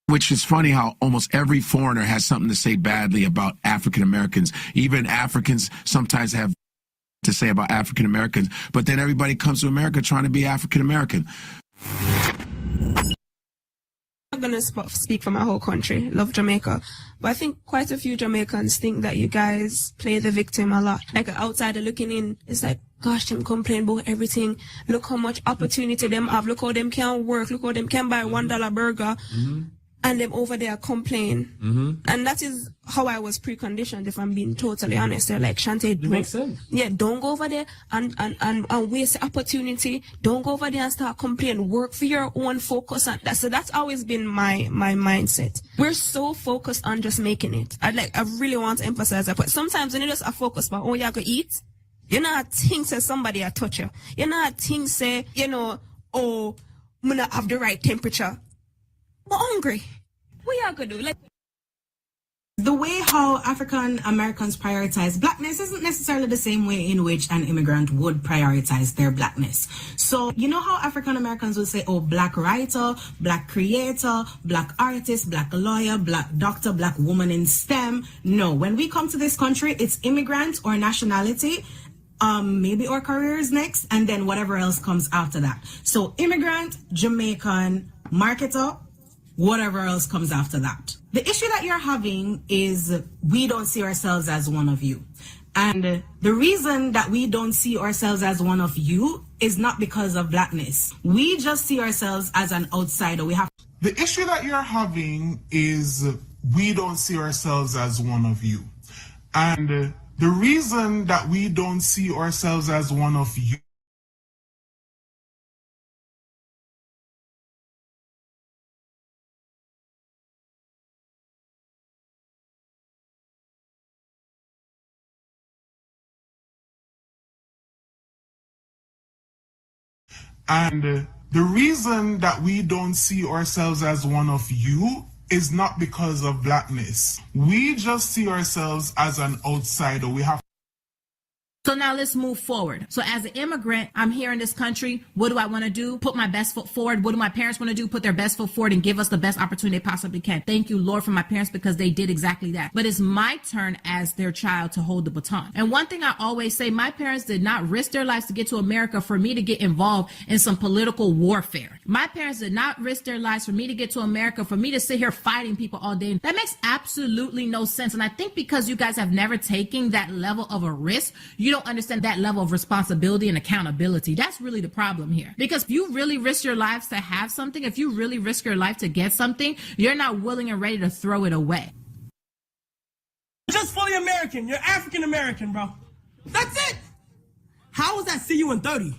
Which is funny how almost every foreigner has something to say badly about African Americans. Even Africans sometimes have to say about African Americans, but then everybody comes to America trying to be African American. I'm going to speak for my whole country, love Jamaica, but I think quite a few Jamaicans think that you guys play the victim a lot. Like an outsider looking in, it's like, gosh, them complain about everything. Look how much opportunity them have. Look how them can work. Look how them can buy $1 burger. And them over there complain. And that is how I was preconditioned, if I'm being totally honest. They're like, Shante, it makes sense. Yeah, don't go over there and waste the opportunity. Don't go over there and start complaining. Work for your own, focus on that. So that's always been my mindset. We're so focused on just making it. I really want to emphasize that. But sometimes when you just are focused on, oh, you go eat, you know, things say somebody a touch you. You know, things say, you know, oh, I'm gonna have the right temperature. I'm hungry. What y'all gonna do? Like, the way how African Americans prioritize blackness isn't necessarily the same way in which an immigrant would prioritize their blackness. So, you know how African Americans will say, oh, black writer, black creator, black artist, black lawyer, black doctor, black woman in STEM. No, when we come to this country, it's immigrant or nationality. Maybe our careers next, and then whatever else comes after that. So immigrant, Jamaican, marketer, whatever else comes after that. The issue that you're having is we don't see ourselves as one of you. And the reason that we don't see ourselves as one of you is not because of blackness. We just see ourselves as an outsider. The issue that you're having is we don't see ourselves as one of you. And the reason that we don't see ourselves as one of you is not because of blackness. We just see ourselves as an outsider. So now let's move forward. So as an immigrant, I'm here in this country. What do I want to do? Put my best foot forward. What do my parents want to do? Put their best foot forward and give us the best opportunity they possibly can. Thank you, Lord, for my parents, because they did exactly that. But it's my turn as their child to hold the baton. And one thing I always say, my parents did not risk their lives to get to America for me to get involved in some political warfare. My parents did not risk their lives for me to get to America, for me to sit here fighting people all day. That makes absolutely no sense. And I think because you guys have never taken that level of a risk, you don't understand that level of responsibility and accountability. That's really the problem here. Because if you really risk your lives to have something, if you really risk your life to get something, you're not willing and ready to throw it away. Just fully American. You're African American, bro. That's it. How was that see you in 30?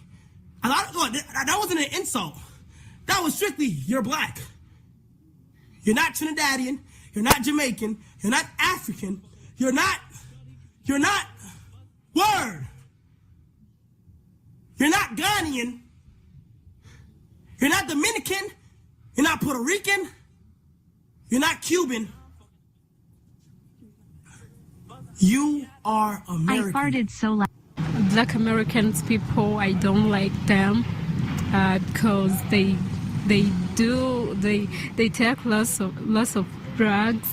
That wasn't an insult. That was strictly, you're black. You're not Trinidadian. You're not Jamaican. You're not African. You're not, word. You're not Ghanaian. You're not Dominican. You're not Puerto Rican. You're not Cuban. You are American. I farted so loud. Black Americans people, I don't like them because they take lots of drugs.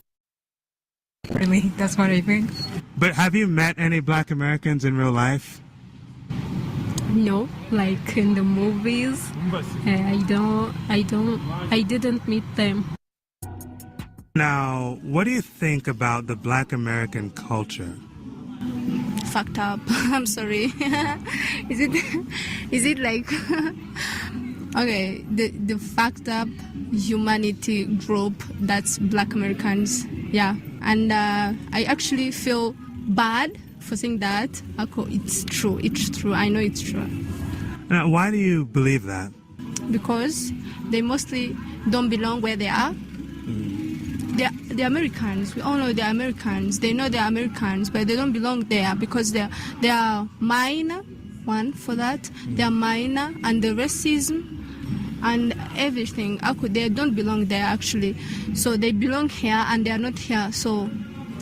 Really? That's what I think. But have you met any black Americans in real life? No, like in the movies. I didn't meet them. Now, what do you think about the black American culture? Fucked up. I'm sorry. Is it like okay, the fucked up humanity group that's black Americans, yeah. And I actually feel bad for saying that. It's true. I know it's true. Now, why do you believe that? Because they mostly don't belong where they are. They're Americans. We all know they're Americans. They know they're Americans, but they don't belong there because they are minor. One for that. They are minor, and the racism and everything. They don't belong there actually. So they belong here, and they are not here. So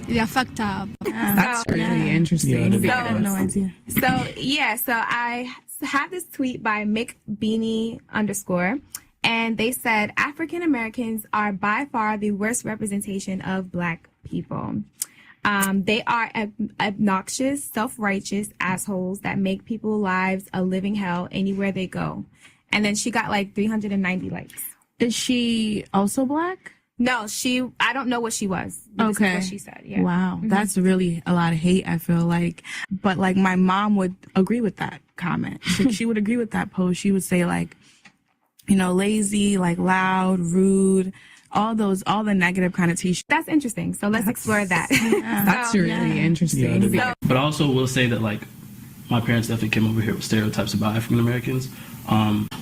they are fucked up. That's really interesting. So, I have no idea. So I have this tweet by McBeanie_, And they said African Americans are by far the worst representation of Black people. They are obnoxious, self-righteous assholes that make people's lives a living hell anywhere they go. And then she got like 390 likes. Is she also Black? No, I don't know what she was. This is what she said. Yeah. Wow. That's really a lot of hate, I feel like. But like my mom would agree with that comment. She would agree with that post. She would say like, you know, lazy, like loud, rude, all the negative connotations. That's interesting. So let's explore that. That's really interesting. But I also will say that like my parents definitely came over here with stereotypes about African Americans.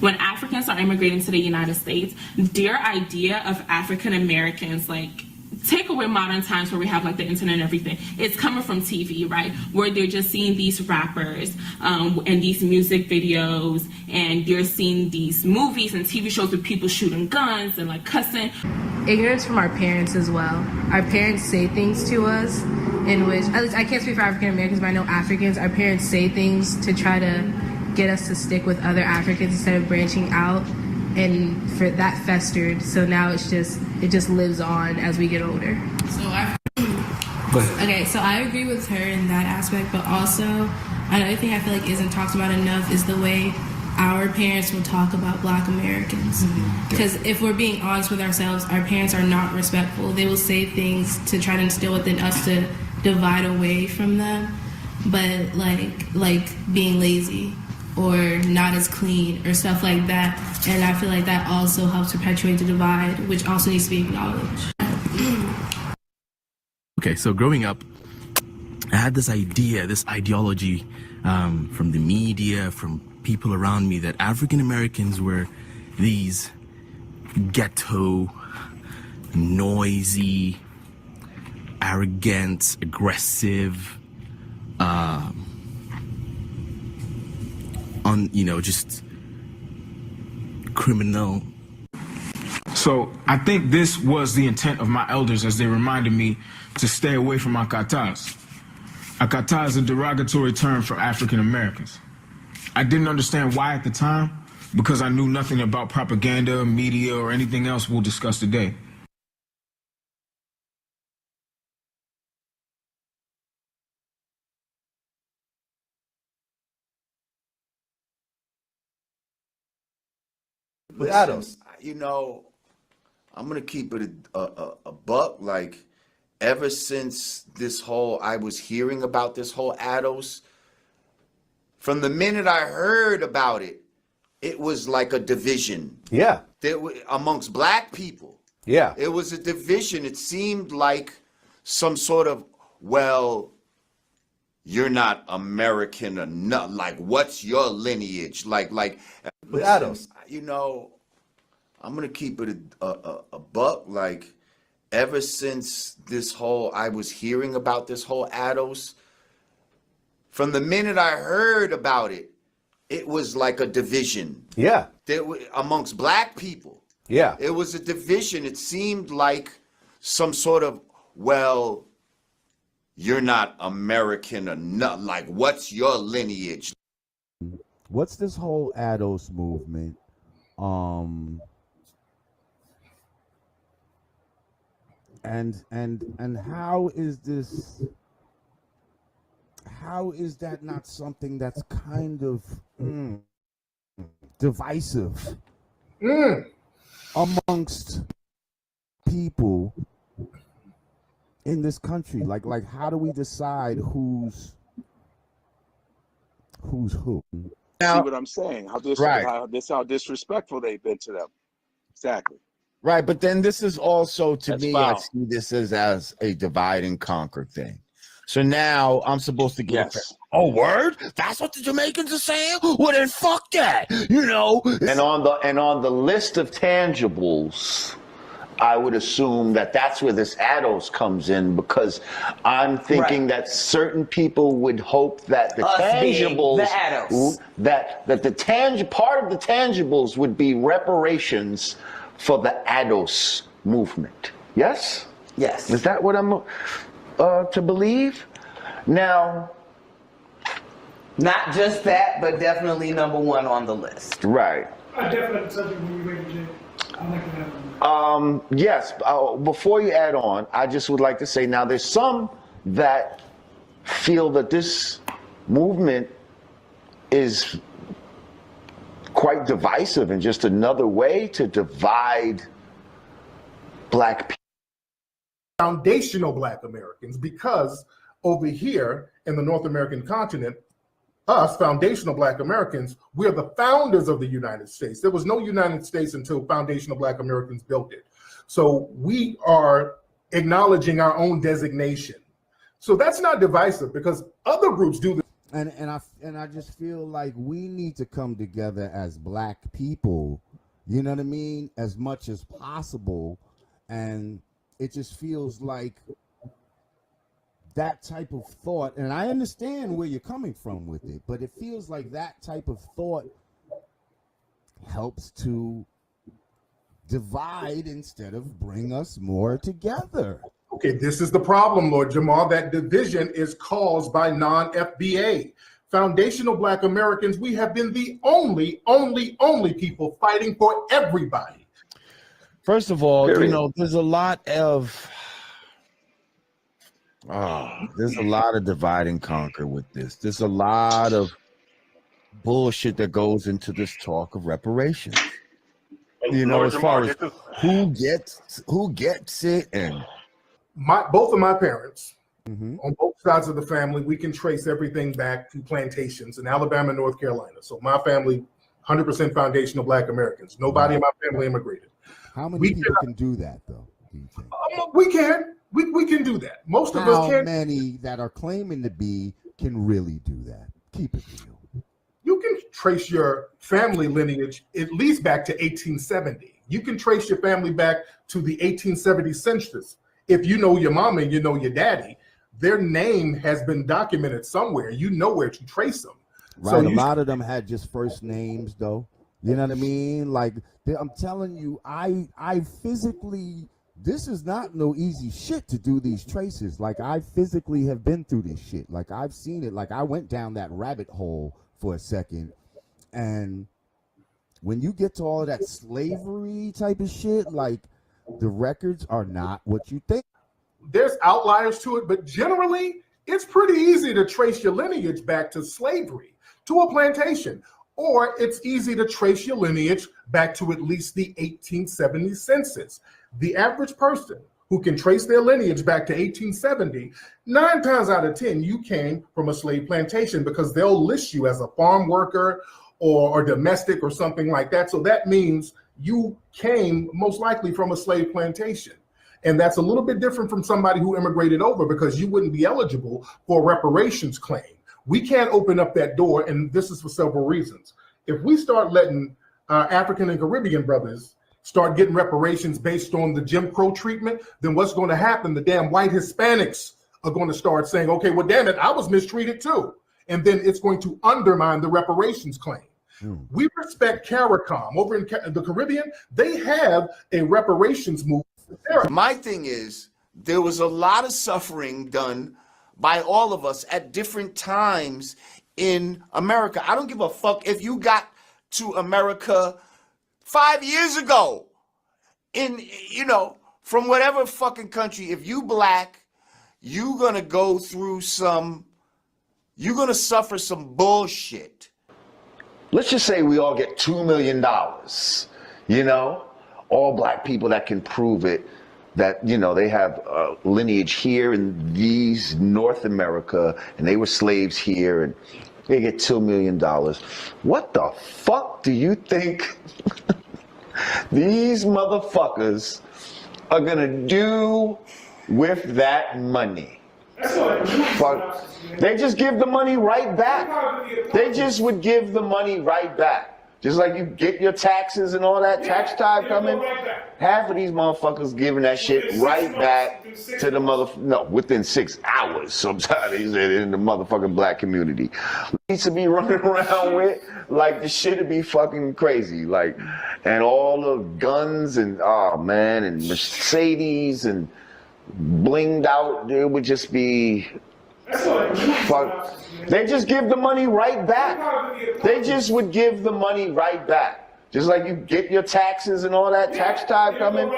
When Africans are immigrating to the United States, their idea of African Americans, like, take away modern times where we have like the internet and everything, it's coming from TV, right? Where they're just seeing these rappers and these music videos, and you're seeing these movies and TV shows with people shooting guns and like cussing. Ignorance from our parents as well. Our parents say things to us in which, at least I can't speak for African Americans, but I know Africans, our parents say things to try to get us to stick with other Africans instead of branching out, and for that festered. So now it just lives on as we get older. So I agree with her in that aspect, but also another thing I feel like isn't talked about enough is the way our parents will talk about Black Americans. Because if we're being honest with ourselves, our parents are not respectful. They will say things to try to instill within us to divide away from them, but like being lazy or not as clean or stuff like that. And I feel like that also helps perpetuate the divide, which also needs to be acknowledged. Okay, so growing up, I had this ideology from the media, from people around me, that African Americans were these ghetto, noisy, arrogant, aggressive, just criminal. So I think this was the intent of my elders as they reminded me to stay away from akatas. Akata is a derogatory term for African Americans. I didn't understand why at the time, because I knew nothing about propaganda, media, or anything else we'll discuss today. Listen, I'm gonna keep it a buck. Like, ever since I was hearing about this whole ADOS, from the minute I heard about it, it was like a division. Yeah. Amongst Black people. Yeah. It was a division. It seemed like some sort of, well, you're not American enough. Like, what's your lineage? Like, ADOS. I'm gonna keep it a buck. Like, ever since I was hearing about this whole ADOS, from the minute I heard about it, it was like a division. Yeah. Amongst Black people. Yeah. It was a division. It seemed like some sort of, well, you're not American enough. Like, what's your lineage? What's this whole ADOS movement? And how is that not something that's kind of divisive amongst people in this country? Like how do we decide who's who? See what I'm saying? How disrespectful they've been to them. Exactly. Right, but then this is also, to me, foul. I see this as a divide and conquer thing. So now I'm supposed to get oh, word? That's what the Jamaicans are saying? Well, then fuck that, And on the list of tangibles, I would assume that that's where this ADOS comes in, because I'm thinking that certain people would hope that the tangibles, that the part of the tangibles would be reparations for the ADOS movement. Yes? Yes. Is that what I'm to believe? Now, not just that, but definitely number one on the list. Right. I definitely have something when you ready, Jay. Yes. Before you add on, I just would like to say now there's some that feel that this movement is quite divisive and just another way to divide black people. Foundational black Americans, because over here in the North American continent, us foundational black Americans, we're the founders of the United States. There was no United States until foundational black Americans built it. So we are acknowledging our own designation. So that's not divisive because other groups do this. And I just feel like we need to come together as black people, you know what I mean, as much as possible. And it just feels like that type of thought, and I understand where you're coming from with it, but it feels like that type of thought helps to divide instead of bring us more together. Okay, this is the problem, Lord Jamal. That division is caused by non-FBA. Foundational black Americans, we have been the only people fighting for everybody. First of all, you know, there's a lot of divide and conquer with this. There's a lot of bullshit that goes into this talk of reparations. You know, as far as who gets it, and both of my parents, on both sides of the family, we can trace everything back to plantations in Alabama and North Carolina. So my family, 100% foundational black Americans. Nobody in my family immigrated. How many people can do that, though? We can. We can do that. Most of us can. How many that are claiming to be can really do that? Keep it real. You can trace your family lineage at least back to 1870. You can trace your family back to the 1870 census. If you know your mama and you know your daddy, their name has been documented somewhere. You know where to trace them. Right. So a lot of them had just first names, though. You know what I mean? Like, I'm telling you, I physically, this is not no easy shit to do these traces. Like, I physically have been through this shit. Like, I've seen it. Like, I went down that rabbit hole for a second. And when you get to all of that slavery type of shit, like, the records are not what you think. There's outliers to it, but generally, it's pretty easy to trace your lineage back to slavery, to a plantation. Or it's easy to trace your lineage back to at least the 1870 census. The average person who can trace their lineage back to 1870, 9 times out of 10, you came from a slave plantation because they'll list you as a farm worker or domestic or something like that. So that means you came most likely from a slave plantation. And that's a little bit different from somebody who immigrated over because you wouldn't be eligible for a reparations claim. We can't open up that door, and this is for several reasons. If we start letting African and Caribbean brothers start getting reparations based on the Jim Crow treatment, then what's going to happen? The damn white Hispanics are going to start saying, okay, well, damn it, I was mistreated too. And then it's going to undermine the reparations claim. We respect CARICOM. Over in the Caribbean, they have a reparations movement. My thing is, there was a lot of suffering done by all of us at different times in America. I don't give a fuck if you got to America 5 years ago, from whatever fucking country. If you black, you're gonna go through you're gonna suffer some bullshit. Let's just say we all get $2 million, all black people that can prove it, that, they have lineage here in these North America, and they were slaves here, and they get $2 million. What the fuck do you think these motherfuckers are gonna do with that money? Fuck. They just give the money right back. They just would give the money right back. Just like you get your taxes and all that tax time coming, half of these motherfuckers giving that shit right back to the within 6 hours sometimes in the motherfucking black community. Needs to be running around with, like, the shit would be fucking crazy. Like, and all the guns and, and Mercedes and blinged out, it would just be, fuck. They just give the money right back. They just would give the money right back. Just like you get your taxes and all that tax time coming,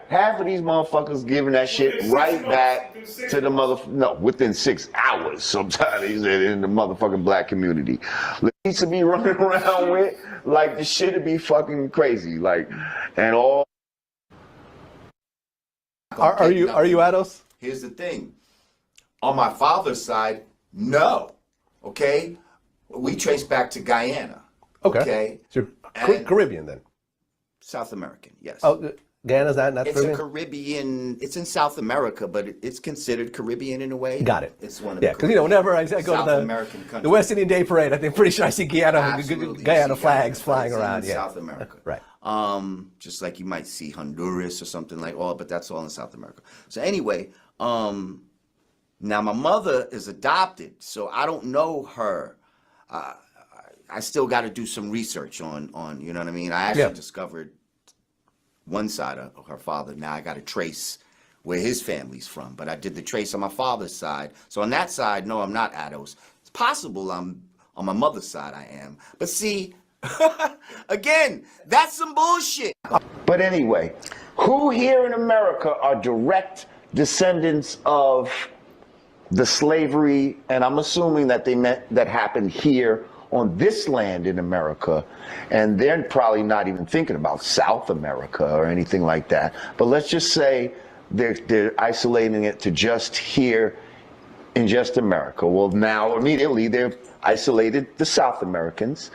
half of these motherfuckers giving that shit right back to the within 6 hours sometimes in the motherfucking black community. Needs to be running around with, like, the shit would be fucking crazy. Like, and all. Are you Ados? Here's the thing. On my father's side, no. Okay? We trace back to Guyana. Okay? So Caribbean then? South American, yes. Oh, Guyana's not It's Caribbean? a Caribbean, it's in South America, but it's considered Caribbean in a way. Got it. It's one of Yeah, because whenever I go South to American countries. the West Indian Day Parade, I think pretty sure I see Guyana Absolutely. Guyana You see flags Guyana flying flags around. in Yeah, South America. Right. Just like you might see Honduras or something like but that's all in South America. So anyway, now my mother is adopted, so I don't know her. I still got to do some research on you know what I mean? I actually discovered one side of her father. Now I got to trace where his family's from, but I did the trace on my father's side. So on that side, no, I'm not Ados. It's possible I'm on my mother's side I am. But see, again, that's some bullshit. But anyway, who here in America are direct descendants of the slavery, and I'm assuming that that happened here on this land in America, and they're probably not even thinking about South America or anything like that. But let's just say they're isolating it to just here in just America. Well, now immediately they've isolated the South Americans.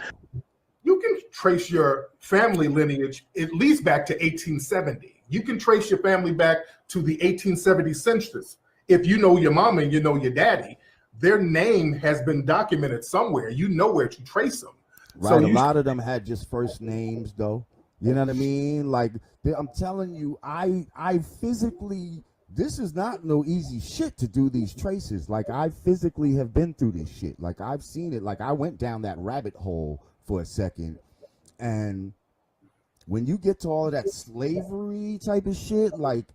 You can trace your family lineage at least back to 1870. You can trace your family back to the 1870 census. If you know your mama and you know your daddy, their name has been documented somewhere. You know where to trace them. Right, So a lot of them had just first names, though. You know what I mean? Like, I'm telling you, I physically, this is not no easy shit to do these traces. Like, I physically have been through this shit. Like, I've seen it. Like, I went down that rabbit hole for a second. And when you get to all of that slavery type of shit, like,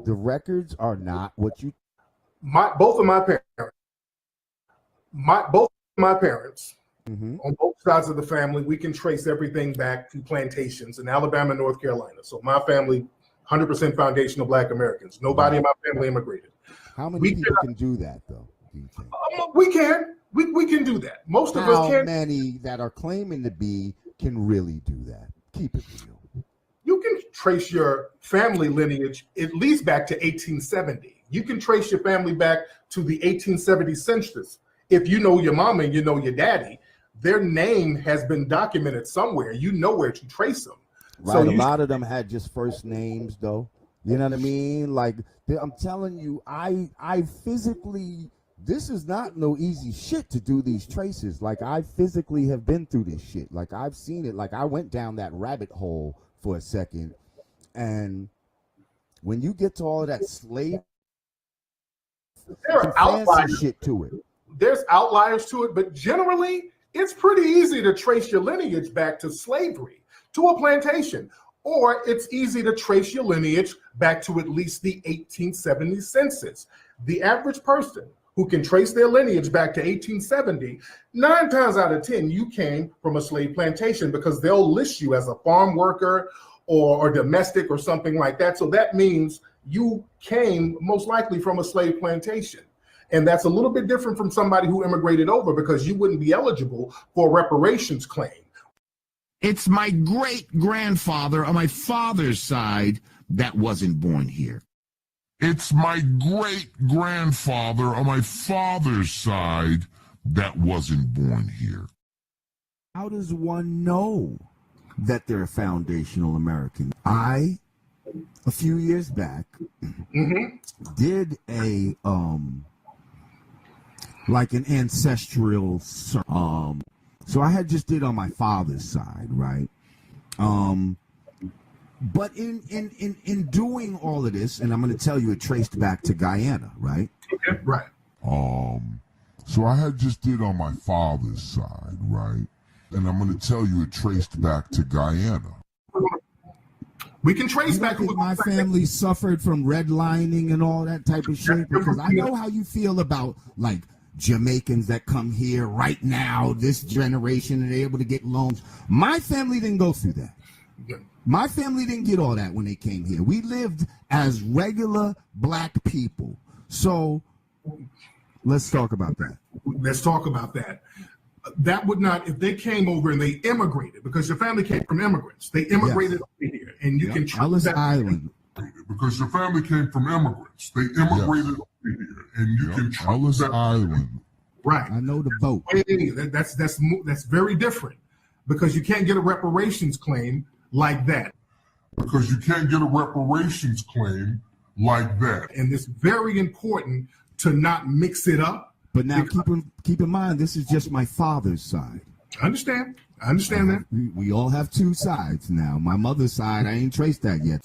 the records are not what you... Both of my parents, on both sides of the family, we can trace everything back to plantations in Alabama and North Carolina. So my family, 100% foundational Black Americans. Nobody in my family immigrated. How many people can do that, though, do you think? We can. We can do that. Most of us can. How many that are claiming to be can really do that? Keep it real. You can trace your family lineage at least back to 1870. You can trace your family back to the 1870 census. If you know your mama and you know your daddy, their name has been documented somewhere. You know where to trace them. Right, So a lot of them had just first names, though. You know what I mean? Like, I'm telling you, I physically, this is not no easy shit to do these traces. Like, I physically have been through this shit. Like, I've seen it. Like, I went down that rabbit hole for a second. And when you get to all of that slave, there are outliers shit to it. There's outliers to it, but generally, it's pretty easy to trace your lineage back to slavery, to a plantation, or it's easy to trace your lineage back to at least the 1870 census. The average person who can trace their lineage back to 1870, 9 times out of 10, you came from a slave plantation because they'll list you as a farm worker or domestic or something like that. So that means you came most likely from a slave plantation. And that's a little bit different from somebody who immigrated over because you wouldn't be eligible for a reparations claim. It's my great-grandfather on my father's side that wasn't born here. It's my great-grandfather on my father's side that wasn't born here. How does one know that they're foundational American? I, a few years back, did a like an ancestral so I had just did on my father's side, right? But in doing all of this, and I'm going to tell you, it traced back to Guyana, right? Okay, right. So I had just did on my father's side, right? And I'm going to tell you, it traced back to Guyana. We can trace back. My family suffered from redlining and all that type of shit, because I know how you feel about, like, Jamaicans that come here right now, this generation, and they're able to get loans. My family didn't go through that. My family didn't get all that when they came here. We lived as regular black people. So let's talk about that. Let's talk about that. That would not, if they came over and they immigrated, because your family came from immigrants, they immigrated over here, and you can trust Ellis that. Island. Because your family came from immigrants, they immigrated over here, and you can trust that. Island. Right. I know the vote. That's very different, because you can't get a reparations claim like that. Because you can't get a reparations claim like that. And it's very important to not mix it up. But now keep in mind, this is just my father's side. I understand that. We all have two sides now. My mother's side, I ain't traced that yet.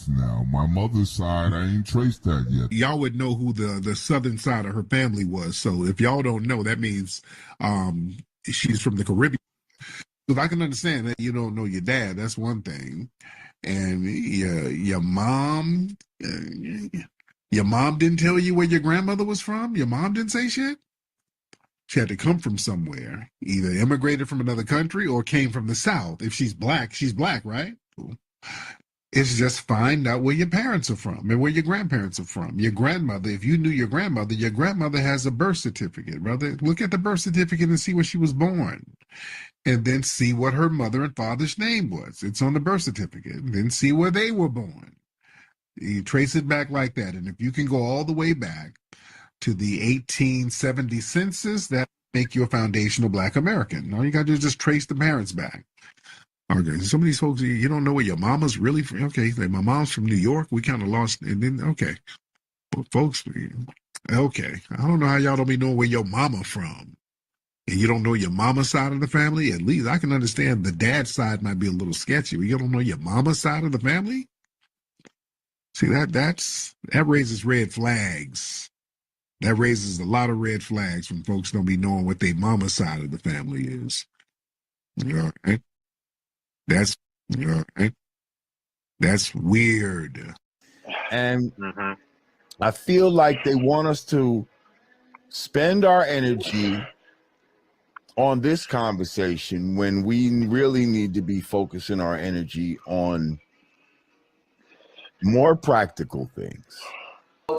Y'all would know who the southern side of her family was. So if y'all don't know, that means she's from the Caribbean. If I can understand that you don't know your dad, that's one thing. And your mom didn't tell you where your grandmother was from? Your mom didn't say shit? She had to come from somewhere, either immigrated from another country or came from the South. If she's black, right? It's just find out where your parents are from and where your grandparents are from. Your grandmother, if you knew your grandmother has a birth certificate, brother. Look at the birth certificate and see where she was born. And then see what her mother and father's name was. It's on the birth certificate. And then see where they were born. You trace it back like that. And if you can go all the way back to the 1870 census, that make you a foundational black American. All you got to do is just trace the parents back. Okay, some of these folks, you don't know where your mama's really from. Okay, my mom's from New York. We kind of lost, and then, okay. Well, folks, okay. I don't know how y'all don't be knowing where your mama from. And you don't know your mama's side of the family. At least I can understand the dad's side might be a little sketchy, but you don't know your mama's side of the family? See, that raises red flags. That raises a lot of red flags when folks don't be knowing what their mama's side of the family is. All right? That's all right? That's weird. And I feel like they want us to spend our energy on this conversation when we really need to be focusing our energy on more practical things.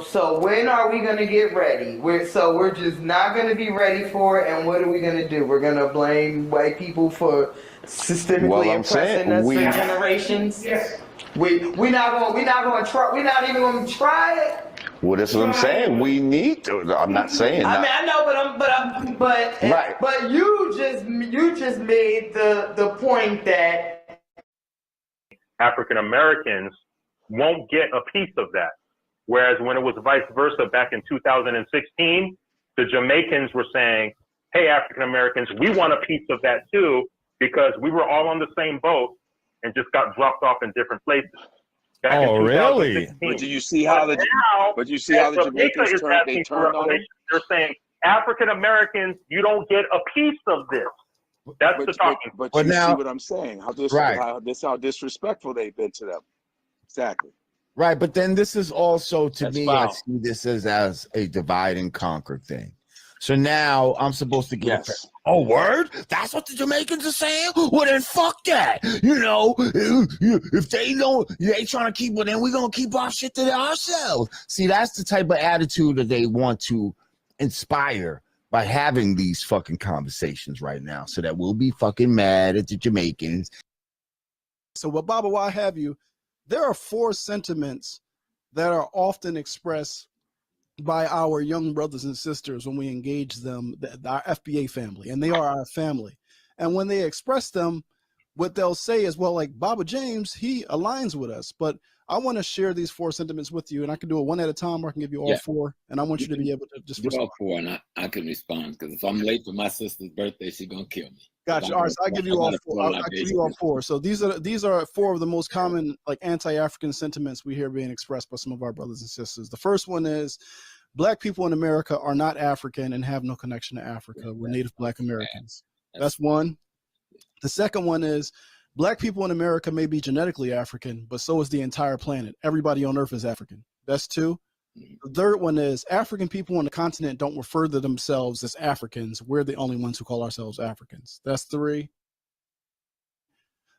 So when are we going to get ready? We're just not going to be ready for it. And what are we going to do? We're going to blame white people for systemically oppressing us for generations. Yes. We're not even going to try it. Well, that's what I'm saying. We need to. I'm not saying. I mean, I know, but you just made the point that African Americans won't get a piece of that. Whereas when it was vice versa back in 2016, the Jamaicans were saying, hey, African Americans, we want a piece of that too, because we were all on the same boat and just got dropped off in different places. Back in 2016. But do you see how the Jamaicans turned on it? They're saying, African Americans, you don't get a piece of this. That's the talking. But you see what I'm saying? How disrespectful they've been to them. Exactly. Right, but then this is also, to me, I see this as a divide and conquer thing. So now I'm supposed to get oh, word? That's what the Jamaicans are saying? Well, then fuck that. You know, if they trying to keep it, then we're going to keep our shit to ourselves. See, that's the type of attitude that they want to inspire by having these fucking conversations right now, so that we'll be fucking mad at the Jamaicans. So, well, Baba, why have you? There are 4 sentiments that are often expressed by our young brothers and sisters when we engage them, our FBA family, and they are our family. And when they express them, what they'll say is, well, like Baba James, he aligns with us, but I want to share these 4 sentiments with you, and I can do it one at a time, or I can give you all 4, and I want you to be able to just do all 4, and I can respond, because if I'm late for my sister's birthday, she's gonna kill me. Gotcha. All right, so I'll give you all 4. I'll give you all 4. So these are 4 of the most common, like, anti-African sentiments we hear being expressed by some of our brothers and sisters. The first one is, Black people in America are not African and have no connection to Africa. We're Native Black Americans. That's one. The second one is, Black people in America may be genetically African, but so is the entire planet. Everybody on Earth is African. That's 2. The third one is, African people on the continent don't refer to themselves as Africans. We're the only ones who call ourselves Africans. That's 3.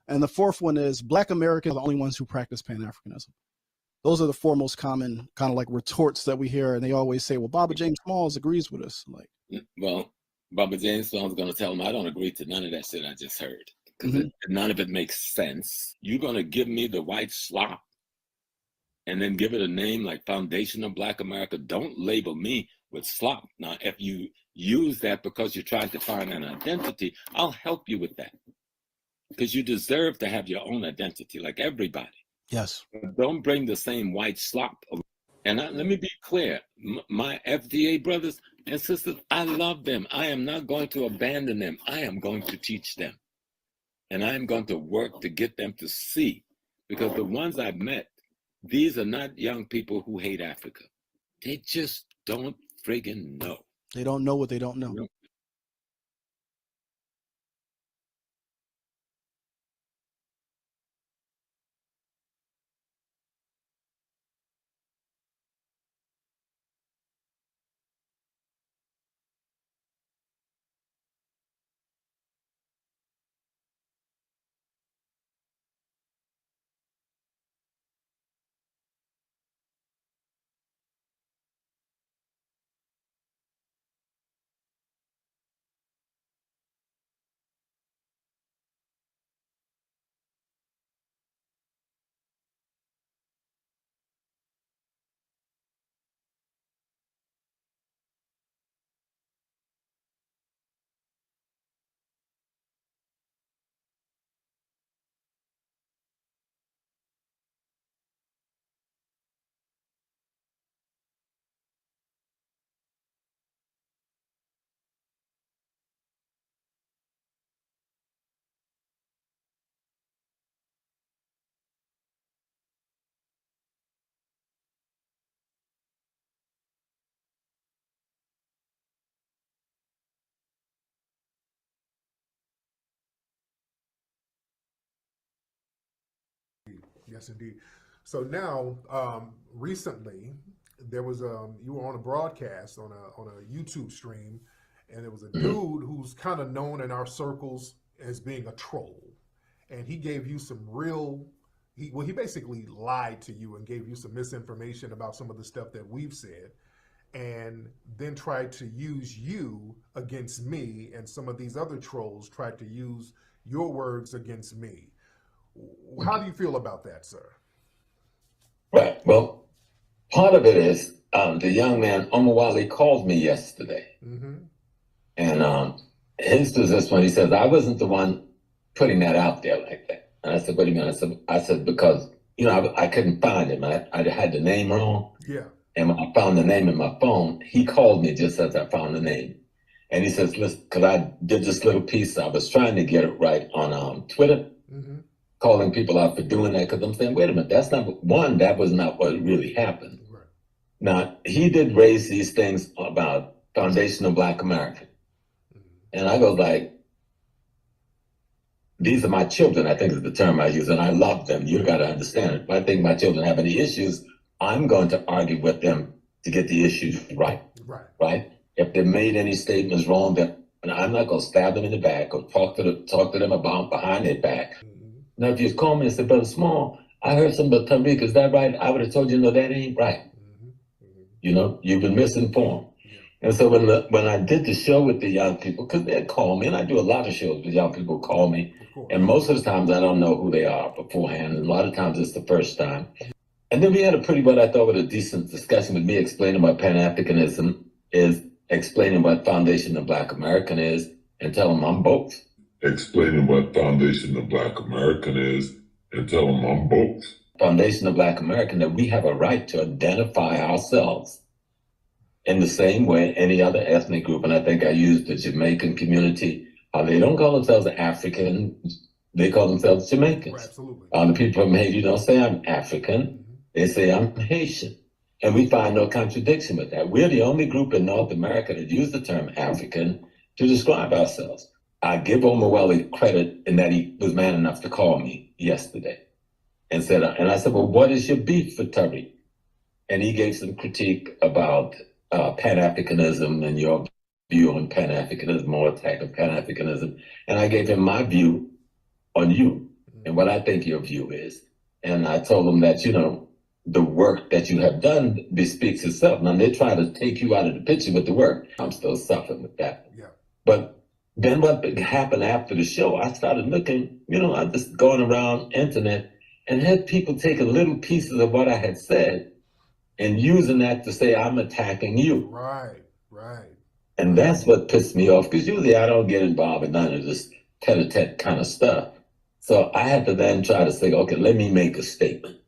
And the fourth one is Black Americans are the only ones who practice Pan-Africanism. Those are the four most common kind of like retorts that we hear. And they always say, well, Baba James Smalls agrees with us. Like, well, Baba James Smalls is going to tell him I don't agree to none of that shit I just heard. Because none of it makes sense. You're going to give me the white slop and then give it a name like Foundation of Black America. Don't label me with slop. Now, if you use that because you're trying to find an identity, I'll help you with that. Because you deserve to have your own identity like everybody. Yes. Don't bring the same white slop. And let me be clear, my FDA brothers and sisters, I love them. I am not going to abandon them. I am going to teach them. And I am going to work to get them to see. Because the ones I've met, these are not young people who hate Africa. They just don't friggin' know. They don't know what they don't know. Yes, indeed. So now, recently, there was you were on a broadcast on a YouTube stream, and there was a dude who's kind of known in our circles as being a troll, and he gave you some real. He basically lied to you and gave you some misinformation about some of the stuff that we've said, and then tried to use you against me, and some of these other trolls tried to use your words against me. How do you feel about that, sir? Right. Well, part of it is the young man, Omawale, called me yesterday. And his position, he says, I wasn't the one putting that out there like that. And I said, what do you mean? I said because, I couldn't find him. I had the name wrong. Yeah. And when I found the name in my phone, he called me just as I found the name. And he says, listen, because I did this little piece, I was trying to get it right on Twitter. Calling people out for doing that, because I'm saying, wait a minute, that was not what really happened. Right. Now, he did raise these things about Foundation of Black America. And I go like, these are my children, I think is the term I use, and I love them. You got to understand it. If I think my children have any issues, I'm going to argue with them to get the issues right. Right? If they made any statements wrong, then I'm not going to stab them in the back or talk to them about behind their back. Now, if you call me and say, Brother Small, I heard something about Tariq, is that right? I would have told you, no, that ain't right. You've been misinformed. And so when I did the show with the young people, because they'd call me, and I do a lot of shows with young people call me, and most of the times I don't know who they are beforehand, and a lot of times it's the first time. And then we had a pretty, what I thought was a decent discussion with me explaining what Pan-Africanism is, explaining what Foundation of Black American is, and tell them I'm both. Explaining what Foundation of Black American is and tell them I'm both. Foundation of Black American, that we have a right to identify ourselves in the same way any other ethnic group. And I think I used the Jamaican community. They don't call themselves African, they call themselves Jamaicans. Right, absolutely. The people from Haiti don't say I'm African, they say I'm Haitian. And we find no contradiction with that. We're the only group in North America that use the term African to describe ourselves. I give Omawale credit in that he was man enough to call me yesterday and I said, well, what is your beef for Tariq? And he gave some critique about Pan-Africanism and your view on Pan-Africanism or attack of Pan-Africanism. And I gave him my view on you. and what I think your view is. And I told them that, the work that you have done bespeaks itself. Now they try to take you out of the picture with the work. I'm still suffering with that. Yeah. But then what happened after the show, I started looking, I just going around internet and had people taking little pieces of what I had said and using that to say I'm attacking you. Right. And that's what pissed me off, because usually I don't get involved in none of this tete-a-tete kind of stuff. So I had to then try to say, okay, let me make a statement.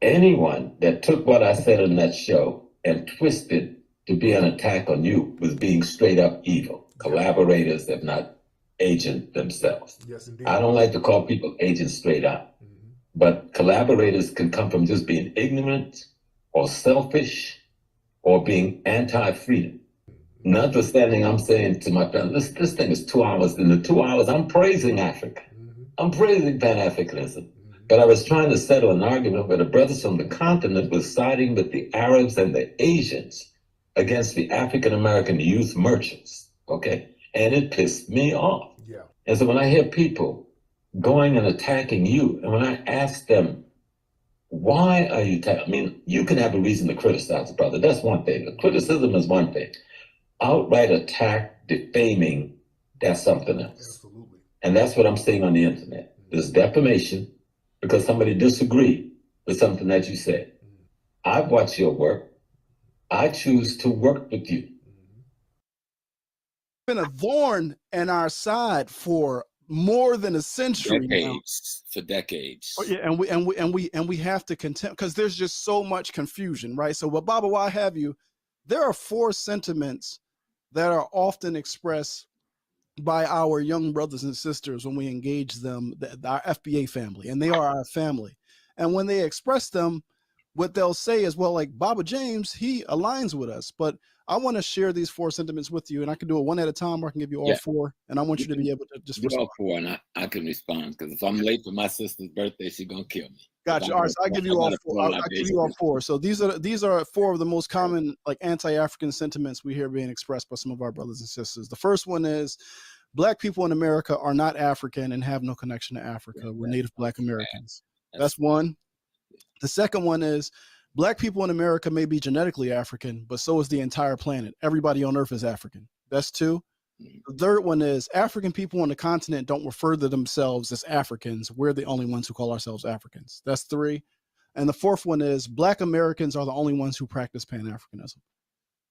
Anyone that took what I said in that show and twisted to be an attack on you was being straight up evil. Collaborators, if not agents themselves. Yes, indeed. I don't like to call people agents straight up, but collaborators can come from just being ignorant or selfish or being anti-freedom. Notwithstanding, I'm saying to my friend, this thing is 2 hours. In the 2 hours, I'm praising Africa. I'm praising Pan-Africanism. But I was trying to settle an argument where the brothers from the continent were siding with the Arabs and the Asians against the African-American youth merchants, okay? And it pissed me off. Yeah. And so when I hear people going and attacking you, and when I ask them, why are you attacking? I mean, you can have a reason to criticize a brother. That's one thing. But criticism is one thing. Outright attack, defaming, that's something else. Absolutely. And that's what I'm seeing on the internet. There's defamation because somebody disagreed with something that you said. I've watched your work. I choose to work with you. Been a thorn in our side for more than a century decades, now. For decades. Oh, yeah, and we have to contend because there's just so much confusion, right? So, but Baba, why have you? There are 4 sentiments that are often expressed by our young brothers and sisters when we engage them, our FBA family, and they are our family. And when they express them, what they'll say is, well, like Baba James, he aligns with us. But I want to share these 4 sentiments with you, and I can do it one at a time, or I can give you all 4. And I want you to be able to just do all 4, and I can respond, because if I'm late for my sister's birthday, she's gonna kill me. Gotcha. All right, so I'll give you all 4. I'll give you all 4. So these are 4 of the most common like anti-African sentiments we hear being expressed by some of our brothers and sisters. The first one is Black people in America are not African and have no connection to Africa. We're Native Black Americans. That's one. The second one is Black people in America may be genetically African, but so is the entire planet. Everybody on Earth is African. That's 2. The third one is African people on the continent don't refer to themselves as Africans. We're the only ones who call ourselves Africans. That's 3. And the fourth one is Black Americans are the only ones who practice Pan-Africanism.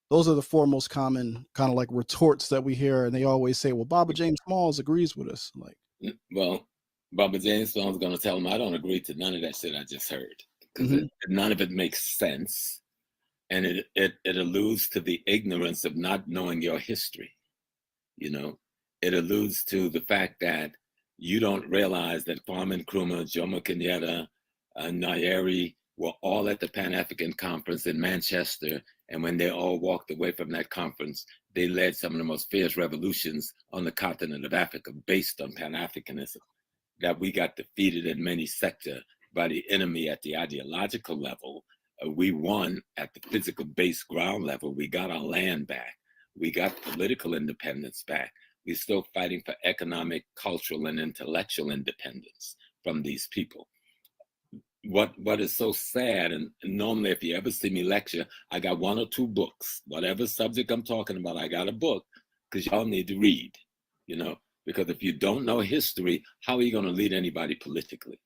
Those are the 4 most common kind of like retorts that we hear. And they always say, well, Baba James Smalls agrees with us. Like, well, Baba James Smalls is going to tell him I don't agree to none of that shit I just heard, because none of it makes sense. And it alludes to the ignorance of not knowing your history. It alludes to the fact that you don't realize that Kwame Nkrumah, Jomo Kenyatta, Nyeri were all at the Pan-African Conference in Manchester. And when they all walked away from that conference, they led some of the most fierce revolutions on the continent of Africa based on Pan-Africanism. That we got defeated in many sectors by the enemy at the ideological level. We won at the physical base ground level. We got our land back. We got political independence back. We're still fighting for economic, cultural, and intellectual independence from these people. What is so sad, and normally if you ever see me lecture, I got 1 or 2 books. Whatever subject I'm talking about, I got a book, because y'all need to read, because if you don't know history, how are you going to lead anybody politically?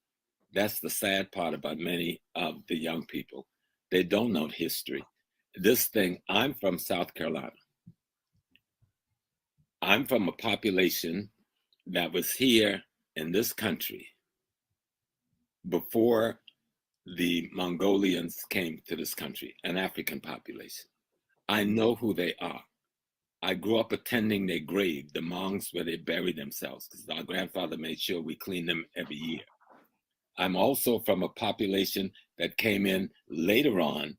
That's the sad part about many of the young people. They don't know history. This thing, I'm from South Carolina. I'm from a population that was here in this country before the Mongolians came to this country, an African population. I know who they are. I grew up attending their grave, the monks where they buried themselves, because our grandfather made sure we cleaned them every year. I'm also from a population that came in later on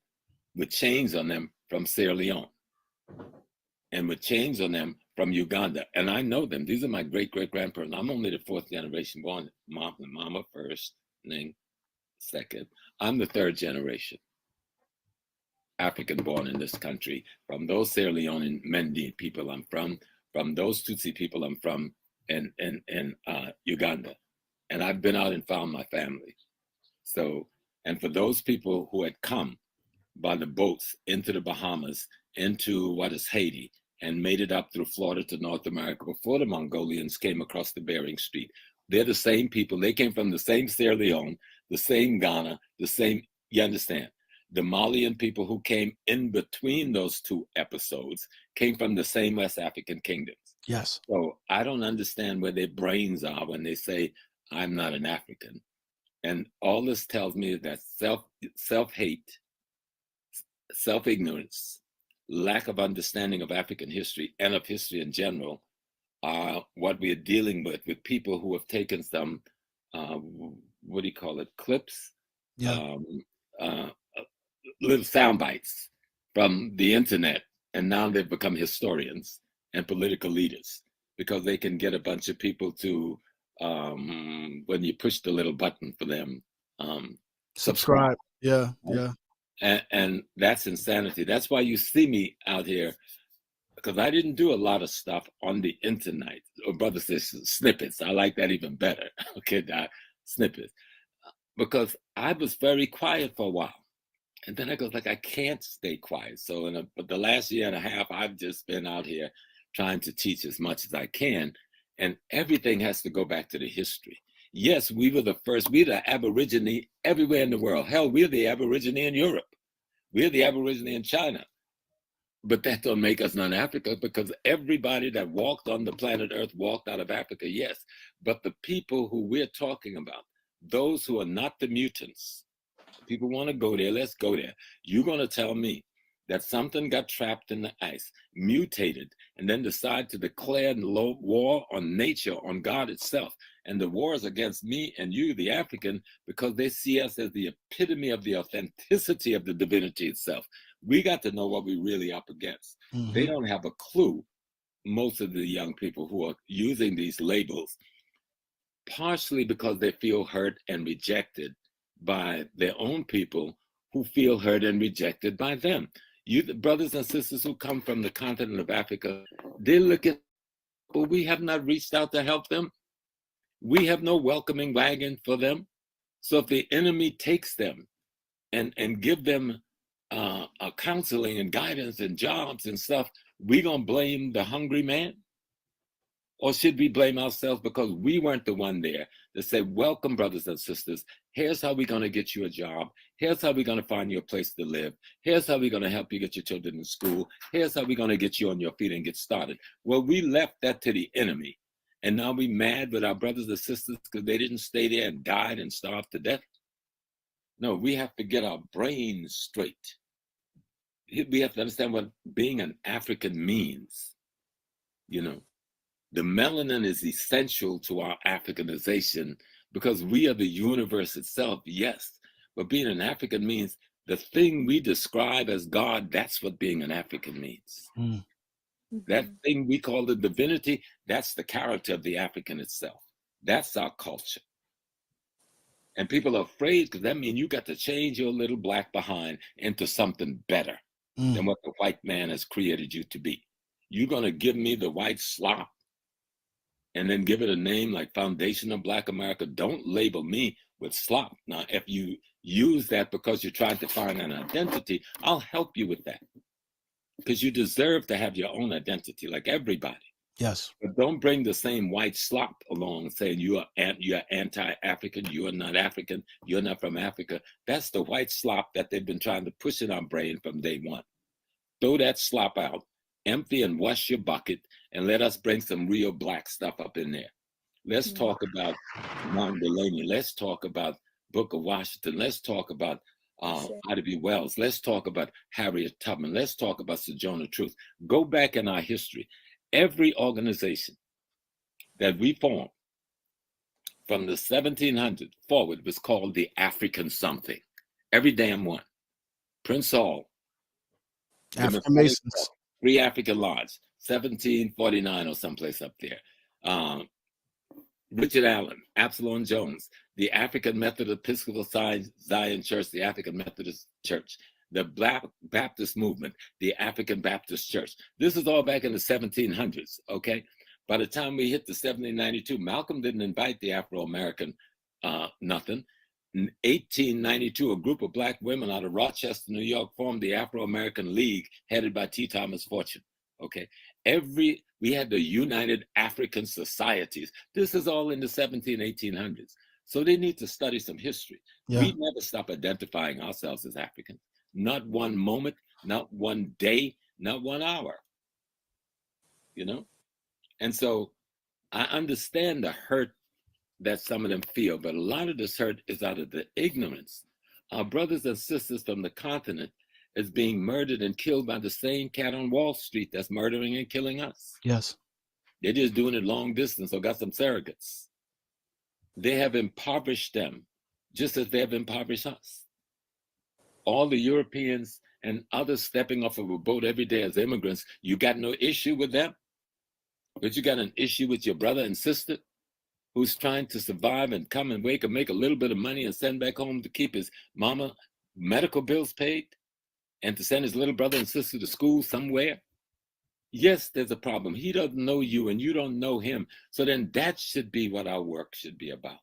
with chains on them from Sierra Leone and with chains on them from Uganda. And I know them. These are my great-great-grandparents. I'm only the 4th generation born. Mama first, Ning second. I'm the 3rd generation African born in this country. From those Sierra Leone Mende people I'm from those Tutsi people I'm from in Uganda. and I've been out and found my family. So, and for those people who had come by the boats into the Bahamas, into what is Haiti, and made it up through Florida to North America before the Mongolians came across the Bering Strait. They're the same people. They came from the same Sierra Leone, the same Ghana, the same, you understand? The Malian people who came in between those two episodes came from the same West African kingdoms. Yes. So I don't understand where their brains are when they say, I'm not an African. And all this tells me that self-hate, self-ignorance, lack of understanding of African history and of history in general are what we're dealing with people who have taken some, what do you call it, clips? Yeah. Little sound bites from the internet, and now they've become historians and political leaders because they can get a bunch of people to, when you push the little button for them, Subscribe. Yeah, yeah. And that's insanity. That's why you see me out here, because I didn't do a lot of stuff on the internet. Or brother says snippets. I like that even better. Okay, snippets. Because I was very quiet for a while. And then I go like, I can't stay quiet. So but the last year and a half, I've just been out here trying to teach as much as I can. And everything has to go back to the history. Yes, we were the first. We're the Aborigine everywhere in the world. Hell, we're the Aborigine in Europe. We're the Aborigine in China. But that don't make us non-Africa, because everybody that walked on the planet Earth walked out of Africa, yes. But the people who we're talking about, those who are not the mutants, people want to go there, let's go there. You're going to tell me that something got trapped in the ice, mutated, and then decide to declare war on nature, on God itself. And the war is against me and you, the African, because they see us as the epitome of the authenticity of the divinity itself. We got to know what we're really up against. Mm-hmm. They don't have a clue, most of the young people who are using these labels, partially because they feel hurt and rejected by their own people who feel hurt and rejected by them. You, the brothers and sisters who come from the continent of Africa, they look at, but we have not reached out to help them. We have no welcoming wagon for them. So if the enemy takes them and give them counseling and guidance and jobs and stuff, we gonna blame the hungry man? Or should we blame ourselves because we weren't the one there to say, welcome, brothers and sisters. Here's how we're going to get you a job. Here's how we're going to find you a place to live. Here's how we're going to help you get your children in school. Here's how we're going to get you on your feet and get started. Well, we left that to the enemy. And now we mad with our brothers and sisters because they didn't stay there and died and starved to death. No, we have to get our brains straight. We have to understand what being an African means, you know. The melanin is essential to our Africanization because we are the universe itself, yes. But being an African means the thing we describe as God, that's what being an African means. Mm. That thing we call the divinity, that's the character of the African itself. That's our culture. And people are afraid because that means you got to change your little black behind into something better than what the white man has created you to be. You're going to give me the white slop and then give it a name like Foundation of Black America. Don't label me with slop. Now, if you use that because you're trying to find an identity, I'll help you with that. Because you deserve to have your own identity like everybody. Yes. But don't bring the same white slop along saying you're anti-African, you are not African, you're not from Africa. That's the white slop that they've been trying to push in our brain from day one. Throw that slop out, empty and wash your bucket, and let us bring some real black stuff up in there. Let's talk about Martin Delaney. Let's talk about Booker Washington. Let's talk about Ida B. Wells. Let's talk about Harriet Tubman. Let's talk about Sojourner Truth. Go back in our history. Every organization that we formed from the 1700s forward was called the African something. Every damn one. Prince Hall, African Masons, Free African Lodge, 1749 or someplace up there. Richard Allen, Absalom Jones, the African Methodist Episcopal Zion Church, the African Methodist Church, the Black Baptist Movement, the African Baptist Church. This is all back in the 1700s, okay? By the time we hit the 1792, Malcolm didn't invite the Afro-American nothing. In 1892, a group of black women out of Rochester, New York, formed the Afro-American League, headed by T. Thomas Fortune. Okay, we had the United African Societies. This is all in the 1800s. So they need to study some history. Yeah. We never stop identifying ourselves as Africans. Not one moment, not one day, not 1 hour. You know? And so I understand the hurt that some of them feel, but a lot of this hurt is out of the ignorance. Our brothers and sisters from the continent is being murdered and killed by the same cat on Wall Street that's murdering and killing us. Yes. They're just doing it long distance or got some surrogates. They have impoverished them just as they have impoverished us. All the Europeans and others stepping off of a boat every day as immigrants, you got no issue with them, but you got an issue with your brother and sister who's trying to survive and come and wake and make a little bit of money and send back home to keep his mama medical bills paid and to send his little brother and sister to school somewhere. Yes, there's a problem. He doesn't know you and you don't know him. So then that should be what our work should be about.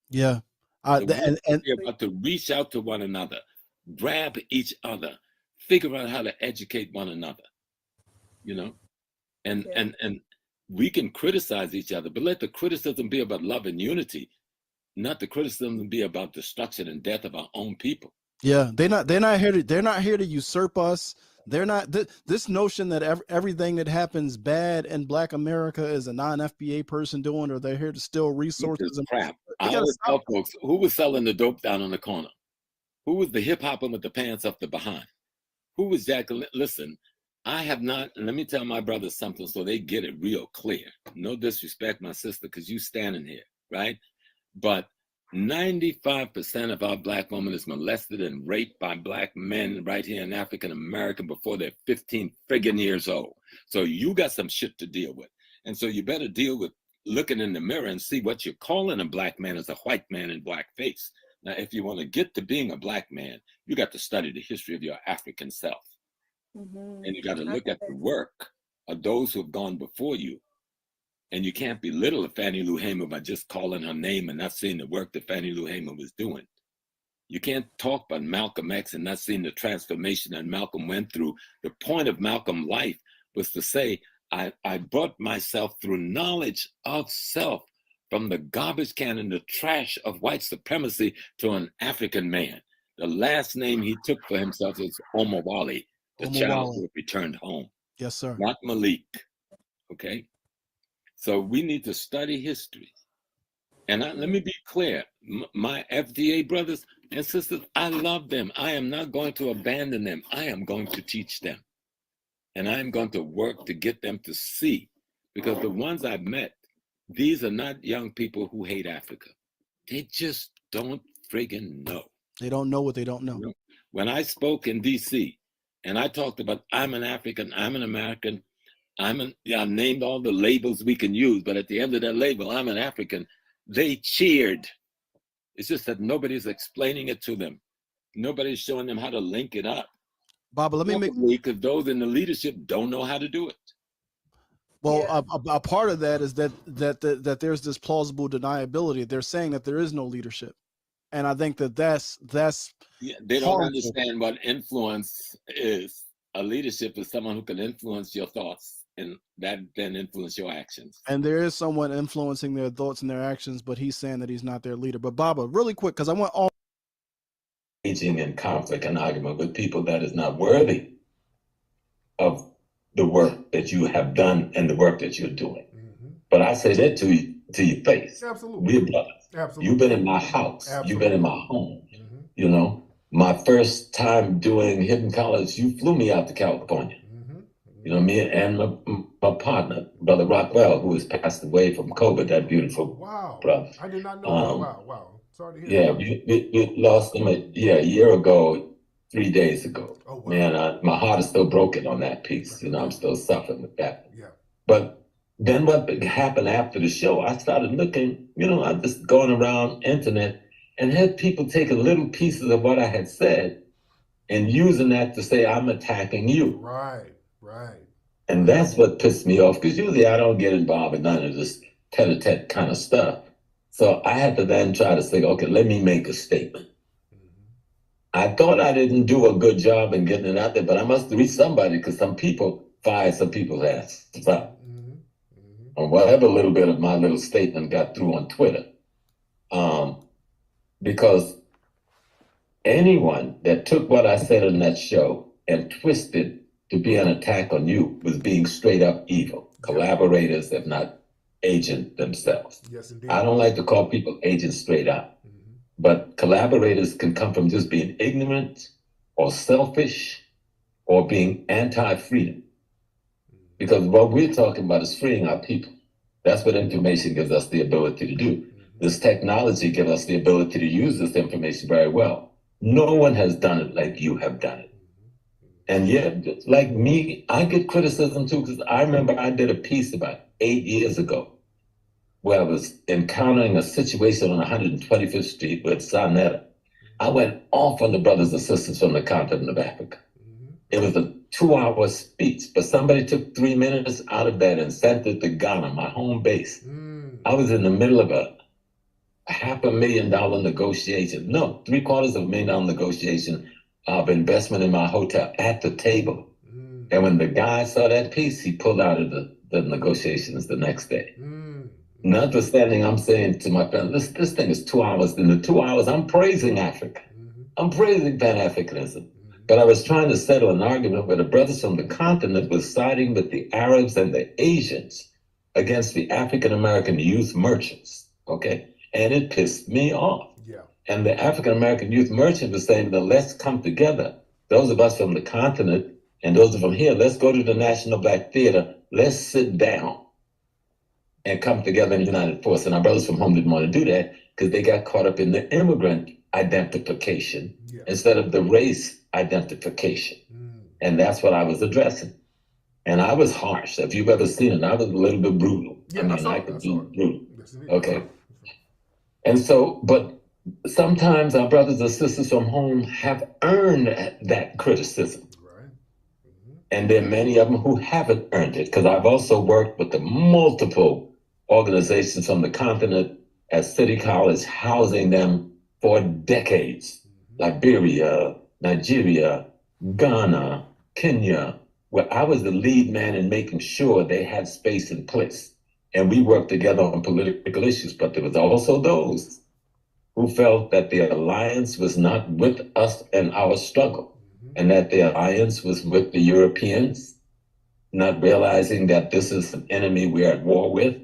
Yeah. And be about to reach out to one another, grab each other, figure out how to educate one another, you know, and we can criticize each other, but let the criticism be about love and unity, not the criticism be about destruction and death of our own people. Yeah, they're not here to usurp us. They're not this notion that everything that happens bad in Black America is a non-FBA person doing, or they're here to steal resources. And crap. I always tell folks, who was selling the dope down on the corner? Who was the hip hopper with the pants up the behind? Who was Jack? Listen, I have not, and let me tell my brothers something so they get it real clear. No disrespect, my sister, because you standing here, right? But 95% of our Black women is molested and raped by Black men right here in African America before they're 15 friggin' years old. So you got some shit to deal with. And so you better deal with looking in the mirror and see what you're calling a Black man as a white man in blackface. Now, if you want to get to being a Black man, you got to study the history of your African self. And you got to look at the work of those who have gone before you. And you can't belittle Fannie Lou Hamer by just calling her name and not seeing the work that Fannie Lou Hamer was doing. You can't talk about Malcolm X and not seeing the transformation that Malcolm went through. The point of Malcolm's life was to say, I brought myself through knowledge of self from the garbage can and the trash of white supremacy to an African man. The last name he took for himself is Omowale, the child who returned home. Yes, sir. Not Malik, okay? So we need to study history. And let me be clear, my FDA brothers and sisters, I love them. I am not going to abandon them. I am going to teach them. And I am going to work to get them to see, because the ones I've met, these are not young people who hate Africa. They just don't friggin' know. They don't know what they don't know. When I spoke in DC and I talked about I'm an African, I'm an American, I named all the labels we can use, but at the end of that label, I'm an African. They cheered. It's just that nobody's explaining it to them. Nobody's showing them how to link it up. Baba, let me make, because those in the leadership don't know how to do it. Well, a part of that is that there's this plausible deniability. They're saying that there is no leadership, and I think that's they don't understand what influence is. A leadership is someone who can influence your thoughts, and that then influence your actions. And there is someone influencing their thoughts and their actions, but he's saying that he's not their leader. But Baba, really quick, because I want all engaging in conflict and argument with people that is not worthy of the work that you have done and the work that you're doing. But I say that to your face. Absolutely. We're brothers. Absolutely. You've been in my house. Absolutely. You've been in my home. You know, my first time doing Hidden College, you flew me out to California. You know, me and my partner, Brother Rockwell, who has passed away from COVID, that beautiful brother. I did not know that. Wow. Sorry to hear that. We lost him a year ago, 3 days ago. Oh, wow. Man, my heart is still broken on that piece. You know, I'm still suffering with that. Yeah. But then what happened after the show, I started looking, you know, I just going around internet and had people taking little pieces of what I had said and using that to say, I'm attacking you. Right. And that's what pissed me off, because usually I don't get involved in none of this tete-a-tete kind of stuff. So I had to then try to say, okay, let me make a statement. I thought I didn't do a good job in getting it out there, but I must reach somebody, because some people fired some people's asses up. Or whatever little bit of my little statement got through on Twitter. Because anyone that took what I said in that show and twisted to be an attack on you was being straight up evil. Collaborators, if not agent themselves. Yes, indeed. I don't like to call people agents straight up. But collaborators can come from just being ignorant or selfish or being anti-freedom. Because what we're talking about is freeing our people. That's what information gives us the ability to do. This technology gives us the ability to use this information very well. No one has done it like you have done it. And yet, like me, I get criticism too, because I remember I did a piece about 8 years ago where I was encountering a situation on 125th Street with Sarnetta. I went off on the brothers and sisters from the continent of Africa. It was a 2-hour speech, but somebody took 3 minutes out of that and sent it to Ghana, my home base. I was in the middle of a $500,000 negotiation. No, $750,000 negotiation of investment in my hotel at the table. And when the guy saw that piece, he pulled out of the negotiations the next day. Notwithstanding, I'm saying to my friends, this thing is 2 hours. In the 2 hours, I'm praising Africa. I'm praising Pan-Africanism. But I was trying to settle an argument where the brothers from the continent were siding with the Arabs and the Asians against the African-American youth merchants, okay? And it pissed me off. Yeah. And the African-American youth merchant was saying that let's come together. Those of us from the continent and those from here, let's go to the National Black Theater. Let's sit down and come together in united force. And our brothers from home didn't want to do that because they got caught up in the immigrant identification instead of the race identification. And that's what I was addressing. And I was harsh. If you've ever seen it, I was a little bit brutal. I could be brutal. Okay. And so, but sometimes our brothers and sisters from home have earned that criticism. And there are many of them who haven't earned it, because I've also worked with the multiple organizations from the continent at City College, housing them for decades. Liberia, Nigeria, Ghana, Kenya, where I was the lead man in making sure they had space in place. And we worked together on political issues, but there was also those who felt that the alliance was not with us in our struggle, and that the alliance was with the Europeans, not realizing that this is an enemy we're at war with.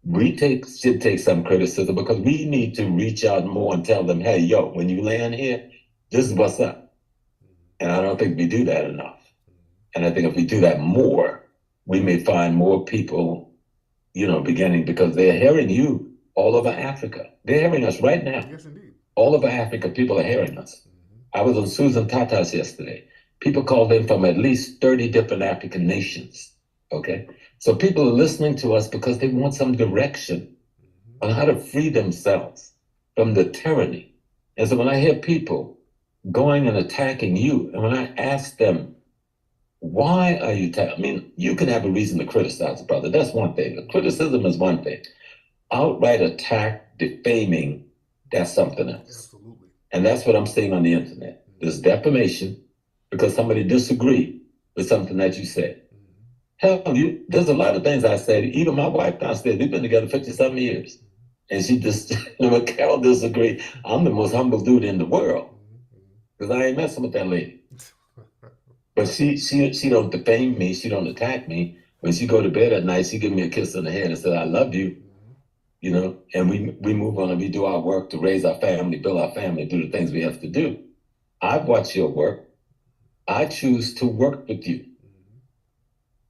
We should take some criticism, because we need to reach out more and tell them, hey, yo, when you land here, this is what's up. And I don't think we do that enough. And I think if we do that more, we may find more people, beginning, because they're hearing you all over Africa. They're hearing us right now. Yes, indeed. All over Africa, people are hearing us. I was on Susan Tatas yesterday. People called in from at least 30 different African nations, okay? So people are listening to us because they want some direction on how to free themselves from the tyranny. And so when I hear people going and attacking you, and when I ask them, why are you attacking? You can have a reason to criticize a brother. That's one thing. The criticism is one thing. Outright attack, defaming, that's something else. Absolutely. And that's what I'm seeing on the internet. There's defamation because somebody disagreed with something that you said. Hell, there's a lot of things I said. Even my wife downstairs, we've been together 50-something years. And she just, when Carol disagreed, I'm the most humble dude in the world. Because I ain't messing with that lady. But she don't defame me. She don't attack me. When she go to bed at night, she give me a kiss on the head and said, I love you. And we move on and we do our work to raise our family, build our family, do the things we have to do. I've watched your work. I choose to work with you.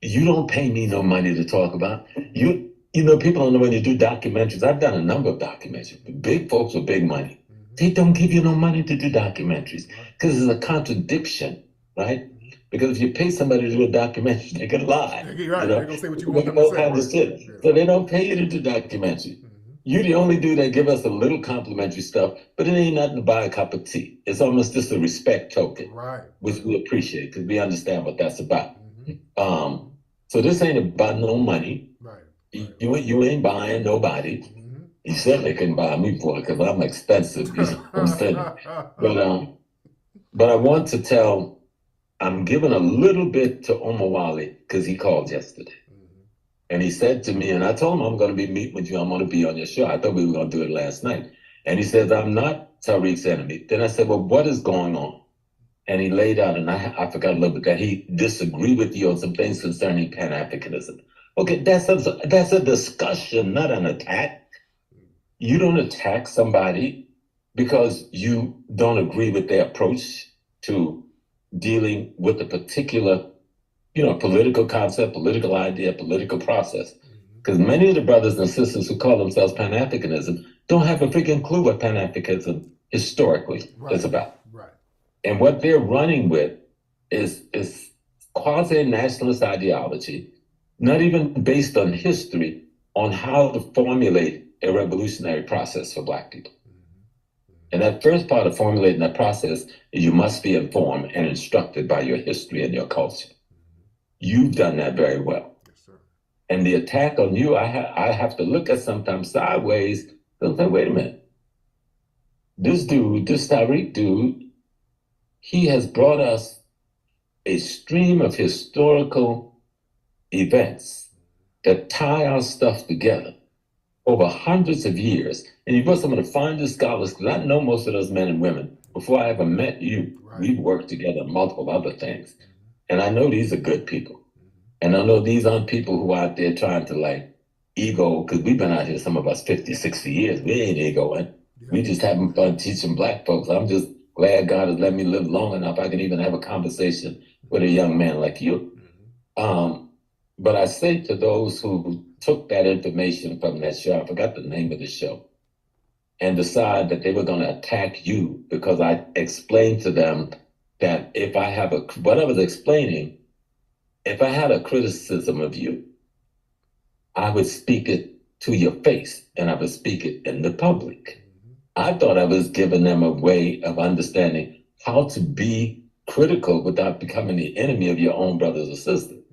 You don't pay me no money to talk about. People don't know when you do documentaries. I've done a number of documentaries. Big folks with big money. They don't give you no money to do documentaries because it's a contradiction, right? Because if you pay somebody to do a documentary, they can lie. Right. They're going to say what you want them to say. Kind of shit. Yeah. So they don't pay you to do documentaries. You the only dude that give us a little complimentary stuff, but it ain't nothing to buy a cup of tea. It's almost just a respect token, right? Which we appreciate because we understand what that's about. So this ain't about no money. Right. You ain't buying nobody. You certainly couldn't buy me for it because I'm expensive. You know what I'm saying? But I want to tell, I'm giving a little bit to Omawale because he called yesterday. And he said to me, and I told him I'm going to be meeting with you. I'm going to be on your show. I thought we were going to do it last night. And he says, I'm not Tariq's enemy. Then I said, well, what is going on? And he laid out, and I forgot a little bit, that he disagreed with you on some things concerning Pan-Africanism. Okay, that's a discussion, not an attack. You don't attack somebody because you don't agree with their approach to dealing with a particular, political concept, political idea, political process. Because many of the brothers and sisters who call themselves Pan-Africanism don't have a freaking clue what Pan-Africanism historically is about. Right. And what they're running with is quasi-nationalist ideology, not even based on history, on how to formulate a revolutionary process for Black people. And that first part of formulating that process is you must be informed and instructed by your history and your culture. You've done that very well. Yes, sir. And the attack on you, I have to look at sometimes sideways and say, wait a minute. This dude, this Tariq dude, he has brought us a stream of historical events that tie our stuff together over hundreds of years. And you put some of the finest scholars, because I know most of those men and women. Before I ever met you, we've worked together on multiple other things. And I know these are good people. And I know these aren't people who are out there trying to ego, because we've been out here, some of us 50, 60 years. We ain't egoing. We just having fun teaching Black folks. I'm just glad God has let me live long enough I can even have a conversation with a young man like you. But I say to those who took that information from that show, I forgot the name of the show, and decide that they were going to attack you because I explained to them that if I have what I was explaining, if I had a criticism of you, I would speak it to your face and I would speak it in the public. I thought I was giving them a way of understanding how to be critical without becoming the enemy of your own brothers or sisters.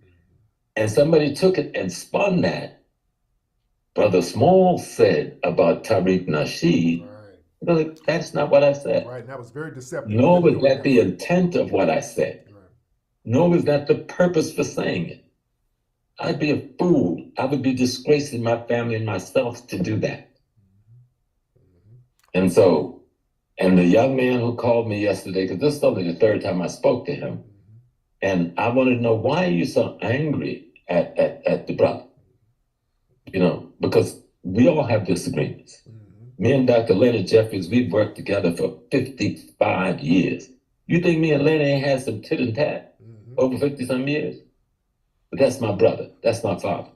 And somebody took it and spun that. Prof.Smalls said about Tariq Nasheed, that's not what I said. Right, and that was very deceptive. Nor was that the intent of what I said. Nor was that the purpose for saying it. I'd be a fool. I would be disgracing my family and myself to do that. And so, and the young man who called me yesterday, because this is only the third time I spoke to him, and I wanted to know, why are you so angry at the brother? Because we all have disagreements. Me and Dr. Leonard Jeffries, we've worked together for 55 years. You think me and Leonard ain't had some tit and tat over 50-some years? But that's my brother. That's my father.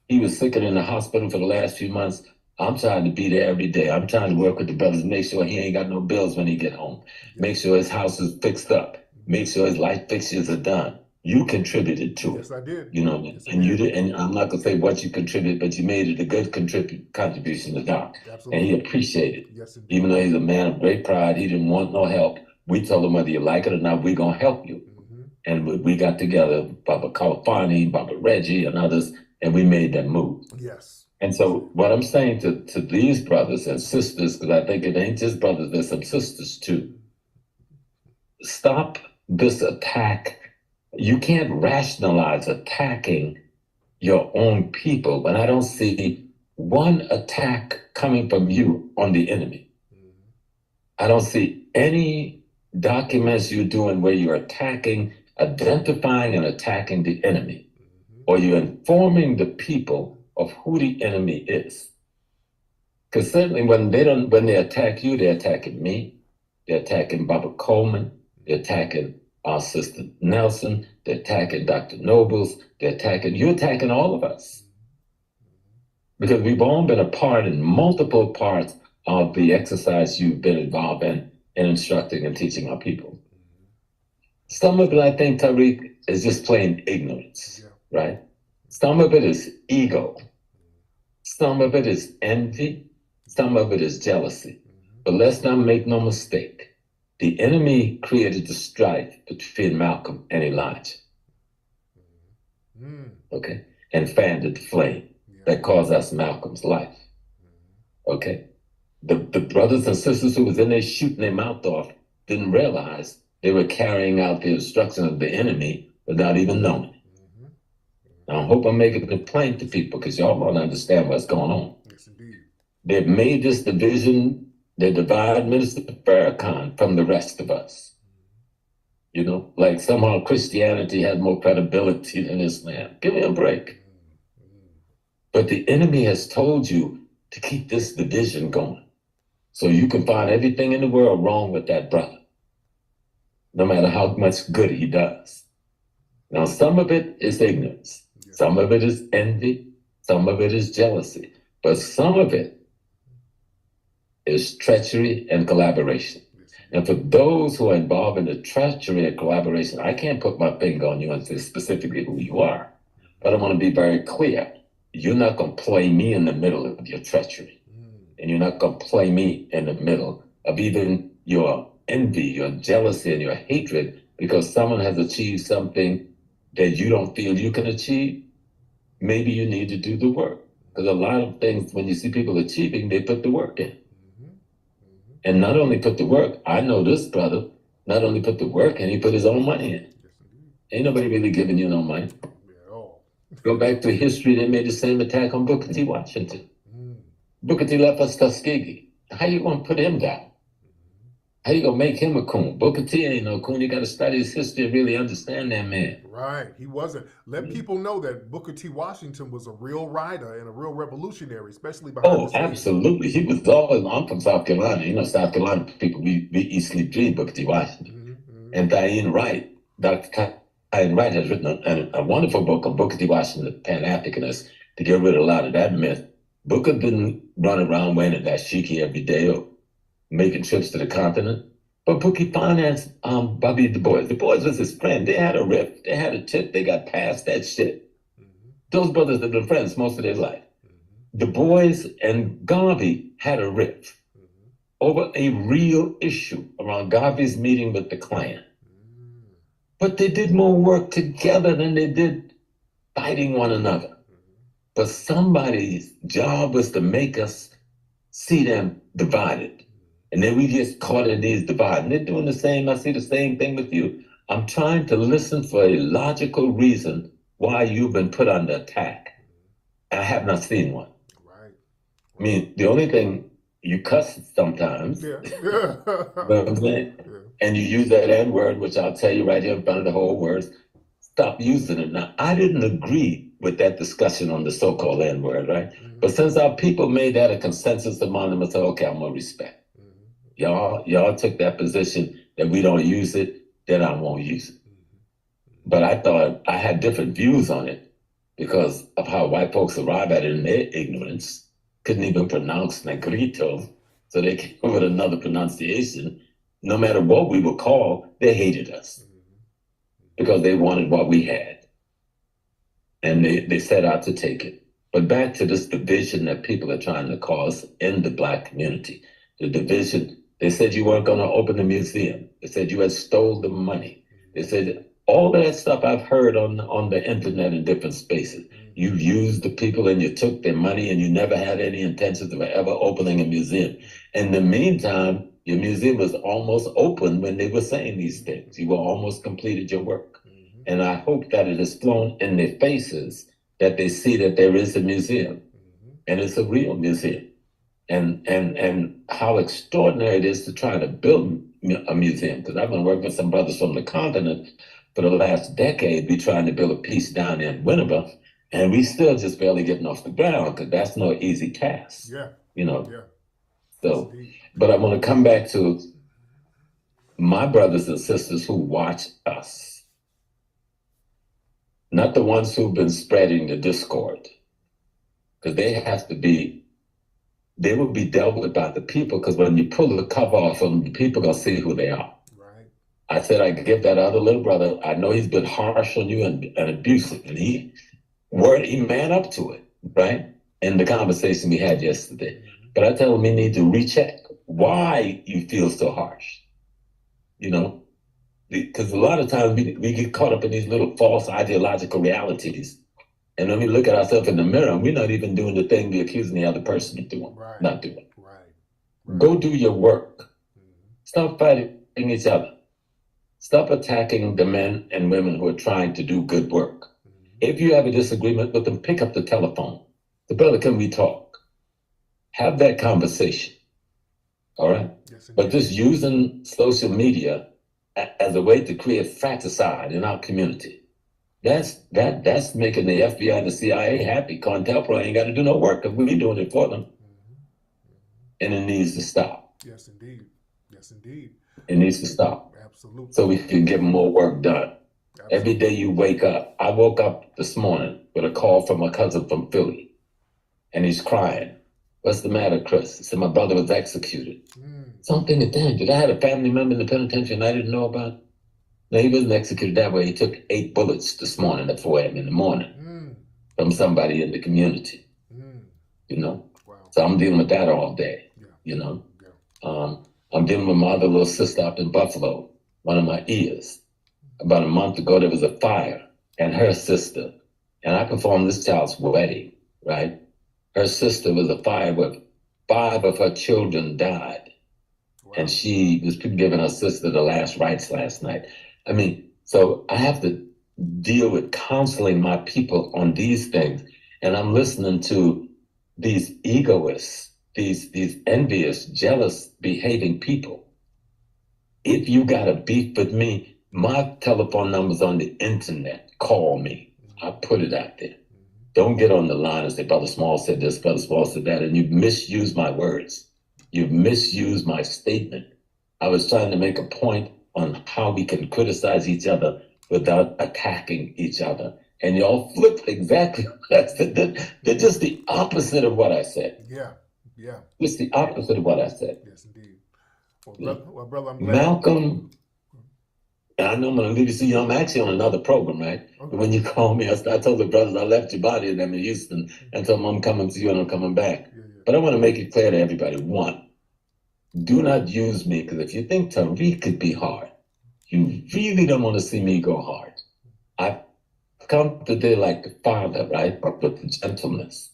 He was sick and in the hospital for the last few months. I'm trying to be there every day. I'm trying to work with the brothers, make sure he ain't got no bills when he get home. Make sure his house is fixed up. Make sure his life fixtures are done. You contributed to it. Yes, I did. Yes, and you did. And I'm not gonna say what you contributed, but you made it a good contribution to Doc. Absolutely. And he appreciated it. Yes, indeed. Even though he's a man of great pride, he didn't want no help. We told him whether you like it or not, we're gonna help you. And we got together, Baba Kalafani, Baba Reggie, and others, and we made that move. Yes. And so what I'm saying to these brothers and sisters, because I think it ain't just brothers, there's some sisters too. Stop this attack. You can't rationalize attacking your own people when I don't see one attack coming from you on the enemy. I don't see any documents you're doing where you're attacking, identifying and attacking the enemy, or you're informing the people of who the enemy is. Because certainly when they attack you, they're attacking me, they're attacking Baba Coleman, they're attacking our sister Nelson, they're attacking Dr. Nobles, you're attacking all of us. Because we've all been a part in multiple parts of the exercise you've been involved in instructing and teaching our people. Some of it, I think, Tariq, is just plain ignorance, right? Some of it is ego. Some of it is envy. Some of it is jealousy. But let's not make no mistake. The enemy created the strife between Malcolm and Elijah. okay, and fanned the flame that caused us Malcolm's life, okay? The brothers and sisters who was in there shooting their mouth off didn't realize they were carrying out the instruction of the enemy without even knowing it. Now, I hope I'm making it plain to people because y'all won't understand what's going on. Yes, indeed. They've made this division, they divide Minister Farrakhan from the rest of us. You know, like somehow Christianity has more credibility than Islam. Give me a break. But the enemy has told you to keep this division going. So you can find everything in the world wrong with that brother, no matter how much good he does. Now, some of it is ignorance. Some of it is envy. Some of it is jealousy. But some of it is treachery and collaboration. And for those who are involved in the treachery and collaboration, I can't put my finger on you and say specifically who you are. But I want to be very clear. You're not going to play me in the middle of your treachery. And you're not going to play me in the middle of even your envy, your jealousy, and your hatred because someone has achieved something that you don't feel you can achieve. Maybe you need to do the work. Because a lot of things, when you see people achieving, they put the work in. And not only put the work, I know this brother, not only put the work in, he put his own money in. Ain't nobody really giving you no money. Go back to history, they made the same attack on Booker T. Washington. Booker T. left us Tuskegee. How you gonna put him down? How you gonna make him a coon? Booker T ain't no coon. You gotta study his history and really understand that man. Right, he wasn't. Let people know that Booker T. Washington was a real rider and a real revolutionary, especially behind the scenes. Absolutely. He was always, I'm from South Carolina. You know, South Carolina people, we easily dream Booker T. Washington. And Diane Wright, Dr. Diane Wright has written a wonderful book on Booker T. Washington, Pan-Africanist, to get rid of a lot of that myth. Booker didn't run around wearing a dashiki every day or making trips to the continent. But Booker financed Bobby Du Bois. Du Bois was his friend. They had a rift. They had a tip. They got past that shit. Those brothers have been friends most of their life. Du Bois and Garvey had a rift over a real issue around Garvey's meeting with the Klan. But they did more work together than they did fighting one another. But somebody's job was to make us see them divided. And then we get caught in these divides. And they're doing the same. I see the same thing with you. I'm trying to listen for a logical reason why you've been put under attack. I have not seen one. Right. I mean, the only thing, you cuss sometimes. Yeah. You know what I'm saying? And you use that N-word, which I'll tell you right here in front of the whole words. Stop using it. Now, I didn't agree with that discussion on the so-called N-word, right? But since our people made that a consensus among them, I said, okay, I'm gonna respect. Y'all took that position that we don't use it, then I won't use it. But I thought I had different views on it because of how white folks arrive at it in their ignorance, couldn't even pronounce negrito, so they came up with another pronunciation. No matter what we were called, they hated us because they wanted what we had. And they set out to take it. But back to this division that people are trying to cause in the Black community. The division, they said you weren't gonna open the museum. They said you had stole the money. They said all of that stuff I've heard on the internet in different spaces. You used the people and you took their money and you never had any intentions of ever opening a museum. In the meantime, your museum was almost open when they were saying these things. You were almost completed your work. And I hope that it has flown in their faces that they see that there is a museum and it's a real museum. And how extraordinary it is to try to build a museum. Because I've been working with some brothers from the continent for the last decade. We're trying to build a piece down there in Winnipeg, and we still just barely getting off the ground because that's no easy task. Yeah. You know. Yeah. So, but I want to come back to my brothers and sisters who watch us, not the ones who've been spreading the discord, because they will be dealt with by the people, because when you pull the cover off them, the people gonna see who they are. Right. I said I give that other little brother, I know he's been harsh on you and abusive, and he man up to it, right? In the conversation we had yesterday. But I tell him he need to recheck why you feel so harsh. You know, because a lot of times we get caught up in these little false ideological realities. And then we look at ourselves in the mirror and we're not even doing the thing we're accusing the other person of doing, not doing. Go do your work. Stop fighting each other. Stop attacking the men and women who are trying to do good work. If you have a disagreement with them, pick up the telephone. The brother, can we talk? Have that conversation. All right? But just using social media as a way to create fratricide in our community, that's making the FBI and the CIA happy. COINTELPRO ain't got to do no work because we're doing it for them. And it needs to stop. Yes, indeed. Yes, indeed. It needs to stop. Absolutely. So we can get more work done. Absolutely. Every day you wake up. I woke up this morning with a call from a cousin from Philly, and he's crying. What's the matter, Chris? He said, my brother was executed. So I'm thinking, damn, did I have a family member in the penitentiary and I didn't know about it? No, he wasn't executed that way. He took 8 bullets this morning at 4 a.m. in the morning from somebody in the community. You know? Wow. So I'm dealing with that all day, you know? I'm dealing with my other little sister up in Buffalo, one of my ears. About a month ago, there was a fire, and her sister, and I performed this child's wedding, right? Her sister was a fire where 5 of her children died. Wow. And she was giving her sister the last rites last night. I mean, so I have to deal with counseling my people on these things. And I'm listening to these egoists, these envious, jealous behaving people. If you got a beef with me, my telephone number's on the internet. Call me. I put it out there. Don't get on the line and say, Brother Smalls said this, Brother Smalls said that, and you've misused my words. You've misused my statement. I was trying to make a point on how we can criticize each other without attacking each other. And y'all flipped exactly what I said. They're just the opposite of what I said. Yeah, yeah. It's the opposite of what I said. Yes, indeed. Well, brother, I'm glad. Malcolm, I know I'm going to leave you. See, I'm actually on another program, right? Okay. When you call me, I told the brothers I left your body and I'm in Houston and told them I'm coming to you and I'm coming back. Yeah. But I want to make it clear to everybody, one, do not use me, because if you think Tariq could be hard, you really don't want to see me go hard. I've come today like the father, right? With gentleness,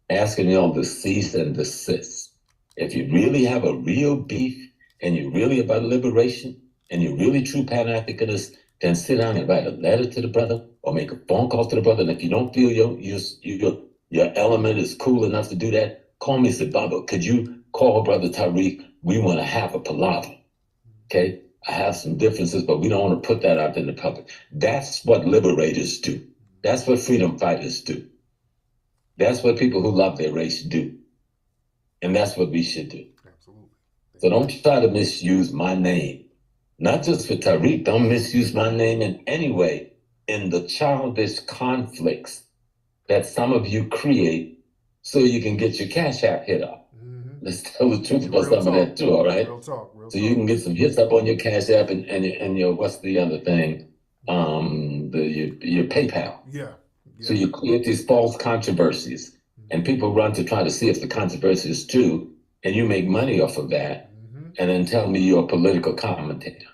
asking y'all to cease and desist. If you really have a real beef and you're really about liberation and you're really true Pan-Africanist, then sit down and write a letter to the brother or make a phone call to the brother. And if you don't feel your element is cool enough to do that, call me and say, Baba, could you call Brother Tariq? We want to have a palaver, okay? I have some differences, but we don't want to put that out in the public. That's what liberators do. That's what freedom fighters do. That's what people who love their race do. And that's what we should do. Absolutely. So don't try to misuse my name. Not just for Tariq, don't misuse my name in any way in the childish conflicts that some of you create so you can get your Cash App hit up. Let's tell the truth about some of that too, all right? Real talk. So you can get some hits up on your Cash App and your, what's the other thing? Your PayPal. Yeah. So you create these false controversies and people run to try to see if the controversy is true and you make money off of that and then tell me you're a political commentator.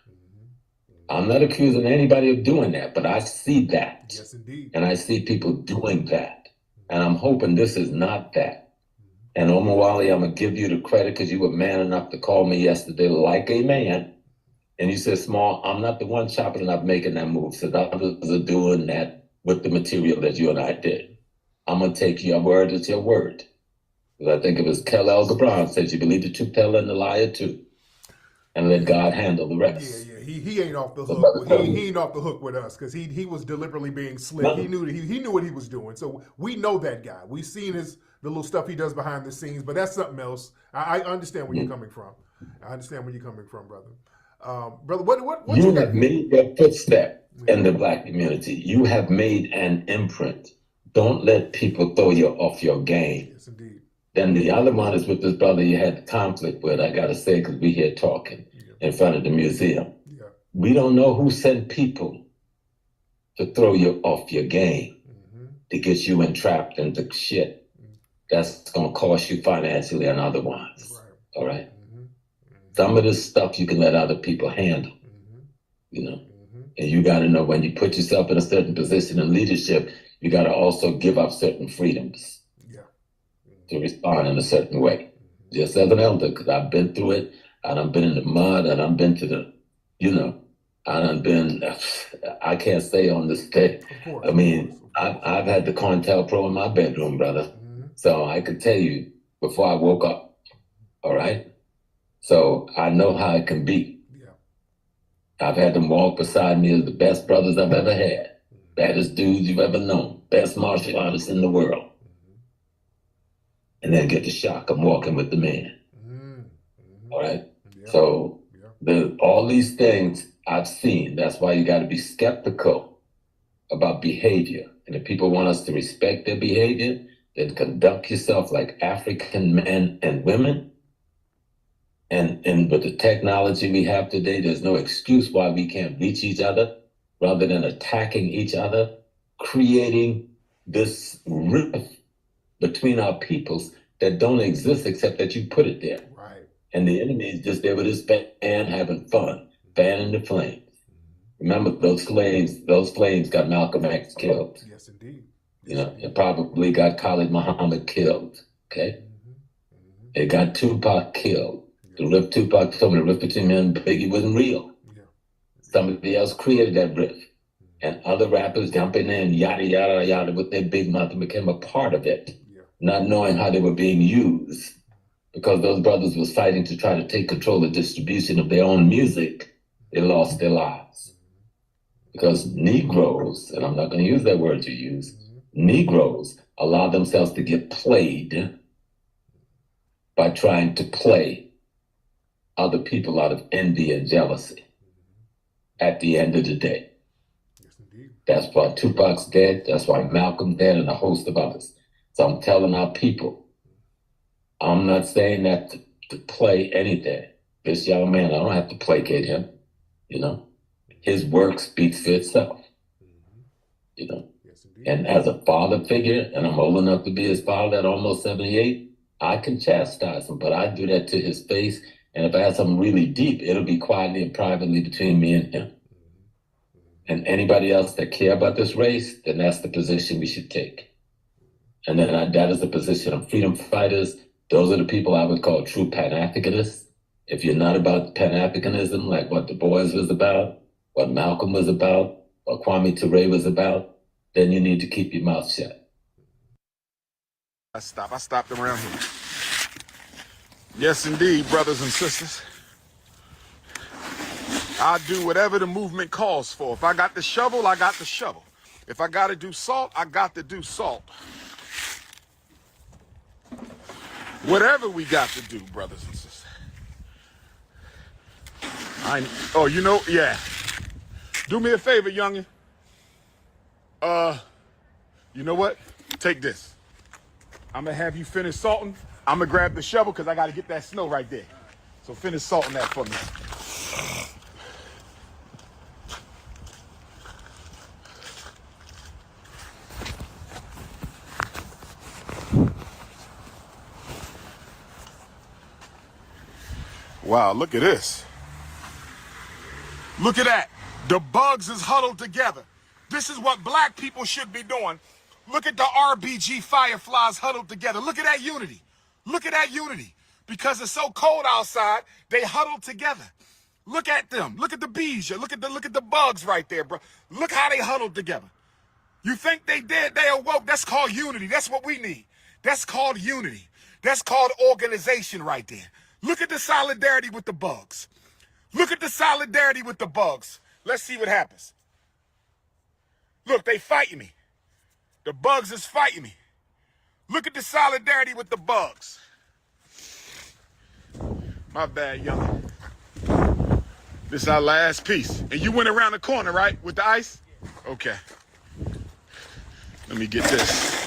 I'm not accusing anybody of doing that, but I see that. Yes, indeed. And I see people doing that. And I'm hoping this is not that. And Omar Wali, I'm going to give you the credit because you were man enough to call me yesterday like a man. And you said, Small, I'm not the one chopping it up making that move. So others are doing that with the material that you and I did. I'm going to take your word as your word. Because I think it was Kal-El Gibran said, you believe the truth teller and the liar too. And let God handle the rest. Yeah. He ain't off the hook. He ain't off the hook with us because he was deliberately being slick. He knew what he was doing. So we know that guy. We've seen the little stuff he does behind the scenes, but that's something else. I understand where you're coming from. I understand where you're coming from, brother. Brother, what you have made your footstep in the Black community. You have made an imprint. Don't let people throw you off your game. Yes, indeed. Then the other one is with this brother you had conflict with, I got to say, because we here talking in front of the museum. Yeah. We don't know who sent people to throw you off your game, to get you entrapped into shit. That's going to cost you financially and otherwise. Right. All right? Some of this stuff you can let other people handle. you know. And you got to know when you put yourself in a certain position in leadership, you got to also give up certain freedoms to respond in a certain way. Just as an elder, because I've been through it, I done been in the mud, and I've been to the, you know, I done been, I can't say on this day. I mean, I've had the COINTELPRO in my bedroom, brother. So I could tell you before I woke up, all right? So I know how it can be. I've had them walk beside me as the best brothers I've ever had, baddest dudes you've ever known, best martial artists in the world. And then get the shock, I'm walking with the man. All right? So all these things I've seen. That's why you got to be skeptical about behavior. And if people want us to respect their behavior, then conduct yourself like African men and women. And with the technology we have today, there's no excuse why we can't reach each other rather than attacking each other, creating this rift between our peoples that don't exist except that you put it there. Right. And the enemy is just there with his band having fun, fanning the flames. Remember, those flames got Malcolm X killed. Yes, indeed. You know, it probably got Khalid Muhammad killed, okay? It got Tupac killed. The rift Tupac told me the rift between me and Biggie wasn't real. Somebody else created that rift. And other rappers jumping in, yada, yada, yada, with their big mouth and became a part of it, not knowing how they were being used. Because those brothers was fighting to try to take control of distribution of their own music, they lost their lives. Because Negroes, and I'm not going to use that word you use, Negroes allow themselves to get played by trying to play other people out of envy and jealousy at the end of the day. That's why Tupac's dead, that's why Malcolm's dead, and a host of others. So I'm telling our people, I'm not saying that to play anything. This young man, I don't have to placate him, you know. His work speaks for itself, you know. And as a father figure, and I'm old enough to be his father at almost 78, I can chastise him, but I do that to his face. And if I have something really deep, it'll be quietly and privately between me and him. And anybody else that care about this race, then that's the position we should take. And then that is the position of freedom fighters. Those are the people I would call true Pan-Africanists. If you're not about Pan-Africanism, like what Du Bois was about, what Malcolm was about, what Kwame Ture was about, then you need to keep your mouth shut. I stopped around here. Yes, indeed, brothers and sisters. I do whatever the movement calls for. If I got the shovel, I got the shovel. If I got to do salt, I got to do salt. Whatever we got to do, brothers and sisters. Oh, you know, yeah. Do me a favor, youngin. You know what? Take this. I'm gonna have you finish salting. I'm gonna grab the shovel because I gotta get that snow right there. So finish salting that for me. Wow, look at this. Look at that. The bugs is huddled together. This is what black people should be doing. Look at the RBG fireflies huddled together. Look at that unity. Look at that unity. Because it's so cold outside, they huddled together. Look at them. Look at the bees. Look at the bugs right there, bro. Look how they huddled together. You think they dead, they awoke. That's called unity. That's what we need. That's called unity. That's called organization right there. Look at the solidarity with the bugs. Look at the solidarity with the bugs. Let's see what happens. Look, they fighting me. The bugs is fighting me. Look at the solidarity with the bugs. My bad, young. This is our last piece. And you went around the corner, right, with the ice? Okay. Let me get this.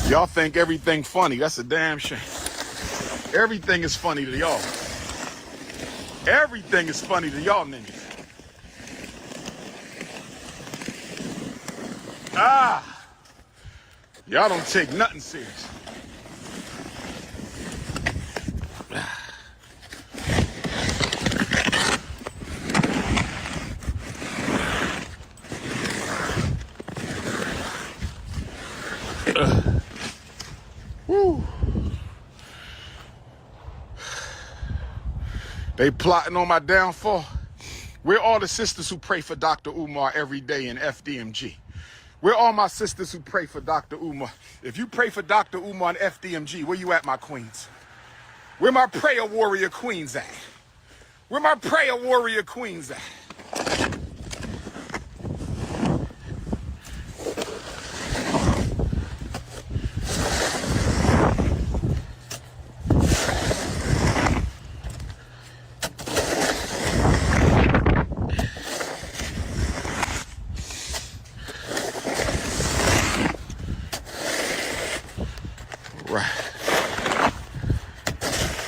Y'all think everything funny. That's a damn shame. Everything is funny to y'all. Everything is funny to y'all niggas. Ah, y'all don't take nothing serious. Woo. They plotting on my downfall. We're all the sisters who pray for Dr. Umar every day in FDMG. We're all my sisters who pray for Dr. Umar. If you pray for Dr. Umar in FDMG, where you at, my queens? Where my prayer warrior queens at? Where my prayer warrior queens at?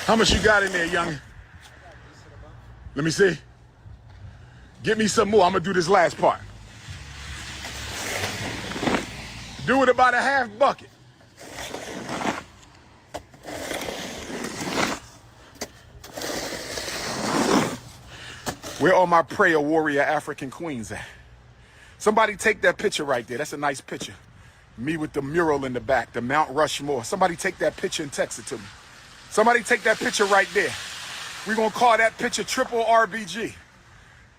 How much you got in there, youngin? Let me see. Get me some more. I'm gonna do this last part. Do it about a half bucket. Where are my prayer warrior African queens at? Somebody take that picture right there. That's a nice picture. Me with the mural in the back, the Mount Rushmore. Somebody take that picture and text it to me. Somebody take that picture right there. We're going to call that picture triple RBG.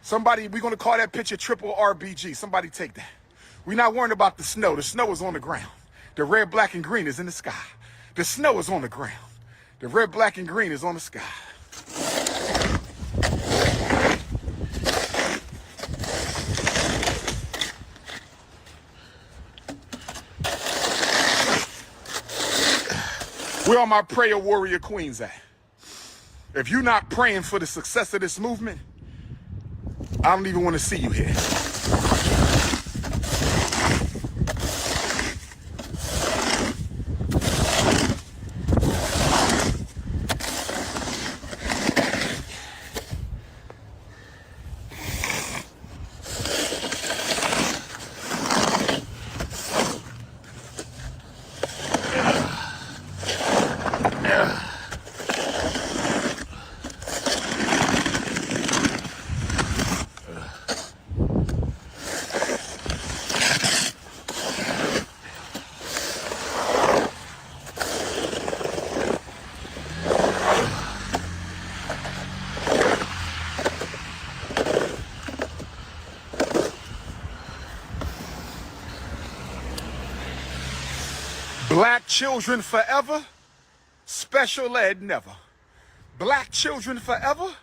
Somebody, we're going to call that picture triple RBG. Somebody take that. We're not worrying about the snow. The snow is on the ground. The red, black, and green is in the sky. The snow is on the ground. The red, black, and green is on the sky. Where are my prayer warrior queens at? If you're not praying for the success of this movement, I don't even want to see you here. Black children forever, special ed never. Black children forever,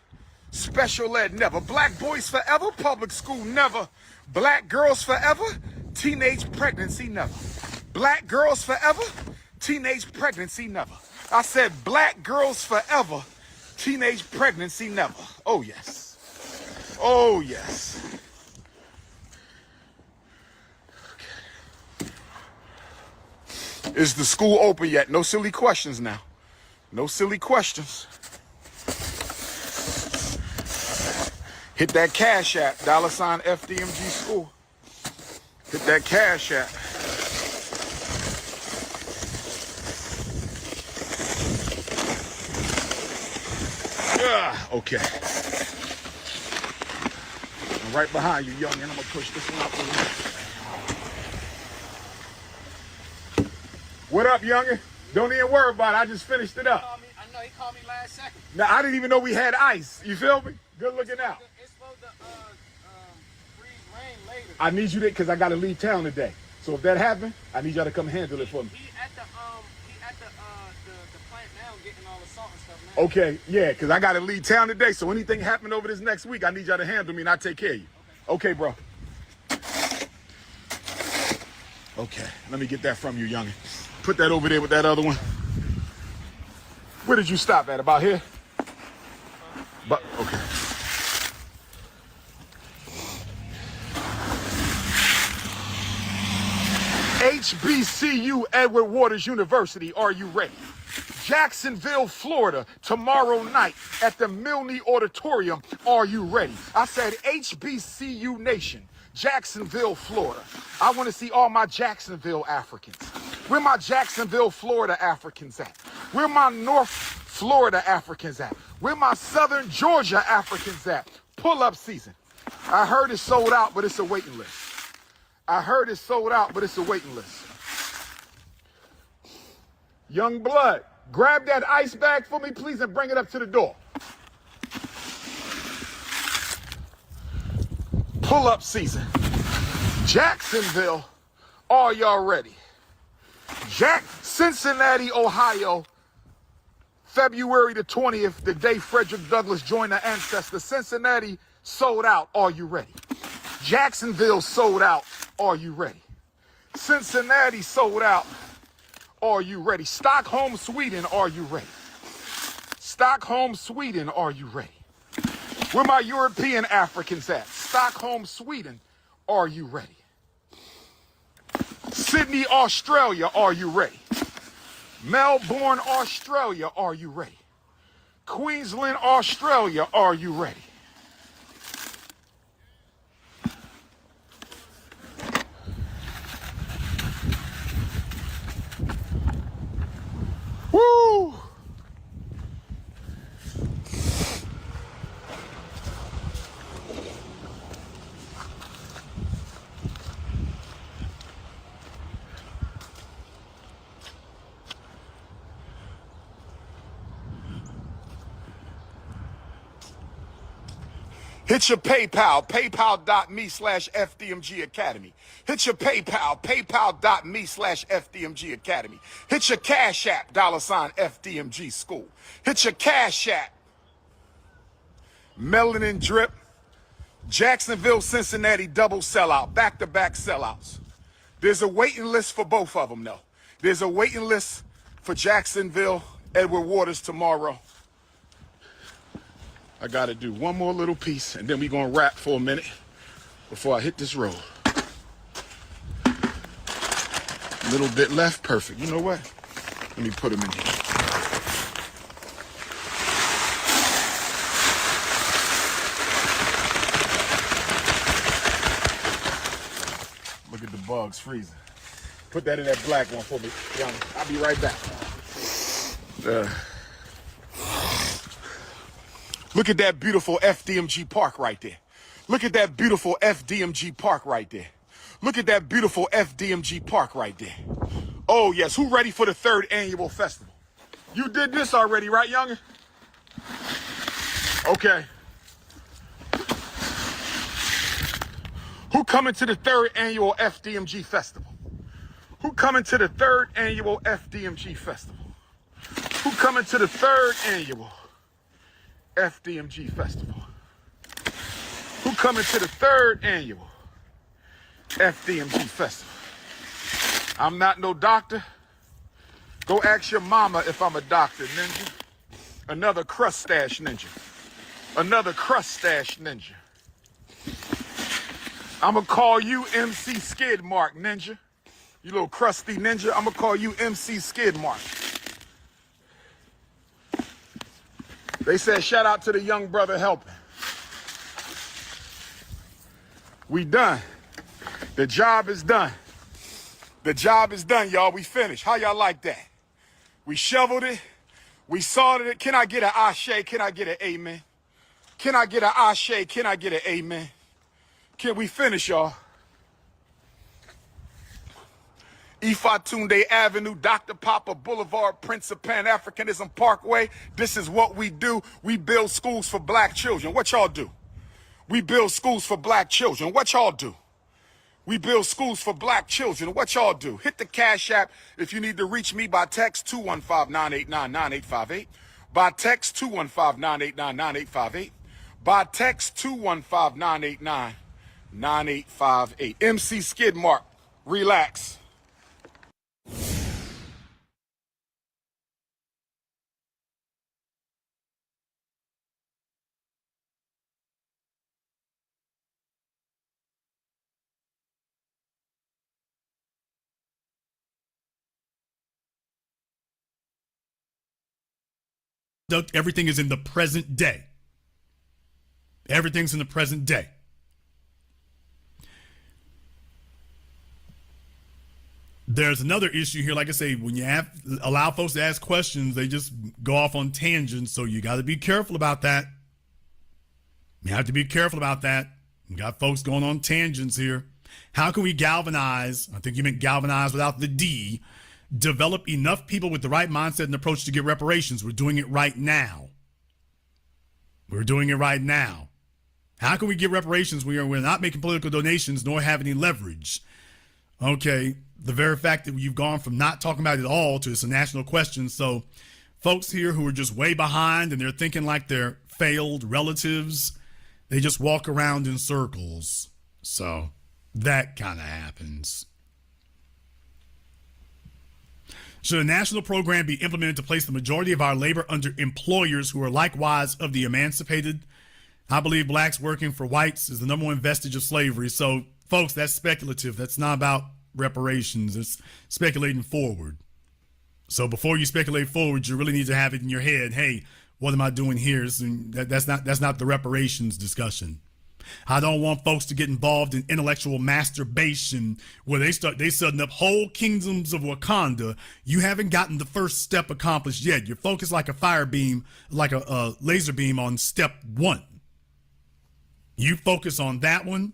special ed never. Black boys forever, public school never. Black girls forever, teenage pregnancy never. Black girls forever, teenage pregnancy never. I said black girls forever, teenage pregnancy never. Oh yes. Oh yes. Is the school open yet? No silly questions now. No silly questions. Hit that Cash App, $ FDMG school. Hit that Cash App. Okay. I'm right behind you, young, and I'm gonna push this one out for you. What up, youngin? Don't even worry about it. I just finished it up. I know he called me last second. Now, I didn't even know we had ice. You feel me? Good looking out. It's supposed to freeze rain later. I need you to, because I got to leave town today. So if that happened, I need y'all to come handle it for me. He at the plant now getting all the salt and stuff now. Okay, yeah, because I got to leave town today. So anything happen over this next week, I need y'all to handle me and I'll take care of you. Okay, bro. Okay, let me get that from you, youngin. Put that over there with that other one. Where did you stop at? About here? But okay. HBCU Edward Waters University, are you ready? Jacksonville, Florida, tomorrow night at the Milne Auditorium, are you ready? I said HBCU Nation. Jacksonville, Florida. I want to see all my Jacksonville Africans. Where my Jacksonville, Florida Africans at? Where my North Florida Africans at? Where my Southern Georgia Africans at? Pull-up season. I heard it's sold out, but it's a waiting list. I heard it's sold out, but it's a waiting list. Young blood, grab that ice bag for me, please, and bring it up to the door. Pull-up season. Jacksonville, are y'all ready? Cincinnati, Ohio, February the 20th, the day Frederick Douglass joined the ancestors. Cincinnati sold out, are you ready? Jacksonville sold out, are you ready? Cincinnati sold out, are you ready? Stockholm, Sweden, are you ready? Stockholm, Sweden, are you ready? Where my European Africans at? Stockholm, Sweden, are you ready? Sydney, Australia, are you ready? Melbourne, Australia, are you ready? Queensland, Australia, are you ready? Woo! Hit your PayPal, paypal.me/FDMG Academy. Hit your PayPal, paypal.me/FDMG Academy. Hit your Cash App, $FDMG School. Hit your Cash App. Melanin Drip, Jacksonville, Cincinnati, double sellout, back-to-back sellouts. There's a waiting list for both of them, though. There's a waiting list for Jacksonville, Edward Waters tomorrow. I gotta do one more little piece, and then we're gonna wrap for a minute before I hit this road. A little bit left, perfect. You know what? Let me put them in here. Look at the bugs freezing. Put that in that black one for me, young. I'll be right back. Look at that beautiful FDMG park right there. Look at that beautiful FDMG park right there. Look at that beautiful FDMG park right there. Oh, yes. Who ready for the 3rd annual festival? You did this already, right, youngin? Okay. Who coming to the 3rd annual FDMG festival? Who coming to the 3rd annual FDMG festival? Who coming to the 3rd annual FDMG festival? Who coming to the 3rd annual FDMG festival? I'm not no doctor. Go ask your mama if I'm a doctor, ninja. Another crust stash ninja. Another crust stash ninja. I'ma call you MC Skid Mark, ninja. You little crusty ninja, I'ma call you MC Skid Mark. They said shout out to the young brother helping. We done. The job is done. The job is done, y'all. We finished. How y'all like that? We shoveled it. We sorted it. Can I get an ashe? Can I get an amen? Can I get an ashe? Can I get an amen? Can we finish, y'all? Ifatunde Avenue, Dr. Papa Boulevard, Prince of Pan-Africanism Parkway. This is what we do. We build schools for black children. What y'all do? We build schools for black children. What y'all do? We build schools for black children. What y'all do? Hit the Cash App if you need to reach me by text 215-989-9858. By text 215-989-9858. By text 215-989-9858. MC Skid Mark, relax. Everything is in the present day. Everything's in the present day. There's another issue here. Like I say, when you allow folks to ask questions, they just go off on tangents. So you got to be careful about that. You have to be careful about that. You got folks going on tangents here. How can we galvanize? I think you meant galvanize without the D. Develop enough people with the right mindset and approach to get reparations. We're doing it right now. We're doing it right now. How can we get reparations? We're not making political donations nor have any leverage. Okay. The very fact that you've gone from not talking about it at all to it's a national question. So folks here who are just way behind and they're thinking like they're failed relatives, they just walk around in circles. So that kind of happens. Should a national program be implemented to place the majority of our labor under employers who are likewise of the emancipated? I believe blacks working for whites is the number one vestige of slavery. So folks, that's speculative. That's not about reparations. It's speculating forward. So before you speculate forward, you really need to have it in your head. Hey, what am I doing here? That's not the reparations discussion. I don't want folks to get involved in intellectual masturbation where they setting up whole kingdoms of Wakanda. You haven't gotten the first step accomplished yet. You're focused like a fire beam, like a laser beam on step 1. You focus on that one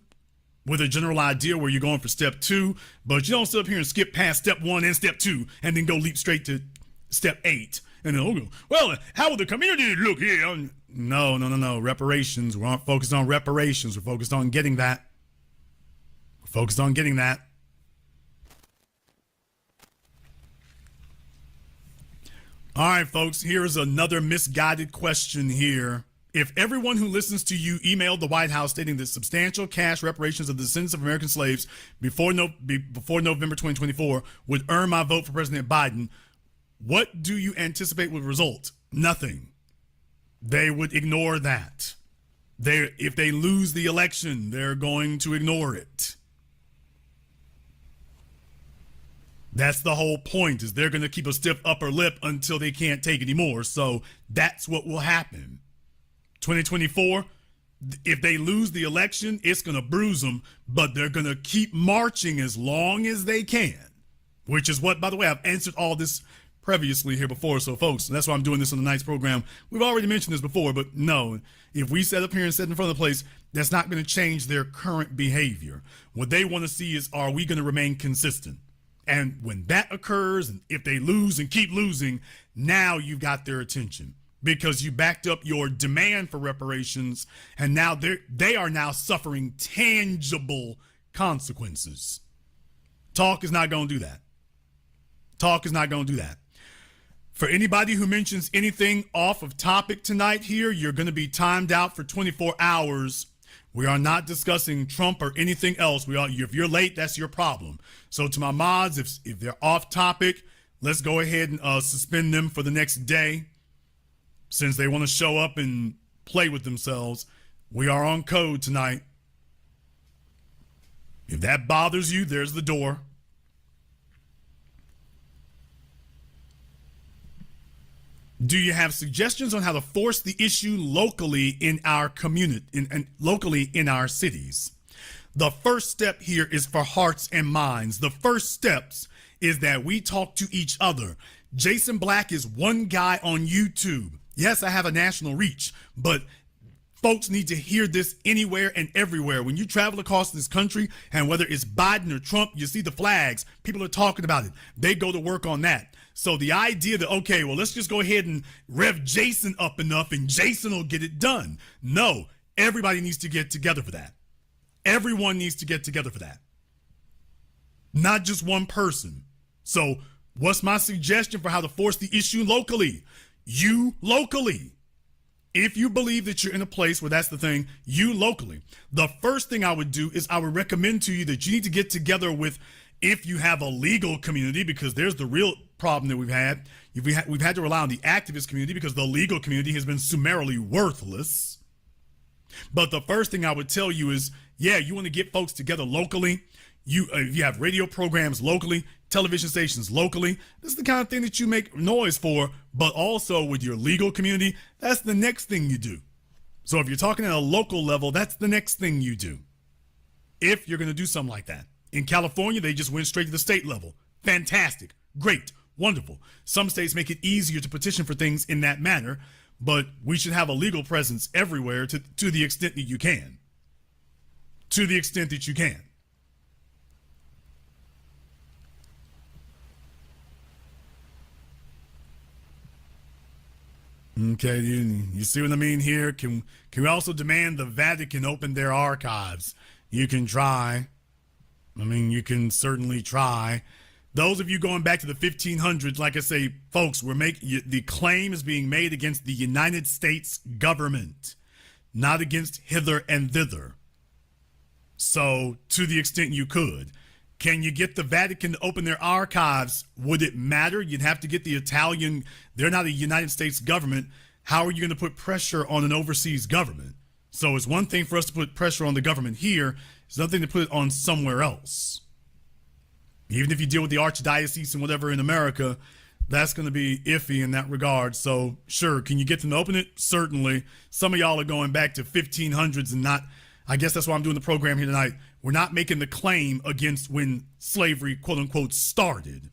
with a general idea where you're going for step 2, but you don't sit up here and skip past step 1 and step 2 and then go leap straight to step 8. And then, well, how will the community look here? No. Reparations. We aren't focused on reparations. We're focused on getting that. All right, folks, here's another misguided question here. If everyone who listens to you emailed the White House stating that substantial cash reparations of the descendants of American slaves before November 2024 would earn my vote for President Biden, what do you anticipate would result? Nothing. They would ignore that. If they lose the election, they're going to ignore it. That's the whole point, is they're going to keep a stiff upper lip until they can't take anymore. So that's what will happen. 2024, if they lose the election, it's going to bruise them, but they're going to keep marching as long as they can, which is what, by the way, I've answered all this previously here before. So folks, that's why I'm doing this on tonight's program. We've already mentioned this before, but no, if we set up here and sit in front of the place, that's not going to change their current behavior. What they want to see is, are we going to remain consistent? And when that occurs, and if they lose and keep losing, now you've got their attention because you backed up your demand for reparations, and now they are now suffering tangible consequences. Talk is not going to do that. Talk is not going to do that. For anybody who mentions anything off of topic tonight here, you're going to be timed out for 24 hours. We are not discussing Trump or anything else. If you're late, that's your problem. So to my mods, if they're off topic, let's go ahead and suspend them for the next day. Since they want to show up and play with themselves, we are on code tonight. If that bothers you, there's the door. Do you have suggestions on how to force the issue locally in our community, locally in our cities? The first step here is for hearts and minds. The first steps is that we talk to each other. Jason Black is one guy on YouTube. Yes, I have a national reach, but folks need to hear this anywhere and everywhere. When you travel across this country, and whether it's Biden or Trump, you see the flags. People are talking about it. They go to work on that. So the idea that, okay, well, let's just go ahead and rev Jason up enough and Jason will get it done. No, everybody needs to get together for that. Everyone needs to get together for that. Not just one person. So what's my suggestion for how to force the issue locally? You locally. If you believe that you're in a place where that's the thing, you locally. The first thing I would do is I would recommend to you that you need to get together with, if you have a legal community, because there's the real problem that we've had. We've had to rely on the activist community because the legal community has been summarily worthless. But the first thing I would tell you is, yeah, you want to get folks together locally. You have radio programs locally, television stations locally. This is the kind of thing that you make noise for, but also with your legal community, that's the next thing you do. So if you're talking at a local level, that's the next thing you do. If you're going to do something like that. In California, they just went straight to the state level. Fantastic. Great. Wonderful. Some states make it easier to petition for things in that manner, but we should have a legal presence everywhere to the extent that you can. To the extent that you can. Okay, you see what I mean here? Can we also demand the Vatican open their archives? You can try. I mean, you can certainly try. Those of you going back to the 1500s, like I say, folks, the claim is being made against the United States government, not against hither and thither. So, to the extent you could. Can you get the Vatican to open their archives? Would it matter? You'd have to get the Italian. They're not a United States government. How are you going to put pressure on an overseas government? So it's one thing for us to put pressure on the government here. It's nothing to put it on somewhere else. Even if you deal with the archdiocese and whatever in America, that's going to be iffy in that regard. So sure, can you get them to open it? Certainly. Some of y'all are going back to 1500s and not. I guess that's why I'm doing the program here tonight. We're not making the claim against when slavery, quote unquote, started.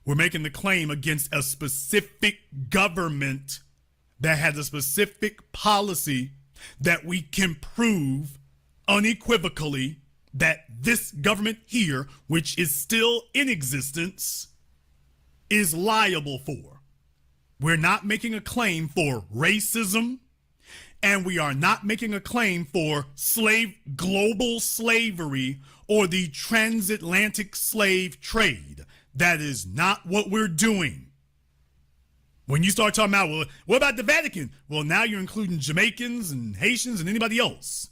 We're making the claim against a specific government that has a specific policy that we can prove unequivocally that this government here, which is still in existence, is liable for. We're not making a claim for racism. And we are not making a claim for global slavery or the transatlantic slave trade. That is not what we're doing. When you start talking about, well, what about the Vatican? Well, now you're including Jamaicans and Haitians and anybody else.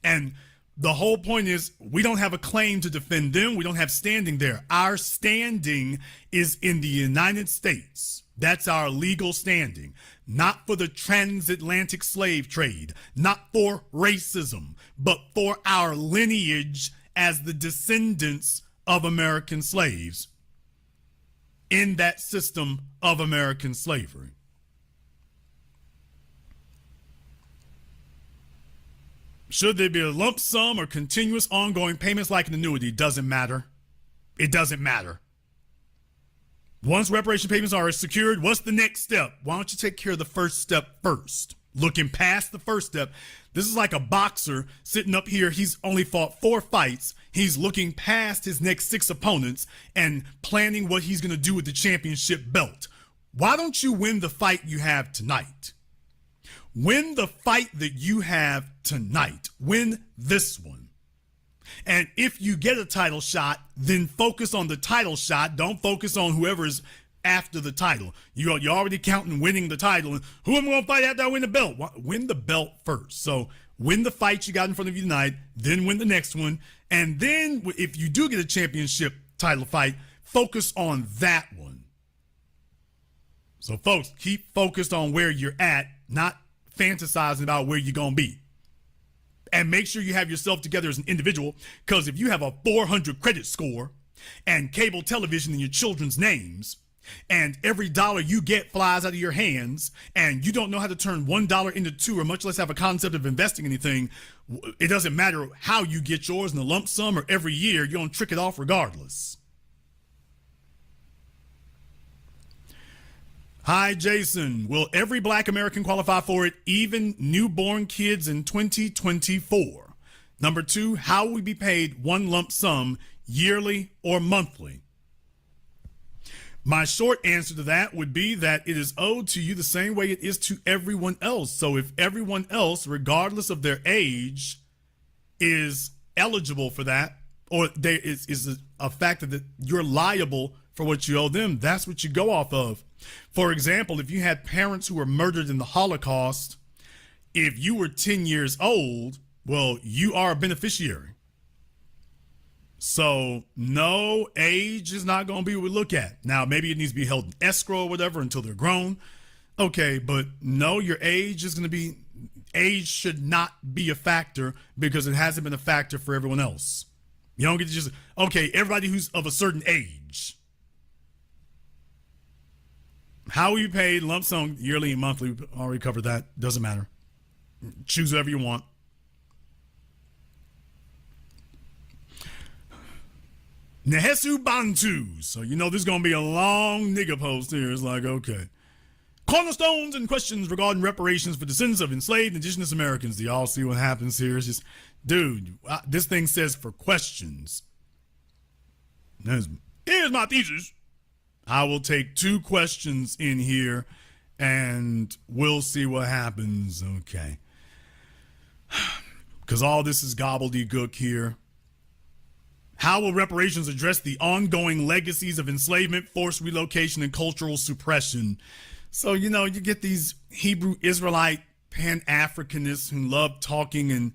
And the whole point is we don't have a claim to defend them. We don't have standing there. Our standing is in the United States. That's our legal standing, not for the transatlantic slave trade, not for racism, but for our lineage as the descendants of American slaves in that system of American slavery. Should there be a lump sum or continuous ongoing payments like an annuity? Doesn't matter. It doesn't matter. Once reparation payments are secured, what's the next step? Why don't you take care of the first step first? Looking past the first step. This is like a boxer sitting up here. He's only fought 4 fights. He's looking past his next 6 opponents and planning what he's going to do with the championship belt. Why don't you win the fight you have tonight? Win the fight that you have tonight. Win this one. And if you get a title shot, then focus on the title shot. Don't focus on whoever's after the title. You're already counting winning the title. And who am I going to fight after I win the belt? Win the belt first. So win the fight you got in front of you tonight, then win the next one. And then if you do get a championship title fight, focus on that one. So folks, keep focused on where you're at, not fantasizing about where you're going to be. And make sure you have yourself together as an individual, because if you have a 400 credit score and cable television in your children's names, and every dollar you get flies out of your hands, and you don't know how to turn $1 into 2, or much less have a concept of investing anything, it doesn't matter how you get yours in a lump sum or every year, you're going to trick it off regardless. Hi, Jason. Will every Black American qualify for it, even newborn kids in 2024? Number 2, how will we be paid one lump sum, yearly or monthly? My short answer to that would be that it is owed to you the same way it is to everyone else. So if everyone else, regardless of their age, is eligible for that, or there is a factor that you're liable for what you owe them, that's what you go off of. For example, if you had parents who were murdered in the Holocaust, if you were 10 years old, well, you are a beneficiary. So no, age is not going to be what we look at. Now, maybe it needs to be held in escrow or whatever until they're grown. Okay, but no, your age is going to be, age should not be a factor because it hasn't been a factor for everyone else. You don't get to just, okay, everybody who's of a certain age. How will you pay lump sum, yearly and monthly? We already covered that. Doesn't matter. Choose whatever you want. Nehesu Bantu. So you know there's going to be a long nigga post here. It's like, okay. Cornerstones and questions regarding reparations for descendants of enslaved indigenous Americans. Do y'all see what happens here? It's just, dude, this thing says for questions. Here's my thesis. I will take 2 questions in here and we'll see what happens. Okay. Because all this is gobbledygook here. How will reparations address the ongoing legacies of enslavement, forced relocation, and cultural suppression? So, you know, you get these Hebrew Israelite Pan-Africanists who love talking in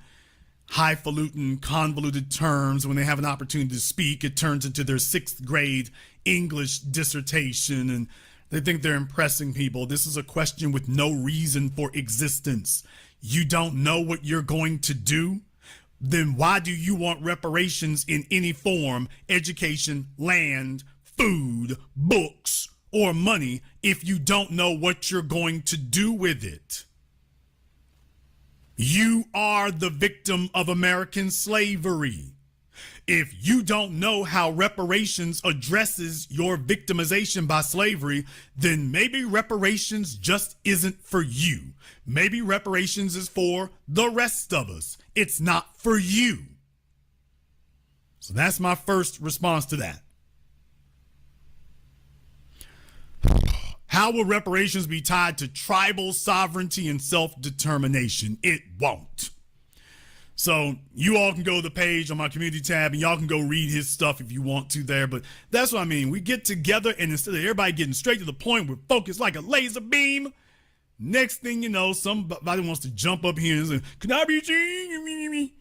highfalutin, convoluted terms. When they have an opportunity to speak, it turns into their 6th grade English dissertation, and they think they're impressing people. This is a question with no reason for existence. You don't know what you're going to do? Then why do you want reparations in any form, education, land, food, books, or money, if you don't know what you're going to do with it? You are the victim of American slavery. If you don't know how reparations addresses your victimization by slavery, then maybe reparations just isn't for you. Maybe reparations is for the rest of us. It's not for you. So that's my first response to that. How will reparations be tied to tribal sovereignty and self-determination? It won't. So you all can go to the page on my community tab and y'all can go read his stuff if you want to there. But that's what I mean. We get together and instead of everybody getting straight to the point, we're focused like a laser beam. Next thing you know, somebody wants to jump up here and say, can I be seen?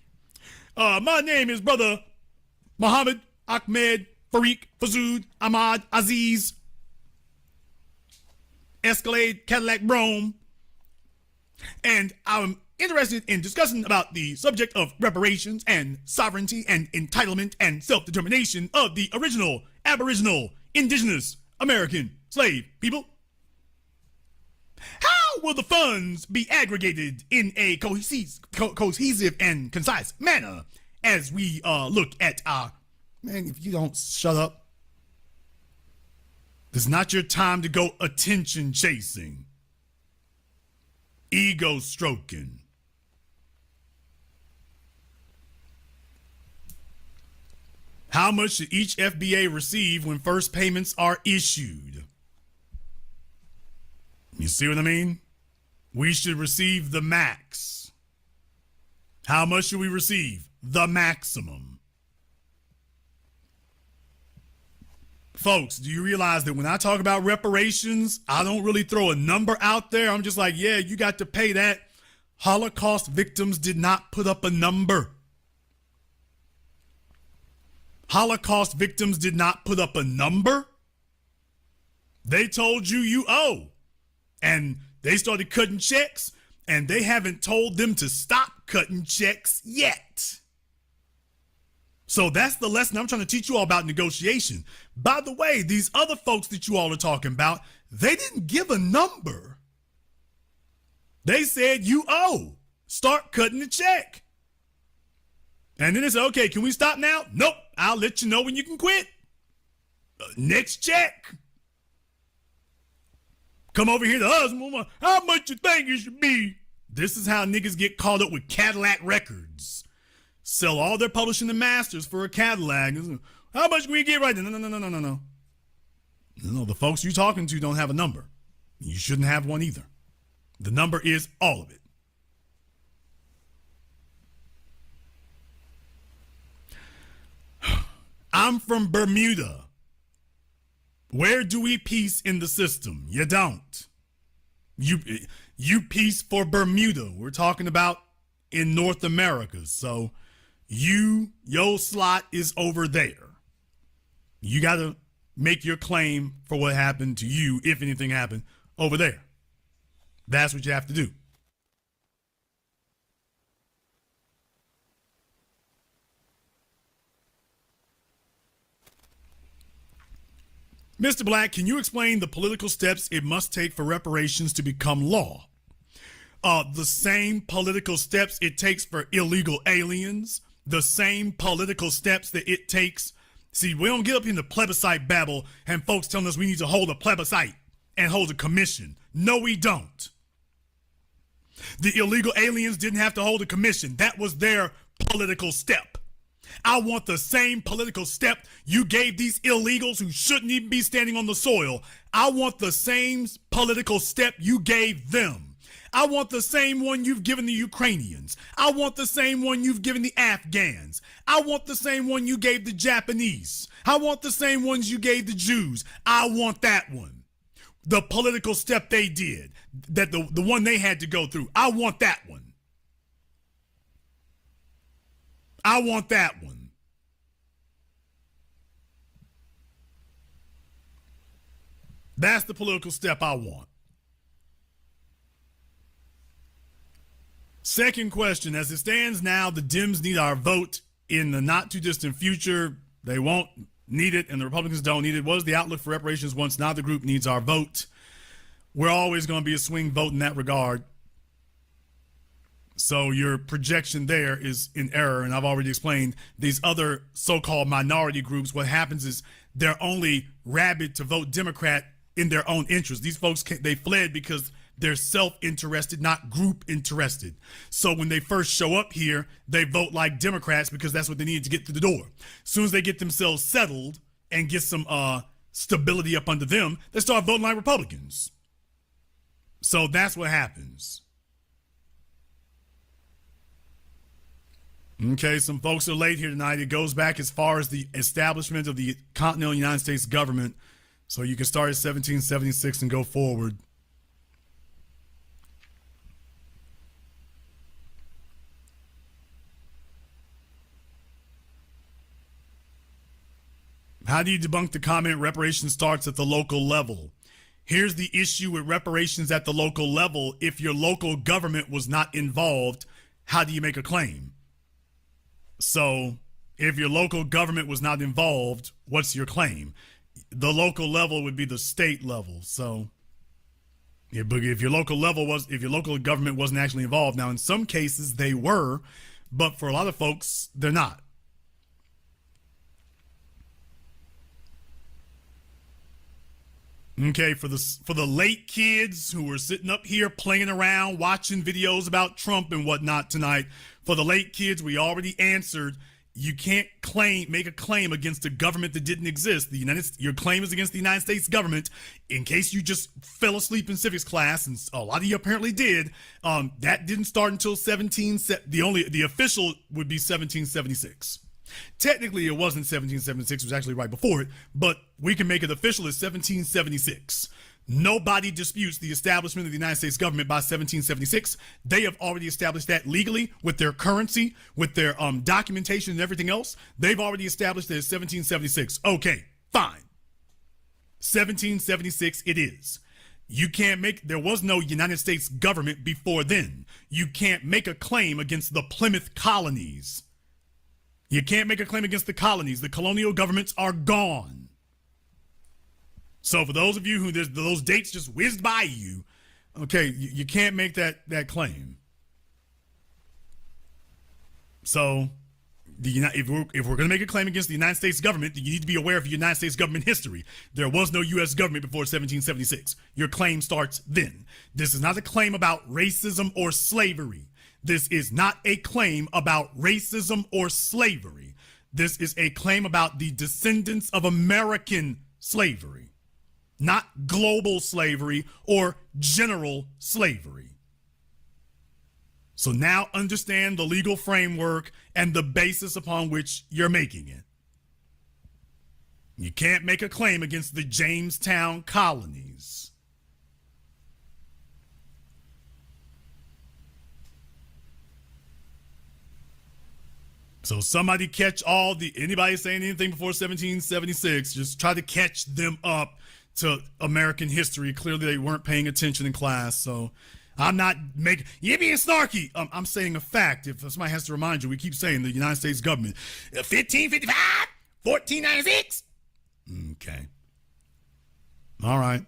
My name is Brother Muhammad Ahmed Farik Fazood Ahmad Aziz Escalade Cadillac Brome. And I'm interested in discussing about the subject of reparations and sovereignty and entitlement and self-determination of the original Aboriginal Indigenous American slave people. How will the funds be aggregated in a cohesive and concise manner as we look at our... Man, if you don't shut up. This is not your time to go attention chasing. Ego stroking. How much should each FBA receive when first payments are issued? You see what I mean? We should receive the max. How much should we receive? The maximum. Folks, do you realize that when I talk about reparations, I don't really throw a number out there. I'm just like, yeah, you got to pay that. Holocaust victims did not put up a number. Holocaust victims did not put up a number. They told you you owe. And they started cutting checks, and they haven't told them to stop cutting checks yet. So that's the lesson I'm trying to teach you all about negotiation. By the way, these other folks that you all are talking about, they didn't give a number. They said you owe. Start cutting the check. And then they said, okay, can we stop now? Nope, I'll let you know when you can quit. Next check. Come over here to us. How much you think it should be? This is how niggas get caught up with Cadillac Records. Sell all their publishing and masters for a Cadillac. How much can we get right now? No. No, the folks you're talking to don't have a number. You shouldn't have one either. The number is all of it. I'm from Bermuda. Where do we peace in the system? You don't. You peace for Bermuda. We're talking about in North America. So your slot is over there. You got to make your claim for what happened to you, if anything happened, over there. That's what you have to do. Mr. Black, can you explain the political steps it must take for reparations to become law? The same political steps it takes for illegal aliens, the same political steps that it takes See, we don't get up into plebiscite babble and folks telling us we need to hold a plebiscite and hold a commission. No, we don't. The illegal aliens didn't have to hold a commission. That was their political step. I want the same political step you gave these illegals who shouldn't even be standing on the soil. I want the same political step you gave them. I want the same one you've given the Ukrainians. I want the same one you've given the Afghans. I want the same one you gave the Japanese. I want the same ones you gave the Jews. I want that one. The political step they did, that the one they had to go through. I want that one. I want that one. That's the political step I want. Second question, as it stands now, the Dems need our vote in the not too distant future. They won't need it and the Republicans don't need it. What is the outlook for reparations once neither group needs our vote? We're always going to be a swing vote in that regard. So your projection there is in error. And I've already explained these other so-called minority groups. What happens is they're only rabid to vote Democrat in their own interest. These folks, they fled because they're self-interested, not group-interested. So when they first show up here, they vote like Democrats because that's what they need to get through the door. As soon as they get themselves settled and get some stability up under them, they start voting like Republicans. So that's what happens. Okay, some folks are late here tonight. It goes back as far as the establishment of the continental United States government. So you can start at 1776 and go forward. How do you debunk the comment reparations starts at the local level? Here's the issue with reparations at the local level. If your local government was not involved, how do you make a claim? So if your local government was not involved, what's your claim? The local level would be the state level. So if your local government wasn't actually involved, now in some cases they were, but for a lot of folks, they're not. Okay, for the late kids who were sitting up here playing around, watching videos about Trump and whatnot tonight, for the late kids, we already answered. You can't make a claim against a government that didn't exist. Your claim is against the United States government. In case you just fell asleep in civics class, and a lot of you apparently did, that didn't start until the official would be 1776. Technically, it wasn't 1776. It was actually right before it, but we can make it official as 1776. Nobody disputes the establishment of the United States government by 1776. They have already established that legally with their currency, with their documentation and everything else. They've already established it as 1776. Okay, fine. 1776 it is. There was no United States government before then. You can't make a claim against the Plymouth colonies. You can't make a claim against the colonies. The colonial governments are gone. So for those of you who those dates just whizzed by you, okay, you can't make that claim. So if we're going to make a claim against the United States government, then you need to be aware of the United States government history. There was no U.S. government before 1776. Your claim starts then. This is not a claim about racism or slavery. This is not a claim about racism or slavery. This is a claim about the descendants of American slavery, not global slavery or general slavery. So now understand the legal framework and the basis upon which you're making it. You can't make a claim against the Jamestown colonies. So somebody catch anybody saying anything before 1776, just try to catch them up to American history. Clearly they weren't paying attention in class. So I'm not you're being snarky. I'm saying a fact. If somebody has to remind you, we keep saying the United States government, 1555, 1496. Okay. All right.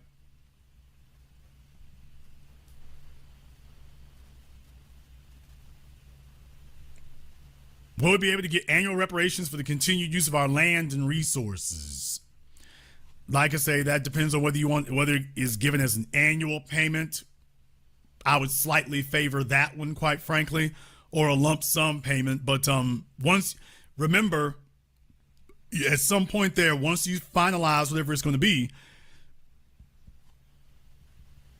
Will we be able to get annual reparations for the continued use of our land and resources? Like I say, that depends on whether it is given as an annual payment. I would slightly favor that one, quite frankly, or a lump sum payment. But remember, at some point there, once you finalize whatever it's going to be,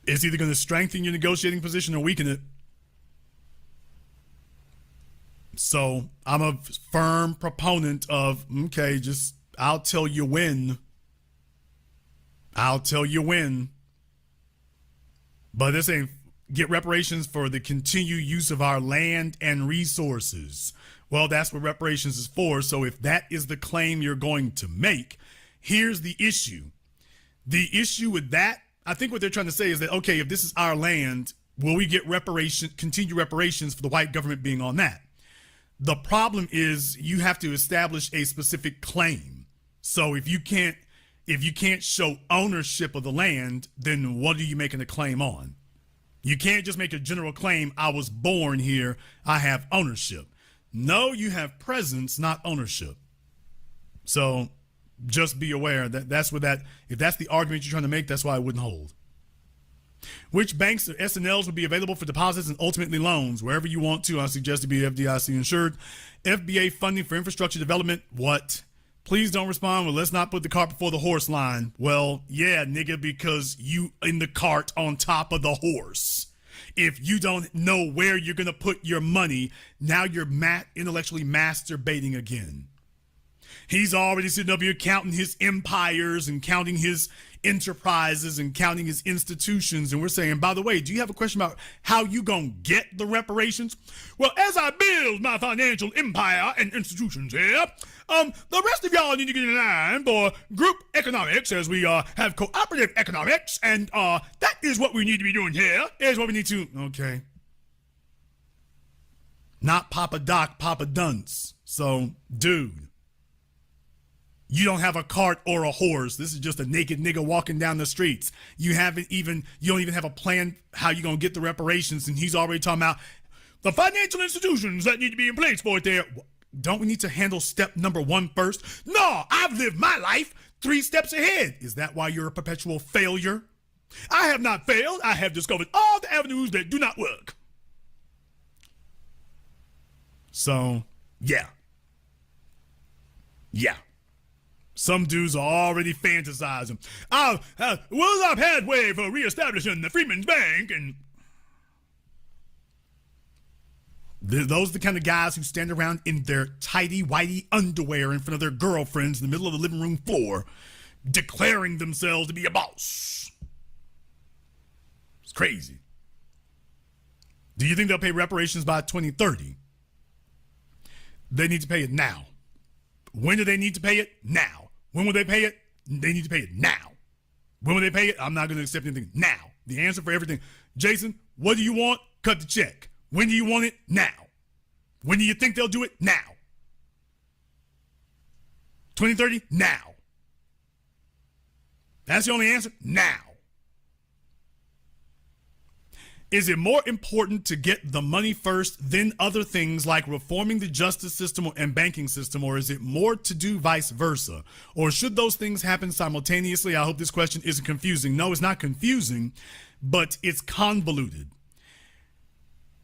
it's either going to strengthen your negotiating position or weaken it. So I'm a firm proponent of, okay, I'll tell you when. I'll tell you when. But this ain't get reparations for the continued use of our land and resources. Well, that's what reparations is for. So if that is the claim you're going to make, here's the issue. The issue with that, I think what they're trying to say is that, okay, if this is our land, will we get continued reparations for the white government being on that? The problem is you have to establish a specific claim. So if you can't show ownership of the land, then what are you making a claim on? You can't just make a general claim, I was born here, I have ownership. No, you have presence, not ownership. So just be aware that if that's the argument you're trying to make, that's why it wouldn't hold. Which banks or SNLs would be available for deposits and ultimately loans? Wherever you want to, I suggest to be FDIC insured. FBA funding for infrastructure development, what? Please don't respond with let's not put the cart before the horse line. Well, yeah, nigga, because you in the cart on top of the horse. If you don't know where you're going to put your money, now you're intellectually masturbating again. He's already sitting up here counting his empires and counting his enterprises and counting his institutions. And we're saying, by the way, do you have a question about how you gonna get the reparations? Well, as I build my financial empire and institutions here, the rest of y'all need to get in line for group economics as we have cooperative economics. And that is what we need to be doing here. Is what we need to, okay. Not Papa Doc, Papa Dunce. So, dude. You don't have a cart or a horse. This is just a naked nigga walking down the streets. You don't even have a plan how you're going to get the reparations. And he's already talking about the financial institutions that need to be in place for it there. Don't we need to handle step number 1 first? No, I've lived my life 3 steps ahead. Is that why you're a perpetual failure? I have not failed. I have discovered all the avenues that do not work. So, yeah. Yeah. Some dudes are already fantasizing. Well, I've had way for reestablishing the Freedmen's Bank, and those are the kind of guys who stand around in their tighty-whitey underwear in front of their girlfriends in the middle of the living room floor, declaring themselves to be a boss. It's crazy. Do you think they'll pay reparations by 2030? They need to pay it now. When do they need to pay it? Now. When will they pay it? They need to pay it now. When will they pay it? I'm not going to accept anything now. The answer for everything. Jason, what do you want? Cut the check. When do you want it? Now. When do you think they'll do it? Now. 2030? Now. That's the only answer? Now. Is it more important to get the money first, then other things like reforming the justice system and banking system, or is it more to do vice versa? Or should those things happen simultaneously? I hope this question isn't confusing. No, it's not confusing, but it's convoluted.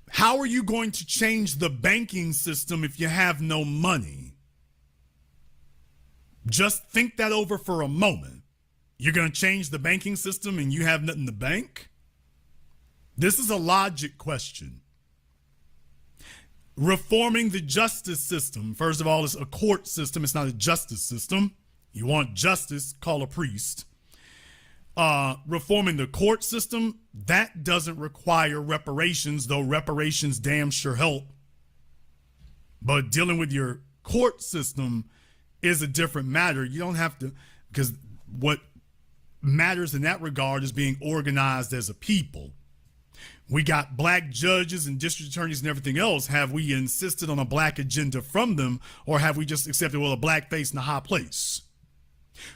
How are you going to change the banking system if you have no money? Just think that over for a moment. You're going to change the banking system and you have nothing to bank? This is a logic question. Reforming the justice system. First of all, it's a court system. It's not a justice system. You want justice, call a priest. Reforming the court system, that doesn't require reparations, though reparations damn sure help. But dealing with your court system is a different matter. You don't have to, because what matters in that regard is being organized as a people. We got black judges and district attorneys and everything else. Have we insisted on a black agenda from them, or have we just accepted, well, a black face in a high place?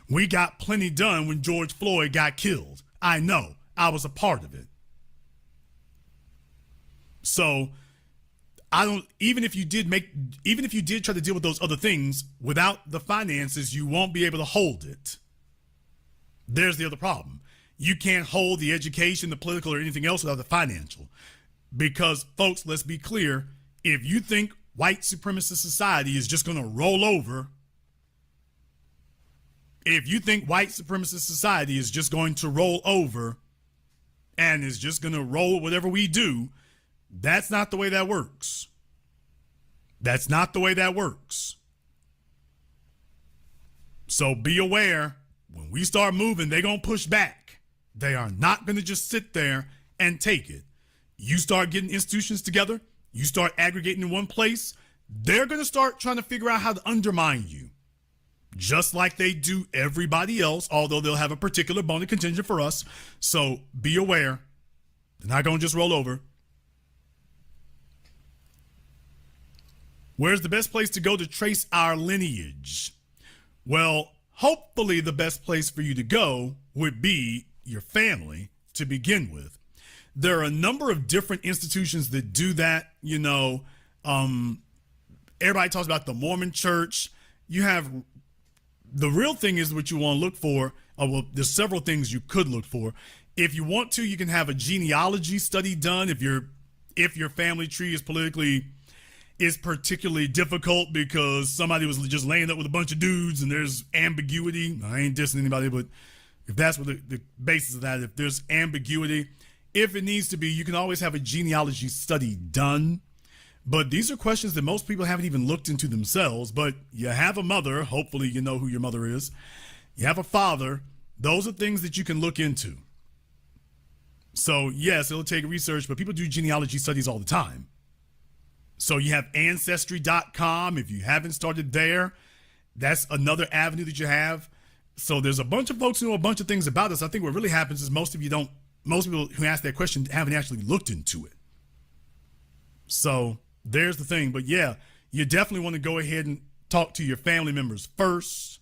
We got plenty done when George Floyd got killed. I know. I was a part of it. So even if you did try to deal with those other things, without the finances, you won't be able to hold it. There's the other problem. You can't hold the education, the political, or anything else without the financial. Because, folks, let's be clear. If you think white supremacist society is just going to roll over, and is just going to roll whatever we do, that's not the way that works. That's not the way that works. So be aware, when we start moving, they're going to push back. They are not going to just sit there and take it. You start getting institutions together, you start aggregating in one place, they're going to start trying to figure out how to undermine you. Just like they do everybody else, although they'll have a particular bone of contention for us. So be aware. They're not going to just roll over. Where's the best place to go to trace our lineage? Well, hopefully the best place for you to go would be your family to begin with. There are a number of different institutions that do that. You know, everybody talks about the Mormon Church. You have, the real thing is what you want to look for. Well, there's several things you could look for. If you want to, you can have a genealogy study done. If your family tree is particularly difficult because somebody was just laying up with a bunch of dudes and there's ambiguity. I ain't dissing anybody, but if that's what the basis of that, if there's ambiguity, if it needs to be, you can always have a genealogy study done. But these are questions that most people haven't even looked into themselves. But you have a mother, hopefully you know who your mother is. You have a father. Those are things that you can look into. So yes, it'll take research, but people do genealogy studies all the time. So you have ancestry.com. If you haven't started there, that's another avenue that you have. So there's a bunch of folks who know a bunch of things about us. I think what really happens is most people who ask that question haven't actually looked into it. So there's the thing. But yeah, you definitely want to go ahead and talk to your family members first.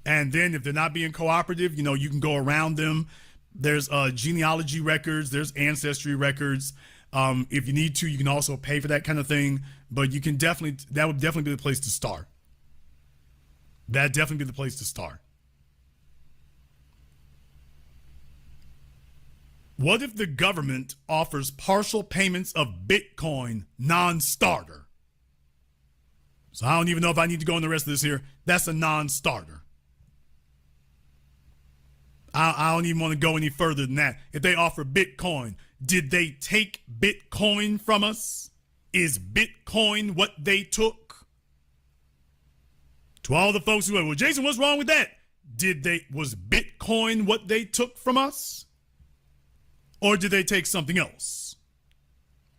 And then if they're not being cooperative, you know, you can go around them. There's genealogy records. There's ancestry records. If you need to, you can also pay for that kind of thing. But you can that would definitely be the place to start. That'd definitely be the place to start. What if the government offers partial payments of Bitcoin non-starter? So I don't even know if I need to go in the rest of this here. That's a non-starter. I don't even want to go any further than that. If they offer Bitcoin, did they take Bitcoin from us? Is Bitcoin what they took? To all the folks who are, well, Jason, what's wrong with that? Was Bitcoin what they took from us? Or did they take something else?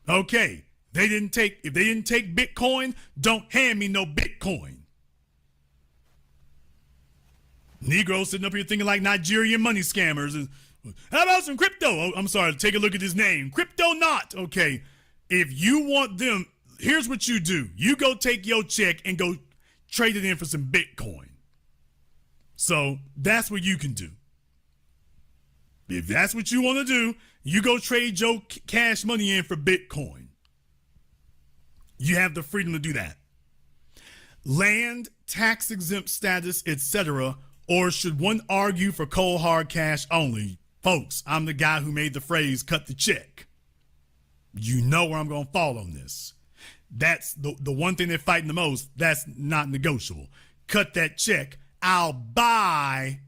Okay, if they didn't take Bitcoin, don't hand me no Bitcoin. Negroes sitting up here thinking like Nigerian money scammers. And how about some crypto? Oh, I'm sorry, take a look at his name. Crypto not. Okay, if you want them, here's what you do. You go take your check and go trade it in for some Bitcoin. So that's what you can do. If that's what you want to do, you go trade your cash money in for Bitcoin. You have the freedom to do that. Land, tax exempt status, etc. Or should one argue for cold hard cash only? Folks, I'm the guy who made the phrase cut the check. You know where I'm going to fall on this. That's the one thing they're fighting the most. That's not negotiable. Cut that check. I'll buy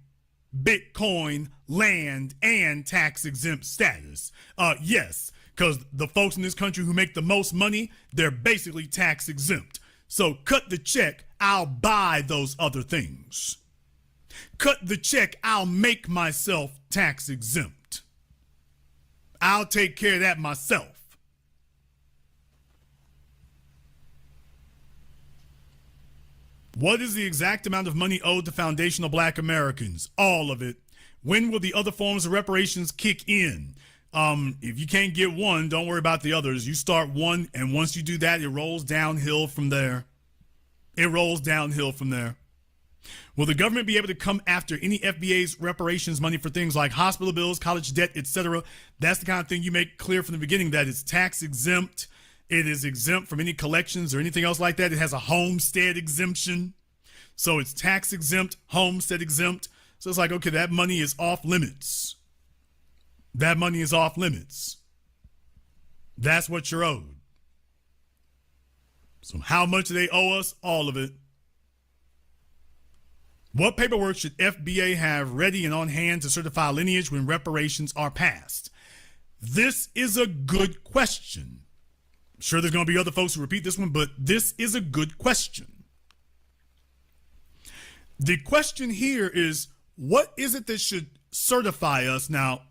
Bitcoin, land, and tax exempt status. Yes, because the folks in this country who make the most money, they're basically tax exempt. So cut the check. I'll buy those other things. Cut the check, I'll make myself tax exempt. I'll take care of that myself. What is the exact amount of money owed to foundational Black Americans? All of it. When will the other forms of reparations kick in? If you can't get one, don't worry about the others. You start one, and once you do that, it rolls downhill from there. It rolls downhill from there. Will the government be able to come after any FBA's reparations money for things like hospital bills, college debt, etc.? That's the kind of thing you make clear from the beginning, that it's tax exempt. It is exempt from any collections or anything else like that. It has a homestead exemption. So it's tax exempt, homestead exempt. So it's like, okay, that money is off limits. That money is off limits. That's what you're owed. So how much do they owe us? All of it. What paperwork should FBA have ready and on hand to certify lineage when reparations are passed? This is a good question. I'm sure there's going to be other folks who repeat this one, but this is a good question. The question here is, what is it that should certify us? Now,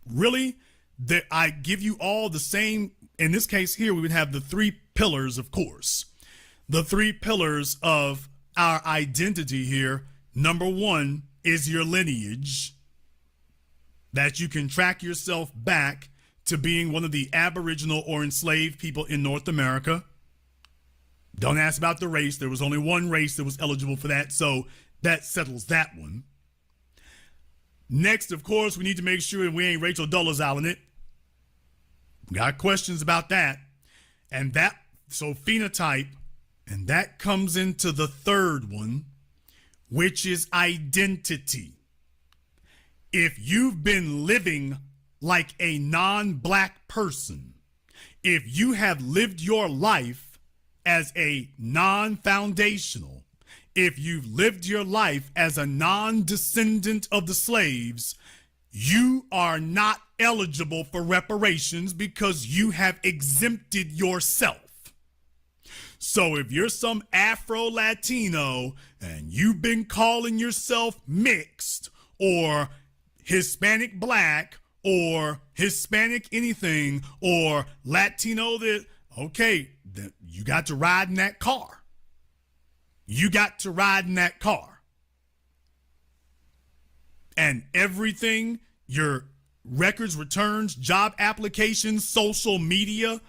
really, that I give you all the same. In this case here, we would have the three pillars, of course. The three pillars of our identity here. Number one is your lineage, that you can track yourself back to being one of the Aboriginal or enslaved people in North America. Don't ask about the race. There was only one race that was eligible for that, so that settles that one. Next, of course, we need to make sure we ain't Rachel Dolezal in it. Got questions about that. And that, so phenotype, and that comes into the third one, which is identity. If you've been living like a non-black person, if you have lived your life as a non-foundational, if you've lived your life as a non-descendant of the slaves, you are not eligible for reparations because you have exempted yourself. So if you're some Afro-Latino and you've been calling yourself mixed or Hispanic black or Hispanic anything or Latino, that, okay, you got to ride in that car. You got to ride in that car. And everything, your records, returns, job applications, social media,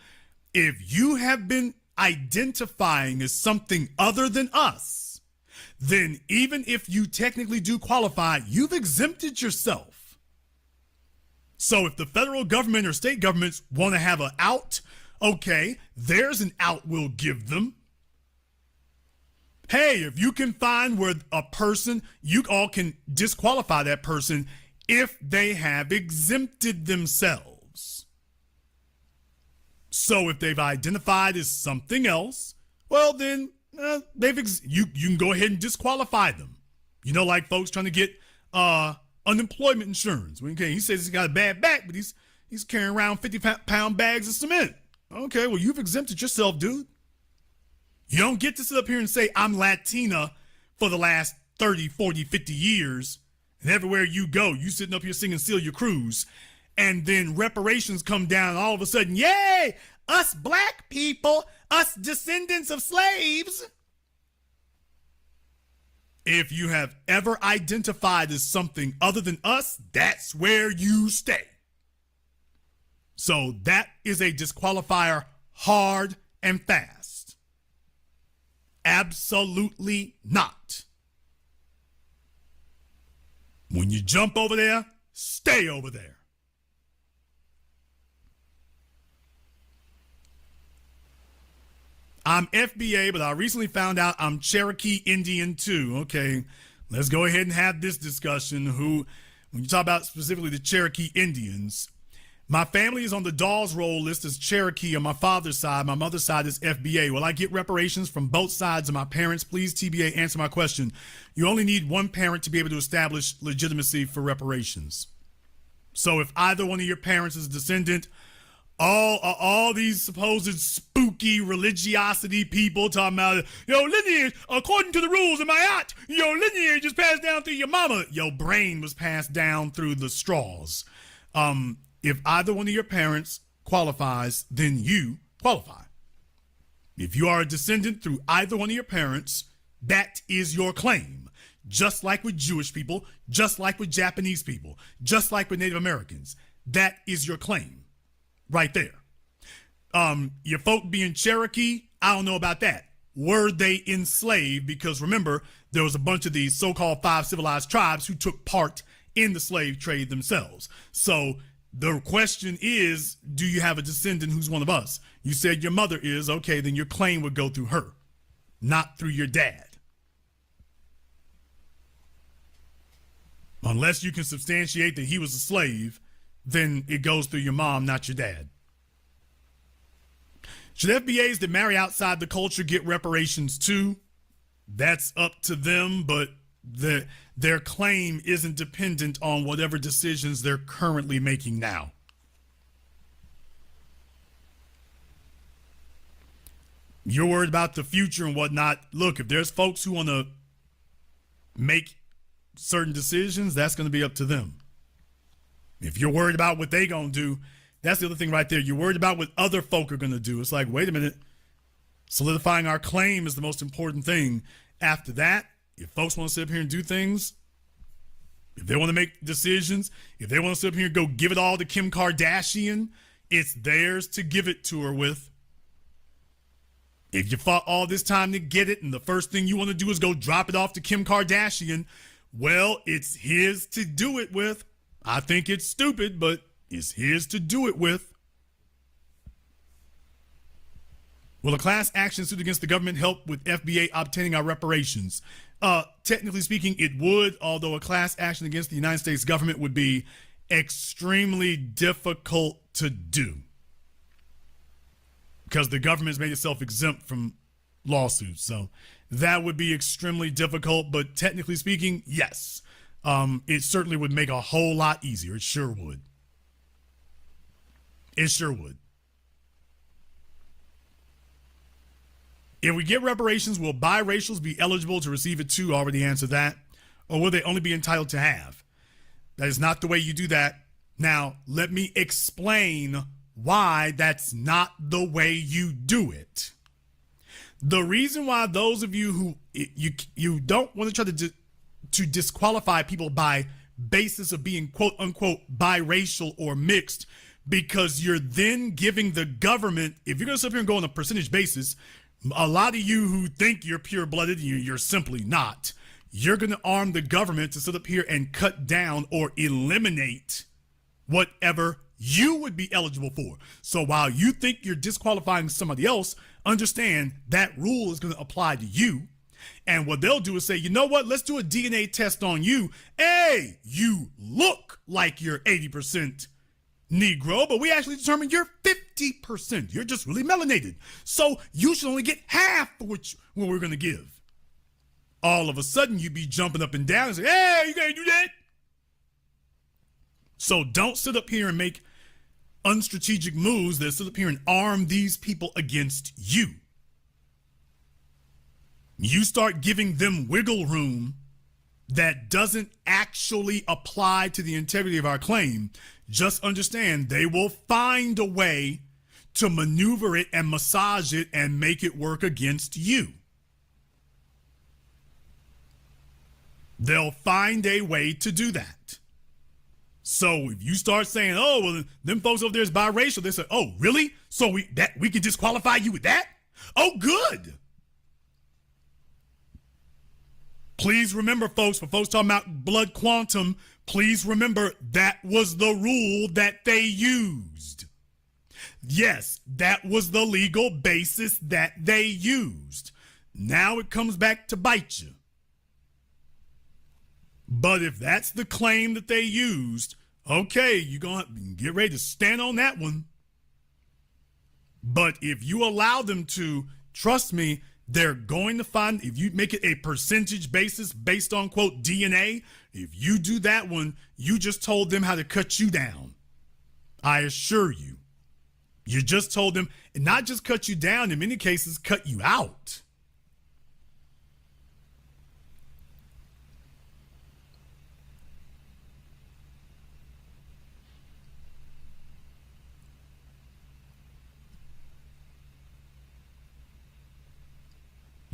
if you have been identifying as something other than us, then even if you technically do qualify, you've exempted yourself. So if the federal government or state governments want to have an out, okay, there's an out we'll give them. Hey, if you can find where a person, you all can disqualify that person if they have exempted themselves. So if they've identified as something else, well then you can go ahead and disqualify them. You know, like folks trying to get unemployment insurance. Okay, he says he's got a bad back, but he's carrying around 50-pound bags of cement. Okay, well, you've exempted yourself, dude. You don't get to sit up here and say, I'm Latina for the last 30, 40, 50 years, and everywhere you go, you sitting up here singing Celia Cruz, and then reparations come down, and all of a sudden, yay, us black people, us descendants of slaves. If you have ever identified as something other than us, that's where you stay. So that is a disqualifier, hard and fast. Absolutely not. When you jump over there, stay over there. I'm FBA, but I recently found out I'm Cherokee Indian too. Okay, let's go ahead and have this discussion. When you talk about specifically the Cherokee Indians, my family is on the Dawes Roll list as Cherokee on my father's side. My mother's side is FBA. Will I get reparations from both sides of my parents? Please, TBA, answer my question. You only need one parent to be able to establish legitimacy for reparations. So if either one of your parents is a descendant, all these supposed spooky religiosity people talking about, your lineage, according to the rules of my aunt, your lineage is passed down through your mama. Your brain was passed down through the straws. If either one of your parents qualifies, then you qualify. If you are a descendant through either one of your parents, that is your claim. Just like with Jewish people, just like with Japanese people, just like with Native Americans. That is your claim right there. Your folk being Cherokee, I don't know about that. Were they enslaved? Because remember, there was a bunch of these so-called 5 civilized tribes who took part in the slave trade themselves. So the question is, do you have a descendant who's one of us? You said your mother is. Okay, then your claim would go through her, not through your dad. Unless you can substantiate that he was a slave, then it goes through your mom, not your dad. Should FBAs that marry outside the culture get reparations too? That's up to them, but their claim isn't dependent on whatever decisions they're currently making now. You're worried about the future and whatnot. Look, if there's folks who want to make certain decisions, that's going to be up to them. If you're worried about what they going to do, that's the other thing right there. You're worried about what other folk are going to do. It's like, wait a minute. Solidifying our claim is the most important thing. After that, if folks want to sit up here and do things, if they want to make decisions, if they want to sit up here and go give it all to Kim Kardashian, it's theirs to give it to her with. If you fought all this time to get it and the first thing you want to do is go drop it off to Kim Kardashian, well, it's his to do it with. I think it's stupid, but it's his to do it with. Will a class action suit against the government help with FBA obtaining our reparations? Technically speaking, it would, although a class action against the United States government would be extremely difficult to do because the government has made itself exempt from lawsuits. So that would be extremely difficult, but technically speaking, yes. It certainly would make a whole lot easier. It sure would. It sure would. If we get reparations, will biracials be eligible to receive it too? Already answered that. Or will they only be entitled to have? That is not the way you do that. Now, let me explain why that's not the way you do it. The reason why those of you who you don't want to try to disqualify people by basis of being quote unquote biracial or mixed, because you're then giving the government, if you're going to sit here and go on a percentage basis, a lot of you who think you're pure-blooded, you're simply not. You're going to arm the government to sit up here and cut down or eliminate whatever you would be eligible for. So while you think you're disqualifying somebody else, understand that rule is going to apply to you. And what they'll do is say, you know what? Let's do a DNA test on you. Hey, you look like you're 80% Negro, but we actually determined you're 50%. You're just really melanated. So you should only get half of what we're going to give. All of a sudden, you'd be jumping up and down and say, hey, you can't do that. So don't sit up here and make unstrategic moves that sit up here and arm these people against you. You start giving them wiggle room that doesn't actually apply to the integrity of our claim. Just understand they will find a way to maneuver it and massage it and make it work against you. They'll find a way to do that. So if you start saying, oh, well, them folks over there is biracial, they say, oh, really? So we can disqualify you with that? Oh, good. Please remember, folks, for folks talking about blood quantum, please remember that was the rule that they used. Yes, that was the legal basis that they used. Now it comes back to bite you. But if that's the claim that they used, okay, you're going to get ready to stand on that one. But if you allow them to, trust me, they're going to find, if you make it a percentage basis based on, quote, DNA, if you do that one, you just told them how to cut you down. I assure you. You just told them, and not just cut you down, in many cases, cut you out.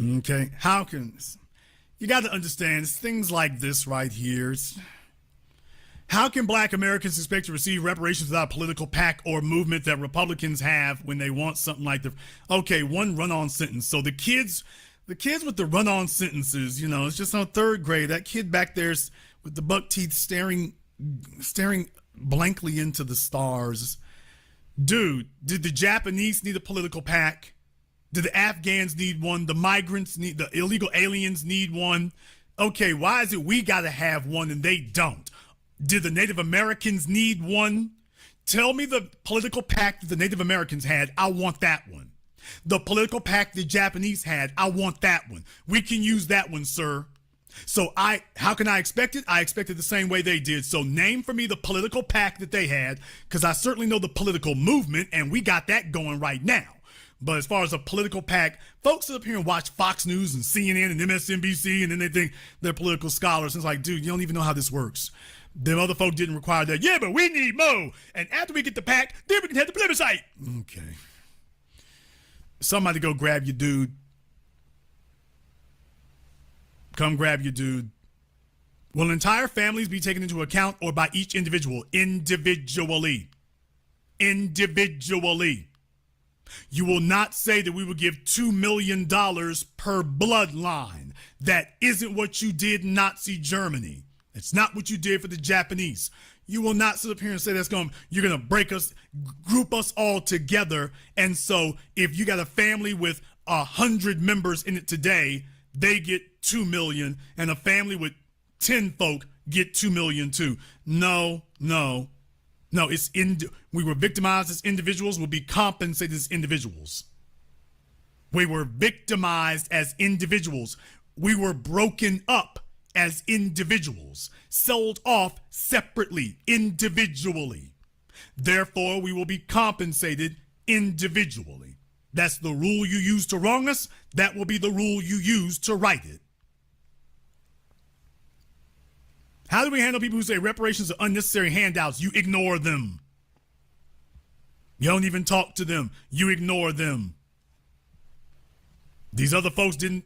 Okay, how can, you got to understand, it's things like this right here. How can Black Americans expect to receive reparations without a political pack or movement that Republicans have when they want something like the, okay, one run-on sentence. So the kids, The kids with the run-on sentences, it's just on third grade. That kid back there's with the buck teeth staring blankly into the stars. Dude, did the Japanese need a political pack? Did the Afghans need one? The the illegal aliens need one? Okay, why is it we gotta have one and they don't? Did the Native Americans need one? Tell me the political pact that the Native Americans had. I want that one. The political pact the Japanese had. I want that one. We can use that one, sir. So how can I expect it? I expect it the same way they did. So name for me the political pact that they had, because I certainly know the political movement, and we got that going right now. But as far as a political pact, folks sit up here and watch Fox News and CNN and MSNBC, and then they think they're political scholars. And it's like, dude, you don't even know how this works. Them other folk didn't require that. Yeah, but we need more. And after we get the pact, then we can have the plebiscite. Okay. Somebody go grab your dude. Come grab your dude. Will entire families be taken into account or by each individual? Individually. Individually. You will not say that we will give $2 million per bloodline. That isn't what you did in Nazi Germany. It's not what you did for the Japanese. You will not sit up here and say you're going to break us, group us all together. And so if you got a family with 100 members in it today, they get 2 million, and a family with 10 folk get 2 million too. No. We were victimized as individuals, we'll be compensated as individuals. We were victimized as individuals. We were broken up as individuals, sold off separately, individually. Therefore, we will be compensated individually. That's the rule you use to wrong us. That will be the rule you use to right it. How do we handle people who say reparations are unnecessary handouts? You ignore them. You don't even talk to them. You ignore them. These other folks didn't,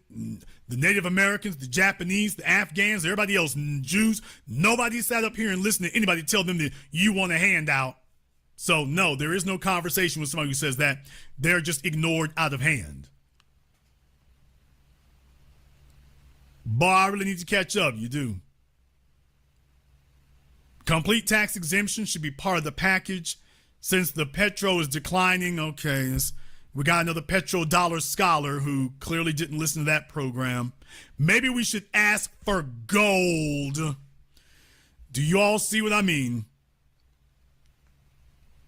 the Native Americans, the Japanese, the Afghans, everybody else, Jews, nobody sat up here and listened to anybody tell them that you want a handout. So no, there is no conversation with somebody who says that. They're just ignored out of hand. Boy, I really need to catch up. You do. Complete tax exemption should be part of the package. Since the petro is declining, okay, we got another petrodollar scholar who clearly didn't listen to that program. Maybe we should ask for gold. Do you all see what I mean?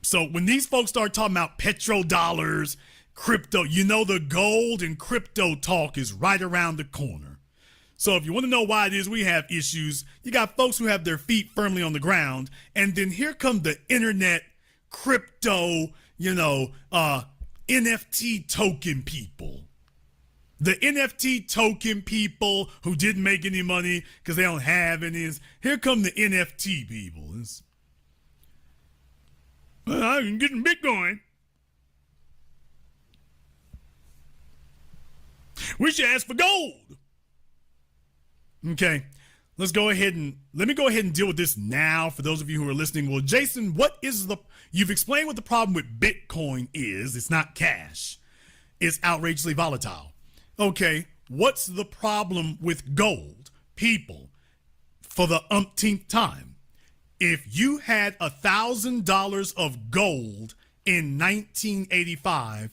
So when these folks start talking about petrodollars, crypto, the gold and crypto talk is right around the corner. So if you want to know why it is we have issues, you got folks who have their feet firmly on the ground, and then here come the internet, crypto, NFT token people. The NFT token people who didn't make any money because they don't have any. Here come the NFT people. I'm getting Bitcoin. We should ask for gold. Okay, let me go ahead and deal with this now for those of you who are listening. Well, Jason, you've explained what the problem with Bitcoin is. It's not cash. It's outrageously volatile. Okay, what's the problem with gold? People, for the umpteenth time, if you had $1,000 of gold in 1985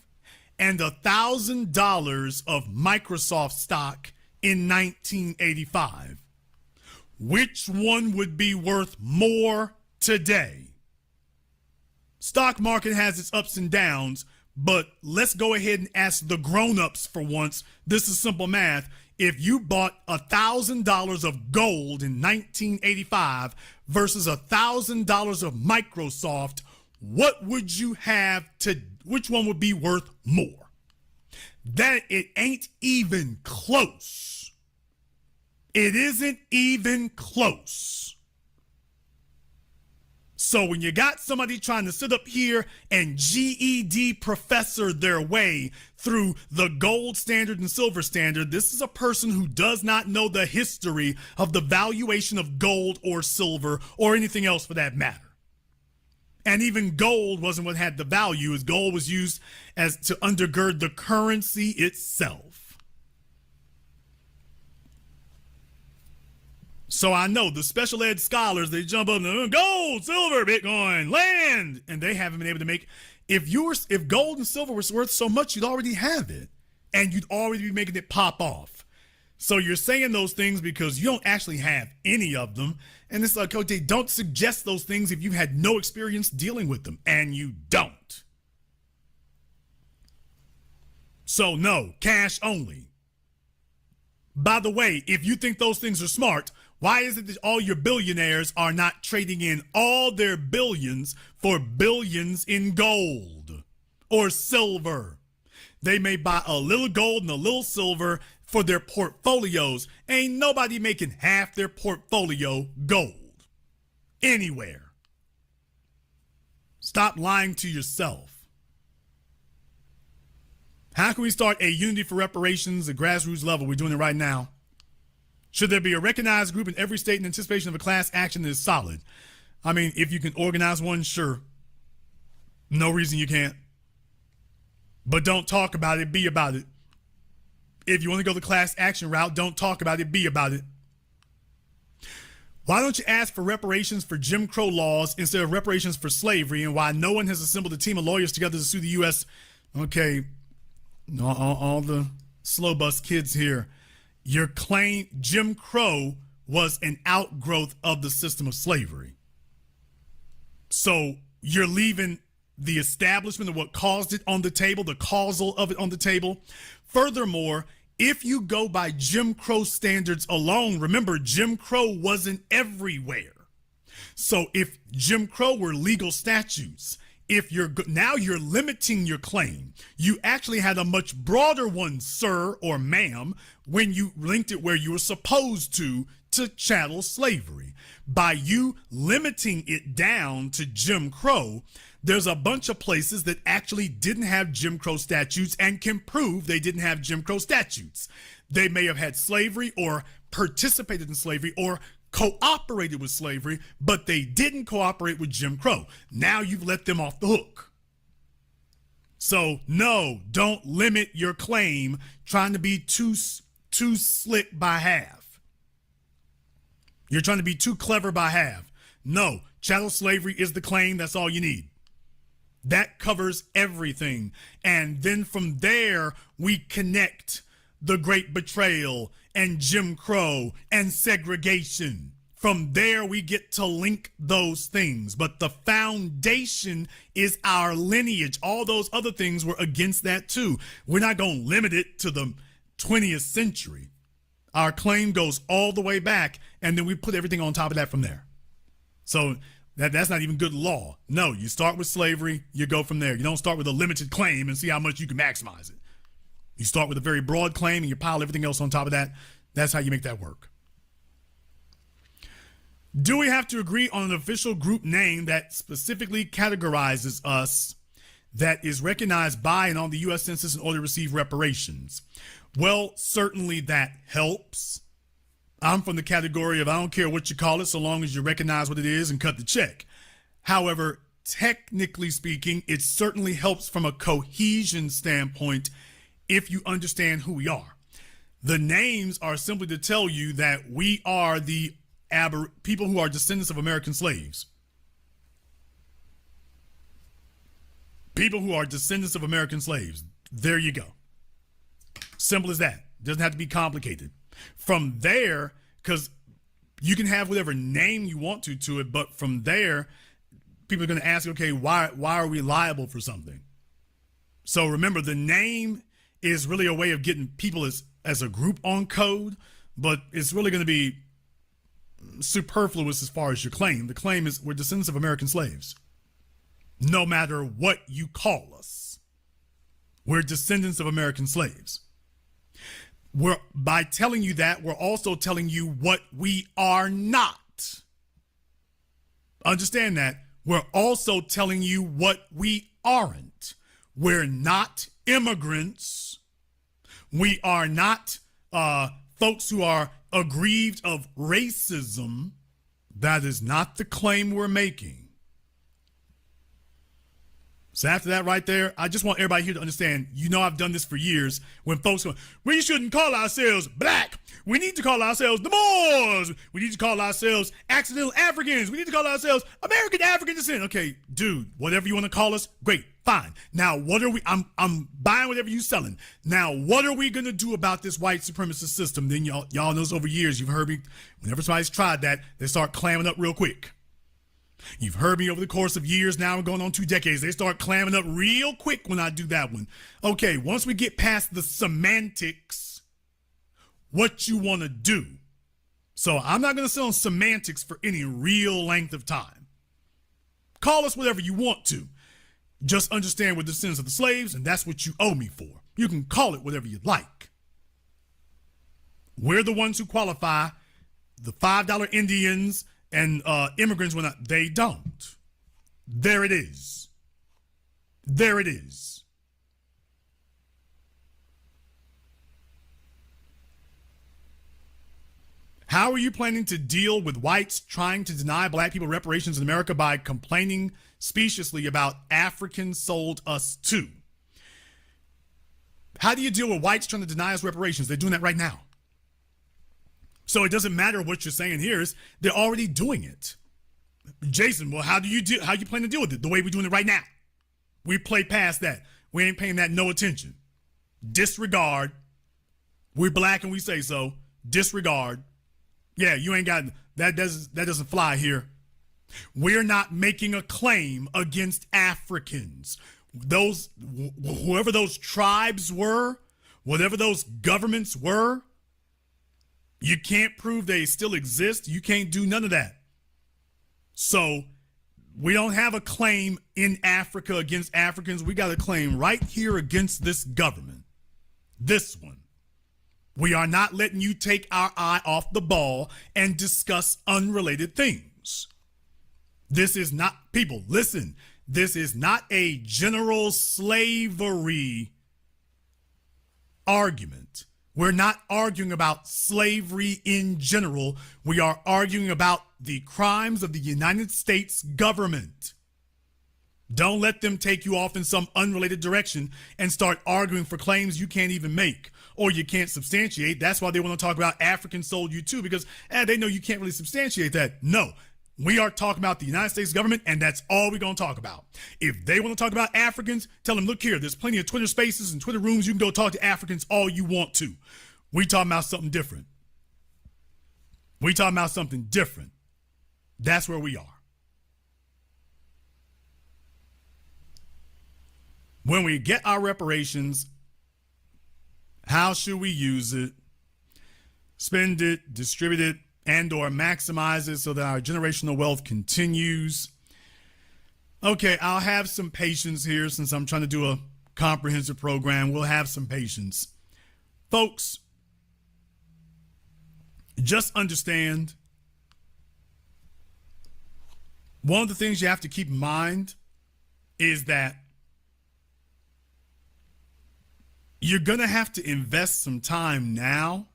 and $1,000 of Microsoft stock in 1985, which one would be worth more today? Stock market has its ups and downs, but let's go ahead and ask the grown-ups for once. This is simple math. If you bought $1,000 of gold in 1985 versus $1,000 of Microsoft, what would you have which one would be worth more? That it ain't even close. It isn't even close. So when you got somebody trying to sit up here and GED professor their way through the gold standard and silver standard, this is a person who does not know the history of the valuation of gold or silver or anything else for that matter. And even gold wasn't what had the value, as gold was used as to undergird the currency itself. So I know the special ed scholars, they jump up and gold, silver, Bitcoin, land, and they haven't been able to make. If gold and silver was worth so much, you'd already have it, and you'd already be making it pop off. So you're saying those things because you don't actually have any of them, and it's like, okay, don't suggest those things if you had no experience dealing with them, and you don't. So no, cash only. By the way, if you think those things are smart, why is it that all your billionaires are not trading in all their billions for billions in gold or silver? They may buy a little gold and a little silver for their portfolios. Ain't nobody making half their portfolio gold anywhere. Stop lying to yourself. How can we start a unity for reparations at grassroots level? We're doing it right now. Should there be a recognized group in every state in anticipation of a class action that is solid? I mean, if you can organize one, sure. No reason you can't. But don't talk about it, be about it. If you want to go the class action route, don't talk about it, be about it. Why don't you ask for reparations for Jim Crow laws instead of reparations for slavery, and why no one has assembled a team of lawyers together to sue the U.S.? Okay, all the slow bus kids here. Your claim Jim Crow was an outgrowth of the system of slavery. So you're leaving the establishment of what caused it on the table, the causal of it on the table. Furthermore, if you go by Jim Crow standards alone, remember, Jim Crow wasn't everywhere. So if Jim Crow were legal statutes, now you're limiting your claim. You actually had a much broader one, sir or ma'am, when you linked it where you were supposed to chattel slavery. By you limiting it down to Jim Crow, there's a bunch of places that actually didn't have Jim Crow statutes and can prove they didn't have Jim Crow statutes. They may have had slavery or participated in slavery or cooperated with slavery, but they didn't cooperate with Jim Crow. Now you've let them off the hook. So no, don't limit your claim trying to be too slick by half. You're trying to be too clever by half. No, chattel slavery is the claim. That's all you need. That covers everything. And then from there, we connect the Great Betrayal and Jim Crow and segregation. From there, we get to link those things. But the foundation is our lineage. All those other things were against that too. We're not going to limit it to the 20th century. Our claim goes all the way back, and then we put everything on top of that from there. So that's not even good law. No, you start with slavery, you go from there. You don't start with a limited claim and see how much you can maximize it. You start with a very broad claim and you pile everything else on top of that. That's how you make that work. Do we have to agree on an official group name that specifically categorizes us, that is recognized by and on the U.S. Census in order to receive reparations? Well, certainly that helps. I'm from the category of I don't care what you call it so long as you recognize what it is and cut the check. However, technically speaking, it certainly helps from a cohesion standpoint if you understand who we are. The names are simply to tell you that we are the people who are descendants of American slaves. People who are descendants of American slaves. There you go. Simple as that. Doesn't have to be complicated. From there, because you can have whatever name you want to it, but from there, people are going to ask, okay, why are we liable for something? So remember, the name is really a way of getting people as a group on code, but it's really going to be superfluous as far as your claim. The claim is we're descendants of American slaves. No matter what you call us, we're descendants of American slaves. By telling you that, we're also telling you what we are not. Understand that. We're also telling you what we aren't. We're not immigrants. We are not folks who are aggrieved of racism. That is not the claim we're making. So after that right there, I just want everybody here to understand, I've done this for years. When folks go, we shouldn't call ourselves black. We need to call ourselves the Moors. We need to call ourselves accidental Africans. We need to call ourselves American African descent. Okay, dude, whatever you want to call us, great, fine. Now, what are we, I'm buying whatever you're selling. Now, what are we going to do about this white supremacist system? Then y'all know this over years. You've heard me, whenever somebody's tried that, they start clamming up real quick. You've heard me over the course of years now, we're going on 2 decades. They start clamming up real quick when I do that one. Okay, once we get past the semantics, what you want to do. So I'm not going to sit on semantics for any real length of time. Call us whatever you want to. Just understand we're descendants of the slaves, and that's what you owe me for. You can call it whatever you'd like. We're the ones who qualify. The $5 Indians and immigrants, when they don't. There it is. There it is. How are you planning to deal with whites trying to deny black people reparations in America by complaining speciously about Africans sold us too? How do you deal with whites trying to deny us reparations? They're doing that right now. So it doesn't matter what you're saying here, is they're already doing it. Jason, well, how you plan to deal with it? The way we're doing it right now. We play past that. We ain't paying that no attention. Disregard. We're black and we say so. Disregard. Yeah, you ain't got that. Doesn't fly here. We're not making a claim against Africans. Whoever those tribes were, whatever those governments were, you can't prove they still exist. You can't do none of that. So we don't have a claim in Africa against Africans. We got a claim right here against this government. This one. We are not letting you take our eye off the ball and discuss unrelated things. This is not, people, listen, this is not a general slavery argument. We're not arguing about slavery in general. We are arguing about the crimes of the United States government. Don't let them take you off in some unrelated direction and start arguing for claims you can't even make or you can't substantiate. That's why they want to talk about Africans sold you too, because they know you can't really substantiate that. No, we are talking about the United States government, and that's all we're going to talk about. If they want to talk about Africans, tell them, look here, there's plenty of Twitter spaces and Twitter rooms. You can go talk to Africans all you want to. We talking about something different. We talking about something different. That's where we are. When we get our reparations, how should we use it? Spend it, distribute it, and or maximize it so that our generational wealth continues. Okay, I'll have some patience here since I'm trying to do a comprehensive program. We'll have some patience. Folks, just understand, one of the things you have to keep in mind is that you're going to have to invest some time now.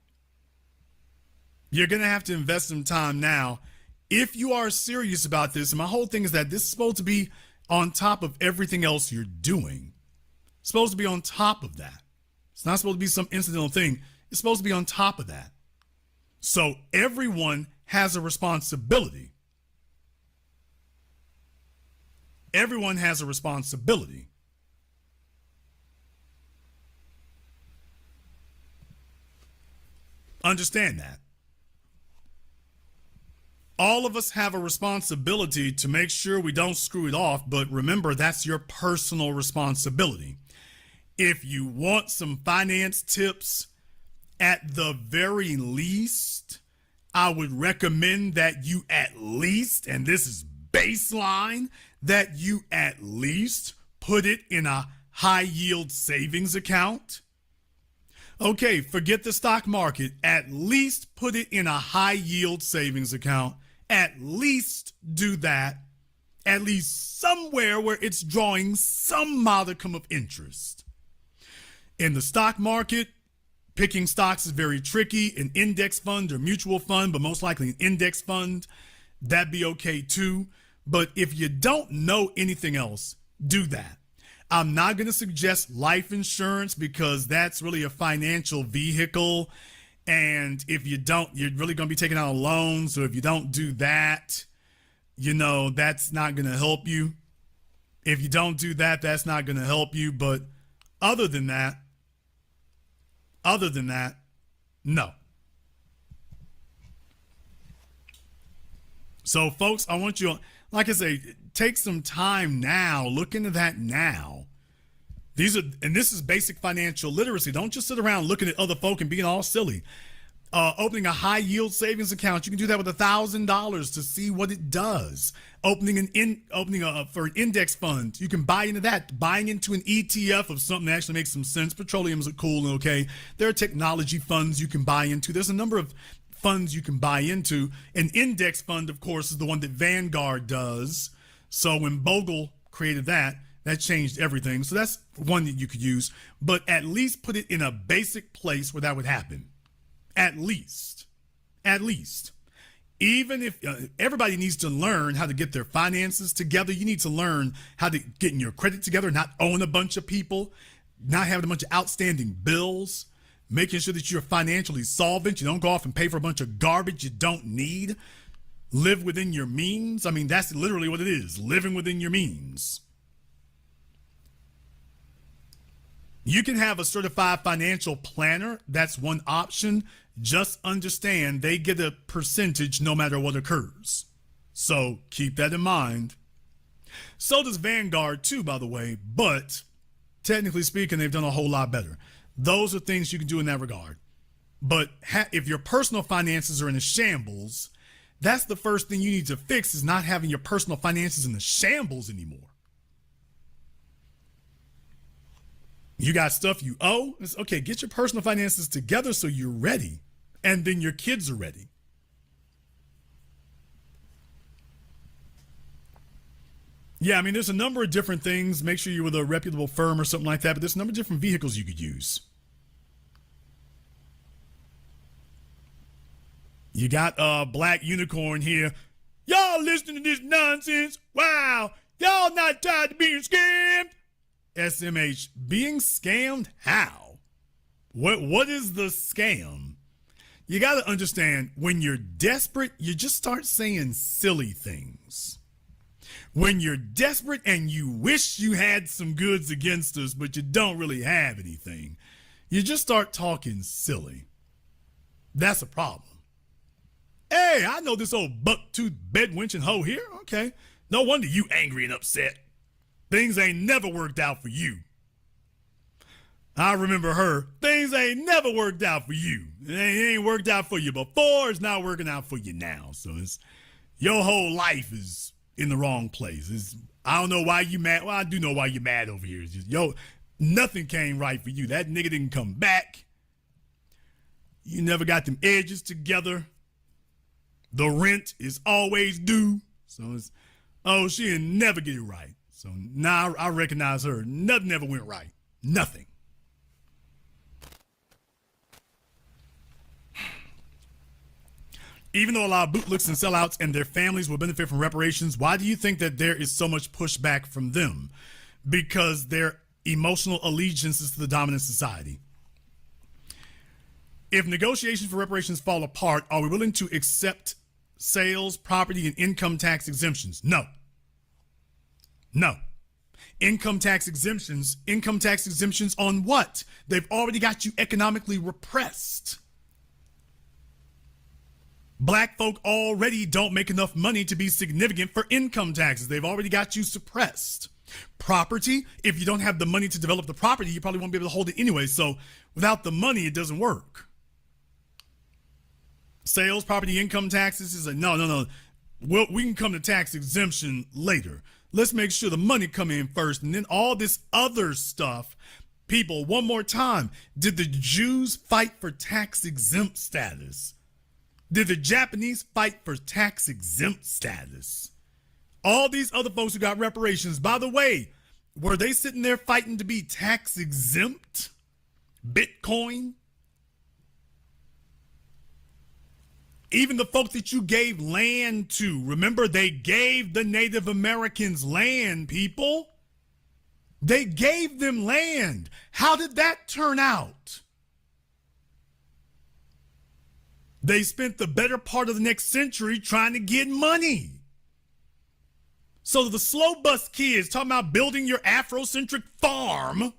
You're going to have to invest some time now if you are serious about this. And my whole thing is that this is supposed to be on top of everything else you're doing. It's supposed to be on top of that. It's not supposed to be some incidental thing. It's supposed to be on top of that. So everyone has a responsibility. Everyone has a responsibility. Understand that. All of us have a responsibility to make sure we don't screw it off, but remember, that's your personal responsibility. If you want some finance tips, at the very least, I would recommend that you at least, and this is baseline, that you at least put it in a high yield savings account. Okay, forget the stock market. At least put it in a high yield savings account. At least do that. At least somewhere where it's drawing some modicum of interest. In the stock market, picking stocks is very tricky. An index fund or mutual fund, but most likely an index fund, that'd be okay too. But if you don't know anything else, do that. I'm not going to suggest life insurance because that's really a financial vehicle. And if you don't, you're really going to be taking out a loan. So if you don't do that, you know, that's not going to help you. If you don't do that, that's not going to help you. But other than that, no. So folks, I want you, like I say, take some time now, look into that now. This is basic financial literacy. Don't just sit around looking at other folk and being all silly. Opening a high yield savings account, you can do that with $1,000 to see what it does. Opening for an index fund, you can buy into that. Buying into an ETF of something that actually makes some sense. Petroleums are cool and okay. There are technology funds you can buy into. There's a number of funds you can buy into. An index fund, of course, is the one that Vanguard does. So when Bogle created that changed everything. So that's one that you could use, but at least put it in a basic place where that would happen. At least. Even if everybody needs to learn how to get their finances together, you need to learn how to get your credit together, not own a bunch of people, not having a bunch of outstanding bills, making sure that you're financially solvent. You don't go off and pay for a bunch of garbage you don't need. Live within your means. I mean, that's literally what it is, living within your means. You can have a certified financial planner. That's one option. Just understand they get a percentage no matter what occurs. So keep that in mind. So does Vanguard too, by the way, but technically speaking, they've done a whole lot better. Those are things you can do in that regard. But if your personal finances are in a shambles, that's the first thing you need to fix, is not having your personal finances in the shambles anymore. You got stuff you owe. It's okay, get your personal finances together so you're ready. And then your kids are ready. Yeah, I mean, there's a number of different things. Make sure you're with a reputable firm or something like that. But there's a number of different vehicles you could use. You got Black Unicorn here. Y'all listening to this nonsense? Wow. Y'all not tired of being scammed? SMH, being scammed? How? What is the scam? You got to understand, when you're desperate, you just start saying silly things. When you're desperate and you wish you had some goods against us, but you don't really have anything, you just start talking silly. That's a problem. Hey, I know this old buck-toothed bedwench and hoe here. Okay. No wonder you angry and upset. Things ain't never worked out for you. I remember her. Things ain't never worked out for you. It ain't worked out for you before. It's not working out for you now. So your whole life is in the wrong place. I don't know why you mad. Well, I do know why you're mad over here. It's just, nothing came right for you. That nigga didn't come back. You never got them edges together. The rent is always due. So she'll never get it right. So now I recognize her. Nothing ever went right. Nothing. Even though a lot of bootlicks and sellouts and their families will benefit from reparations, why do you think that there is so much pushback from them? Because their emotional allegiance is to the dominant society. If negotiations for reparations fall apart, are we willing to accept sales, property, and income tax exemptions? No. No. Income tax exemptions on what? They've already got you economically repressed. Black folk already don't make enough money to be significant for income taxes. They've already got you suppressed. Property, if you don't have the money to develop the property, you probably won't be able to hold it anyway. So without the money, it doesn't work. Sales, property, income taxes is no. Well, we can come to tax exemption later. Let's make sure the money come in first, and then all this other stuff. People, one more time, did the Jews fight for tax exempt status? Did the Japanese fight for tax exempt status? All these other folks who got reparations, by the way, were they sitting there fighting to be tax exempt? Bitcoin? Even the folks that you gave land to, remember they gave the Native Americans land, people. They gave them land. How did that turn out? They spent the better part of the next century trying to get money. So the slow bus kids talking about building your Afrocentric farm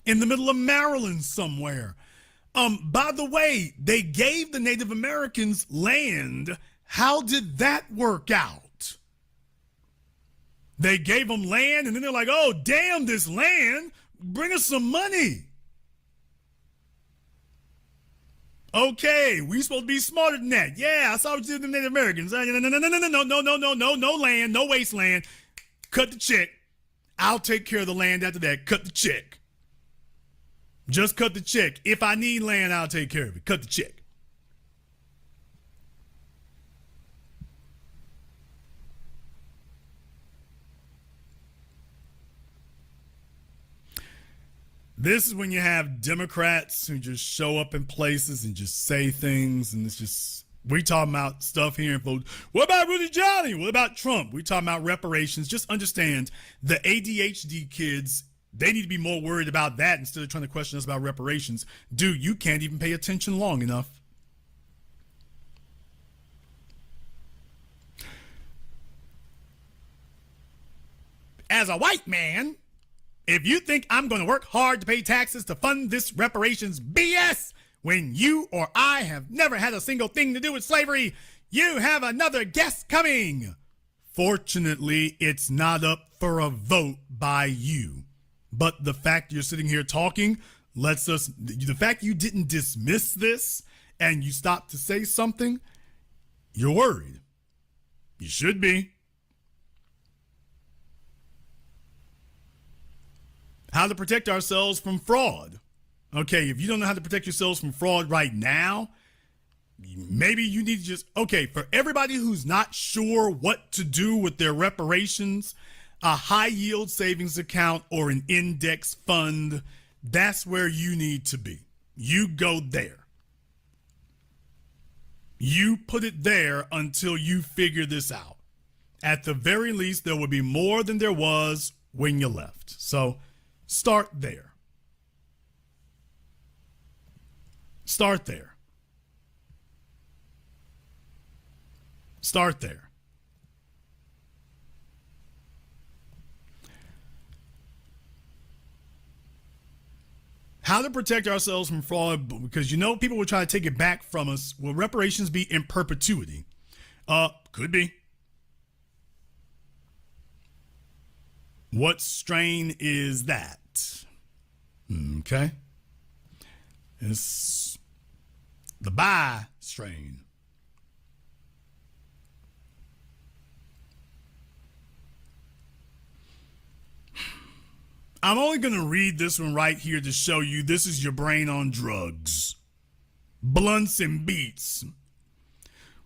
in the middle of Maryland somewhere. By the way, they gave the Native Americans land. How did that work out? They gave them land and then they're like, oh, damn, this land, bring us some money. Okay, we supposed to be smarter than that. Yeah, I saw what you did to the Native Americans. No, no land, no wasteland. Cut the check. I'll take care of the land after that. Cut the check. Just cut the check. If I need land, I'll take care of it. Cut the check. This is when you have Democrats who just show up in places and just say things, and it's just, we talking about stuff here and folks, what about Rudy Giuliani? What about Trump? We talking about reparations. Just understand the ADHD kids, they need to be more worried about that instead of trying to question us about reparations. Dude, you can't even pay attention long enough. As a white man, if you think I'm going to work hard to pay taxes to fund this reparations BS when you or I have never had a single thing to do with slavery, you have another guest coming. Fortunately, it's not up for a vote by you. But the fact you're sitting here talking lets us, the fact you didn't dismiss this and you stopped to say something, you're worried. You should be. How to protect ourselves from fraud. Okay, if you don't know how to protect yourselves from fraud right now, maybe you need to just, okay, for everybody who's not sure what to do with their reparations, a high yield savings account or an index fund, that's where you need to be. You go there. You put it there until you figure this out. At the very least, there will be more than there was when you left. So start there. Start there. Start there. How to protect ourselves from fraud, because you know people will try to take it back from us. Will reparations be in perpetuity? Could be. What strain is that? Okay. It's the bi strain. I'm only going to read this one right here to show you this is your brain on drugs. Blunts and beats.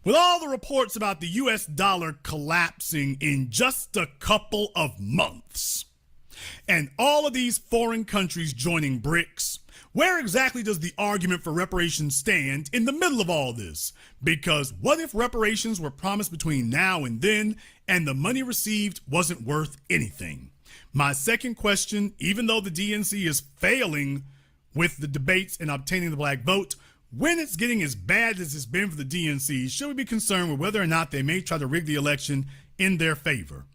With all the reports about the US dollar collapsing in just a couple of months, and all of these foreign countries joining BRICS, where exactly does the argument for reparations stand in the middle of all this? Because what if reparations were promised between now and then, and the money received wasn't worth anything? My second question, even though the DNC is failing with the debates and obtaining the black vote, when it's getting as bad as it's been for the DNC, should we be concerned with whether or not they may try to rig the election in their favor?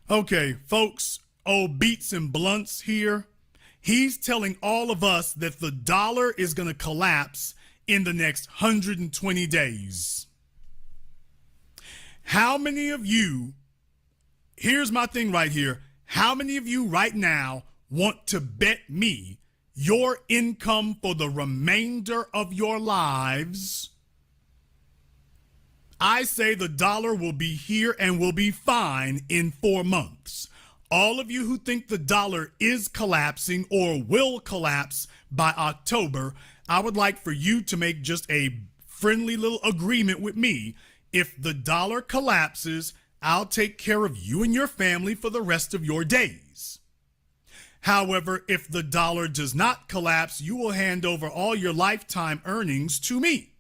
Okay, folks, old Beats and Blunts here, he's telling all of us that the dollar is going to collapse in the next 120 days. How many of you, here's my thing right here, how many of you right now want to bet me your income for the remainder of your lives? I say the dollar will be here and will be fine in 4 months. All of you who think the dollar is collapsing or will collapse by October, I would like for you to make just a friendly little agreement with me. If the dollar collapses, I'll take care of you and your family for the rest of your days. However, if the dollar does not collapse, you will hand over all your lifetime earnings to me,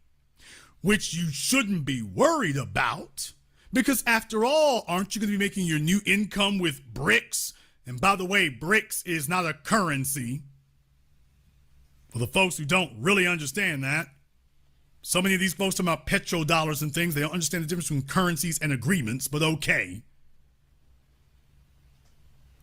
which you shouldn't be worried about, because after all, aren't you going to be making your new income with bricks And by the way, BRICS is not a currency. For the folks who don't really understand that, so many of these folks talking about petrodollars and things, they don't understand the difference between currencies and agreements, but okay.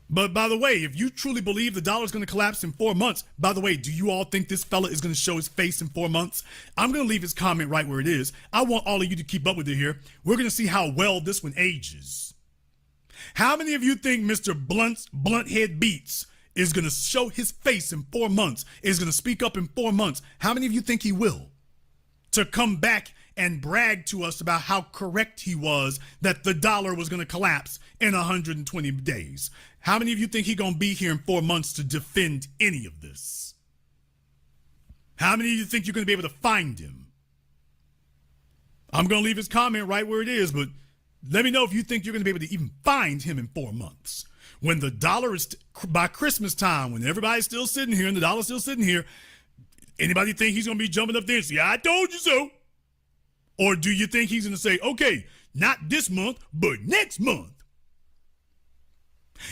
But by the way, if you truly believe the dollar is going to collapse in 4 months, by the way, do you all think this fella is going to show his face in 4 months? I'm going to leave his comment right where it is. I want all of you to keep up with it here. We're going to see how well this one ages. How many of you think Mr. Blunt-Head Beats is going to show his face in 4 months, is going to speak up in 4 months? How many of you think he will? To come back and brag to us about how correct he was that the dollar was going to collapse in 120 days. How many of you think he's going to be here in 4 months to defend any of this? How many of you think you're going to be able to find him? I'm going to leave his comment right where it is, but let me know if you think you're going to be able to even find him in 4 months. When the dollar is, by Christmas time, when everybody's still sitting here and the dollar's still sitting here, anybody think he's going to be jumping up there and say, I told you so? Or do you think he's going to say, okay, not this month, but next month?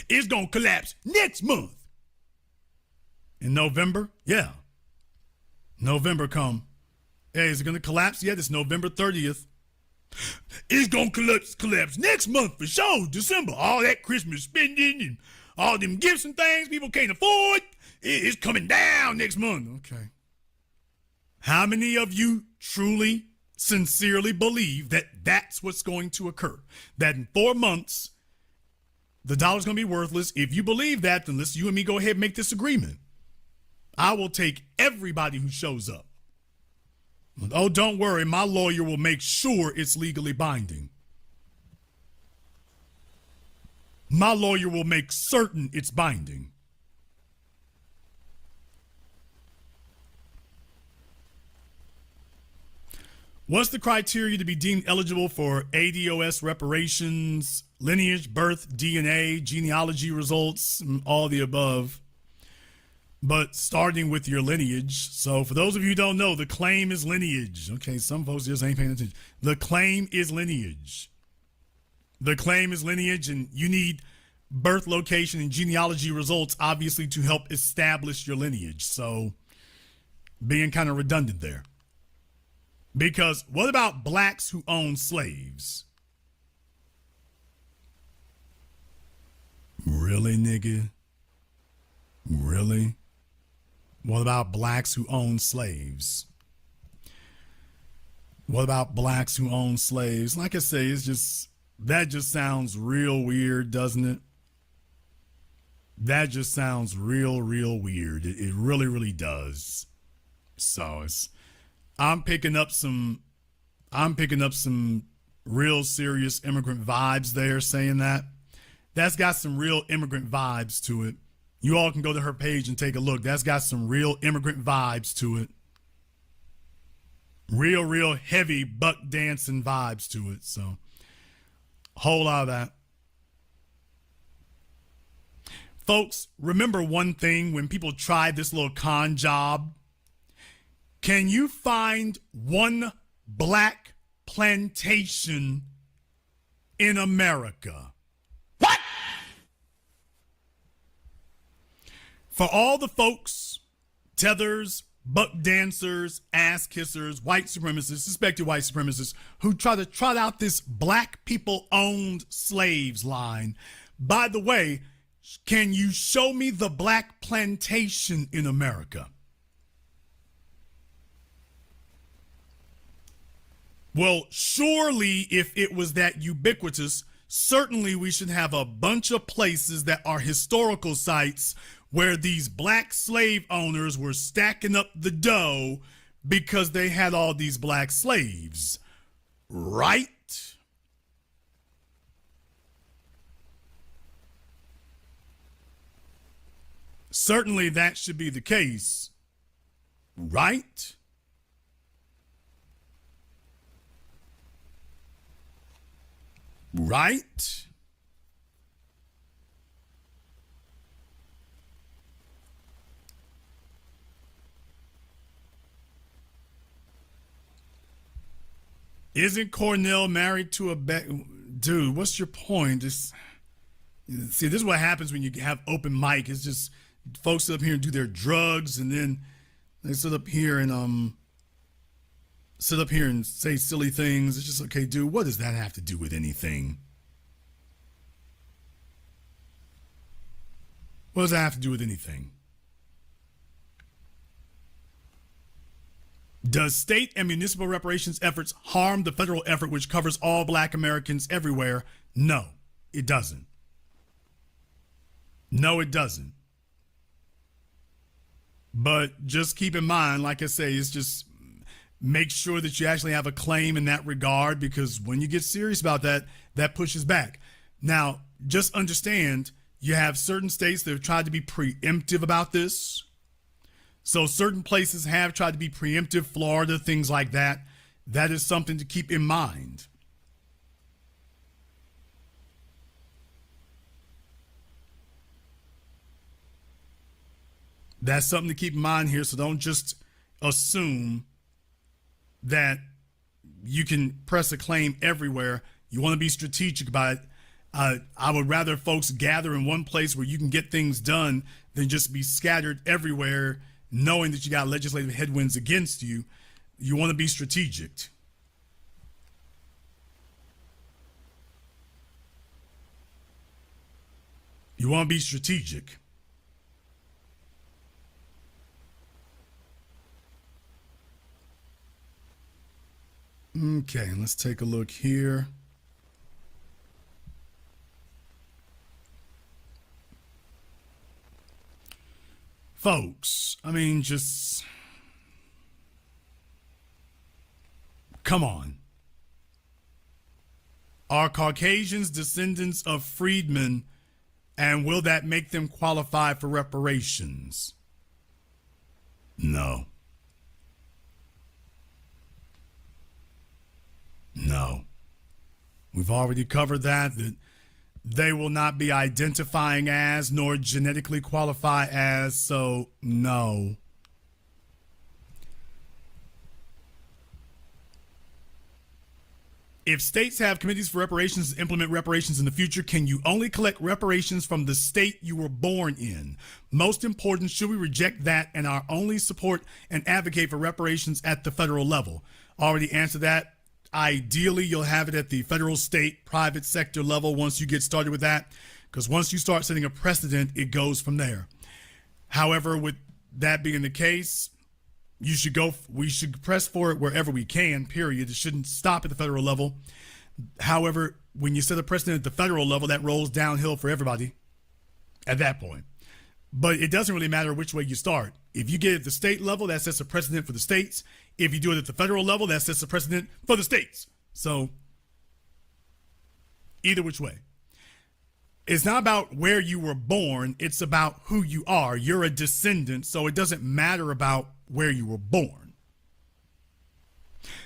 It's going to collapse next month. In November? Yeah. November come. Hey, is it going to collapse yet? It's November 30th. It's going to collapse next month for sure, December. All that Christmas spending and all them gifts and things people can't afford, it's coming down next month. Okay. How many of you truly, sincerely believe that that's what's going to occur? That in 4 months, the dollar's going to be worthless. If you believe that, then let's you and me go ahead and make this agreement. I will take everybody who shows up. Oh, don't worry. My lawyer will make sure it's legally binding. My lawyer will make certain it's binding. What's the criteria to be deemed eligible for ADOS reparations, lineage, birth, DNA, genealogy results, all the above? But starting with your lineage. So for those of you who don't know, the claim is lineage. Okay, some folks just ain't paying attention. The claim is lineage. The claim is lineage, and you need birth location and genealogy results, obviously, to help establish your lineage. So being kind of redundant there. Because what about blacks who own slaves? Really, nigga? Really? What about blacks who own slaves? What about blacks who own slaves? Like I say, that just sounds real weird, doesn't it? That just sounds real weird. It really, really does. So I'm picking up some real serious immigrant vibes there saying that. That's got some real immigrant vibes to it. You all can go to her page and take a look. That's got some real immigrant vibes to it. Real heavy buck dancing vibes to it. So, a whole lot of that. Folks, remember one thing when people try this little con job. Can you find one black plantation in America? What? For all the folks, tethers, buck dancers, ass kissers, white supremacists, suspected white supremacists, who try to trot out this black people owned slaves line. By the way, can you show me the black plantation in America? Well, surely if it was that ubiquitous, certainly we should have a bunch of places that are historical sites where these black slave owners were stacking up the dough because they had all these black slaves, right? Certainly that should be the case, right? Right? Isn't Cornell married to a dude? What's your point? See, this is what happens when you have open mic. It's just folks sit up here and do their drugs, and then they sit up here and say silly things. It's just, okay, dude, what does that have to do with anything? What does that have to do with anything? Does state and municipal reparations efforts harm the federal effort, which covers all Black Americans everywhere? No, it doesn't. No, it doesn't. But just keep in mind, like I say, it's just make sure that you actually have a claim in that regard, because when you get serious about that, that pushes back. Now, just understand, you have certain states that have tried to be preemptive about this. So certain places have tried to be preemptive, Florida, things like that. That is something to keep in mind. That's something to keep in mind here. So don't just assume that you can press a claim everywhere. You want to be strategic about it. I would rather folks gather in one place where you can get things done than just be scattered everywhere, knowing that you got legislative headwinds against you. You want to be strategic. You want to be strategic. Okay, let's take a look here. Folks, I mean, just come on. Are Caucasians descendants of freedmen, and will that make them qualify for reparations? No. No. We've already covered that they will not be identifying as nor genetically qualify as, so no. If states have committees for reparations to implement reparations in the future, can you only collect reparations from the state you were born in? Most important, should we reject that and our only support and advocate for reparations at the federal level? Already answered that. Ideally, you'll have it at the federal, state, private sector level once you get started with that, because once you start setting a precedent, it goes from there. However, with that being the case, we should press for it wherever we can, period. It shouldn't stop at the federal level. However, when you set a precedent at the federal level, that rolls downhill for everybody at that point. But it doesn't really matter which way you start. If you get it at the state level, that sets a precedent for the states. If you do it at the federal level, that sets a precedent for the states. So either which way. It's not about where you were born. It's about who you are. You're a descendant, so it doesn't matter about where you were born.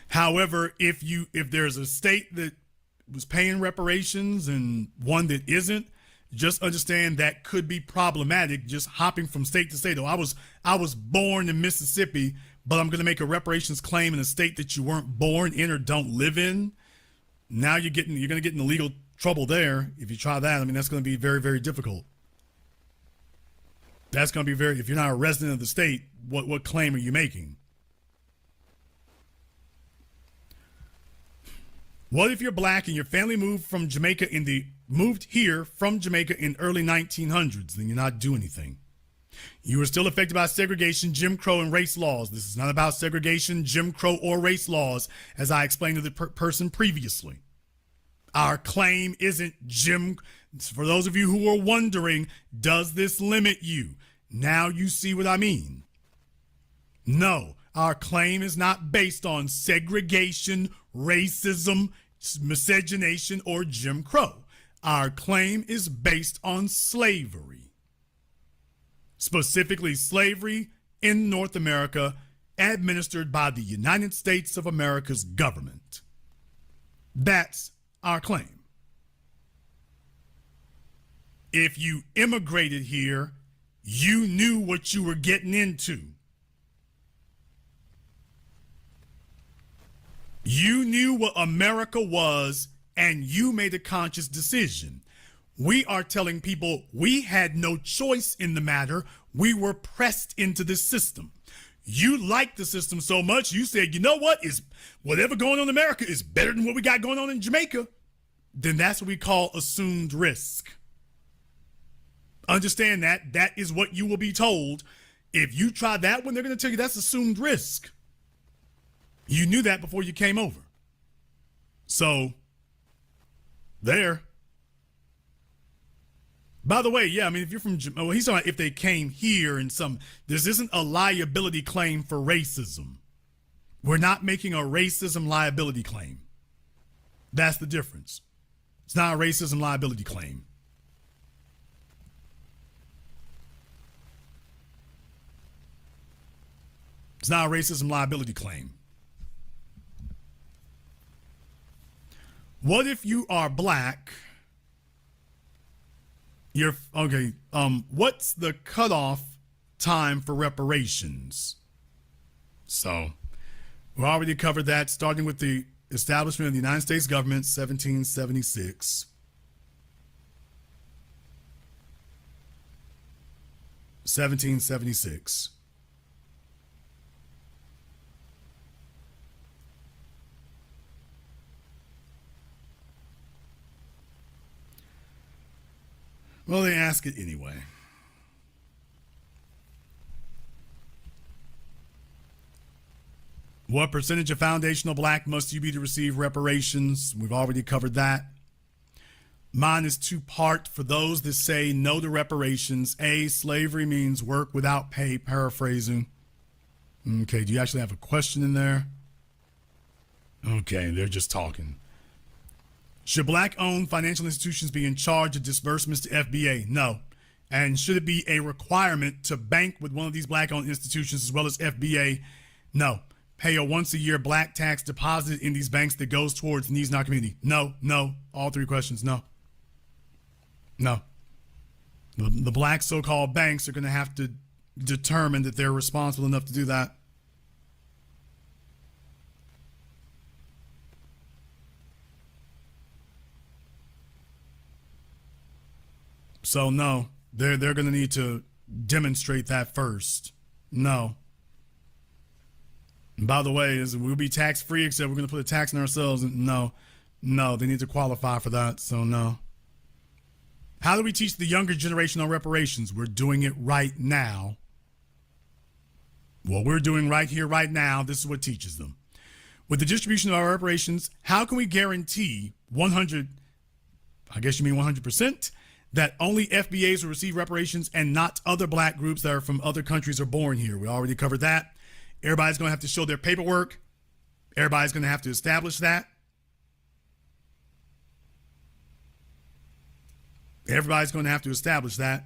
However, if there's a state that was paying reparations and one that isn't, just understand that could be problematic, just hopping from state to state. Oh, I was born in Mississippi, but I'm going to make a reparations claim in a state that you weren't born in or don't live in. Now you're going to get in legal trouble there. If you try that, I mean, that's going to be very, very difficult. That's going to be if you're not a resident of the state, what claim are you making? What if you're Black and your family moved here from Jamaica in early 1900s? Then you're not doing anything. You were still affected by segregation, Jim Crow, and race laws. This is not about segregation, Jim Crow, or race laws, as I explained to the person previously. Our claim isn't for those of you who are wondering, does this limit you? Now you see what I mean. No, our claim is not based on segregation, racism, miscegenation, or Jim Crow. Our claim is based on slavery. Specifically, slavery in North America administered by the United States of America's government. That's our claim. If you immigrated here, you knew what you were getting into. You knew what America was, and you made a conscious decision. We are telling people we had no choice in the matter. We were pressed into this system. You like the system so much, you said, you know what? Is whatever going on in America is better than what we got going on in Jamaica. Then that's what we call assumed risk. Understand that. That is what you will be told. If you try that one, they're going to tell you that's assumed risk. You knew that before you came over. So, there. By the way, yeah, I mean, if you're from, well, he's talking about if they came here and this isn't a liability claim for racism. We're not making a racism liability claim. That's the difference. It's not a racism liability claim. It's not a racism liability claim. What if you are black? You're okay. What's the cutoff time for reparations? So we already covered that, starting with the establishment of the United States government, 1776. 1776. Well, they ask it anyway. What percentage of foundational black must you be to receive reparations? We've already covered that. Mine is two-part for those that say no to reparations. A, slavery means work without pay, paraphrasing. Okay, do you actually have a question in there? Okay, they're just talking. Should black-owned financial institutions be in charge of disbursements to FBA? No. And should it be a requirement to bank with one of these black-owned institutions as well as FBA? No. Pay a once-a-year black tax deposited in these banks that goes towards needs in our community? No, no. All three questions, no. No. The black so-called banks are going to have to determine that they're responsible enough to do that. So no, they're going to need to demonstrate that first. No. And by the way, we'll be tax free except we're going to put a tax on ourselves. No, they need to qualify for that. So no. How do we teach the younger generation on reparations? We're doing it right now. What we're doing right here, right now, this is what teaches them. With the distribution of our reparations, how can we guarantee 100%, that only FBAs will receive reparations and not other black groups that are from other countries are born here? We already covered that. Everybody's going to have to show their paperwork. Everybody's going to have to establish that. Everybody's going to have to establish that.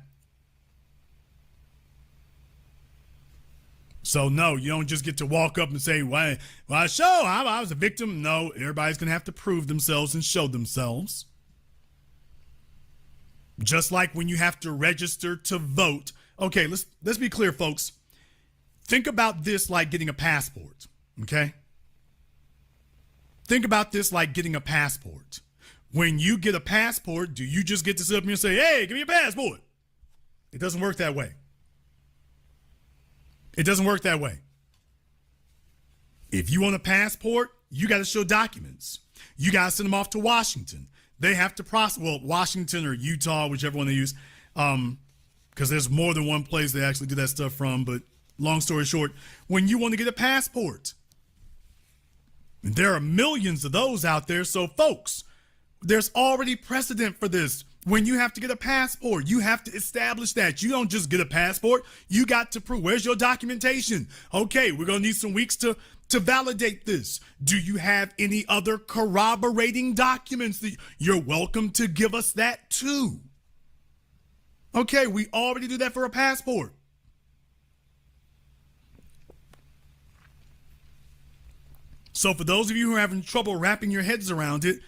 So no, you don't just get to walk up and say, well, I was a victim. No, everybody's going to have to prove themselves and show themselves. Just like when you have to register to vote. Okay, let's be clear, folks. Think about this like getting a passport, okay? Think about this like getting a passport. When you get a passport, do you just get to sit up here and say, hey, give me a passport? It doesn't work that way. It doesn't work that way. If you want a passport, you got to show documents. You got to send them off to Washington. They have to process, well, Washington or Utah, whichever one they use, because there's more than one place they actually do that stuff from. But long story short, when you want to get a passport, and there are millions of those out there. So folks, there's already precedent for this. When you have to get a passport, you have to establish that. You don't just get a passport. You got to prove, where's your documentation? Okay, we're going to need some weeks to validate this. Do you have any other corroborating documents? You're welcome to give us that too. Okay, we already do that for a passport. So for those of you who are having trouble wrapping your heads around it,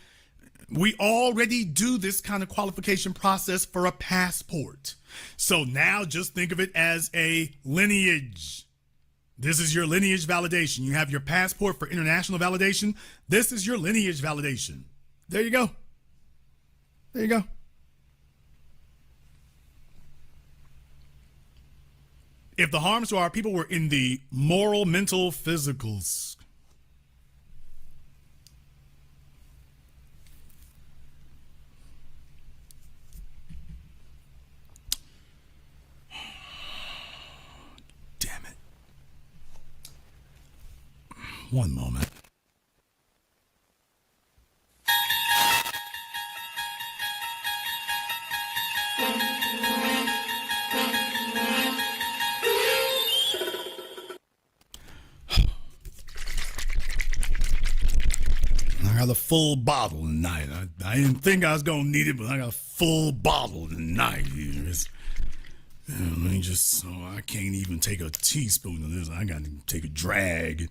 we already do this kind of qualification process for a passport. So now just think of it as a lineage. This is your lineage validation. You have your passport for international validation. This is your lineage validation. There you go. There you go. If the harms to our people were in the moral, mental, physicals. Damn it. One moment. I got a full bottle tonight. I didn't think I was going to need it, but I got a full bottle tonight. Let me just, so I can't even take a teaspoon of this. I got to take a drag.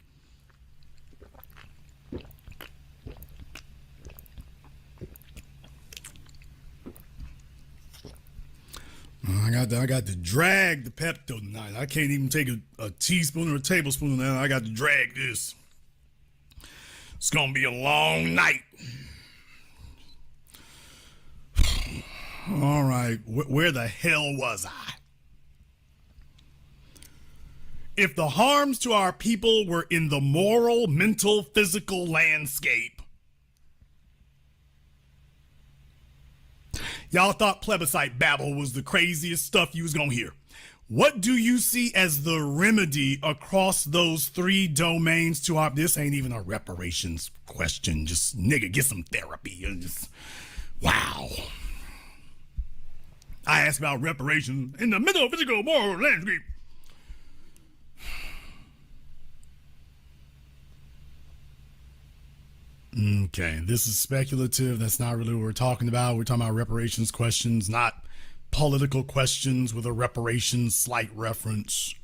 I got to drag the Pepto tonight. I can't even take a teaspoon or a tablespoon of that. I got to drag this. It's going to be a long night. All right. Where the hell was I? If the harms to our people were in the moral, mental, physical landscape, y'all thought plebiscite babble was the craziest stuff you was gonna hear. What do you see as the remedy across those three domains to our, this ain't even a reparations question, just nigga, get some therapy. Just, wow. I asked about reparations in the middle of physical moral landscape. Okay, this is speculative. That's not really what we're talking about. We're talking about reparations questions, not political questions with a reparations slight reference.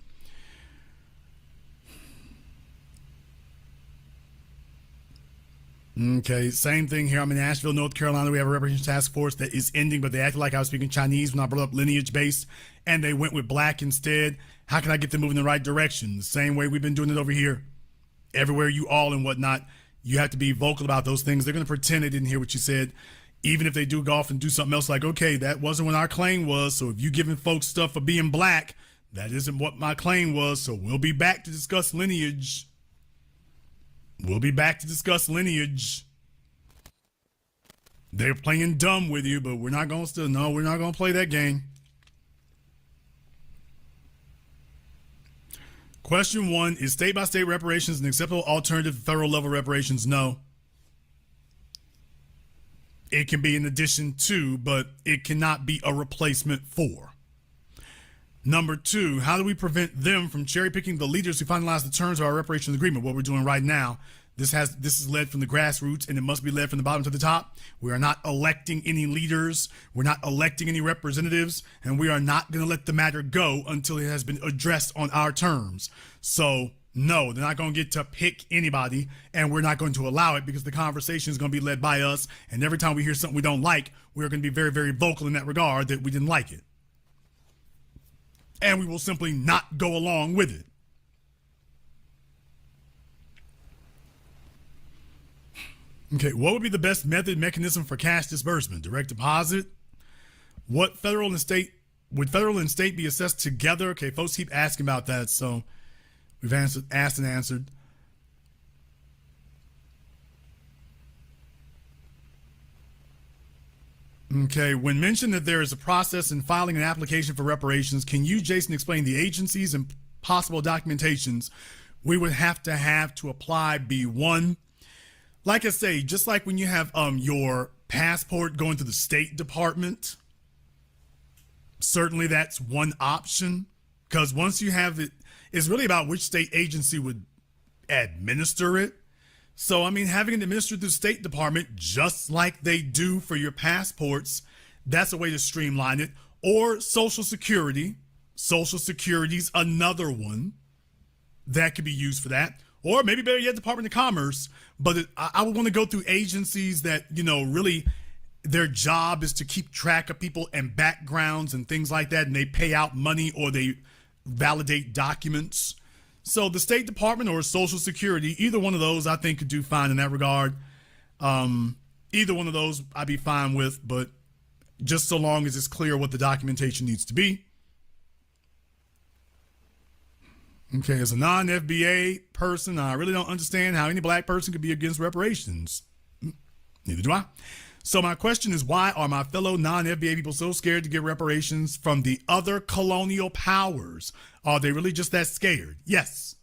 Okay, same thing here. I'm in Asheville, North Carolina. We have a reparations task force that is ending, but they acted like I was speaking Chinese when I brought up lineage based, and they went with black instead. How can I get them moving in the right direction? The same way we've been doing it over here. Everywhere you all and whatnot. You have to be vocal about those things. They're going to pretend they didn't hear what you said. Even if they do go off and do something else like, okay, that wasn't what our claim was. So if you're giving folks stuff for being black, that isn't what my claim was. So we'll be back to discuss lineage. We'll be back to discuss lineage. They're playing dumb with you, but we're not going to, no, we're not going to play that game. Question 1, is state-by-state reparations an acceptable alternative to federal level reparations? No. It can be in addition to, but it cannot be a replacement for. Number 2, how do we prevent them from cherry-picking the leaders who finalize the terms of our reparations agreement? What we're doing right now. This is led from the grassroots, and it must be led from the bottom to the top. We are not electing any leaders. We're not electing any representatives, and we are not going to let the matter go until it has been addressed on our terms. So, no, they're not going to get to pick anybody, and we're not going to allow it because the conversation is going to be led by us, and every time we hear something we don't like, we're going to be very, very vocal in that regard that we didn't like it. And we will simply not go along with it. Okay, what would be the best mechanism for cash disbursement? Direct deposit? Would federal and state be assessed together? Okay, folks keep asking about that, so we've asked and answered. Okay, when mentioned that there is a process in filing an application for reparations, can you, Jason, explain the agencies and possible documentations we would have to apply be one? Like I say, just like when you have your passport going to the State Department, certainly that's one option, because once you have it, it's really about which state agency would administer it. So, I mean, having it administered through the State Department, just like they do for your passports, that's a way to streamline it. Or Social Security. Social Security's another one that could be used for that. Or maybe better yet, Department of Commerce. But I would want to go through agencies that, you know, really their job is to keep track of people and backgrounds and things like that. And they pay out money or they validate documents. So the State Department or Social Security, either one of those I think could do fine in that regard. Either one of those I'd be fine with, but just so long as it's clear what the documentation needs to be. Okay, as a non-FBA person, I really don't understand how any black person could be against reparations. Neither do I. So my question is, why are my fellow non-FBA people so scared to get reparations from the other colonial powers? Are they really just that scared? Yes.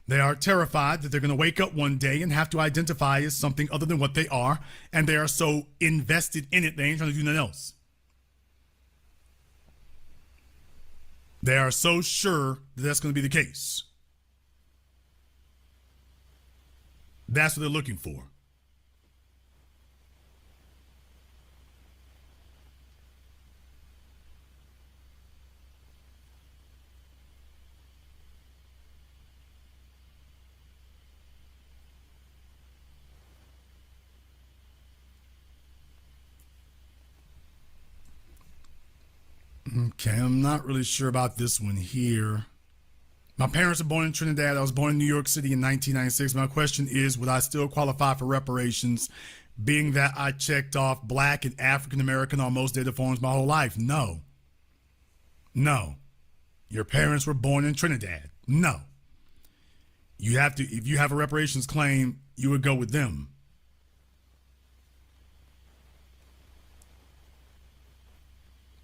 They are terrified that they're going to wake up one day and have to identify as something other than what they are, and they are so invested in it, they ain't trying to do nothing else. They are so sure that that's going to be the case. That's what they're looking for. Okay, I'm not really sure about this one here. My parents are born in Trinidad. I was born in New York City in 1996. My question is, would I still qualify for reparations, being that I checked off Black and African American on most data forms my whole life? No. No. Your parents were born in Trinidad. No. You have to, if you have a reparations claim, you would go with them.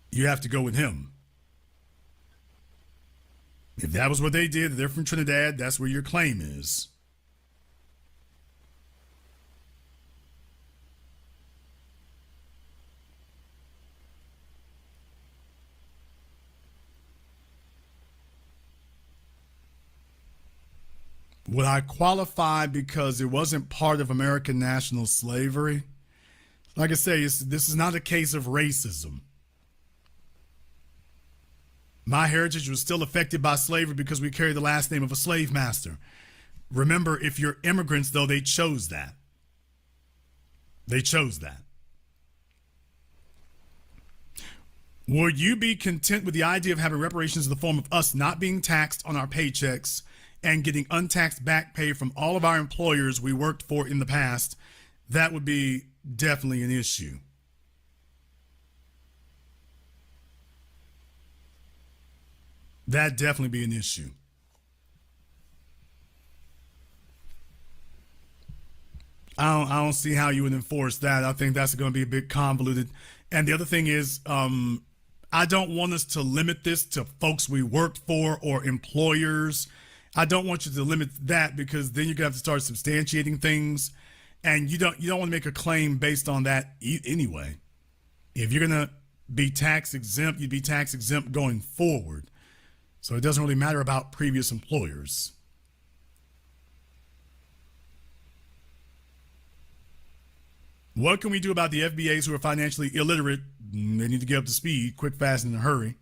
You have to go with him. If that was what they did, they're from Trinidad, that's where your claim is. Would I qualify because it wasn't part of American national slavery? Like I say, this is not a case of racism. My heritage was still affected by slavery because we carry the last name of a slave master. Remember, if you're immigrants, though, they chose that. They chose that. Would you be content with the idea of having reparations in the form of us not being taxed on our paychecks and getting untaxed back pay from all of our employers we worked for in the past? That would be definitely an issue. That'd definitely be an issue. I don't see how you would enforce that. I think that's going to be a bit convoluted. And the other thing is, I don't want us to limit this to folks we worked for or employers. I don't want you to limit that, because then you're going to have to start substantiating things, and you don't want to make a claim based on that anyway. If you're going to be tax exempt, you'd be tax exempt going forward. So it doesn't really matter about previous employers. What can we do about the FBAs who are financially illiterate? They need to get up to speed, quick, fast, and in a hurry.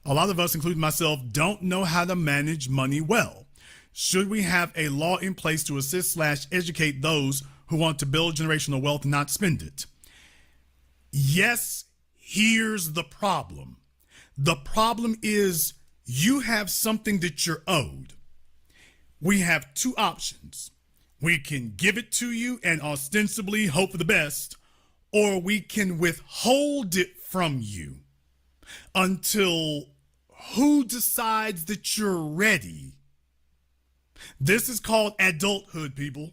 A lot of us, including myself, don't know how to manage money well. Should we have a law in place to assist/educate those who want to build generational wealth and not spend it? Yes, here's the problem. The problem is you have something that you're owed. We have two options. We can give it to you and ostensibly hope for the best, or we can withhold it from you until who decides that you're ready. This is called adulthood, people.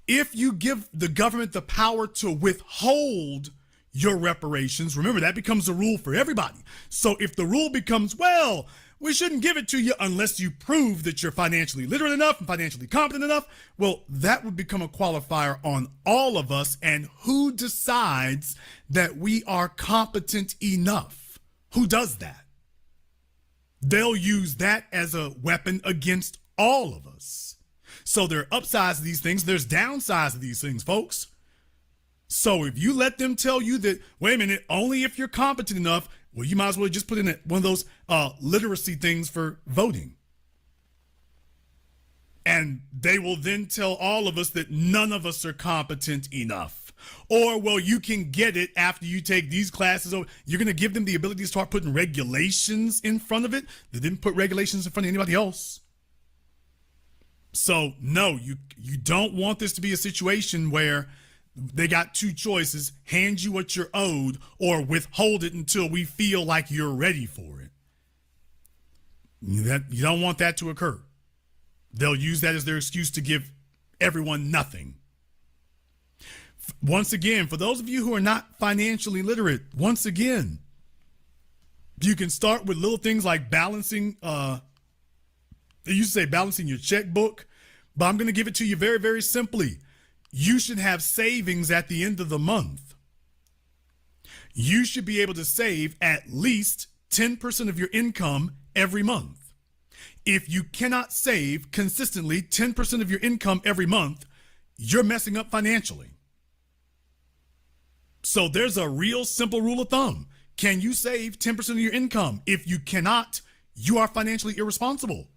If you give the government the power to withhold your reparations, remember that becomes a rule for everybody. So if the rule becomes, well, we shouldn't give it to you unless you prove that you're financially literate enough and financially competent enough, well, that would become a qualifier on all of us. And who decides that we are competent enough? Who does that? They'll use that as a weapon against all of us. So there are upsides to these things. There's downsides to these things, folks. So if you let them tell you that, wait a minute, only if you're competent enough, well, you might as well just put in one of those literacy things for voting. And they will then tell all of us that none of us are competent enough. Or, well, you can get it after you take these classes. You're going to give them the ability to start putting regulations in front of it. They didn't put regulations in front of anybody else. So, no, you don't want this to be a situation where they got two choices: hand you what you're owed or withhold it until we feel like you're ready for it. That you don't want that to occur. They'll use that as their excuse to give everyone nothing. Once again, for those of you who are not financially literate, once again, you can start with little things like balancing, they used to say balancing your checkbook, but I'm going to give it to you very, very simply. You should have savings at the end of the month. You should be able to save at least 10% of your income every month. If you cannot save consistently 10% of your income every month, you're messing up financially. So there's a real simple rule of thumb. Can you save 10% of your income? If you cannot, you are financially irresponsible.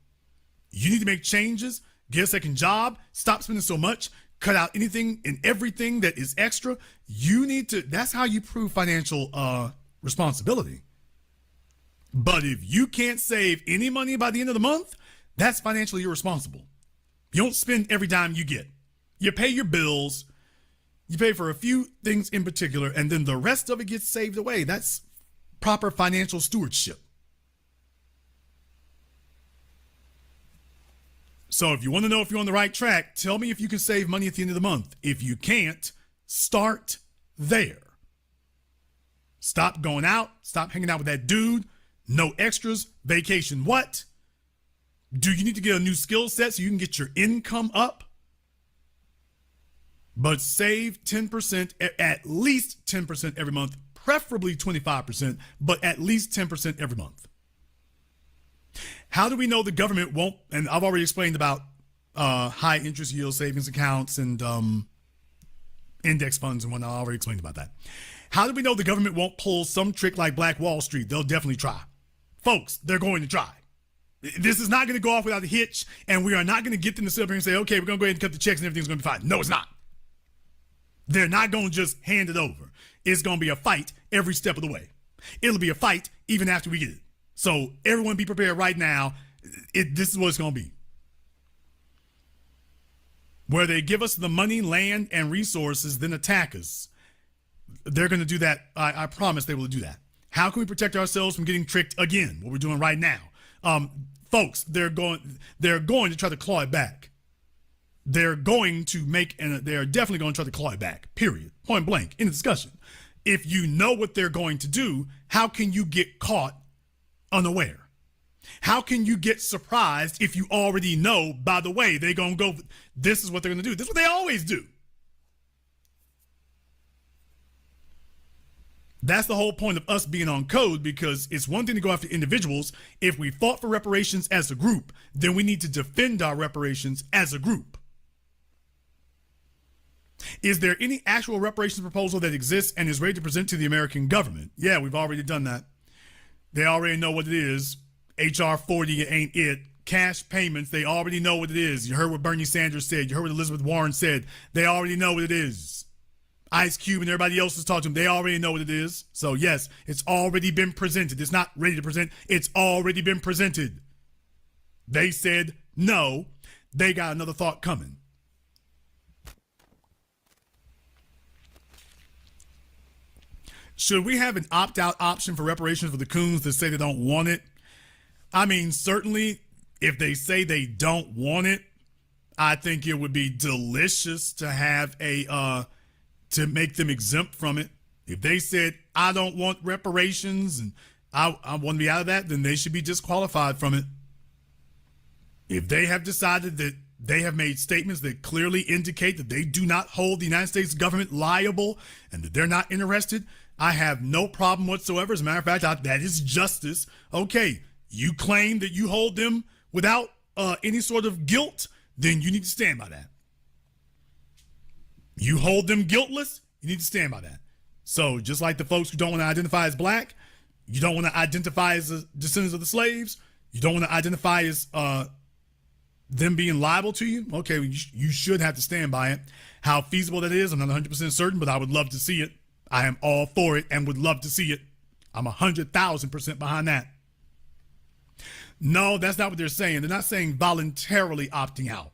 You need to make changes, get a second job, stop spending so much, cut out anything and everything that is extra. You need to, that's how you prove financial responsibility. But if you can't save any money by the end of the month, that's financially irresponsible. You don't spend every dime you get. You pay your bills, you pay for a few things in particular, and then the rest of it gets saved away. That's proper financial stewardship. So if you want to know if you're on the right track, tell me if you can save money at the end of the month. If you can't, start there. Stop going out. Stop hanging out with that dude. No extras. Vacation what? Do you need to get a new skill set so you can get your income up? But save 10%, at least 10% every month, preferably 25%, but at least 10% every month. How do we know the government won't, and I've already explained about high interest yield savings accounts and index funds and whatnot. I already explained about that. How do we know the government won't pull some trick like Black Wall Street? They'll definitely try. Folks, they're going to try. This is not going to go off without a hitch, and we are not going to get them to sit up here and say, okay, we're going to go ahead and cut the checks and everything's going to be fine. No, it's not. They're not going to just hand it over. It's going to be a fight every step of the way. It'll be a fight even after we get it. So everyone be prepared right now. This is what it's going to be. Where they give us the money, land, and resources, then attack us. They're going to do that. I promise they will do that. How can we protect ourselves from getting tricked again? What we're doing right now. Folks, they're going to try to claw it back. They're going to they're definitely going to try to claw it back, period. Point blank, in the discussion. If you know what they're going to do, how can you get caught unaware? How can you get surprised if you already know, by the way, they're going to go, this is what they're going to do. This is what they always do. That's the whole point of us being on code, because it's one thing to go after individuals. If we fought for reparations as a group, then we need to defend our reparations as a group. Is there any actual reparations proposal that exists and is ready to present to the American government? Yeah, we've already done that. They already know what it is. HR 40 ain't it. Cash payments, they already know what it is. You heard what Bernie Sanders said. You heard what Elizabeth Warren said. They already know what it is. Ice Cube and everybody else is talking to them. They already know what it is. So yes, it's already been presented. It's not ready to present. It's already been presented. They said no. They got another thought coming. Should we have an opt-out option for reparations for the coons that say they don't want it? I mean, certainly if they say they don't want it, I think it would be delicious to have to make them exempt from it. If they said, I don't want reparations and I want to be out of that, then they should be disqualified from it. If they have decided that they have made statements that clearly indicate that they do not hold the United States government liable and that they're not interested, I have no problem whatsoever. As a matter of fact, that is justice. Okay, you claim that you hold them without any sort of guilt, then you need to stand by that. You hold them guiltless, you need to stand by that. So just like the folks who don't want to identify as black, you don't want to identify as descendants of the slaves, you don't want to identify as them being liable to you, okay, you should have to stand by it. How feasible that is, I'm not 100% certain, but I would love to see it. I am all for it and would love to see it. I'm 100,000% behind that. No, that's not what they're saying. They're not saying voluntarily opting out.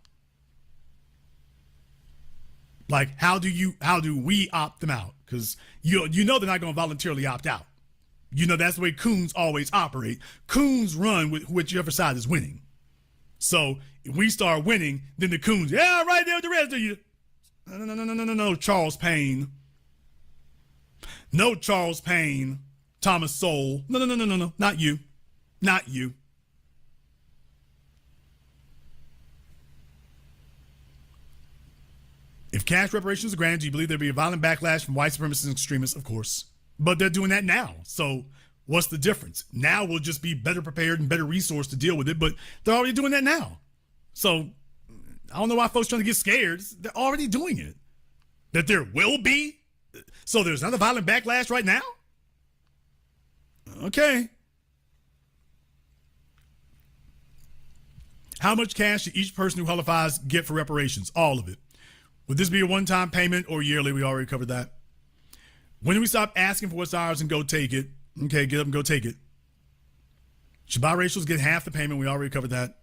Like, how do we opt them out? Because you know they're not going to voluntarily opt out. You know, that's the way coons always operate. Coons run with whichever side is winning. So if we start winning, then the coons, yeah, right there with the rest of you. No, Charles Payne. No, Charles Payne. Thomas Sowell. No, not you. Not you. If cash reparations are granted, do you believe there'll be a violent backlash from white supremacists and extremists? Of course. But they're doing that now. So what's the difference? Now we'll just be better prepared and better resourced to deal with it, but they're already doing that now. So I don't know why folks trying to get scared. They're already doing it. That there will be. So there's not a violent backlash right now? Okay. How much cash should each person who qualifies get for reparations? All of it. Would this be a one-time payment or yearly? We already covered that. When do we stop asking for what's ours and go take it? Okay, get up and go take it. Should biracials get half the payment? We already covered that.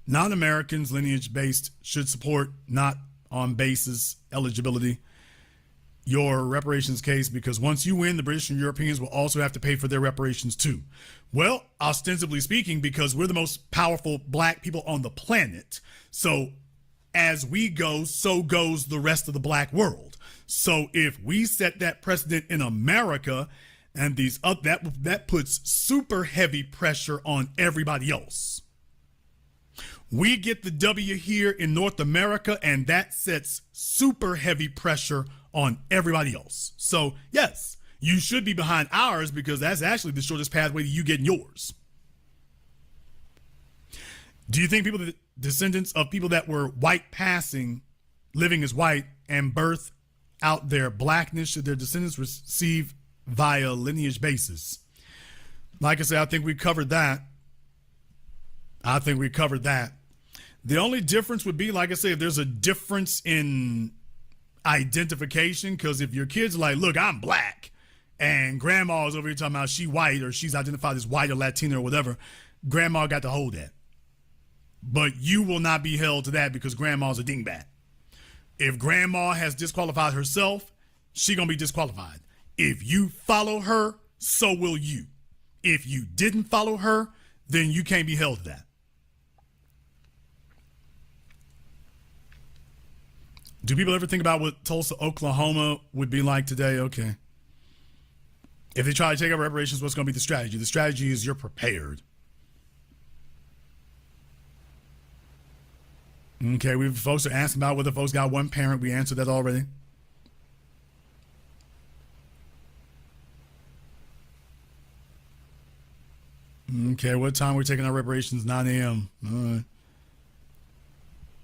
Non-Americans, lineage-based, should support, not on basis, eligibility, your reparations case, because once you win, the British and Europeans will also have to pay for their reparations too. Well, ostensibly speaking, because we're the most powerful black people on the planet. So as we go, so goes the rest of the black world. So if we set that precedent in America, and these up that puts super heavy pressure on everybody else. We get the W here in North America, and that sets super heavy pressure on everybody else. So yes, you should be behind ours because that's actually the shortest pathway to you getting yours. Do you think people, descendants of people that were white passing, living as white, and birth out their blackness, should their descendants receive via lineage basis? Like I said, I think we covered that. The only difference would be, like I said, if there's a difference in identification, because if your kids are like, look, I'm black, and grandma's over here talking about she white, or she's identified as white or Latina or whatever, grandma got to hold that. But you will not be held to that because grandma's a dingbat. If grandma has disqualified herself, she gonna be disqualified. If you follow her, so will you. If you didn't follow her, then you can't be held to that. Do people ever think about what Tulsa, Oklahoma would be like today? Okay. If they try to take over reparations, what's going to be the strategy? The strategy is you're prepared. Okay, folks are asking about whether folks got one parent. We answered that already. Okay, what time we're taking our reparations? 9 a.m. All right.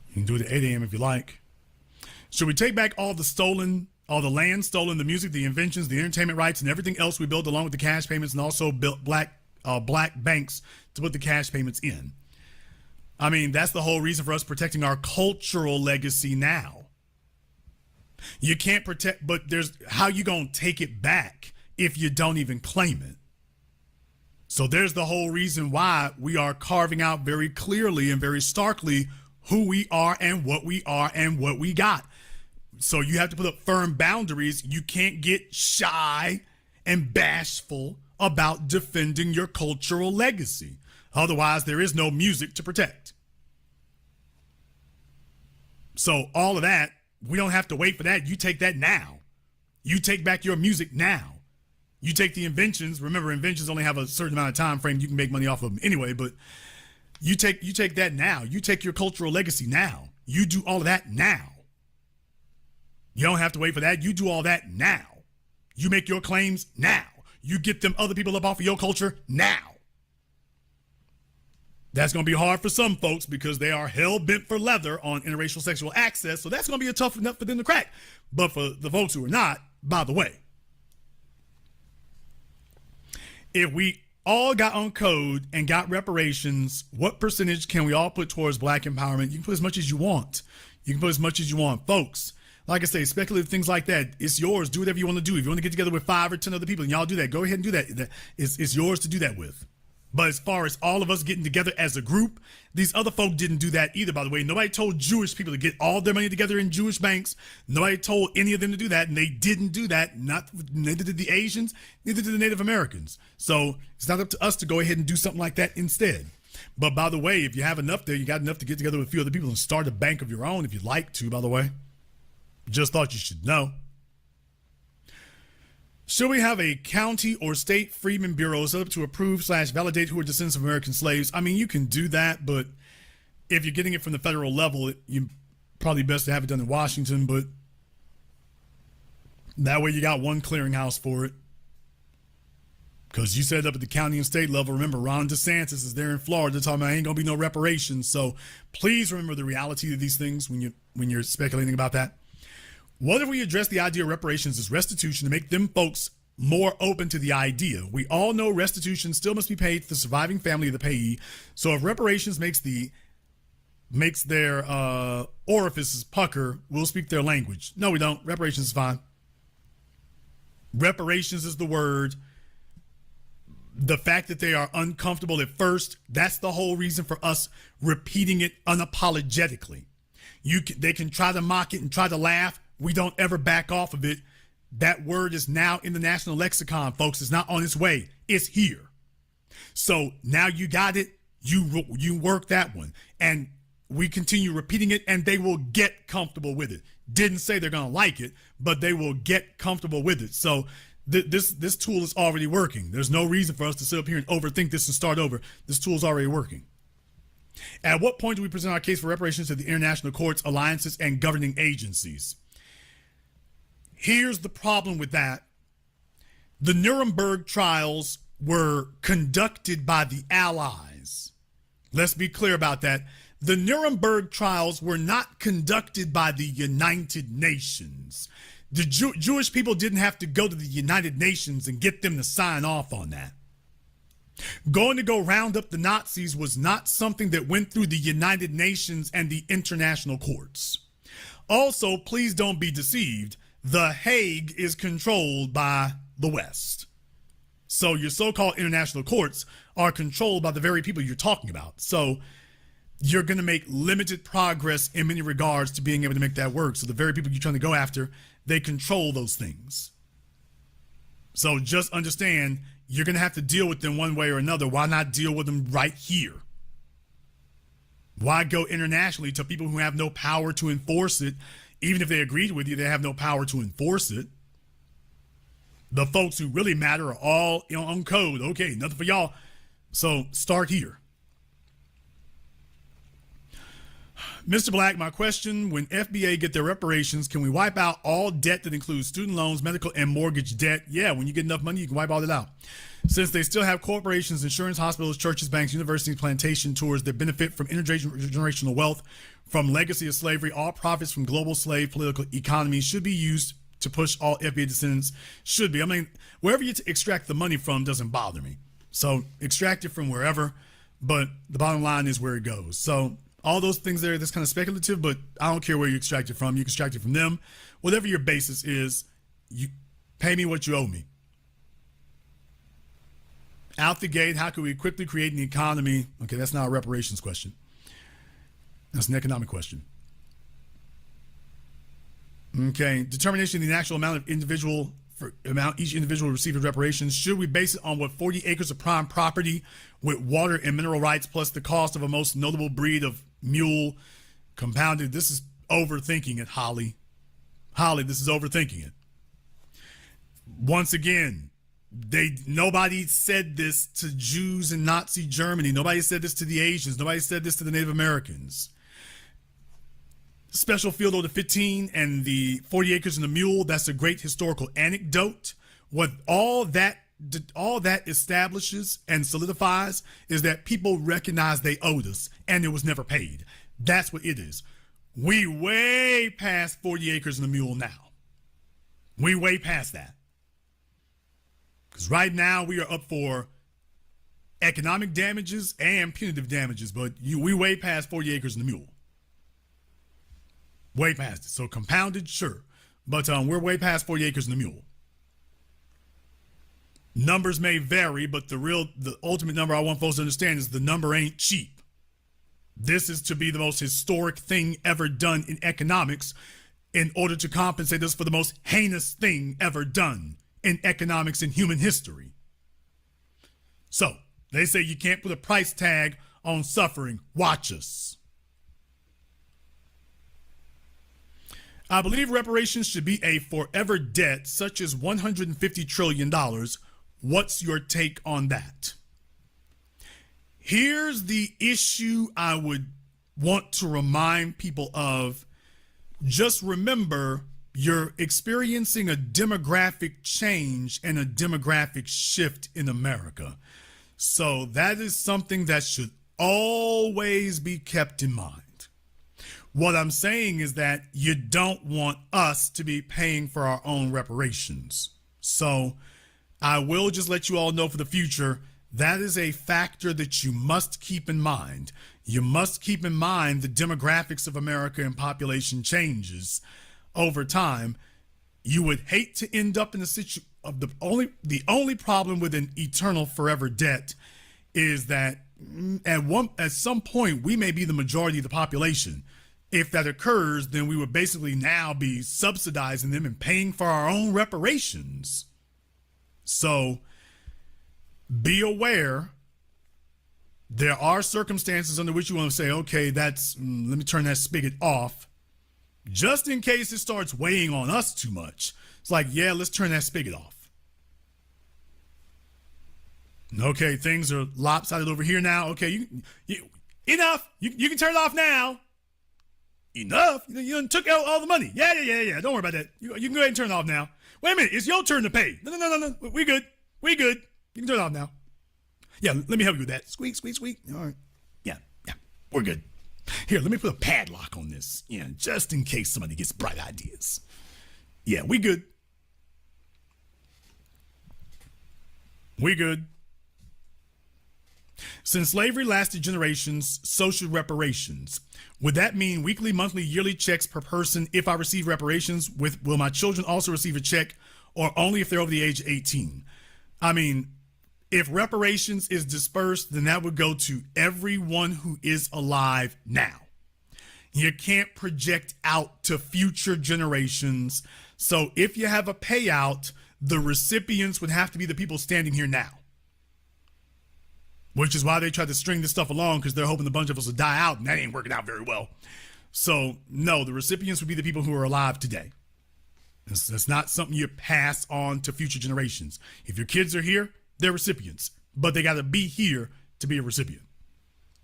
You can do it at 8 a.m. if you like. Should we take back all the land stolen, the music, the inventions, the entertainment rights, and everything else we built along with the cash payments, and also built black banks to put the cash payments in? I mean, that's the whole reason for us protecting our cultural legacy now. You can't protect, but how you gonna take it back if you don't even claim it? So there's the whole reason why we are carving out very clearly and very starkly who we are and what we got. So you have to put up firm boundaries. You can't get shy and bashful about defending your cultural legacy. Otherwise, there is no music to protect. So all of that, we don't have to wait for that. You take that now. You take back your music now. You take the inventions. Remember, inventions only have a certain amount of time frame. You can make money off of them anyway, but you take that now. You take your cultural legacy now. You do all of that now. You don't have to wait for that. You do all that now. You make your claims now. You get them other people up off of your culture now. That's going to be hard for some folks because they are hell-bent for leather on interracial sexual access, so that's going to be a tough enough for them to crack. But for the folks who are not, by the way, if we all got on code and got reparations, what percentage can we all put towards black empowerment? You can put as much as you want. You can put as much as you want. Folks, like I say, speculative things like that, it's yours. Do whatever you want to do. If you want to get together with 5 or 10 other people and y'all do that, go ahead and do that. It's yours to do that with. But as far as all of us getting together as a group, these other folk didn't do that either, by the way. Nobody told Jewish people to get all their money together in Jewish banks. Nobody told any of them to do that, and they didn't do that. Neither did the Asians, neither did the Native Americans. So it's not up to us to go ahead and do something like that instead. But by the way, if you have enough there, you got enough to get together with a few other people and start a bank of your own if you'd like to, by the way. Just thought you should know. Should we have a county or state freedmen bureau set up to approve/validate who are descendants of American slaves? I mean, you can do that, but if you're getting it from the federal level, you probably best to have it done in Washington, but that way you got one clearinghouse for it. Because you set it up at the county and state level. Remember, Ron DeSantis is there in Florida talking about ain't gonna be no reparations. So please remember the reality of these things when you're speculating about that. What if we address the idea of reparations as restitution to make them folks more open to the idea? We all know restitution still must be paid to the surviving family of the payee. So if reparations makes their orifices pucker, we'll speak their language. No, we don't. Reparations is fine. Reparations is the word. The fact that they are uncomfortable at first, that's the whole reason for us repeating it unapologetically. They can try to mock it and try to laugh. We don't ever back off of it. That word is now in the national lexicon, folks. It's not on its way. It's here. So now you got it. You work that one. And we continue repeating it, and they will get comfortable with it. Didn't say they're going to like it, but they will get comfortable with it. So this tool is already working. There's no reason for us to sit up here and overthink this and start over. This tool is already working. At what point do we present our case for reparations to the international courts, alliances, and governing agencies? Here's the problem with that. The Nuremberg trials were conducted by the Allies. Let's be clear about that. The Nuremberg trials were not conducted by the United Nations. The Jewish people didn't have to go to the United Nations and get them to sign off on that. Going to go round up the Nazis was not something that went through the United Nations and the international courts. Also, please don't be deceived. The Hague is controlled by the West. So your so-called international courts are controlled by the very people you're talking about. So you're going to make limited progress in many regards to being able to make that work. So the very people you're trying to go after, they control those things. So just understand, you're going to have to deal with them one way or another. Why not deal with them right here? Why go internationally to people who have no power to enforce it? Even if they agreed with you, they have no power to enforce it. The folks who really matter are all on code. Okay, nothing for y'all. So start here. Mr. Black, my question, when FBA get their reparations, can we wipe out all debt that includes student loans, medical, and mortgage debt? Yeah, when you get enough money, you can wipe all that out. Since they still have corporations, insurance, hospitals, churches, banks, universities, plantation tours that benefit from intergenerational wealth from legacy of slavery, all profits from global slave political economy should be used to push all FBA descendants. Should be. I mean, wherever you extract the money from doesn't bother me. So extract it from wherever, but the bottom line is where it goes. So all those things there, that's kind of speculative, but I don't care where you extract it from. You can extract it from them. Whatever your basis is, you pay me what you owe me. Out the gate, how can we quickly create an economy? Okay, that's not a reparations question. That's an economic question. Okay, determination of the actual amount of each individual received reparations. Should we base it on what 40 acres of prime property with water and mineral rights plus the cost of a most notable breed of mule compounded? This is overthinking it, Holly. Holly, this is overthinking it. Once again, nobody said this to Jews in Nazi Germany. Nobody said this to the Asians. Nobody said this to the Native Americans. Special Field Order 15 and the 40 acres and the mule, that's a great historical anecdote. What all that establishes and solidifies is that people recognize they owed us and it was never paid. That's what it is. We way past 40 acres and a mule now. We way past that. Because right now we are up for economic damages and punitive damages, but we way past 40 acres and a mule. Way past it. So compounded, sure. But we're way past 40 acres and a mule. Numbers may vary, but the ultimate number I want folks to understand is the number ain't cheap. This is to be the most historic thing ever done in economics in order to compensate us for the most heinous thing ever done in economics in human history. So they say you can't put a price tag on suffering. Watch us. I believe reparations should be a forever debt, such as $150 trillion. What's your take on that? Here's the issue I would want to remind people of. Just remember, you're experiencing a demographic change and a demographic shift in America. So that is something that should always be kept in mind. What I'm saying is that you don't want us to be paying for our own reparations. So I will just let you all know for the future, that is a factor that you must keep in mind. You must keep in mind the demographics of America and population changes over time. You would hate to end up in a situation of the only problem with an eternal forever debt is that at some point we may be the majority of the population. If that occurs, then we would basically now be subsidizing them and paying for our own reparations. So be aware, there are circumstances under which you want to say, okay, let me turn that spigot off, just in case it starts weighing on us too much. It's like, yeah, let's turn that spigot off. Okay, things are lopsided over here now. Okay, enough. You can turn it off now. Enough. You took out all the money. Yeah. Don't worry about that. You can go ahead and turn it off now. Wait a minute. It's your turn to pay. No. We good. You can turn it off now. Yeah, let me help you with that. Squeak. All right. Yeah. We're good. Here, let me put a padlock on this. Yeah, just in case somebody gets bright ideas. Yeah, we good. Since slavery lasted generations, so should reparations. Would that mean weekly, monthly, yearly checks per person if I receive reparations? Will my children also receive a check, or only if they're over the age of 18? I mean, if reparations is dispersed, then that would go to everyone who is alive now. You can't project out to future generations. So if you have a payout, the recipients would have to be the people standing here now. Which is why they tried to string this stuff along, because they're hoping a bunch of us will die out, and that ain't working out very well. So no, the recipients would be the people who are alive today. It's not something you pass on to future generations. If your kids are here, they're recipients, but they got to be here to be a recipient.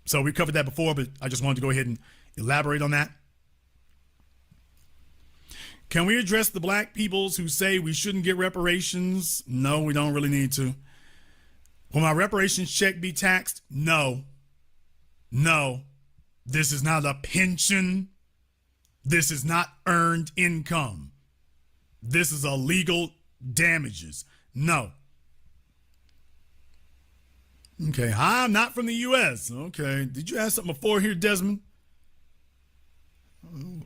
So we covered that before, but I just wanted to go ahead and elaborate on that. Can we address the black peoples who say we shouldn't get reparations? No, we don't really need to. Will my reparations check be taxed? No. This is not a pension. This is not earned income. This is a legal damages. No. Okay, I'm not from the U.S. Okay, did you ask something before here, Desmond?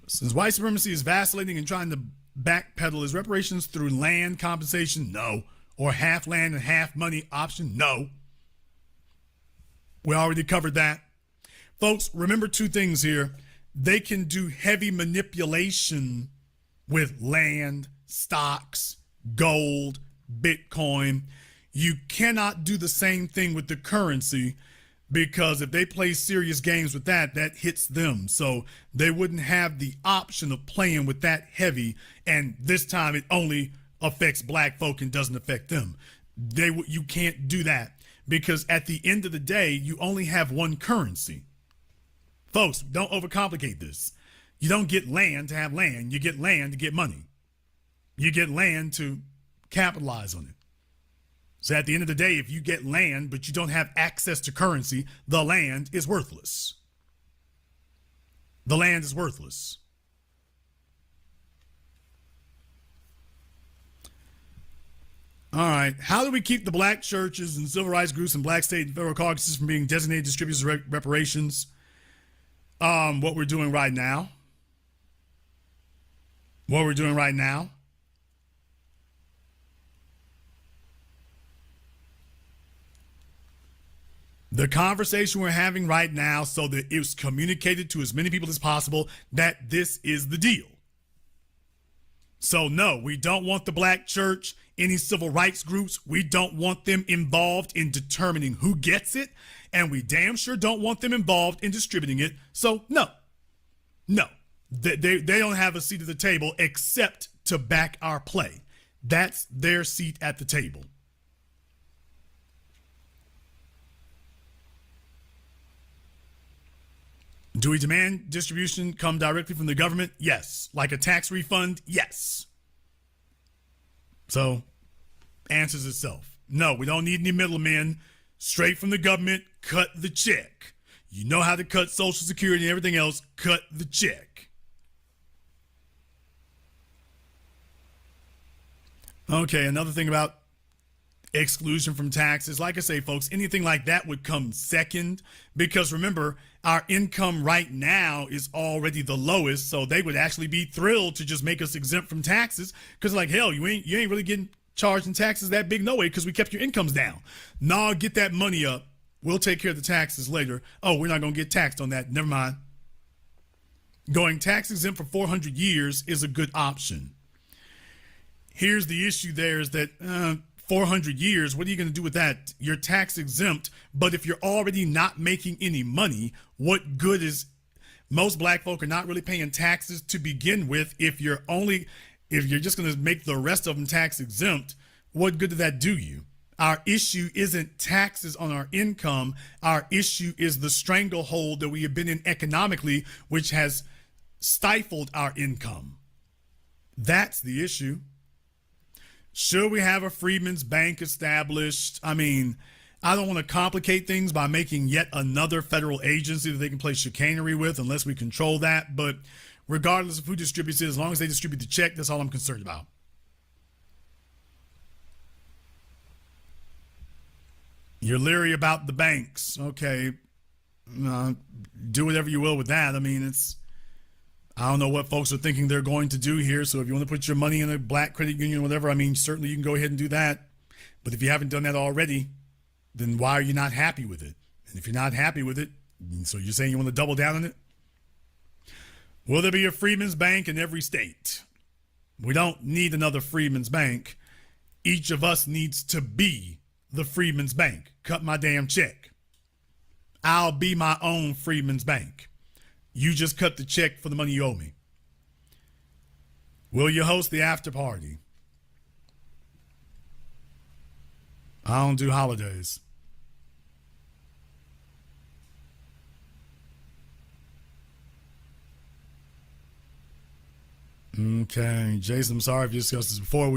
Since white supremacy is vacillating and trying to backpedal, is reparations through land compensation? No. Or half land and half money option? No. We already covered that. Folks, remember two things here. They can do heavy manipulation with land, stocks, gold, Bitcoin. You cannot do the same thing with the currency, because if they play serious games with that, that hits them. So they wouldn't have the option of playing with that heavy. And this time it only affects black folk and doesn't affect them. You can't do that, because at the end of the day, you only have one currency. Folks, don't overcomplicate this. You don't get land to have land. You get land to get money. You get land to capitalize on it. So at the end of the day, if you get land, but you don't have access to currency, the land is worthless. The land is worthless. All right. How do we keep the black churches and civil rights groups and black state and federal caucuses from being designated distributors of reparations? What we're doing right now. The conversation we're having right now, so that it's communicated to as many people as possible that this is the deal. So no, we don't want the black church, any civil rights groups. We don't want them involved in determining who gets it. And we damn sure don't want them involved in distributing it. So no, they don't have a seat at the table except to back our play. That's their seat at the table. Do we demand distribution come directly from the government? Yes. Like a tax refund? Yes. So, answers itself. No, we don't need any middlemen. Straight from the government, cut the check. You know how to cut Social Security and everything else, cut the check. Okay, another thing about exclusion from taxes. Like I say, folks, anything like that would come second, because remember, our income right now is already the lowest, so they would actually be thrilled to just make us exempt from taxes, because like, hell, you ain't really getting charged in taxes that big no way, because we kept your incomes down. Nah, get that money up. We'll take care of the taxes later. Oh, we're not going to get taxed on that. Never mind. Going tax exempt for 400 years is a good option. Here's the issue there is that 400 years, what are you going to do with that? You're tax exempt, but if you're already not making any money, what good is, most black folk are not really paying taxes to begin with. If you're just going to make the rest of them tax exempt, what good did that do you? Our issue isn't taxes on our income. Our issue is the stranglehold that we have been in economically, which has stifled our income. That's the issue. Should we have a Freedmen's Bank established? I mean, I don't want to complicate things by making yet another federal agency that they can play chicanery with unless we control that. But regardless of who distributes it, as long as they distribute the check, that's all I'm concerned about. You're leery about the banks. Okay. Do whatever you will with that. I mean, I don't know what folks are thinking they're going to do here. So if you want to put your money in a black credit union or whatever, I mean, certainly you can go ahead and do that. But if you haven't done that already, then why are you not happy with it? And if you're not happy with it, so you're saying you want to double down on it? Will there be a Freedmen's Bank in every state? We don't need another Freedmen's Bank. Each of us needs to be the Freedmen's Bank. Cut my damn check. I'll be my own Freedmen's Bank. You just cut the check for the money you owe me. Will you host the after party? I don't do holidays. Okay, Jason, I'm sorry if you discussed this before.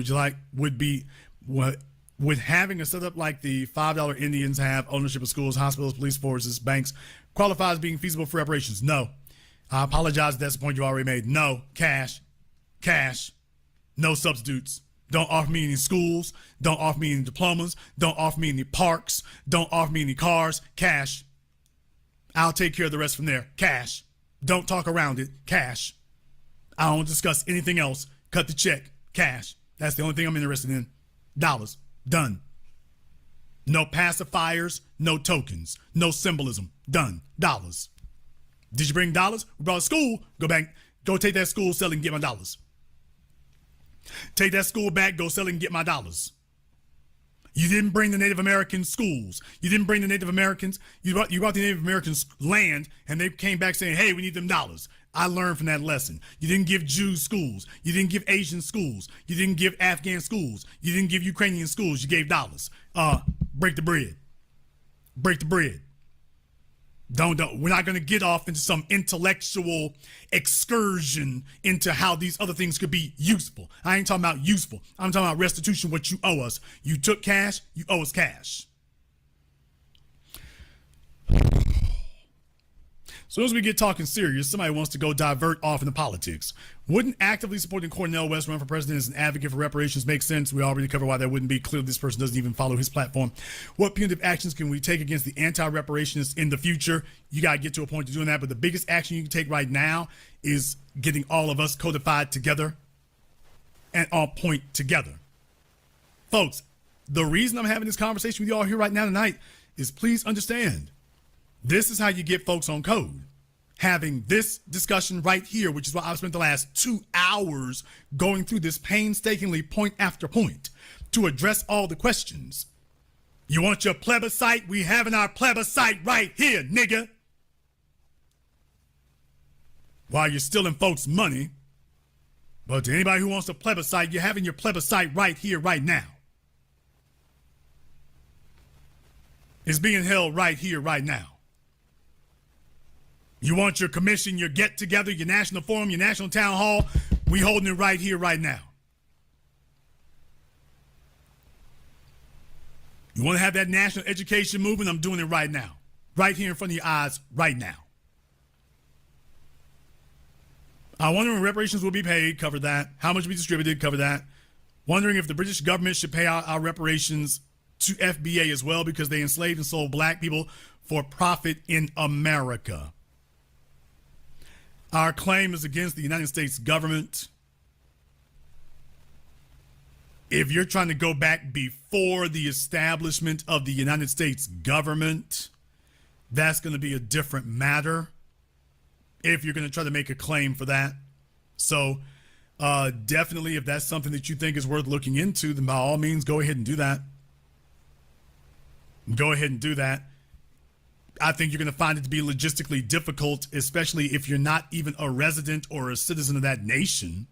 Would having a setup like the $5 Indians have, ownership of schools, hospitals, police forces, banks, qualify as being feasible for reparations? No. I apologize if that's the point you already made. No. Cash. No substitutes. Don't offer me any schools. Don't offer me any diplomas. Don't offer me any parks. Don't offer me any cars. Cash. I'll take care of the rest from there. Cash. Don't talk around it. Cash. I don't discuss anything else. Cut the check. Cash. That's the only thing I'm interested in. Dollars. Done. No pacifiers. No tokens. No symbolism. Done. Dollars. Did you bring dollars? We brought a school. Go back. Go take that school, sell it, and get my dollars. Take that school back, go sell it, and get my dollars. You didn't bring the Native American schools. You didn't bring the Native Americans. You brought the Native Americans land, and they came back saying, hey, we need them dollars. I learned from that lesson. You didn't give Jews schools. You didn't give Asian schools. You didn't give Afghan schools. You didn't give Ukrainian schools. You gave dollars. Break the bread. Break the bread. Don't. We're not going to get off into some intellectual excursion into how these other things could be useful. I ain't talking about useful. I'm talking about restitution, what you owe us. You took cash, you owe us cash. As soon as we get talking serious, somebody wants to go divert off into politics. Wouldn't actively supporting Cornel West run for president as an advocate for reparations make sense? We already covered why that wouldn't be. Clearly, this person doesn't even follow his platform. What punitive actions can we take against the anti-reparationists in the future? You got to get to a point to doing that. But the biggest action you can take right now is getting all of us codified together and on point together. Folks, the reason I'm having this conversation with you all here right now tonight is please understand, this is how you get folks on code. Having this discussion right here, which is why I've spent the last 2 hours going through this painstakingly point after point to address all the questions. You want your plebiscite? We having our plebiscite right here, nigga. While you're stealing folks' money. But to anybody who wants a plebiscite, you're having your plebiscite right here, right now. It's being held right here, right now. You want your commission, your get-together, your national forum, your national town hall, we holding it right here, right now. You want to have that national education movement? I'm doing it right now. Right here in front of your eyes, right now. I'm wondering when reparations will be paid, cover that. How much will be distributed, cover that. Wondering if the British government should pay out our reparations to FBA as well because they enslaved and sold black people for profit in America. Our claim is against the United States government. If you're trying to go back before the establishment of the United States government, that's going to be a different matter. If you're going to try to make a claim for that. So definitely, if that's something that you think is worth looking into, then by all means, go ahead and do that. Go ahead and do that. I think you're going to find it to be logistically difficult, especially if you're not even a resident or a citizen of that nation.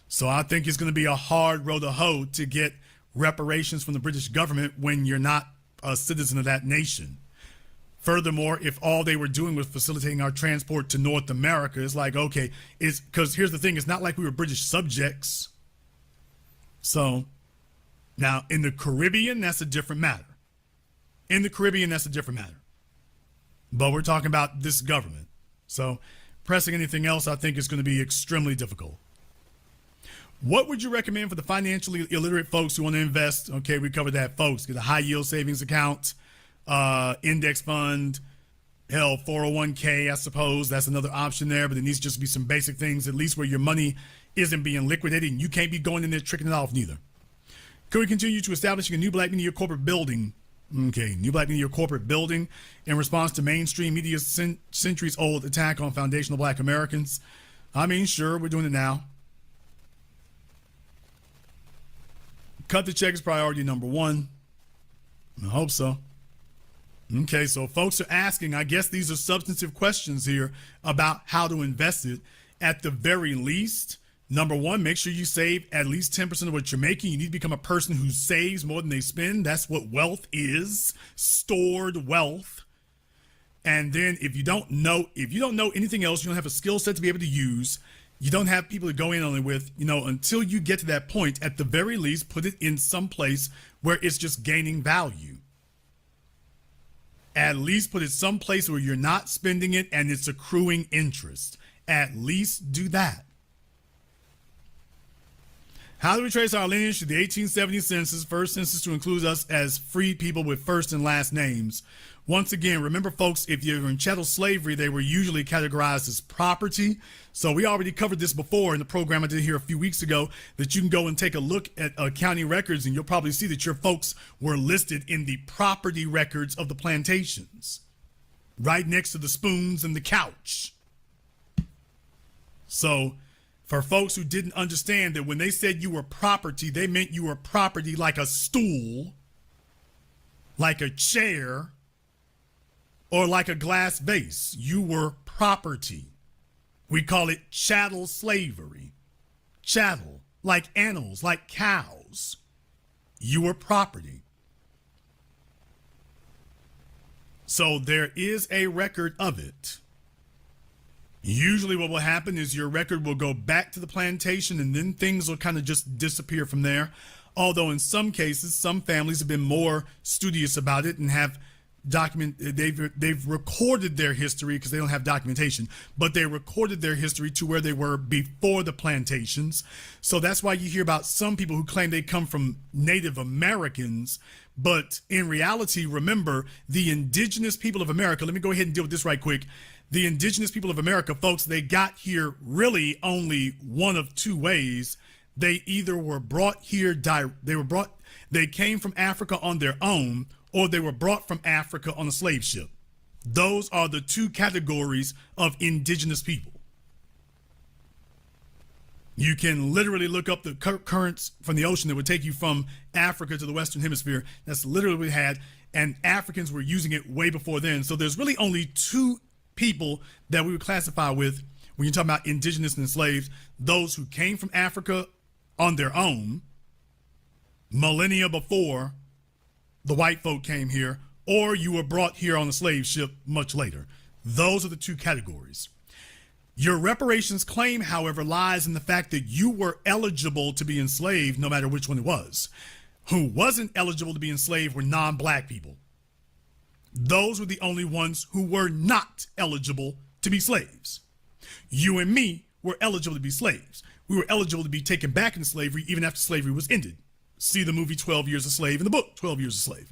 So I think it's going to be a hard road to hoe to get reparations from the British government when you're not a citizen of that nation. Furthermore, if all they were doing was facilitating our transport to North America, it's like, okay, it's because here's the thing, it's not like we were British subjects. So now in the Caribbean, that's a different matter. In the Caribbean, that's a different matter. But we're talking about this government. So pressing anything else, I think is going to be extremely difficult. What would you recommend for the financially illiterate folks who want to invest? Okay, we covered that, folks. Get a high yield savings account. Index fund, hell, 401k, I suppose that's another option there, but it needs to just be some basic things, at least where your money isn't being liquidated and you can't be going in there tricking it off neither. Could we continue to establishing a new black media corporate building? Okay, new black media corporate building in response to mainstream media's centuries old attack on foundational black Americans. I mean, sure, we're doing it now. Cut the check is priority number one. I hope so. Okay, so folks are asking, I guess these are substantive questions here about how to invest it. At the very least, number one, make sure you save at least 10% of what you're making. You need to become a person who saves more than they spend. That's what wealth is, stored wealth. And then if you don't know anything else, you don't have a skill set to be able to use, you don't have people to go in on it with, until you get to that point, at the very least, put it in some place where it's just gaining value. At least put it someplace where you're not spending it and it's accruing interest. At least do that. How do we trace our lineage to the 1870 census, first census to include us as free people with first and last names? Once again, remember, folks, if you're in chattel slavery, they were usually categorized as property. So we already covered this before in the program I did here a few weeks ago, that you can go and take a look at county records and you'll probably see that your folks were listed in the property records of the plantations, right next to the spoons and the couch. So for folks who didn't understand that when they said you were property, they meant you were property like a stool, like a chair, or like a glass vase. You were property. We call it chattel slavery. Chattel, like animals, like cows. You were property. So there is a record of it. Usually what will happen is your record will go back to the plantation and then things will kind of just disappear from there. Although in some cases, some families have been more studious about it and have they've recorded their history, because they don't have documentation, but they recorded their history to where they were before the plantations. So that's why you hear about some people who claim they come from Native Americans, but in reality, remember, the indigenous people of America, let me go ahead and deal with this right quick. The indigenous people of America, folks, they got here really only one of two ways. They either were brought here, they came from Africa on their own, or they were brought from Africa on a slave ship. Those are the two categories of indigenous people. You can literally look up the currents from the ocean that would take you from Africa to the Western Hemisphere. That's literally what we had, and Africans were using it way before then. So there's really only two people that we would classify with when you're talking about indigenous and enslaved: those who came from Africa on their own, millennia before the white folk came here, or you were brought here on a slave ship much later. Those are the two categories. Your reparations claim, however, lies in the fact that you were eligible to be enslaved no matter which one it was. Who wasn't eligible to be enslaved were non-black people. Those were the only ones who were not eligible to be slaves. You and me were eligible to be slaves. We were eligible to be taken back into slavery even after slavery was ended. See the movie 12 Years a Slave and the book 12 Years a Slave.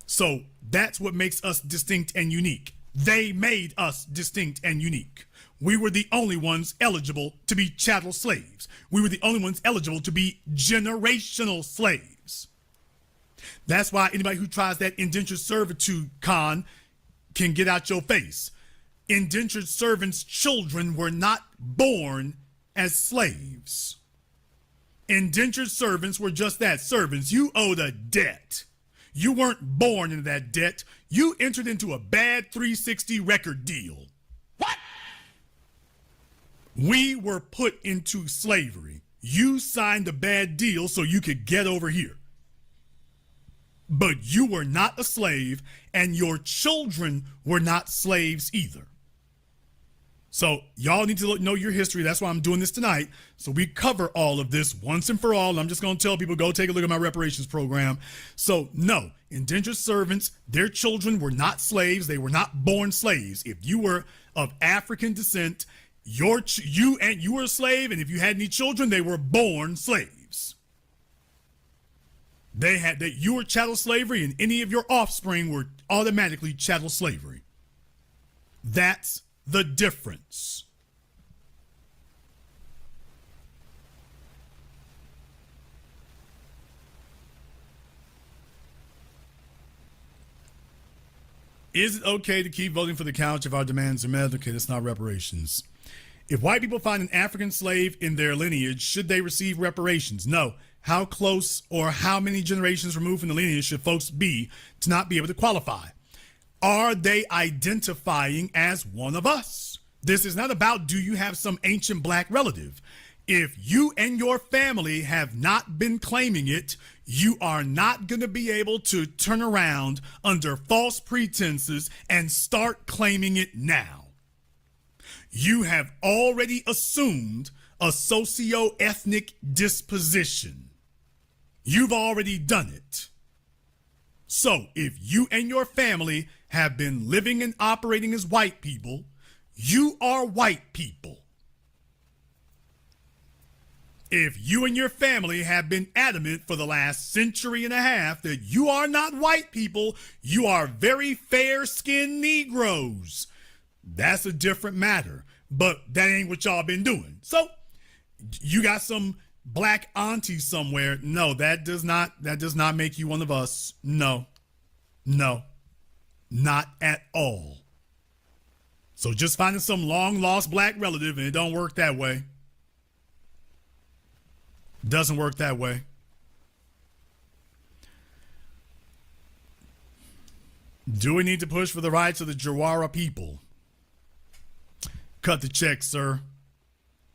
So that's what makes us distinct and unique. They made us distinct and unique. We were the only ones eligible to be chattel slaves. We were the only ones eligible to be generational slaves. That's why anybody who tries that indentured servitude con can get out your face. Indentured servants' children were not born as slaves. Indentured servants were just that, servants. You owed a debt. You weren't born into that debt. You entered into a bad 360 record deal. What? We were put into slavery. You signed a bad deal so you could get over here. But you were not a slave, and your children were not slaves either. So y'all need to know your history. That's why I'm doing this tonight. So we cover all of this once and for all. I'm just going to tell people, go take a look at my reparations program. So no, indentured servants, their children were not slaves. They were not born slaves. If you were of African descent, you were a slave, and if you had any children, they were born slaves. You were chattel slavery, and any of your offspring were automatically chattel slavery. That's the difference. Is it okay to keep voting for the couch if our demands are met? Okay, that's not reparations. If white people find an African slave in their lineage, should they receive reparations? No. How close or how many generations removed from the lineage should folks be to not be able to qualify? Are they identifying as one of us? This is not about, do you have some ancient black relative? If you and your family have not been claiming it, you are not going to be able to turn around under false pretenses and start claiming it now. You have already assumed a socio-ethnic disposition. You've already done it. So if you and your family have been living and operating as white people, you are white people. If you and your family have been adamant for the last century and a half that you are not white people, you are very fair-skinned Negroes, that's a different matter. But that ain't what y'all been doing. So you got some black auntie somewhere. No, that does not make you one of us. No, not at all. So just finding some long lost black relative, and it don't work that way. Doesn't work that way. Do we need to push for the rights of the Jawara people? Cut the check, sir.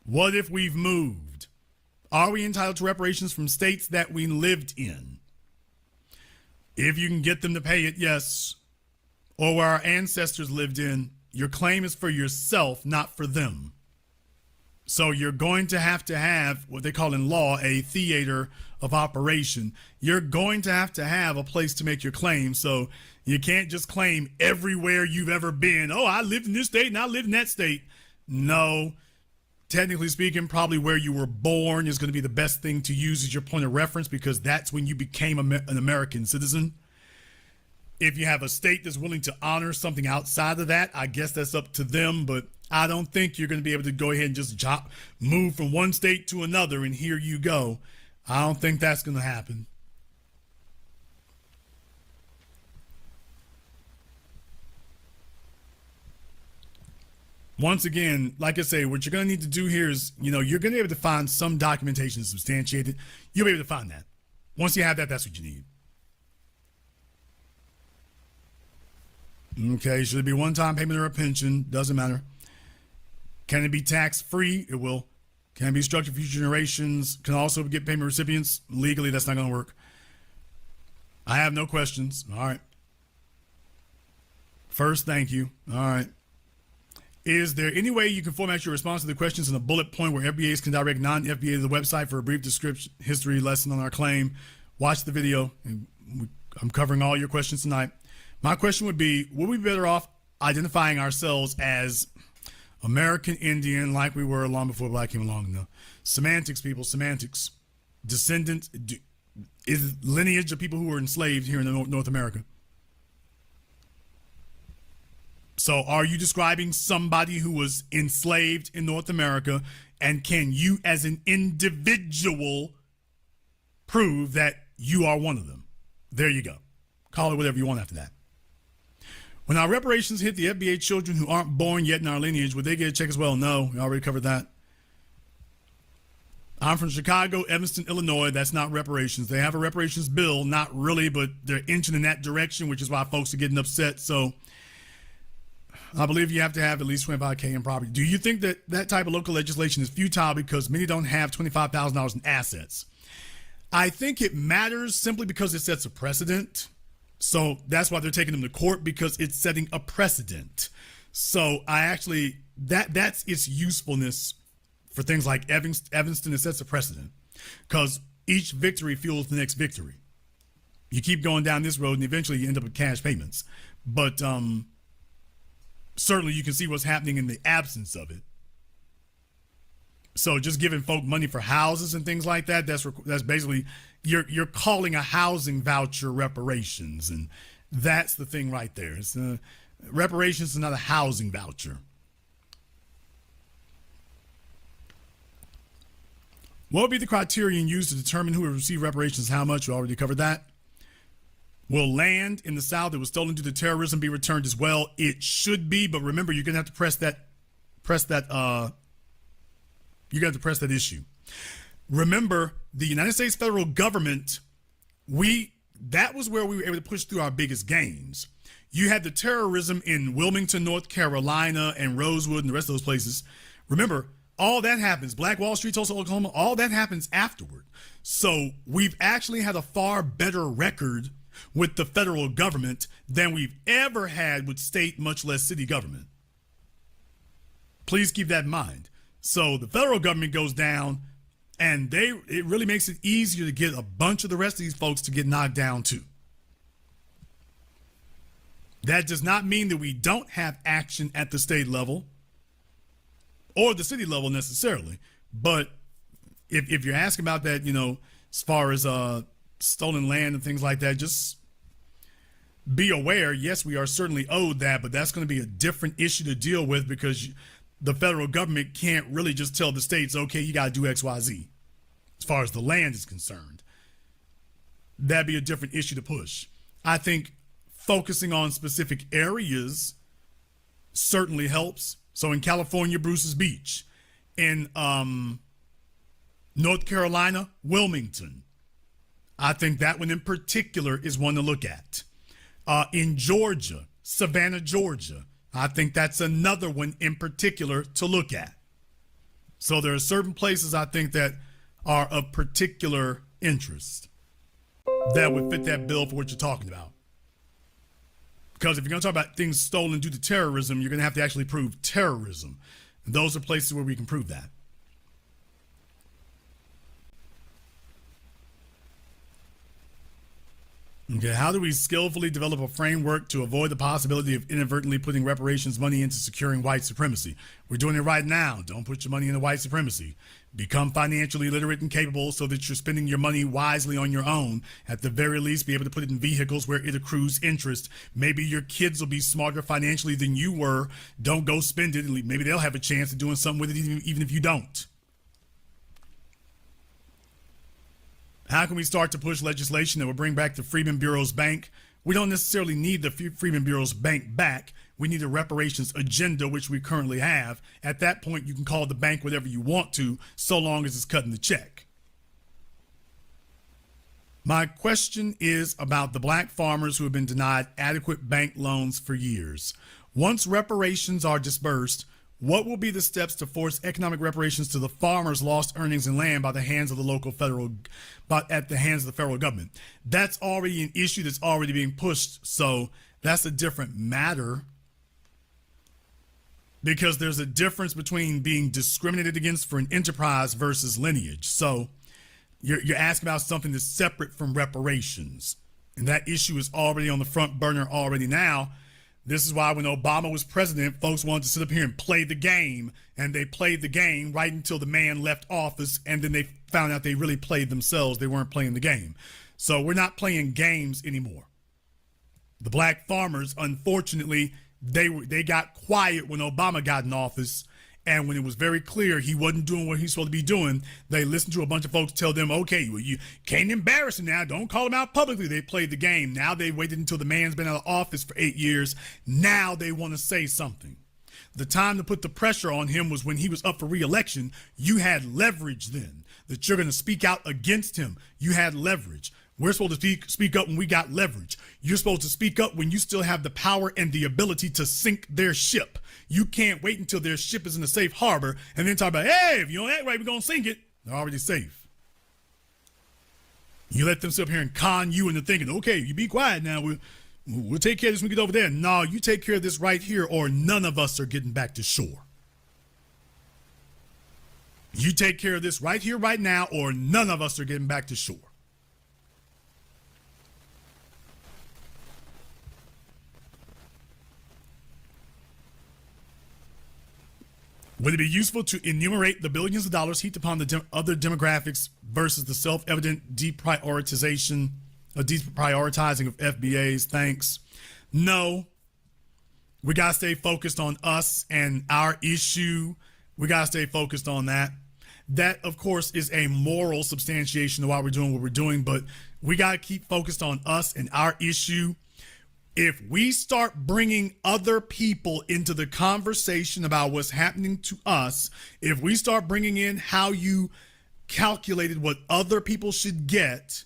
What if we've moved? Are we entitled to reparations from states that we lived in? If you can get them to pay it, yes. Or where our ancestors lived in, your claim is for yourself, not for them. So you're going to have what they call in law a theater of operation. You're going to have a place to make your claim. So you can't just claim everywhere you've ever been. Oh, I lived in this state and I lived in that state. No, technically speaking, probably where you were born is going to be the best thing to use as your point of reference, because that's when you became an American citizen. If you have a state that's willing to honor something outside of that, I guess that's up to them. But I don't think you're going to be able to go ahead and just move from one state to another and here you go. I don't think that's going to happen. Once again, like I say, what you're going to need to do here is, you're going to be able to find some documentation substantiated. You'll be able to find that. Once you have that, that's what you need. Okay, should it be one-time payment or a pension? Doesn't matter. Can it be tax-free? It will. Can it be structured for future generations? Can also get payment recipients? Legally, that's not going to work. I have no questions. All right. First, thank you. All right. Is there any way you can format your response to the questions in a bullet point where FBAs can direct non-FBA to the website for a brief description, history lesson on our claim? Watch the video. I'm covering all your questions tonight. My question would be we be better off identifying ourselves as American Indian like we were long before black came along? No. Semantics, people, semantics. Descendants, is lineage of people who were enslaved here in North America. So are you describing somebody who was enslaved in North America, and can you as an individual prove that you are one of them? There you go. Call it whatever you want after that. When our reparations hit the FBA children who aren't born yet in our lineage, would they get a check as well? No, we already covered that. I'm from Chicago, Evanston, Illinois. That's not reparations. They have a reparations bill, not really, but they're inching in that direction, which is why folks are getting upset. So I believe you have to have at least $25K in property. Do you think that that type of local legislation is futile because many don't have $25,000 in assets? I think it matters simply because it sets a precedent. So that's why they're taking them to court, because it's setting a precedent. So I actually, that's its usefulness for things like Evanston. It sets a precedent because each victory fuels the next victory. You keep going down this road and eventually you end up with cash payments. But certainly you can see what's happening in the absence of it. So just giving folk money for houses and things like that, that's basically, you're calling a housing voucher reparations. And that's the thing right there. It's, reparations is not a housing voucher. What would be the criterion used to determine who will receive reparations? How much? We already covered that. Will land in the South that was stolen due to terrorism be returned as well? It should be, but remember, you're going to have to press that issue. Remember, the United States federal government, that was where we were able to push through our biggest gains. You had the terrorism in Wilmington, North Carolina, and Rosewood and the rest of those places. Remember, all that happens, Black Wall Street, Tulsa, Oklahoma, all that happens afterward. So we've actually had a far better record with the federal government than we've ever had with state, much less city government. Please keep that in mind. So the federal government goes down, and it really makes it easier to get a bunch of the rest of these folks to get knocked down too. That does not mean that we don't have action at the state level or the city level necessarily. But if you're asking about that, as far as stolen land and things like that, just be aware, yes, we are certainly owed that, but that's going to be a different issue to deal with, because the federal government can't really just tell the states, okay, you got to do X, Y, Z. As far as the land is concerned, that'd be a different issue to push. I think focusing on specific areas certainly helps. So in California, Bruce's Beach. In North Carolina, Wilmington. I think that one in particular is one to look at. In Georgia, Savannah, Georgia. I think that's another one in particular to look at. So there are certain places I think that are of particular interest that would fit that bill for what you're talking about. Because if you're going to talk about things stolen due to terrorism, you're going to have to actually prove terrorism. And those are places where we can prove that. Okay, how do we skillfully develop a framework to avoid the possibility of inadvertently putting reparations money into securing white supremacy? We're doing it right now. Don't put your money into white supremacy. Become financially literate and capable so that you're spending your money wisely on your own. At the very least, be able to put it in vehicles where it accrues interest. Maybe your kids will be smarter financially than you were. Don't go spend it. Maybe they'll have a chance of doing something with it even if you don't. How can we start to push legislation that will bring back the Freedmen Bureau's bank We don't necessarily need the Freedmen Bureau's bank back. We need a reparations agenda, which we currently have. At that point, you can call the bank whatever you want to, so long as it's cutting the check. My question is about the black farmers who have been denied adequate bank loans for years. Once reparations are disbursed, what will be the steps to force economic reparations to the farmers' lost earnings and land at the hands of the federal government? That's already an issue that's already being pushed, so that's a different matter. Because there's a difference between being discriminated against for an enterprise versus lineage. So you're asking about something that's separate from reparations. And that issue is already on the front burner already now. This is why when Obama was president, folks wanted to sit up here and play the game. And they played the game right until the man left office. And then they found out they really played themselves. They weren't playing the game. So we're not playing games anymore. The black farmers, unfortunately, they got quiet when Obama got in office, and when it was very clear he wasn't doing what he's supposed to be doing, they listened to a bunch of folks tell them, okay, well, you can't embarrass him now. Don't call him out publicly. They played the game. Now they waited until the man's been out of office for 8 years. Now they want to say something. The time to put the pressure on him was when he was up for re-election. You had leverage then, that you're going to speak out against him. You had leverage. We're supposed to speak up when we got leverage. You're supposed to speak up when you still have the power and the ability to sink their ship. You can't wait until their ship is in a safe harbor and then talk about, hey, if you don't act right, we're going to sink it. They're already safe. You let them sit up here and con you into thinking, okay, you be quiet now. We'll take care of this when we get over there. No, you take care of this right here or none of us are getting back to shore. You take care of this right here, right now, or none of us are getting back to shore. Would it be useful to enumerate the billions of dollars heaped upon the other demographics versus the self-evident deprioritizing of FBAs? Thanks. No. We got to stay focused on us and our issue. We got to stay focused on that. That, of course, is a moral substantiation of why we're doing what we're doing, but we got to keep focused on us and our issue. If we start bringing other people into the conversation about what's happening to us, if we start bringing in how you calculated what other people should get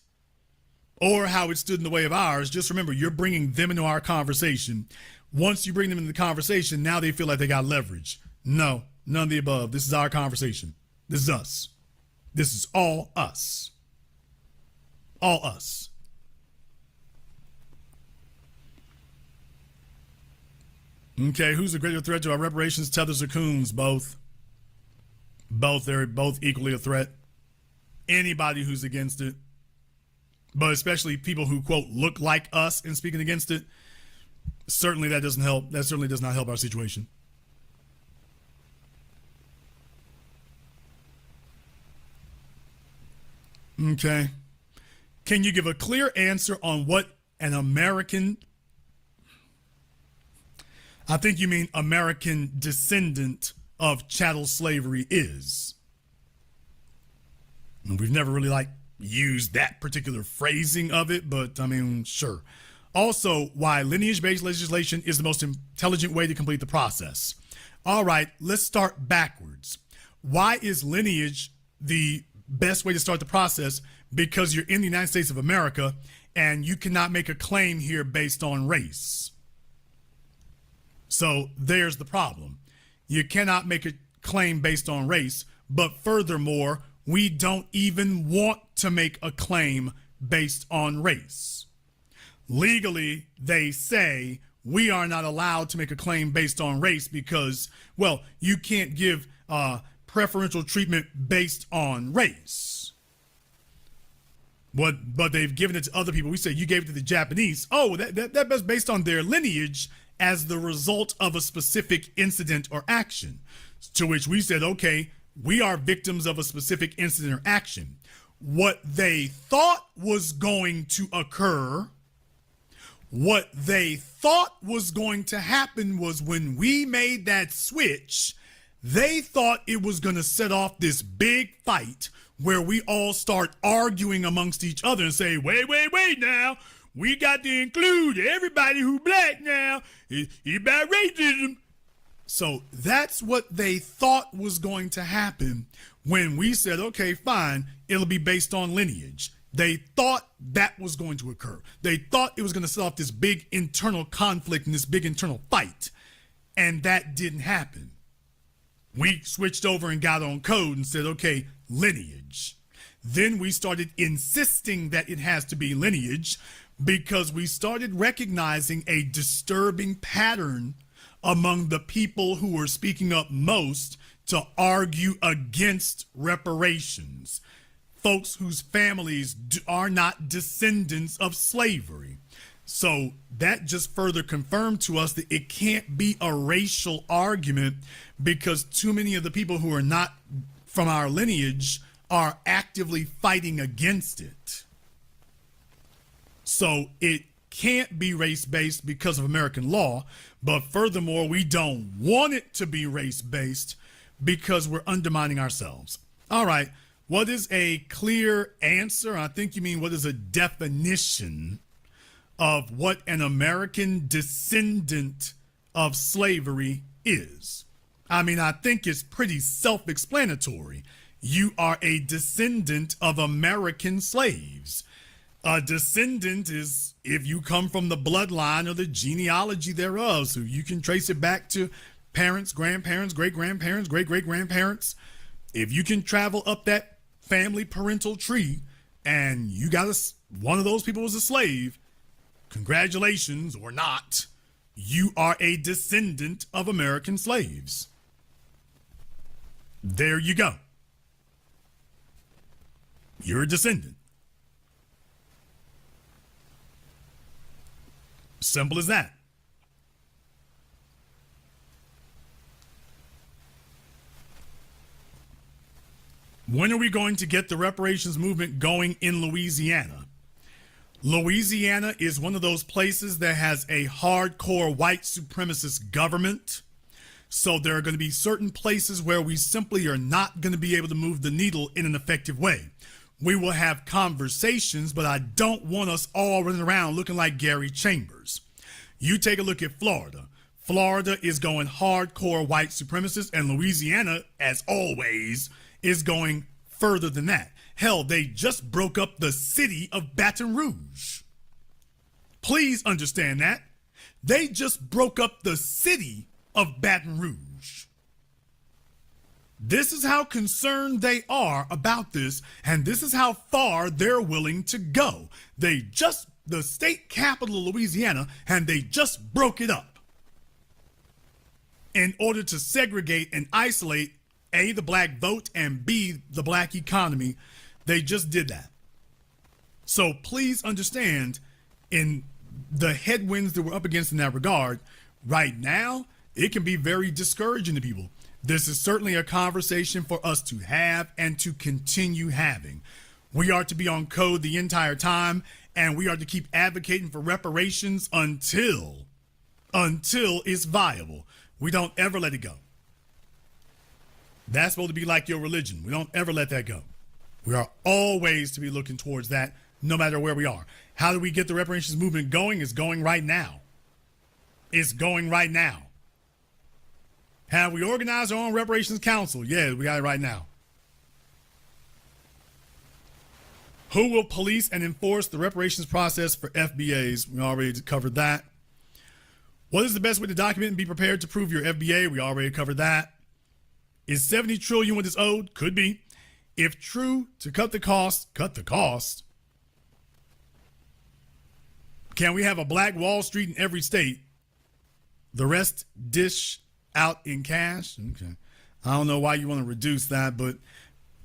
or how it stood in the way of ours, just remember, you're bringing them into our conversation. Once you bring them into the conversation, now they feel like they got leverage. No, none of the above. This is our conversation. This is us. This is all us. All us. Okay, who's a greater threat to our reparations, Tethers or Coons? Both. They're both equally a threat. Anybody who's against it, but especially people who, quote, look like us and speaking against it, certainly that doesn't help. That certainly does not help our situation. Okay. Can you give a clear answer on what an American... I think you mean American descendant of chattel slavery is. And we've never really used that particular phrasing of it, but I mean, sure. Also, why lineage-based legislation is the most intelligent way to complete the process. All right, let's start backwards. Why is lineage the best way to start the process? Because you're in the United States of America and you cannot make a claim here based on race. So there's the problem. You cannot make a claim based on race, but furthermore, we don't even want to make a claim based on race. Legally, they say we are not allowed to make a claim based on race because, well, you can't give preferential treatment based on race. But they've given it to other people. We say you gave it to the Japanese. Oh, that's based on their lineage as the result of a specific incident or action. To which we said, okay, we are victims of a specific incident or action. What they thought was going to occur, what they thought was going to happen was when we made that switch, they thought it was going to set off this big fight where we all start arguing amongst each other and say, wait now, we got to include everybody who black now. It's about racism. So that's what they thought was going to happen when we said, okay, fine, it'll be based on lineage. They thought that was going to occur. They thought it was going to set off this big internal conflict and this big internal fight. And that didn't happen. We switched over and got on code and said, okay, lineage. Then we started insisting that it has to be lineage because we started recognizing a disturbing pattern among the people who were speaking up most to argue against reparations. Folks whose families are not descendants of slavery. So that just further confirmed to us that it can't be a racial argument because too many of the people who are not from our lineage are actively fighting against it. So it can't be race-based because of American law, but furthermore, we don't want it to be race-based because we're undermining ourselves. All right. What is a clear answer? I think you mean what is a definition of what an American descendant of slavery is? I mean, I think it's pretty self-explanatory. You are a descendant of American slaves. A descendant is if you come from the bloodline or the genealogy thereof. So you can trace it back to parents, grandparents, great-grandparents, great-great-grandparents. If you can travel up that family parental tree and you got one of those people was a slave, congratulations or not, you are a descendant of American slaves. There you go. You're a descendant. Simple as that. When are we going to get the reparations movement going in Louisiana? Louisiana is one of those places that has a hardcore white supremacist government. So there are going to be certain places where we simply are not going to be able to move the needle in an effective way. We will have conversations, but I don't want us all running around looking like Gary Chambers. You take a look at Florida. Florida is going hardcore white supremacist, and Louisiana, as always, is going further than that. Hell, they just broke up the city of Baton Rouge. Please understand that. They just broke up the city of Baton Rouge. This is how concerned they are about this, and this is how far they're willing to go. The state capital of Louisiana, and they just broke it up in order to segregate and isolate A, the black vote, and B, the black economy. They just did that. So please understand, in the headwinds that we're up against in that regard, right now, it can be very discouraging to people. This is certainly a conversation for us to have and to continue having. We are to be on code the entire time, and we are to keep advocating for reparations until it's viable. We don't ever let it go. That's supposed to be like your religion. We don't ever let that go. We are always to be looking towards that, no matter where we are. How do we get the reparations movement going? It's going right now. It's going right now. Have we organized our own reparations council? Yeah, we got it right now. Who will police and enforce the reparations process for FBAs? We already covered that. What is the best way to document and be prepared to prove your FBA? We already covered that. Is 70 trillion what is owed? Could be. If true, to cut the cost, cut the cost. Can we have a Black Wall Street in every state? The rest dish out in cash? Okay. I don't know why you want to reduce that, but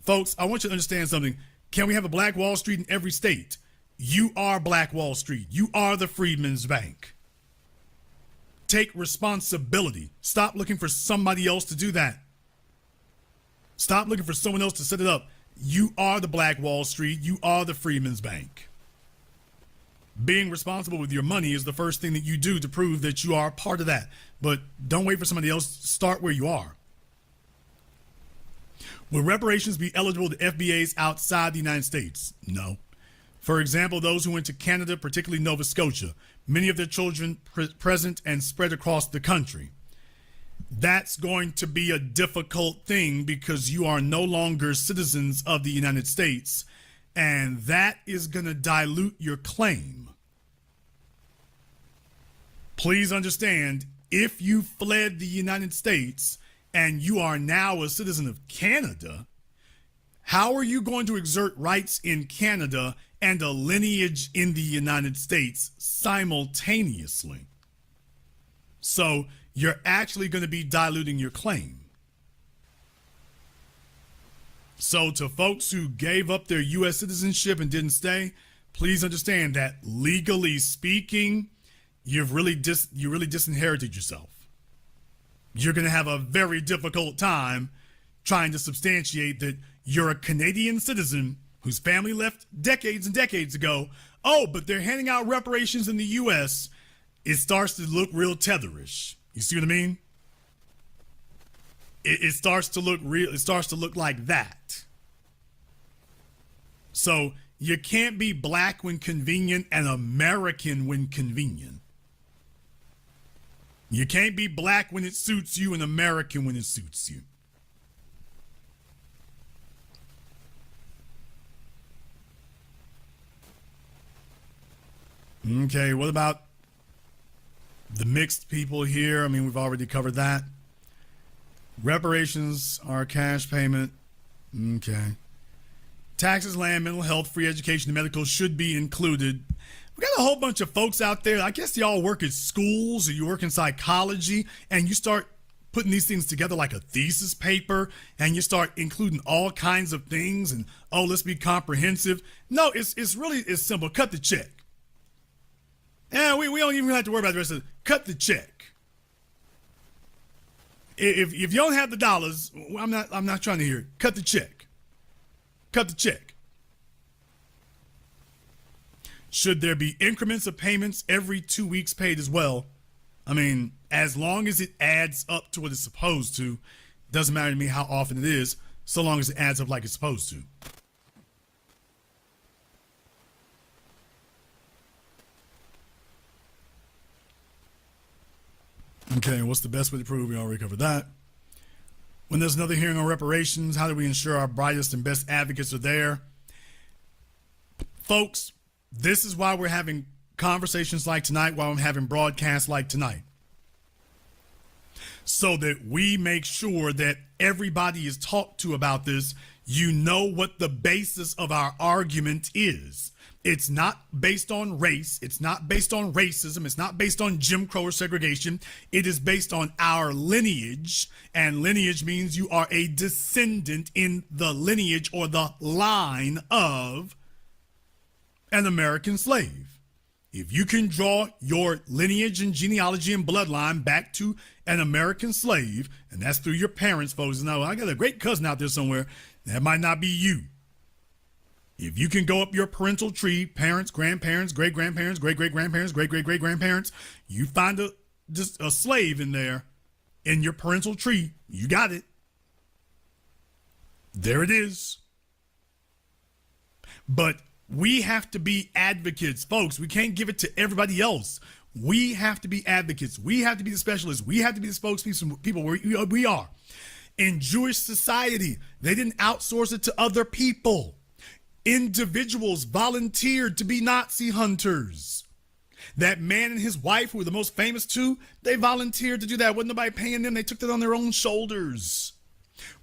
folks, I want you to understand something. Can we have a Black Wall Street in every state? You are Black Wall Street. You are the Freedmen's Bank. Take responsibility. Stop looking for somebody else to do that. Stop looking for someone else to set it up. You are the Black Wall Street. You are the Freedmen's Bank. Being responsible with your money is the first thing that you do to prove that you are a part of that. But don't wait for somebody else. Start where you are. Will reparations be eligible to FBAs outside the United States? No. For example, those who went to Canada, particularly Nova Scotia, many of their children present and spread across the country. That's going to be a difficult thing because you are no longer citizens of the United States, and that is going to dilute your claim. Please understand, if you fled the United States and you are now a citizen of Canada, how are you going to exert rights in Canada and a lineage in the United States simultaneously? So you're actually going to be diluting your claim. So to folks who gave up their U.S. citizenship and didn't stay, please understand that legally speaking, you really disinherited yourself. You're going to have a very difficult time trying to substantiate that you're a Canadian citizen whose family left decades and decades ago. Oh, but they're handing out reparations in the U.S. It starts to look real tetherish. You see what I mean? It starts to look real. It starts to look like that. So you can't be black when convenient and American when convenient. You can't be black when it suits you and American when it suits you. Okay, what about the mixed people here? I mean, we've already covered that. Reparations are a cash payment. Okay. Taxes, land, mental health, free education, and medical should be included. We got a whole bunch of folks out there. I guess y'all work at schools or you work in psychology and you start putting these things together like a thesis paper and you start including all kinds of things and, oh, let's be comprehensive. No, it's really simple. Cut the check. Yeah, we don't even have to worry about the rest of it. Cut the check. If you don't have the dollars, I'm not trying to hear it. Cut the check. Cut the check. Should there be increments of payments every 2 weeks paid as well? I mean, as long as it adds up to what it's supposed to, doesn't matter to me how often it is, so long as it adds up like it's supposed to. Okay, what's the best way to prove? We already covered that. When there's another hearing on reparations, how do we ensure our brightest and best advocates are there? Folks, this is why we're having conversations like tonight, why I'm having broadcasts like tonight. So that we make sure that everybody is talked to about this. You know what the basis of our argument is. It's not based on race. It's not based on racism. It's not based on Jim Crow or segregation. It is based on our lineage. And lineage means you are a descendant in the lineage or the line of an American slave. If you can draw your lineage and genealogy and bloodline back to an American slave, and that's through your parents, folks. Now, I got a great cousin out there somewhere. That might not be you. If you can go up your parental tree, parents, grandparents, great-grandparents, great-great-grandparents, great-great-great-grandparents, you find just a slave in there in your parental tree, you got it. There it is. But we have to be advocates, folks. We can't give it to everybody else. We have to be advocates. We have to be the specialists. We have to be the spokespeople where we are. In Jewish society, they didn't outsource it to other people. Individuals volunteered to be Nazi hunters. That man and his wife, who were the most famous two, they volunteered to do that. Wasn't nobody paying them. They took that on their own shoulders.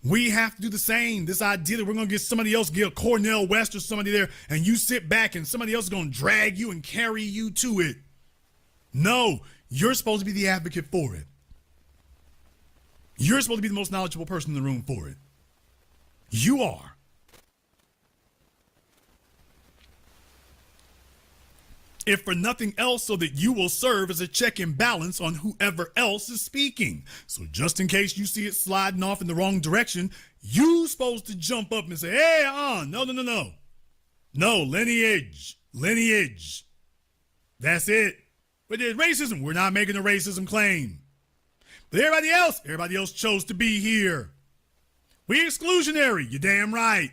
We have to do the same. This idea that we're going to get somebody else, get a Cornell West or somebody there, and you sit back and somebody else is going to drag you and carry you to it. No, you're supposed to be the advocate for it. You're supposed to be the most knowledgeable person in the room for it. You are. If for nothing else, so that you will serve as a check and balance on whoever else is speaking. So just in case you see it sliding off in the wrong direction, you're supposed to jump up and say, hey, no. No, lineage. That's it. But there's racism. We're not making a racism claim. But everybody else chose to be here. We exclusionary. You're damn right.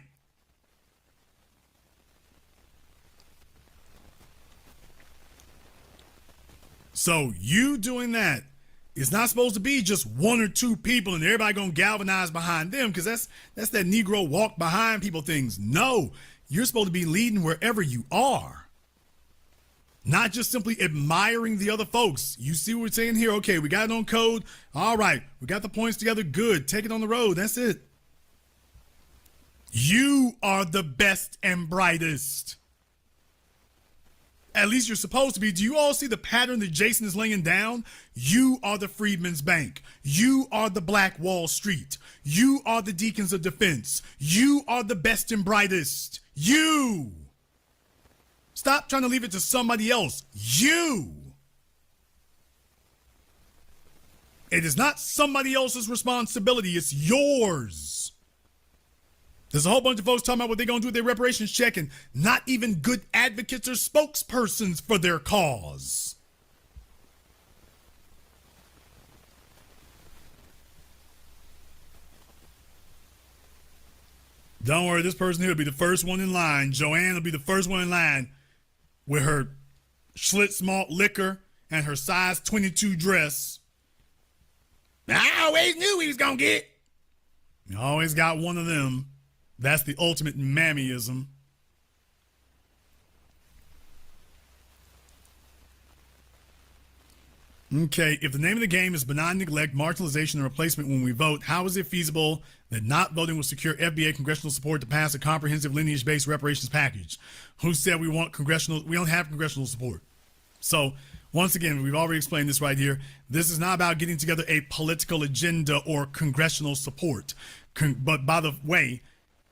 So you doing that is not supposed to be just one or two people and everybody gonna galvanize behind them, because that's that Negro walk behind people things. No, you're supposed to be leading wherever you are. Not just simply admiring the other folks. You see what we're saying here? Okay, we got it on code. All right, we got the points together. Good. Take it on the road. That's it. You are the best and brightest. At least you're supposed to be. Do you all see the pattern that Jason is laying down? You are the Freedmen's Bank. You are the Black Wall Street. You are the Deacons of Defense. You are the best and brightest. You. Stop trying to leave it to somebody else. You. It is not somebody else's responsibility. It's yours. There's a whole bunch of folks talking about what they're going to do with their reparations check, and not even good advocates or spokespersons for their cause. Don't worry, this person here will be the first one in line. Joanne will be the first one in line with her Schlitz malt liquor and her size 22 dress. I always knew he was going to get. You always got one of them. That's the ultimate mammyism. Okay, if the name of the game is benign neglect, marginalization, and replacement when we vote, how is it feasible that not voting will secure FBA congressional support to pass a comprehensive lineage-based reparations package? Who said we want congressional? We don't have congressional support. So, once again, we've already explained this right here. This is not about getting together a political agenda or congressional support. But by the way,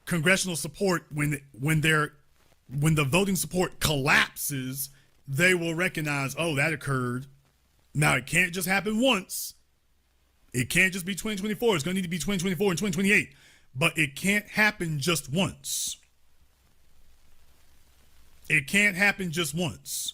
congressional support, when the voting support collapses, they will recognize, oh, that occurred. Now, it can't just happen once. It can't just be 2024. It's going to need to be 2024 and 2028. But it can't happen just once. It can't happen just once.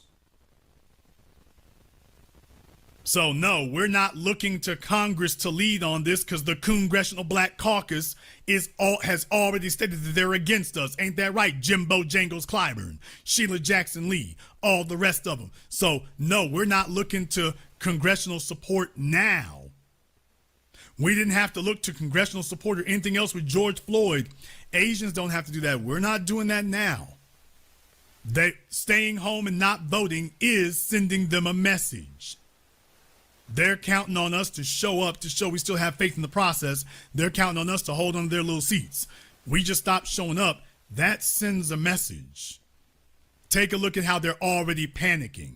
So, no, we're not looking to Congress to lead on this because the Congressional Black Caucus has already stated that they're against us. Ain't that right? Jimbo Jangles Clyburn, Sheila Jackson Lee, all the rest of them. So, no, we're not looking to congressional support now. We didn't have to look to congressional support or anything else with George Floyd. Asians don't have to do that. We're not doing that now. Staying home and not voting is sending them a message. They're counting on us to show up, to show we still have faith in the process. They're counting on us to hold on to their little seats. We just stopped showing up. That sends a message. Take a look at how they're already panicking.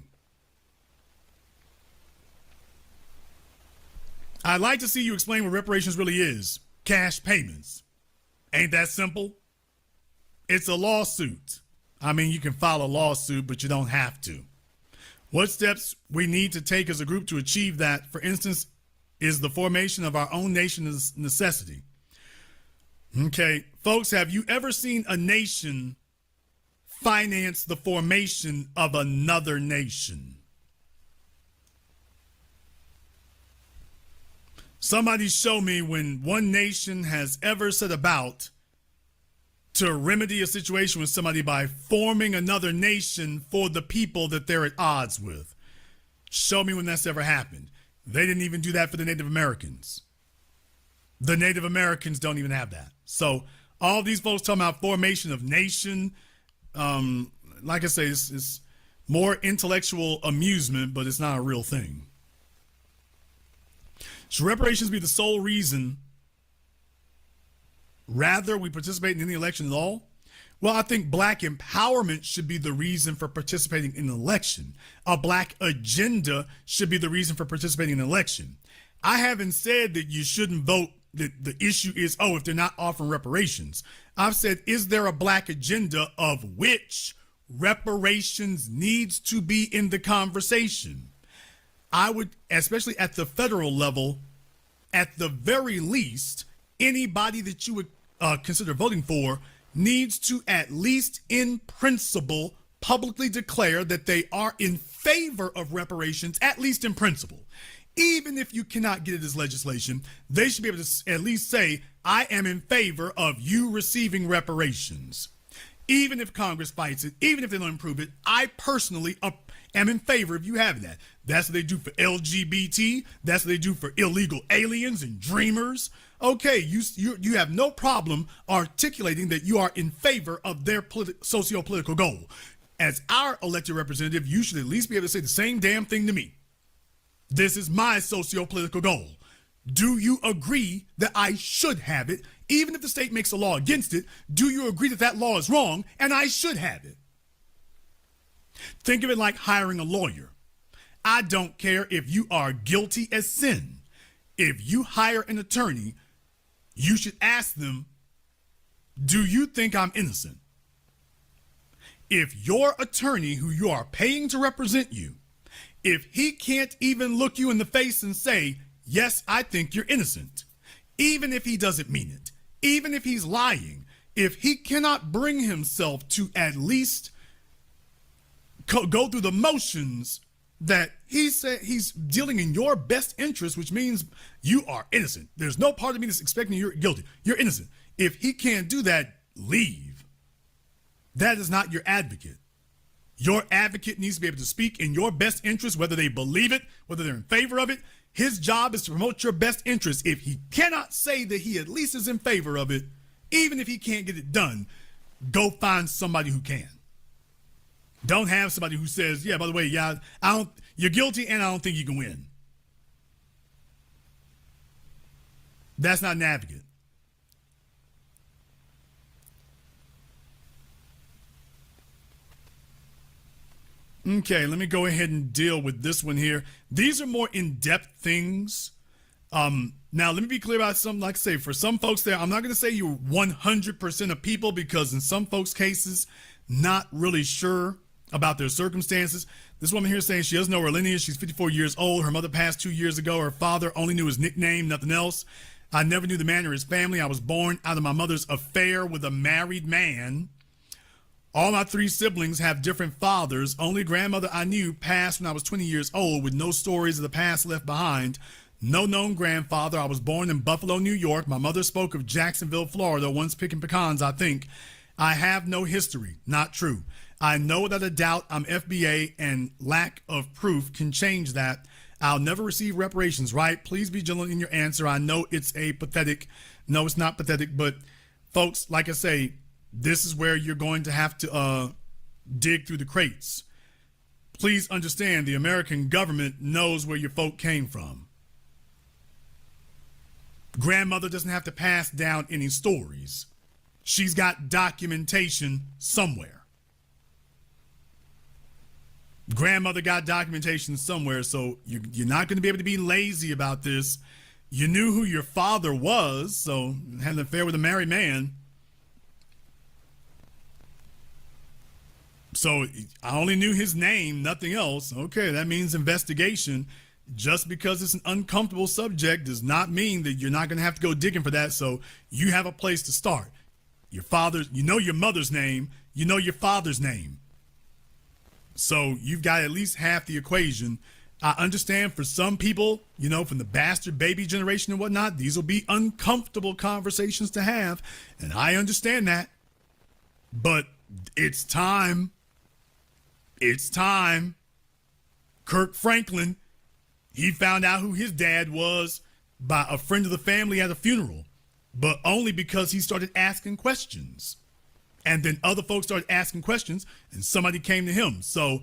I'd like to see you explain what reparations really is. Cash payments. Ain't that simple? It's a lawsuit. I mean, you can file a lawsuit, but you don't have to. What steps we need to take as a group to achieve that, for instance, is the formation of our own nation is necessity. Okay, folks, have you ever seen a nation finance the formation of another nation? Somebody show me when one nation has ever set about to remedy a situation with somebody by forming another nation for the people that they're at odds with. Show me when that's ever happened. They didn't even do that for the Native Americans. The Native Americans don't even have that. So all these folks talking about formation of nation, like I say, it's more intellectual amusement, but it's not a real thing. Should reparations be the sole reason rather we participate in any election at all? Well, I think black empowerment should be the reason for participating in an election. A black agenda should be the reason for participating in an election. I haven't said that you shouldn't vote, that the issue is, oh, if they're not offering reparations. I've said, is there a black agenda of which reparations needs to be in the conversation? I would, especially at the federal level, at the very least, anybody that you would consider voting for needs to at least in principle publicly declare that they are in favor of reparations, at least in principle. Even if you cannot get it as legislation, they should be able to at least say, I am in favor of you receiving reparations. Even if Congress fights it, even if they don't improve it, I personally am in favor of you having that. That's what they do for LGBT. That's what they do for illegal aliens and dreamers. Okay, you have no problem articulating that you are in favor of their socio-political goal. As our elected representative, you should at least be able to say the same damn thing to me. This is my socio-political goal. Do you agree that I should have it? Even if the state makes a law against it, do you agree that that law is wrong and I should have it? Think of it like hiring a lawyer. I don't care if you are guilty as sin. If you hire an attorney, you should ask them, do you think I'm innocent? If your attorney, who you are paying to represent you, if he can't even look you in the face and say, yes, I think you're innocent, even if he doesn't mean it, even if he's lying, if he cannot bring himself to at least go through the motions that he said he's dealing in your best interest, which means you are innocent. There's no part of me that's expecting you're guilty. You're innocent. If he can't do that, leave. That is not your advocate. Your advocate needs to be able to speak in your best interest, whether they believe it, whether they're in favor of it. His job is to promote your best interest. If he cannot say that he at least is in favor of it, even if he can't get it done, go find somebody who can. Don't have somebody who says, yeah, by the way, yeah, you're guilty and I don't think you can win. That's not an advocate. Okay, let me go ahead and deal with this one here. These are more in-depth things. Now, let me be clear about something. Like I say, for some folks there, I'm not going to say you're 100% of people, because in some folks' cases, not really sure about their circumstances. This woman here is saying she doesn't know her lineage. She's 54 years old. Her mother passed 2 years ago. Her father only knew his nickname, nothing else. I never knew the man or his family. I was born out of my mother's affair with a married man. All my 3 siblings have different fathers. Only grandmother I knew passed when I was 20 years old, with no stories of the past left behind. No known grandfather. I was born in Buffalo, New York. My mother spoke of Jacksonville, Florida, once picking pecans, I think. I have no history. Not true. I know without a doubt I'm FBA, and lack of proof can change that. I'll never receive reparations, right? Please be gentle in your answer. I know it's no, it's not pathetic, but folks, like I say, this is where you're going to have to dig through the crates. Please understand, the American government knows where your folk came from. Grandmother doesn't have to pass down any stories. She's got documentation somewhere. Grandmother got documentation somewhere, so you're not going to be able to be lazy about this. You knew who your father was, so had an affair with a married man. So I only knew his name, nothing else. Okay, that means investigation. Just because it's an uncomfortable subject does not mean that you're not going to have to go digging for that. So you have a place to start. Your father, you know your mother's name, you know your father's name. So you've got at least half the equation. I understand for some people, you know, from the bastard baby generation and whatnot, these will be uncomfortable conversations to have. And I understand that. But it's time. It's time. Kirk Franklin, he found out who his dad was by a friend of the family at a funeral, but only because he started asking questions. And then other folks started asking questions, and somebody came to him. So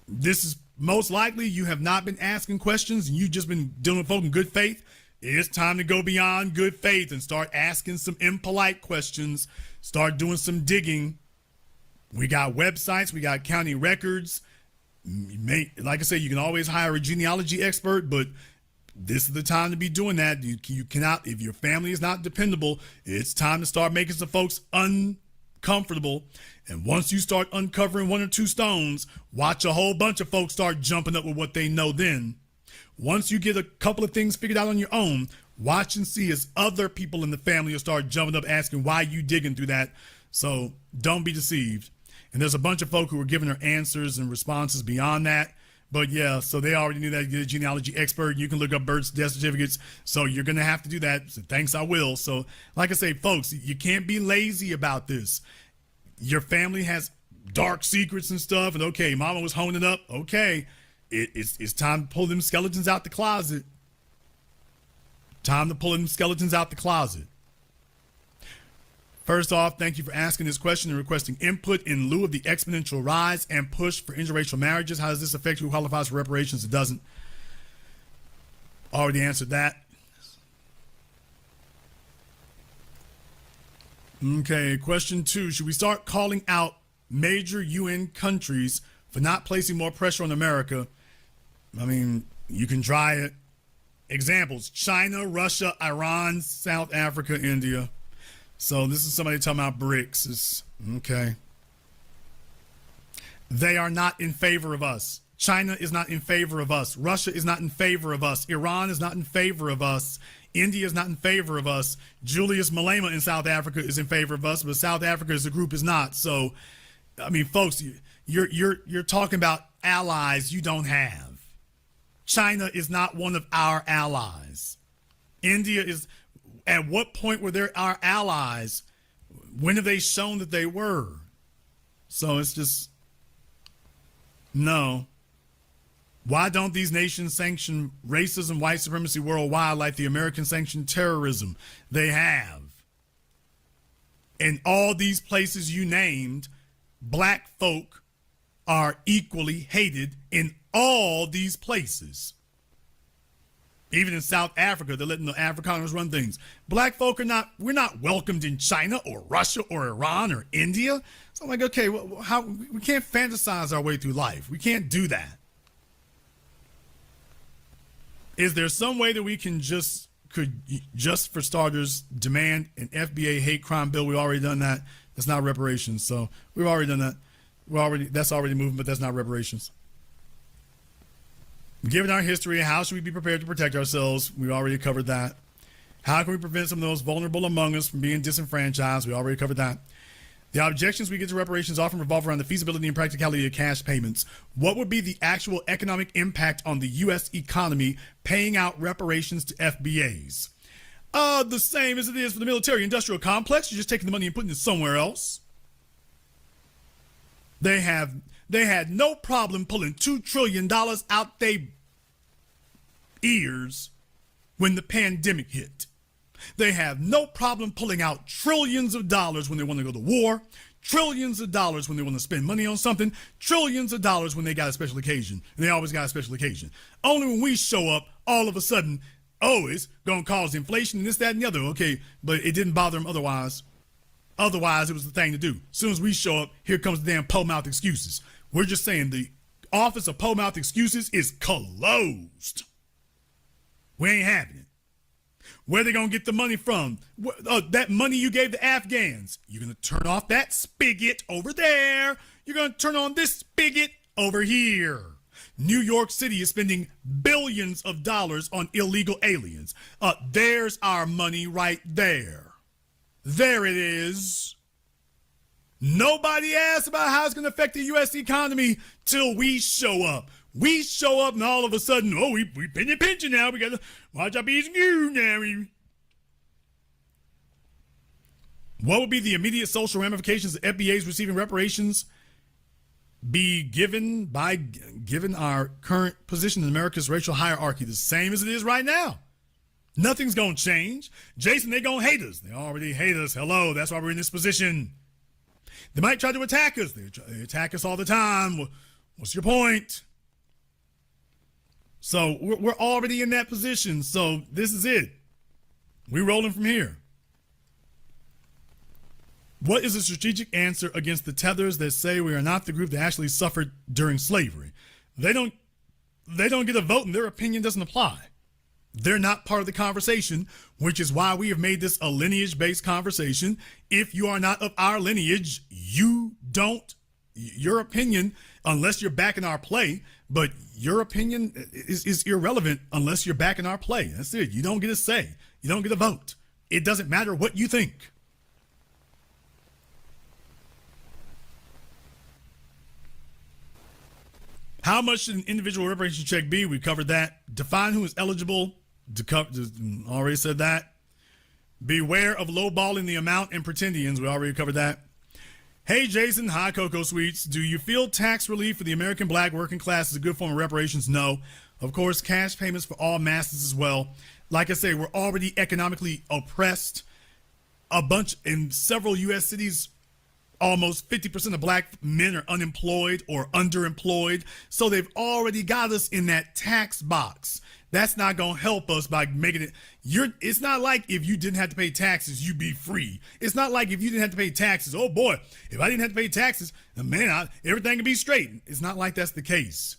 this is most likely you have not been asking questions, and you've just been dealing with folk in good faith. It's time to go beyond good faith and start asking some impolite questions, start doing some digging. We got websites, we got county records. Like I say, you can always hire a genealogy expert, but this is the time to be doing that. You cannot, if your family is not dependable, it's time to start making some folks uncomfortable. And once you start uncovering 1 or 2 stones, watch a whole bunch of folks start jumping up with what they know then. Once you get a couple of things figured out on your own, watch and see as other people in the family will start jumping up asking why you digging through that. So don't be deceived. And there's a bunch of folk who were giving her answers and responses beyond that. But yeah, so they already knew that. You get a genealogy expert. You can look up birth, death certificates. So you're going to have to do that. So thanks, I will. So like I say, folks, you can't be lazy about this. Your family has dark secrets and stuff. And okay, mama was honing up. Okay, it's time to pull them skeletons out the closet. Time to pull them skeletons out the closet. First off, thank you for asking this question and requesting input in lieu of the exponential rise and push for interracial marriages. How does this affect who qualifies for reparations? It doesn't. Already answered that. Okay, question 2. Should we start calling out major UN countries for not placing more pressure on America? I mean, you can try it. Examples: China, Russia, Iran, South Africa, India. So this is somebody talking about BRICS. It's, okay. They are not in favor of us. China is not in favor of us. Russia is not in favor of us. Iran is not in favor of us. India is not in favor of us. Julius Malema in South Africa is in favor of us, but South Africa as a group is not. So, I mean, folks, you're talking about allies you don't have. China is not one of our allies. India is. At what point were they our allies? When have they shown that they were? So it's just, no. Why don't these nations sanction racism, white supremacy worldwide like the Americans sanctioned terrorism? They have. In all these places you named, black folk are equally hated in all these places. Even in South Africa, they're letting the Afrikaners run things. Black folk we're not welcomed in China or Russia or Iran or India. So I'm like, okay, well, we can't fantasize our way through life. We can't do that. Is there some way that we can just for starters, demand an FBA hate crime bill? We've already done that. That's not reparations. So we've already done that. That's already moving, but that's not reparations. Given our history, how should we be prepared to protect ourselves? We already covered that. How can we prevent some of those vulnerable among us from being disenfranchised? We already covered that. The objections we get to reparations often revolve around the feasibility and practicality of cash payments. What would be the actual economic impact on the U.S. economy paying out reparations to FBAs? The same as it is for the military-industrial complex. You're just taking the money and putting it somewhere else. They had no problem pulling $2 trillion out their ears when the pandemic hit. They have no problem pulling out trillions of dollars when they want to go to war, trillions of dollars when they want to spend money on something, trillions of dollars when they got a special occasion. And they always got a special occasion. Only when we show up, all of a sudden, it's going to cause inflation and this, that, and the other. Okay, but it didn't bother them otherwise. Otherwise, it was the thing to do. As soon as we show up, here comes the damn po-mouth excuses. We're just saying the office of po-mouth excuses is closed. We ain't having it. Where they going to get the money from? That money you gave the Afghans. You're going to turn off that spigot over there. You're going to turn on this spigot over here. New York City is spending billions of dollars on illegal aliens. There's our money right there. There it is. Nobody asked about how it's going to affect the U.S. economy till we show up. We show up and all of a sudden, we paying attention now. We got to watch our P's and Q's now. What would be the immediate social ramifications of FBAs receiving reparations be given our current position in America's racial hierarchy? The same as it is right now. Nothing's going to change. Jason, they're going to hate us. They already hate us. Hello, that's why we're in this position. They might try to attack us. They attack us all the time. What's your point? So we're already in that position. So this is it. We're rolling from here. What is the strategic answer against the tethers that say we are not the group that actually suffered during slavery? They don't get a vote and their opinion doesn't apply. They're not part of the conversation, which is why we have made this a lineage-based conversation. If you are not of our lineage, your opinion, unless you're backing our play, but your opinion is irrelevant unless you're backing our play. That's it. You don't get a say. You don't get a vote. It doesn't matter what you think. How much should an individual reparation check be? We covered that. Define who is eligible. Already said that. Beware of lowballing the amount and pretendians. We already covered that. Hey, Jason. Hi, Cocoa Sweets. Do you feel tax relief for the American black working class is a good form of reparations? No. Of course, cash payments for all masses as well. Like I say, we're already economically oppressed. In several U.S. cities, almost 50% of black men are unemployed or underemployed. So they've already got us in that tax box. That's not going to help us by making it. It's not like if you didn't have to pay taxes, you'd be free. It's not like if you didn't have to pay taxes, oh boy, if I didn't have to pay taxes, then man, everything would be straight. It's not like that's the case.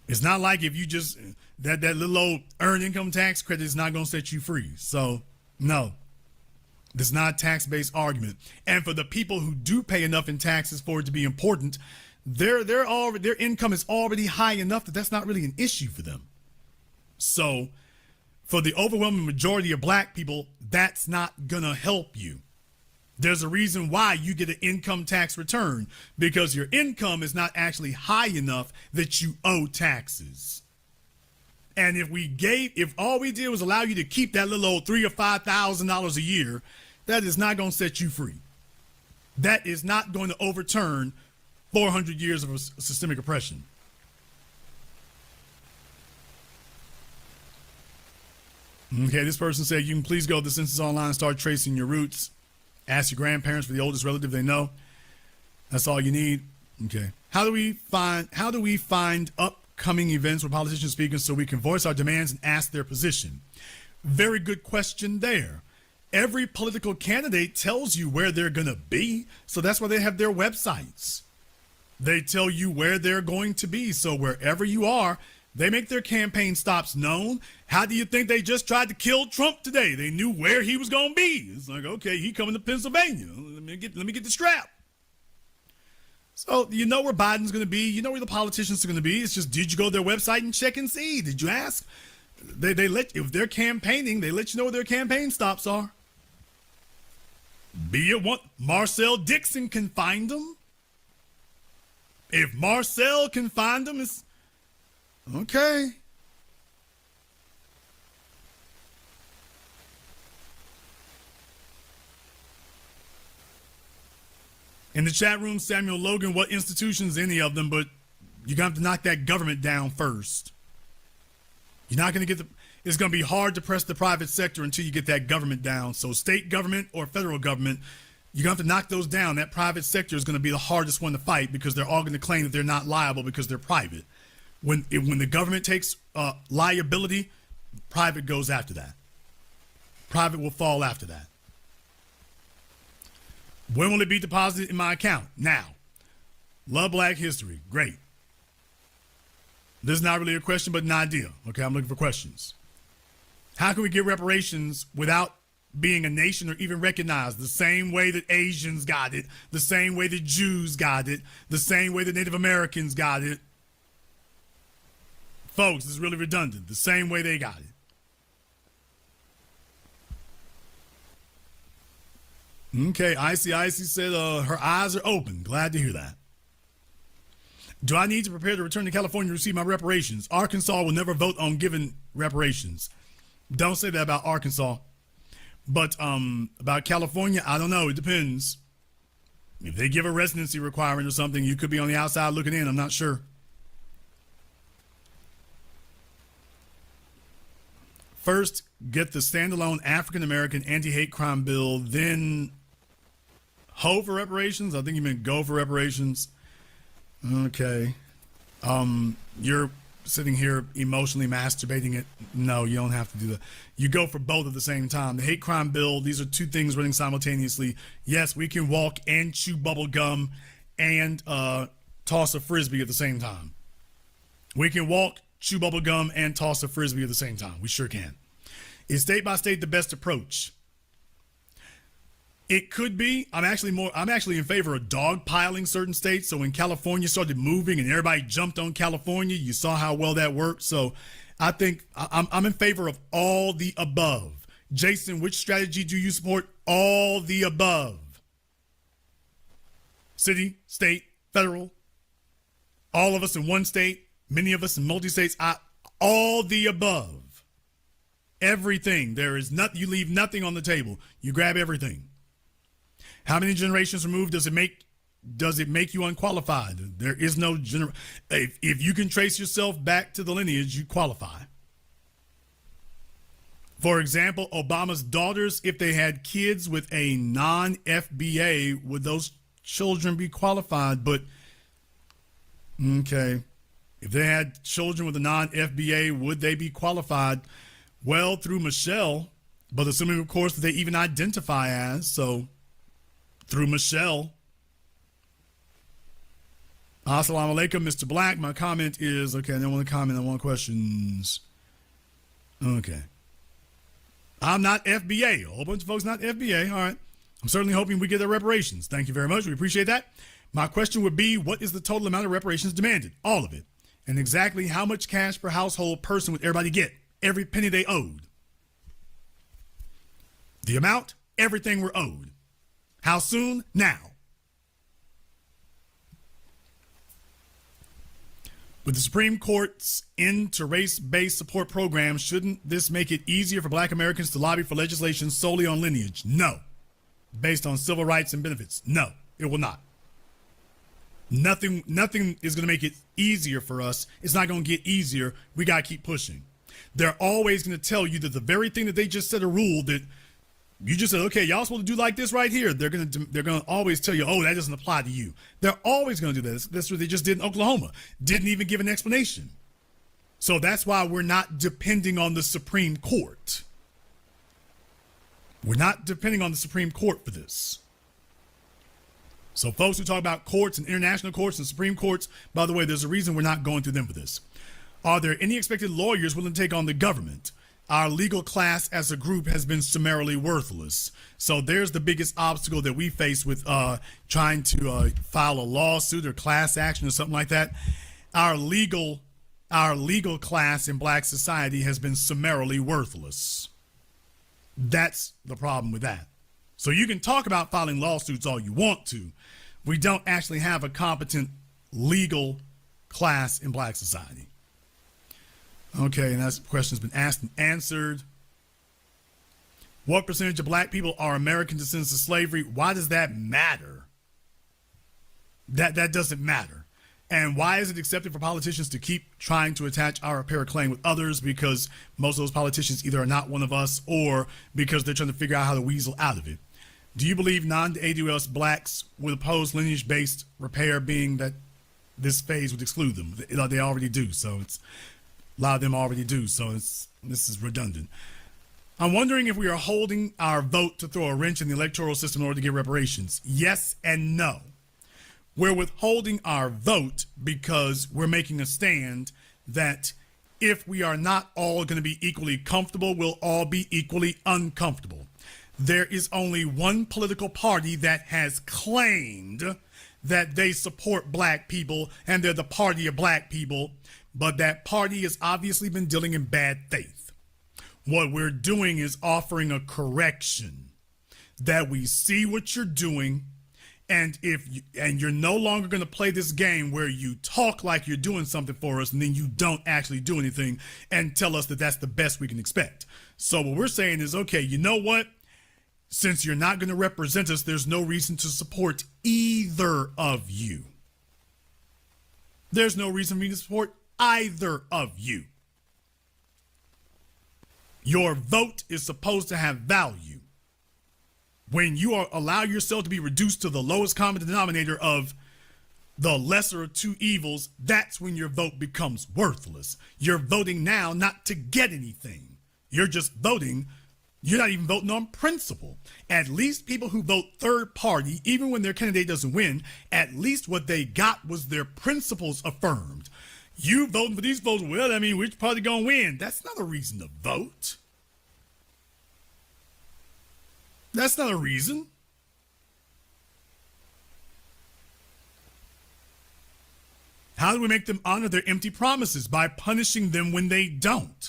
It's not like if you just, that little old earned income tax credit is not going to set you free. So, no. This is not a tax-based argument. And for the people who do pay enough in taxes for it to be important, their income is already high enough that that's not really an issue for them. So for the overwhelming majority of black people, that's not going to help you. There's a reason why you get an income tax return, because your income is not actually high enough that you owe taxes. And if all we did was allow you to keep that little old $3,000 or $5,000 a year, that is not going to set you free. That is not going to overturn 400 years of systemic oppression. Okay, this person said, you can please go to the census online and start tracing your roots. Ask your grandparents for the oldest relative they know. That's all you need. Okay. How do we find upcoming events where politicians speak so we can voice our demands and ask their position? Very good question there. Every political candidate tells you where they're going to be, so that's why they have their websites. They tell you where they're going to be, so wherever you are, they make their campaign stops known. How do you think they just tried to kill Trump today? They knew where he was going to be. It's like, okay, he coming to Pennsylvania. Let me get the strap. So you know where Biden's going to be. You know where the politicians are going to be. It's just, did you go to their website and check and see? Did you ask? If they're campaigning, they let you know where their campaign stops are. Be it what Marcel Dixon can find them. If Marcel can find them, it's okay. In the chat room, Samuel Logan, what institutions, any of them, but you're going to have to knock that government down first. You're not going to get it's going to be hard to press the private sector until you get that government down. So state government or federal government, you're going to have to knock those down. That private sector is going to be the hardest one to fight because they're all going to claim that they're not liable because they're private. When the government takes liability, private goes after that. Private will fall after that. When will it be deposited in my account? Now. Love Black history. Great. This is not really a question, but an idea. Okay, I'm looking for questions. How can we get reparations without being a nation or even recognized? The same way that Asians got it, the same way that Jews got it, the same way that Native Americans got it. Folks, this is really redundant. The same way they got it. Okay, Icy said her eyes are open. Glad to hear that. Do I need to prepare to return to California to receive my reparations? Arkansas will never vote on giving reparations. Don't say that about Arkansas. But about California, I don't know. It depends. If they give a residency requirement or something, you could be on the outside looking in. I'm not sure. First, get the standalone African-American anti-hate crime bill, then ho for reparations. I think you meant go for reparations. Okay. You're sitting here emotionally masturbating it. No, you don't have to do that. You go for both at the same time. The hate crime bill, these are two things running simultaneously. Yes, we can walk and chew bubble gum and toss a frisbee at the same time. We can walk, chew bubble gum, and toss a frisbee at the same time. We sure can. Is state by state the best approach? It could be. I'm actually in favor of dogpiling certain states. So when California started moving and everybody jumped on California, you saw how well that worked. So I think I'm in favor of all the above. Jason, which strategy do you support? All the above. City, state, federal, all of us in one state, many of us in multi-states, all the above. Everything. There is nothing, you leave nothing on the table. You grab everything. How many generations removed does it make you unqualified? There is no if you can trace yourself back to the lineage, you qualify. For example, Obama's daughters, if they had kids with a non-FBA, would those children be qualified? But okay, if they had children with a non-FBA, would they be qualified? Well, through Michelle, but assuming, of course, that they even identify as, so through Michelle. Assalamu alaikum, Mr. Black. My comment is, okay, I don't want to comment on one questions. Okay. I'm not FBA. A whole bunch of folks not FBA. All right. I'm certainly hoping we get the reparations. Thank you very much. We appreciate that. My question would be, what is the total amount of reparations demanded? All of it. And exactly how much cash per household person would everybody get? Every penny they owed. The amount, everything we're owed. How soon? Now. With the Supreme Court's end to race-based support program, shouldn't this make it easier for Black Americans to lobby for legislation solely on lineage? No. Based on civil rights and benefits? No, it will not. Nothing is going to make it easier for us. It's not going to get easier. We got to keep pushing. They're always going to tell you that the very thing that they just set a rule that you just said, okay, y'all supposed to do like this right here. They're gonna always tell you, oh, that doesn't apply to you. They're always gonna do that. That's what they just did in Oklahoma. Didn't even give an explanation. So that's why we're not depending on the Supreme Court. We're not depending on the Supreme Court for this. So folks who talk about courts and international courts and Supreme Courts, by the way, there's a reason we're not going through them for this. Are there any expected lawyers willing to take on the government? Our legal class as a group has been summarily worthless. So there's the biggest obstacle that we face with trying to file a lawsuit or class action or something like that. Our legal class in Black society has been summarily worthless. That's the problem with that. So you can talk about filing lawsuits all you want to. We don't actually have a competent legal class in Black society. Okay, and that question's been asked and answered. What percentage of Black people are American descendants of slavery? Why does that matter? That doesn't matter. And why is it accepted for politicians to keep trying to attach our apparent claim with others? Because most of those politicians either are not one of us or because they're trying to figure out how to weasel out of it. Do you believe non-ADOS Blacks would oppose lineage-based repair, being that this phase would exclude them? They already do, so it's... A lot of them already do, so this is redundant. I'm wondering if we are holding our vote to throw a wrench in the electoral system in order to get reparations. Yes and no. We're withholding our vote because we're making a stand that if we are not all going to be equally comfortable, we'll all be equally uncomfortable. There is only one political party that has claimed that they support Black people and they're the party of Black people. But that party has obviously been dealing in bad faith. What we're doing is offering a correction that we see what you're doing, and you're no longer going to play this game where you talk like you're doing something for us and then you don't actually do anything and tell us that that's the best we can expect. So what we're saying is, okay, you know what? Since you're not going to represent us, there's no reason to support either of you. There's no reason for me to support either of you. Your vote is supposed to have value. When you allow yourself to be reduced to the lowest common denominator of the lesser of two evils, that's when your vote becomes worthless. You're voting now not to get anything. You're just voting. You're not even voting on principle. At least people who vote third party, even when their candidate doesn't win, at least what they got was their principles affirmed. You voting for these votes, well, I mean, which party gonna win? That's not a reason to vote. That's not a reason. How do we make them honor their empty promises? By punishing them when they don't.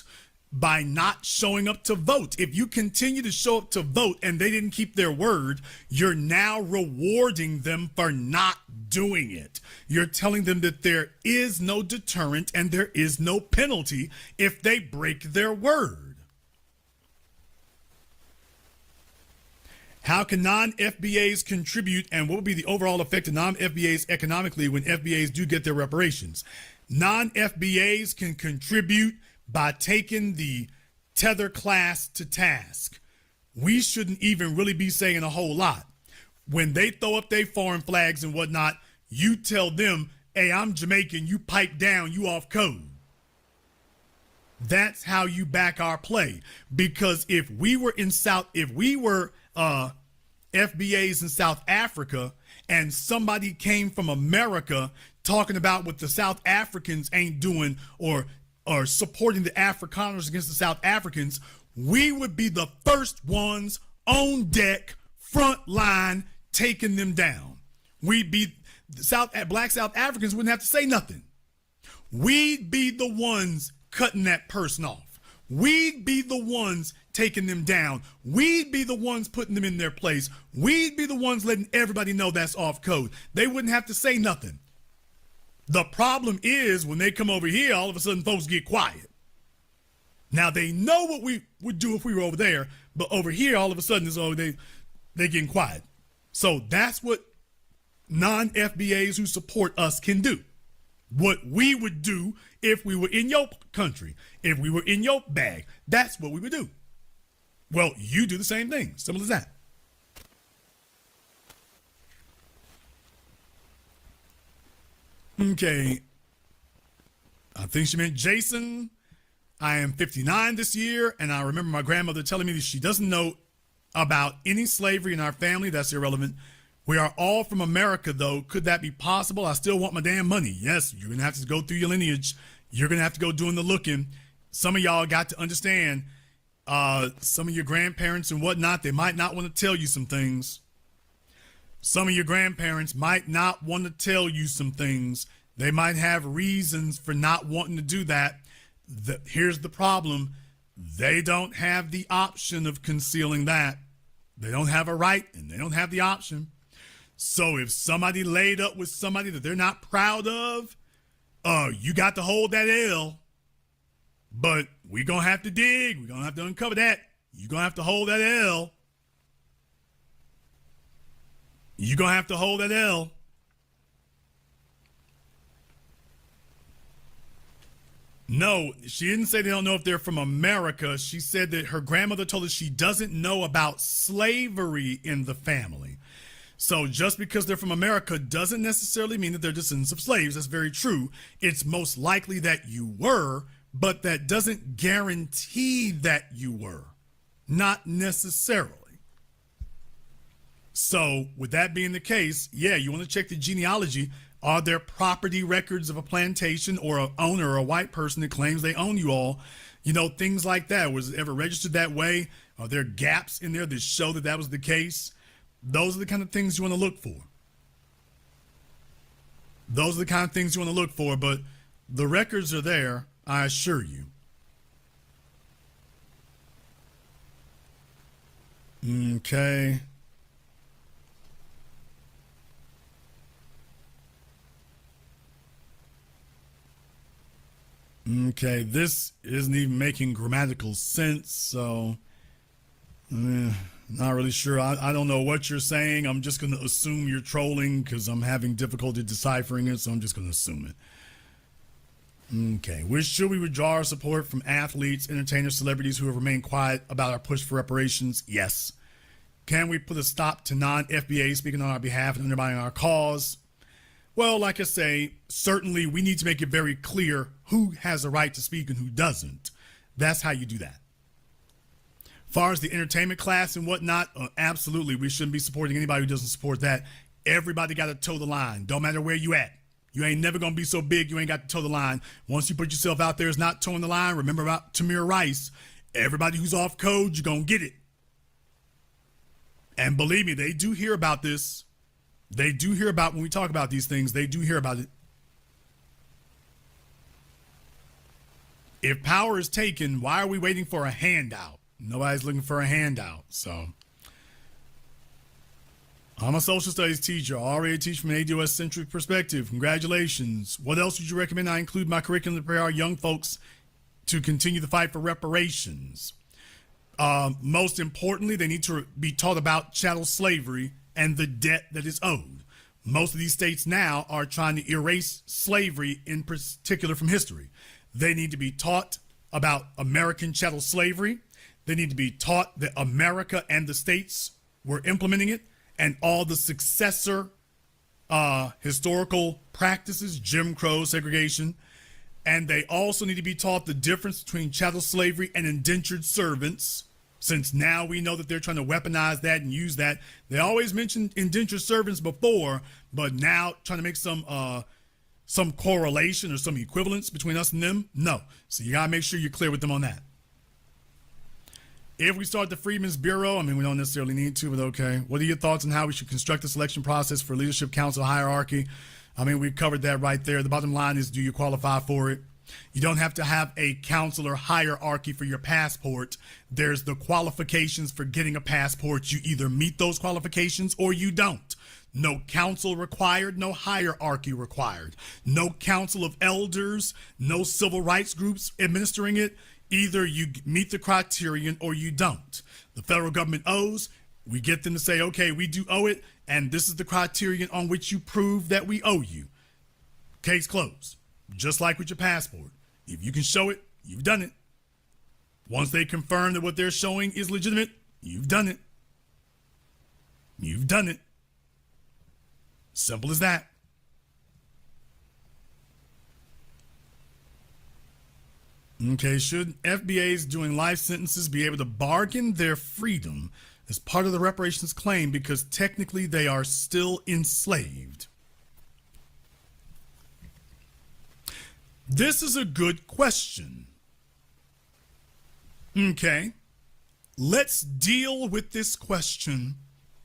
By not showing up to vote. If you continue to show up to vote and they didn't keep their word, you're now rewarding them for not doing it. You're telling them that there is no deterrent and there is no penalty if they break their word. How can non-FBAs contribute, and what would be the overall effect of non-FBAs economically when FBAs do get their reparations? Non-FBAs can contribute by taking the tether class to task. We shouldn't even really be saying a whole lot. When they throw up their foreign flags and whatnot, you tell them, hey, I'm Jamaican, you pipe down, you off code. That's how you back our play. Because if we were FBAs in South Africa and somebody came from America talking about what the South Africans ain't doing or supporting the Afrikaners against the South Africans, we would be the first ones on deck, front line, taking them down. We'd be black South Africans wouldn't have to say nothing. We'd be the ones cutting that person off. We'd be the ones taking them down. We'd be the ones putting them in their place. We'd be the ones letting everybody know that's off code. They wouldn't have to say nothing. The problem is when they come over here, all of a sudden folks get quiet. Now they know what we would do if we were over there, but over here, all of a sudden, they're getting quiet. So that's what non-FBAs who support us can do. What we would do if we were in your country, if we were in your bag, that's what we would do. Well, you do the same thing. Simple as that. Okay. I think she meant Jason. I am 59 this year, and I remember my grandmother telling me that she doesn't know about any slavery in our family. That's irrelevant. We are all from America, though. Could that be possible? I still want my damn money. Yes, you're going to have to go through your lineage. You're going to have to go doing the looking. Some of y'all got to understand, some of your grandparents and whatnot, they might not want to tell you some things. Some of your grandparents might not want to tell you some things. They might have reasons for not wanting to do that. Here's the problem. They don't have the option of concealing that. They don't have a right and they don't have the option. So if somebody laid up with somebody that they're not proud of, you got to hold that L. But we're going to have to dig. We're going to have to uncover that. You're going to have to hold that L. You're going to have to hold that L. No, she didn't say they don't know if they're from America. She said that her grandmother told her she doesn't know about slavery in the family. So just because they're from America doesn't necessarily mean that they're descendants of slaves. That's very true. It's most likely that you were, but that doesn't guarantee that you were. Not necessarily. So with that being the case, yeah, you want to check the genealogy. Are there property records of a plantation or an owner or a white person that claims they own you all? You know, things like that. Was it ever registered that way? Are there gaps in there that show that that was the case? Those are the kind of things you want to look for. Those are the kind of things you want to look for, but the records are there, I assure you. Okay. Okay, this isn't even making grammatical sense, so not really sure. I don't know what you're saying. I'm just going to assume you're trolling because I'm having difficulty deciphering it, so I'm just going to assume it. Okay, should we withdraw our support from athletes, entertainers, celebrities who have remained quiet about our push for reparations? Yes. Can we put a stop to non-FBA speaking on our behalf and undermining our cause? Well, like I say, certainly we need to make it very clear who has a right to speak and who doesn't. That's how you do that. As far as the entertainment class and whatnot, absolutely, we shouldn't be supporting anybody who doesn't support that. Everybody got to toe the line. Don't matter where you at. You ain't never going to be so big you ain't got to toe the line. Once you put yourself out there as not toeing the line, remember about Tamir Rice. Everybody who's off code, you're going to get it. And believe me, they do hear about this. They do hear about when we talk about these things, they do hear about it. If power is taken, why are we waiting for a handout? Nobody's looking for a handout. So I'm a social studies teacher. I already teach from an ADOS centric perspective. Congratulations. What else would you recommend I include in my curriculum to prepare our young folks to continue the fight for reparations? Most importantly, they need to be taught about chattel slavery and the debt that is owed. Most of these states now are trying to erase slavery in particular from history. They need to be taught about American chattel slavery. They need to be taught that America and the states were implementing it, and all the successor historical practices, Jim Crow, segregation. And they also need to be taught the difference between chattel slavery and indentured servants, since now we know that they're trying to weaponize that and use that. They always mentioned indentured servants before, but now trying to make some correlation or some equivalence between us and them. No. So you got to make sure you're clear with them on that. If we start the Freedmen's Bureau, I mean, we don't necessarily need to, but okay. What are your thoughts on how we should construct the selection process for leadership council hierarchy? I mean, we covered that right there. The bottom line is, do you qualify for it? You don't have to have a counselor hierarchy for your passport. There's the qualifications for getting a passport. You either meet those qualifications or you don't. No council required, no hierarchy required. No council of elders, no civil rights groups administering it. Either you meet the criterion or you don't. The federal government owes. We get them to say, okay, we do owe it, and this is the criterion on which you prove that we owe you. Case closed. Just like with your passport. If you can show it, you've done it. Once they confirm that what they're showing is legitimate, you've done it. You've done it. Simple as that. Okay, should FBAs doing life sentences be able to bargain their freedom as part of the reparations claim because technically they are still enslaved? This is a good question. Okay, let's deal with this question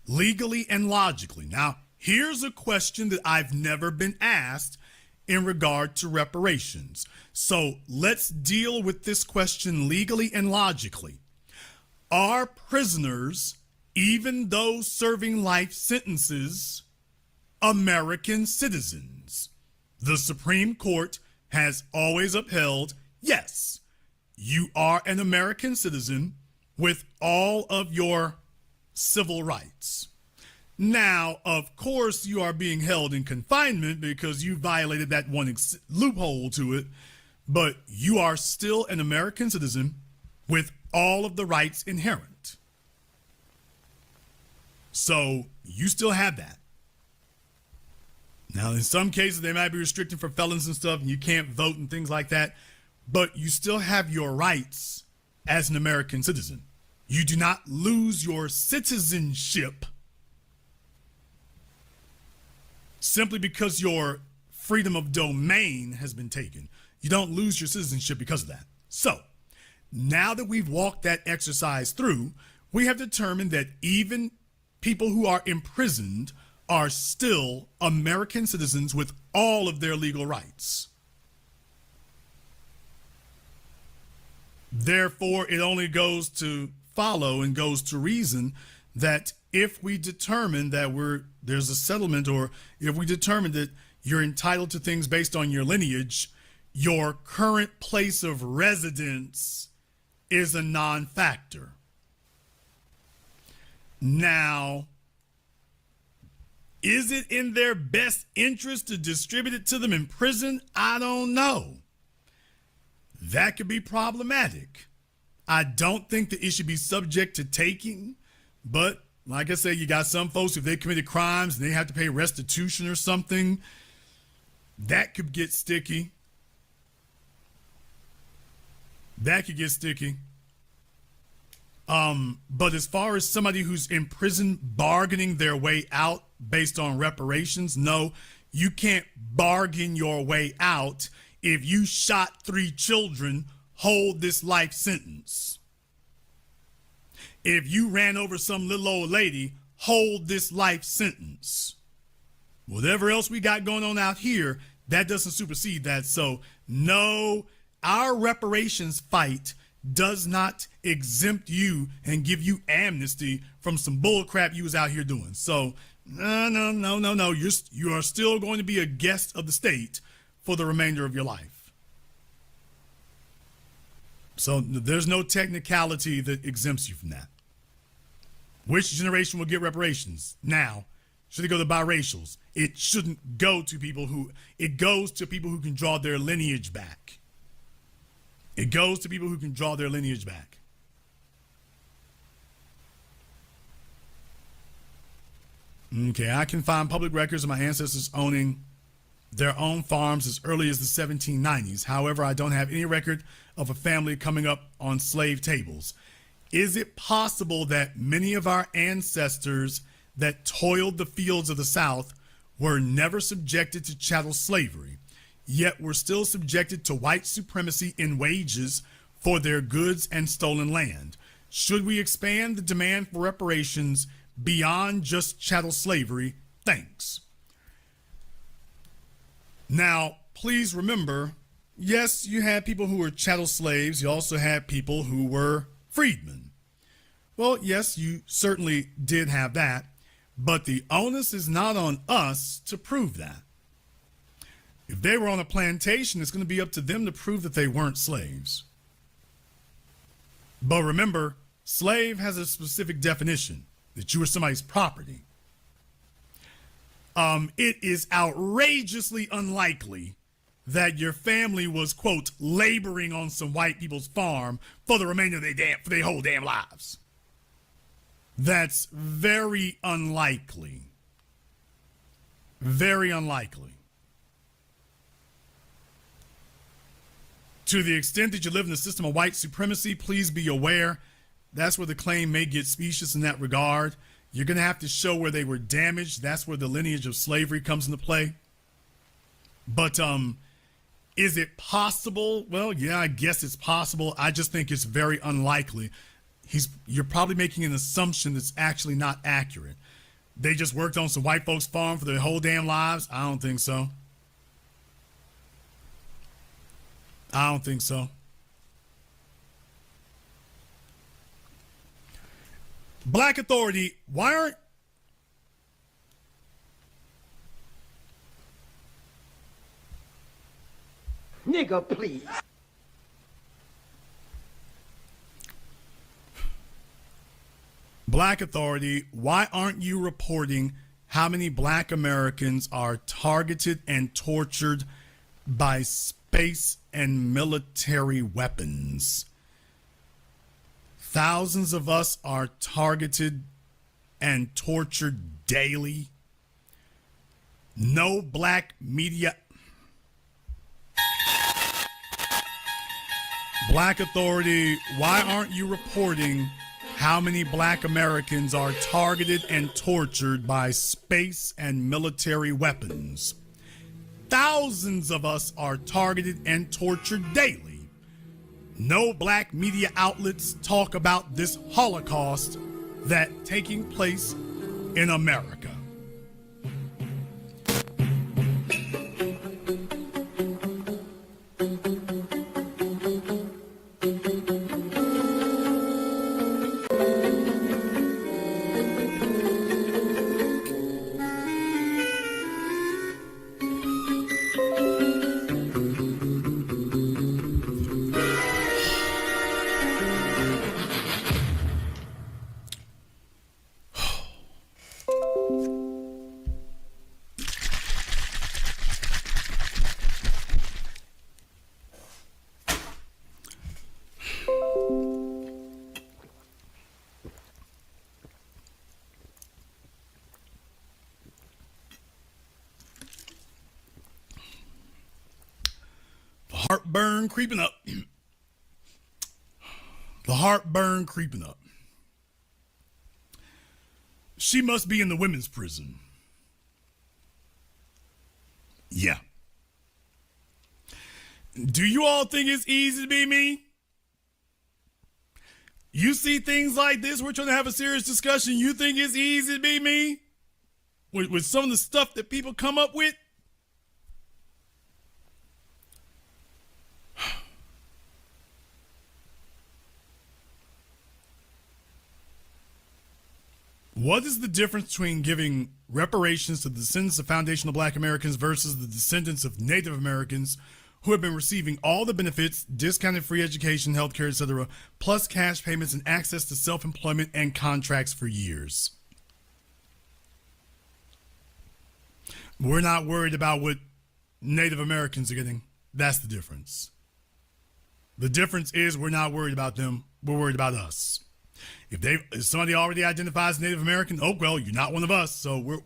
legally and logically. Now, here's a question that I've never been asked in regard to reparations. So let's deal with this question legally and logically. Are prisoners, even those serving life sentences, American citizens? The Supreme Court has always upheld, yes, you are an American citizen with all of your civil rights. Now, of course, you are being held in confinement because you violated that one loophole to it, but you are still an American citizen with all of the rights inherent. So you still have that. Now, in some cases, they might be restricted for felons and stuff, and you can't vote and things like that, but you still have your rights as an American citizen. You do not lose your citizenship simply because your freedom of domain has been taken. You don't lose your citizenship because of that. So, now that we've walked that exercise through, we have determined that even people who are imprisoned are still American citizens with all of their legal rights. Therefore, it only goes to follow and goes to reason that if we determine that there's a settlement, or if we determine that you're entitled to things based on your lineage, your current place of residence is a non-factor. Now, is it in their best interest to distribute it to them in prison? I don't know. That could be problematic. I don't think that it should be subject to taking, but like I said, you got some folks, if they committed crimes and they have to pay restitution or something, that could get sticky. That could get sticky. But as far as somebody who's in prison bargaining their way out based on reparations, no, you can't bargain your way out. If you shot 3 children, hold this life sentence. If you ran over some little old lady, hold this life sentence. Whatever else we got going on out here, that doesn't supersede that. So no, our reparations fight does not exempt you and give you amnesty from some bull crap you was out here doing. So no. You are still going to be a guest of the state for the remainder of your life. So there's no technicality that exempts you from that. Which generation will get reparations? Now, should it go to biracials? It shouldn't go to people who, it goes to people who can draw their lineage back. It goes to people who can draw their lineage back. Okay, I can find public records of my ancestors owning their own farms as early as the 1790s. However, I don't have any record of a family coming up on slave tables. Is it possible that many of our ancestors that toiled the fields of the South were never subjected to chattel slavery, yet were still subjected to white supremacy in wages for their goods and stolen land? Should we expand the demand for reparations beyond just chattel slavery? Thanks. Now, please remember, yes, you had people who were chattel slaves. You also had people who were freedmen. Well, yes, you certainly did have that, but the onus is not on us to prove that. If they were on a plantation, it's going to be up to them to prove that they weren't slaves. But remember, slave has a specific definition, that you were somebody's property. It is outrageously unlikely that your family was, quote, laboring on some white people's farm for the remainder of their whole damn lives. That's very unlikely. Very unlikely. To the extent that you live in a system of white supremacy, please be aware that's where the claim may get specious in that regard. You're going to have to show where they were damaged. That's where the lineage of slavery comes into play. But is it possible? Well, yeah, I guess it's possible. I just think it's very unlikely. You're probably making an assumption that's actually not accurate. They just worked on some white folks' farm for their whole damn lives? I don't think so. I don't think so. Black Authority, why aren't nigga, please. Black Authority, why aren't you reporting how many Black Americans are targeted and tortured by space and military weapons? Thousands of us are targeted and tortured daily. No Black media. Black Authority, why aren't you reporting how many Black Americans are targeted and tortured by space and military weapons? Thousands of us are targeted and tortured daily. No Black media outlets talk about this Holocaust that's taking place in America. Heartburn creeping up. The heartburn creeping up. She must be in the women's prison. Yeah. Do you all think it's easy to be me? You see things like this, we're trying to have a serious discussion. You think it's easy to be me? With some of the stuff that people come up with? What is the difference between giving reparations to the descendants of foundational Black Americans versus the descendants of Native Americans who have been receiving all the benefits, discounted free education, healthcare, etc., plus cash payments and access to self-employment and contracts for years. We're not worried about what Native Americans are getting. That's the difference. The difference is we're not worried about them. We're worried about us. If somebody already identifies Native American, oh, well, you're not one of us. So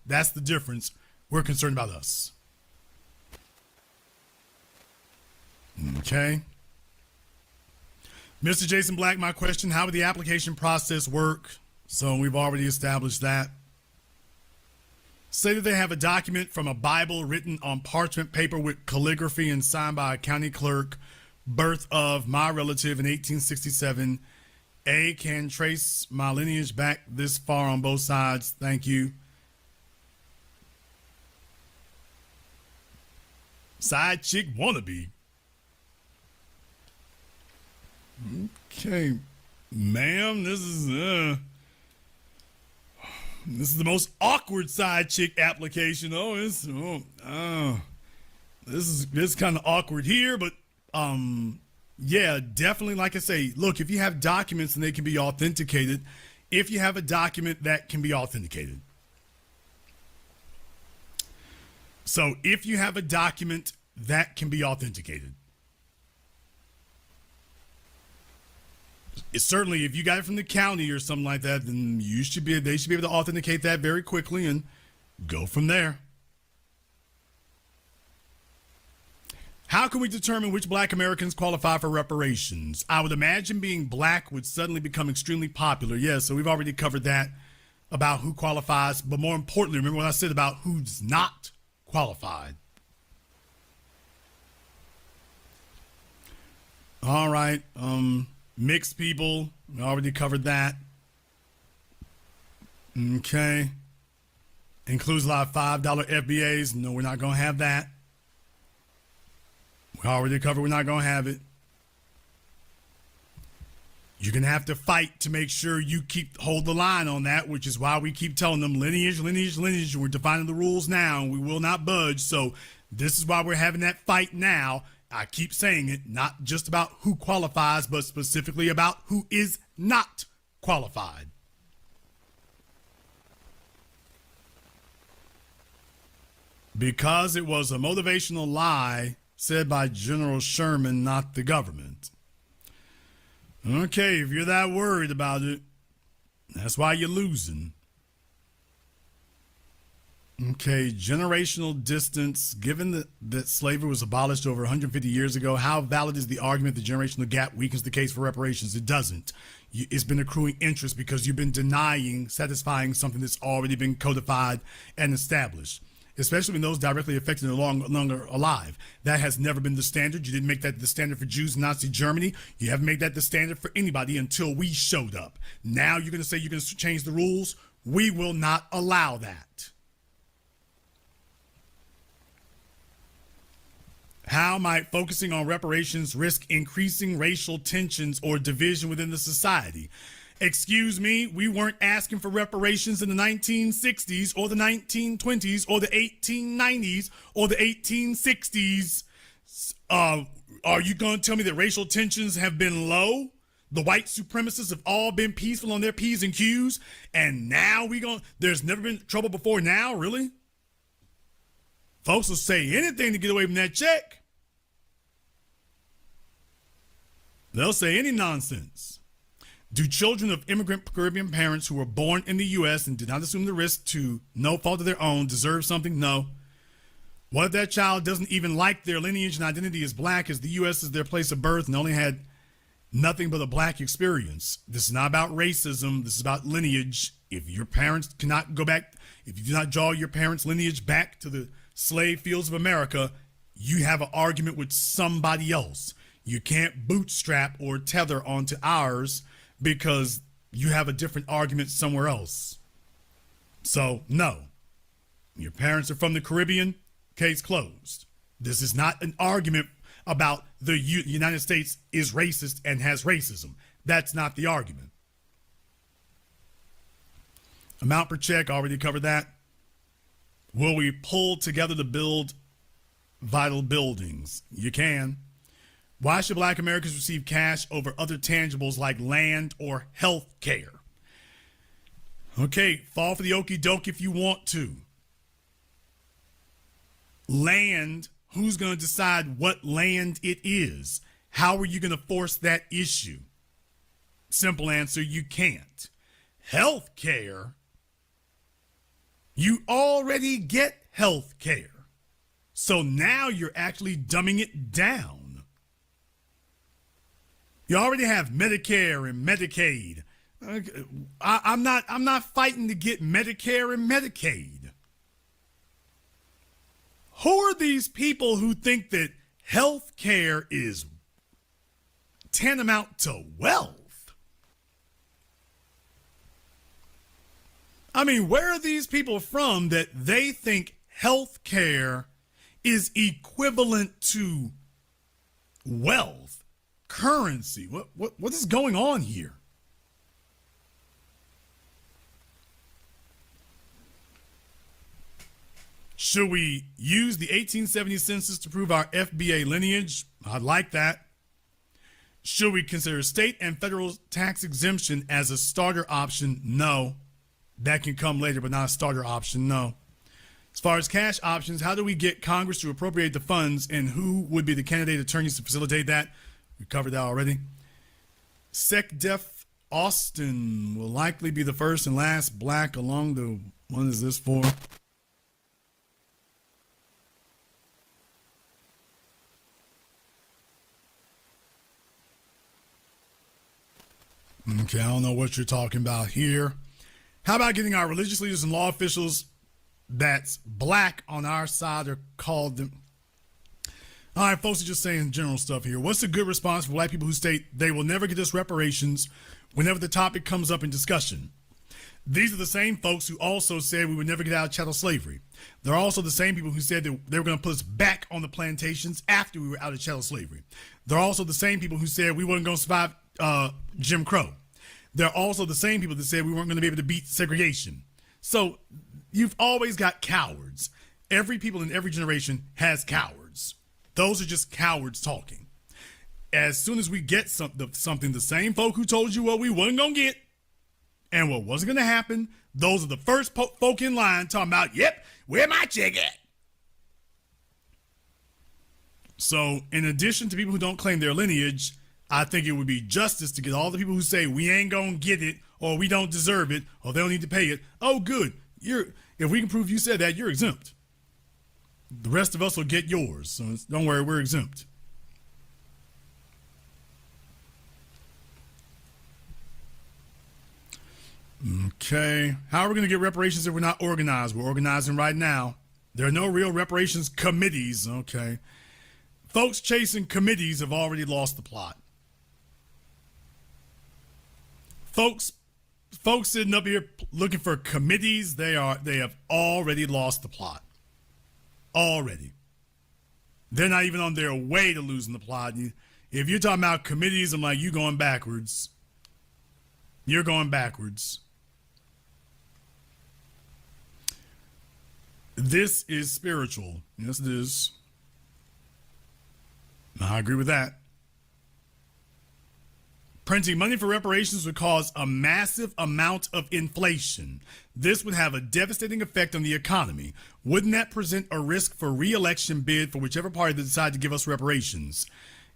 that's the difference. We're concerned about us. Okay. Mr. Jason Black, my question, how would the application process work? So we've already established that. Say that they have a document from a Bible written on parchment paper with calligraphy and signed by a county clerk, birth of my relative in 1867. A can trace my lineage back this far on both sides. Thank you. Side chick wannabe. Okay, ma'am, this is the most awkward side chick application. This is kind of awkward here, but yeah, definitely. Like I say, look, if you have documents and they can be authenticated, if you have a document that can be authenticated. So if you have a document that can be authenticated. It's certainly, if you got it from the county or something like that, then they should be able to authenticate that very quickly and go from there. How can we determine which Black Americans qualify for reparations? I would imagine being Black would suddenly become extremely popular. Yeah, so we've already covered that about who qualifies. But more importantly, remember what I said about who's not qualified. All right. Mixed people, we already covered that. Okay. Includes a lot of $5 FBAs. No, we're not going to have that. We already covered we're not going to have it. You're going to have to fight to make sure you hold the line on that, which is why we keep telling them lineage, lineage, lineage. We're defining the rules now, and we will not budge. So this is why we're having that fight now. I keep saying it, not just about who qualifies, but specifically about who is not qualified. Because it was a motivational lie said by General Sherman, not the government. Okay, if you're that worried about it, that's why you're losing. Okay, generational distance. Given that slavery was abolished over 150 years ago, how valid is the argument the generational gap weakens the case for reparations? It doesn't. It's been accruing interest because you've been satisfying something that's already been codified and established, especially when those directly affected are no longer alive. That has never been the standard. You didn't make that the standard for Jews in Nazi Germany. You haven't made that the standard for anybody until we showed up. Now you're going to say you're going to change the rules? We will not allow that. How might focusing on reparations risk increasing racial tensions or division within the society? Excuse me, we weren't asking for reparations in the 1960s or the 1920s or the 1890s or the 1860s. Are you going to tell me that racial tensions have been low? The white supremacists have all been peaceful on their P's and Q's, and now there's never been trouble before now, really? Folks will say anything to get away from that check. They'll say any nonsense. Do children of immigrant Caribbean parents who were born in the U.S. and did not assume the risk to no fault of their own deserve something? No. What if that child doesn't even like their lineage and identity as Black, as the U.S. is their place of birth and only had nothing but a Black experience? This is not about racism. This is about lineage. If your parents cannot go back, if you do not draw your parents' lineage back to the slave fields of America, you have an argument with somebody else. You can't bootstrap or tether onto ours because you have a different argument somewhere else. So, no. Your parents are from the Caribbean, case closed. This is not an argument about the United States is racist and has racism. That's not the argument. Amount per check, already covered that. Will we pull together to build vital buildings? You can. Why should Black Americans receive cash over other tangibles like land or health care? Okay, fall for the okie doke if you want to. Land, who's going to decide what land it is? How are you going to force that issue? Simple answer, you can't. Health care, you already get health care. So now you're actually dumbing it down. You already have Medicare and Medicaid. I'm not fighting to get Medicare and Medicaid. Who are these people who think that health care is tantamount to wealth? I mean, where are these people from that they think health care is equivalent to wealth, currency? What is going on here? Should we use the 1870 census to prove our FBA lineage? I'd like that. Should we consider state and federal tax exemption as a starter option? No. That can come later, but not a starter option, no. As far as cash options, how do we get Congress to appropriate the funds, and who would be the candidate attorneys to facilitate that? We covered that already. SecDef Austin will likely be the first and last Black along the, what is this for? Okay, I don't know what you're talking about here. How about getting our religious leaders and law officials that's Black on our side or called them? All right, folks are just saying general stuff here. What's a good response for Black people who state they will never get us reparations whenever the topic comes up in discussion? These are the same folks who also said we would never get out of chattel slavery. They're also the same people who said that they were going to put us back on the plantations after we were out of chattel slavery. They're also the same people who said we weren't going to survive Jim Crow. They're also the same people that said we weren't going to be able to beat segregation. So you've always got cowards. Every people in every generation has cowards. Those are just cowards talking. As soon as we get something, the same folk who told you what we wasn't going to get and what wasn't going to happen, those are the first folk in line talking about, yep, where my check at? So in addition to people who don't claim their lineage, I think it would be justice to get all the people who say we ain't gonna get it, or we don't deserve it, or they don't need to pay it. Oh, good. If we can prove you said that, you're exempt. The rest of us will get yours. So don't worry, we're exempt. Okay. How are we gonna get reparations if we're not organized? We're organizing right now. There are no real reparations committees. Okay. Folks chasing committees have already lost the plot. Folks sitting up here looking for committees, they have already lost the plot. Already. They're not even on their way to losing the plot. If you're talking about committees, I'm like, you're going backwards. You're going backwards. This is spiritual. Yes, it is. I agree with that. Printing money for reparations would cause a massive amount of inflation. This would have a devastating effect on the economy. Wouldn't that present a risk for re-election bid for whichever party that decides to give us reparations?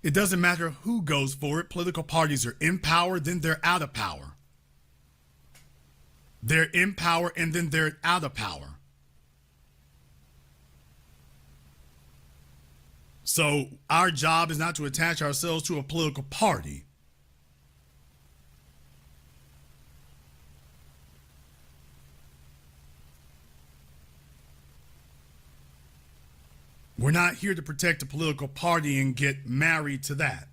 It doesn't matter who goes for it. Political parties are in power, then they're out of power. They're in power, and then they're out of power. So our job is not to attach ourselves to a political party. We're not here to protect a political party and get married to that.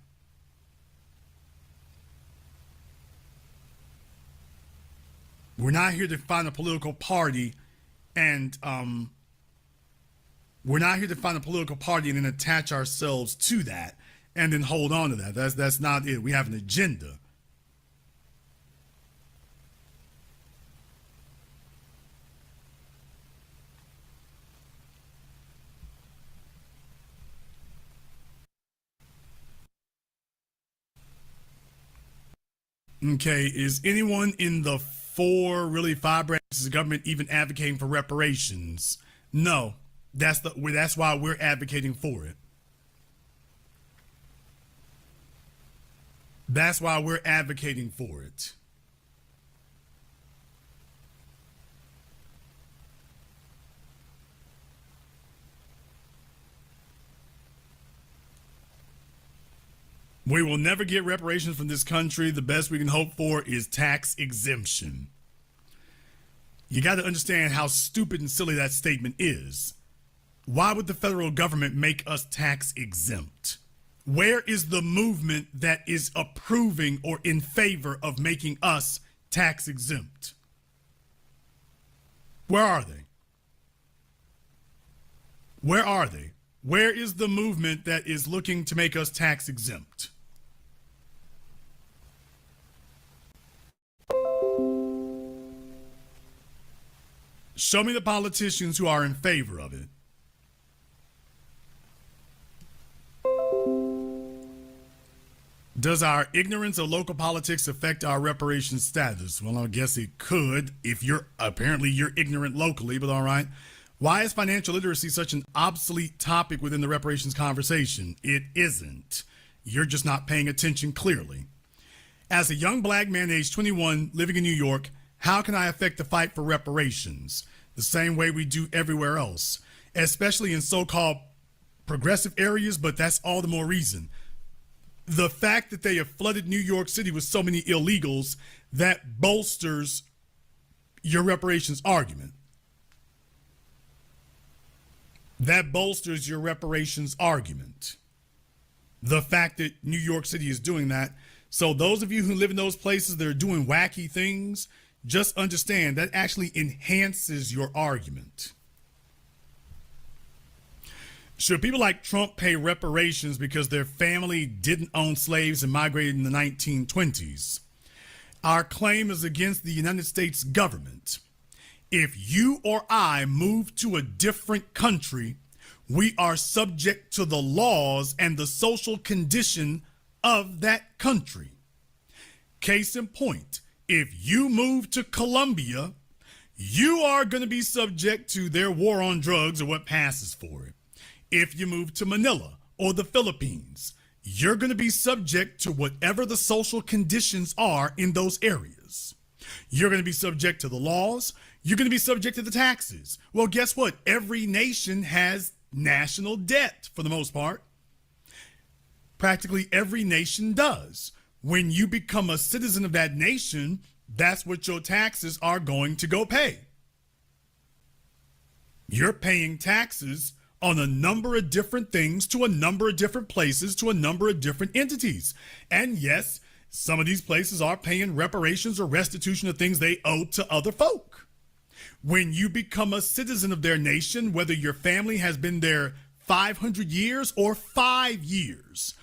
We're not here to find a political party and we're not here to find a political party and then attach ourselves to that and then hold on to that. That's not it. We have an agenda. Okay, is anyone in the five branches of government even advocating for reparations? No, that's why we're advocating for it. That's why we're advocating for it. We will never get reparations from this country. The best we can hope for is tax exemption. You got to understand how stupid and silly that statement is. Why would the federal government make us tax exempt? Where is the movement that is approving or in favor of making us tax exempt? Where are they? Where are they? Where is the movement that is looking to make us tax exempt? Show me the politicians who are in favor of it. Does our ignorance of local politics affect our reparations status? Well, I guess it could if you're ignorant locally, but all right. Why is financial literacy such an obsolete topic within the reparations conversation? It isn't. You're just not paying attention clearly. As a young black man aged 21 living in New York, how can I affect the fight for reparations? The same way we do everywhere else, especially in so-called progressive areas, but that's all the more reason. The fact that they have flooded New York City with so many illegals, that bolsters your reparations argument. That bolsters your reparations argument. The fact that New York City is doing that. So those of you who live in those places that are doing wacky things, just understand that actually enhances your argument. Should people like Trump pay reparations because their family didn't own slaves and migrated in the 1920s? Our claim is against the United States government. If you or I move to a different country, we are subject to the laws and the social condition of that country. Case in point, if you move to Colombia, you are going to be subject to their war on drugs or what passes for it. If you move to Manila or the Philippines, you're going to be subject to whatever the social conditions are in those areas. You're going to be subject to the laws. You're going to be subject to the taxes. Well, guess what? Every nation has national debt for the most part. Practically every nation does. When you become a citizen of that nation, that's what your taxes are going to go pay. You're paying taxes on a number of different things to a number of different places to a number of different entities. And yes, some of these places are paying reparations or restitution of things they owe to other folk. When you become a citizen of their nation, whether your family has been there 500 years or 5 years,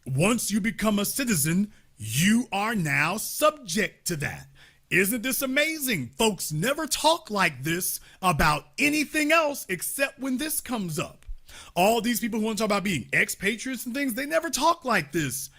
once you become a citizen, you are now subject to that. Isn't this amazing? Folks never talk like this about anything else except when this comes up. All these people who want to talk about being expatriates and things, they never talk like this.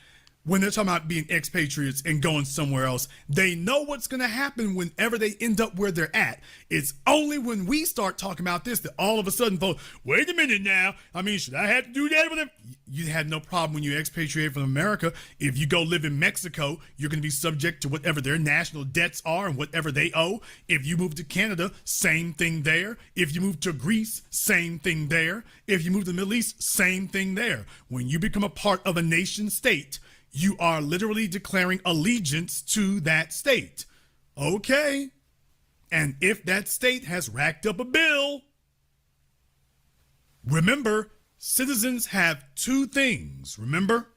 When they're talking about being expatriates and going somewhere else, they know what's going to happen whenever they end up where they're at. It's only when we start talking about this that all of a sudden, folks, wait a minute now. I mean, should I have to do that with them? You had no problem when you expatriate from America. If you go live in Mexico, you're going to be subject to whatever their national debts are and whatever they owe. If you move to Canada, same thing there. If you move to Greece, same thing there. If you move to the Middle East, same thing there. When you become a part of a nation state, you are literally declaring allegiance to that state. Okay. And if that state has racked up a bill, remember, citizens have two things. Remember,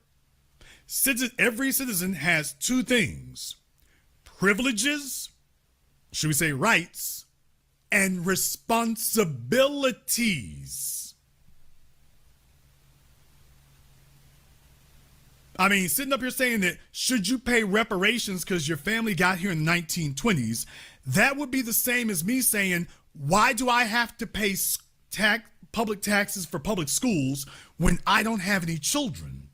every citizen has two things: privileges, should we say rights, and responsibilities. I mean, sitting up here saying that should you pay reparations because your family got here in the 1920s, that would be the same as me saying, why do I have to pay public taxes for public schools when I don't have any children?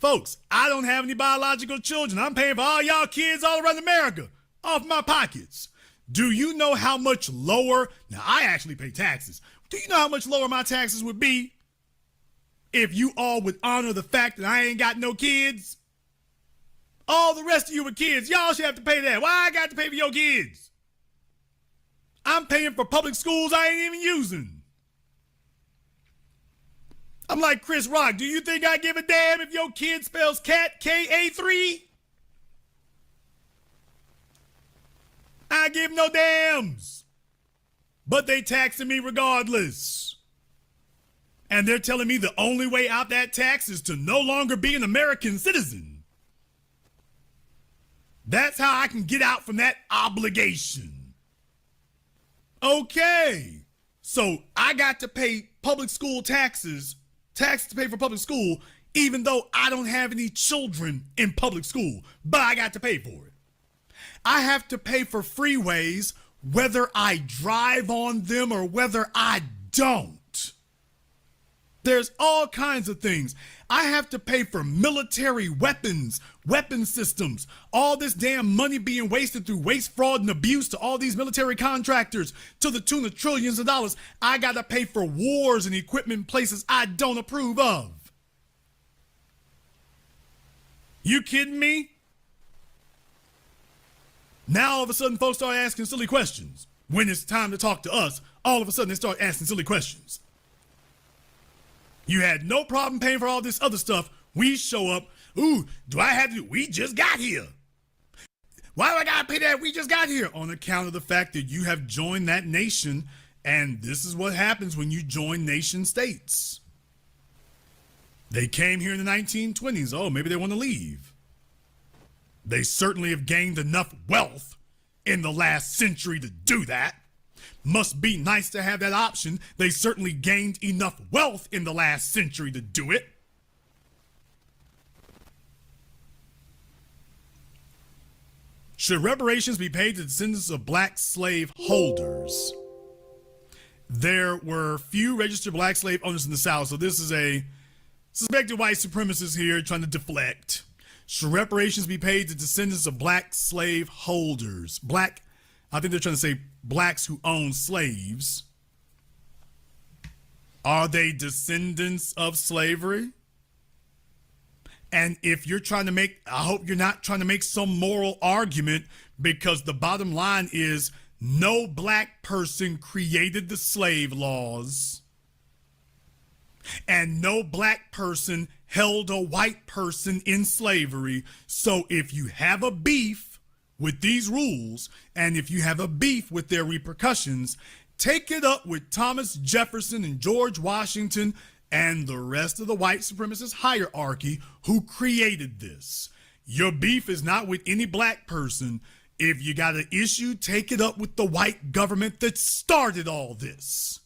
Folks, I don't have any biological children. I'm paying for all y'all kids all around America off my pockets. Do you know how much lower? Now, I actually pay taxes. Do you know how much lower my taxes would be if you all would honor the fact that I ain't got no kids? All the rest of you with kids, y'all should have to pay that. Why I got to pay for your kids? I'm paying for public schools I ain't even using. I'm like Chris Rock. Do you think I give a damn if your kid spells cat K-A-3? I give no dams. But they taxing me regardless. And they're telling me the only way out that tax is to no longer be an American citizen. That's how I can get out from that obligation. Okay. So I got to pay public school taxes to pay for public school, even though I don't have any children in public school, but I got to pay for it. I have to pay for freeways whether I drive on them or whether I don't. There's all kinds of things. I have to pay for military weapons, weapon systems, all this damn money being wasted through waste, fraud, and abuse to all these military contractors to the tune of trillions of dollars. I got to pay for wars and equipment in places I don't approve of. You kidding me? Now all of a sudden folks start asking silly questions. When it's time to talk to us, all of a sudden they start asking silly questions. You had no problem paying for all this other stuff. We show up. Ooh, do I have to? We just got here. Why do I got to pay that? We just got here. On account of the fact that you have joined that nation, and this is what happens when you join nation states. They came here in the 1920s. Oh, maybe they want to leave. They certainly have gained enough wealth in the last century to do that. Must be nice to have that option. They certainly gained enough wealth in the last century to do it. Should reparations be paid to descendants of black slave holders? There were few registered black slave owners in the South, so this is a suspected white supremacist here trying to deflect. Should reparations be paid to descendants of black slave holders? I think they're trying to say blacks who own slaves. Are they descendants of slavery? And if you're trying to make, I hope you're not trying to make some moral argument, because the bottom line is no black person created the slave laws, and no black person held a white person in slavery. So if you have a beef with these rules, and if you have a beef with their repercussions, take it up with Thomas Jefferson and George Washington and the rest of the white supremacist hierarchy who created this. Your beef is not with any black person. If you got an issue, take it up with the white government that started all this.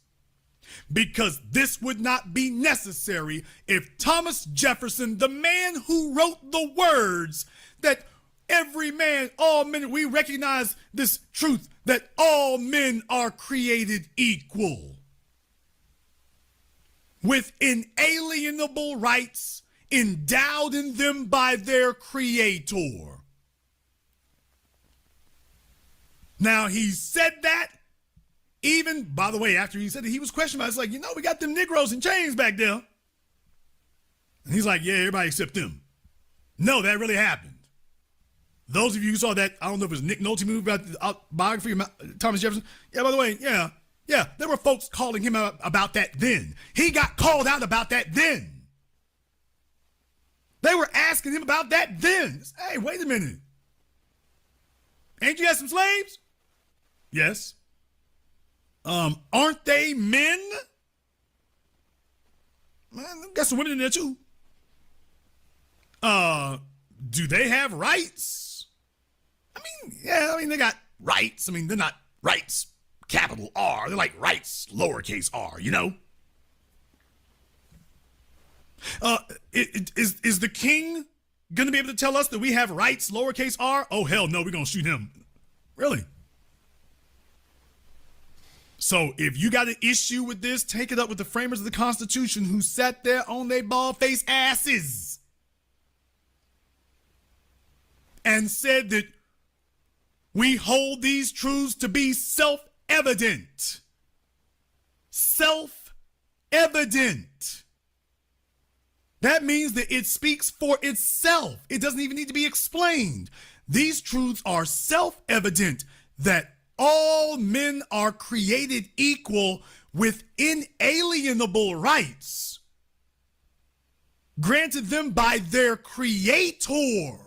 Because this would not be necessary if Thomas Jefferson, the man who wrote the words that every man, all men, we recognize this truth that all men are created equal, with inalienable rights endowed in them by their creator. Now, he said that, even, by the way, after he said it, he was questioned about it. It's like, we got them Negroes in chains back there. And he's like, yeah, everybody except them. No, that really happened. Those of you who saw that, I don't know if it was Nick Nolte movie about the biography of Thomas Jefferson. Yeah, by the way, yeah, there were folks calling him out about that then. He got called out about that then. They were asking him about that then. Hey, wait a minute. Ain't you got some slaves? Yes. Aren't they men? Man, got some women in there too. Do they have rights? They got rights. They're not rights, capital R. They're like rights, lowercase r, Is the king going to be able to tell us that we have rights, lowercase r? Oh, hell no, we're going to shoot him. Really? So if you got an issue with this, take it up with the framers of the Constitution who sat there on their bald-faced asses and said that we hold these truths to be self-evident. Self-evident. That means that it speaks for itself. It doesn't even need to be explained. These truths are self-evident that all men are created equal with inalienable rights granted them by their creator,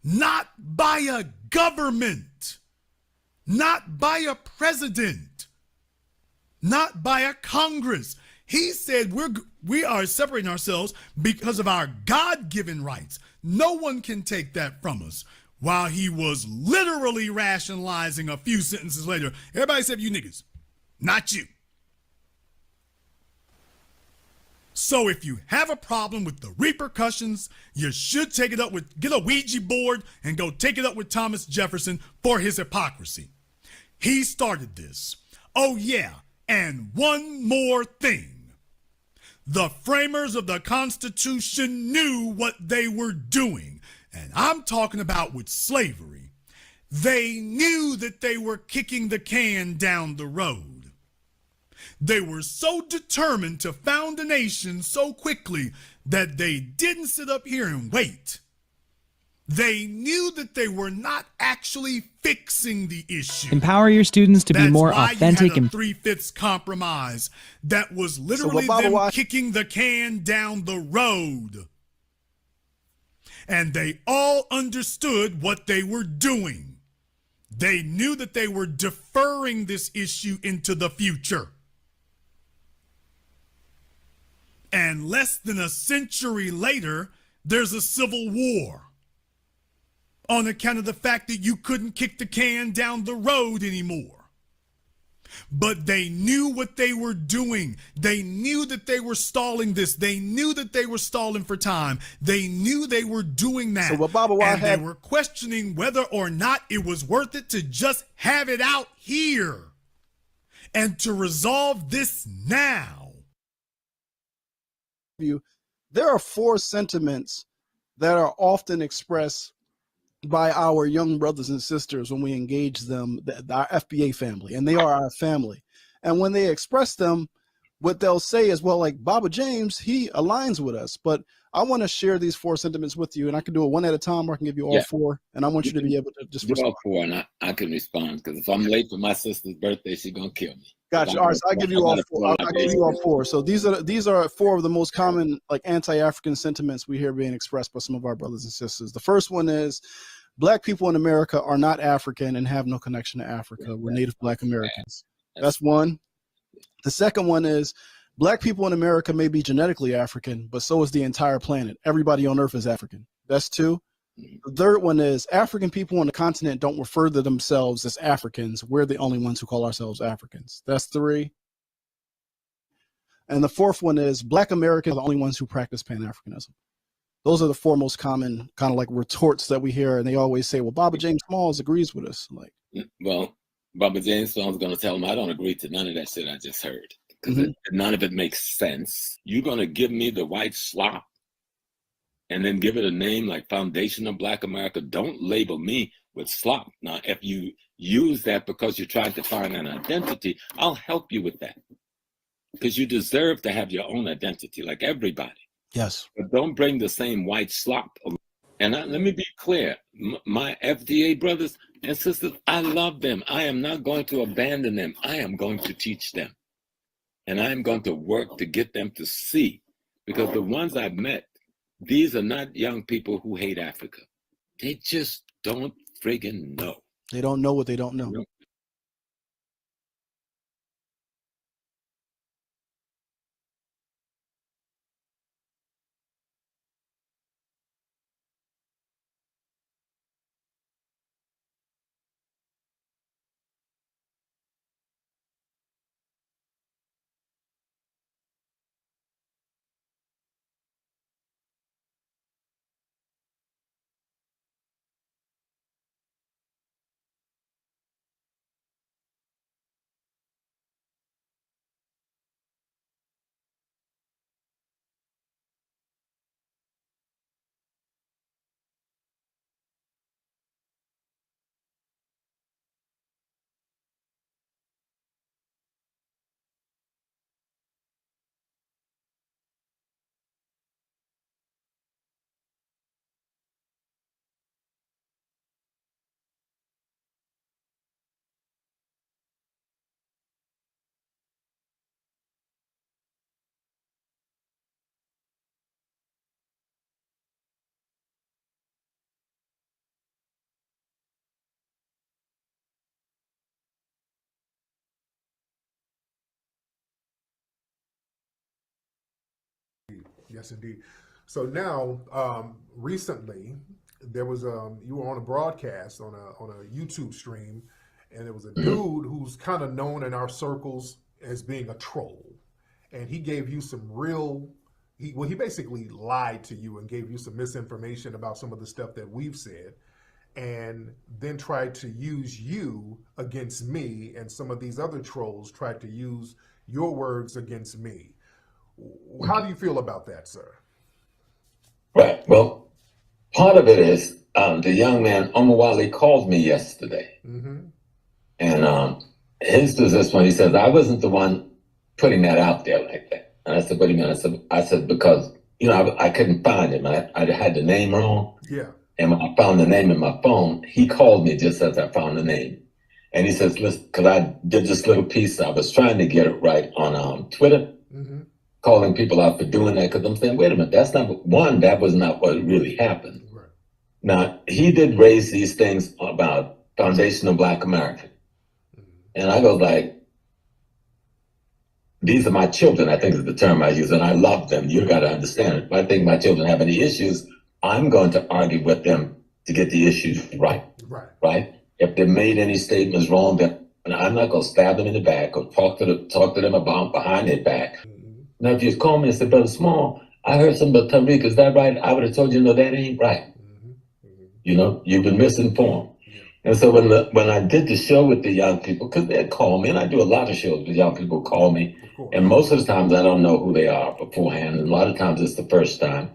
not by a government, not by a president, not by a Congress. He said we are separating ourselves because of our God-given rights. No one can take that from us. While he was literally rationalizing a few sentences later, everybody said, you niggas, not you. So if you have a problem with the repercussions, you should take it up with, get a Ouija board and go take it up with Thomas Jefferson for his hypocrisy. He started this. Oh yeah, and one more thing. The framers of the Constitution knew what they were doing. And I'm talking about with slavery. They knew that they were kicking the can down the road. They were so determined to found a nation so quickly that they didn't sit up here and wait. They knew that they were not actually fixing the issue. Empower your students to be more authentic and 3/5 compromise that was literally them kicking the can down the road. And they all understood what they were doing. They knew that they were deferring this issue into the future. And less than a century later, there's a civil war on account of the fact that you couldn't kick the can down the road anymore. But they knew what they were doing. They knew that they were stalling this. They knew that they were stalling for time. They knew they were doing that. And they were questioning whether or not it was worth it to just have it out here and to resolve this now. There are 4 sentiments that are often expressed by our young brothers and sisters when we engage them, our FBA family, and they are our family. And when they express them, what they'll say is, well, like Baba James, he aligns with us. But I want to share these 4 sentiments with you, and I can do it one at a time, or I can give you all 4. And I want you to be able to just respond. All 4, and I can respond, because if I'm late for my sister's birthday, she's gonna kill me. Gotcha. All right, so I'll give you all 4. I'll give you all 4. So these are 4 of the most common like anti-African sentiments we hear being expressed by some of our brothers and sisters. The first one is, Black people in America are not African and have no connection to Africa. We're Native Black Americans. That's one. The second one is, Black people in America may be genetically African, but so is the entire planet. Everybody on Earth is African. That's 2. The third one is, African people on the continent don't refer to themselves as Africans. We're the only ones who call ourselves Africans. That's 3. And the fourth one is, Black Americans are the only ones who practice Pan-Africanism. Those are the 4 most common kind of like retorts that we hear. And they always say, well, Baba James Smalls agrees with us. Like, well, Baba James Smalls is going to tell him I don't agree to none of that shit I just heard, because none of it makes sense. You're going to give me the white slop and then give it a name like Foundation of Black America. Don't label me with slop. Now, if you use that because you're trying to find an identity, I'll help you with that, because you deserve to have your own identity like everybody. Yes. But don't bring the same white slop. And let me be clear. My FDA brothers and sisters, I love them. I am not going to abandon them. I am going to teach them. And I am going to work to get them to see. Because the ones I've met, these are not young people who hate Africa. They just don't friggin' know. They don't know what they don't know. Yes, indeed. So now, recently, there was you were on a broadcast on a YouTube stream, and there was a dude who's kind of known in our circles as being a troll, and he gave you some real. He basically lied to you and gave you some misinformation about some of the stuff that we've said, and then tried to use you against me, and some of these other trolls tried to use your words against me. How do you feel about that, sir? Right. Well, part of it is the young man, Omawale, called me yesterday. And his position, he says, I wasn't the one putting that out there like that. And I said, what do you mean? I said because, I couldn't find him. I had the name wrong. Yeah. And when I found the name in my phone, he called me just as I found the name. And he says, listen, because I did this little piece, I was trying to get it right on Twitter, calling people out for doing that, because I'm saying, wait a minute, that was not what really happened. Right. Now, he did raise these things about Foundation of Black American. And I go like, these are my children, I think is the term I use, and I love them. You got to understand it. If I think my children have any issues, I'm going to argue with them to get the issues right. Right? If they made any statements wrong, then I'm not going to stab them in the back or talk to them about behind their back. Now, if you call me and say, Brother Small, I heard something about Tariq, is that right? I would have told you, no, that ain't right. You've been misinformed. And so when I did the show with the young people, because they'd call me, and I do a lot of shows with young people call me, and most of the times I don't know who they are beforehand, and a lot of times it's the first time.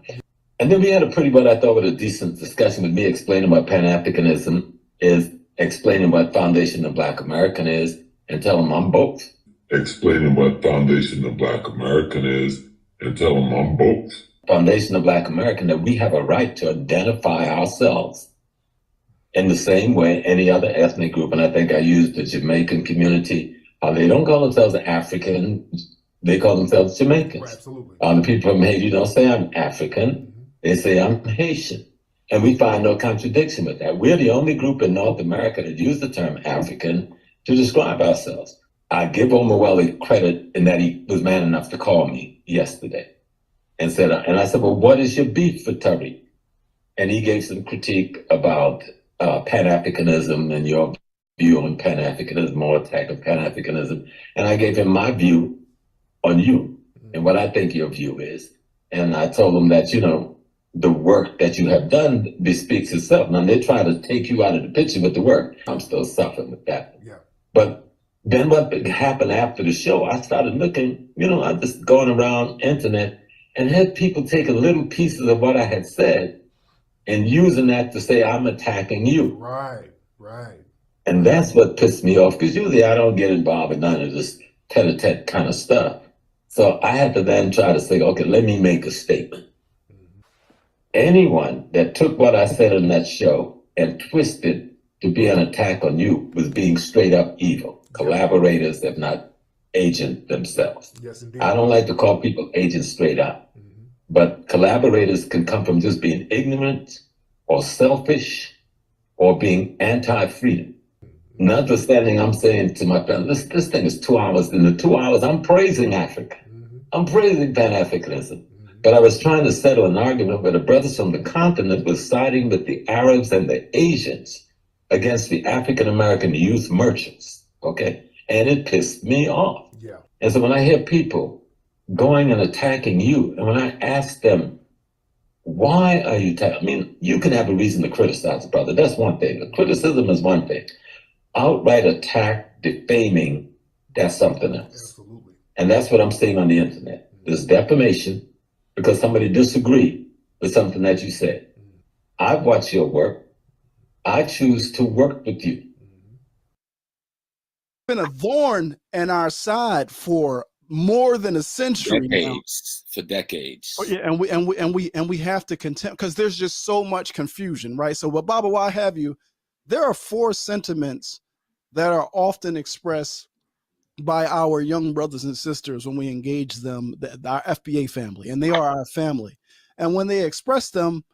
And then we had a pretty, what I thought was a decent discussion with me explaining what Pan-Africanism is, explaining what Foundation of Black American is, and tell them I'm both. Explaining what Foundation of Black American is, and tell them I'm both. Foundation of Black American, that we have a right to identify ourselves in the same way any other ethnic group. And I think I used the Jamaican community. They don't call themselves African, they call themselves Jamaicans. Right, absolutely. The people from Haiti don't say I'm African, they say I'm Haitian. And we find no contradiction with that. We're the only group in North America that use the term African to describe ourselves. I give Omawale credit in that he was man enough to call me yesterday and I said, well, what is your beef with Tariq? And he gave some critique about Pan-Africanism and your view on Pan-Africanism or attack of Pan-Africanism. And I gave him my view on you and what I think your view is. And I told him that, the work that you have done bespeaks itself. Now, they try to take you out of the picture with the work. I'm still suffering with that. Yeah. But then what happened after the show, I started looking, I just going around internet and had people taking little pieces of what I had said and using that to say I'm attacking you. Right. And that's what pissed me off, because usually I don't get involved in none of this tete-a-tete kind of stuff. So I had to then try to say, okay, let me make a statement. Anyone that took what I said in that show and twisted to be an attack on you was being straight up evil. Collaborators, if not agent themselves. Yes, indeed. I don't like to call people agents straight up, but collaborators can come from just being ignorant or selfish or being anti-freedom. Notwithstanding, I'm saying to my friend, this thing is 2 hours. In the 2 hours, I'm praising Africa. I'm praising Pan-Africanism. But I was trying to settle an argument where the brothers from the continent were siding with the Arabs and the Asians against the African-American youth merchants, okay? And it pissed me off. Yeah. And so when I hear people going and attacking you, and when I ask them, why are you attacking? You can have a reason to criticize a brother. That's one thing. The criticism is one thing. Outright attack, defaming, that's something else. Absolutely. And that's what I'm seeing on the internet. There's defamation because somebody disagreed with something that you said. I've watched your work. I choose to work with you. Been a thorn in our side for more than a century for decades. Oh, yeah, and we have to contend, because there's just so much confusion, right? So, what Baba, why have you? There are 4 sentiments that are often expressed by our young brothers and sisters when we engage them, our FBA family, and they are our family. And when they express them,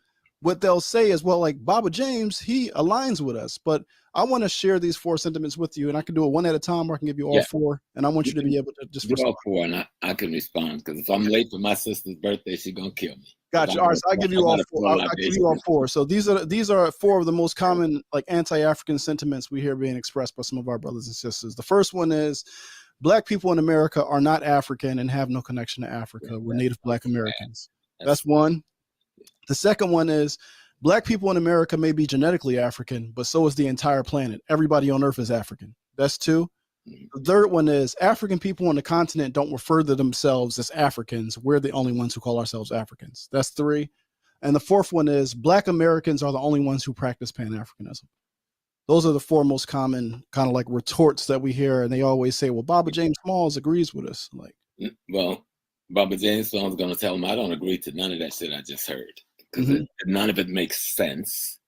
what they'll say is, well, like Baba James, he aligns with us, but I want to share these 4 sentiments with you, and I can do it one at a time, or I can give you all 4, and I want you to be able to just do respond. all 4, and I can respond, because if I'm late for my sister's birthday, she's gonna kill me. Gotcha. All right, so I give you all 4. I'll give you all 4. So these are 4 of the most common like anti-African sentiments we hear being expressed by some of our brothers and sisters. The first one is, Black people in America are not African and have no connection to Africa. We're Native Black Americans. That's one. The second one is, Black people in America may be genetically African, but so is the entire planet. Everybody on Earth is African. That's 2. The third one is, African people on the continent don't refer to themselves as Africans. We're the only ones who call ourselves Africans. That's 3. And the fourth one is, Black Americans are the only ones who practice Pan-Africanism. Those are the 4 most common kind of like retorts that we hear. And they always say, well, Baba James Smalls agrees with us. Like, well, Baba James Smalls is going to tell him I don't agree to none of that shit I just heard, because none of it makes sense.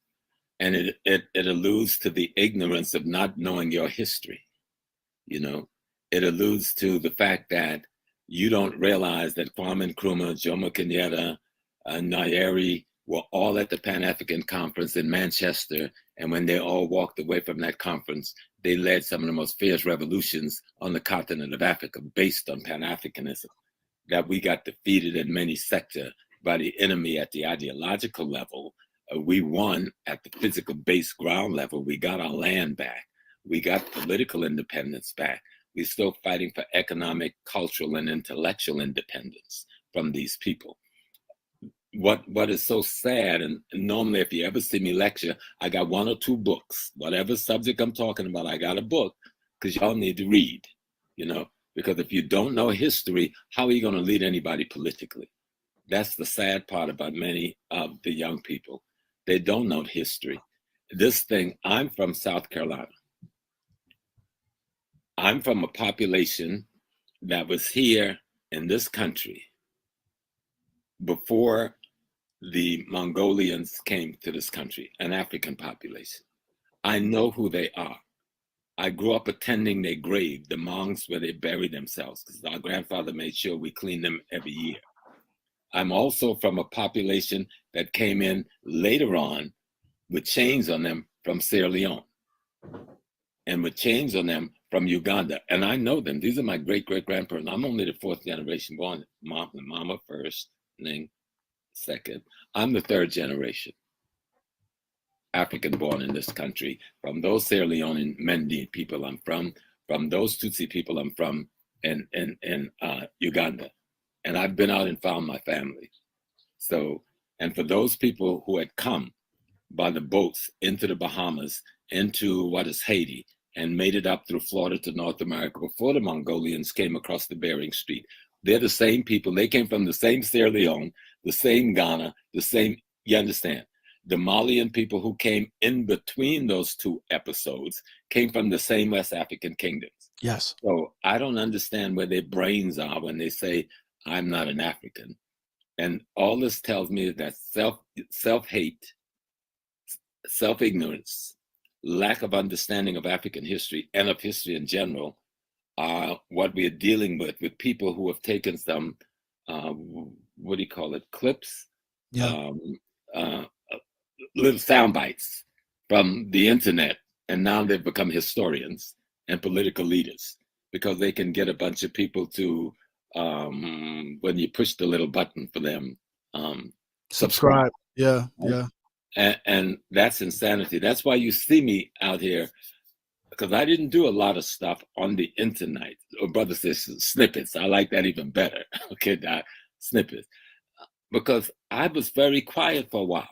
And it alludes to the ignorance of not knowing your history. You know, it alludes to the fact that you don't realize that Kwame Nkrumah, Jomo Kenyatta, Nyeri were all at the Pan-African Conference in Manchester. And when they all walked away from that conference, they led some of the most fierce revolutions on the continent of Africa based on Pan-Africanism. That we got defeated in many sectors by the enemy at the ideological level. We won at the physical base ground level. We got our land back. We got political independence back. We're still fighting for economic, cultural, and intellectual independence from these people. What is so sad, and normally if you ever see me lecture, I got 1 or 2 books. Whatever subject I'm talking about, I got a book, because y'all need to read, you know, because if you don't know history, how are you going to lead anybody politically? That's the sad part about many of the young people. They don't know history. This thing, I'm from South Carolina. I'm from a population that was here in this country before the Mongolians came to this country, an African population. I know who they are. I grew up attending their grave, the mounds where they bury themselves, because our grandfather made sure we cleaned them every year. I'm also from a population that came in later on with chains on them from Sierra Leone and with chains on them from Uganda. And I know them. These are my great-great-grandparents. I'm only the 4th generation born. Mama first, and then second. I'm the 3rd generation African born in this country. From those Sierra Leonean Mende people I'm from those Tutsi people I'm from in Uganda. And I've been out and found my family. So, and for those people who had come by the boats into the Bahamas, into what is Haiti, and made it up through Florida to North America before the Mongolians came across the Bering Strait, they're the same people. They came from the same Sierra Leone, the same Ghana, the same, you understand? The Malian people who came in between those 2 episodes came from the same West African kingdoms. yes. So I don't understand where their brains are when they say, I'm not an African. And all this tells me is that self-hate, self-ignorance, lack of understanding of African history and of history in general are what we are dealing with people who have taken some, what do you call it, clips? Yeah. Little sound bites from the internet, and now they've become historians and political leaders because they can get a bunch of people to, when you push the little button for them, subscribe. Yeah, yeah. And that's insanity. That's why you see me out here, because I didn't do a lot of stuff on the internet. Or brother says snippets. I like that even better. Okay, snippets. Because I was very quiet for a while.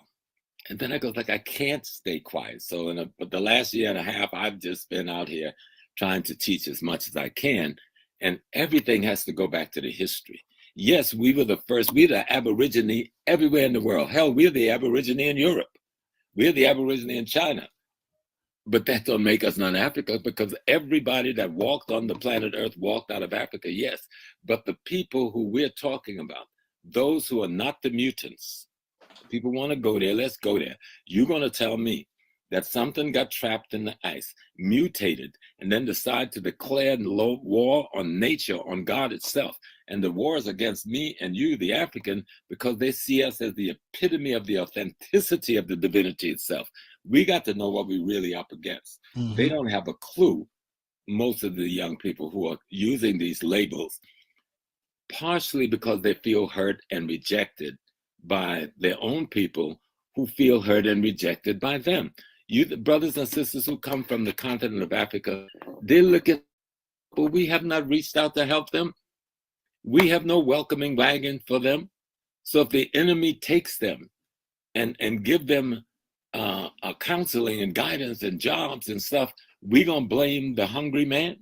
And then I go like, I can't stay quiet. So in the last year and a half, I've just been out here trying to teach as much as I can. And everything has to go back to the history. Yes, we were the first. We're the Aborigine everywhere in the world. Hell, we're the Aborigine in Europe. We're the Aborigine in China. But that don't make us non-Africa, because everybody that walked on the planet Earth walked out of Africa, yes. But the people who we're talking about, those who are not the mutants, people want to go there, let's go there. You're going to tell me that something got trapped in the ice, mutated, and then decide to declare war on nature, on God itself, And the war is against me and you, the African, because they see us as the epitome of the authenticity of the divinity itself. We got to know what we really up against. They don't have a clue, most of the young people who are using these labels, partially because they feel hurt and rejected by their own people who feel hurt and rejected by them. You, the brothers and sisters who come from the continent of Africa, they look at, but we have not reached out to help them. We have no welcoming wagon for them. So if the enemy takes them and give them counseling and guidance and jobs and stuff, we gonna blame the hungry man?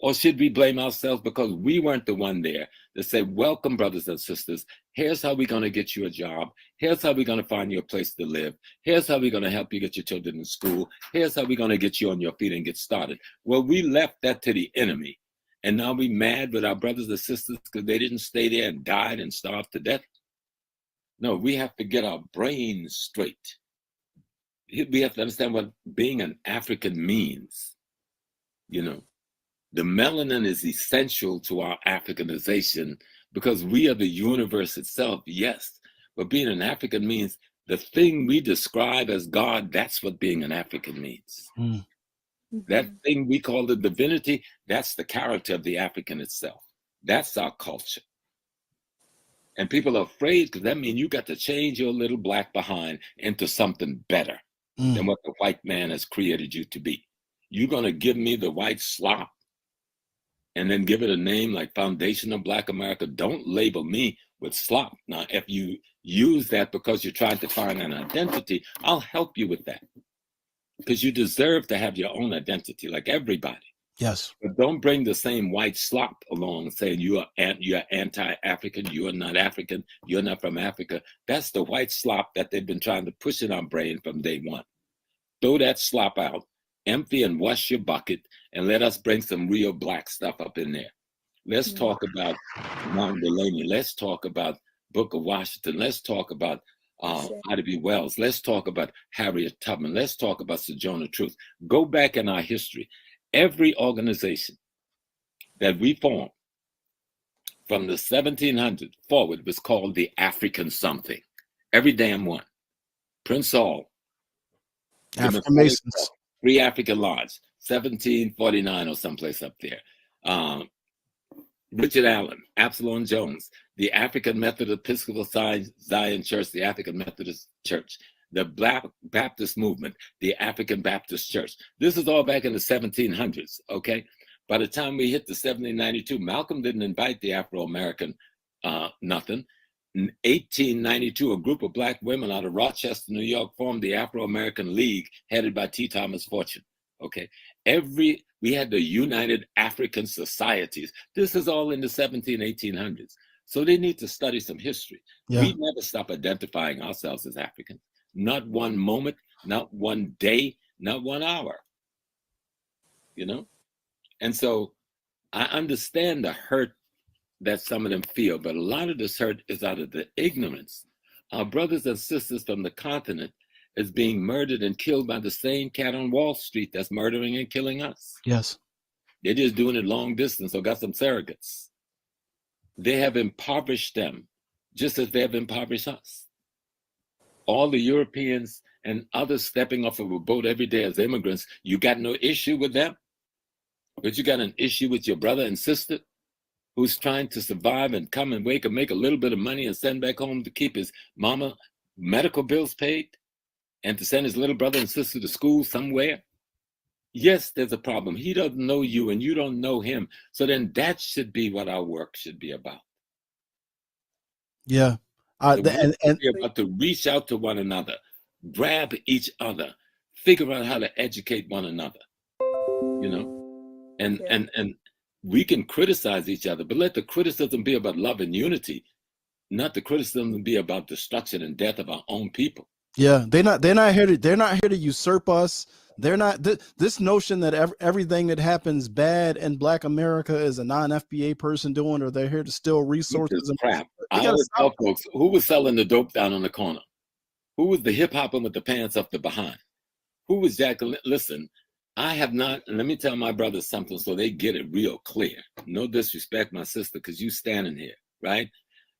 Or should we blame ourselves because we weren't the one there that said, welcome, brothers and sisters. Here's how we're going to get you a job. Here's how we're going to find you a place to live. Here's how we're going to help you get your children in school. Here's how we're going to get you on your feet and get started. Well, we left that to the enemy. And now we mad with our brothers and sisters because they didn't stay there and died and starved to death. No, we have to get our brains straight. We have to understand what being an African means, you know. The melanin is essential to our Africanization because we are the universe itself, yes. But being an African means the thing we describe as God, that's what being an African means. That thing we call the divinity, that's the character of the African itself. That's our culture. And people are afraid because that means you got to change your little black behind into something better than what the white man has created you to be. You're going to give me the white slop and then give it a name like Foundation of Black America. Don't label me with slop. Now, if you use that because you're trying to find an identity, I'll help you with that. Because you deserve to have your own identity like everybody. Yes. But don't bring the same white slop along saying you're anti-African, you're not African, you're not from Africa. That's the white slop that they've been trying to push in our brain from day one. Throw that slop out. Empty and wash your bucket and let us bring some real black stuff up in there. Let's talk about Mount Delaney. Let's talk about Booker Washington. Let's talk about Ida B. Wells. Let's talk about Harriet Tubman. Let's talk about Sojourner Truth. Go back in our history. Every organization that we formed from the 1700s forward was called the African something. Every damn one. Prince Saul. African Masons. Free African Lodge, 1749 or someplace up there. Richard Allen, Absalom Jones, the African Methodist Episcopal Zion Church, the African Methodist Church, the Black Baptist Movement, the African Baptist Church. This is all back in the 1700s, okay? By the time we hit the 1792, Malcolm didn't invite the Afro-American nothing. In 1892, a group of Black women out of Rochester, New York, formed the Afro-American League, headed by T. Thomas Fortune. Okay, we had the United African Societies. This is all in the 1800s. So they need to study some history. Yeah. We never stop identifying ourselves as Africans. Not one moment, not one day, not 1 hour. You know, and so I understand the hurt that some of them feel, but a lot of this hurt is out of the ignorance. Our brothers and sisters from the continent is being murdered and killed by the same cat on Wall Street that's murdering and killing us. Yes. They're just doing it long distance or got some surrogates. They have impoverished them just as they have impoverished us. All the Europeans and others stepping off of a boat every day as immigrants, you got no issue with them, but you got an issue with your brother and sister who's trying to survive and come and wake and make a little bit of money and send back home to keep his mama medical bills paid and to send his little brother and sister to school somewhere. Yes, there's a problem. He doesn't know you and you don't know him. So then that should be what our work should be about. Yeah. About to reach out to one another, grab each other, figure out how to educate one another, you know, and we can criticize each other, but let the criticism be about love and unity, not the criticism be about destruction and death of our own people. Yeah, they're not here to usurp us. They're not this notion that everything that happens bad in Black America is a non-FBA person doing, or they're here to steal resources. And crap. I always tell folks, who was selling the dope down on the corner? Who was the hip hopper with the pants up the behind? Who was Jack? Listen, I have not, and let me tell my brothers something so they get it real clear. No disrespect, my sister, because you standing here, right?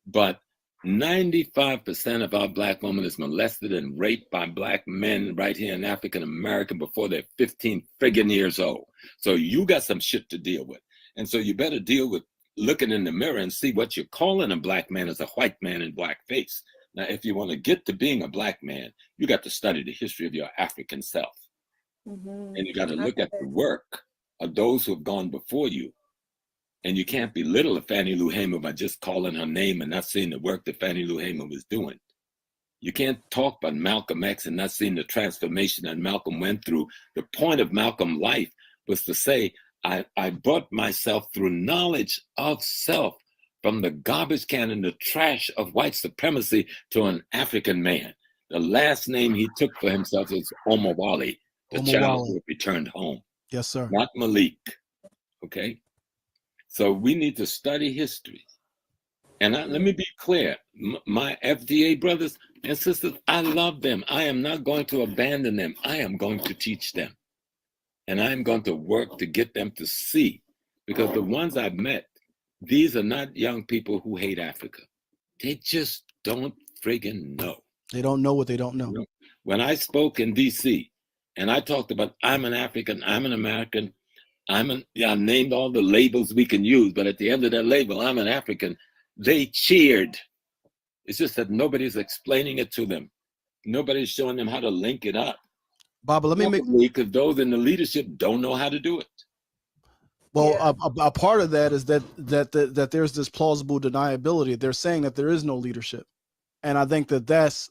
But 95% of our black women is molested and raped by black men right here in African America before they're 15 friggin' years old. So you got some shit to deal with. And so you better deal with looking in the mirror and see what you're calling a black man as a white man in blackface. Now, if you want to get to being a black man, you got to study the history of your African self. And you got to look at the work of those who have gone before you. And you can't belittle a Fannie Lou Hamer by just calling her name and not seeing the work that Fannie Lou Hamer was doing. You can't talk about Malcolm X and not seeing the transformation that Malcolm went through. The point of Malcolm's life was to say, I brought myself through knowledge of self from the garbage can and the trash of white supremacy to an African man. The last name he took for himself is Omowale, the child who returned home. Yes, sir. Not Malik. Okay? So we need to study history. And let me be clear, my FDA brothers and sisters, I love them. I am not going to abandon them. I am going to teach them. And I am going to work to get them to see. Because the ones I've met, these are not young people who hate Africa. They just don't friggin' know. They don't know what they don't know. When I spoke in DC and I talked about I'm an African, I'm an American, I named all the labels we can use, but at the end of that label, I'm an African, they cheered. It's just that nobody's explaining it to them. Nobody's showing them how to link it up. Baba, let me make, because those in the leadership don't know how to do it. Well, a part of that is that there's this plausible deniability. They're saying that there is no leadership, and I think that's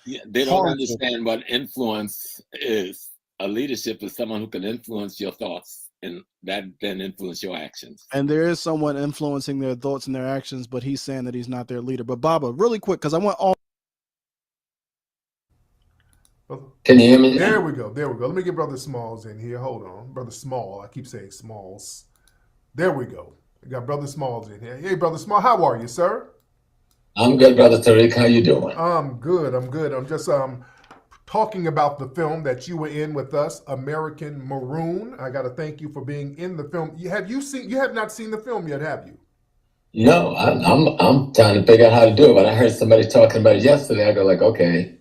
they don't understand what influence is. A leadership is someone who can influence your thoughts, and that then influence your actions. And there is someone influencing their thoughts and their actions, but he's saying that he's not their leader. But Baba, really quick, because I want all. Can you hear me? There we go. There we go. Let me get Brother Smalls in here. Hold on. Brother Small. I keep saying Smalls. There we go. We got Brother Smalls in here. Hey, Brother Small. How are you, sir? I'm good, Brother Tariq. How you doing? I'm good. I'm good. I'm just talking about the film that you were in with us, American Maroon. I got to thank you for being in the film. You have not seen the film yet, have you? No, I'm trying to figure out how to do it. But I heard somebody talking about it yesterday. I go like, okay.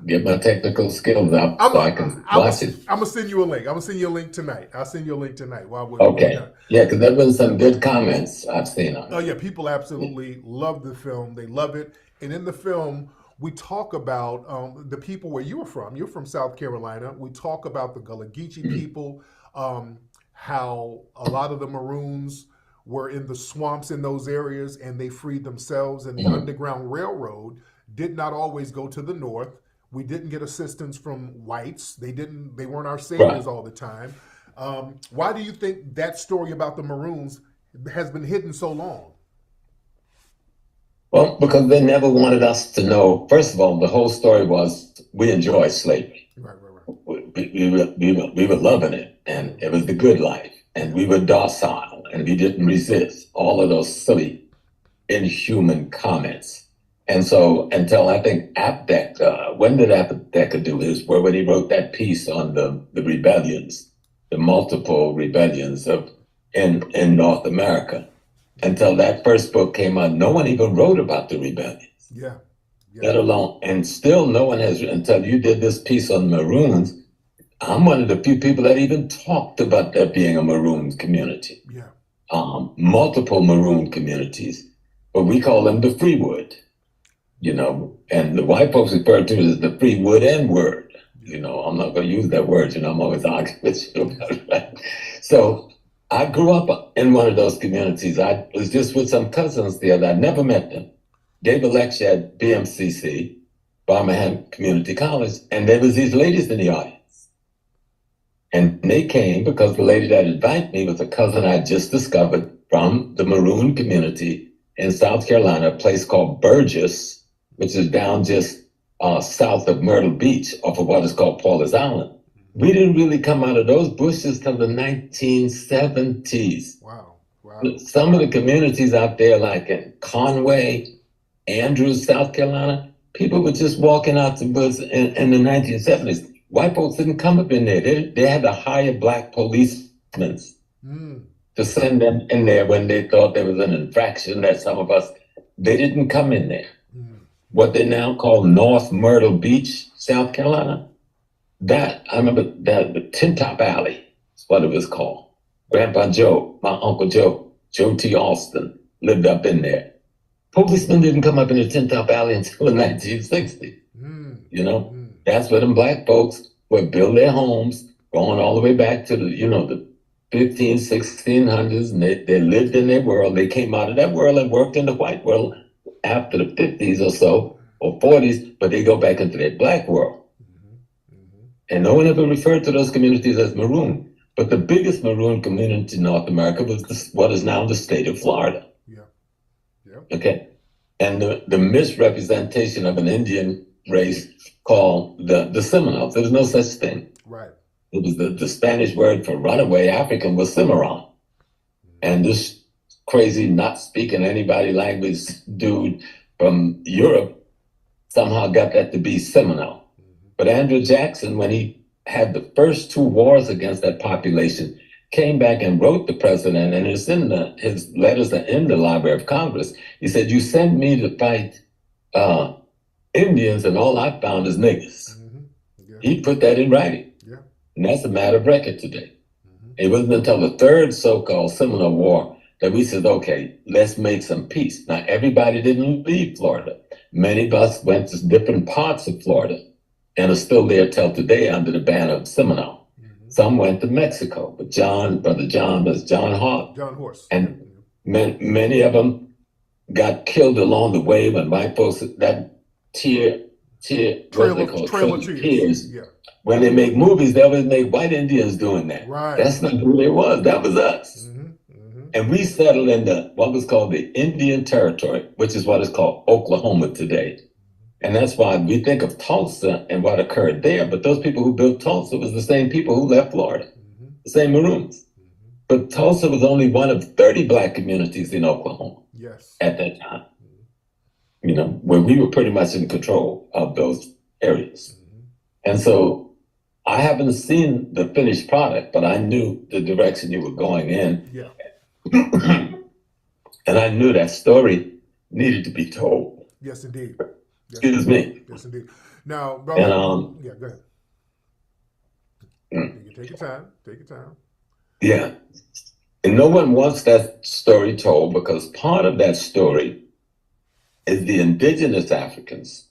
Get my technical skills up so I can watch it. I'm gonna send you a link. I'm gonna send you a link tonight. I'll send you a link tonight. Okay. Yeah, because there've been some good comments I've seen on it. Oh yeah, people absolutely love the film. They love it. And in the film, we talk about the people where you're from. You're from South Carolina. We talk about the Gullah Geechee people, how a lot of the Maroons were in the swamps in those areas and they freed themselves, and the Underground Railroad did not always go to the north. We didn't get assistance from whites. They weren't our saviors all the time. Why do you think that story about the Maroons has been hidden so long? Well, because they never wanted us to know. First of all, the whole story was we enjoyed slavery. Right. We were loving it, and it was the good life, and we were docile, and we didn't resist all of those silly, inhuman comments. And so until I think Apdeck, when did Apdeck do his work when he wrote that piece on the rebellions, the multiple rebellions in North America? Until that first book came out, no one even wrote about the rebellions. Yeah. Let alone, and still no one has, until you did this piece on Maroons, I'm one of the few people that even talked about there being a Maroon community. Yeah. Multiple Maroon communities, but we call them the Freewood. And the white folks refer to it as the free wood and word. I'm not going to use that word. I'm always arguing with you about it. So I grew up in one of those communities. I was just with some cousins the other. I never met them. Gave a lecture at BMCC, Birmingham Community College, and there was these ladies in the audience. And they came because the lady that invited me was a cousin I just discovered from the Maroon community in South Carolina, a place called Burgess, which is down just south of Myrtle Beach off of what is called Paulus Island. We didn't really come out of those bushes till the 1970s. Wow. Some of the communities out there, like in Conway, Andrews, South Carolina, people were just walking out the woods in the 1970s. white folks didn't come up in there. They had to hire black policemen to send them in there when they thought there was an infraction that some of us, they didn't come in there. What they now call North Myrtle Beach, South Carolina, that, I remember that, the Tin Top Alley is what it was called. Grandpa Joe, my Uncle Joe T. Austin, lived up in there. Policemen didn't come up in the Tin Top Alley until the 1960s. You know, that's where them black folks would build their homes, going all the way back to the, you know, the 1600s, and they lived in their world. They came out of that world and worked in the white world after the 50s or so, or 40s, but they go back into their black world. And no one ever referred to those communities as maroon. But the biggest maroon community in North America was what is now the state of Florida. Okay. And the misrepresentation of an Indian race called the Seminoles. There was no such thing. Right. It was the Spanish word for runaway African was Cimarron. And this crazy, not speaking anybody language dude from Europe somehow got that to be Seminole. But Andrew Jackson, when he had the first two wars against that population, came back and wrote the president, and it's in his letters are in the Library of Congress. He said, "You sent me to fight Indians, and all I found is niggas." He put that in writing. And that's a matter of record today. It wasn't until the third so-called Seminole War that we said, okay, let's make some peace. Now, everybody didn't leave Florida. Many of us went to different parts of Florida and are still there till today under the banner of Seminole. Some went to Mexico, but Brother John was John Hart. John Horse. And many of them got killed along the way when white folks, that Trail of Tears. Yeah. When they make movies, they always make white Indians doing that. Right. That's not who they was. That was us. And we settled in what was called the Indian Territory, which is what is called Oklahoma today. And that's why we think of Tulsa and what occurred there. But those people who built Tulsa was the same people who left Florida, the same Maroons. But Tulsa was only one of 30 black communities in Oklahoma at that time. You know, where we were pretty much in control of those areas. And so I haven't seen the finished product, but I knew the direction you were going in. Yeah. And I knew that story needed to be told. Yes, indeed. Yes, Excuse me. Yes, indeed. Now, brother, And, yeah, go ahead. You can take your time. Take your time. Yeah. And no one wants that story told because part of that story is the indigenous Africans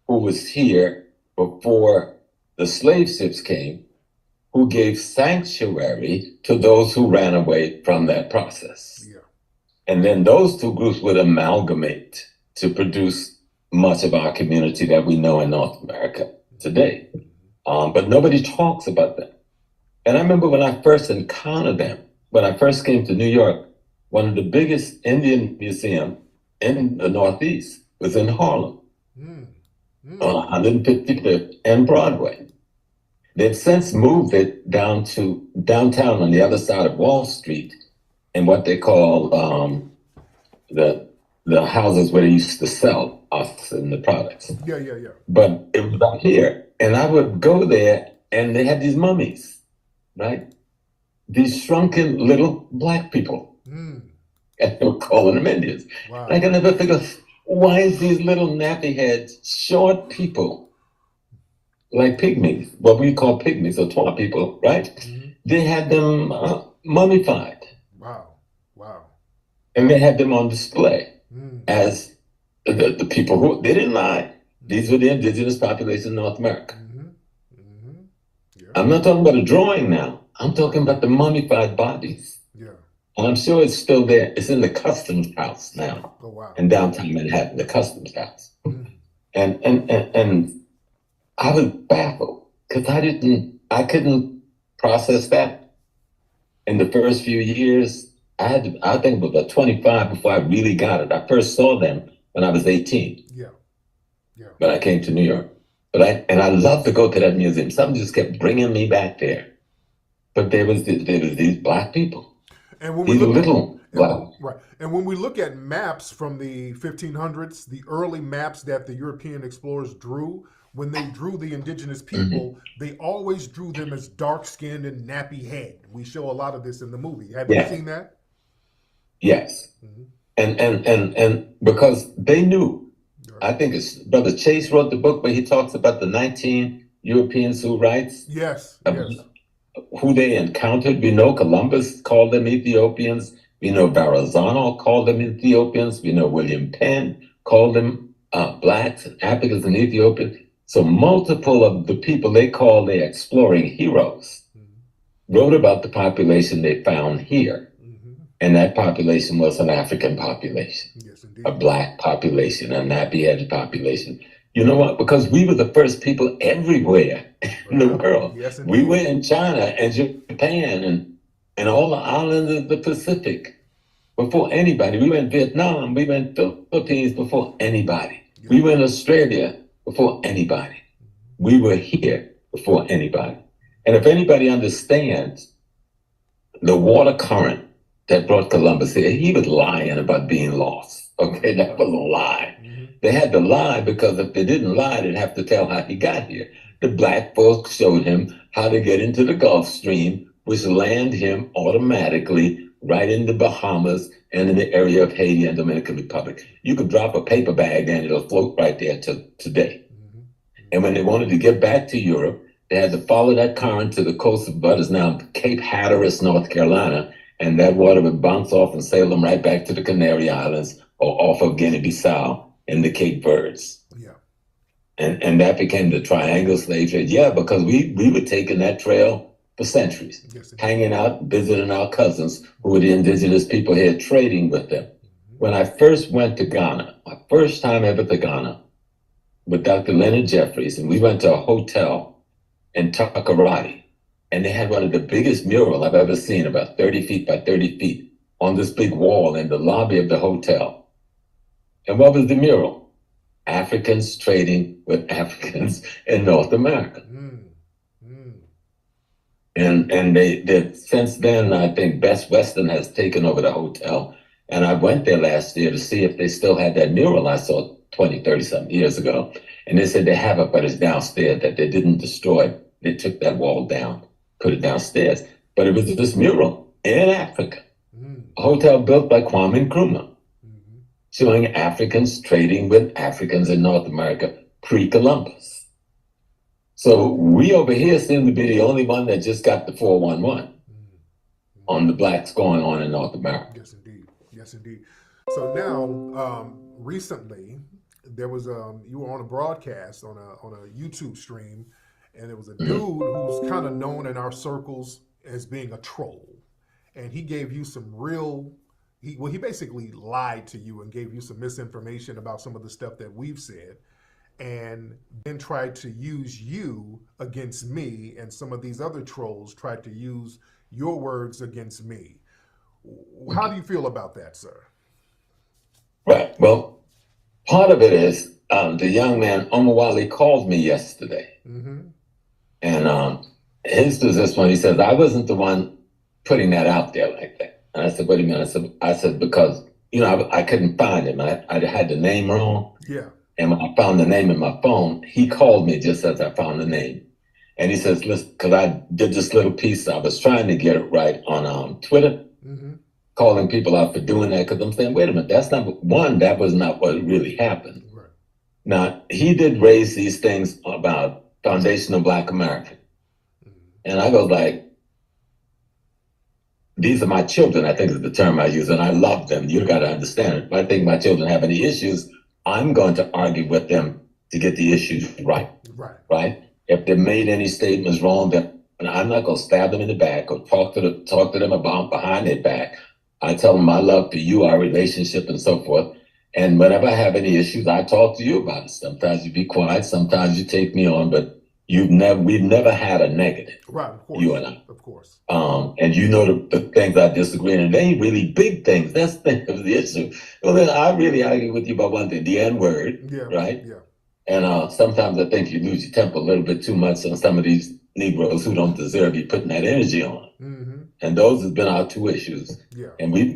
who was here before the slave ships came, who gave sanctuary to those who ran away from that process. Yeah. And then those two groups would amalgamate to produce much of our community that we know in North America today. But nobody talks about them. And I remember when I first encountered them, when I first came to New York, one of the biggest Indian museums in the Northeast was in Harlem, on 155th and Broadway. They've since moved it down to downtown on the other side of Wall Street in what they call the houses where they used to sell us and the products. Yeah. But it was out here. And I would go there and they had these mummies, right? These shrunken little black people. And they were calling them Indians. Wow. I can never figure, why is these little nappy heads, short people, like pygmies, what we call pygmies or tall people, right? They had them mummified. Wow. And they had them on display as the people who, they didn't lie. These were the indigenous population in North America. I'm not talking about a drawing now. I'm talking about the mummified bodies. Yeah. And I'm sure it's still there. It's in the Customs House now. Oh, wow. In downtown Manhattan, the Customs House. And I was baffled because I couldn't process that. In the first few years, I think it was about 25 before I really got it. I first saw them when I was 18. Yeah. But I came to New York. I love to go to that museum. Something just kept bringing me back there. But there was these black people. And when these little black. Right. And when we look at maps from the 1500s, the early maps that the European explorers drew, when they drew the indigenous people, they always drew them as dark-skinned and nappy head. We show a lot of this in the movie. Have you seen that? Yes. And because they knew, I think it's Brother Chase wrote the book where he talks about the 19 Europeans who writes. Yes. Who they encountered. We know Columbus called them Ethiopians. We know Verrazano called them Ethiopians. We know William Penn called them blacks and Africans and Ethiopians. So multiple of the people they call their exploring heroes wrote about the population they found here. And that population was an African population, a black population, a nappy-headed population. You know what? Because we were the first people everywhere in the world. Yes, we were in China and Japan and all the islands of the Pacific before anybody. We were in Vietnam. We were in Philippines before anybody. We were in Australia before anybody. We were here before anybody. And if anybody understands the water current that brought Columbus here, he was lying about being lost. Okay, that was a lie. They had to lie because if they didn't lie, they'd have to tell how he got here. The black folks showed him how to get into the Gulf Stream, which landed him automatically right in the Bahamas and in the area of Haiti and Dominican Republic. You could drop a paper bag and it'll float right there till today. And when they wanted to get back to Europe, they had to follow that current to the coast of what is now Cape Hatteras, North Carolina, and that water would bounce off and sail them right back to the Canary Islands or off of Guinea-Bissau in the Cape Verdes. And that became the triangle slave trade. Yeah, because we were taking that trail for centuries, hanging out, visiting our cousins who were the indigenous people here, trading with them. When I first went to Ghana, my first time ever to Ghana, with Dr. Leonard Jeffries, and we went to a hotel in Takoradi, and they had one of the biggest murals I've ever seen, about 30 feet by 30 feet, on this big wall in the lobby of the hotel. And what was the mural? Africans trading with Africans in North America. And they since then, I think Best Western has taken over the hotel. And I went there last year to see if they still had that mural I saw 20, 30 something years ago. And they said they have it, but it's downstairs, that they didn't destroy it. They took that wall down, put it downstairs. But it was this mural in Africa, a hotel built by Kwame Nkrumah, showing Africans trading with Africans in North America pre-Columbus. So we over here seem to be the only one that just got the 411 on the blacks going on in North America. Yes, indeed. Yes, indeed. So now, recently, there was you were on a broadcast on a YouTube stream, and there was a dude who's kind of known in our circles as being a troll, and he gave you some real. He basically lied to you and gave you some misinformation about some of the stuff that we've said, and then tried to use you against me, and some of these other trolls tried to use your words against me. How do you feel about that, sir? Right. Well, part of it is the young man, Omawale, called me yesterday. And his position, he says, I wasn't the one putting that out there like that. And I said, what do you mean? I said, because, you know, I couldn't find him. I had the name wrong. Yeah. And when I found the name in my phone, he called me just as I found the name. And he says, listen, because I did this little piece, I was trying to get it right on Twitter, calling people out for doing that, because I'm saying, wait a minute, that's not, one, that was not what really happened. Right. Now, he did raise these things about foundational Black American. And I go like, these are my children, I think is the term I use, and I love them. You got to understand it. If I think my children have any issues, I'm going to argue with them to get the issues right. Right? If they made any statements wrong, then I'm not going to stab them in the back or talk to them about behind their back. I tell them my love for you, our relationship, and so forth. And whenever I have any issues, I talk to you about it. Sometimes you be quiet, sometimes you take me on, but we've never had a negative. Right, of course. You and I. Of course. And you know the things I disagree on, and they ain't really big things. That's the issue. Well, then I really argue with you about one thing, the N-word, right? Yeah. And sometimes I think you lose your temper a little bit too much on some of these Negroes who don't deserve you putting that energy on. And those have been our two issues. Yeah. And we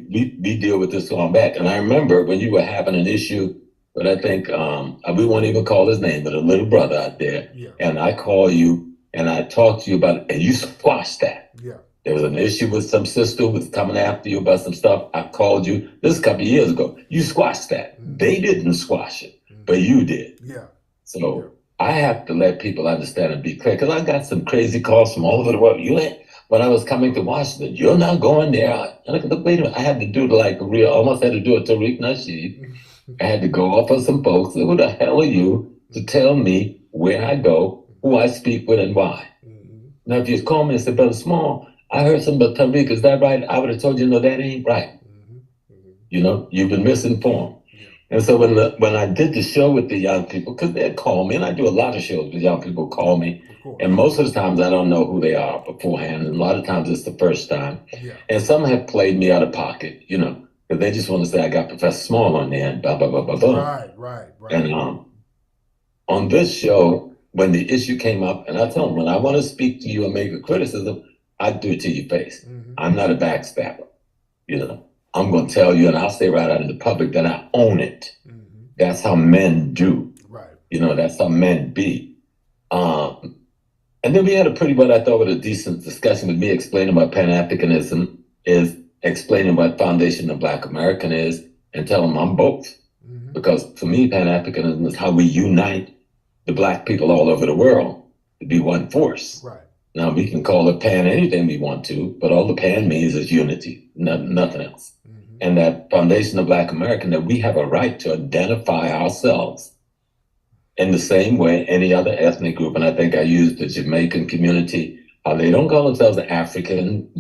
deal with this going back. And I remember when you were having an issue but I think we won't even call his name, but a little brother out there. Yeah. And I call you and I talk to you about it, and you squashed that. Yeah. There was an issue with some sister who was coming after you about some stuff. I called you. This is a couple of years ago. You squashed that. They didn't squash it, but you did. Yeah. So I have to let people understand and be clear, because I got some crazy calls from all over the world. You ain't. When I was coming to Washington, you're not going there. And I said, wait a minute. I had to do like a real, almost had to do a Tariq Nasheed. I had to go off on some folks. Who the hell are you to tell me where I go, who I speak with, and why? Now, if you call me and say, Brother Small, I heard something about Tariq, is that right? I would have told you, no, that ain't right. You know, you've been misinformed. And so when I did the show with the young people, because they'd call me, and I do a lot of shows with young people call me, and most of the times I don't know who they are beforehand, and a lot of times it's the first time. And some have played me out of pocket, you know, because they just want to say I got Professor Small on there and blah, blah, blah, blah, blah. Right. And on this show, when the issue came up, and I told them, when I want to speak to you and make a criticism, I do it to your face. I'm not a backstabber, you know. I'm going to tell you, and I'll say right out in the public that I own it. That's how men do. Right. You know, that's how men be. And then we had a pretty, what I thought was a decent discussion with me explaining what Pan-Africanism is, explaining what Foundation of Black American is, and telling them I'm both. Because for me, Pan-Africanism is how we unite the Black people all over the world to be one force. Right. Now, we can call it Pan anything we want to, but all the Pan means is unity, nothing else. And that Foundation of Black American, that we have a right to identify ourselves in the same way any other ethnic group. And I think I used the Jamaican community. They don't call themselves African,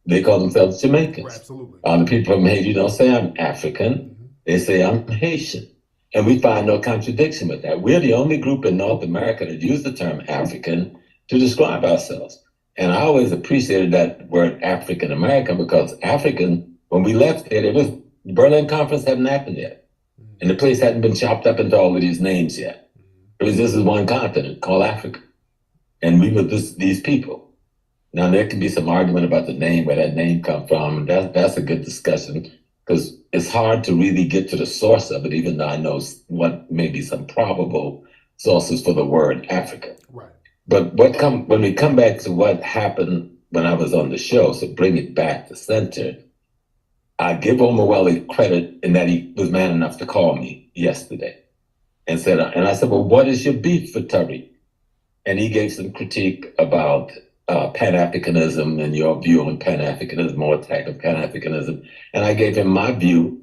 they call themselves Jamaicans. Right, absolutely. The people from Haiti don't say I'm African, they say I'm Haitian. And we find no contradiction with that. We're the only group in North America that use the term African to describe ourselves. And I always appreciated that word African American, because African, when we left there, the Berlin Conference hadn't happened yet. And the place hadn't been chopped up into all of these names yet. It was just one continent called Africa. And we were these people. Now, there can be some argument about the name, where that name come from. And that's a good discussion, because it's hard to really get to the source of it, even though I know what may be some probable sources for the word Africa. Right. But when we come back to what happened when I was on the show, so bring it back to center, I give Omaweli credit in that he was man enough to call me yesterday and I said, well, what is your beef for Tariq? And he gave some critique about Pan-Africanism and your view on Pan-Africanism, or attack of Pan-Africanism. And I gave him my view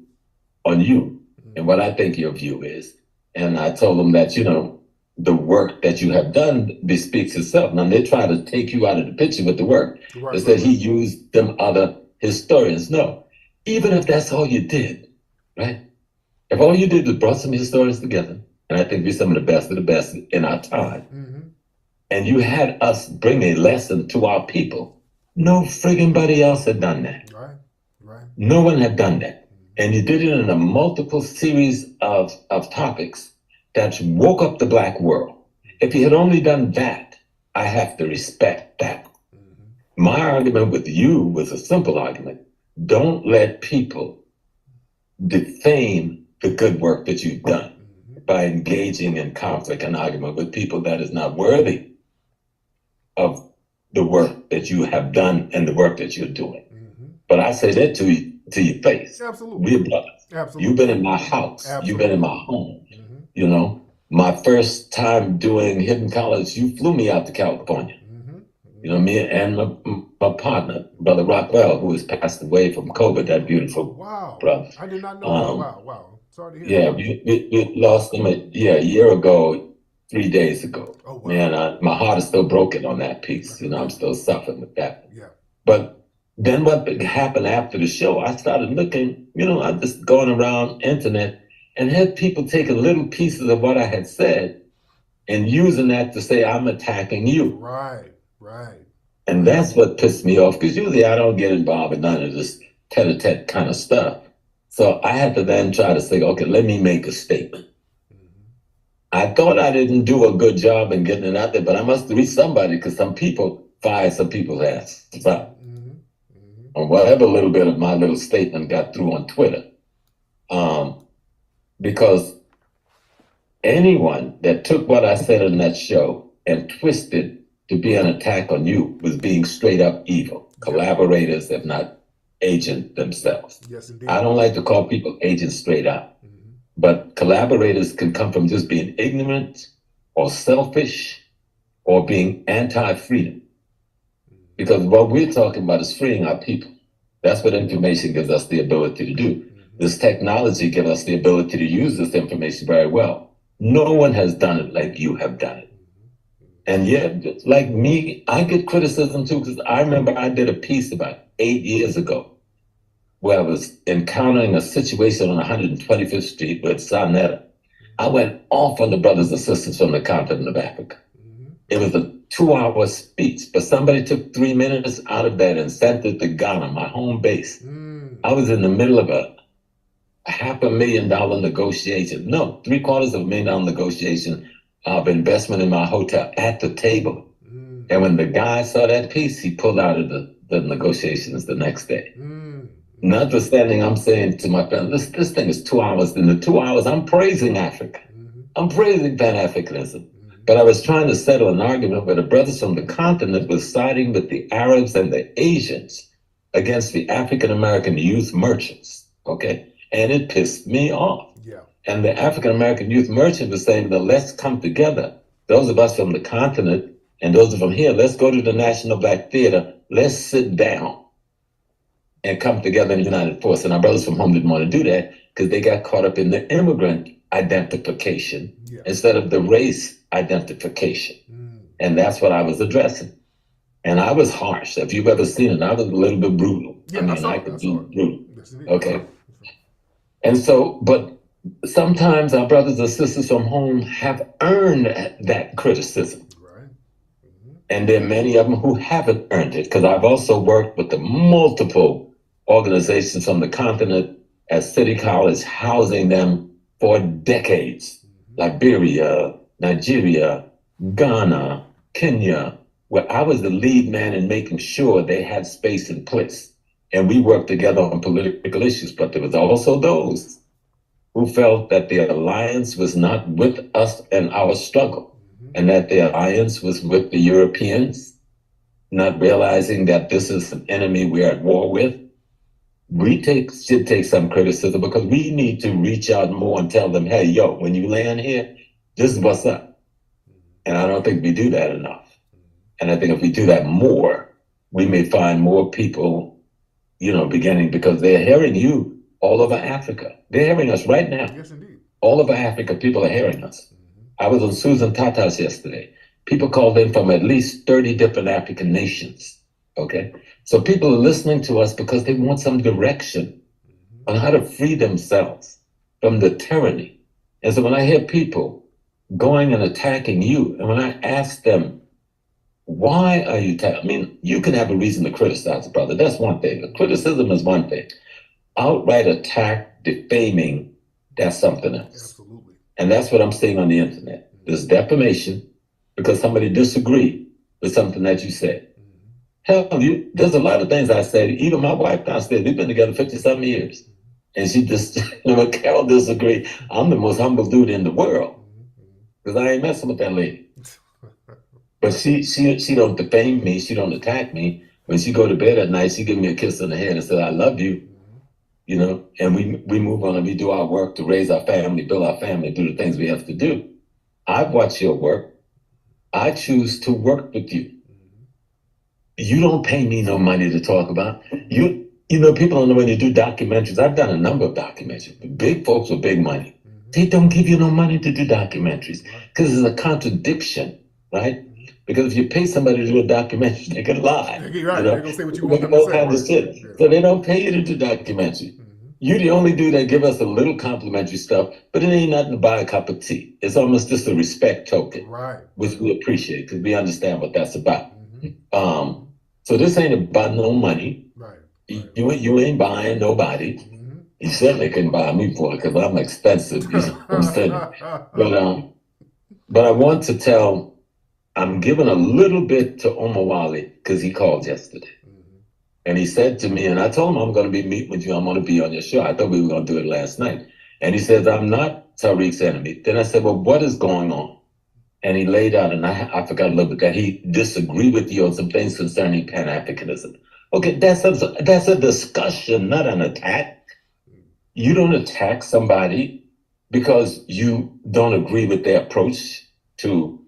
on you and what I think your view is. And I told him that, you know, the work that you have done bespeaks itself. Now, they try to take you out of the picture with the work. They said he used them other historians. No. Even if that's all you did, right? If all you did was brought some historians together, and I think we're some of the best in our time, and you had us bring a lesson to our people, no friggin' body else had done that. Right. No one had done that. And you did it in a multiple series of topics that woke up the Black world. If you had only done that, I have to respect that. My argument with you was a simple argument. Don't let people defame the good work that you've done by engaging in conflict and argument with people that is not worthy of the work that you have done and the work that you're doing. But I say that to your face. Absolutely. We're brothers. Absolutely. You've been in my house. Absolutely. You've been in my home. You know, my first time doing Hidden College, you flew me out to California. You know, me and my partner, Brother Rockwell, who has passed away from COVID, that beautiful brother. I did not know that. Wow. Sorry to hear that. We lost him a year ago, 3 days ago. Oh, wow. Man, my heart is still broken on that piece. You know, I'm still suffering with that. Yeah. But then what happened after the show, I started looking, you know, I'm just going around internet and had people taking little pieces of what I had said and using that to say I'm attacking you. Right. And that's what pissed me off, because usually I don't get involved in none of this tete-a-tete kind of stuff. So I had to then try to say, okay, let me make a statement. I thought I didn't do a good job in getting it out there, but I must reach somebody, because some people fired some people's asses out. On whatever little bit of my little statement got through on Twitter. Because anyone that took what I said in that show and twisted to be an attack on you was being straight up evil. Collaborators, if not agent themselves. Yes, indeed. I don't like to call people agents straight up, but collaborators can come from just being ignorant or selfish or being anti-freedom. Because what we're talking about is freeing our people. That's what information gives us the ability to do. This technology gives us the ability to use this information very well. No one has done it like you have done it. And yet, like me, I get criticism too, because I remember I did a piece about 8 years ago where I was encountering a situation on 125th Street with Sarnetta. I went off on the brothers and sisters from the continent of Africa. It was a 2-hour speech, but somebody took 3 minutes out of that and sent it to Ghana, my home base. I was in the middle of a $500,000 negotiation. No, $750,000 negotiation of investment in my hotel at the table. And when the guy saw that piece, he pulled out of the negotiations the next day. Notwithstanding, I'm saying to my friends, this thing is 2 hours. In the 2 hours, I'm praising Africa. I'm praising Pan-Africanism. But I was trying to settle an argument where the brothers from the continent were siding with the Arabs and the Asians against the African-American youth merchants, okay? And it pissed me off. Yeah. And the African-American youth merchant was saying, well, let's come together. Those of us from the continent and those from here, let's go to the National Black Theater. Let's sit down and come together in united force. And our brothers from home didn't want to do that because they got caught up in the immigrant identification instead of the race identification. And that's what I was addressing. And I was harsh. If you've ever seen it, I was a little bit brutal. I could be brutal. Okay. And so, but sometimes our brothers and sisters from home have earned that criticism. And there are many of them who haven't earned it, because I've also worked with the multiple organizations from the continent at City College, housing them for decades. Liberia, Nigeria, Ghana, Kenya, where I was the lead man in making sure they had space in place. And we worked together on political issues, but there was also those who felt that the alliance was not with us and our struggle, and that the alliance was with the Europeans, not realizing that this is an enemy we're at war with. We should take some criticism, because we need to reach out more and tell them, hey, yo, when you land here, this is what's up. And I don't think we do that enough. And I think if we do that more, we may find more people, beginning, because they're hearing you all over Africa. They're hearing us right now. Yes, indeed. All over Africa, people are hearing us. I was on Susan Tatas yesterday. People called in from at least 30 different African nations, okay? So people are listening to us because they want some direction on how to free themselves from the tyranny. And so when I hear people going and attacking you, and when I ask them, why are you you can have a reason to criticize a brother. That's one thing. The criticism is one thing. Outright attack, defaming, that's something else. Absolutely. And that's what I'm seeing on the internet. There's defamation because somebody disagreed with something that you said. Hell, there's a lot of things I said. Even my wife downstairs, we've been together 50-something years. And she just, Carol disagreed. I'm the most humble dude in the world because I ain't messing with that lady. But she don't defame me. She don't attack me. When she go to bed at night, she give me a kiss on the head and says, I love you. And we move on and we do our work to raise our family, build our family, do the things we have to do. I've watched your work. I choose to work with you. You don't pay me no money to talk about. People don't know when you do documentaries. I've done a number of documentaries. Big folks with big money. They don't give you no money to do documentaries because it's a contradiction, right? Because if you pay somebody to do a documentary, they can lie. Right. They're going to say what you want them to say. So they don't pay you to do documentary. You're the only dude that give us a little complimentary stuff, but it ain't nothing to buy a cup of tea. It's almost just a respect token, right? Which we appreciate because we understand what that's about. So this ain't about no money. Right. You ain't buying nobody. You certainly couldn't buy me for it because I'm expensive. I'm steady. But I want to tell, I'm giving a little bit to Omawale because he called yesterday. And he said to me, and I told him I'm going to be meeting with you. I'm going to be on your show. I thought we were going to do it last night. And he says, I'm not Tariq's enemy. Then I said, well, what is going on? And he laid out, and I forgot a little bit, that he disagreed with you on some things concerning Pan-Africanism. Okay, that's a discussion, not an attack. You don't attack somebody because you don't agree with their approach to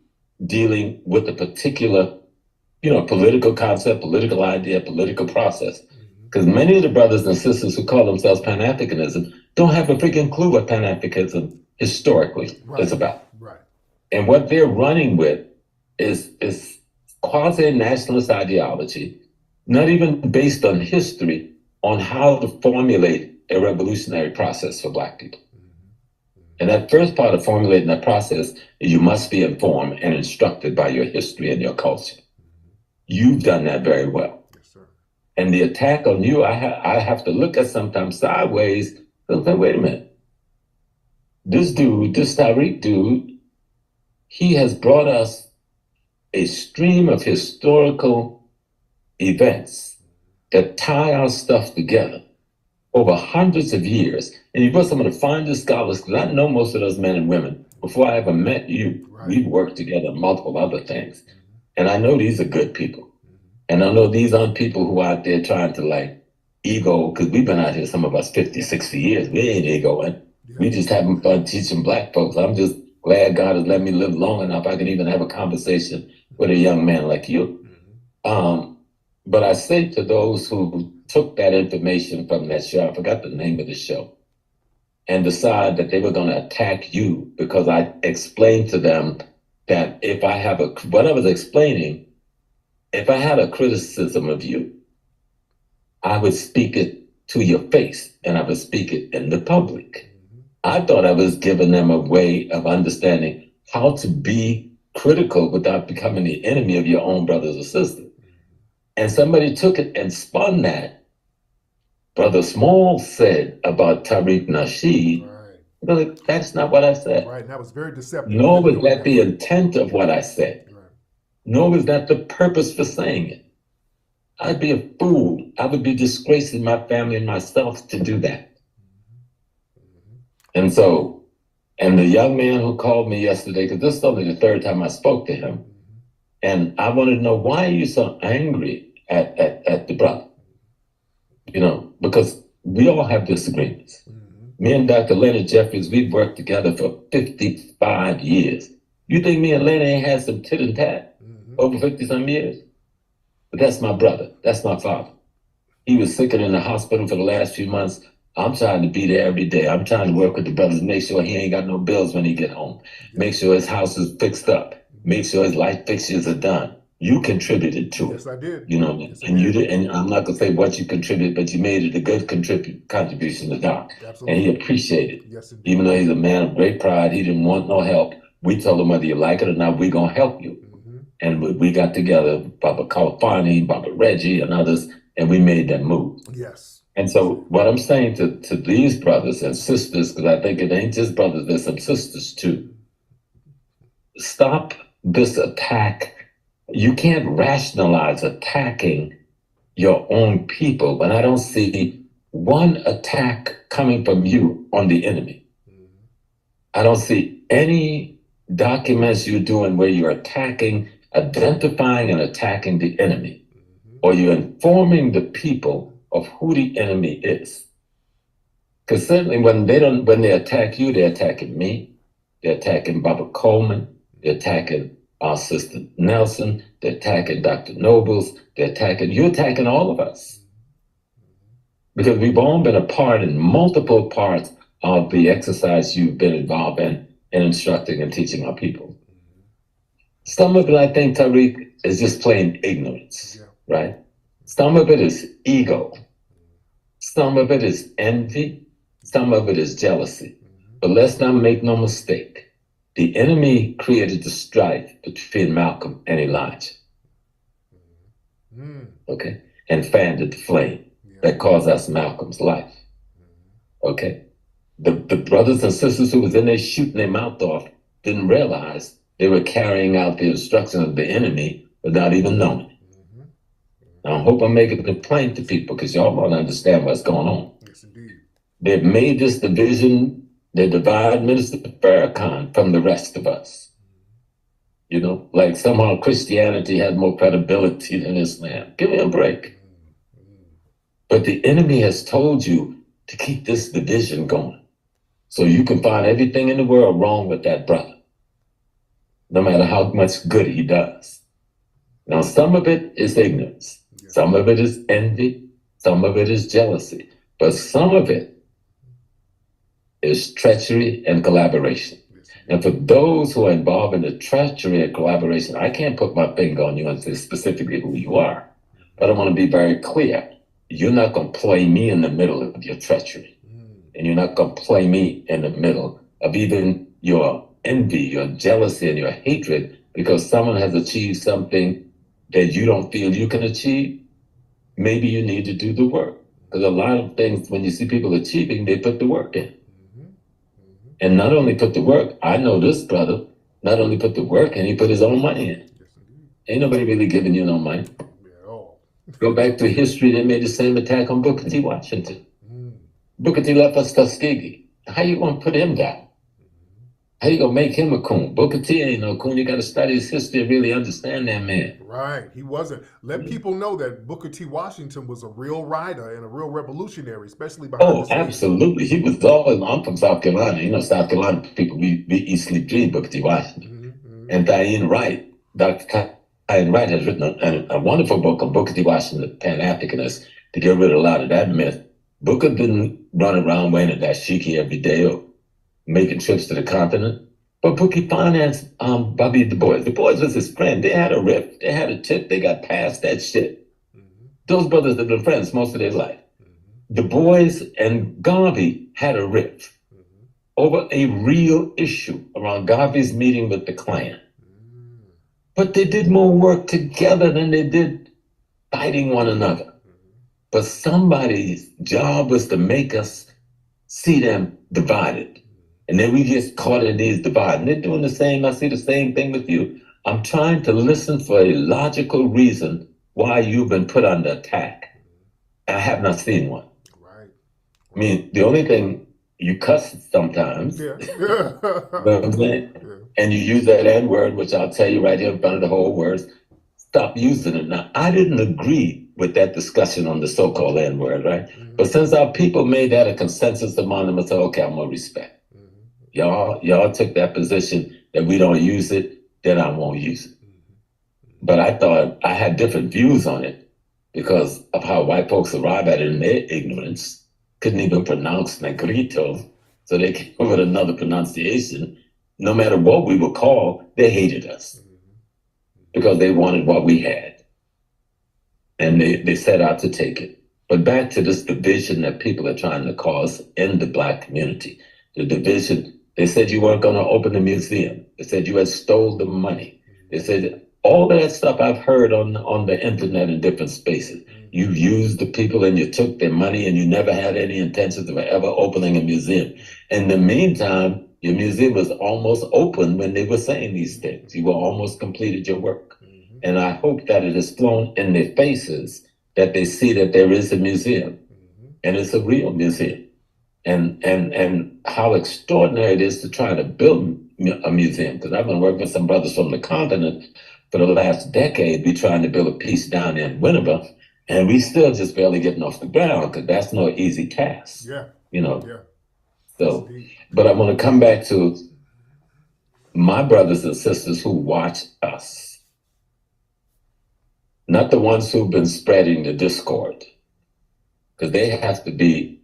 dealing with a particular, political concept, political idea, political process. Because many of the brothers and sisters who call themselves Pan-Africanism don't have a freaking clue what Pan-Africanism historically is about. Right. And what they're running with is quasi-nationalist ideology, not even based on history, on how to formulate a revolutionary process for Black people. And that first part of formulating that process is you must be informed and instructed by your history and your culture. You've done that very well. Yes, sir. And the attack on you, I have to look at sometimes sideways and say, wait a minute. This dude, this Tariq dude, he has brought us a stream of historical events that tie our stuff together over hundreds of years. And he brought some of the finest scholars, because I know most of those men and women. Before I ever met you, we've worked together on multiple other things. And I know these are good people. And I know these aren't people who are out there trying to ego, because we've been out here, some of us 50, 60 years. We ain't egoing. We just having fun teaching Black folks. I'm just glad God has let me live long enough I can even have a conversation with a young man like you. But I say to those who took that information from that show, I forgot the name of the show, and decide that they were going to attack you because I explained to them that if I have what I was explaining, if I had a criticism of you, I would speak it to your face and I would speak it in the public. I thought I was giving them a way of understanding how to be critical without becoming the enemy of your own brothers or sisters. And somebody took it and spun that. Prof.Smalls said about Tariq Nasheed, that's not what I said. Right, and that was very deceptive. Nor was that the intent of what I said. Nor was that the purpose for saying it. I'd be a fool. I would be disgracing my family and myself to do that. And so, and the young man who called me yesterday, because this is only the third time I spoke to him, and I wanted to know, why are you so angry at the brother? Because we all have disagreements. Me and Dr. Leonard Jeffries, we've worked together for 55 years. You think me and Leonard ain't had some tit and tat over 50-some years? But that's my brother. That's my father. He was sick and in the hospital for the last few months. I'm trying to be there every day. I'm trying to work with the brothers, make sure he ain't got no bills when he get home. Make sure his house is fixed up. Make sure his light fixtures are done. You contributed to it. Yes, I did. And you did. And I'm not gonna say what you contributed, but you made it a good contribution to Doc. Absolutely. And he appreciated it. Yes, indeed. Even though he's a man of great pride, he didn't want no help. We told him, whether you like it or not, we're gonna help you. And we got together, Baba Kalfani, Baba Reggie, and others, and we made that move. Yes. And so what I'm saying to these brothers and sisters, because I think it ain't just brothers, there's some sisters too. Stop this attack. You can't rationalize attacking your own people when I don't see one attack coming from you on the enemy. I don't see any documents you're doing where you're attacking, identifying and attacking the enemy, or you're informing the people of who the enemy is. Because certainly when they attack you, they're attacking me, they're attacking Baba Coleman, they're attacking our sister Nelson, they're attacking Dr. Nobles, you're attacking all of us. Because we've all been a part in multiple parts of the exercise you've been involved in instructing and teaching our people. Some of it, I think, Tariq, is just plain ignorance, right? Some of it is ego. Some of it is envy. Some of it is jealousy. But let's not make no mistake. The enemy created the strife between Malcolm and Elijah. Okay? And fanned the flame that caused us Malcolm's life. Okay? The brothers and sisters who was in there shooting their mouth off didn't realize they were carrying out the instructions of the enemy without even knowing it. Now, I hope I'm making it plain to people, because y'all want to understand what's going on. Yes, indeed. They've made this division They divide Minister Farrakhan from the rest of us. You know, like somehow Christianity has more credibility than Islam. Give me a break. But the enemy has told you to keep this division going. So you can find everything in the world wrong with that brother, no matter how much good he does. Now, some of it is ignorance. Some of it is envy. Some of it is jealousy. But some of it is treachery and collaboration. And for those who are involved in the treachery and collaboration, I can't put my finger on you and say specifically who you are. But I want to be very clear. You're not going to play me in the middle of your treachery. And you're not going to play me in the middle of even your envy, your jealousy, and your hatred because someone has achieved something that you don't feel you can achieve. Maybe you need to do the work. Because a lot of things, when you see people achieving, they put the work in. And not only put the work, I know this brother, not only put the work in, he put his own money in. Ain't nobody really giving you no money. Go back to history, they made the same attack on Booker T. Washington. Booker T left us Tuskegee. How you gonna put him down? How you gonna make him a coon? Booker T ain't no coon. You gotta study his history and really understand that man. Right, he wasn't. Let people know that Booker T. Washington was a real writer and a real revolutionary, especially behind the scenes. Absolutely. He was always, I'm from South Carolina. You know, South Carolina people, we eat, sleep, dream Booker T. Washington. And Diane Wright, Dr. Diane Wright has written a wonderful book on Booker T. Washington, Pan-Africanist, to get rid of a lot of that myth. Booker didn't run around wearing a dashiki every day or making trips to the continent. But Booker financed Bobby Du Bois. Du Bois was his friend. They had a rift. They had a tip. They got past that shit. Those brothers have been friends most of their life. Du Bois and Garvey had a rift over a real issue around Garvey's meeting with the Klan. But they did more work together than they did fighting one another. But somebody's job was to make us see them divided. And then we get caught in these divides. And they're doing the same. I see the same thing with you. I'm trying to listen for a logical reason why you've been put under attack. I have not seen one. Right. I mean, the only thing, you cuss sometimes. Yeah. You know what I'm saying? Yeah. And you use that N-word, which I'll tell you right here in front of the whole words. Stop using it. Now, I didn't agree with that discussion on the so-called N-word, right? But since our people made that a consensus among them, I said, okay, I'm gonna respect. Y'all took that position that we don't use it, then I won't use it. But I thought I had different views on it because of how white folks arrive at it in their ignorance, couldn't even pronounce negrito, so they came up with another pronunciation. No matter what we were called, they hated us because they wanted what we had. And they set out to take it. But back to this division that people are trying to cause in the Black community. The division, they said you weren't going to open the museum. They said you had stole the money. They said all that stuff I've heard on the internet in different spaces. You used the people and you took their money and you never had any intentions of ever opening a museum. In the meantime, your museum was almost open when they were saying these things. You were almost completed your work. And I hope that it has flown in their faces that they see that there is a museum and it's a real museum. And how extraordinary it is to try to build a museum. Because I've been working with some brothers from the continent for the last decade. We're trying to build a piece down in Winneba, and we still just barely getting off the ground because that's no easy task. Yeah. You know. Yeah. So, but I want to come back to my brothers and sisters who watch us. Not the ones who've been spreading the discord. Because they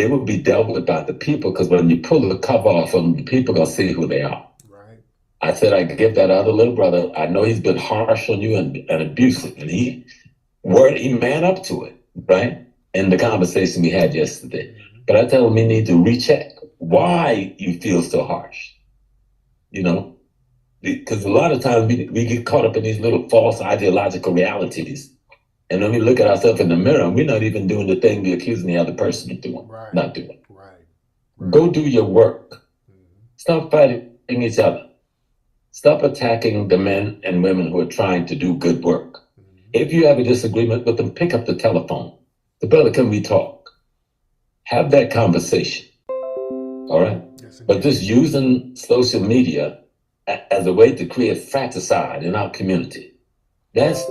will be dealt with by the people, because when you pull the cover off of them, the people are going to see who they are. Right. I said I give that other little brother, I know he's been harsh on you and abusive, and he man up to it, right? In the conversation we had yesterday. But I tell him he need to recheck why you feel so harsh, you know? Because a lot of times we get caught up in these little false ideological realities. And then we look at ourselves in the mirror and we're not even doing the thing we're accusing the other person of doing, not doing. Right. Go do your work. Stop fighting each other. Stop attacking the men and women who are trying to do good work. If you have a disagreement with them, pick up the telephone. The brother, can we talk? Have that conversation. All right. But just using social media as a way to create fratricide in our community, that's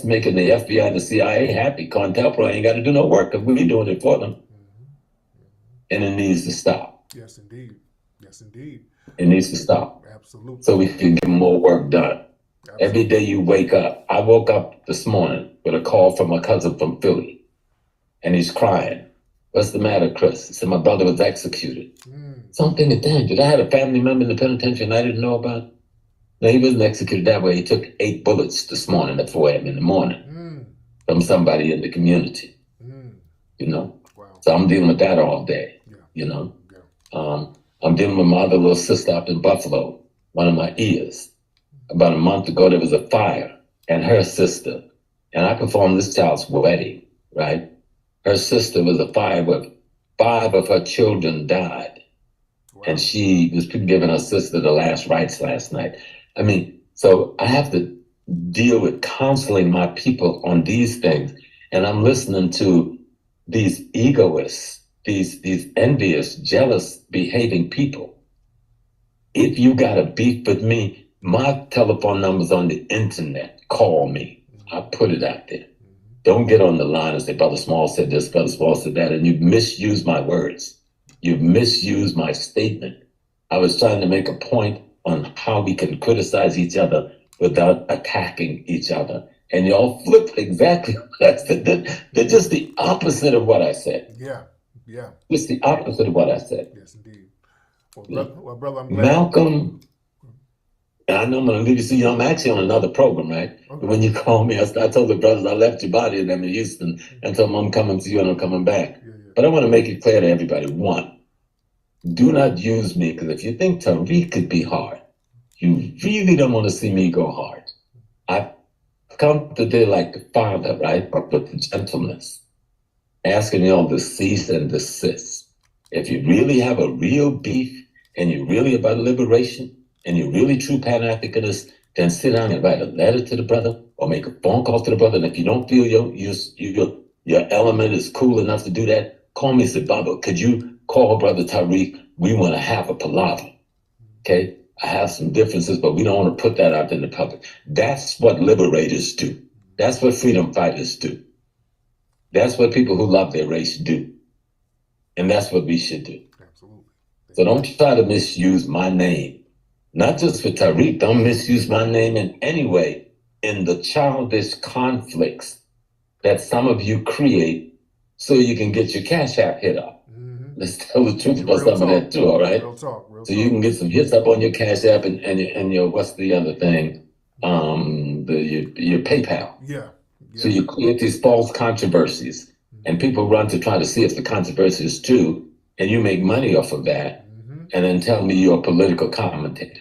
making the FBI and the CIA happy. COINTELPRO ain't got to do no work because we're doing it for them. And it needs to stop. Yes, indeed. Yes, indeed. It needs to stop. Absolutely. So we can get more work done. Absolutely. Every day you wake up. I woke up this morning with a call from my cousin from Philly, and he's crying. What's the matter, Chris? He said, my brother was executed. So I'm thinking, damn, did I have a family member in the penitentiary and I didn't know about it? No, he wasn't executed that way. He took 8 bullets this morning at 4 a.m. in the morning from somebody in the community, you know? Wow. So I'm dealing with that all day, you know? I'm dealing with my other little sister up in Buffalo, one of my ears. About a month ago, there was a fire, and her sister, and I performed this child's wedding, right? Her sister was a fire where 5 of her children died. Wow. And she was giving her sister the last rites last night. I mean, so I have to deal with counseling my people on these things. And I'm listening to these egoists, these envious, jealous behaving people. If you got a beef with me, my telephone number's on the internet. Call me. I put it out there. Don't get on the line and say, Brother Smalls said this, Brother Smalls said that, and you've misused my words. You've misused my statement. I was trying to make a point on how we can criticize each other without attacking each other. And y'all flipped exactly what I said. They're just the opposite of what I said. Yeah, yeah. It's the opposite of what I said. Yes, indeed. Well, brother, I'm glad. Malcolm, I know I'm going to leave you. See, I'm actually on another program, right? Okay. When you call me, I told the brothers I left your body and I'm in Houston and told them I'm coming to you and I'm coming back. Yeah. But I want to make it clear to everybody. 1, do not use me, because if you think Tariq could be hard, you really don't want to see me go hard. I've come today like the father, right? But with the gentleness, asking y'all to cease and desist. If you really have a real beef and you're really about liberation, and you're really true Pan-Africanist, then sit down and write a letter to the brother or make a phone call to the brother. And if you don't feel your element is cool enough to do that, call me and say, Baba, could you call Brother Tariq? We want to have a palaver, okay? I have some differences, but we don't want to put that out in the public. That's what liberators do. That's what freedom fighters do. That's what people who love their race do. And that's what we should do. Absolutely. So don't try to misuse my name. Not just for Tariq, don't misuse my name in any way in the childish conflicts that some of you create so you can get your Cash App hit up. Let's tell the truth about some of that too, all right? Real talk. So you can get some hits up on your Cash App and your, what's the other thing? Your PayPal. Yeah. So you create these false controversies and people run to try to see if the controversy is true and you make money off of that. And then tell me you're a political commentator.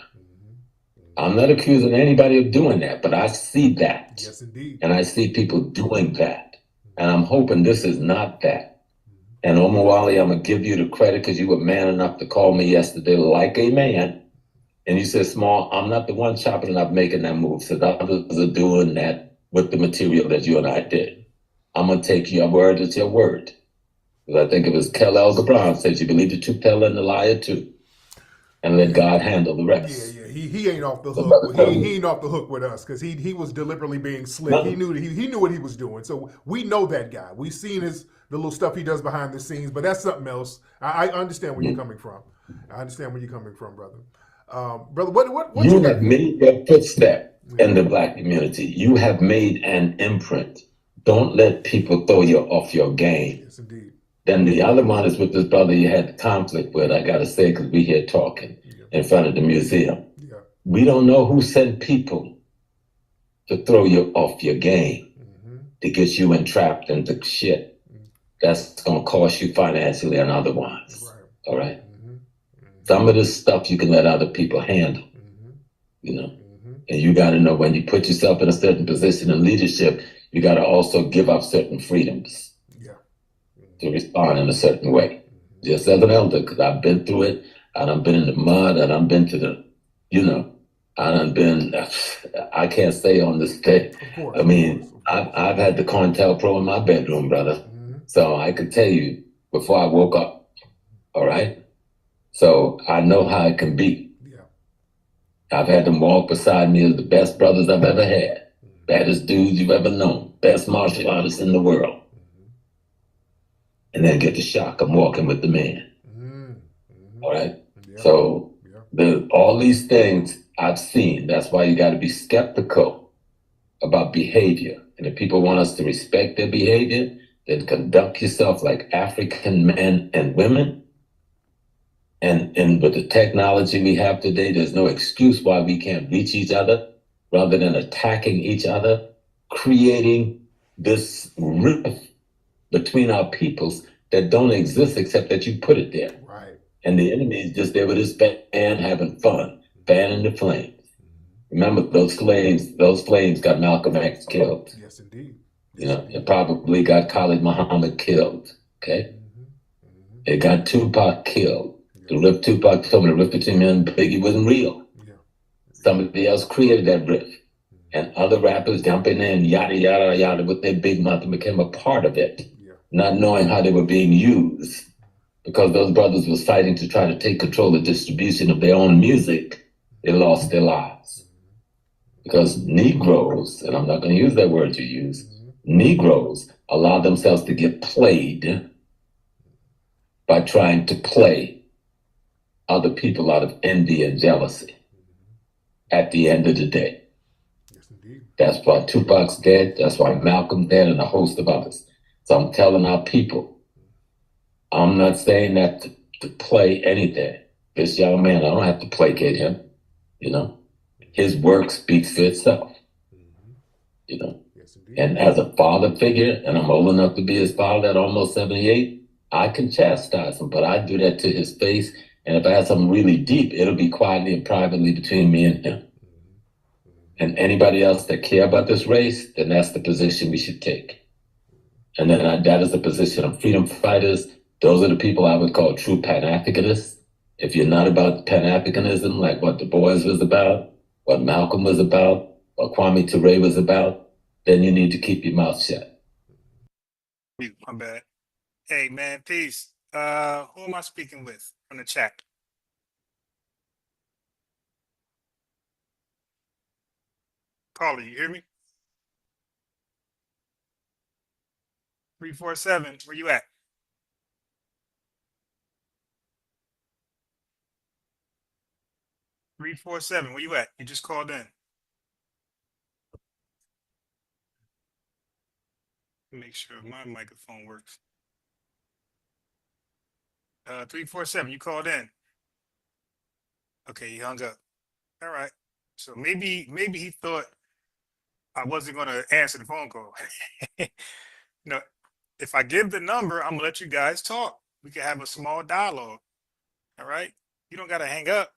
I'm not accusing anybody of doing that, but I see that. Yes, indeed. And I see people doing that. And I'm hoping this is not that. And Omar Wali, I'm going to give you the credit because you were man enough to call me yesterday like a man. And you said, Small, I'm not the one chopping it up making that move. So others are doing that with the material that you and I did. I'm going to take your word as your word. Because I think it was Kellel Gibran said you believe the truth teller and the liar too. And let God handle the rest. Yeah. He ain't off the hook. He ain't off the hook with us because he was deliberately being slick. No. He knew what he was doing. So we know that guy. We've seen the little stuff he does behind the scenes, but that's something else. I understand where you're coming from. I understand where you're coming from, brother. Brother, what you have made your footstep in the Black community. You have made an imprint. Don't let people throw you off your game. Yes, indeed. Then the other one is with this brother you had conflict with, I got to say, because we here talking in front of the museum. Yeah. We don't know who sent people to throw you off your game, to get you entrapped into shit. That's going to cost you financially and otherwise. Right. All right? Some of this stuff you can let other people handle, you know? And you got to know when you put yourself in a certain position in leadership, you got to also give up certain freedoms. To respond in a certain way, just as an elder, because I've been through it, and I've been in the mud, and I've been to the, I can't say on this day. I mean, I've had the COINTELPRO in my bedroom, brother. So I could tell you before I woke up, all right? So I know how it can be. I've had them walk beside me as the best brothers I've ever had, baddest dudes you've ever known, best martial artists in the world. And then get the shock, I'm walking with the man. All right? So all these things I've seen. That's why you got to be skeptical about behavior. And if people want us to respect their behavior, then conduct yourself like African men and women. And with the technology we have today, there's no excuse why we can't reach each other rather than attacking each other, creating this rift between our peoples that don't exist except that you put it there. Right. And the enemy is just there with his band having fun, fanning the flames. Remember, those flames got Malcolm X killed. Yes, indeed. You know, it probably got Khalid Muhammad killed. Okay? It got Tupac killed. The rift Tupac told me the rift between me and Biggie wasn't real. Somebody else created that rift. And other rappers jumping in, yada, yada, yada, with their big mouth and became a part of it, not knowing how they were being used. Because those brothers was fighting to try to take control of distribution of their own music, they lost their lives. Because Negroes, and I'm not going to use that word you use, Negroes allow themselves to get played by trying to play other people out of envy and jealousy at the end of the day. That's why Tupac's dead, that's why Malcolm's dead, and a host of others. So I'm telling our people, I'm not saying that to play anything. This young man, I don't have to placate him, you know. His work speaks for itself, you know. And as a father figure, and I'm old enough to be his father at almost 78, I can chastise him, but I do that to his face. And if I have something really deep, it'll be quietly and privately between me and him. And anybody else that care about this race, then that's the position we should take. And then that is the position of freedom fighters. Those are the people I would call true Pan-Africanists. If you're not about Pan-Africanism, like what Du Bois was about, what Malcolm was about, what Kwame Ture was about, then you need to keep your mouth shut. My bad. Hey, man, peace. Who am I speaking with from the chat? Caller, you hear me? 347, where you at? Where you at? You just called in. Make sure my microphone works. 347, you called in. Okay, he hung up. All right. So maybe he thought I wasn't going to answer the phone call. No, if I give the number, I'm gonna let you guys talk. We can have a small dialogue. All right. You don't got to hang up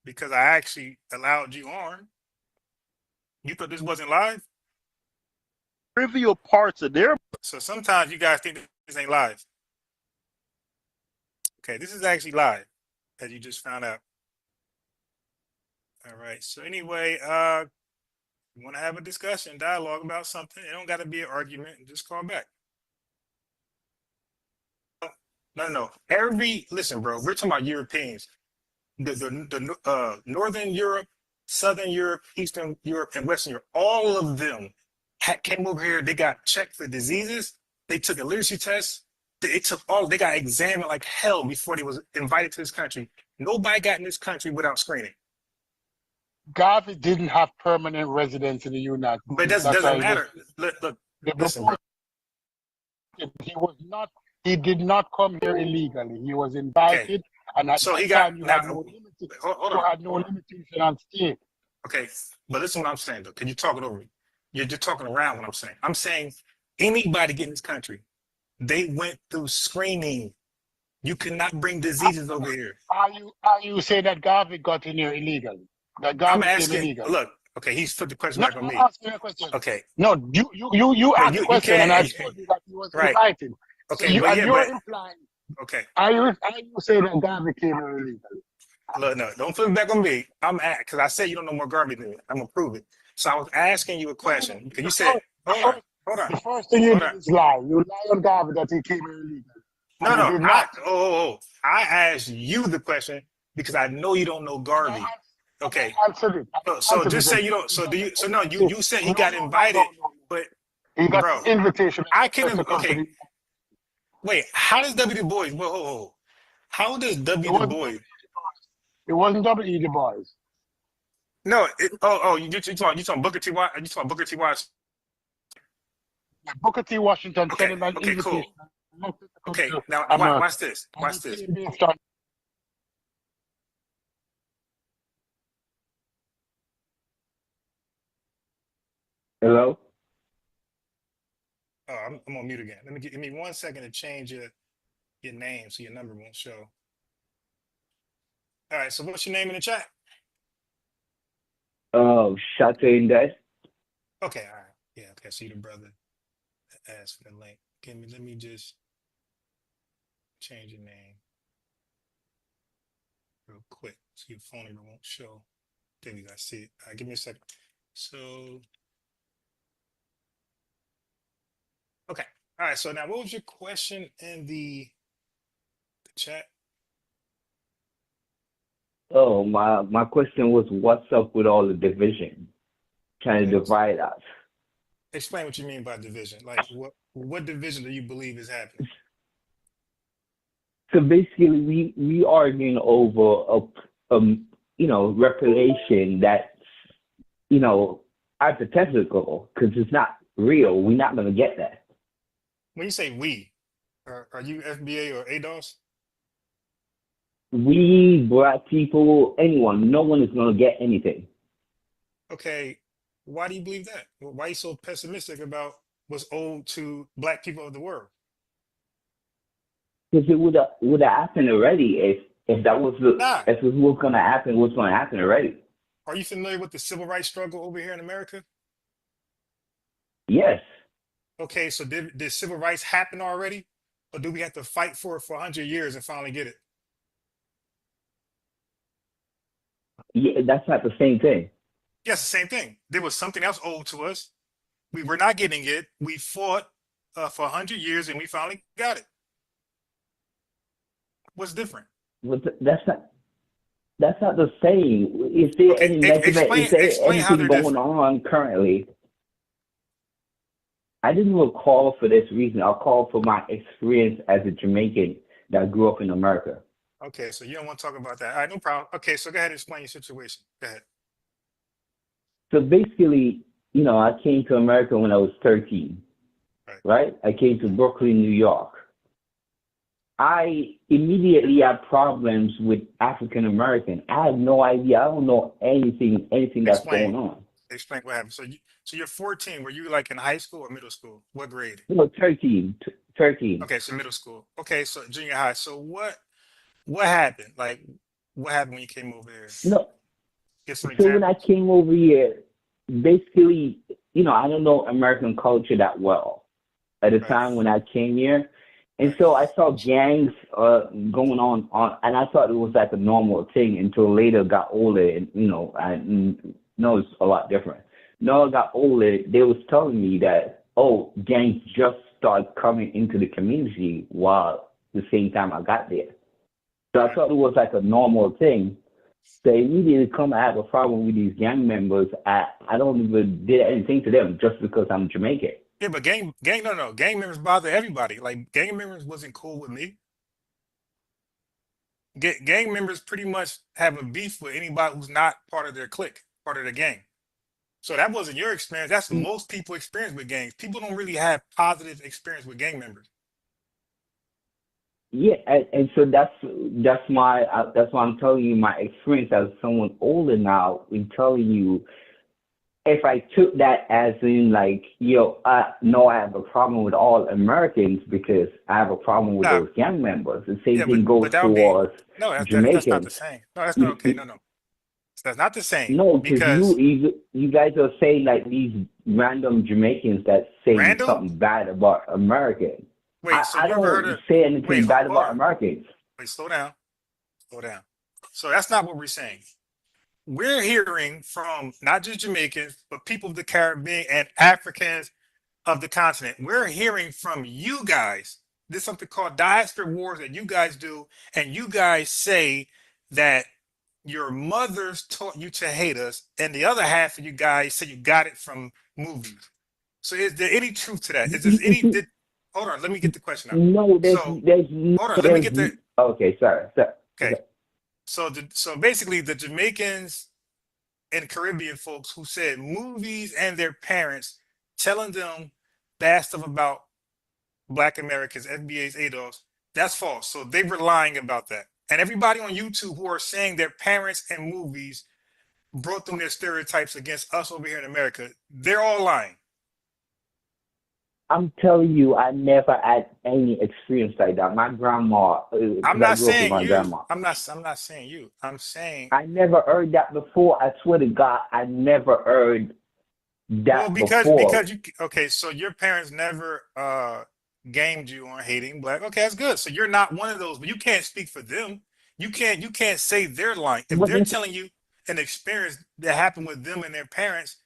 because I actually allowed you on. You thought this wasn't live? Trivial parts of their. So sometimes you guys think this ain't live. Okay, this is actually live, as you just found out. All right. So anyway, you want to have a discussion, dialogue about something? It don't got to be an argument. Just call back. No. Listen, bro. We're talking about Europeans. The Northern Europe, Southern Europe, Eastern Europe, and Western Europe. All of them came over here. They got checked for diseases. They took a literacy test. They got examined like hell before they was invited to this country. Nobody got in this country without screening. Garvey didn't have permanent residence in the United States. But it doesn't matter. Look, listen, bro. He did not come here illegally. He was invited, and at that time you had no limitation on stay. Okay, but listen what I'm saying, though, because you're talking over me. You're just talking around what I'm saying. I'm saying anybody get in this country, they went through screening. You cannot bring diseases over here. Are you saying that Garvey got in here illegally? That Garvey came illegally? Look, okay, he's put the question back on me. I'm asking you a question. Okay. No, you asked the question, and I told you that he was invited. Okay, so you're implying. Okay. Are you saying that Garvey came here illegally? Look, no, don't flip it back on me. Because I said you don't know more Garvey than me. I'm gonna prove it. So I was asking you a question because you said, hold on. The first thing you did is lie. You lie on Garvey that he came here illegally. But you did not. I asked you the question because I know you don't know Garvey. Okay. Answered it. So just say you don't. So do you? So no, you said he got invited, but he got bro, invitation. I can. Okay. Wait, how does W. Du Bois? Whoa. How does W. Du Bois? It wasn't W. Du Bois. No. You talking Booker T. Washington? You talking Booker T. Washington? Booker T. Washington sent him an invitation. Cool. Okay, now watch this. Watch this. Hello? Oh, I'm on mute again. Give me 1 second to change your name so your number won't show. All right, so what's your name in the chat? Shate Indes. Okay, all right. Yeah, okay, I see the brother asked for the link. Let me just change your name real quick so your phone number won't show. There we go, I see it. All right, give me a second. So, okay. All right, so now what was your question in the chat? Oh, my question was, what's up with all the division? Trying to divide us. Explain what you mean by division. Like, what division do you believe is happening? So basically, we arguing over reparation that's hypothetical because it's not real. We're not going to get that. When you say we, are you FBA or ADOS? We, black people, anyone, no one is going to get anything. Okay, why do you believe that? Why are you so pessimistic about what's owed to black people of the world? Because it would have happened already if that was if it was going to happen. What's going to happen already? Are you familiar with the civil rights struggle over here in America? Yes. Okay, so did civil rights happen already, or do we have to fight for it for 100 years and finally get it? Yeah, that's not the same thing. Yes, the same thing. There was something else owed to us. We were not getting it. We fought for 100 years and we finally got it. What's different? That's not the same. Is there any measurement? Is there anything going on currently? I didn't really call for this reason. I'll call for my experience as a Jamaican that grew up in America. Okay, so you don't want to talk about that. All right, no problem. Okay, so go ahead and explain your situation. Go ahead. So basically, I came to America when I was 13, right? I came to Brooklyn, New York. I immediately had problems with African American. I have no idea. I don't know anything that's going on. Explain what happened. So you're 14. Were you like in high school or middle school? What grade? No, 13. Okay, so middle school. Okay, so junior high. So what happened? Like, what happened when you came over here? No. So when I came over here, basically, I don't know American culture that well at the time when I came here. And so I saw gangs going on, and I thought it was like a normal thing until later I got older, and I know it's a lot different. No, I got older, they was telling me that, gangs just started coming into the community while the same time I got there. So I thought it was like a normal thing. So immediately come I have a problem with these gang members. I don't even did anything to them just because I'm Jamaican. Yeah, but gang members bother everybody. Like, gang members wasn't cool with me. Gang members pretty much have a beef with anybody who's not part of their clique, part of the gang. So that wasn't your experience. That's most people experience with gangs. People don't really have positive experience with gang members. Yeah, and so that's why I'm telling you my experience as someone older now. In telling you, if I took that as in like, I have a problem with all Americans because I have a problem with those gang members. The same thing goes towards Jamaicans. That's not the same. No, that's not okay. No. That's not the same. No, because you guys are saying like these random Jamaicans that say something bad about Americans. Wait, so I don't say anything bad about Americans. Wait, slow down. So that's not what we're saying. We're hearing from not just Jamaicans, but people of the Caribbean and Africans of the continent. We're hearing from you guys there's something called diaspora wars that you guys do, and you guys say that your mothers taught you to hate us, and the other half of you guys say you got it from movies. So is there any truth to that? Is there any? Hold on, let me get the question out. No, there's Hold on, let me get the. Okay, sorry. Okay. So basically, the Jamaicans and Caribbean folks who said movies and their parents telling them bad stuff about Black Americans, FBAs, ADOS, that's false. So they were lying about that. And everybody on YouTube who are saying their parents and movies brought them their stereotypes against us over here in America, they're all lying. I'm telling you, I never had any experience like that. My grandma. I'm not saying you. I'm not saying you. I'm saying I never heard that before. I swear to God, I never heard that before. Because you okay. So your parents never gamed you on hating Black. Okay, that's good. So you're not one of those. But you can't speak for them. You can't say they're lying. If they're telling you an experience that happened with them and their parents,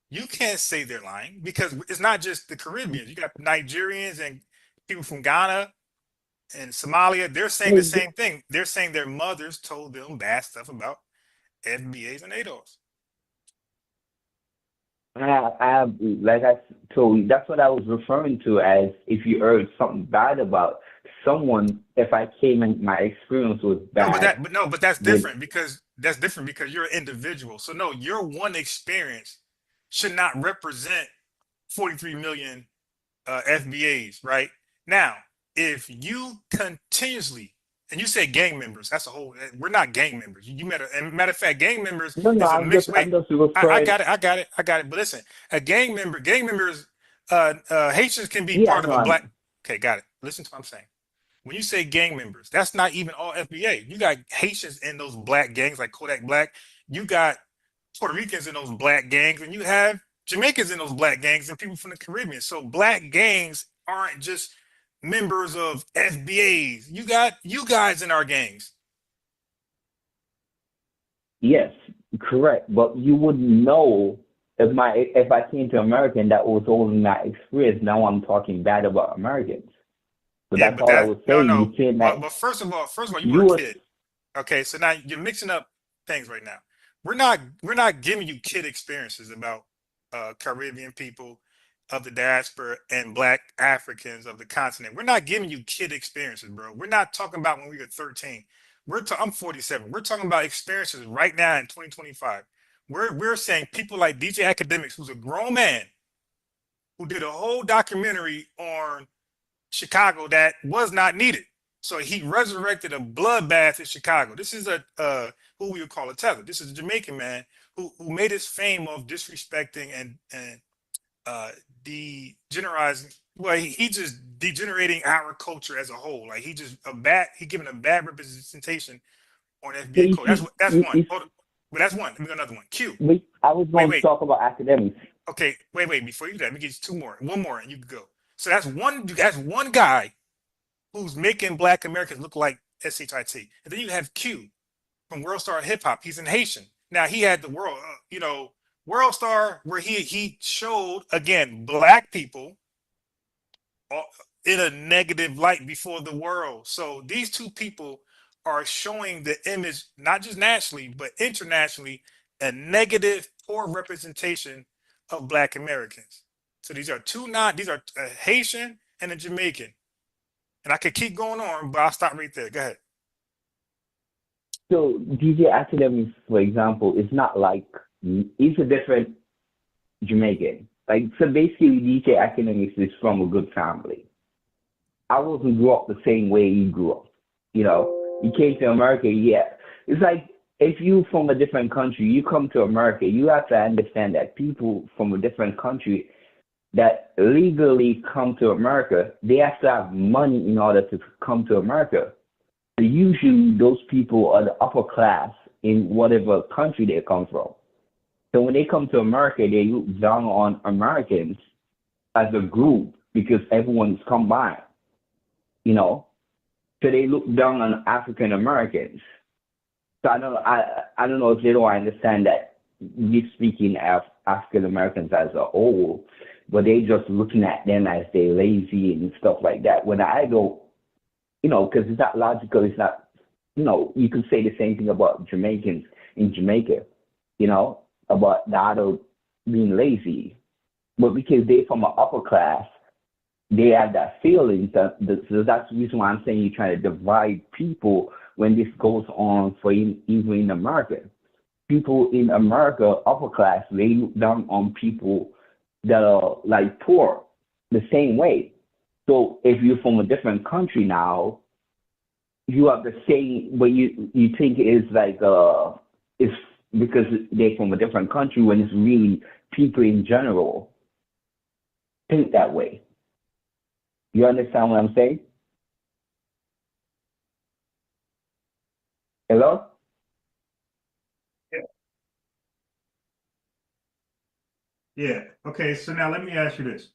you can't say they're lying, because it's not just the Caribbeans. You got Nigerians and people from Ghana and Somalia. They're saying the same thing. They're saying their mothers told them bad stuff about FBAs and ADOS. Like I told you, that's what I was referring to as if you heard something bad about someone. If I came and my experience was bad. But that's different because you're an individual. So no, your one experience should not represent 43 million FBAs, right? Now, if you continuously, and you say gang members, that's a whole, we're not gang members. Matter of fact, gang members is a mixed way. I got it. But listen, gang members, Haitians can be part of a Black. Okay, got it. Listen to what I'm saying. When you say gang members, that's not even all FBA. You got Haitians in those Black gangs like Kodak Black. You got Puerto Ricans in those Black gangs, and you have Jamaicans in those Black gangs and people from the Caribbean. So Black gangs aren't just members of FBAs. You got you guys in our gangs. Yes, correct. But you wouldn't know if I came to America and that was only my experience. Now I'm talking bad about Americans. So that's all I was saying. No. But first of all, you were a kid. Okay, so now you're mixing up things right now. We're not giving you kid experiences about Caribbean people of the diaspora and Black Africans of the continent. We're not giving you kid experiences, bro. We're not talking about when we were 13. I'm 47. We're talking about experiences right now in 2025. We're saying people like DJ Academics, who's a grown man, who did a whole documentary on Chicago that was not needed. So he resurrected a bloodbath in Chicago. This is who we would call a tether. This is a Jamaican man who made his fame of disrespecting and degenerizing. Well, he just degenerating our culture as a whole. Like he giving a bad representation on FBA code. That's one. But that's one. Let me go another one. Q. I was going to talk about academics. Okay, wait. Before you do that, let me get you two more. One more, and you can go. So that's one guy who's making Black Americans look like SHIT. And then you have Q from World Star Hip Hop. He's in Haitian. Now he had the World Star, where he showed again Black people in a negative light before the world. So these two people are showing the image, not just nationally but internationally, a negative, poor representation of Black Americans. So these are a Haitian and a Jamaican. And I could keep going on, but I'll stop right there. Go ahead. So DJ Academics, for example, is not like, he's a different Jamaican. Like, so basically DJ Academics is from a good family. I wasn't grew up the same way he grew up. You know, he came to America, yeah. It's like, if you from a different country, you come to America, you have to understand that people from a different country that legally come to America, they have to have money in order to come to America. So usually those people are the upper class in whatever country they come from. So when they come to America, they look down on Americans as a group because everyone's combined, you know. So they look down on African Americans. So I don't know if they don't understand that you're speaking of African Americans as a whole. but they just looking at them as they lazy and stuff like that. When I go, because it's not logical, it's not, you can say the same thing about Jamaicans in Jamaica, about the other being lazy. But because they're from an upper class, they have that feeling. So that's the reason why I'm saying you're trying to divide people when this goes on for even in America. People in America, upper class, they look down on people that are like poor the same way. So if you're from a different country now, you have the same, but you think it's like it's because they're from a different country when it's really people in general think that way. You understand what I'm saying? Hello? Yeah. Okay. So now let me ask you this.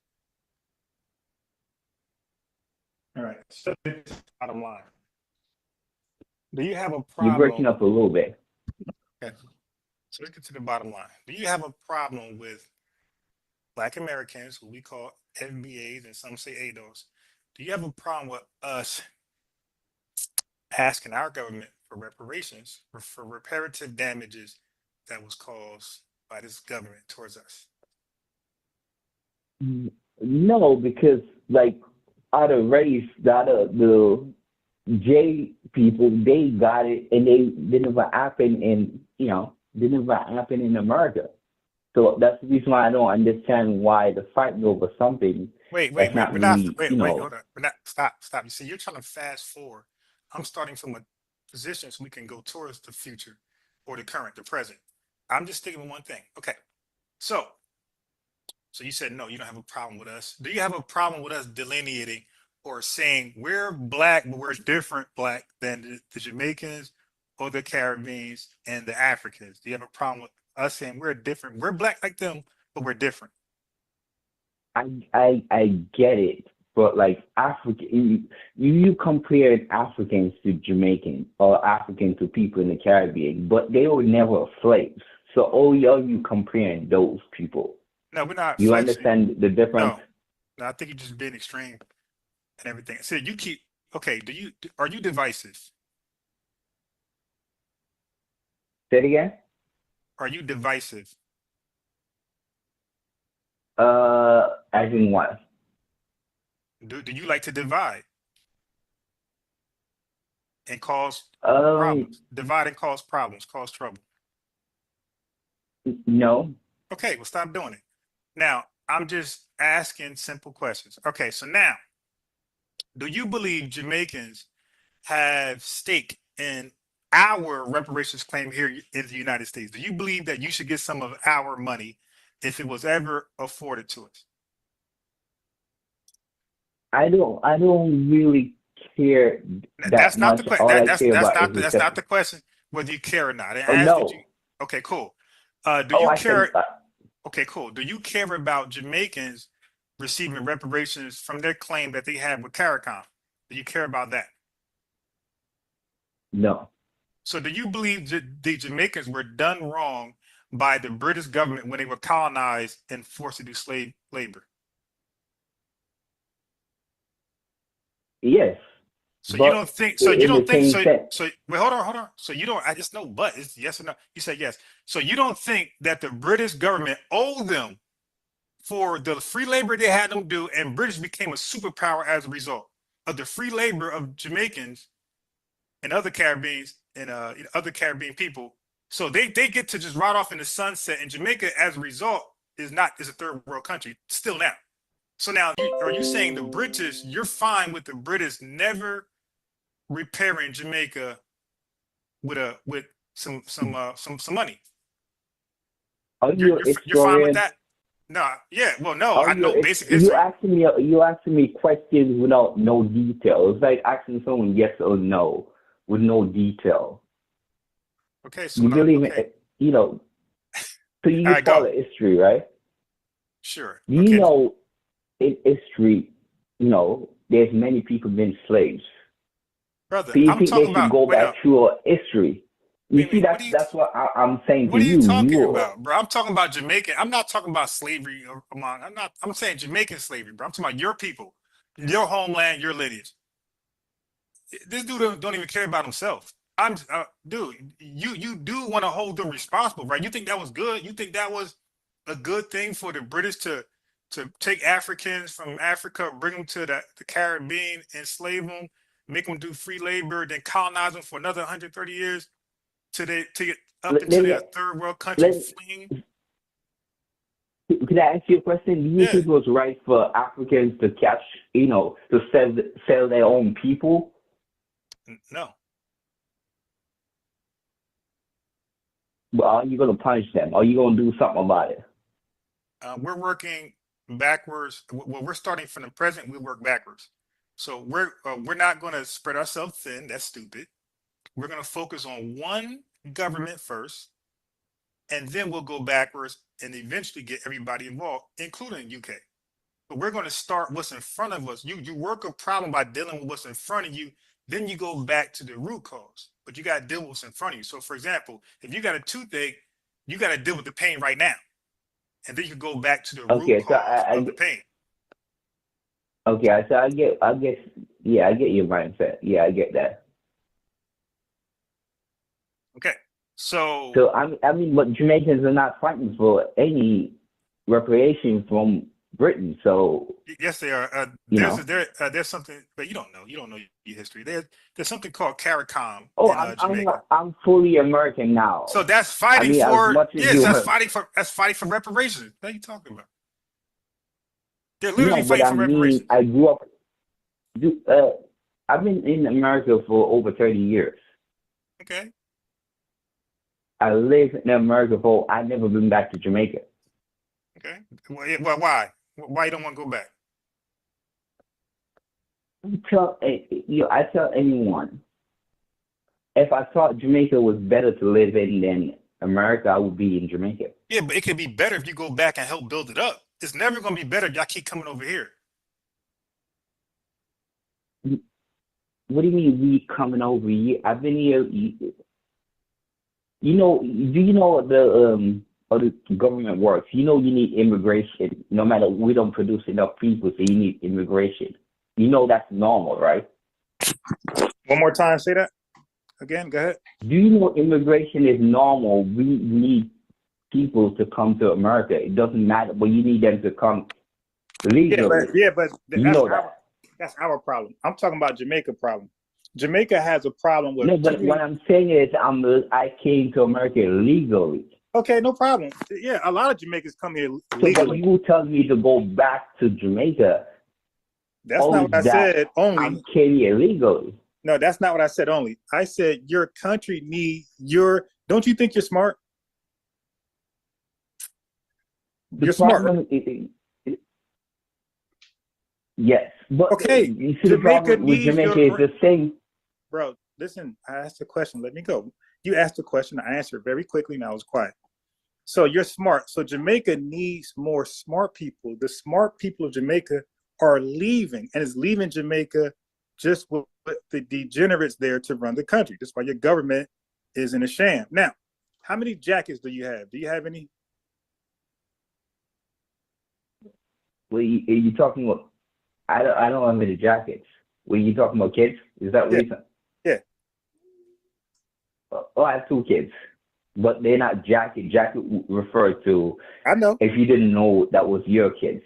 All right. So bottom line. Do you have a problem? You're breaking up a little bit. Okay. So let's get to the bottom line. Do you have a problem with Black Americans, who we call FBAs and some say ADOS? Do you have a problem with us asking our government for reparations for reparative damages that was caused by this government towards us? No, because like other race, the J people, they got it, and they never happen they never happen in America. So that's the reason why I don't understand why the fighting over something. Wait, hold on. Stop. You see, you're trying to fast forward. I'm starting from a position so we can go towards the future or the current, the present. I'm just thinking of one thing. Okay. So you said, no, you don't have a problem with us. Do you have a problem with us delineating or saying we're Black, but we're different Black than the Jamaicans or the Caribbeans and the Africans? Do you have a problem with us saying we're different? We're Black like them, but we're different. I get it, but like African, you compared Africans to Jamaicans or African to people in the Caribbean, but they were never slaves. So you comparing those people. No, we're not. You understand the difference? No, I think you're just being extreme and everything. So you keep okay. Are you divisive? Say it again. Are you divisive? As in what? Do you like to divide and cause problems? Divide and cause problems, cause trouble. No. Okay, well, stop doing it. Now, I'm just asking simple questions. Okay, so now, do you believe Jamaicans have stake in our reparations claim here in the United States? Do you believe that you should get some of our money if it was ever afforded to us? I don't really care that's not much. the question. That's not the question. Whether you care or not. No. Okay, cool. Do you care? Okay, cool. Do you care about Jamaicans receiving reparations from their claim that they had with CARICOM? Do you care about that? No. So do you believe the Jamaicans were done wrong by the British government when they were colonized and forced to do slave labor? Yes. So you don't think so? Wait, hold on. So you don't? I just know, but it's yes or no. You said yes. So you don't think that the British government owed them for the free labor they had them do, and British became a superpower as a result of the free labor of Jamaicans and other Caribbeans and other Caribbean people. So they get to just ride off in the sunset, and Jamaica, as a result, is a third world country still now. So now, are you saying the British? You're fine with the British never repairing Jamaica with some money? You're fine with that? No, yeah. Well, no, I know basic history. You asking me questions without no detail. It's like asking someone yes or no with no detail. Okay, so you believe in, so you just follow history, right? Sure. You know, in history, there's many people been slaves. Brother, so you think they should go back through history? You see, that's what I'm saying to you. What are you talking about, bro? I'm talking about Jamaican. I'm not talking about slavery among. I'm saying Jamaican slavery, bro. I'm talking about your people, your homeland, your lineage. This dude don't even care about himself. Dude, you do want to hold them responsible, right? You think that was good? You think that was a good thing for the British to take Africans from Africa, bring them to the Caribbean, enslave them, make them do free labor, then colonize them for another 130 years to get up into their third world country fleeing? Could I ask you a question? Do you think it was right for Africans to catch, to sell their own people? No. Well, are you going to punish them? Are you going to do something about it? We're working backwards. Well, we're starting from the present. We work backwards. So we're not going to spread ourselves thin. That's stupid. We're going to focus on one government first, and then we'll go backwards and eventually get everybody involved, including UK. But we're going to start what's in front of us. You work a problem by dealing with what's in front of you. Then you go back to the root cause, but you got to deal with what's in front of you. So, for example, if you got a toothache, you got to deal with the pain right now, and then you go back to the root cause of the pain. Okay, so I get your mindset. Yeah, I get that. Okay, so I mean, but Jamaicans are not fighting for any reparation from Britain. So yes, they are. There's something, but you don't know. You don't know your history. There's something called CARICOM in Jamaica. I'm fully American now. So that's fighting that's fighting for reparations. What are you talking about? They're literally fighting for reparations. I grew up. I've been in America for over 30 years. Okay. I lived in America I've never been back to Jamaica. Okay. Well, why? Why you don't want to go back? I tell anyone, if I thought Jamaica was better to live in than America, I would be in Jamaica. Yeah, but it could be better if you go back and help build it up. It's never going to be better if y'all keep coming over here. What do you mean we coming over here? I've been here. Do you know how the government works? You need immigration. No matter, we don't produce enough people, so you need immigration. That's normal, right? One more time, say that again. Go ahead. Do you know immigration is normal? We need people to come to America. It doesn't matter, but you need them to come legally. But that's our problem. I'm talking about Jamaica problem. Jamaica has a problem with. No, but what I'm saying is, I came to America legally. Okay, no problem. Yeah, a lot of Jamaicans come here legally. So, but you tell me to go back to Jamaica. That's not what I said. Only I'm came here legally. No, that's not what I said. Only I said your country need your. Don't you think you're smart? You're smart. Yes, but okay. You see, Jamaica is the same. Bro, listen. I asked a question. Let me go. You asked a question. I answered very quickly, and I was quiet. So you're smart. So Jamaica needs more smart people. The smart people of Jamaica are leaving, and it's leaving Jamaica just with the degenerates there to run the country. That's why your government is in a sham. Now, how many jackets do you have? Do you have any? Well, you talking about? I don't have any jackets. Were you talking about kids? Is that what you're saying? Yeah. Oh, I have 2 kids, but they're not jacket. Jacket referred to. I know. If you didn't know, that was your kids.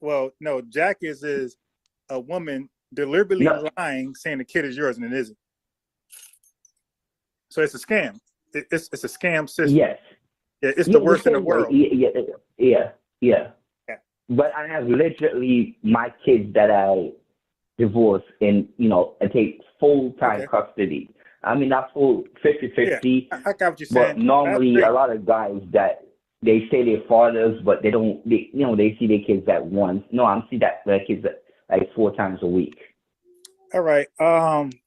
Well, no, jackets is a woman deliberately lying, saying the kid is yours and it isn't. So it's a scam. It's a scam system. Yes. Yeah, it's the worst in the world. Yeah. But I have literally my kids that I divorced and take full-time custody. I mean, not full 50-50. Yeah, I got what you're but saying. Normally, a lot of guys that they say they're fathers, but they don't. They see their kids at once. No, I see their kids like 4 times a week. All right.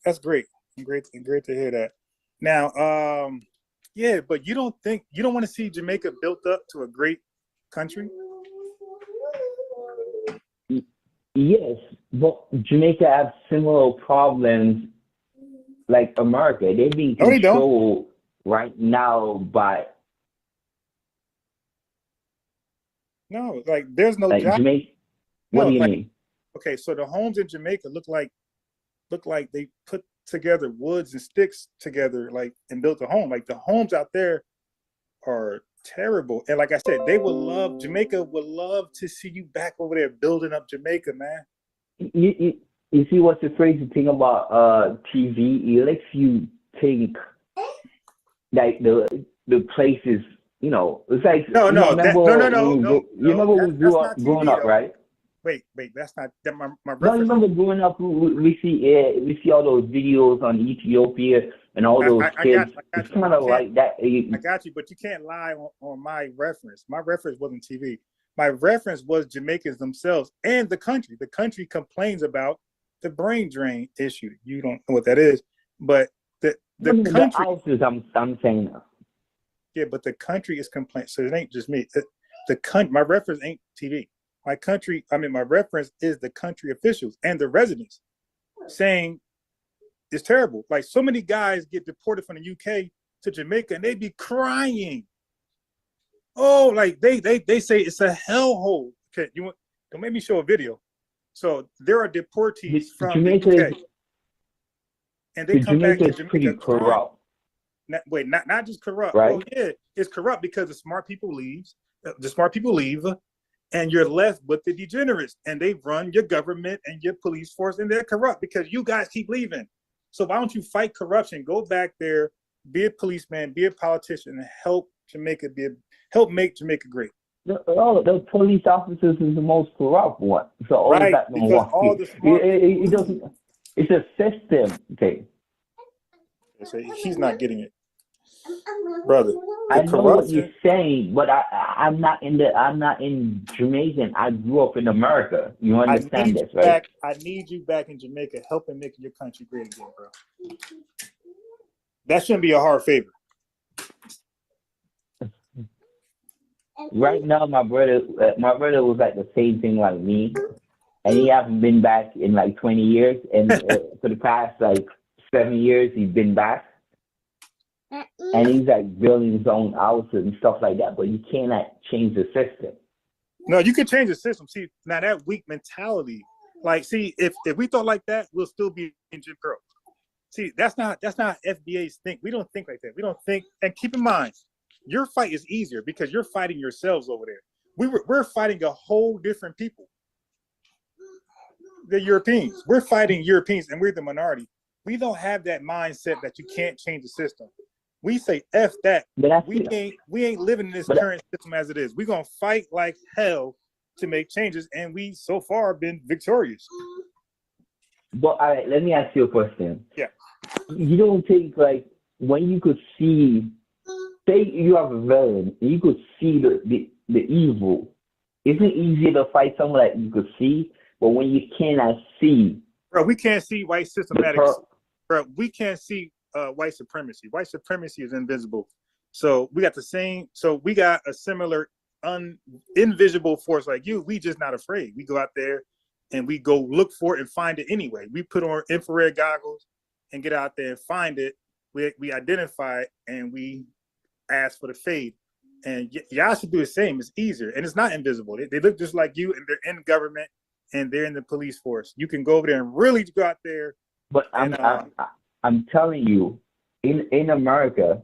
That's great. Great to hear that. Now, yeah, but you don't want to see Jamaica built up to a great country? Yes, but Jamaica has similar problems like America. They're being controlled right now by. No, like there's no like job. Jamaica. What do you mean? Okay, so the homes in Jamaica look like they put together woods and sticks together, like, and built a home. Like the homes out there are terrible. And like I said, Jamaica would love to see you back over there building up Jamaica, man. You see what's the crazy thing about TV? It lets you think like the places, it's like no. You remember we grew up growing up, right? Wait, that's not that my reference. No, you remember growing up, we see all those videos on Ethiopia and all those kids. It's kind of like that. I got you, but you can't lie on my reference. My reference wasn't TV. My reference was Jamaicans themselves and the country. The country complains about the brain drain issue. You don't know what that is, but the country. I'm saying. Yeah, but the country is complaining. So it ain't just me. The country. My reference ain't TV. My reference is the country officials and the residents saying it's terrible. Like so many guys get deported from the UK to Jamaica and they be crying. Oh, like they say it's a hellhole. Okay, don't make me show a video. So there are deportees from Jamaica, the UK, and they come back to Jamaica. Pretty corrupt. Not just corrupt. Right? Oh yeah, it's corrupt because the smart people leave, and you're left with the degenerates, and they run your government and your police force, and they're corrupt because you guys keep leaving. So why don't you fight corruption? Go back there, be a policeman, be a politician, and help make Jamaica great. The police officers is the most corrupt one. So right, because all the smart it doesn't. It's a system thing. So he's not getting it, brother. I know what you're saying, but I'm not in Jamaican. I grew up in America. You understand this, right? I need you back in Jamaica, helping make your country great again, bro. That shouldn't be a hard favor. Right now, my brother was like the same thing like me, and he hasn't been back in like 20 years. And for the past like 7 years, he's been back. And he's like building his own houses and stuff like that, but you cannot change the system. No, you can change the system. See, now that weak mentality, like, see, if we thought like that, we'll still be in Jim Crow. See, that's not FBAs think. We don't think like that. We don't think. And keep in mind, your fight is easier because you're fighting yourselves over there. We're fighting a whole different people. The Europeans. We're fighting Europeans, and we're the minority. We don't have that mindset that you can't change the system. We say F that. We ain't living in this current system as it is. We're gonna fight like hell to make changes, and we so far been victorious. But all right, let me ask you a question. Yeah. You don't think like when you could see, say you have a villain, and you could see the evil, isn't it easier to fight someone that you could see? But when you cannot see, bro, we can't see white systematics. Bro, we can't see white supremacy. White supremacy is invisible. So we got a similar invisible force like you. We just not afraid. We go out there and we go look for it and find it anyway. We put on infrared goggles and get out there and find it. We identify it and we ask for the fade. And y'all should do the same. It's easier and it's not invisible. They look just like you, and they're in government and they're in the police force. You can go over there and really go out there. But I'm telling you, in America,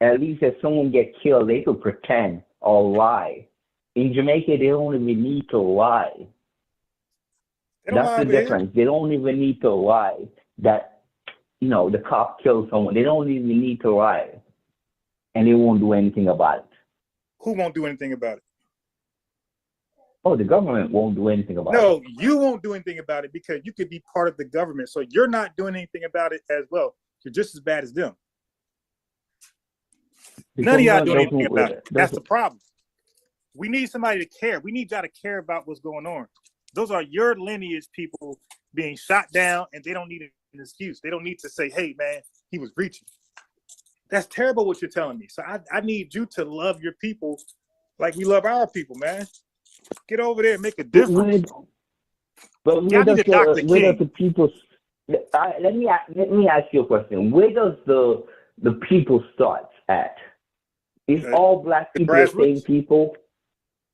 at least if someone get killed, they could pretend or lie. In Jamaica, they don't even need to lie. That's the difference. They don't even need to lie that, the cop killed someone. They don't even need to lie. And they won't do anything about it. Who won't do anything about it? Oh, the government won't do anything about it. No, you won't do anything about it because you could be part of the government. So you're not doing anything about it as well. You're just as bad as them. None of y'all doing anything about it. That's the problem. We need somebody to care. We need y'all to care about what's going on. Those are your lineage people being shot down, and they don't need an excuse. They don't need to say, hey, man, he was breaching. That's terrible what you're telling me. So I need you to love your people like we love our people, man. Get over there and make a difference. But where does the people Let me ask you a question. Where does the people start at? Is all black people the same people?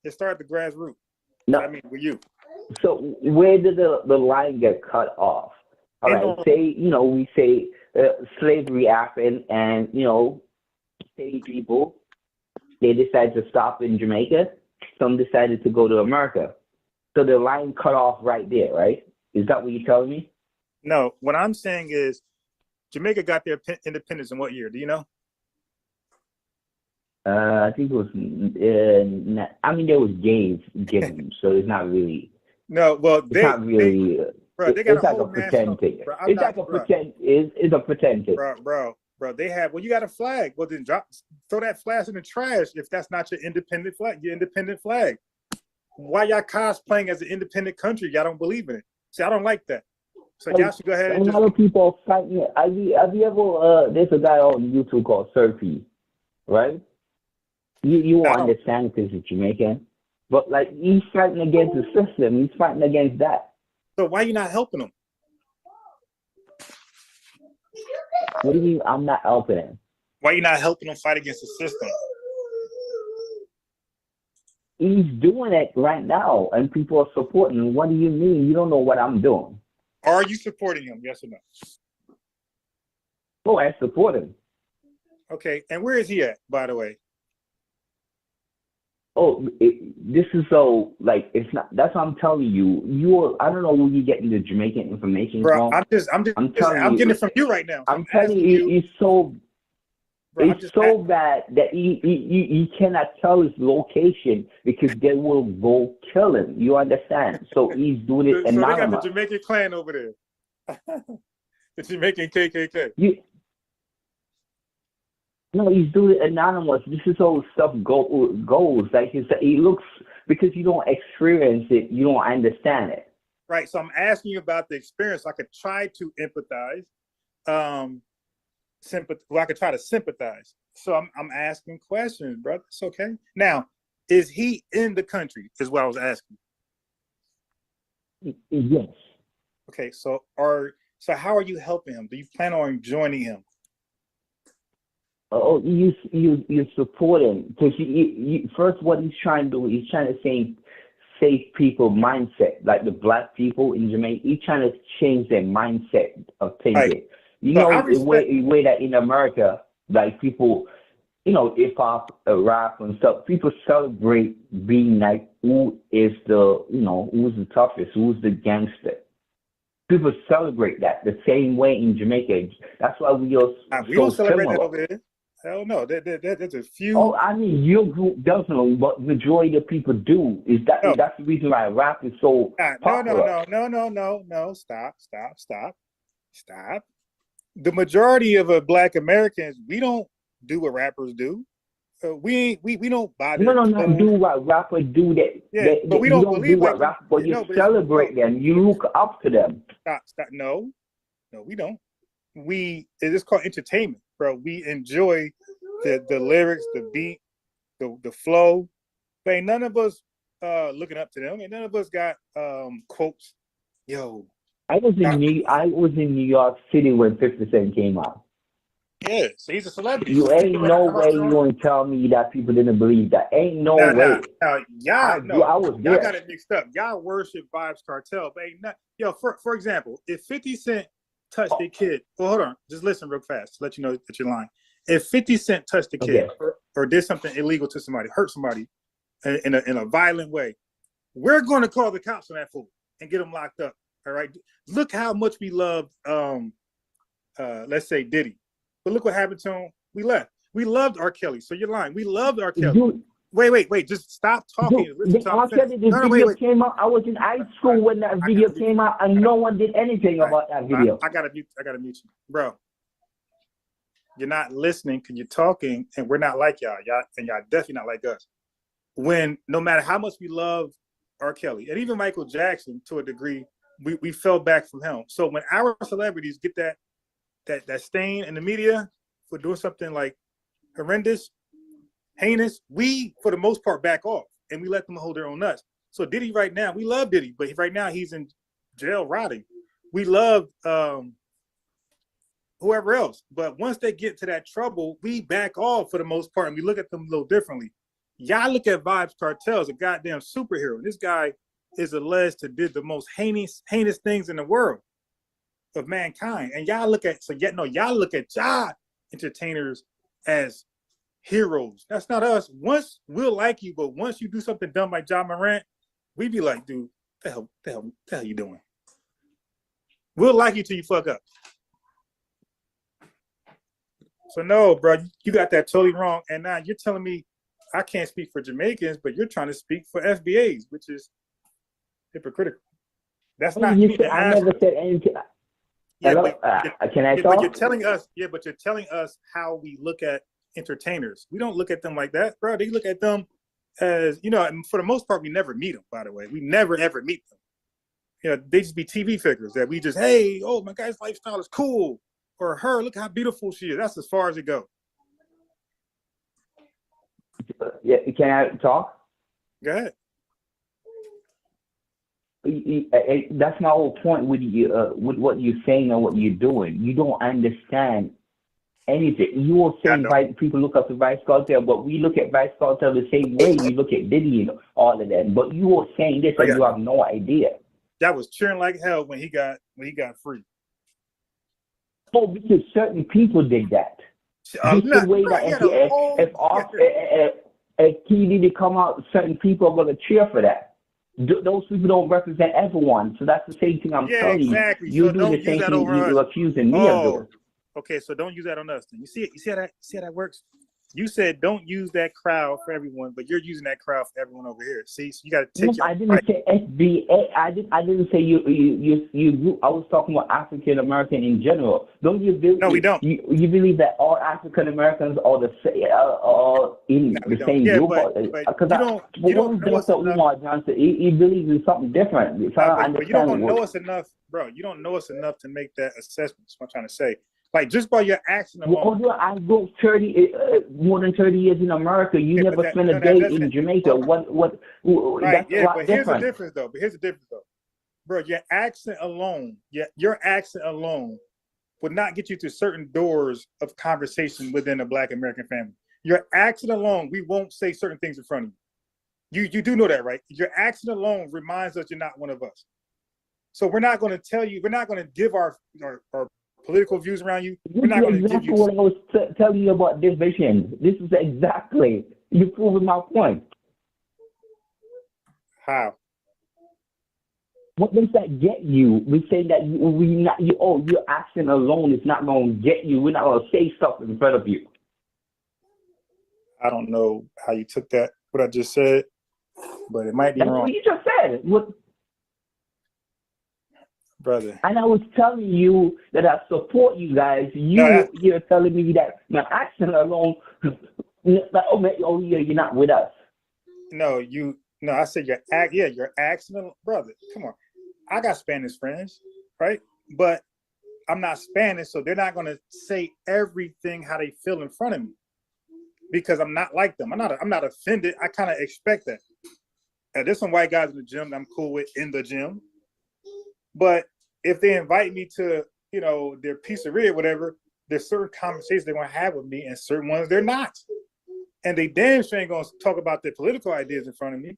It started at the grassroots. No. I mean, with you. So where did the line get cut off? All right, say, we say slavery happened and, same people, they decided to stop in Jamaica. Some decided to go to America. So the line cut off right there, right? Is that what you're telling me? No, what I'm saying is Jamaica got their independence in what year? Do you know? I think it was, there was games given, so it's not really. No, well, it's not really. It's like a pretend thing. It's like a pretend. It's a pretend thing. Bro. They have. Well, you got a flag. Well, then throw that flag in the trash if that's not your independent flag. Your independent flag. Why y'all cosplaying as an independent country? Y'all don't believe in it. See, I don't like that. So y'all should go ahead and a lot of people fighting. Have you ever? There's a guy on YouTube called Surfy, right? You won't understand because he's Jamaican, but like he's fighting against the system. He's fighting against that. So why you not helping him? What do you mean I'm not helping him? Why you not helping him fight against the system? He's doing it right now, and people are supporting him. What do you mean? You don't know what I'm doing. Are you supporting him? Yes or no? Oh, I support him. Okay, and where is he at, by the way? Oh, this is so like it's not. That's what I'm telling you. I don't know where you're getting the Jamaican information from. I'm getting it from you right now. I'm telling you, it's so. It's so bad that you cannot tell his location because they will go kill him. You understand? So he's doing it anonymous. So they got the Jamaican clan over there. The Jamaican KKK. No, he's doing it anonymous. This is how stuff goes. Like he looks, because you don't experience it, you don't understand it. Right. So I'm asking you about the experience. I could try to empathize. I could try to sympathize. So I'm asking questions, brother. It's okay. Now, is he in the country? Is what I was asking. Yes. Okay. So how are you helping him? Do you plan on joining him? Oh, you support him because first what he's trying to do, he's trying to save people mindset, like the black people in Jamaica. He's trying to change their mindset of thinking. Right. You know, the way that in America, like people, hip hop, rap and stuff, people celebrate being like who's the toughest, who's the gangster. People celebrate that the same way in Jamaica. That's why we don't celebrate that over there. Hell no, there's a few. Oh, I mean, your group doesn't, but majority of people do. That's the reason why rap is so popular. No. Stop. The majority of black Americans, we don't do what rappers do. We don't buy them. No, do what rappers do. But we don't believe do what rappers, but you celebrate them. You look up to them. Stop. No, we don't. It's called entertainment, bro. We enjoy the lyrics, the beat, the flow. But ain't none of us looking up to them. And none of us got quotes. Yo. I was in New York City when 50 Cent came out. Yeah, so he's a celebrity. You ain't no way you gonna tell me that people didn't believe that. Ain't no way. I was there. Y'all got it mixed up. Y'all worship Vibes Cartel, but ain't not. Yo, for example, if 50 Cent touched a kid, well, hold on, just listen real fast to let you know that you're lying. If 50 Cent touched a kid or did something illegal to somebody, hurt somebody in a violent way, we're going to call the cops on that fool and get him locked up. All right. Look how much we loved, let's say Diddy, but look what happened to him. We left. We loved R. Kelly. So you're lying. We loved R. Kelly. Dude, wait. Just stop talking. R. Kelly, video came out. I was in high school when that video came out, and no one did anything about that video. I gotta mute you, bro. You're not listening because you're talking, and we're not like y'all. Y'all definitely not like us. When no matter how much we love R. Kelly and even Michael Jackson to a degree, we fell back from him. So when our celebrities get that stain in the media for doing something like horrendous, heinous, we for the most part back off and we let them hold their own nuts. So Diddy right now, we love Diddy, but right now he's in jail rotting. we love whoever else. But once they get to that trouble, we back off for the most part, and we look at them a little differently. Y'all look at Vybz Kartel as a goddamn superhero. This guy is alleged to did the most heinous things in the world of mankind. And y'all look at y'all look at y'all entertainers as heroes. That's not us. Once we'll like you, but once you do something dumb like Ja Morant, we be like, dude, the hell you doing? We'll like you till you fuck up. So no, bro, you got that totally wrong. And now you're telling me I can't speak for Jamaicans, but you're trying to speak for FBAs, which is hypocritical. That's not. I never said anything. Yeah, Hello? Can I talk? But you're telling us, but you're telling us how we look at entertainers. We don't look at them like that, bro. They look at them as, and for the most part, we never meet them, by the way. We never, ever meet them. They just be TV figures that we just, hey, oh, my guy's lifestyle is cool. Or her, look how beautiful she is. That's as far as it goes. Yeah, can I talk? Go ahead. That's my whole point with you, with what you're saying and what you're doing. You don't understand anything. You will say people look up to Vybz Kartel, but we look at Vybz Kartel the same way we look at Diddy and all of that. But you were saying this and you have no idea. That was cheering like hell when he got free. Oh, because certain people did that. The way that if Key to come out, certain people are going to cheer for that. Those people don't represent everyone. So that's the same thing I'm telling exactly. you. You so do the same thing you're accusing me of doing. Okay, so don't use that on us then. You see how that works? You said don't use that crowd for everyone, but you're using that crowd for everyone over here. See, so you got to take. I didn't say FBA. I didn't say you. I was talking about African American in general. Don't you believe? No, we don't. You believe that all African Americans are the same? In the same group? Because you don't know us enough. Johnson, he believes in something different. But you don't know us enough, bro. You don't know us enough to make that assessment. That's what I'm trying to say. Like, just by your action alone. Well, I go more than 30 years in America. You never spent a day in Jamaica. Right, but here's the difference, though. Bro, your accent alone would not get you to certain doors of conversation within a Black American family. Your accent alone, we won't say certain things in front of you. You do know that, right? Your accent alone reminds us you're not one of us. So we're not going to tell you, we're not going to give our political views around you. We're not going to give you. What I was telling you about division. This is exactly, you're proving my point. How? What does that get you? We say that your action alone is not going to get you. We're not going to say stuff in front of you. I don't know how you took that, what I just said, but it might be wrong. What you just said. Brother. And I was telling you that I support you guys. You're telling me that my action alone, you're not with us. No, I said your action, brother. Come on. I got Spanish friends, right? But I'm not Spanish, so they're not gonna say everything how they feel in front of me. Because I'm not like them. I'm not offended. I kind of expect that. There's some white guys in the gym that I'm cool with in the gym. But if they invite me to, their pizzeria or whatever, there's certain conversations they're going to have with me and certain ones they're not. And they damn sure ain't going to talk about their political ideas in front of me.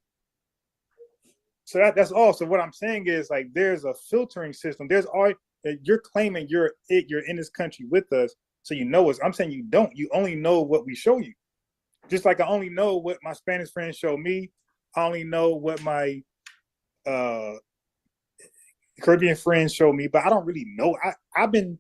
So that's all. So what I'm saying is, like, there's a filtering system. You're claiming you're in this country with us, so you know us. I'm saying you don't. You only know what we show you. Just like I only know what my Spanish friends show me. I only know what my Caribbean friends show me, but I don't really know. I'm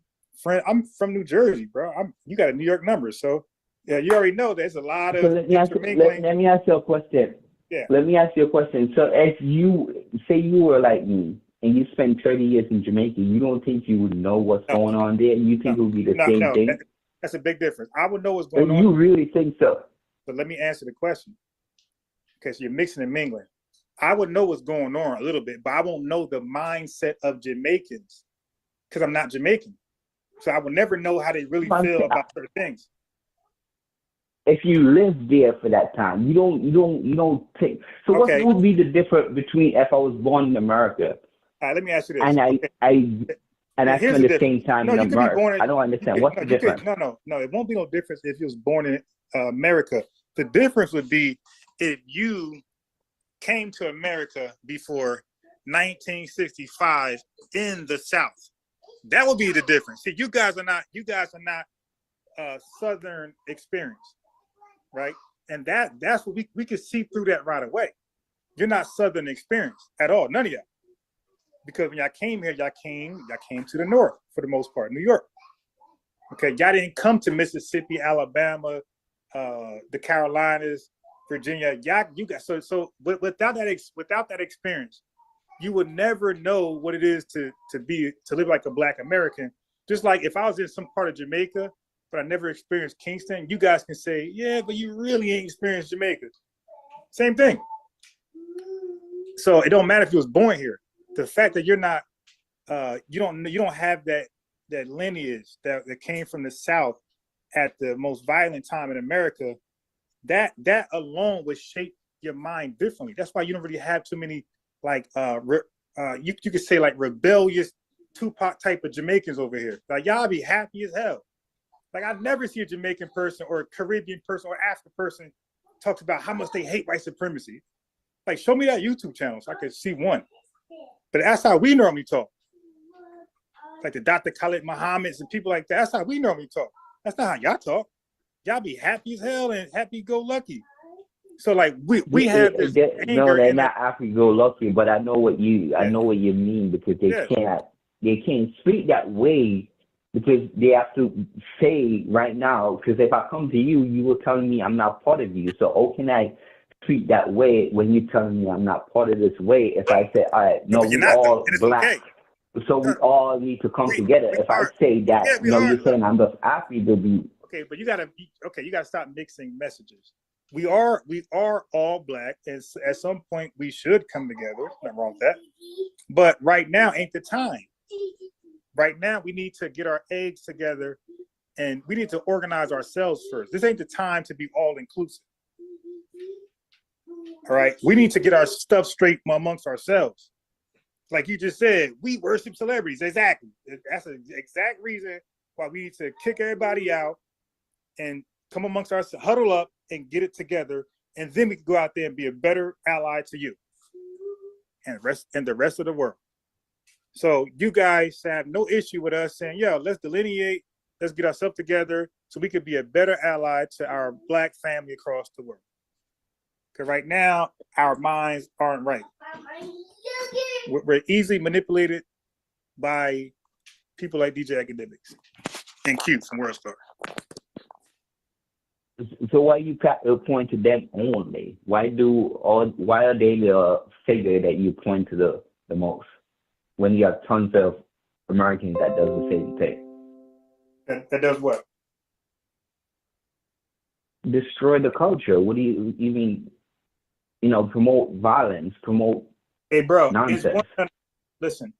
from New Jersey, bro. You got a New York number, so yeah, you already know there's a lot of. Let me ask you a question. Yeah. Let me ask you a question. So if you say you were like me and you spent 30 years in Jamaica, you don't think you would know what's going on there? You think it would be the same thing? That's a big difference. I would know what's going on. You really think so? But let me answer the question, because you're mixing and mingling. I would know what's going on a little bit, but I won't know the mindset of Jamaicans because I'm not Jamaican. So I will never know how they really feel about certain things. If you live there for that time, you don't think. So what would be the difference between if I was born in America Let me ask you this. And I spent the same time in America. I don't understand. What's the difference? No. It won't be no difference if you was born in America. The difference would be if you came to America before 1965 in the South. That would be the difference. See, you guys are not Southern experience, right? And that's what we could see through that right away. You're not Southern experience at all, none of y'all. Because when y'all came here, y'all came to the North for the most part, New York. Okay, y'all didn't come to Mississippi, Alabama, the Carolinas, Virginia. You got so without that experience, you would never know what it is to live like a Black American. Just like if I was in some part of Jamaica, but I never experienced Kingston, you guys can say, yeah, but you really ain't experienced Jamaica. Same thing. So it don't matter if you was born here. The fact that you're not, you don't have that lineage that came from the South at the most violent time in America, that alone would shape your mind differently. That's why you don't really have too many like you could say like rebellious Tupac type of Jamaicans over here. Like y'all be happy as hell. Like I've never seen a Jamaican person or a Caribbean person or African person talks about how much they hate white supremacy. Like show me that YouTube channel so I could see one. But that's how we normally talk. Like the Dr. Khalid Muhammad's and people like that. That's how we normally talk. That's not how y'all talk. Y'all be happy as hell and happy-go-lucky. So like we have this anger. No, they're not happy-go-lucky, but I know what you mean because they can't speak that way because they have to say right now. Because if I come to you, you were telling me I'm not part of you. So how can I treat that way when you're telling me I'm not part of this way? If I say, all right, no, we all Black, okay. So we all need to come together. If I say that, you're saying I'm just happy to be. Okay, but you gotta stop mixing messages. We are all Black, and at some point we should come together. Nothing wrong with that. But right now ain't the time. Right now we need to get our eggs together, and we need to organize ourselves first. This ain't the time to be all inclusive. All right, we need to get our stuff straight amongst ourselves. Like you just said, we worship celebrities. Exactly. That's the exact reason why we need to kick everybody out and come amongst ourselves, huddle up and get it together. And then we can go out there and be a better ally to you and the rest of the world. So you guys have no issue with us saying, yo, let's delineate, let's get ourselves together so we could be a better ally to our Black family across the world. Because right now, our minds aren't right. We're easily manipulated by people like DJ Academics and Q from World Star. So why you point to them only? Why are they the figure that you point to the most when you have tons of Americans that does the same thing? That does what? Destroy the culture. What do you even? Promote violence, promote nonsense. Listen.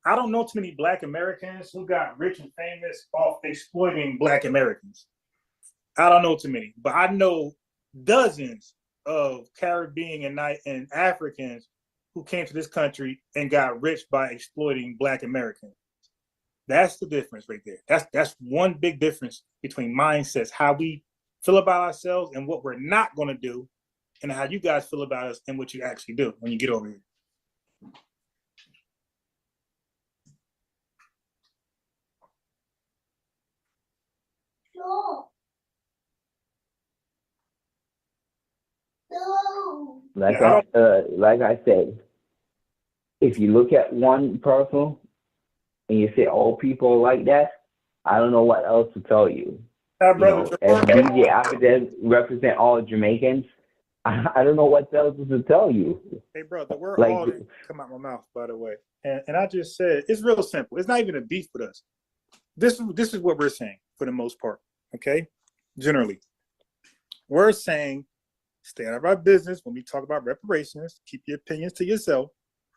I don't know too many Black Americans who got rich and famous off exploiting Black Americans. I don't know too many, but I know dozens of Caribbean and Africans who came to this country and got rich by exploiting Black Americans. That's the difference right there. That's one big difference between mindsets, how we feel about ourselves and what we're not going to do, and how you guys feel about us and what you actually do when you get over here. Like I said, if you look at one person and you say all people are like that, I don't know what else to tell you. As DJ Abidez represent all Jamaicans, I don't know what else to tell you. Hey, brother, we're all come out my mouth, by the way. And I just said, it's real simple. It's not even a beef with us. This is what we're saying for the most part, okay? Generally. We're saying, stay out of our business when we talk about reparations. Keep your opinions to yourself.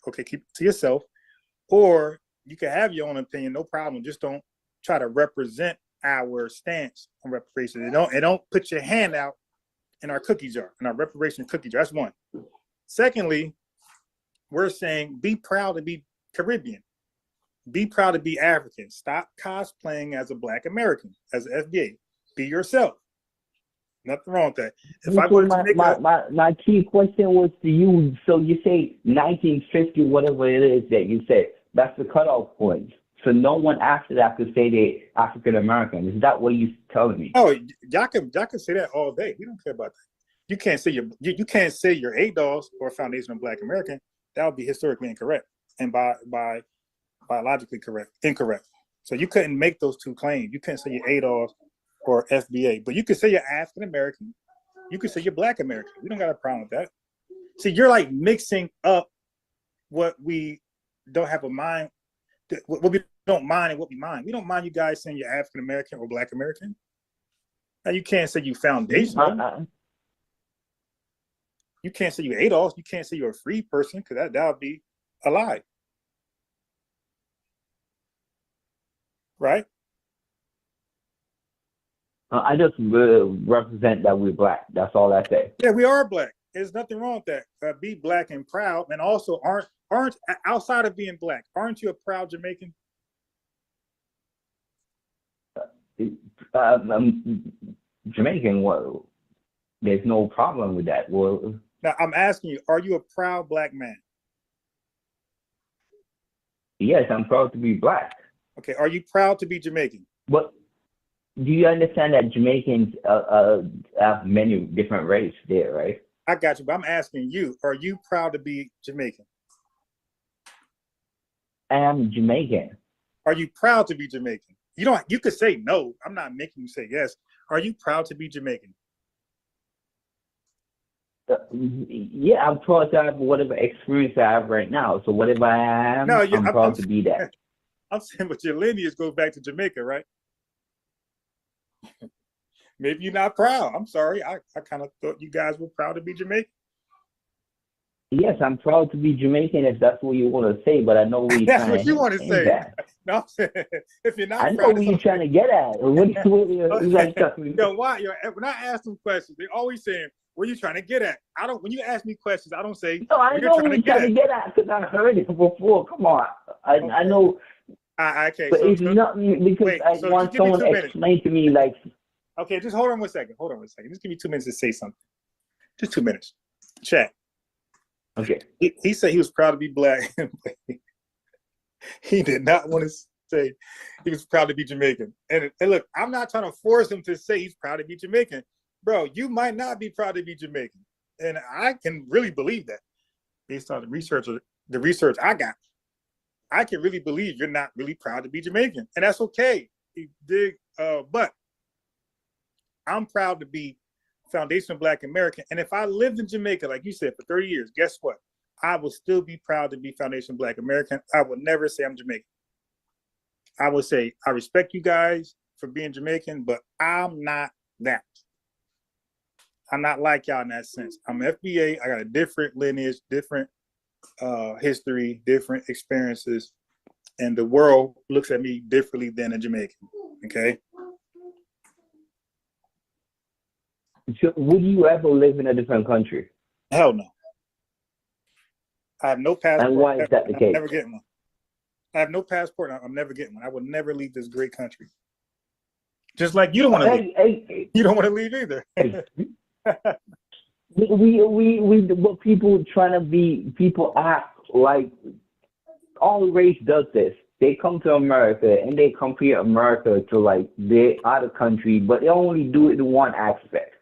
Okay, keep it to yourself. Or you can have your own opinion, no problem. Just don't try to represent our stance on reparations. And don't put your hand out in our cookie jar, in our reparation cookie jar. That's one. Secondly, we're saying be proud to be Caribbean. Be proud to be African. Stop cosplaying as a Black American, as an FBA. Be yourself. Nothing wrong with that. If I go to Jamaica, my key question was to you. So you say 1950, whatever it is that you said, that's the cutoff point. So no one after that could say they're African American. Is that what you're telling me? Oh, y'all can say that all day. We don't care about that. You can't say you can't say you're ADOS or Foundation of Black American. That would be historically incorrect and by biologically incorrect. So you couldn't make those two claims. You couldn't say you're ADOS or FBA, but you could say you're African American. You could say you're Black American. We don't got a problem with that. See, you're like mixing up what we don't have a mind, what we don't mind and what we mind. We don't mind you guys saying you're African American or Black American. Now you can't say you foundational. You can't say you're ADOS. You can't say you're a free person because that would be a lie. Right? I just represent that we're Black. That's all I say. Yeah, we are Black. There's nothing wrong with that. Be Black and proud, and also aren't outside of being Black. Aren't you a proud Jamaican? Jamaican. Well, there's no problem with that. Well, now I'm asking you: are you a proud Black man? Yes, I'm proud to be Black. Okay, are you proud to be Jamaican? But do you understand that Jamaicans have many different races there, right? I got you, but I'm asking you, are you proud to be Jamaican? I am Jamaican. Are you proud to be Jamaican? You could say no. I'm not making you say yes. Are you proud to be Jamaican? Yeah, I'm proud to have whatever experience I have right now. So whatever I am, I'm proud to be that. I'm saying, but your lineage goes back to Jamaica, right? Maybe you're not proud. I'm sorry. I kind of thought you guys were proud to be Jamaican. Yes, I'm proud to be Jamaican if that's what you want to say, but I know what you're that's trying what you want to say. That. No, I'm saying, if you're not I know what you're trying to get at. When I ask them questions, they're always saying, what are you trying to get at? When you ask me questions, I don't say, no, I know what you're trying to get at because I heard it before. Come on. I know. Okay, but it's not because I want someone to explain to me like. Okay, just hold on one second. Just give me 2 minutes to say something. Just 2 minutes. Chat. Okay. He said he was proud to be Black. He did not want to say he was proud to be Jamaican. And look, I'm not trying to force him to say he's proud to be Jamaican. Bro, you might not be proud to be Jamaican. And I can really believe that based on the research I got. I can really believe you're not really proud to be Jamaican. And that's okay. But I'm proud to be Foundation of Black American. And if I lived in Jamaica, like you said, for 30 years, guess what? I will still be proud to be Foundation of Black American. I would never say I'm Jamaican. I would say, I respect you guys for being Jamaican, but I'm not that. I'm not like y'all in that sense. I'm FBA. I got a different lineage, different history, different experiences, and the world looks at me differently than a Jamaican. Okay. So would you ever live in a different country? Hell no. I have no passport. And why is that the case? I'm never getting one. I have no passport. I'm never getting one. I would never leave this great country. Just like you don't want to leave. You don't want to leave either. But people act like all race does this. They come to America and they compare America to like their other country, but they only do it in one aspect.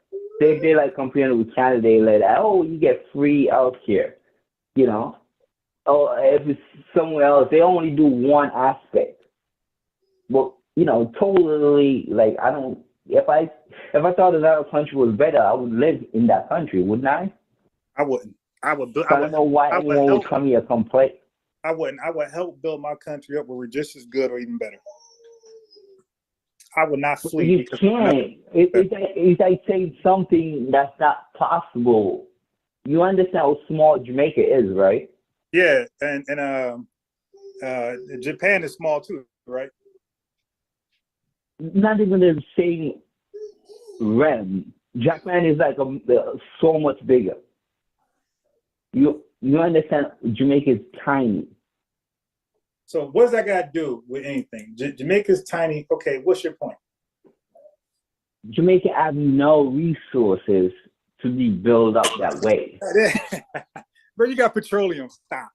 They like comparing with Canada, they like, oh, you get free healthcare, you know. Oh, if it's somewhere else, they only do one aspect. But you know, totally like I don't. If I thought another country was better, I would live in that country, wouldn't I? I wouldn't. I don't know why anyone would come here complain. I wouldn't. I would help build my country up where we're just as good or even better. I would not flee. You can't. It's like saying something that's not possible. You understand how small Jamaica is, right? Yeah, and Japan is small too, right? Not even the same realm. Japan is like so much bigger. you understand, Jamaica is tiny. So what does that got to do with anything? Jamaica's tiny. Okay, what's your point? Jamaica have no resources to be built up that way. Bro, you got petroleum. Stop.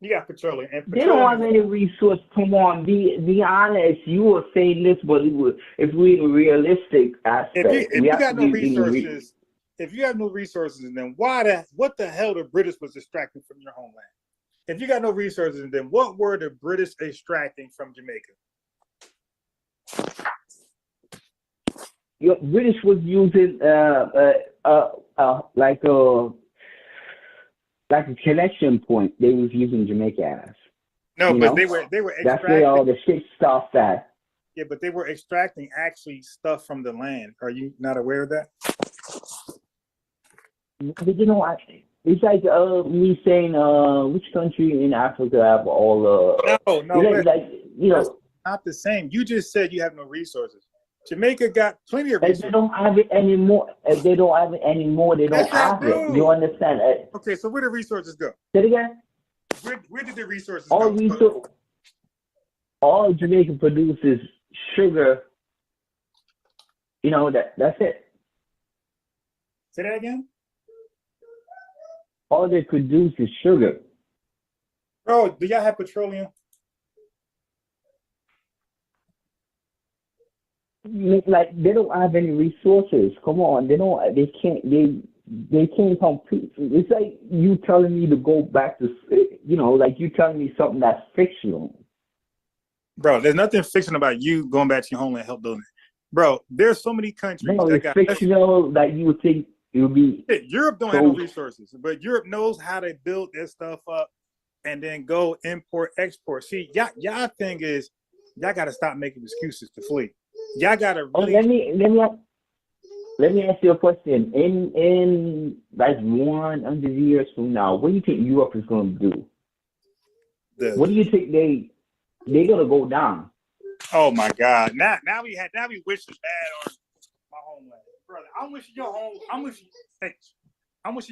You got petroleum. And They don't have any resource. Come on, be honest. You were saying this, but if we're in realistic aspect, if you got no resources, if you have no resources, then what the hell the British was extracting from your homeland? If you got no resources, then what were the British extracting from Jamaica? Your British was using like a connection point. They was using Jamaica as. No, but they were extracting. That's where all the shit stuff at. Yeah, but they were extracting actually stuff from the land. Are you not aware of that? But you know, it's like me saying, which country in Africa have all That's not the same. You just said you have no resources. Jamaica got plenty of resources. If they don't have it anymore, they don't have it. You understand? Okay, so where do resources go? Say it again. Where did the resources go? All Jamaica produces sugar. You know, that's it. Say that again? All they produce is sugar. Bro, do y'all have petroleum? Like, they don't have any resources. Come on, they can't compete. It's like you telling me to go back to, like you telling me something that's fictional. Bro, there's nothing fictional about you going back to your homeland and help building it. Bro, there's so many countries that got fictional that you would think it would be. Europe don't have no resources, but Europe knows how to build their stuff up and then go import, export. See, y'all thing is y'all got to stop making excuses to flee. Y'all got to really. Let me ask you a question. In like 100 years from now, what do you think Europe is going to do? What do you think they're going to go down? Oh my God! Now we wish bad on my homeland, brother. I'm wishing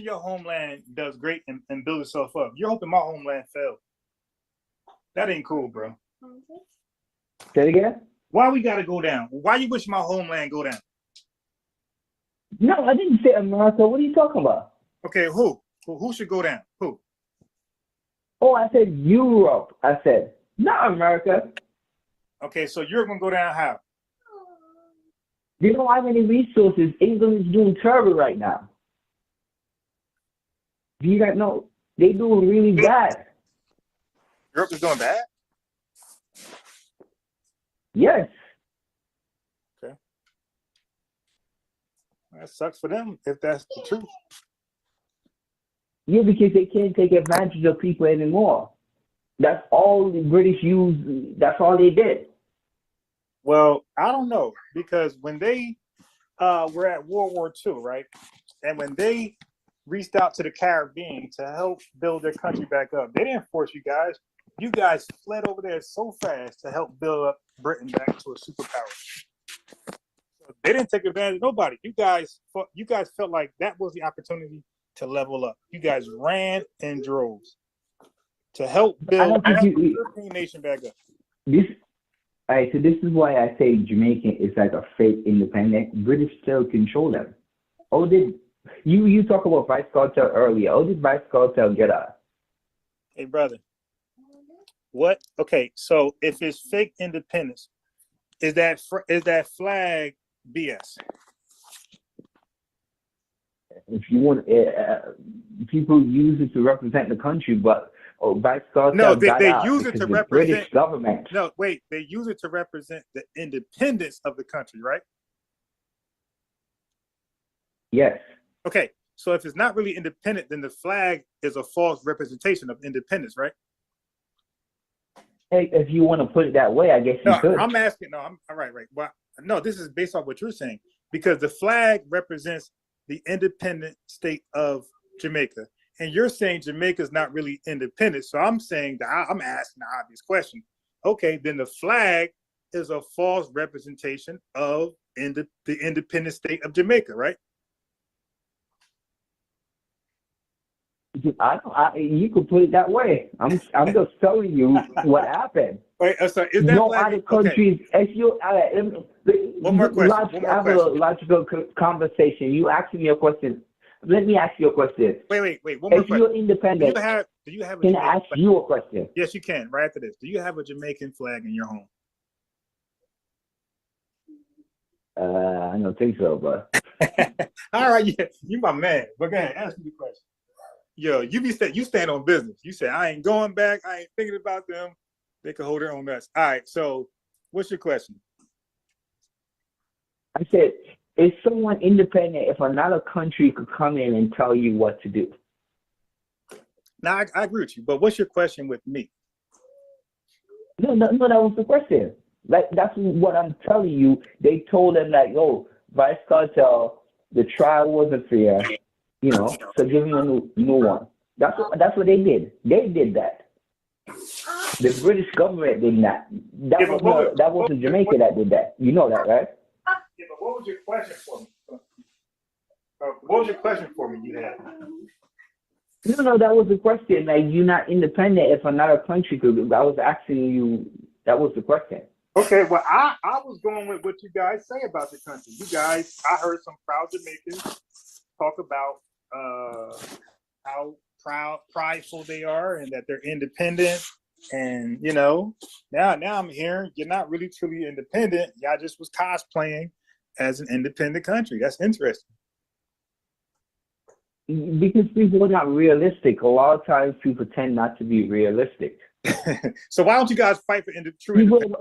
your homeland does great and build itself up. You're hoping my homeland fails. That ain't cool, bro. Say it again. Why we gotta go down? Why you wish my homeland go down? No, I didn't say America. What are you talking about? Okay, who should go down? Who? Oh, I said Europe. I said not America. Okay, so you're gonna go down how? They don't have any resources. England is doing terrible right now. Do you guys know? They're doing really bad. Europe is doing bad? Yes. Okay. That sucks for them if that's the truth. Yeah, because they can't take advantage of people anymore. That's all the British used. That's all they did. Well, I don't know, because when they were at World War II, right? And when they reached out to the Caribbean to help build their country back up, they didn't force you guys. You guys fled over there so fast to help build up Britain back to a superpower. So they didn't take advantage of nobody. You guys felt like that was the opportunity to level up. You guys ran in droves to help build the European nation back up. So this is why I say Jamaica is like a fake independent. British still control them. Oh, did you talk about Vice Cartel earlier? Oh, did Vice Cartel get us? Hey, brother. What? Okay, so if it's fake independence, is that flag BS? If you want, people use it to represent the country, but Vice Cartel no, they use it to represent the British government. No, wait, they use it to represent the independence of the country, right? Yes. Okay, so if it's not really independent, then the flag is a false representation of independence, right? Hey, if you want to put it that way, I guess you could. I'm asking. No, I'm all right. Well, no, this is based off what you're saying, because the flag represents the independent state of Jamaica, and you're saying Jamaica is not really independent. So I'm saying that I'm asking the obvious question. Okay, then the flag is a false representation of the independent state of Jamaica, right? You could put it that way. I'm just telling you what happened. Wait, sorry, is that no black? other countries. Okay. If you one more question. Have a logical conversation. You ask me a question. Let me ask you a question. Wait. One more question. If you're independent, do you have a can Jamaican I ask flag? you a question? Yes, you can. Right after this, do you have a Jamaican flag in your home? I don't think so, but all right, yeah, you my man. But go ahead, ask me the question. Yo, you stand on business. You say I ain't going back. I ain't thinking about them. They can hold their own mess. All right. So, what's your question? I said, is someone independent if another country could come in and tell you what to do? Now, I agree with you. But what's your question with me? No, that was the question. Like, that's what I'm telling you. They told them that, yo, Vice Cartel, the trial wasn't fair, so give him a new one. That's what they did. They did that. The British government did that. That wasn't Jamaica that did that. You know that, right? Yeah, but what was your question for me? What was your question for me you had? No, that was the question. Like, you're not independent if another country could. I was asking you, that was the question. Okay, well, I was going with what you guys say about the country. You guys, I heard some proud Jamaicans talk about how prideful they are and that they're independent. And, now I'm hearing you're not really truly independent. Y'all just was cosplaying as an independent country. That's interesting. Because people are not realistic. A lot of times people tend not to be realistic. So why don't you guys fight for true independence?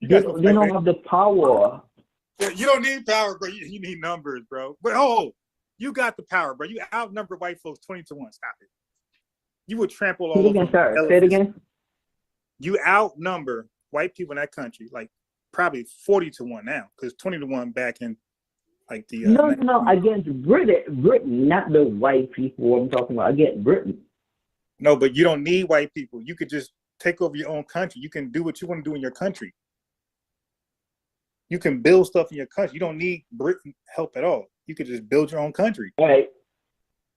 They don't have the power. You don't need power, bro. You need numbers, bro. But you got the power, bro. You outnumber white folks 20-1. Stop it. You would trample all over. Say it again. You outnumber white people in that country like probably 40-1 now, because 20-1 back in like the no, against Britain, not the white people. I'm talking about against Britain. No, but you don't need white people. You could just take over your own country. You can do what you want to do in your country. You can build stuff in your country. You don't need Britain help at all. You could just build your own country. All right.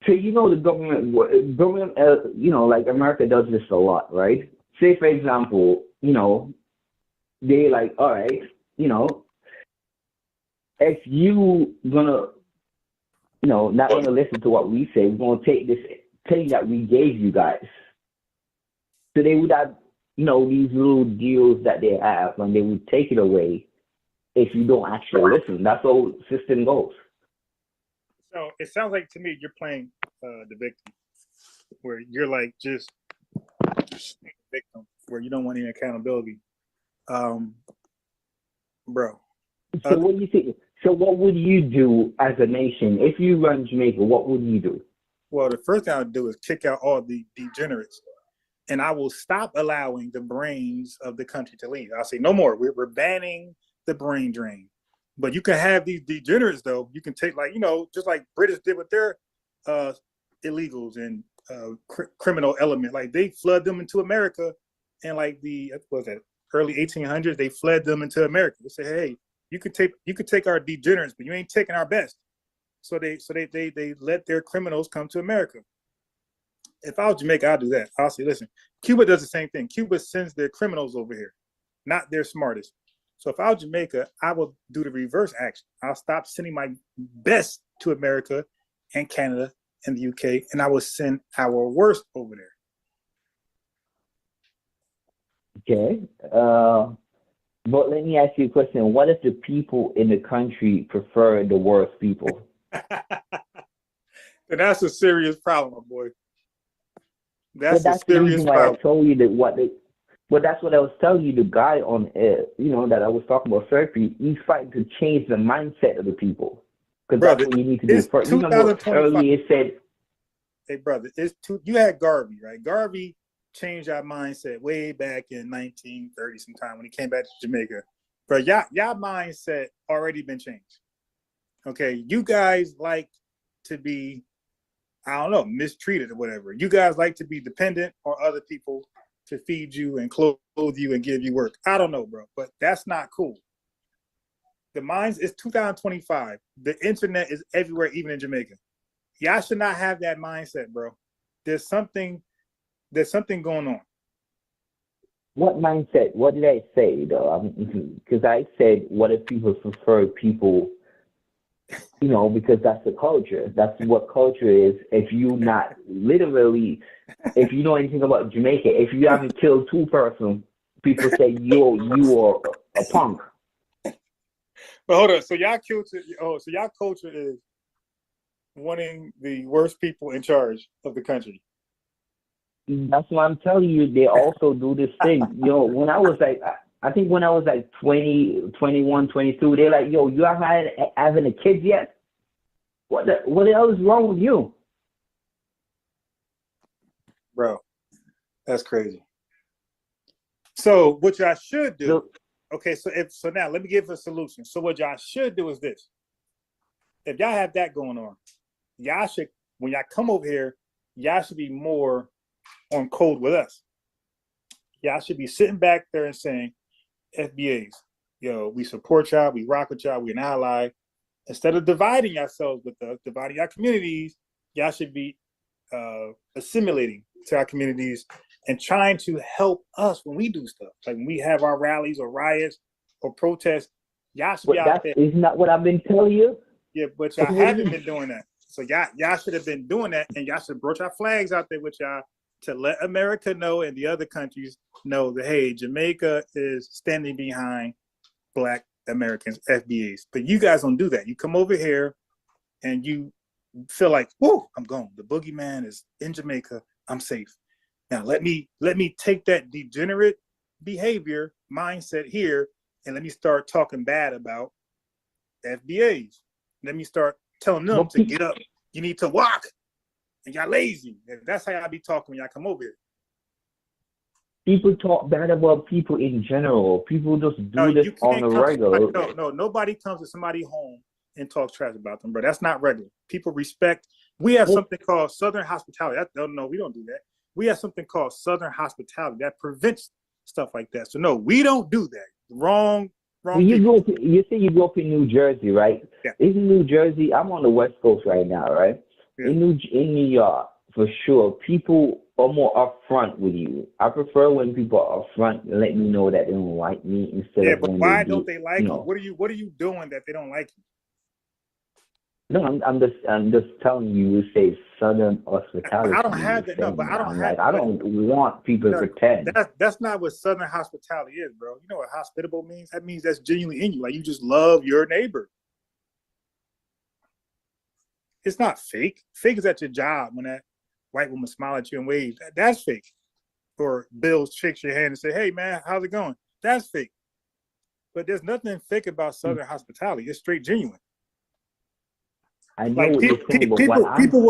So the government, like America does this a lot, right? Say, for example, they like, all right, if you gonna, not gonna listen to what we say, we're gonna take this thing that we gave you guys. So they would have, these little deals that they have, and they would take it away if you don't actually listen. That's how the system goes. So it sounds like to me you're playing the victim, where you're like just victim, where you don't want any accountability, bro. So what do you think? So what would you do as a nation if you run Jamaica? What would you do? Well, the first thing I would do is kick out all the degenerates, and I will stop allowing the brains of the country to leave. I'll say no more. We're banning the brain drain. But you can have these degenerates, though. You can take, just like British did with their illegals and criminal element. Like, they flood them into America, and like early 1800s, they fled them into America. They say, hey, you could take our degenerates, but you ain't taking our best. So they let their criminals come to America. If I was Jamaica, I'll do that. I'll say, listen, Cuba does the same thing. Cuba sends their criminals over here, not their smartest. So if I was Jamaica, I will do the reverse action. I'll stop sending my best to America and Canada and the UK, and I will send our worst over there. Okay. But let me ask you a question. What if the people in the country prefer the worst people? And that's a serious problem, my boy. That's a serious problem. I told you that But that's what I was telling you. The guy on, that I was talking about therapy, he's fighting to change the mindset of the people. Because that's what you need to do first. Remember earlier it said, hey, brother, you had Garvey, right? Garvey changed our mindset way back in 1930 sometime when he came back to Jamaica. But y'all mindset already been changed. Okay, you guys like to be, I don't know, mistreated or whatever. You guys like to be dependent on other people to feed you and clothe you and give you work. I don't know, bro, but that's not cool. It's 2025. The internet is everywhere, even in Jamaica. Y'all should not have that mindset, bro. There's something going on. What mindset? What did I say though? Because I said, what if people prefer people, you know, because that's the culture. That's what culture is. If you not literally, if you know anything about Jamaica, if you haven't killed 2 persons, people say you are a punk. But hold on. So y'all culture is wanting the worst people in charge of the country. That's why I'm telling you, they also do this thing. Yo, when I was like, I think when I was like 20, 21, 22, they're like, yo, you haven't having a kid yet? What the hell is wrong with you? Bro, that's crazy. So what y'all should do, okay, so now let me give a solution. So what y'all should do is this. If y'all have that going on, y'all should, when y'all come over here, y'all should be more on code with us. Y'all should be sitting back there and saying, FBAs, yo, we support y'all, we rock with y'all, we an ally. Instead of dividing yourselves with us, dividing our communities, y'all should be assimilating to our communities and trying to help us when we do stuff. Like when we have our rallies or riots or protests, y'all should be out there. Isn't that what I've been telling you? Yeah, but y'all haven't been doing that. So y'all should have been doing that, and y'all should have brought your flags out there with y'all to let America know and the other countries know that, hey, Jamaica is standing behind Black Americans, FBAs. But you guys don't do that. You come over here and you feel like, whoa, I'm gone. The boogeyman is in Jamaica. I'm safe. Now let me take that degenerate behavior mindset here and let me start talking bad about FBAs. Let me start telling them to get up. You need to walk. And y'all lazy. That's how y'all be talking when y'all come over here. People talk bad about people in general. People just do this on a regular. No, nobody comes to somebody's home and talks trash about them, bro. That's not regular. People respect. We have something called Southern hospitality. No, we don't do that. We have something called Southern hospitality that prevents stuff like that. So no, we don't do that. Wrong. You say you grew up in New Jersey, right? Yeah. In New Jersey, I'm on the West Coast right now, right? Yeah. In New York, for sure, people are more upfront with you. I prefer when people are upfront and let me know that they don't like me instead of when why don't they like you? What are you doing that they don't like you? No, I'm just telling you. You say Southern hospitality. I don't have that. No, but I don't have. I don't want people to pretend. That's not what Southern hospitality is, bro. You know what hospitable means? That means that's genuinely in you. Like you just love your neighbor. It's not fake. Fake is at your job when that white woman smile at you and wave. That's fake. Or Bill shakes your hand and say, "Hey man, how's it going?" That's fake. But there's nothing fake about Southern hospitality. It's straight genuine. I know what you're saying, but people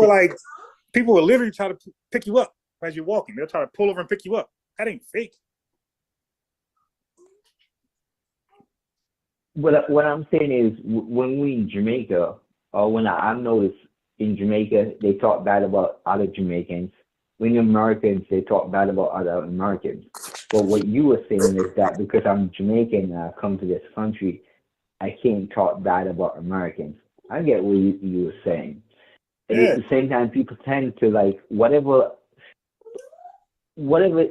will literally try to pick you up as you're walking. They'll try to pull over and pick you up. That ain't fake. What I'm saying is, when we in Jamaica, or when I noticed in Jamaica, they talk bad about other Jamaicans. When Americans, they talk bad about other Americans. But what you were saying is that because I'm Jamaican and I come to this country, I can't talk bad about Americans. I get what you were saying. And at the same time, people tend to like whatever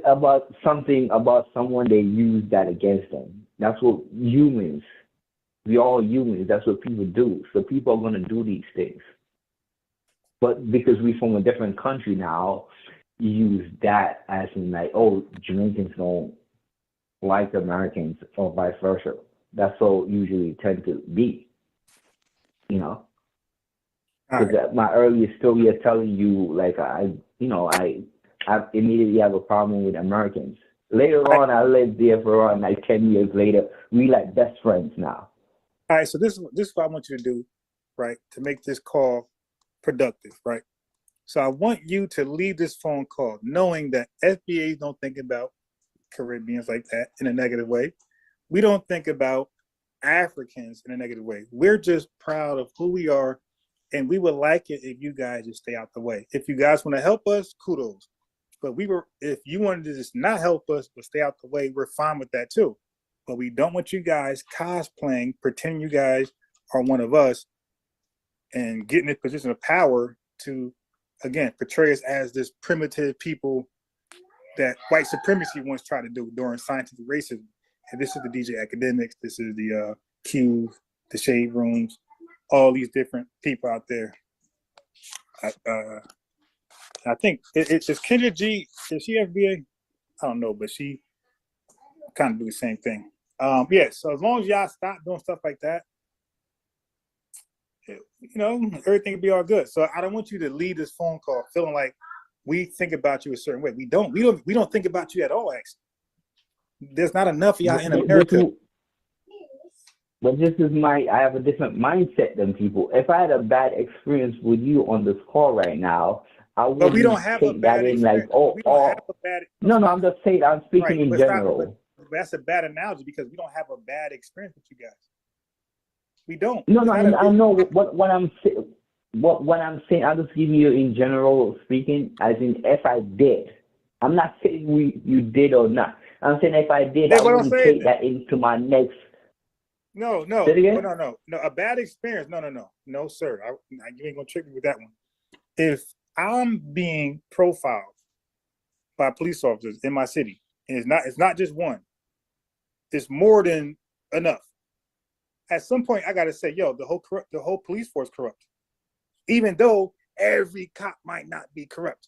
about something about someone, they use that against them. That's what humans, we all humans, that's what people do. So people are going to do these things. But because we're from a different country now, you use that as in like, oh, Jamaicans don't like Americans or vice versa. That's what usually tend to be. You know, because my earlier story is telling you, like, I immediately have a problem with Americans. Later on, I lived there for around like 10 years later. We like best friends now. All right, so this is what I want you to do, right, to make this call productive, right? So I want you to leave this phone call knowing that FBAs don't think about Caribbeans like that in a negative way. We don't think about Africans in a negative way. We're just proud of who we are, and we would like it if you guys just stay out the way. If you guys want to help us, kudos. But if you wanted to just not help us but stay out the way, we're fine with that too. But we don't want you guys cosplaying, pretending you guys are one of us, and getting in a position of power to, again, portray us as this primitive people that white supremacy once tried to do during scientific racism. And this is the DJ Academics, this is the Qs, the Shade Rooms, all these different people out there. I think it's Kendra G. Is she FBA? I don't know, but she kind of do the same thing. Yeah, so as long as y'all stop doing stuff like that, everything will be all good. So I don't want you to leave this phone call feeling like we think about you a certain way. We don't think about you at all, actually. There's not enough of y'all in America. But this is I have a different mindset than people. If I had a bad experience with you on this call right now, I wouldn't but we don't have take a bad that in experience. No, I'm just saying, I'm speaking in general. But that's a bad analogy because we don't have a bad experience with you guys. We don't. No, I know what I'm saying. What I'm saying, I'm just giving you in general speaking, as in if I did. I'm not saying you did or not. I'm saying if I did, I wouldn't take that into my next. No. A bad experience. No, sir. You ain't gonna trick me with that one. If I'm being profiled by police officers in my city, and it's not just one, it's more than enough. At some point, I gotta say, the whole police force corrupt. Even though every cop might not be corrupt,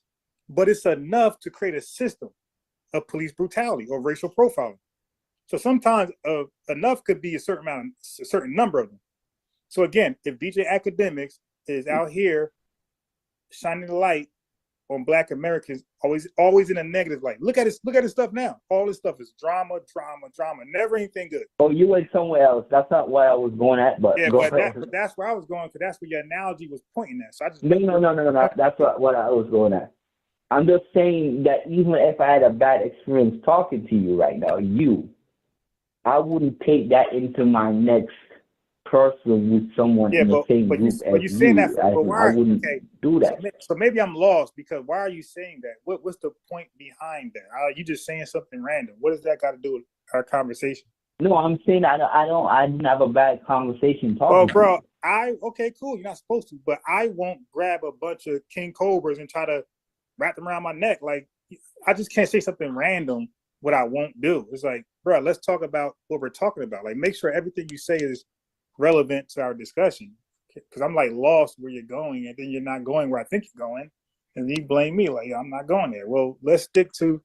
but it's enough to create a system of police brutality or racial profiling. So sometimes enough could be a certain number of them. So again, if DJ Academics is out here shining the light on Black Americans, always in a negative light. Look at his stuff now. All this stuff is drama, never anything good. Oh, you went somewhere else. That's not where I was going at, but yeah, but that's where I was going, because that's where your analogy was pointing at. So I just no. That's what I was going at. I'm just saying that even if I had a bad experience talking to you right now, I wouldn't take that into my next person with someone in the same group as you. Saying that I wouldn't do that. So maybe I'm lost, because why are you saying that? What's the point behind that? Are you just saying something random? What does that got to do with our conversation? No, I'm saying I didn't have a bad conversation talking. Oh, bro, okay, cool. You're not supposed to, but I won't grab a bunch of King Cobras and try to wrap them around my neck. Like, I just can't say something random. What I won't do. It's like, bro, let's talk about what we're talking about. Like, make sure everything you say is relevant to our discussion. Because I'm like lost where you're going, and then you're not going where I think you're going, and you blame me like I'm not going there. Well, let's stick to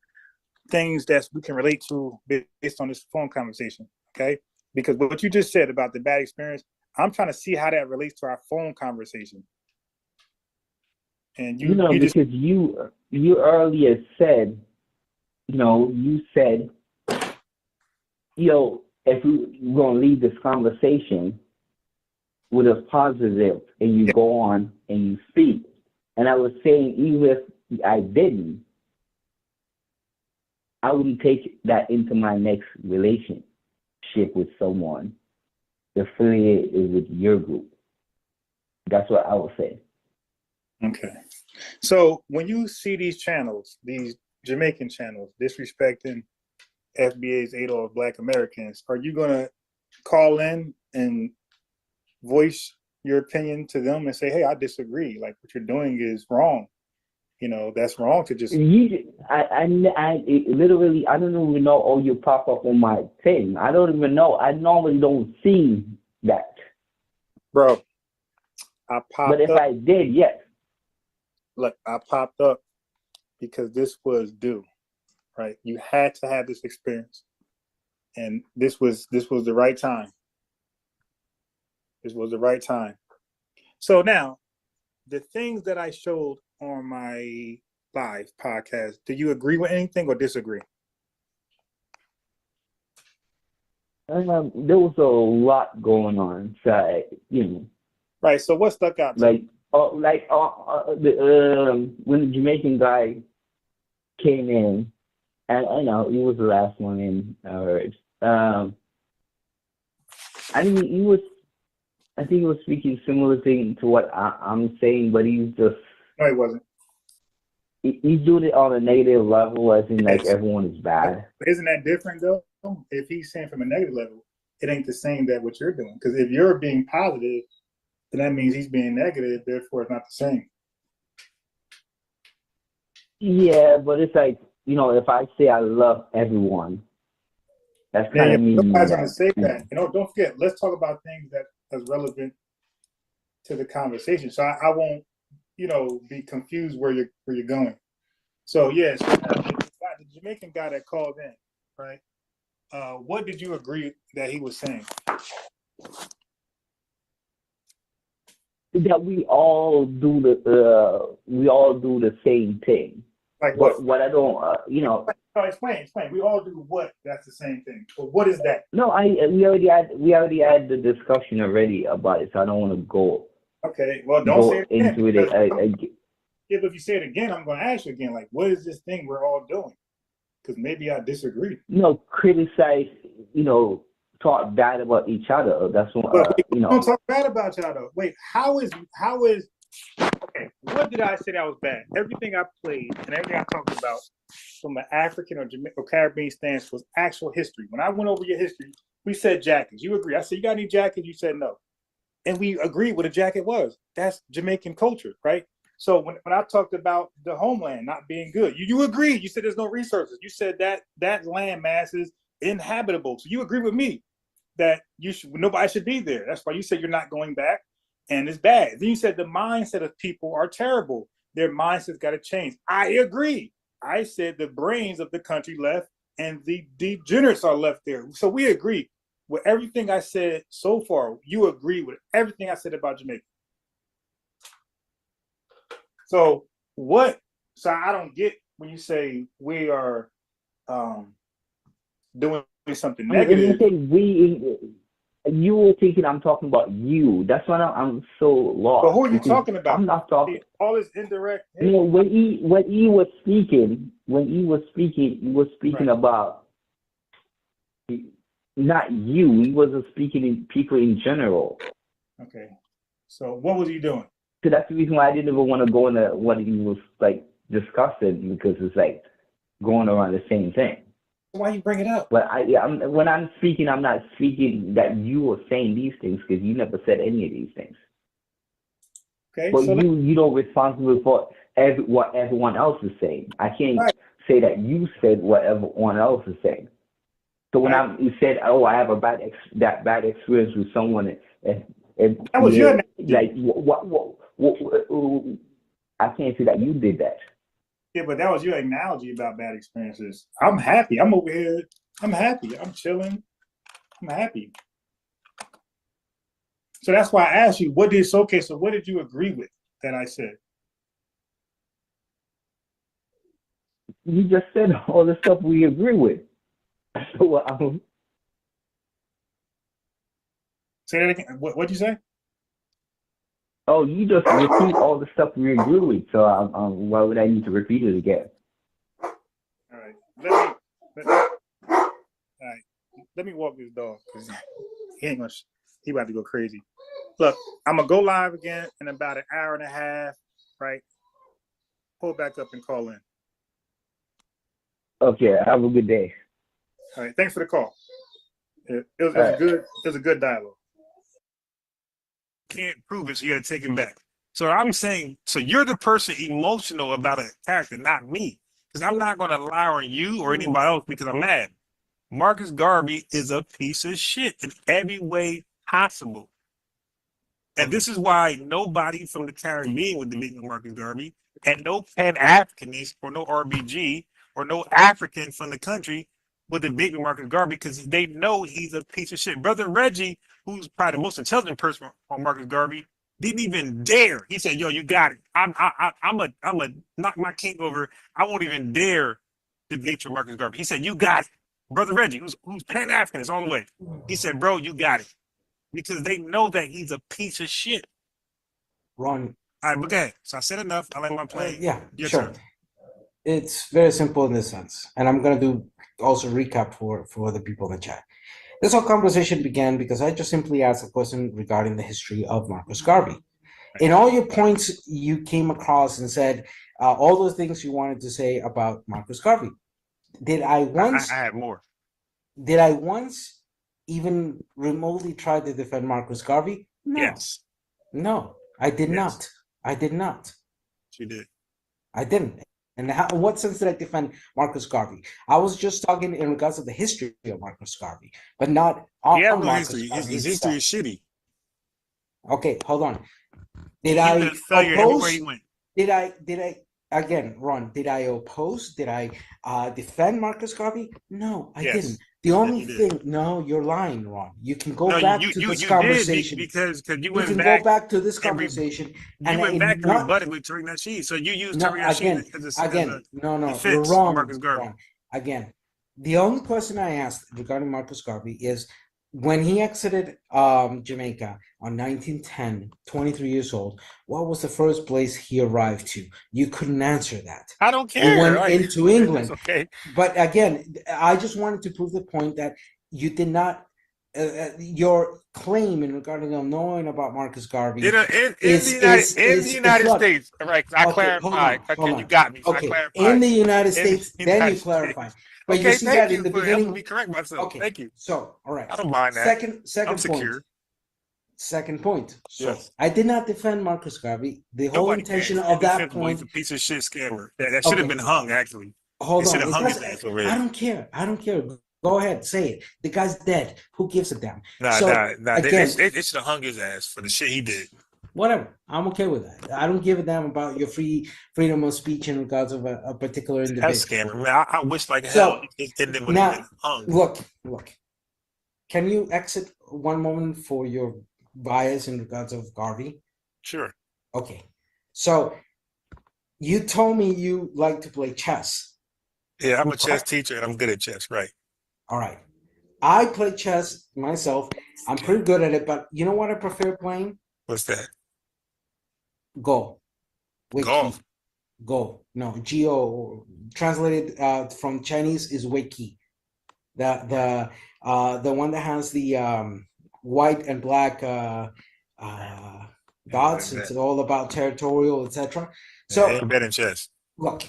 things that we can relate to based on this phone conversation, okay? Because what you just said about the bad experience, I'm trying to see how that relates to our phone conversation. And you earlier said, you said, if we're going to leave this conversation with a positive, and you go on and you speak. And I was saying, even if I didn't, I wouldn't take that into my next relationship with someone affiliated with your group. That's what I would say. Okay. So when you see these channels, these Jamaican channels, disrespecting FBA's aid of Black Americans, are you going to call in and voice your opinion to them and say, hey, I disagree. Like, what you're doing is wrong. That's wrong to just... I literally, I don't even know, you pop up on my thing. I don't even know. I normally don't see that. Bro, I popped up. But if I did, yes. Look, I popped up because this was due, right? You had to have this experience. And this was the right time. This was the right time. So now, the things that I showed on my live podcast, do you agree with anything or disagree? There was a lot going on, so Right. So what stuck out? When the Jamaican guy came in, and I know he was the last one in. I heard. I think he was speaking similar thing to what I'm saying, but he's just... No, he wasn't. He's doing it on a negative level, as in like everyone is bad. Isn't that different though? If he's saying from a negative level, it ain't the same that what you're doing. Because if you're being positive, then that means he's being negative. Therefore, it's not the same. Yeah, but it's like, if I say I love everyone, that's kind of meaning nobody's gonna that. say that. Don't forget. Let's talk about things that is relevant to the conversation. So I won't, be confused where you're going. So yes, the Jamaican guy that called in, right? What did you agree that he was saying? That we all do the same thing. Like what? But what I don't, No, explain. We all do what? That's the same thing. But what is that? No, we already had the discussion already about it, so I don't want to go. Okay, well, don't say it again. Into it. Yeah, but if you say it again, I'm going to ask you again. Like, what is this thing we're all doing? Because maybe I disagree. Criticize. Talk bad about each other. That's what. Don't talk bad about y'all though. Wait, how is? Okay, what did I say that was bad? Everything I played and everything I talked about from an African or Caribbean stance was actual history. When I went over your history, we said jackets. You agree? I said, you got any jackets? You said no. And we agreed what a jacket was. That's Jamaican culture, right? So when I talked about the homeland not being good, you agreed. You said there's no resources. You said that land mass is inhabitable. So you agree with me that nobody should be there. That's why you said you're not going back, and it's bad. Then you said the mindset of people are terrible. Their mindset's got to change. I agree. I said the brains of the country left, and the degenerates are left there. So we agree with everything I said so far. You agree with everything I said about Jamaica. So what? So I don't get when you say we are doing something negative. You were thinking I'm talking about you. That's why I'm so lost. But who are you talking about? I'm not talking. All this indirect. When he was speaking, he was speaking about not you. He wasn't speaking in people in general. Okay. So what was he doing? So that's the reason why I didn't even want to go into what he was like discussing, because it's like going around the same thing. Why you bring it up? But when I'm speaking, I'm not speaking that you were saying these things, because you never said any of these things. Okay. But so you don't responsible for what everyone else is saying. I can't say that you said what everyone else is saying. So when you said, "Oh, I have a bad experience with someone," and that was your like what I can't say that you did that. Yeah, but that was your analogy about bad experiences. I'm happy. I'm over here. I'm happy. I'm chilling. I'm happy. So that's why I asked you, so what did you agree with that I said? You just said all the stuff we agree with. So say that again. What'd you say? Oh, you just repeat all the stuff we agree with. So why would I need to repeat it again? All right. Let me walk this dog, because he about to go crazy. Look, I'm gonna go live again in about an hour and a half, right? Pull back up and call in. Okay, have a good day. All right, thanks for the call. It was a good dialogue. Can't prove it, so you got to take him back. So I'm saying, so you're the person emotional about a character, not me, because I'm not going to lie on you or anybody else because I'm mad. Marcus Garvey is a piece of shit in every way possible, and this is why nobody from the Caribbean would debate with Marcus Garvey, and no Pan-Africanist or no RBG or no African from the country would debate with Marcus Garvey, because they know he's a piece of shit. Brother Reggie, who's probably the most intelligent person on Marcus Garvey, didn't even dare. He said, "Yo, you got it. I'm a knock my king over. I won't even dare debate with Marcus Garvey." He said, "You got it." Brother Reggie, who's Pan-Africanist all the way, he said, "Bro, you got it," because they know that he's a piece of shit. Ron. All right, but okay. So I said enough. I let my play. Yeah, Your sure. turn. It's very simple in this sense, and I'm gonna do also recap for the people in the chat. This whole conversation began because I just simply asked a question regarding the history of Marcus Garvey. In all your points, you came across and said all those things you wanted to say about Marcus Garvey. Did I once? I had more. Did I once even remotely try to defend Marcus Garvey? No. Yes. No, I did not. I did not. She did. I didn't. And in what sense did I defend Marcus Garvey? I was just talking in regards to the history of Marcus Garvey, but not on no Marcus history. Garvey His itself. history is shitty. Okay, hold on. Did He I was a failure everywhere he oppose? went. Did I again, Ron? Did I oppose? Did I defend Marcus Garvey? No, I didn't. The only thing, no, you're lying, Ron. You can go back to this conversation because you you went can back go back to this conversation you went back and rebutted with Tariq Nasheed. So you used Tariq Nasheed as a no, defense you're wrong, Marcus Garvey. Ron. Again, the only question I asked regarding Marcus Garvey is when he exited Jamaica on 1910, 23 years old, what was the first place he arrived to? You couldn't answer that. I don't care. He went into England. Okay. But again, I just wanted to prove the point that you did not, your claim in regarding knowing about Marcus Garvey in the United States, right? I clarified. Okay, you got me. So okay, in the United States, then you clarify. But okay, you see that in the beginning. I'm be correct myself. Okay, thank you. So, all right. I don't mind that. Second I'm point. secure. Second point. So yes. I did not defend Marcus Garvey. The whole intention of that point. He's a piece of shit scammer. That should have been hung. Actually, hold on. I don't care. I don't care. Go ahead, say it. The guy's dead. Who gives a damn? Nah. Again, they should have hung his ass for the shit he did. Whatever. I'm okay with that. I don't give a damn about your freedom of speech in regards of a particular individual. That's scammer, man. I wish like hell. Now, look. Can you exit one moment for your bias in regards of Garvey? Sure. Okay. So you told me you like to play chess. Yeah, I'm a chess teacher and I'm good at chess, right? All right. I play chess myself. I'm pretty good at it, but you know what I prefer playing? What's that? Go. Golf. Go. No, Go. Translated from Chinese is Wiki. The one that has the white and black dots. It's all about territorial, etc. So yeah, better than chess. Look,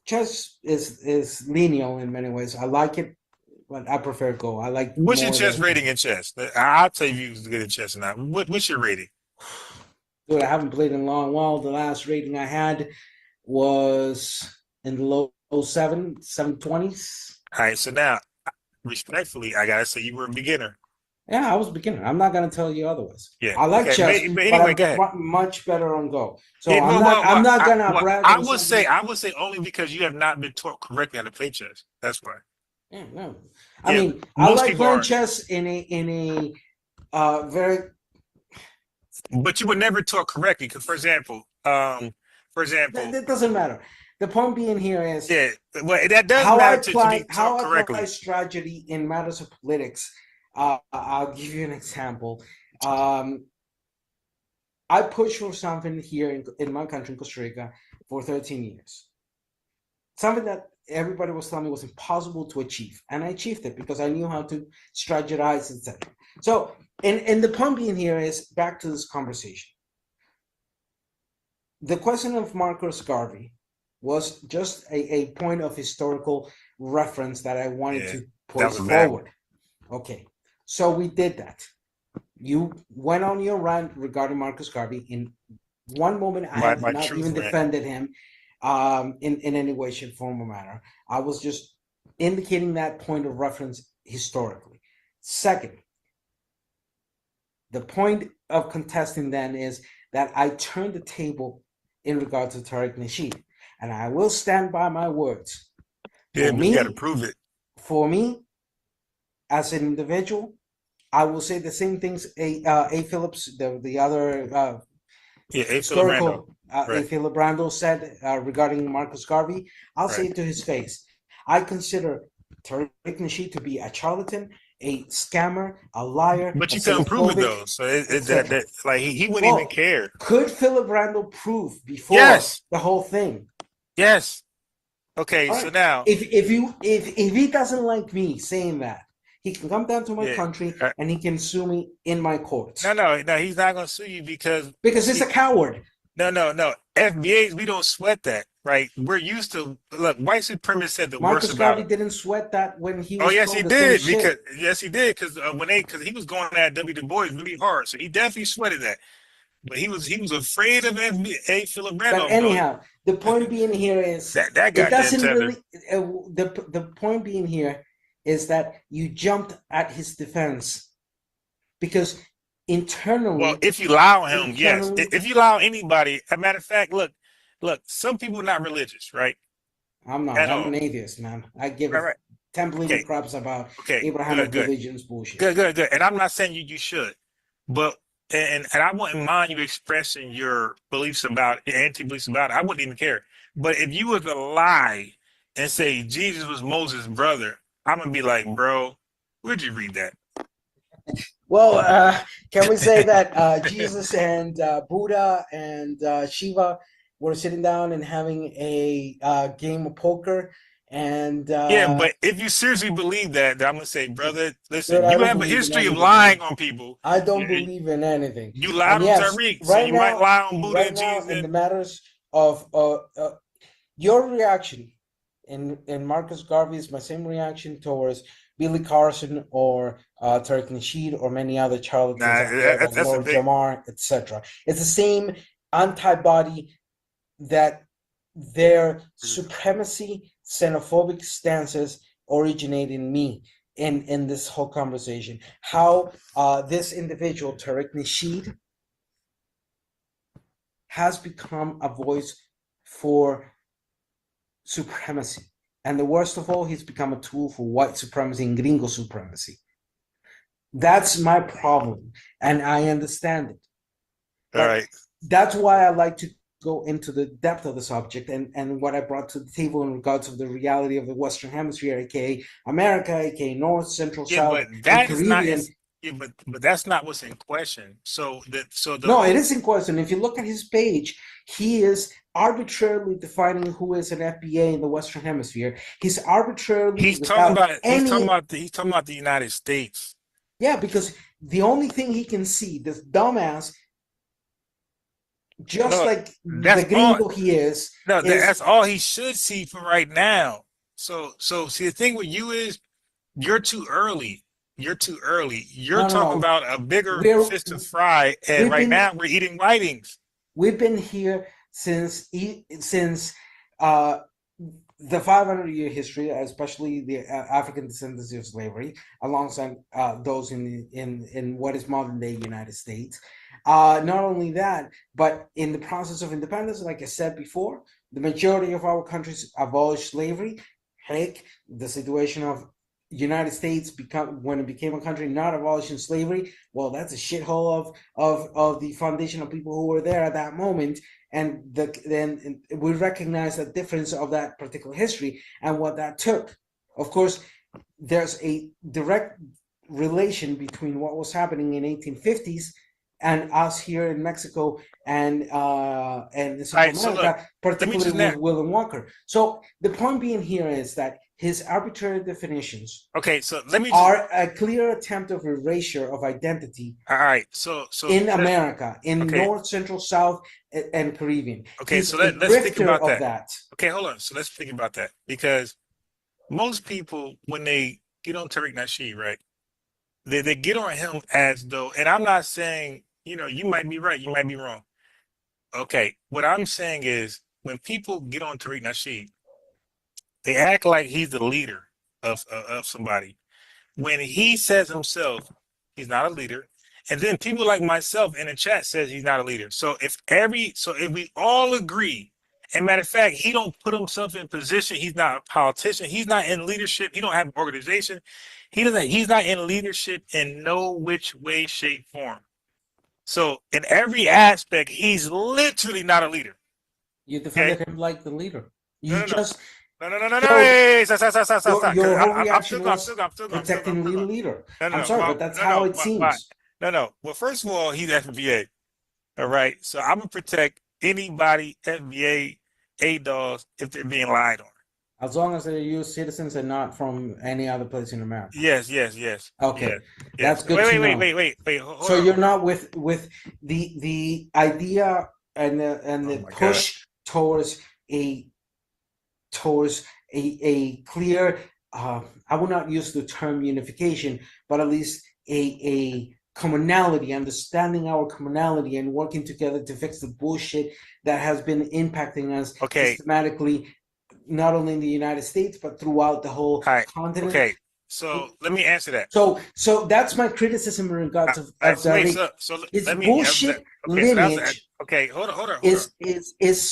chess is lineal in many ways. I like it, but I prefer Go. I like. What's your chess rating in chess? I'll tell you if you're good at chess or not. What's your rating? Dude, I haven't played in a long while. The last rating I had was in the low 720s. All right, so now, respectfully, I gotta say you were a beginner. Yeah, I was a beginner. I'm not gonna tell you otherwise. Yeah, I like chess, but anyway, I'm much better on Go. So yeah, I'm not gonna brag. I would say only because you have not been taught correctly how to play chess. That's why. Yeah, no. I mean, I like playing chess in a very. But you were never taught correctly, because, for example, it doesn't matter. The point being here is well, that does matter to be taught correctly. How I apply strategy in matters of politics. I'll give you an example. I pushed for something here in my country, in Costa Rica, for 13 years. Something that everybody was telling me was impossible to achieve, and I achieved it because I knew how to strategize, etc. So, and the point being here is back to this conversation. The question of Marcus Garvey was just a point of historical reference that I wanted to put forward. Okay, so we did that. You went on your rant regarding Marcus Garvey. In one moment, I have not even defended him in any way, shape, form, or manner. I was just indicating that point of reference historically. Second, the point of contesting then is that I turned the table in regard to Tariq Nasheed, and I will stand by my words. Yeah, but you got to prove it. For me, as an individual, I will say the same things A. Phillips, the other historical A. Philip Randall said regarding Marcus Garvey. I'll say it to his face. I consider Tariq Nasheed to be a charlatan, a scammer, a liar. But you couldn't prove it though, so it's that like he wouldn't even care. Could Philip Randall prove before the whole thing? Yes. Okay, so now if he doesn't like me saying that, he can come down to my country and he can sue me in my courts. No, he's not gonna sue you because he's a coward. No. FBAs, we don't sweat that, right? We're used to white supremacists said the Marcus worst about Garvey didn't sweat that when he was. Oh yes, he did because he did because he was going at W. Du Bois really hard, so he definitely sweated that. But he was afraid of FBA Philip But Randolph. anyhow, the point being here is that it doesn't tether. really. The point being here is that you jumped at his defense because internally. Well, if you allow him, yes. If you allow anybody, as a matter of fact, look, some people are not religious, right? I'm not. I'm an atheist, man. I give a 10 bleeding craps about Abrahamic religions bullshit. Good. And I'm not saying you should, but and I wouldn't mind you expressing your beliefs about anti-beliefs about it. I wouldn't even care. But if you were to lie and say Jesus was Moses' brother, I'm gonna be like, bro, where'd you read that? Well, can we say that Jesus and Buddha and Shiva were sitting down and having a game of poker? And yeah, but if you seriously believe that, then I'm gonna say, brother, listen, you have a history of lying on people. I don't believe in anything. You lied on Tariq, so you might lie on Buddha and Jesus. In the matters of your reaction in Marcus Garvey is my same reaction towards Billy Carson or Tariq Nasheed or many other charlatans like Lord Jamar, etc. It's the same antibody that their supremacy, xenophobic stances originate in me in this whole conversation. How this individual, Tariq Nasheed, has become a voice for supremacy. And the worst of all, he's become a tool for white supremacy and gringo supremacy. That's my problem, and I understand it. All right. That's why I like to go into the depth of the subject and what I brought to the table in regards of the reality of the Western Hemisphere, aka America, aka North, Central, South, but that and is Caribbean. But that's not what's in question. No, it is in question. If you look at his page, he is arbitrarily defining who is an FBA in the Western Hemisphere. He's arbitrarily he's talking about the United States. Yeah, because the only thing he can see, this dumbass, like the gringo he is. No, that's all he should see for right now. So see, the thing with you is you're too early. You're too early. You're talking about a bigger fish to fry, and right now we're eating whitings. We've been here since the 500-year history, especially the African descendants of slavery, alongside those in what is modern day United States. Not only that, but in the process of independence, like I said before, the majority of our countries abolished slavery. Heck, the situation of United States when it became a country not abolishing slavery, well, that's a shithole of the foundational people who were there at that moment. And then we recognize the difference of that particular history and what that took. Of course, there's a direct relation between what was happening in 1850s and us here in Mexico and Central America, particularly with William Walker. So the point being here is that his arbitrary definitions are a clear attempt of erasure of identity. All right, so in America, in North, Central, South, and Caribbean. Okay, so let's think about that. Okay, hold on. So let's think about that, because most people, when they get on Tariq Nasheed, right, they get on him as though, and I'm not saying, you might be right, you might be wrong. Okay, what I'm saying is when people get on Tariq Nasheed, they act like he's the leader of somebody. When he says himself, he's not a leader. And then people like myself in the chat says he's not a leader. So if we all agree, and matter of fact, he don't put himself in position, he's not a politician, he's not in leadership, he don't have an organization, he's not in leadership in no which way, shape, form. So in every aspect, he's literally not a leader. You defended him like the leader. No. Hey, stop. Your whole reaction was protecting the leader. I'm sorry, but that's how it seems. No. Well, first of all, he's FBA. All right. So I'm gonna protect anybody FBA ADOS if they're being lied on. As long as they're U.S. citizens and not from any other place in America. Yes. Okay, that's good to know. Wait. So you're not with the idea and the push towards a clear, I will not use the term unification, but at least a commonality, understanding our commonality, and working together to fix the bullshit that has been impacting us systematically, not only in the United States but throughout the whole continent. Okay, so let me answer that. So that's my criticism in regards of Tariq. His bullshit lineage. Okay, hold on. Is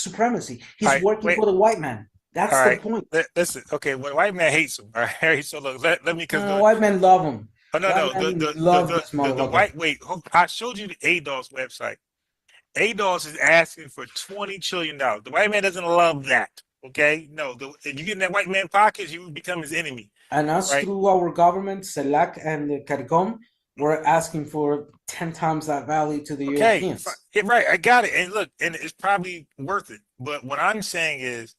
supremacy. He's working for the white man. That's the point. Listen, okay, well, white man hates him. All right, so look, let me because white men love him. Oh no, the white. Wait, I showed you the ADOS website. ADOS is asking for $20 trillion. The white man doesn't love that. Okay, no, if you get in that white man pockets, you become his enemy. And us, through our government, CELAC and the CARICOM, we're asking for 10 times that value to the Europeans. Yeah, right, I got it. And look, and it's probably worth it. But what I'm saying is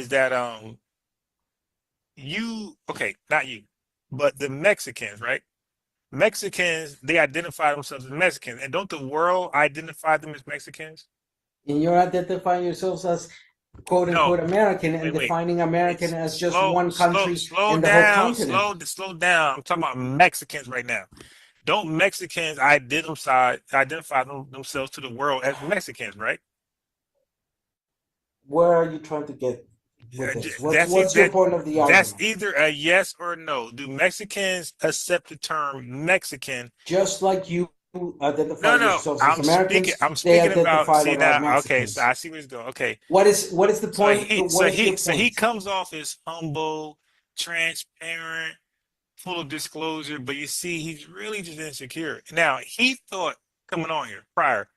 that not you, but the Mexicans, right? Mexicans, they identify themselves as Mexicans. And don't the world identify them as Mexicans? And you're identifying yourselves as quote-unquote American and defining American as just one country in the whole continent. Slow down. I'm talking about Mexicans right now. Don't Mexicans identify themselves to the world as Mexicans, right? Where are you trying to get with this? What's your point of the argument? That's either a yes or a no. Do Mexicans accept the term Mexican? Just like you identify yourselves as Americans, I'm speaking about. See now, okay, so I see where it's going. Okay, what is the point? So he comes off as humble, transparent, full of disclosure, but you see, he's really just insecure. Now he thought coming on here prior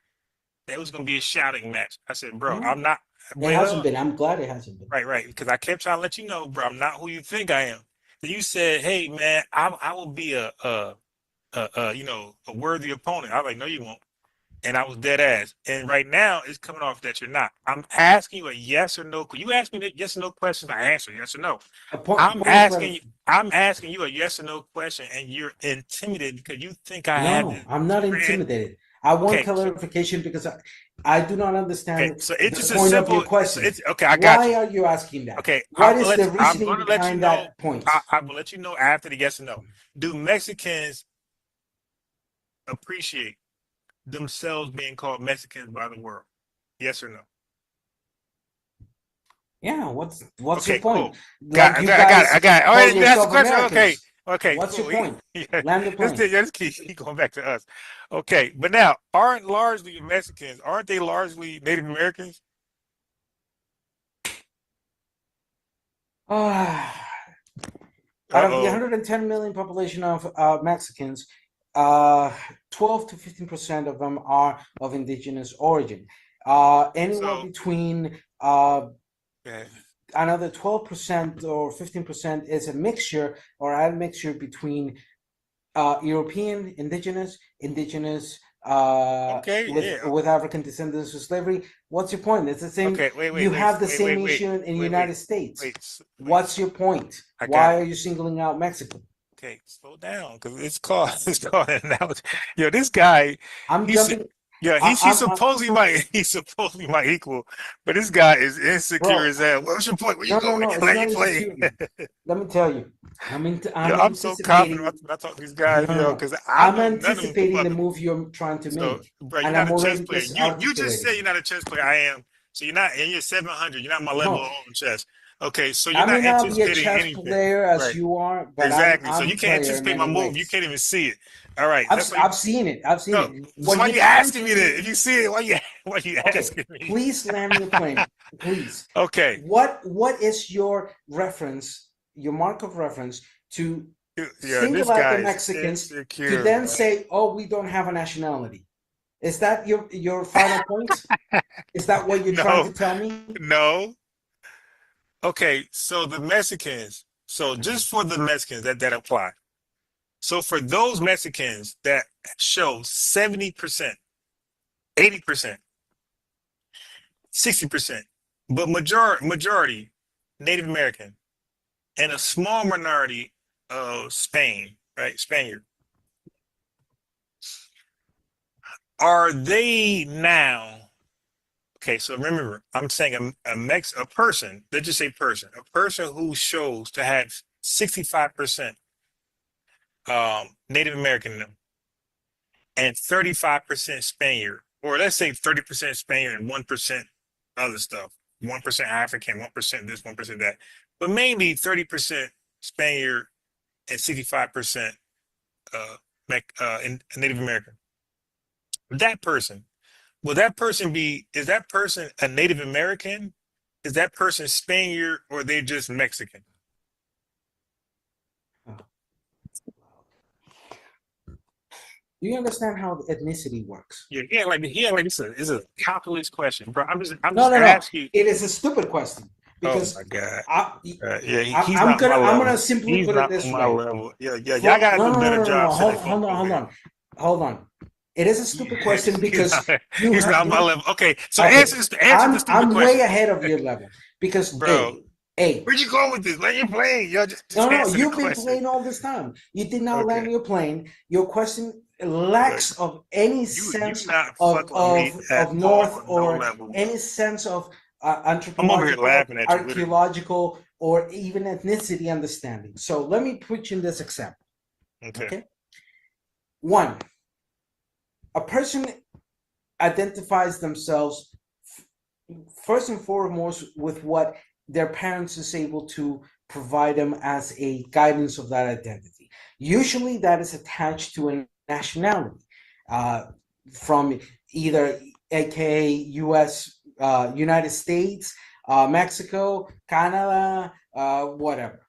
that it was going to be a shouting match. I said, bro, I'm not. It hasn't been. I'm glad it hasn't been. Right. Because I kept trying to let you know, bro, I'm not who you think I am. Then you said, hey man, I will be a worthy opponent. I was like, no, you won't. And I was dead ass. And right now it's coming off that you're not. I'm asking you a yes or no. You ask me that yes or no question, I answer yes or no. I'm asking you a yes or no question, and you're intimidated because you think I have. No, I'm not intimidated. I want clarification because I do not understand so it's the point of your question. I got Why are you asking that? Okay, what is the reasoning behind that point? I will let you know after the yes or no. Do Mexicans appreciate themselves being called Mexicans by the world? Yes or no? Yeah, what's your point? Cool. I got it. All right, that's the question. Okay. What's cool. your point? Land the plane. Let's keep going back to us. Okay, but now aren't largely Mexicans? Aren't they largely Native Americans? Out of the 110 million population of Mexicans, 12 to 15% of them are of indigenous origin. Anywhere between another 12% or 15% is a mixture or admixture between European indigenous with African descendants of slavery. What's your point? It's the same. You have the same issue in the United States. What's your point? Why are you singling out Mexico? Okay, slow down, because it's called an analogy. Yo, this guy, he's supposedly my equal, but this guy is insecure as hell. What's your point? Where you going? Let me tell you. I'm so confident when I talk to these guys, because I'm anticipating the move you're trying to make. Bro, you're not a chess player. You just said you're not a chess player. I am. So you're not, and you're 700. You're not my level on chess. Okay, so you're not anticipating anything. I may not be a chess player as you are, but exactly. I'm so you can't anticipate my move. You can't even see it. All right. I've seen it. I've seen it. So why are you asking me that? If you see it, why you asking me? Please land your plane. Please. Okay. What is your reference, your mark of reference to single out the Mexicans to then say, oh, we don't have a nationality? Is that your final point? Is that what you're trying to tell me? No. Okay, so the Mexicans, so just for the Mexicans that apply. So for those Mexicans that show 70%, 80%, 60%, but majority Native American, and a small minority of Spain, right? Spaniard. Are they now? Okay, so remember, I'm saying a person, let's just say person, a person who shows to have 65% Native American in them. and 35% Spaniard, or let's say 30% Spaniard and 1% other stuff. 1% African, 1% this, 1% that, but mainly 30% Spaniard and 65% Native American. That person, will that person be? Is that person a Native American? Is that person Spaniard, or are they just Mexican? Do you understand how ethnicity works? Yeah, like it's a calculus question, bro. I'm just No. asking you. It is a stupid question because oh my god. I'm gonna simply put it this way. Level. Yeah, y'all gotta do a better job. Hold on. It is a stupid question because he's not my level. Okay, so answer the stupid question. I'm way ahead of your level because, bro. Hey, where'd you go with this? Let you play. Y'all just no. You've been playing all this time. You did not land your plane. Your question lacks of any sense of north or any sense of anthropological, archaeological, or even ethnicity understanding. So let me put you in this example. Okay. One, a person identifies themselves first and foremost with what their parents is able to provide them as a guidance of that identity. Usually that is attached to a nationality from either aka US, United States, Mexico, Canada, whatever.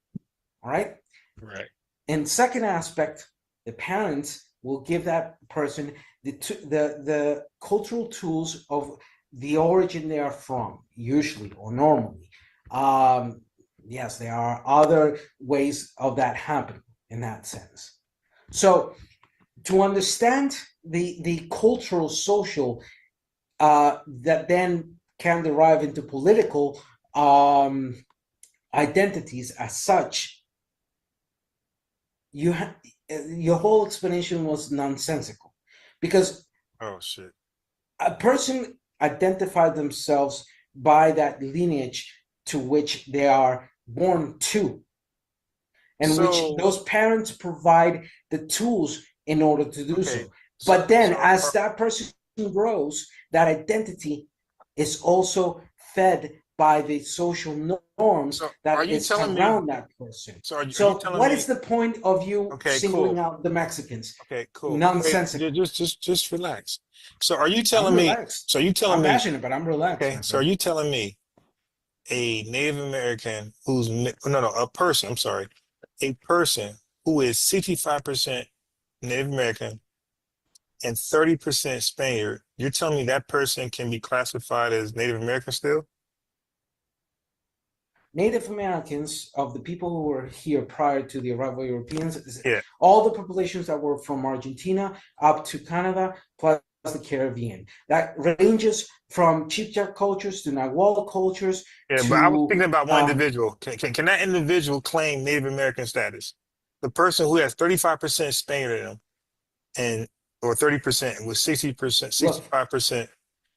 All right. Right. And second aspect, the parents will give that person the cultural tools of the origin they are from, usually or normally. Yes, there are other ways of that happening in that sense. So to understand the cultural, social, that then can derive into political identities as such, your whole explanation was nonsensical, because a person identified themselves by that lineage to which they are born to, and which those parents provide the tools in order to do so. But then as that person grows, that identity is also fed by the social norms that is around that person. So what is the point of you singling out the Mexicans? Okay, cool. Nonsensical. Just relax. So are you telling me? So you telling me? I'm passionate, but I'm relaxed. Okay. So are you telling me a Native American who's a person? I'm sorry, a person who is 65% Native American and 30% Spaniard. You're telling me that person can be classified as Native American still? Native Americans, of the people who were here prior to the arrival of Europeans, all the populations that were from Argentina up to Canada, plus the Caribbean. That ranges from Chipcha cultures to Nahuatl cultures. Yeah, but I was thinking about one individual. Can that individual claim Native American status? The person who has 35% Spaniard in them, or 30% with 60%, 65%.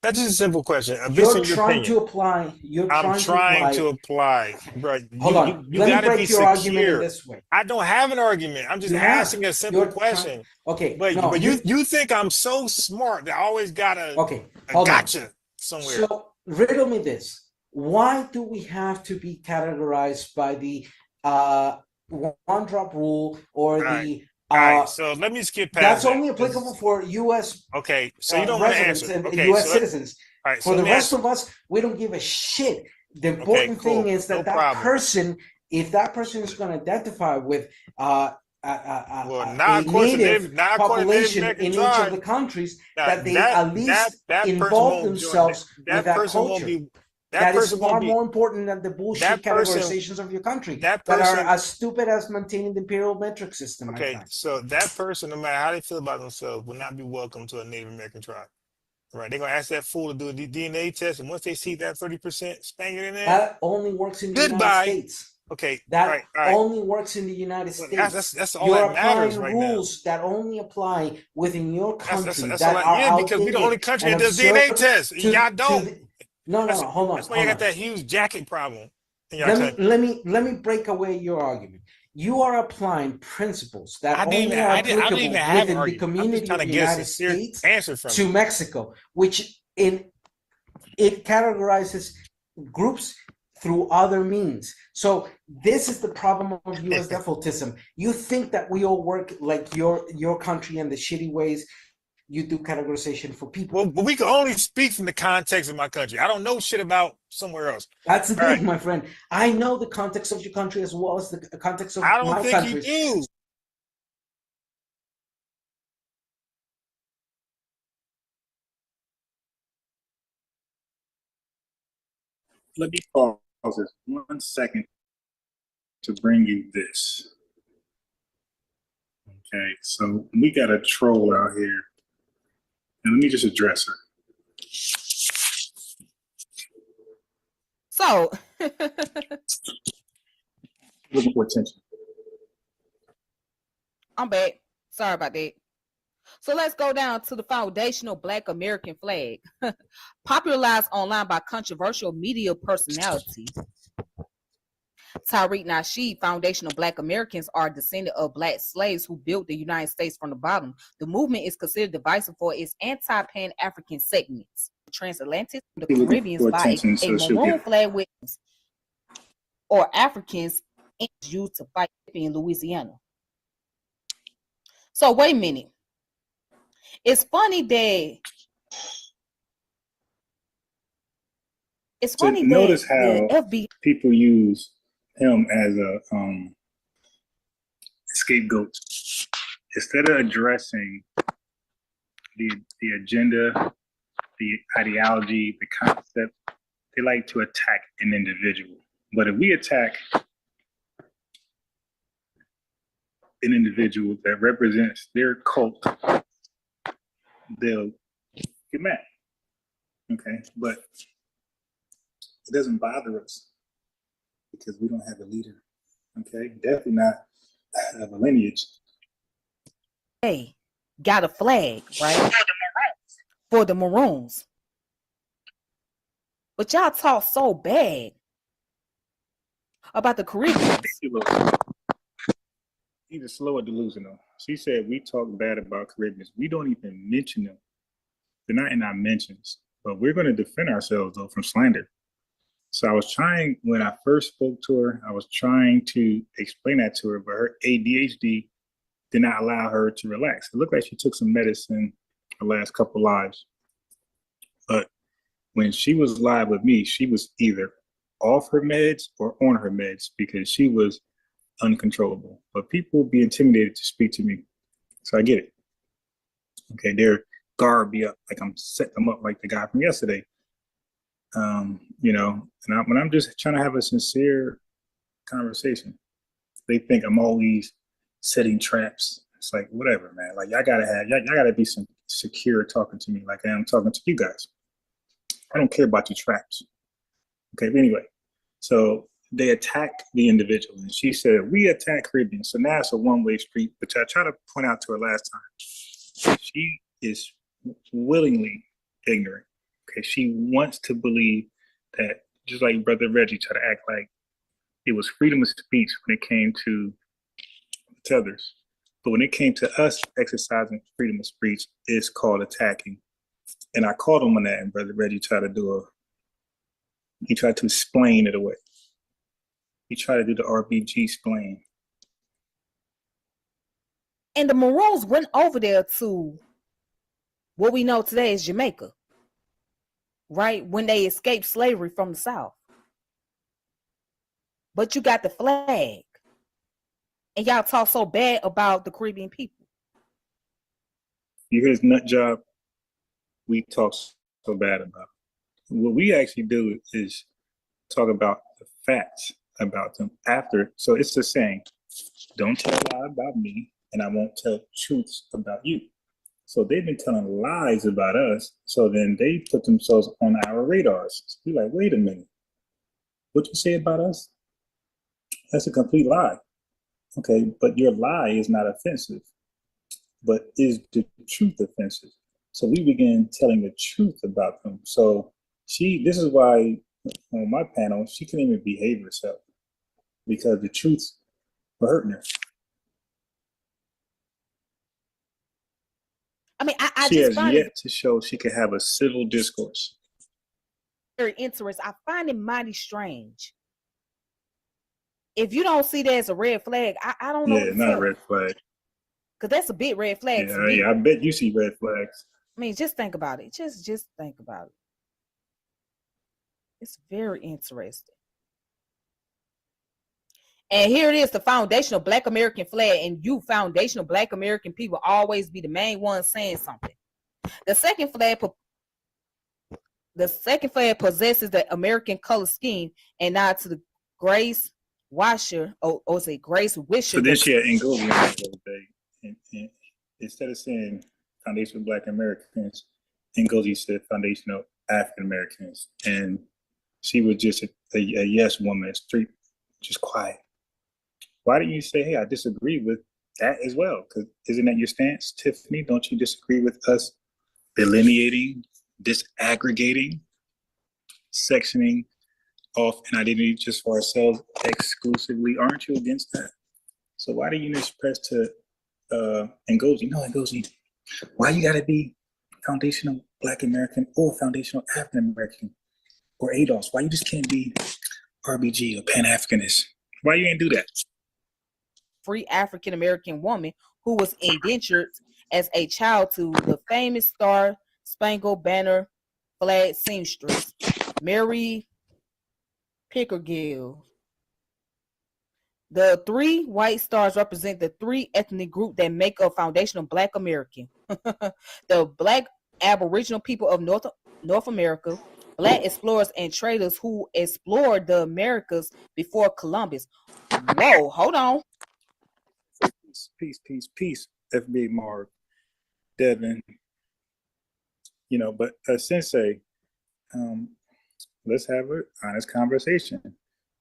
That's just a simple question. You're trying to apply. I'm trying to apply, bro. Hold on. Let me break your argument in this way. I don't have an argument. I'm just asking a simple question. But you think I'm so smart that I always got a gotcha somewhere. So riddle me this: why do we have to be categorized by the one-drop rule or the? All right, so let me skip past that's only applicable for U.S. Okay, so you don't want to answer. And U.S. citizens. Right, for the rest of us, we don't give a shit. The important thing is that person, if that person is going to identify with a native population in each of the countries, that they at least involve themselves with that culture. That is far more important than the bullshit categorizations of your country that are as stupid as maintaining the imperial metric system. Okay, so that person, no matter how they feel about themselves, will not be welcome to a Native American tribe. Right? They're gonna ask that fool to do a DNA test, and once they see that 30% Spaniard in there, that only works in the United States. Okay, that only works in the United States. That's all that matters right now. Rules that only apply within your country. Because we're the only country that does DNA tests. Y'all don't. No, hold on. That's why you got that huge jacket problem. Let me break away your argument. you are applying principles that only are applicable within the community of the United States to Mexico, which it categorizes groups through other means. So this is the problem of U.S. defaultism. You think that we all work like your country and the shitty ways you do categorization for people. Well, but we can only speak from the context of my country. I don't know shit about somewhere else. That's the thing, my friend. I know the context of your country as well as the context of my country. I don't think you do. Let me pause this 1 second to bring you this. Okay, so we got a troll out here. And let me just address her. So, looking for attention. I'm back. Sorry about that. So let's go down to the foundational Black American flag, popularized online by controversial media personalities. Tariq Nasheed, foundational Black Americans are descendants of Black slaves who built the United States from the bottom. The movement is considered divisive for its anti-Pan-African segments. Transatlantic, the Caribbeans by a maroon flag with or Africans used to fight in Louisiana. So wait a minute. It's funny that notice how people use him as a scapegoat instead of addressing the agenda, the ideology, the concept. They like to attack an individual. But if we attack an individual that represents their cult, they'll get mad. Okay, but it doesn't bother us because we don't have a leader. Okay, definitely not have a lineage. Hey, got a flag, right? For the Maroons. But y'all talk so bad about the Caribbeans. Either slow or delusional. She said we talk bad about Caribbeans. We don't even mention them. They're not in our mentions. But we're going to defend ourselves, though, from slander. So I was trying, when I first spoke to her, I was trying to explain that to her, but her ADHD did not allow her to relax. It looked like she took some medicine the last couple lives. But when she was live with me, she was either off her meds or on her meds because she was uncontrollable. But people be intimidated to speak to me. So I get it. Okay, their guard be up, like I'm setting them up like the guy from yesterday. You know, and when I'm just trying to have a sincere conversation, they think I'm always setting traps. It's like, whatever, man. Like, y'all gotta be some secure talking to me like I am talking to you guys. I don't care about your traps. Okay, but anyway, so they attacked the individual, and she said, we attack Caribbeans. So now it's a one-way street, which I tried to point out to her last time. She is willingly ignorant. Okay, she wants to believe that, just like Brother Reggie tried to act like it was freedom of speech when it came to others. But when it came to us exercising freedom of speech, it's called attacking. And I called him on that, and Brother Reggie tried to explain it away. He tried to do the RBG explain. And the Maroons went over there to what we know today is Jamaica, right? When they escaped slavery from the South. But you got the flag. And y'all talk so bad about the Caribbean people. You hear this nut job we talk so bad about. What we actually do is talk about the facts about them after. So it's the saying, don't tell a lie about me, and I won't tell truths about you. So they've been telling lies about us. So then they put themselves on our radars. So we're like, wait a minute. What you say about us? That's a complete lie. Okay, but your lie is not offensive. But is the truth offensive? So we began telling the truth about them. So this is why on my panel, she couldn't even behave herself because the truth for hurting her. I mean, I she just has find yet it to show she can have a civil discourse. very interesting. I find it mighty strange. If you don't see that as a red flag, I don't know. Yeah, not a red flag. Because that's a big red flag to me. Yeah, I bet you see red flags. I mean, just think about it. Just think about it. It's very interesting. And here it is, the foundational Black American flag, and you foundational Black American people always be the main ones saying something. The second flag possesses the American color scheme and nod to the Grace Washer, or say Grace Wisher. So then she had Ngozi the other day, and instead of saying foundational Black Americans, Ngozi said foundational African Americans, and she was just a yes woman, straight, just quiet. Why didn't you say, hey, I disagree with that as well? Because isn't that your stance, Tiffany? Don't you disagree with us delineating, disaggregating, sectioning off an identity just for ourselves exclusively? Aren't you against that? So why do you express to Ngozi, no, Ngozi, why you gotta be foundational Black American or foundational African American or ADOS? Why you just can't be RBG or Pan-Africanist? Why you ain't do that? Free African American woman who was indentured as a child to the famous Star Spangled Banner flag seamstress Mary Pickergill. The 3 white stars represent the 3 ethnic groups that make up foundational Black American. The Black Aboriginal people of North America, Black explorers and traders who explored the Americas before Columbus. Whoa, hold on. Peace, FBA Mark, Devin, but Sensei, let's have an honest conversation.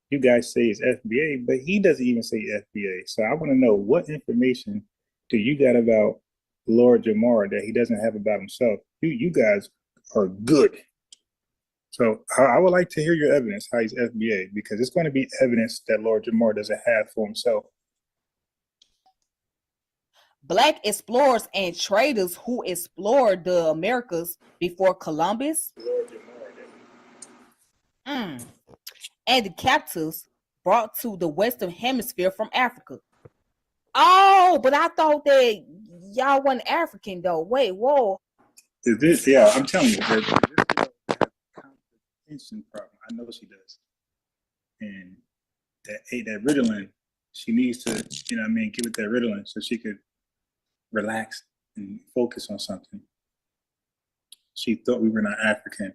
You guys say it's FBA, but he doesn't even say FBA. So I want to know, what information do you got about Lord Jamar that he doesn't have about himself? You guys are good. So I would like to hear your evidence how he's FBA, because it's going to be evidence that Lord Jamar doesn't have for himself. Black explorers and traders who explored the Americas before Columbus. And the captives brought to the Western Hemisphere from Africa. Oh, but I thought that y'all wasn't African though. Wait, whoa. Is this? Yeah, I'm telling you, this girl has a comprehension problem. I know she does. And that Ritalin, she needs to, give it that Ritalin so she could relax and focus on something. She thought we were not African.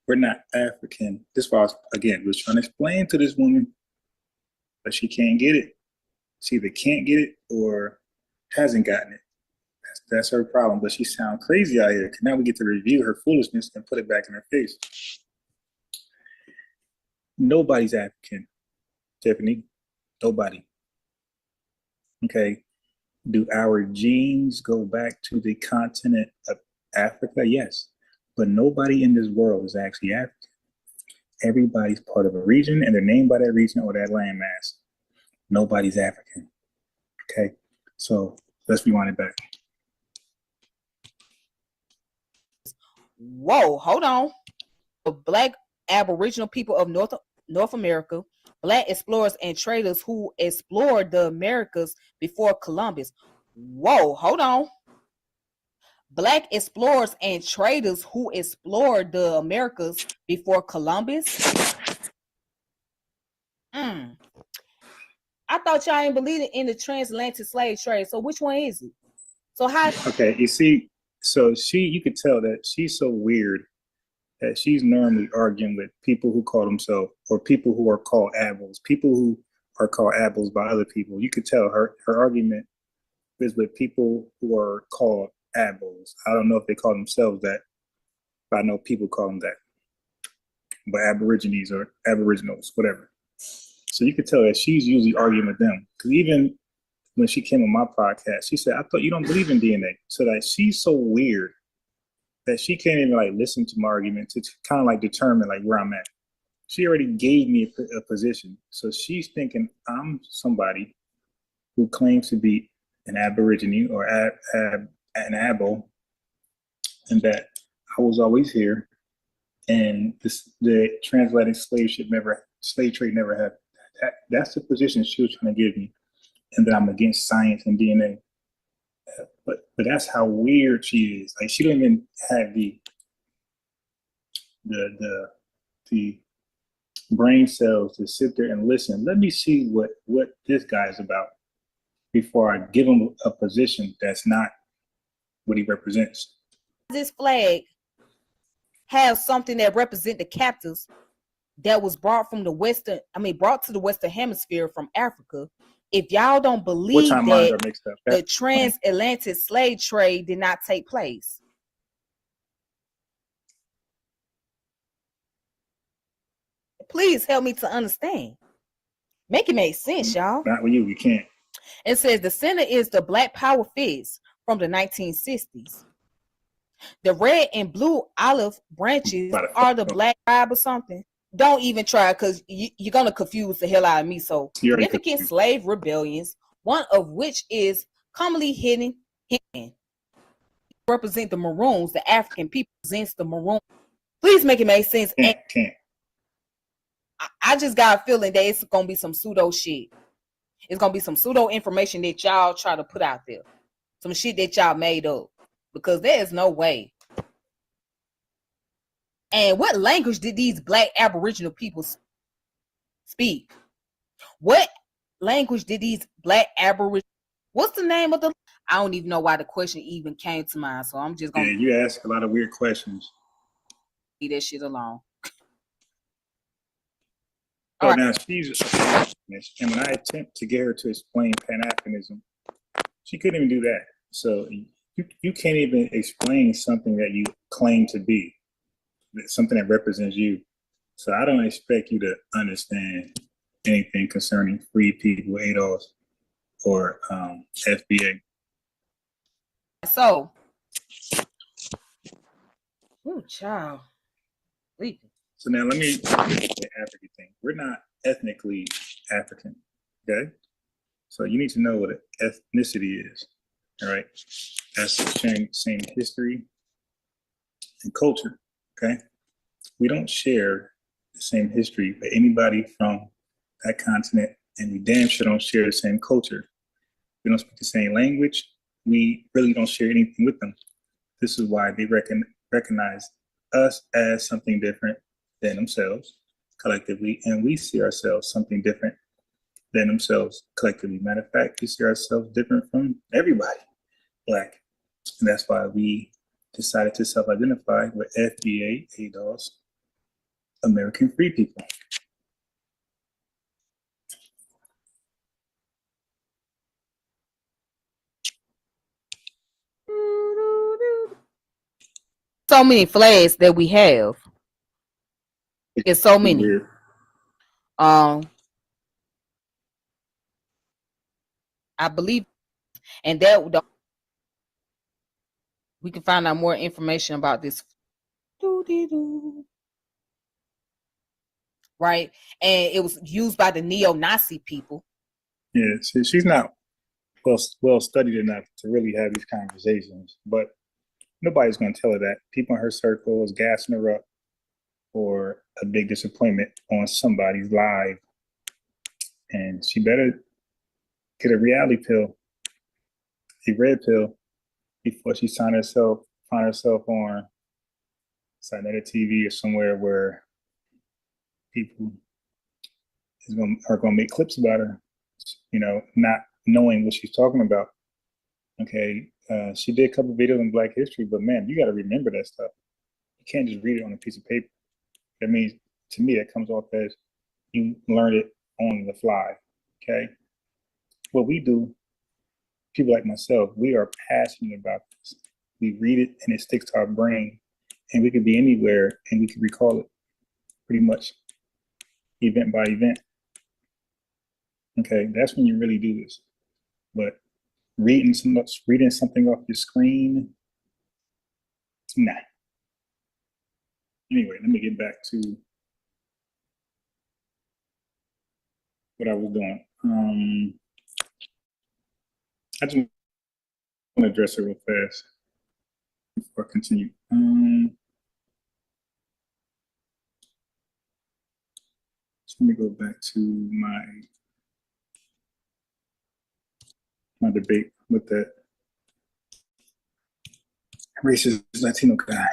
We're not African. This was, again, was trying to explain to this woman, but she can't get it. She either can't get it or hasn't gotten it. That's her problem. But she sounds crazy out here. Because now we get to review her foolishness and put it back in her face. Nobody's African, Tiffany. Nobody. Okay. Do our genes go back to the continent of Africa? Yes. But nobody in this world is actually African. Everybody's part of a region, and they're named by that region or that landmass. Nobody's African. Okay? So let's rewind it back. Whoa, hold on. The Black Aboriginal people of North America, Black explorers and traders who explored the Americas before Columbus. Whoa, hold on. Black explorers and traders who explored the Americas before Columbus. I thought y'all ain't believing in the transatlantic slave trade. So which one is it? So how? Okay, you see, so you could tell that she's so weird that she's normally arguing with people who call themselves, or people who are called abels, people who are called abels by other people. You could tell her argument is with people who are called abels. I don't know if they call themselves that, but I know people call them that. But Aborigines or Aboriginals, whatever. So you could tell that she's usually arguing with them. Because even when she came on my podcast, she said, I thought you don't believe in DNA. So that she's so weird that she can't even listen to my argument to kind of determine where I'm at. She already gave me a position. So she's thinking I'm somebody who claims to be an Aborigine or an Abo, and that I was always here, and the transatlantic slave trade never happened. That's the position she was trying to give me, and that I'm against science and DNA. But that's how weird she is. Like, she don't even have the brain cells to sit there and listen. Let me see what this guy's about before I give him a position that's not what he represents. This flag has something that represents the captives that was brought from brought to the Western Hemisphere from Africa. If y'all don't believe that the transatlantic slave trade did not take place. Please help me to understand. Make it make sense, y'all. Not with you, we can't. It says the center is the Black Power fist from the 1960s. The red and blue olive branches are the Black tribe or something. Don't even try, because you're going to confuse the hell out of me. So significant slave rebellions, one of which is commonly hidden, represent the Maroons. The African people presents the Maroons. Please make it make sense. Can't. I just got a feeling that it's going to be some pseudo shit. It's going to be some pseudo information that y'all try to put out there. Some shit that y'all made up. Because there is no way. And what language did these Black Aboriginal people speak? What language did these Black Aboriginal? What's the name of the? I don't even know why the question even came to mind. So I'm just gonna. Yeah, you ask a lot of weird questions. Leave that shit alone. So now she's a Pan-Africanist, and when I attempt to get her to explain Pan-Africanism, she couldn't even do that. So you can't even explain something that you claim to be, something that represents you. So I don't expect you to understand anything concerning free people, ADOS, or FBA. So, child. So now let me get the African thing. We're not ethnically African, okay? So you need to know what ethnicity is, all right? That's sharing the same history and culture, okay? We don't share the same history with anybody from that continent, and we damn sure don't share the same culture. We don't speak the same language. We really don't share anything with them. This is why they recognize us as something different than themselves collectively, and we see ourselves something different than themselves collectively. Matter of fact, we see ourselves different from everybody Black. And that's why we decided to self-identify with FBA, ADOS, American Free People. So many flags that we have. It's so many. Weird. I believe, and that we can find out more information about this. Right, and it was used by the neo-Nazi people. Yeah, she's not well studied enough to really have these conversations, but nobody's going to tell her that. People in her circle is gassing her up for a big disappointment on somebody's live, and she better get a reality pill, a red pill, before she find herself on another TV or somewhere where people are going to make clips about her, not knowing what she's talking about. Okay, she did a couple videos on Black history, but man, you got to remember that stuff. You can't just read it on a piece of paper. That means, to me, that comes off as you learned it on the fly. Okay, what we do, people like myself, we are passionate about this. We read it and it sticks to our brain, and we could be anywhere and we can recall it pretty much event by event. Okay, that's when you really do this. But reading something off your screen, nah. Anyway, let me get back to what I was doing. I just want to address it real fast before I continue. So let me go back to my debate with that racist Latino guy.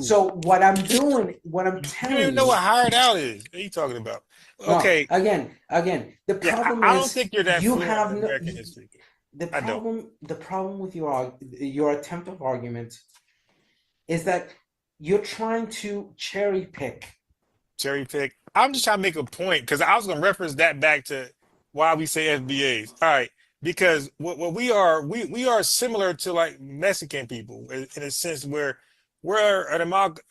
So what I'm doing, what I'm telling you, don't even know what hired out is. What are you talking about? Okay. No, again, the problem I don't is think you're that you fluent have in no, American history. the problem with your attempt of argument is that you're trying to cherry pick. I'm just trying to make a point because I was going to reference that back to why we say FBAs. All right, because what we are similar to like Mexican people in a sense where we're an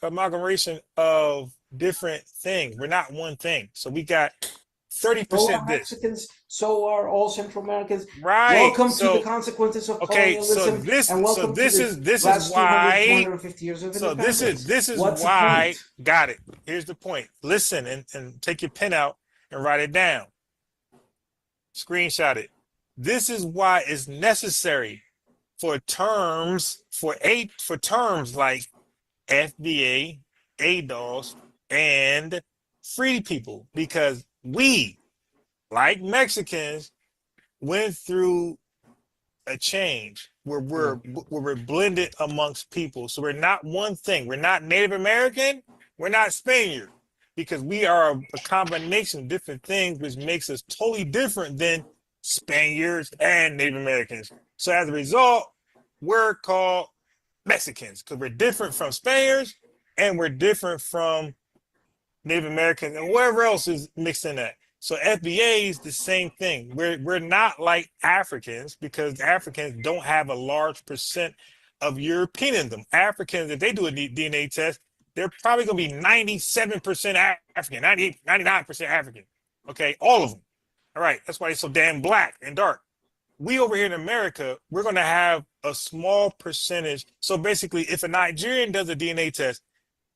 amalgamation of different things. We're not one thing. So we got 30% So are this. Mexicans, so are all Central Americans. Right. Welcome to the consequences of colonialism, and welcome to the last 250 years of independence. So this is What's why. the point? Got it. Here's the point. Listen and take your pen out and write it down. Screenshot it. This is why it's necessary for terms like FBA, ADOS, and free people, because we, like Mexicans, went through a change where we're blended amongst people. So we're not one thing. We're not Native American. We're not Spaniard, because we are a combination of different things, which makes us totally different than Spaniards and Native Americans. So as a result, we're called Mexicans because we're different from Spaniards and we're different from Native Americans and whatever else is mixed in that. So FBA is the same thing. We're not like Africans, because Africans don't have a large percent of European in them. Africans, if they do a DNA test, they're probably going to be 97% African, 98, 99% African. Okay, all of them. All right, that's why they're so damn black and dark. We over here in America, we're going to have a small percentage. So basically, if a Nigerian does a DNA test,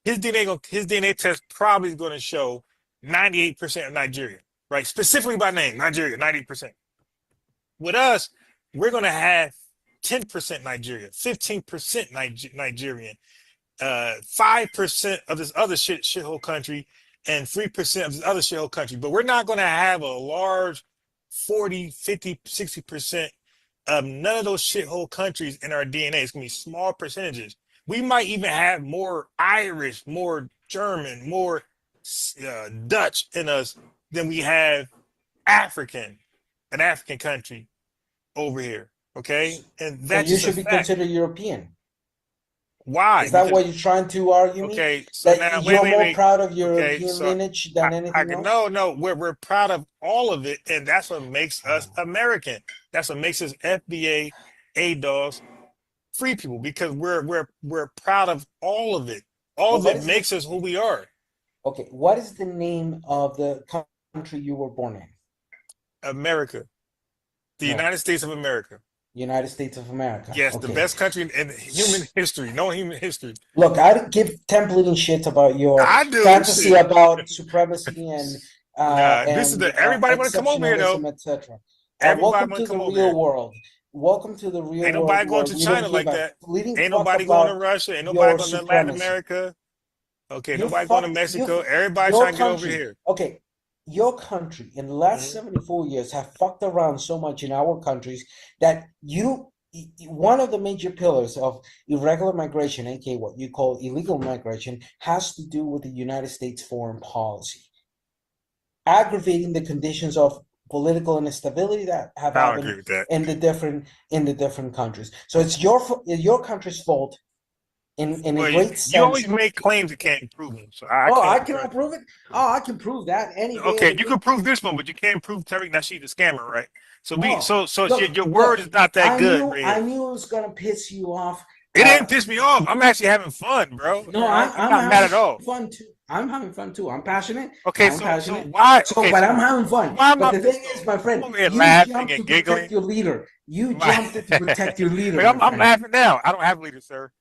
his DNA test probably is going to show 98% of Nigeria, right? Specifically by name, Nigeria, 90%. With us, we're going to have 10% Nigeria, 15% Nigerian, 5% of this other shithole country, and 3% of this other shithole country. But we're not going to have a large 40, 50, 60% of none of those shithole countries in our DNA. It's going to be small percentages. We might even have more Irish, more German, more Dutch in us than we have an African country over here. Okay, and that's you should be considered European. Why? Is that what you're trying to argue? Okay, so that now you're more proud of your European so lineage than anything else? No, we're proud of all of it, and that's what makes us American. That's what makes us FBA, ADOS, free people, because we're proud of all of it. All of it makes us who we are. Okay, what is the name of the country you were born in? America. The United States of America. United States of America. Yes, the best country in human history, known human history. Look, I don't give templating shit about your fantasy about supremacy and this is everybody want to come over here though, etc. Everybody welcome to the real world. Welcome to the real world. Ain't nobody going to China like that. Ain't nobody going to Russia. Ain't nobody going to Latin America. Okay, nobody going to Mexico. Everybody trying to get over here. Okay, your country in the last 74 years have fucked around so much in our countries that one of the major pillars of irregular migration, aka what you call illegal migration, has to do with the United States foreign policy, aggravating the conditions of political instability that have happened in the different countries. So it's your country's fault. In a great sense. You always make claims you can't prove them. So I cannot prove it. Oh, I can prove that any day. Okay, you can prove this one, but you can't prove Tariq Nasheed the scammer, right? So your word is not that good. I knew it was gonna piss you off. It didn't piss me off. I'm actually having fun, bro. No, I'm not mad at all. Fun too. I'm having fun too. I'm passionate. Okay, I'm passionate. So why? But I'm having fun. But the thing is, my friend, you jumped to protect your leader. You jumped to protect your leader. I'm laughing now. I don't have a leader, sir.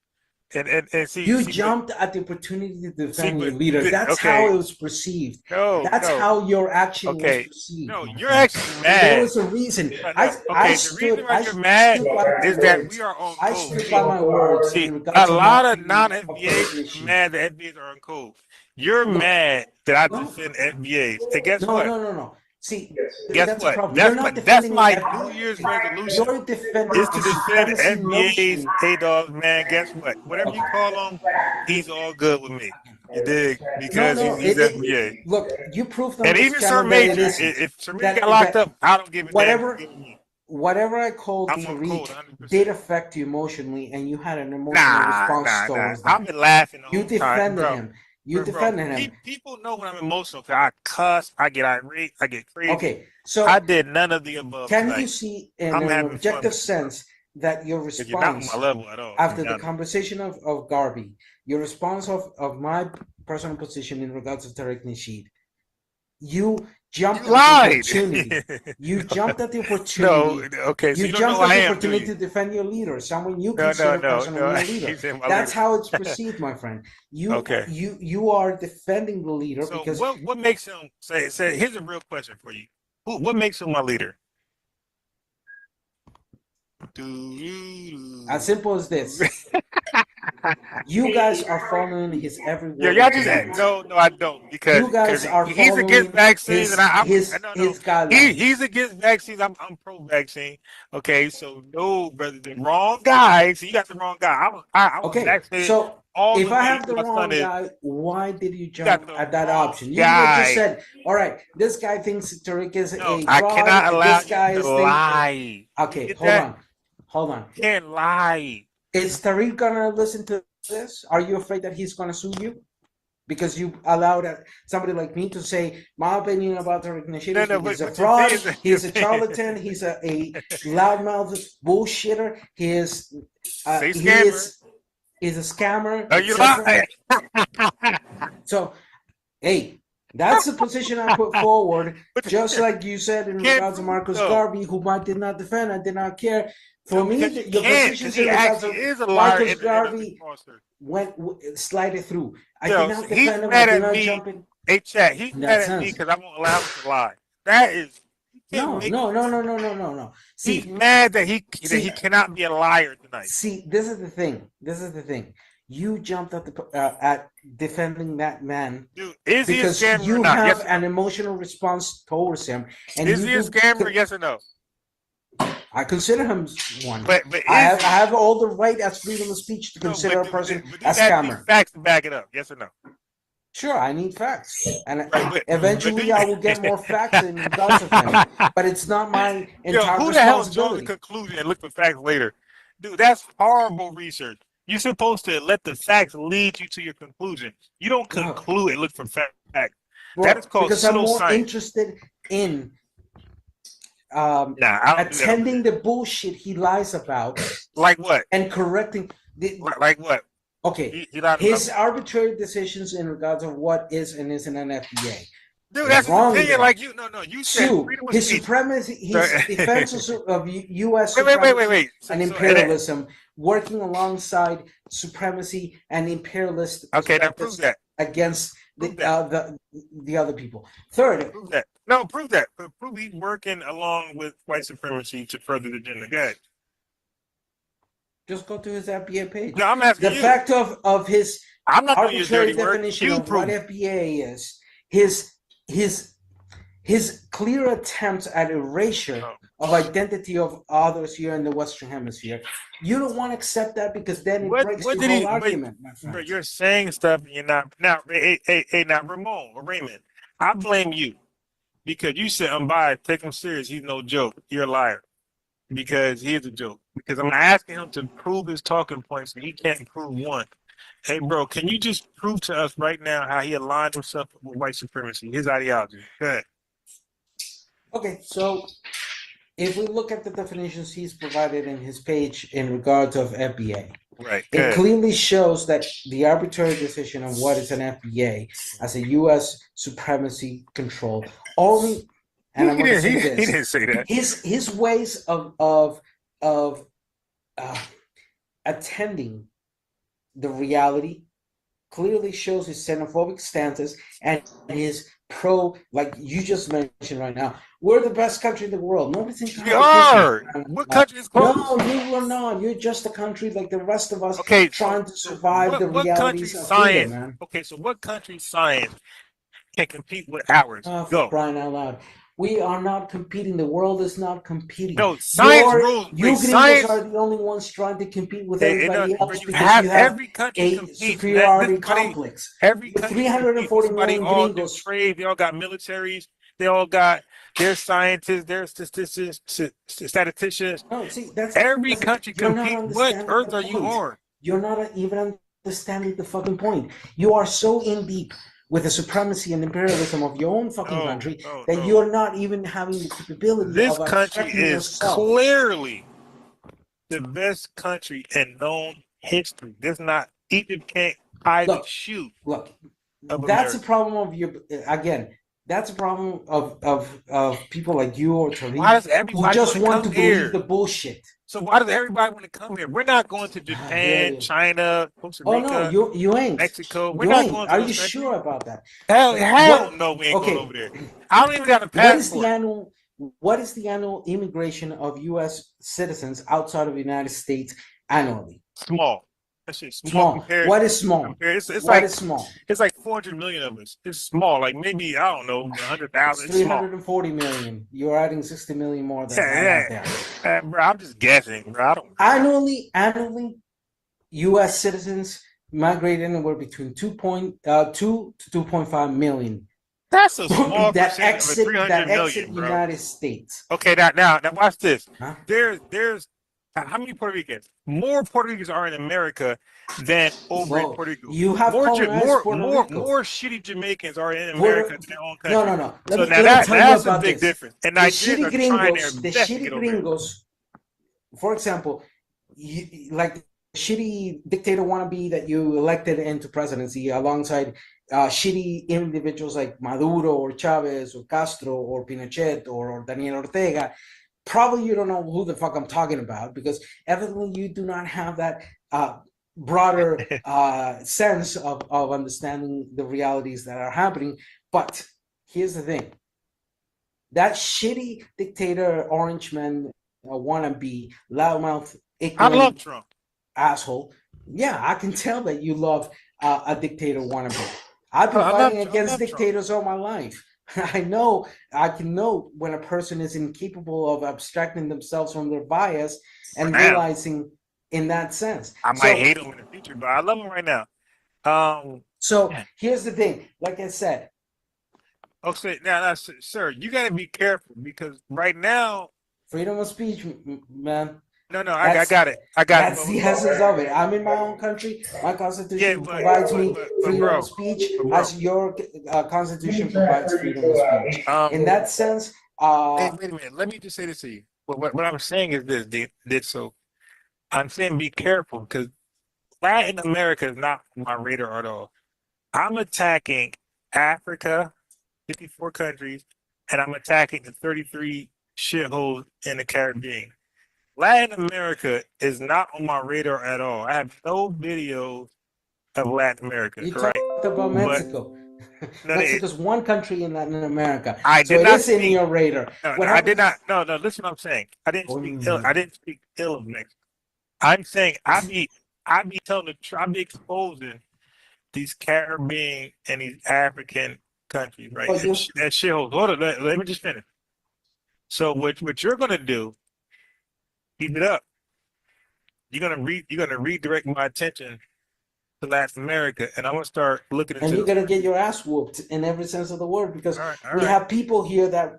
And see, you jumped at the opportunity to defend your leader. That's okay. how it was perceived. That's how your action was perceived. No, you're actually mad. There was a reason. I stood. The reason why you're mad is that we are on code. I stood by my words. See, a lot of non-FBAs are mad that FBAs are on code. You're mad that I defend FBAs. And guess what? No. See, guess that's what? a problem. That's my New Year's resolution. You're defending is to defend FBAs. Hey, dog, man. Guess what? Whatever you call him, he's all good with me. You dig? Because he's FBA. Look, you proved on and this even channel Sir that Major, it isn't. if Sir Major got locked up, I don't give a damn. Whatever I called Tariq did affect you emotionally, and you had an emotional response towards that. I've been laughing. You defended him. You defended him. People know when I'm emotional because I cuss, I get irate, I get crazy. Okay, so I did none of the above. Can you see in an objective sense that your response after the conversation of Garvey, your response of my personal position in regards to Tariq Nasheed, you jumped at the opportunity. You jumped at the opportunity. So you jumped at the opportunity to defend your leader, someone you consider personally your leader. That's how it's perceived, my friend. You are defending the leader because what makes him say? Here's a real question for you. What makes him my leader? As simple as this. You guys are following his every word. Y'all just no, I don't because you guys are he's against vaccines and he's against vaccines. I'm pro-vaccine. Okay, so no, brother, the wrong guy. So you got the wrong guy. I was vaccinated. So if I have the wrong guy, why did you jump at that option? You just said, "All right, this guy thinks Tariq is a fraud. I cannot allow this guy you to lie." Okay, hold on. You can't lie. Is Tariq gonna listen to this? Are you afraid that he's gonna sue you because you allowed somebody like me to say my opinion about Tariq Nasheed? He's a fraud. He's a charlatan. He's a loudmouth bullshitter. He's a scammer. Are you lying? So, hey, that's the position I put forward. Just like you said in regards to Marcus Garvey, who I did not defend, I did not care. For me, your position is Marcus Garvey went slided through. I did not defend him. I did not jump in. Hey, chat. He's mad at me because I won't allow him to lie. That is no. See, he's mad that he cannot be a liar tonight. See, this is the thing. You jumped at defending that man. Dude, is he a scammer you or not? have an emotional response towards him. And is he a scammer? Yes or no? I consider him one. But I have all the right as freedom of speech to consider a person a scammer. Facts to back it up. Yes or no? Sure, I need facts, and eventually I will get more facts in regards of him. But it's not my entire who the hell draws responsibility. the conclusion and look for facts later? Dude, that's horrible research. You're supposed to let the facts lead you to your conclusion. You don't conclude and look for facts. That is called because I'm more pseudoscience. interested in attending the bullshit he lies about. Like what? And correcting. Like what? Okay, his arbitrary decisions in regards of what is and isn't an FBA. Dude, that's his opinion. Like you, no. You said his supremacy, his defense of U.S. Wait. and imperialism, working alongside supremacy and imperialist. Okay, now prove that against the other people. Third, prove that. No, prove that. Prove he's working along with white supremacy to further the agenda. Go ahead. Just go to his FBA page. No, I'm asking the fact of his arbitrary definition of what FBA is, his clear attempts at erasure of identity of others here in the Western Hemisphere. You don't want to accept that because then it breaks the whole argument, my friend. But you're saying stuff and you're not. Now, now, Ramon or Raymond, I blame you because you said I'm biased. Take him serious. He's no joke. You're a liar because he is a joke. Because I'm asking him to prove his talking points and he can't prove one. Hey, bro, can you just prove to us right now how he aligned himself with white supremacy, his ideology? Go ahead. Okay, so if we look at the definitions he's provided in his page in regards of FBA, right, it clearly shows that the arbitrary decision of what is an FBA as a U.S. supremacy control only, and I'm going to say this, he didn't say that. His ways of attending the reality, clearly shows his xenophobic stances and his like you just mentioned right now. We're the best country in the world. Nobody's in competition. What country is close? No, you are not. You're just a country like the rest of us, Okay, trying to survive the what realities country's of freedom, science? man. Okay, so what country's science can compete with ours? Oh, for Go. crying out loud. We are not competing. The world is not competing. No, science rules. You gringos science are the only ones trying to compete with They- everybody it- else you because have you have every country a competes. superiority Everybody- complex. Every With country 340 competes. Somebody million all do gringos. trade. They all got militaries. They all got their scientists, their statisticians. No, see, that's Every country you're not competes. What understanding earth the are you point. on? You're not even understanding the fucking point. You are so in deep with the supremacy and imperialism of your own fucking country that you're not even having the capability This of country abstracting is yourself. clearly the best country in known history. There's not Egypt can't hide the shoe. Look, of that's America. a problem of your again. That's a problem of people like you or Why does Tariq who everybody just wanna want to come here? believe the bullshit. So why does everybody want to come here? We're not going to Japan, China, Costa Oh Rica, no, you ain't. Mexico. We're You not ain't. going to Are those you countries. sure about that? Hell no, we ain't going over there. I don't even got a passport. What is the annual immigration of U.S. citizens outside of the United States annually? Small. That shit's small. Small. Compared, What is small? It's What like is small? It's like 400 million of us. It's small. Like maybe I don't know, 100,000. It's It's small. 340 million. You're adding 60 million more than that there. Bro, I'm just guessing, bro. I don't. Annually, U.S. citizens migrate anywhere between 2.2 to 2.5 million. That's a small that percent exit, of 300 that million, exit bro. United States. Okay, now watch this. There's how many Puerto Ricans? More Puerto Ricans are in America than over in Puerto Rico. You have more colonized Puerto Rico. more shitty Jamaicans are in America than their own country. No. So Let me tell you that's about a big this. difference. And The Nigerians shitty are trying their gringos, the best to shitty get over there. gringos, for example, like the shitty dictator wannabe that you elected into presidency alongside shitty individuals like Maduro or Chavez or Castro or Pinochet or Daniel Ortega. Probably you don't know who the fuck I'm talking about because evidently you do not have that broader sense of understanding the realities that are happening. But here's the thing. That shitty dictator, orange man, wannabe, loudmouth, ignorant, I love Trump. Asshole. Yeah, I can tell that you love a dictator wannabe. I've been fighting against dictators all my life. I can know when a person is incapable of abstracting themselves from their bias and realizing in that sense. I might hate him in the future, but I love him right now. So here's the thing, like I said. Okay, now, sir, you got to be careful because right now, freedom of speech, man. No, I got it. That's the essence of it. I'm in my own country. My constitution provides me freedom of speech, as your constitution provides freedom of speech. In that sense, wait a minute. Let me just say this to you. What I'm saying is this. So I'm saying be careful because Latin America is not on my radar at all. I'm attacking Africa, 54 countries, and I'm attacking the 33 shitholes in the Caribbean. Latin America is not on my radar at all. I have no videos of Latin America. You talked about Mexico. Mexico's one country in Latin America. So it is in your radar. I did not. No. Listen, what I'm saying. I didn't speak ill of Mexico. I'm saying I be telling the truth. I be exposing these Caribbean and these African countries, right? That shitholes. Hold on. Let me just finish. So what you're gonna do? Keep it up. You're gonna redirect my attention to Latin America, and I'm gonna start looking into. And you're gonna get your ass whooped in every sense of the word because we have people here that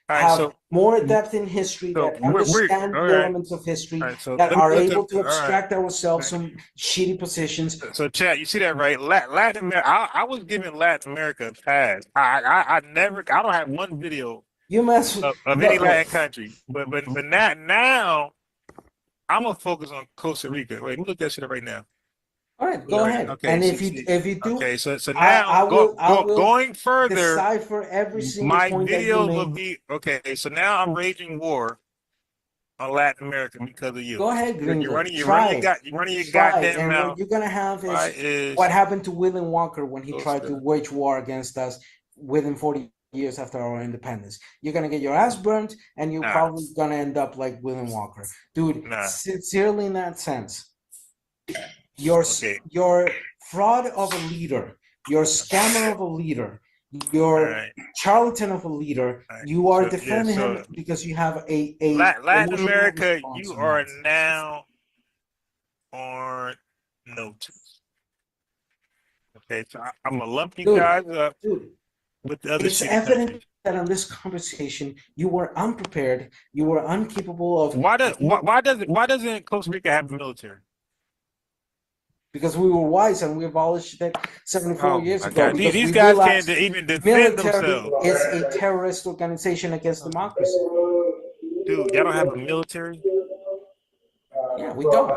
have more depth in history, that understand the elements of history, that are able to abstract ourselves from shitty positions. So, Chad, you see that, right? Latin America. I was giving Latin America a pass. I don't have one video of any Latin country, but now. I'm gonna focus on Costa Rica. Wait, let me look that shit up right now. All right, go ahead. Okay, and if you do, okay, so now I will going further. Decipher every single my point video that you will be okay. So now I'm raging war on Latin America because of you. Go ahead, Gringo. You're running your Try. goddamn And mouth. what you're gonna have is what happened to William Walker when he tried to wage war against us within 40 years after our independence. You're gonna get your ass burnt, and you're probably gonna end up like William Walker, dude. Sincerely, in that sense, your fraud of a leader, your scammer of a leader, your charlatan of a leader, you are defending him because you have a Latin America. You are now on notice. Okay, so I'm gonna lump you guys up with the other. It's evident that on this conversation you were unprepared, you were incapable of. Why doesn't Costa Rica have a military? Because we were wise and we abolished it 74 years ago. God. These guys can't even defend themselves. Is a terrorist organization against democracy. Dude, y'all don't have a military? Yeah, we don't.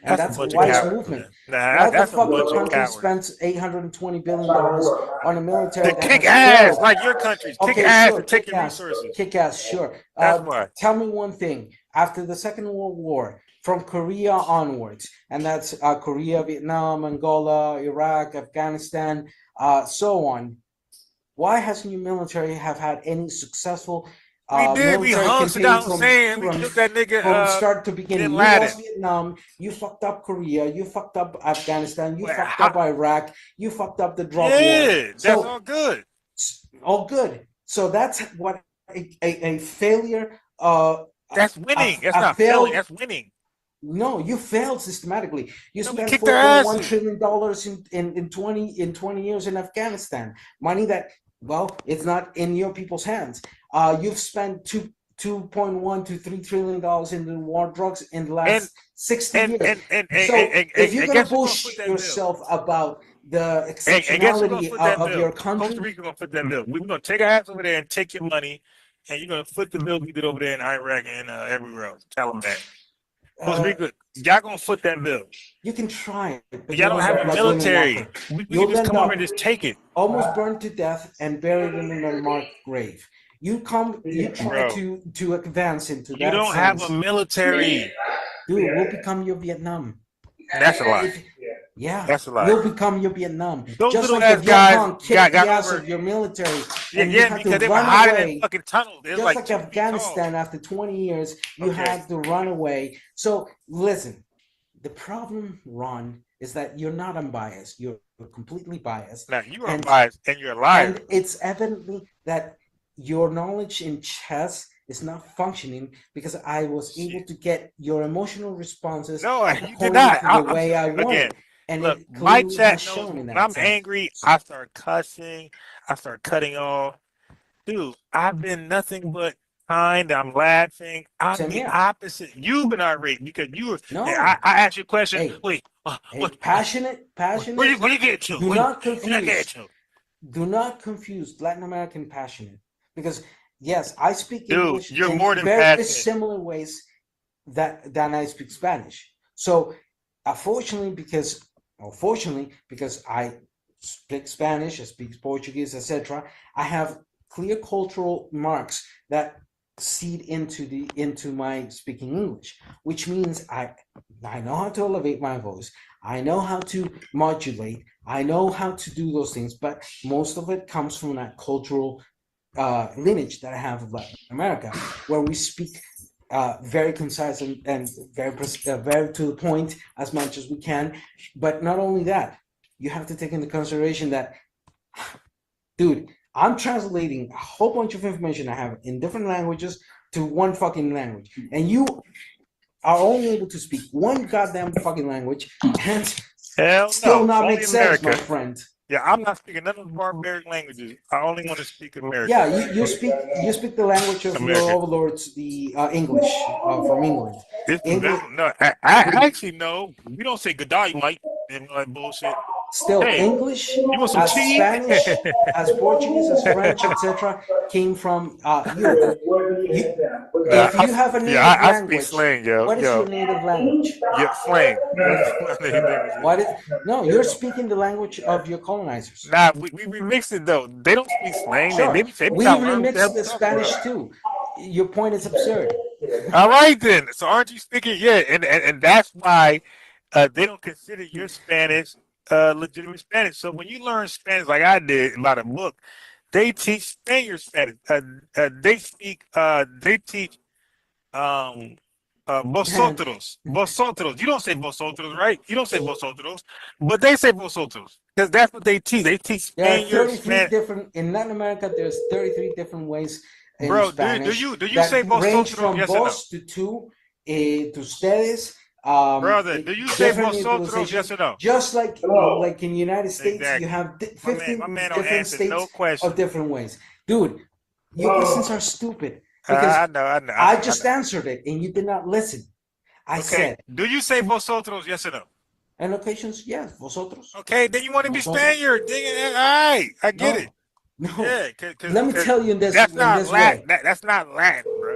And that's a wise movement. Why the fuck the country spends $820 billion on a military? To kick ass, like your countries. Kick ass and take your resources. Kick ass, sure. That's why. Tell me one thing. After the Second World War, from Korea onwards, and that's Korea, Vietnam, Angola, Iraq, Afghanistan, so on, why hasn't your military have had any successful we hung Saddam Hussein. We took that nigga from start to beginning. You lost Vietnam, you fucked up Korea, you fucked up Afghanistan, you fucked up Iraq, you fucked up the drug war. Yeah, that's all good. All good. So that's what a failure. That's winning. That's not failing. That's winning. No, you failed systematically. You spent $4.1 trillion in 20 years in Afghanistan. Money that, well, it's not in your people's hands. You've spent $2.1 to $3 trillion in the war drugs in the last 60 years. So if you're gonna bullshit yourself about the exceptionality of your country, Costa Rica gonna put that bill. We're gonna take our ass over there and take your money, and you're gonna foot the bill we did over there in Iraq and everywhere else. Tell them that. Costa Rica, y'all gonna foot that bill. You can try it, but y'all don't have a military. We can just come over and just take it. Almost burned to death and buried in an unmarked grave. You try to advance into that. You don't have a military. Dude, we'll become your Vietnam. That's a lie. Yeah, that's a lie. We'll become your Vietnam. Those just little like ass guys kicked the ass of your military. Because they were hiding in fucking tunnels. Just like Afghanistan, after 20 years, you had to run away. So listen, the problem, Ron, is that you're not unbiased. You're completely biased. Now you are unbiased and you're a liar. And it's evidently that your knowledge in chess is not functioning because I was able to get your emotional responses you did not. The way I wanted. And look, my chat knows when I'm angry, I start cussing, I start cutting off. Dude, I've been nothing but kind. I'm laughing. I'm the opposite. You've been irate because you were. No, I asked you a question. Hey, wait, passionate. Where you get to? Do not confuse Latin American passionate because yes, I speak English you're in more than very passionate. Similar ways than I speak Spanish. So, fortunately, because I speak Spanish, I speak Portuguese, etc., I have clear cultural marks that seed into my speaking English, which means I know how to elevate my voice, I know how to modulate, I know how to do those things, but most of it comes from that cultural lineage that I have of Latin America, where we speak very concise and very to the point as much as we can. But not only that, you have to take into consideration that, dude, I'm translating a whole bunch of information I have in different languages to one fucking language, and you are only able to speak one goddamn fucking language and still not make sense, my friend. Yeah, I'm not speaking none of the barbaric languages. I only want to speak American. Yeah, you speak the language of American. Your overlords, the English from England. No, I actually know. We don't say good day, Mike, and all that bullshit. Still, English, as Spanish, as Portuguese, as French, etc., came from Europe. If you have a native language, speak slang, yo. What is your native language? Yeah, slang. No, you're speaking the language of your colonizers. Nah, we remix it though. They don't speak slang. Sure. We remix the Spanish too. Your point is absurd. All right then. So aren't you speaking? Yeah, and that's why they don't consider your Spanish legitimate Spanish. So when you learn Spanish like I did about a book, they teach Spaniard Spanish. They teach vosotros. Vosotros. You don't say vosotros, right? You don't say vosotros, but they say vosotros because that's what they teach. They teach There are Spaniard 33 Spanish. different in Latin America. There's 33 different ways in Bro, Spanish do you that say range vosotros? from Yes or no? vos to tú, to ustedes. Brother, do you say Different vosotros? utilization. Yes or no? Just like in United States, Exactly. you have 15 my man different states no question. of different ways. Dude, your questions are stupid because I know. I just answered it and you did not listen. I said, do you say vosotros? Yes or no? On occasions, yes, vosotros. Okay, then you want to be Spaniard. All right, I get it. No. Yeah, let me tell you this. That's not Latin. Way. That's not Latin, bro.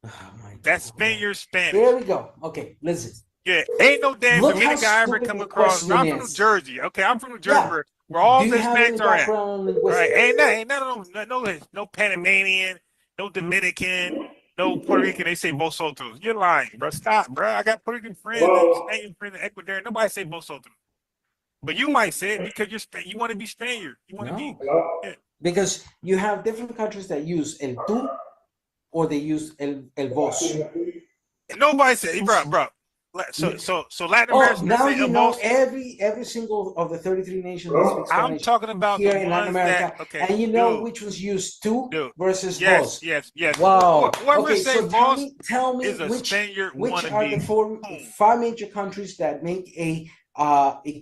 Oh my God. That's Spaniard Spanish. Here we go. Okay, listen. Yeah, ain't no damn Dominican I ever come across. I'm from New Jersey. Okay, I'm from New Jersey. Where all the Hispanics are at. All right, ain't none of no Panamanian, no Dominican, no Puerto Rican. They say vosotros. You're lying, bro. Stop, bro. I got Puerto Rican friends, Spanish friends in Ecuador. Nobody say vosotros. But you might say it because you want to be Spaniard. You want to be. Yeah. Because you have different countries that use el tú or they use el vos. Nobody say, bro. So Latin America. Now you know every single of the 33 nations that speak Spanish. I'm talking about here the in ones Latin America, that, and you know which ones use tú versus vos. Yes. Wow. Whoever say vos tell me is a Spaniard which are the five major countries that make a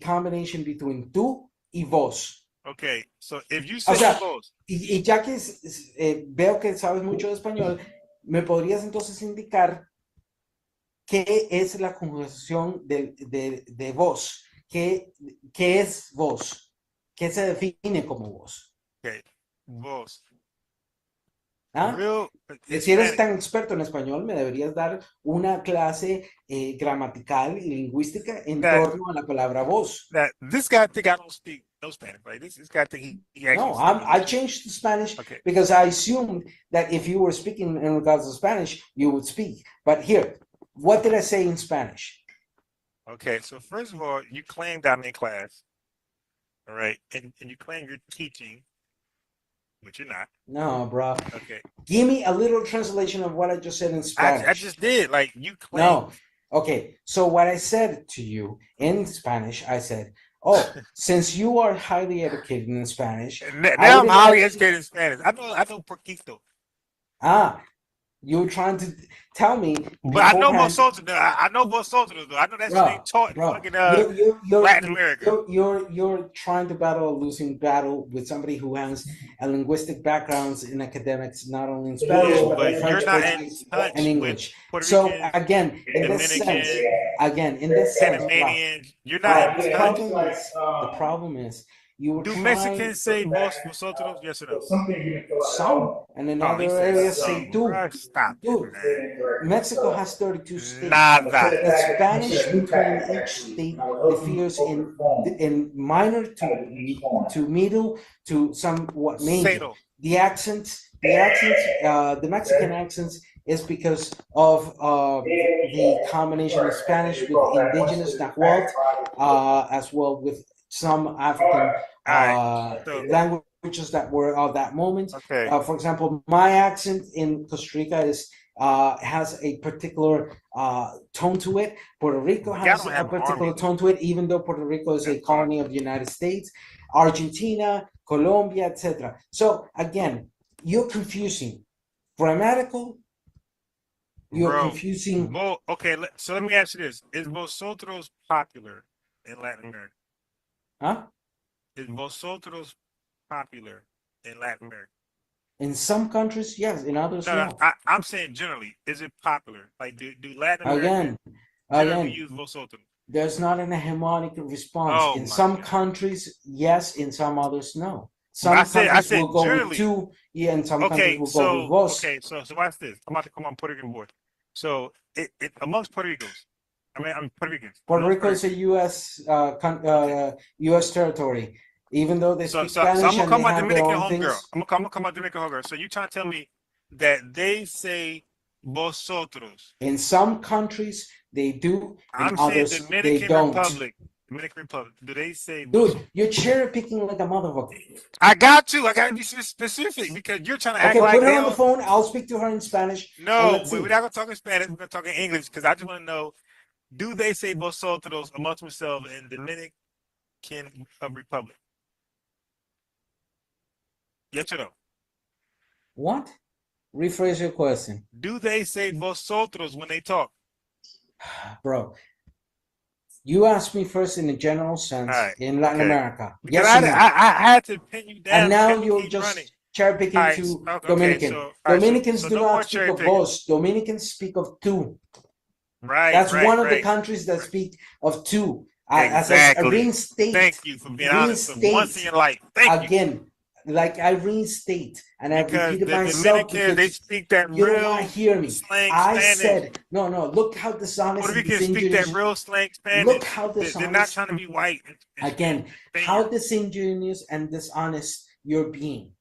combination between tú y vos. Okay, so if you say vos. Y ya que veo que sabes mucho de español, ¿me podrías entonces indicar qué es la conjugación de vos? ¿Qué es vos? ¿Qué se define como vos? Okay, vos. ¿Ah? Si eres tan experto en español, me deberías dar una clase gramatical y lingüística en torno a la palabra vos. This guy think I don't speak no Spanish, right? This guy think he actually I changed to Spanish because I assumed that if you were speaking in regards to Spanish, you would speak. But here, what did I say in Spanish? Okay, so first of all, you claimed I'm in class, all right, and you claim you're teaching, but you're not. No, bro. Okay. Give me a little translation of what I just said in Spanish. I just did. Like, you claim. No. Okay, so what I said to you in Spanish, I said, oh, since you are highly educated in Spanish. Now I'm highly educated in Spanish. I know poquito. You were trying to tell me. But I know vosotros. I know vosotros, though. I know that's being taught in fucking Latin America. You're trying to battle a losing battle with somebody who has a linguistic background in academics, not only in Spanish, but in French, Portuguese, and English. So again, in this sense, you're not in touch. The problem is, do Mexicans say vosotros? Yes or no? Some, and in other areas say tú. Stop. Dude, Mexico has 32 states. Nada. The Spanish between each state differs in minor to middle to somewhat major. The Mexican accents is because of the combination of Spanish with indigenous Nahuatl, as well with some African languages that were of that moment. For example, my accent in Costa Rica has a particular tone to it. Puerto Rico has a particular tone to it, even though Puerto Rico is a colony of the United States. Argentina, Colombia, etc. So again, you're confusing grammatical. You're confusing. Okay, so let me ask you this: is vosotros popular in Latin America? Huh? Is vosotros popular in Latin America? In some countries, yes. In others, no. I'm saying generally, is it popular? Like, do Latin America generally use vosotros? There's not an hegemonic response. In some countries, yes. In some others, no. Some countries will go generally. With two, and some countries will go with vos. Okay, so watch this. I'm about to come on Puerto Rican board. So it amongst Puerto Ricans. I'm Puerto Ricans. Puerto Rico is a U.S. territory, even though they speak Spanish. So I'm gonna come about Dominican homegirl. I'm gonna come about Dominican homegirl. So you trying to tell me that they say vosotros. In some countries they do, in I'm saying others they Dominican don't. Republic. Dominican Republic. Do they say Dude, you're cherry picking like a motherfucker. I got to be specific because you're trying to act Okay, like put her they on the don't. phone. I'll speak to her in Spanish. No, we're not gonna talk in Spanish. We're gonna talk in English because I just want to know: do they say vosotros amongst themselves in Dominican Republic? Yes or no? What? Rephrase your question. Do they say vosotros when they talk? Bro, you asked me first in a general sense in Latin America. Because Yes or no? I had to pin you down. And now you're just cherry picking to Dominican. Dominicans do not speak of vos. Dominicans speak of tú. Right. That's one of the countries that speak of tú. Exactly. I reinstate. Thank you for being honest. For once in your life. Thank you. Like I reinstate and I repeated the myself because they speak that you real don't want to hear me. I Spanish. said no. Look how dishonest. Puerto Ricans speak that real slang Spanish. Look how dishonest. They're not trying to be white. Again, how disingenuous and dishonest you're being.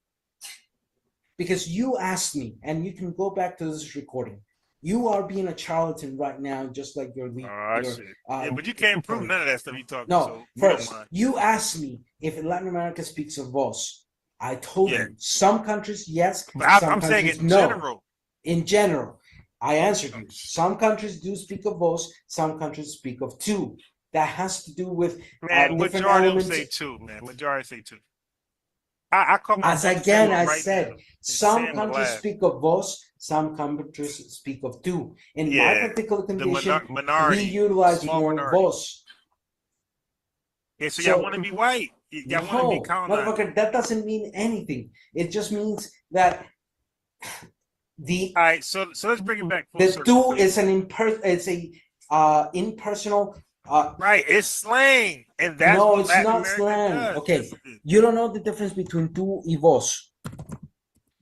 Because you asked me, and you can go back to this recording. You are being a charlatan right now, just like your leader. But you can't prove none of that stuff you talking. No, so first you asked me if Latin America speaks of vos. I told you some countries yes, but I'm saying in no. general. In general, I answered you. Some countries do speak of vos. Some countries speak of tú. That has to do with majority elements. Say two, man. Majority say two. I call as again I said, some countries speak of vos. Some countries speak of tú. In my particular condition, we utilize more vos. Yeah, so y'all want to be white. Y'all want to be colonized. Motherfucker, that doesn't mean anything. It just means that the. All right, so let's bring it back. The tú is an impersonal. Right, it's slang, and that's no, what it's Latin not America slang. does. Okay, you don't know the difference between tú y vos.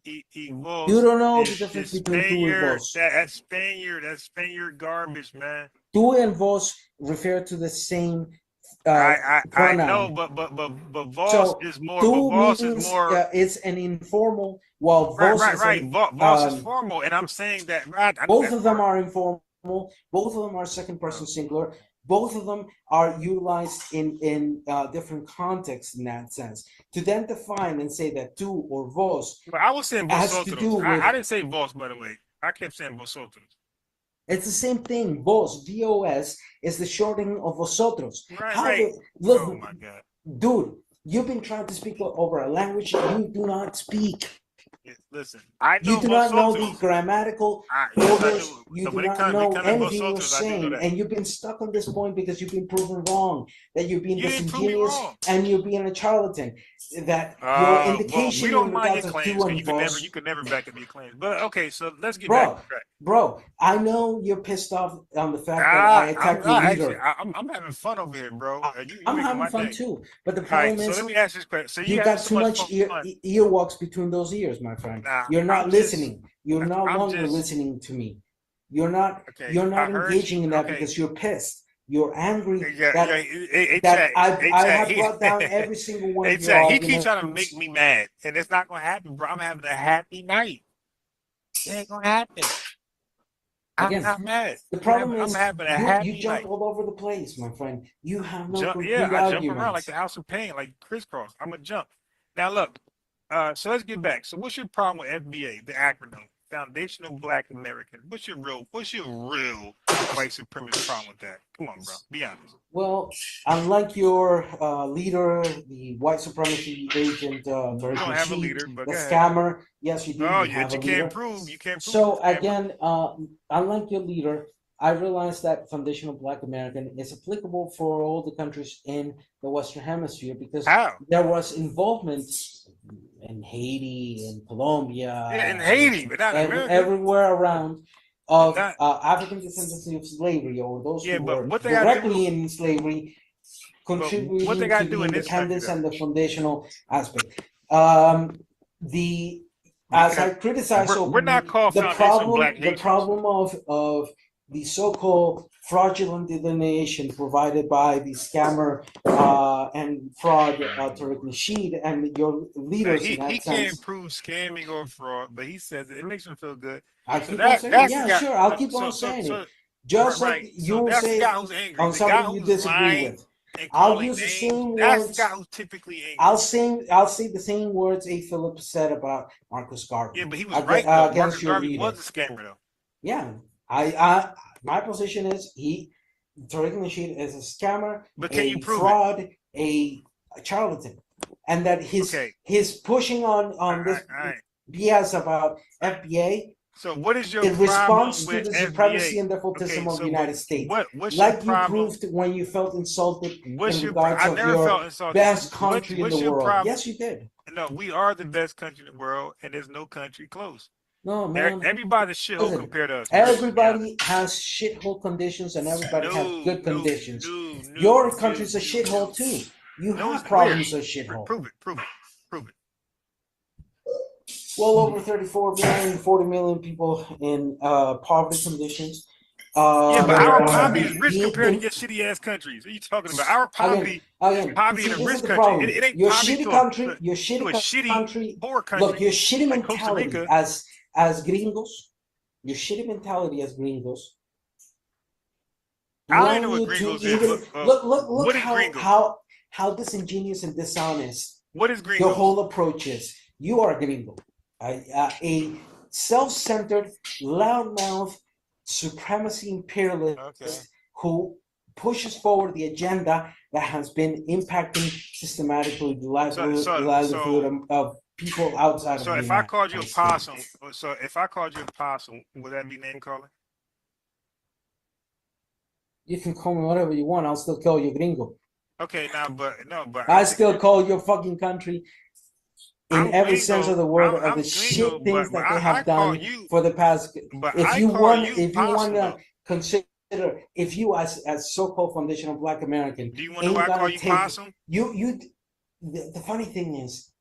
Vos you don't know the difference between tú and vos. That's Spaniard garbage, man. Tú and vos refer to the same. I know, but vos is more. Tú vos means, is more. It's an informal. While vos is vos is formal, and I'm saying that both of them are informal. Both of them are second person singular. Both of them are utilized in different contexts in that sense. To then define and say that tú or vos. But I was saying vosotros. I didn't say vos, by the way. I kept saying vosotros. It's the same thing. Vos, V-O-S, is the shortening of vosotros. Right. Look, oh my God, dude, you've been trying to speak over a language you do not speak. Listen, I know you do not know the grammatical orders. You do not know anything you're saying, and you've been stuck on this point because you've been proven wrong. That you're being disingenuous and you're being a charlatan. That your indication we don't in mind regards your of claims, tú and you can never back up your claims. But okay, so let's get back. Bro, I know you're pissed off on the fact that I attacked your leader. I'm having fun over here, bro. I'm having fun too. But the problem is, so let me ask this question. So you got too much earwax between those ears, my friend. You're not listening. You're no longer listening to me. You're not. You're not engaging in that because you're pissed. You're angry that I have brought down every single one of your He keeps trying to make me mad, and it's not going to happen, bro. I'm having a happy night. It ain't going to happen. I'm not mad. The problem is I'm having a happy you jump night. all over the place, my friend. You have no complete I arguments. jump around like the House of Pain, like crisscross. I'm a jump. Now look, so let's get back. So what's your problem with FBA, the acronym? Foundational Black American. What's your real white supremacist problem with that? Come on, bro. Be honest. Well, unlike your leader, the white supremacy agent, Tariq Nasheed, the scammer. Yes, you do. No, you can't prove. You can't prove. So again, unlike your leader, I realize that foundational Black American is applicable for all the countries in the Western Hemisphere because there was involvement in Haiti, in Colombia, in Haiti, but not everywhere around of African descendants of slavery or those who were directly in slavery, contributing to the independence and the foundational aspect. As I criticize, we're not called the problem of the so-called fraudulent delineation provided by the scammer and fraud Tariq Nasheed and your leaders he in that can't sense. prove scamming or fraud, but he says it makes him feel good. I So keep on saying it. Yeah, sure. I'll keep on saying it. Just like you will that's the say guy who's angry. on The guy something you who's disagree lying with. and I'll calling use the names, same that's words. the guy who's typically angry. I'll say the same words A. Phillips said about Marcus Garvey. Yeah, but he was right though. Marcus Your Garvey leader. was a scammer though. Yeah, my position is Tariq Nasheed is a scammer, But can you prove fraud, a charlatan, and that his pushing on this BS about FBA. So what is your in response to with the FBA? supremacy and despotism of the United States? What's like your you proved when you felt insulted in regards I of never your felt insulted. best country in the your world. problem? Yes, you did. No, we are the best country in the world, and there's no country close. No, man. Everybody's shithole compared to us. Everybody has shithole conditions, and everybody has good conditions. Your country's a shithole too. You have problems with shithole. Prove it. Well over 34 million, 40 million people in poverty conditions. Yeah, but our poverty is rich compared to your shitty ass countries. What are you talking about? Our poverty is poverty in a rich country. It ain't your poverty shitty country, your shitty country, poor country. Look, your shitty like mentality as gringos, your shitty mentality as gringos. I know what gringos is. Look how disingenuous and dishonest what is gringos? Your whole approach is. You are a gringo, a self-centered, loudmouth, supremacy imperialist who pushes forward the agenda that has been impacting systematically the livelihood of people outside of the United States. So if I called you a possum, would that be name calling? You can call me whatever you want. I'll still call you gringo. Okay, but I still call your fucking country in every sense of the word of the shit things that they have done for the past. If you want to consider, if you as so-called foundational Black American, do you want to know why I call you possum? The funny thing is,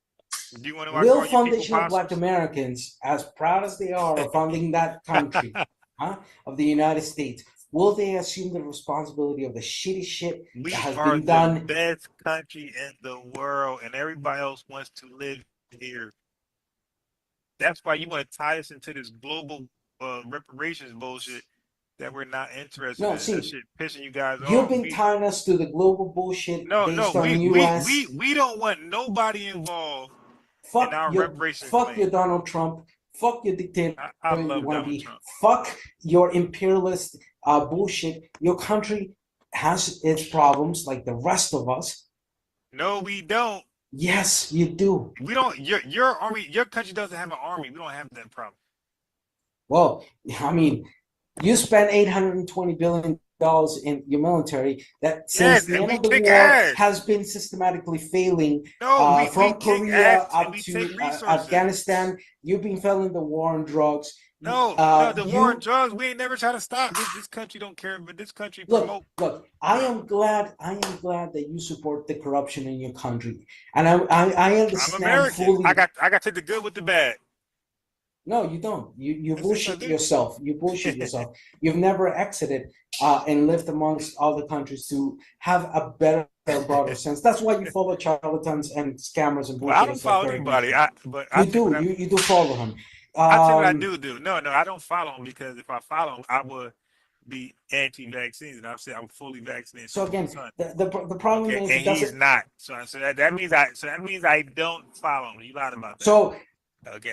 do you want to know real foundational Black Americans, as proud as they are of founding that country, of the United States, will they assume the responsibility of the shitty shit that has been done? We are the best country in the world, and everybody else wants to live here. That's why you want to tie us into this global reparations bullshit that we're not interested in. See, that shit pissing you guys off. You've been tying us to the global bullshit we don't want nobody involved in our reparations. Fuck your Donald Trump. Fuck your dictator. I love Donald Trump. Fuck your imperialist bullshit. Your country has its problems like the rest of us. No, we don't. Yes, you do. We don't. Your army, your country doesn't have an army. We don't have that problem. Well, I mean, you spend $820 billion in your military that since the end of the war has been systematically failing. From Korea up to Afghanistan, you've been failing the war on drugs. The war on drugs, we ain't never trying to stop. This country don't care, but this country promote. Look, I am glad that you support the corruption in your country, and I understand. I'm American. Fully. I got to take the good with the bad. No, you don't. You bullshit yourself. You bullshit yourself. You've never exited and lived amongst all the countries to have a better, broader sense. That's why you follow charlatans and scammers and bullshit. Well, I don't follow anybody. You do follow him. I tell you what I do. No, I don't follow him because if I follow him, I would be anti-vaccines, and I've said I'm fully vaccinated. So again, the problem is, and he's not. So that means I don't follow him. You lied about that.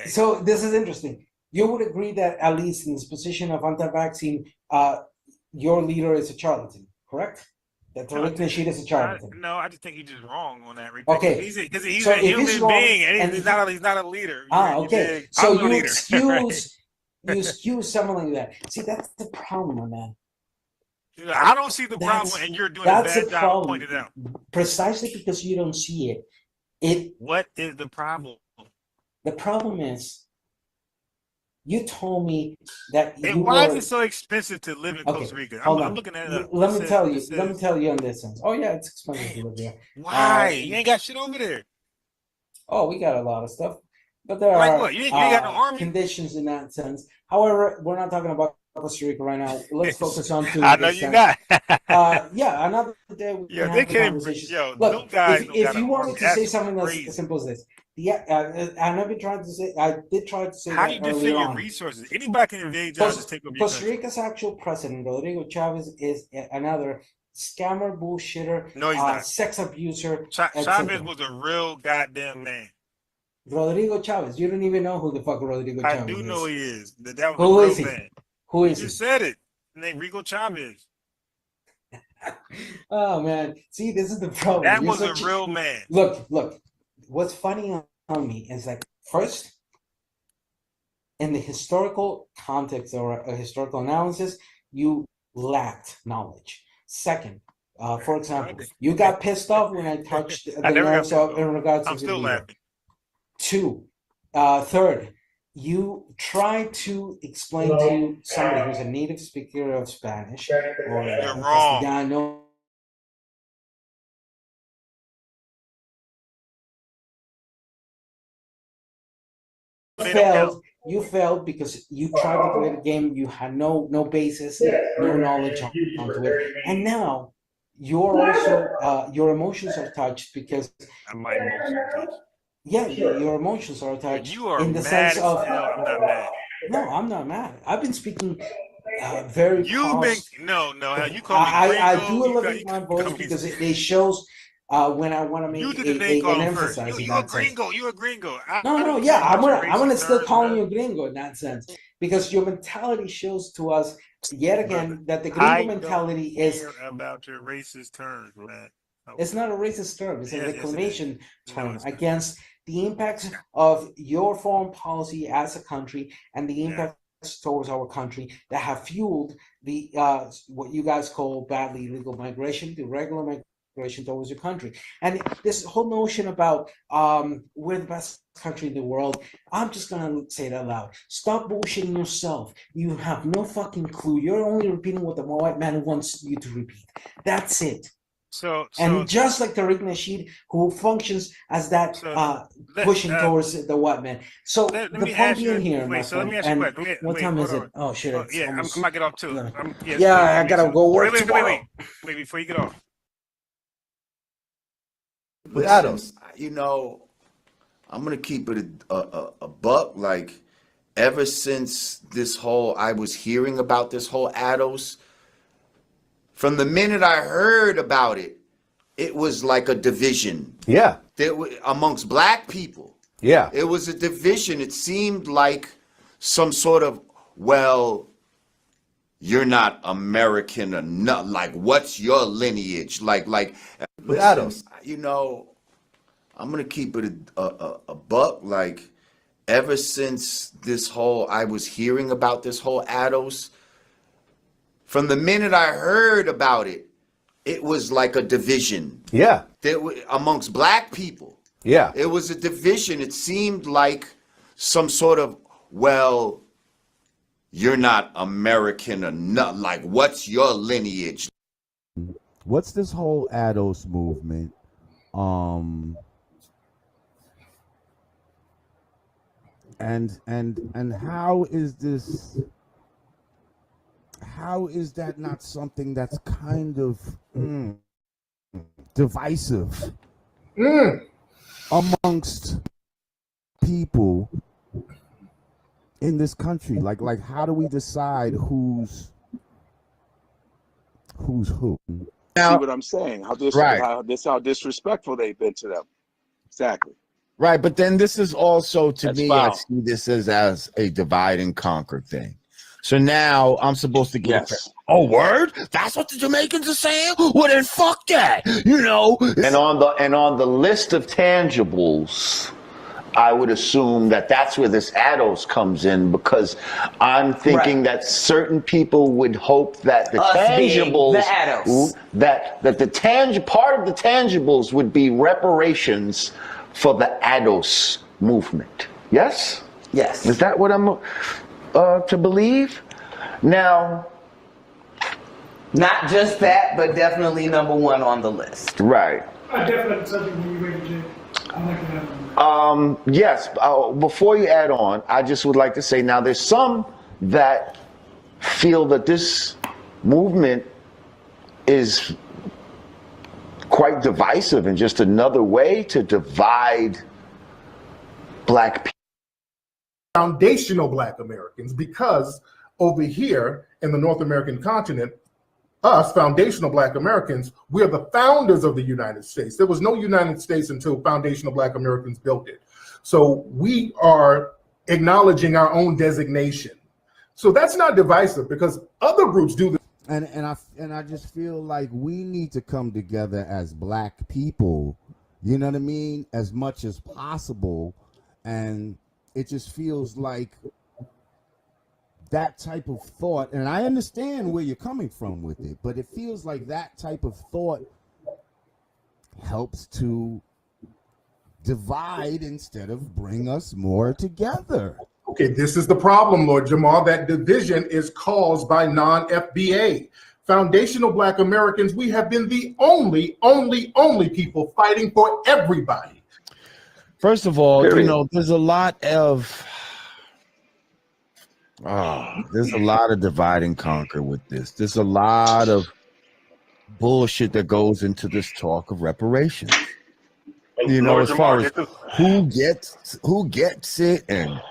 So this is interesting. You would agree that at least in this position of anti-vaccine, your leader is a charlatan, correct? That Tariq Nasheed is a charlatan. No, I just think he's just wrong on that. Okay, because he's a human being, and he's not a leader. Okay. So you excuse someone like that. See, that's the problem, man. I don't see the problem, and you're doing a bad job pointing it out. Precisely because you don't see it. What is the problem? The problem is, you told me that. And why is it so expensive to live in Costa Rica? I'm looking at it. Let me tell you on this sense. Oh yeah, it's expensive to live there. Why? You ain't got shit over there. Oh, we got a lot of stuff, but there like are what? You ain't got no army? Conditions in that sense. However, we're not talking about Costa Rica right now. Let's focus on to I know you're not. Yeah, another day we can have the conversation. Look, if you want me to say something as simple as this, and I've been trying to say, I did try to say how that do you earlier defend your on. resources? Anybody can invade y'all, just take over your Costa country. Rica's actual president, Rodrigo Chavez, is another scammer, bullshitter, No, he's not. sex abuser. Chavez was a real goddamn man. Rodrigo Chavez. You don't even know who the fuck Rodrigo Chavez is. I do know he is. That was who a is real he? man. Who is he? He Just said it. Named Rigo Chavez. Oh man, see, this is the problem. That was a real man. Look. What's funny on me is like, first, in the historical context or a historical analysis, you lacked knowledge. Second, for example, you got pissed off when I touched the nerves in regards to the leader. Two, third, you try to explain to somebody who's a native speaker of Spanish or Castellano. You failed because you tried to play the game. You had no basis, no knowledge onto it, and now you're also your emotions are touched because my emotions are touched. Yeah, your emotions are touched. You are in the mad sense of hell. I'm not mad. No, I'm not mad. I've been speaking very. No. You call me I do elevate my voice because it shows. When I want to make an emphasis. You're a gringo. You're a gringo. I'm gonna still call you a gringo in that sense because your mentality shows to us yet again that the gringo mentality is about your racist terms, man. It's not a racist term. It's a reclamation term against the impacts of your foreign policy as a country and the impacts towards our country that have fueled the what you guys call badly illegal migration, the regular migration towards your country. And this whole notion about we're the best country in the world, I'm just gonna say it out loud. Stop bullshitting yourself. You have no fucking clue. You're only repeating what the white man wants you to repeat. That's it. And just like Tariq Nasheed, who functions as that pushing towards the white man. So the point being here, my friend, and what time is it? Oh shit! I might get off too. I gotta go work tomorrow. Wait, before you get off. But Adams, I'm gonna keep it a buck. Like, ever since this whole, I was hearing about this whole ADOS, from the minute I heard about it, it was like a division. Yeah. Amongst black people. Yeah. It was a division. It seemed like some sort of, well, you're not American enough. Like, what's your lineage? Like, but Adams, I'm gonna keep it a buck. Like, ever since this whole, I was hearing about this whole ADOS, from the minute I heard about it, it was like a division. Yeah. Amongst black people. Yeah. It was a division. It seemed like some sort of, well, you're not American enough. Like, what's your lineage? What's this whole ADOS movement? And how is this? How is that not something that's kind of divisive amongst people in this country? Like how do we decide who's who? See what I'm saying? How disrespectful they've been to them. Exactly. Right, but then this is also, to me, I see this as a divide and conquer thing. So now I'm supposed to get Oh, word? That's what the Jamaicans are saying? Well, then fuck that. And on the list of tangibles, I would assume that's where this ADOS comes in, because I'm thinking that certain people would hope that the tangibles, that the part of the tangibles would be reparations for the ADOS movement. Yes? Yes. Is that what I'm to believe? Now, not just that, but definitely number one on the list. Right. I definitely subject when you're ready, Jay. I like that. Yes. Before you add on, I just would like to say, now there's some that feel that this movement is quite divisive and just another way to divide black people. Foundational black Americans, because over here in the North American continent, us foundational black Americans, we are the founders of the United States. There was no United States until foundational black Americans built it. So we are acknowledging our own designation. So that's not divisive, because other groups do this. And I just feel like we need to come together as black people, you know what I mean, as much as possible. And it just feels like that type of thought, and I understand where you're coming from with it, but it feels like that type of thought helps to divide instead of bring us more together. Okay, this is the problem, Lord Jamal. That division is caused by non-FBA. Foundational black Americans, we have been the only people fighting for everybody. First of all, you know, there's a lot of divide and conquer with this. There's a lot of bullshit that goes into this talk of reparations. You know, as far as who gets it, and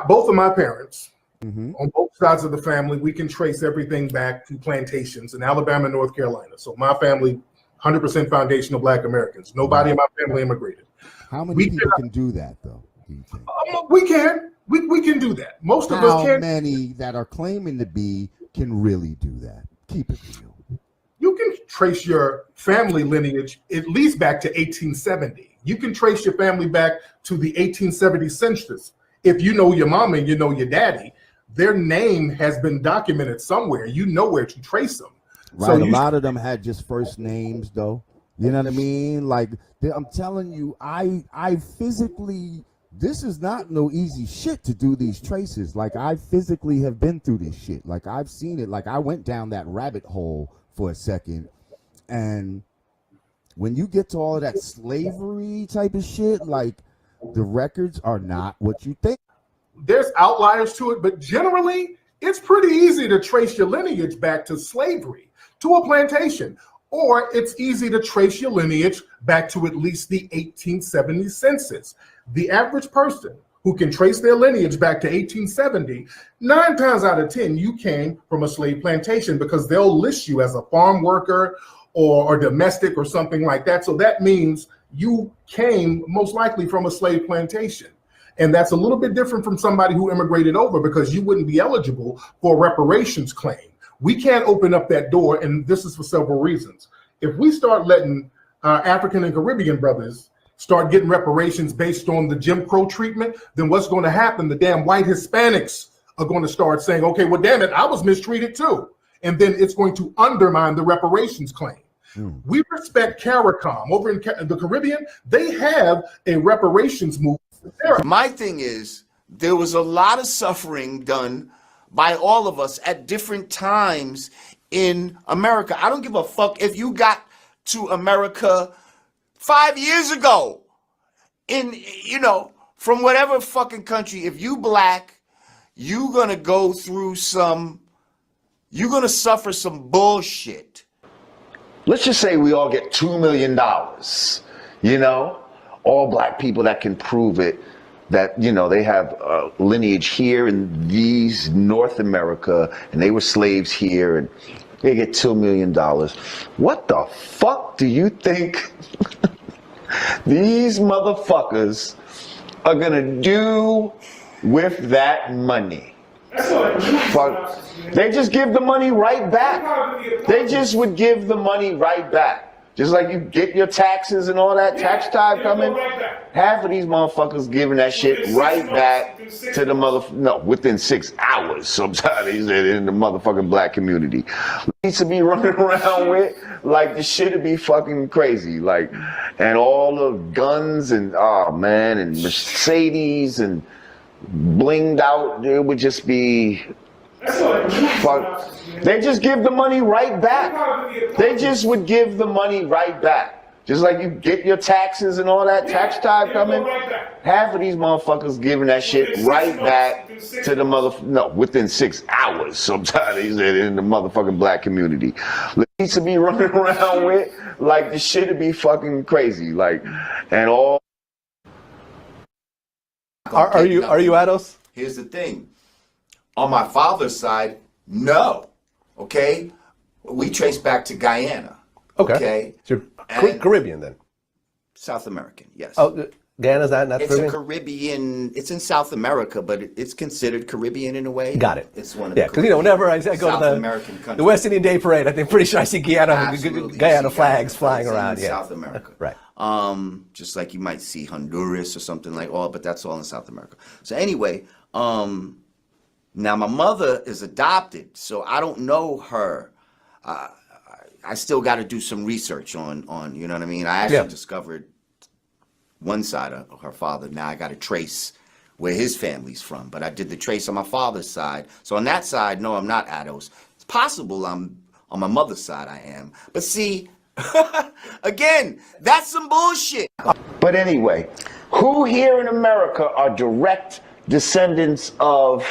both of my parents, on both sides of the family, we can trace everything back to plantations in Alabama and North Carolina. So my family, 100% foundational black Americans. Nobody in my family immigrated. How many people can do that, though? Do you think? We can. We can do that. Most of us can. How many that are claiming to be can really do that? Keep it real. You can trace your family lineage at least back to 1870. You can trace your family back to the 1870 census. If you know your mama and you know your daddy, their name has been documented somewhere. You know where to trace them. Right. So a lot of them had just first names, though. You know what I mean? Like, I'm telling you, I physically, this is not no easy shit to do these traces. Like, I physically have been through this shit. Like, I've seen it. Like, I went down that rabbit hole for a second. And when you get to all of that slavery type of shit, like, the records are not what you think. There's outliers to it, but generally, it's pretty easy to trace your lineage back to slavery, to a plantation. Or it's easy to trace your lineage back to at least the 1870 census. The average person who can trace their lineage back to 1870, 9 times out of 10, you came from a slave plantation, because they'll list you as a farm worker or domestic or something like that. So that means you came most likely from a slave plantation. And that's a little bit different from somebody who immigrated over, because you wouldn't be eligible for a reparations claim. We can't open up that door, and this is for several reasons. If we start letting African and Caribbean brothers start getting reparations based on the Jim Crow treatment, then what's going to happen? The damn white Hispanics are going to start saying, okay, well, damn it, I was mistreated too. And then it's going to undermine the reparations claim. We respect CARICOM. Over in the Caribbean, they have a reparations movement. My thing is, there was a lot of suffering done by all of us at different times in America. I don't give a fuck if you got to America 5 years ago, from whatever fucking country. If you black, you're gonna go through you're gonna suffer some bullshit. Let's just say we all get $2 million, all black people that can prove it, that, they have lineage here in these North America, and they were slaves here, and they get $2 million. What the fuck do you think these motherfuckers are gonna do with that money? Fuck. They just give the money right back. They just would give the money right back. Just like you get your taxes and all that tax time coming, half of these motherfuckers giving that shit right back to the within 6 hours sometimes in the motherfucking black community. Needs to be running around with, like, the shit would be fucking crazy. Like, and all the guns and, and Mercedes and blinged out, it would just be fuck. They just give the money right back. They just would give the money right back. Just like you get your taxes and all that tax time coming, half of these motherfuckers giving that shit right back to the within 6 hours sometimes in the motherfucking black community. Needs to be running around with, like, the shit would be fucking crazy. Like, and all. Are you Ados? Here's the thing. On my father's side, no. Okay? We trace back to Guyana. Okay? So you're Caribbean then? South American, yes. Oh, Guyana's not it's Caribbean? a Caribbean, it's in South America, but it's considered Caribbean in a way. Got it. It's one of because whenever I go South to American countries. the West Indian Day Parade, I'm pretty sure I see Guyana flags flying around. In South America. Right. Just like you might see Honduras or something like, but that's all in South America. So anyway, now my mother is adopted, so I don't know her. I still got to do some research on, you know what I mean? I actually discovered one side of her father. Now I got to trace where his family's from, but I did the trace on my father's side. So on that side, no, I'm not Ados. It's possible I'm on my mother's side I am. But see, again, that's some bullshit. But anyway, who here in America are direct descendants of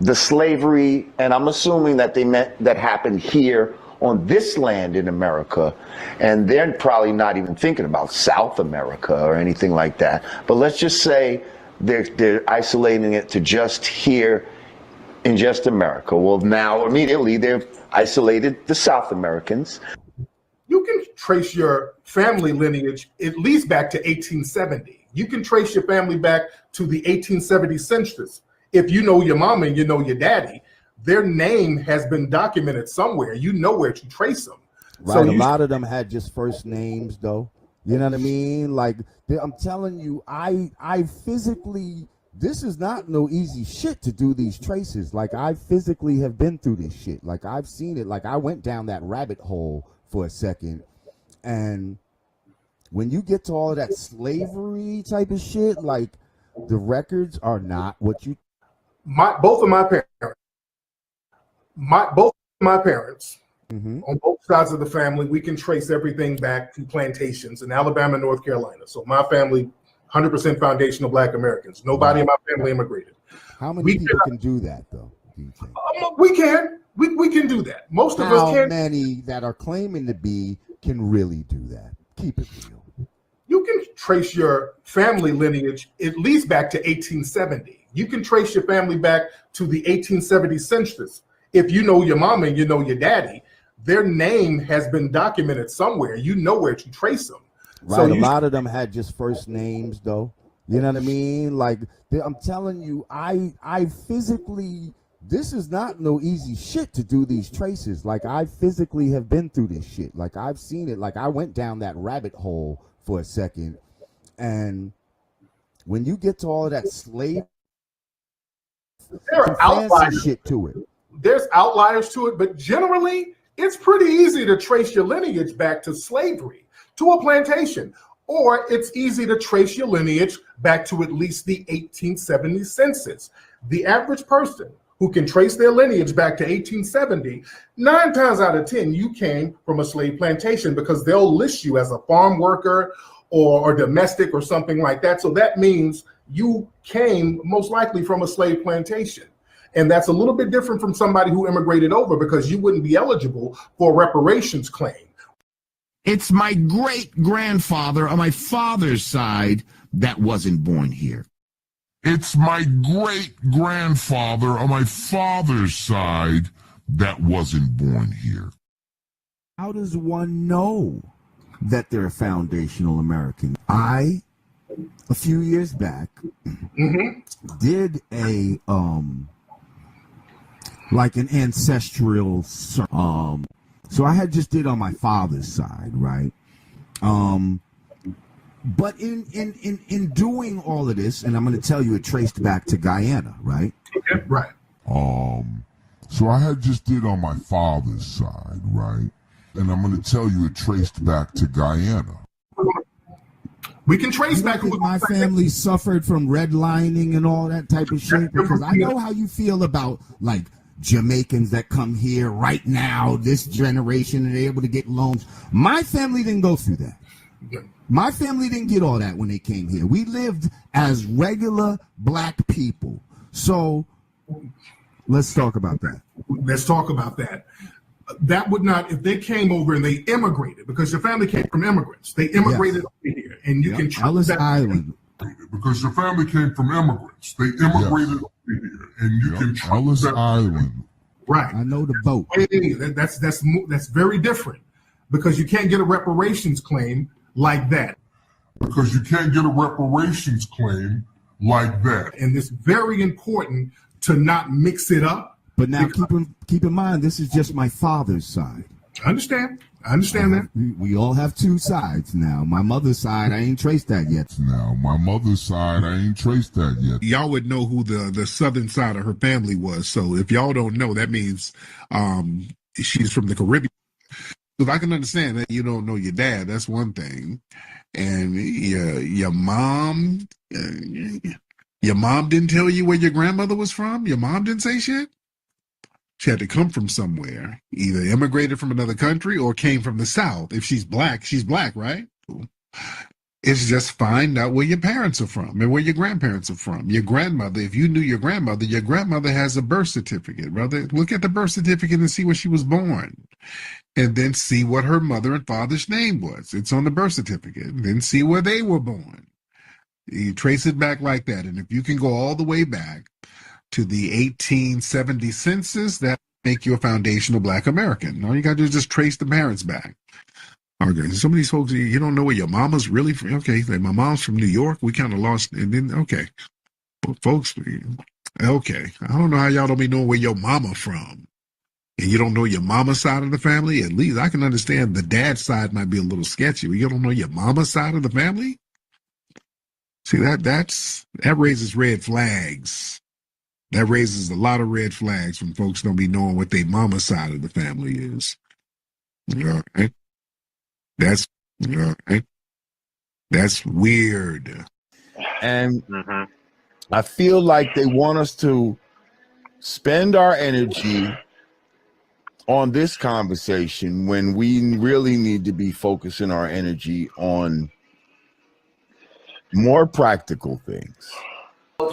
the slavery, and I'm assuming that that happened here on this land in America, and they're probably not even thinking about South America or anything like that. But let's just say they're isolating it to just here in just America. Well, now immediately they've isolated the South Americans. You can trace your family lineage at least back to 1870. You can trace your family back to the 1870 census. If you know your mama and you know your daddy, their name has been documented somewhere. You know where to trace them. Right. So a lot of them had just first names, though. You know what I mean? Like, I'm telling you, I physically, this is not no easy shit to do these traces. Like, I physically have been through this shit. Like, I've seen it. Like, I went down that rabbit hole for a second. And when you get to all of that slavery type of shit, like, the records are not what you. Both of my parents, on both sides of the family, we can trace everything back to plantations in Alabama and North Carolina. So my family, 100% foundational Black Americans. Nobody in my family immigrated. How many people can do that, though? Do you think? We can. We can do that. Most of us can. How many that are claiming to be can really do that? Keep it real. You can trace your family lineage at least back to 1870. You can trace your family back to the 1870 census. If you know your mama and you know your daddy, their name has been documented somewhere. You know where to trace them. Right. So a lot of them had just first names, though. You know what I mean? Like, I'm telling you, I physically, this is not no easy shit to do these traces. Like, I physically have been through this shit. Like, I've seen it. Like, I went down that rabbit hole for a second. And when you get to all of that slave, there are outliers shit to it. There's outliers to it, but generally, it's pretty easy to trace your lineage back to slavery, to a plantation, or it's easy to trace your lineage back to at least the 1870 census. The average person who can trace their lineage back to 1870, 9 times out of 10, you came from a slave plantation because they'll list you as a farm worker or domestic or something like that. So that means you came most likely from a slave plantation. And that's a little bit different from somebody who immigrated over because you wouldn't be eligible for a reparations claim. It's my great-grandfather on my father's side that wasn't born here. It's my great-grandfather on my father's side that wasn't born here. How does one know that they're a foundational American? I, a few years back, did a like an ancestral so I had just did on my father's side, right? But in doing all of this, and I'm going to tell you, it traced back to Guyana, right? Okay, right. So I had just did on my father's side, right? And I'm going to tell you, it traced back to Guyana. We can trace back. My family suffered from redlining and all that type of shit, because I know how you feel about, like, Jamaicans that come here right now, this generation, and they're able to get loans. My family didn't go through that. My family didn't get all that when they came here. We lived as regular black people. So let's talk about that. Let's talk about that. That would not, if they came over and they immigrated, because your family came from immigrants. They immigrated over here, and you can Ellis Island. Because your family came from immigrants. They immigrated over here, and you can Ellis Island. Right. I know the boat. That's very different, because you can't get a reparations claim like that. Because you can't get a reparations claim like that. And it's very important to not mix it up. But now keep in mind, this is just my father's side. I understand that. We all have two sides now. My mother's side, I ain't traced that yet. Y'all would know who the southern side of her family was. So if y'all don't know, that means she's from the Caribbean. Because I can understand that you don't know your dad. That's one thing. And your mom didn't tell you where your grandmother was from? Your mom didn't say shit? She had to come from somewhere, either immigrated from another country or came from the South. If she's black, right? It's just find out where your parents are from and where your grandparents are from. Your grandmother, if you knew your grandmother has a birth certificate, brother. Look at the birth certificate and see where she was born. And then see what her mother and father's name was. It's on the birth certificate. And then see where they were born. You trace it back like that. And if you can go all the way back to the 1870 census, that make you a foundational black American. All you got to do is just trace the parents back. Okay, some of these folks, you don't know where your mama's really from. Okay, like my mom's from New York. We kind of lost, and then, okay. But folks, okay. I don't know how y'all don't be knowing where your mama from. And you don't know your mama's side of the family. At least I can understand the dad's side might be a little sketchy. But you don't know your mama's side of the family? See, that raises red flags. That raises a lot of red flags when folks don't be knowing what their mama's side of the family is. All right? That's weird. And I feel like they want us to spend our energy on this conversation when we really need to be focusing our energy on more practical things.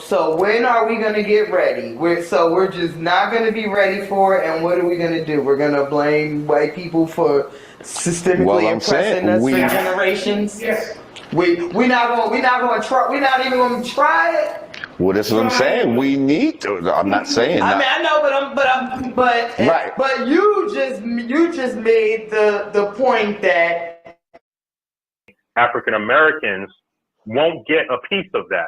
So when are we gonna get ready? We're just not gonna be ready for it. And what are we gonna do? We're gonna blame white people for systemically oppressing us for generations. Yes. We're not even gonna try it. Well, that's what I'm saying. We need to. I'm not saying. I mean, I know, but you just made the point that African Americans won't get a piece of that.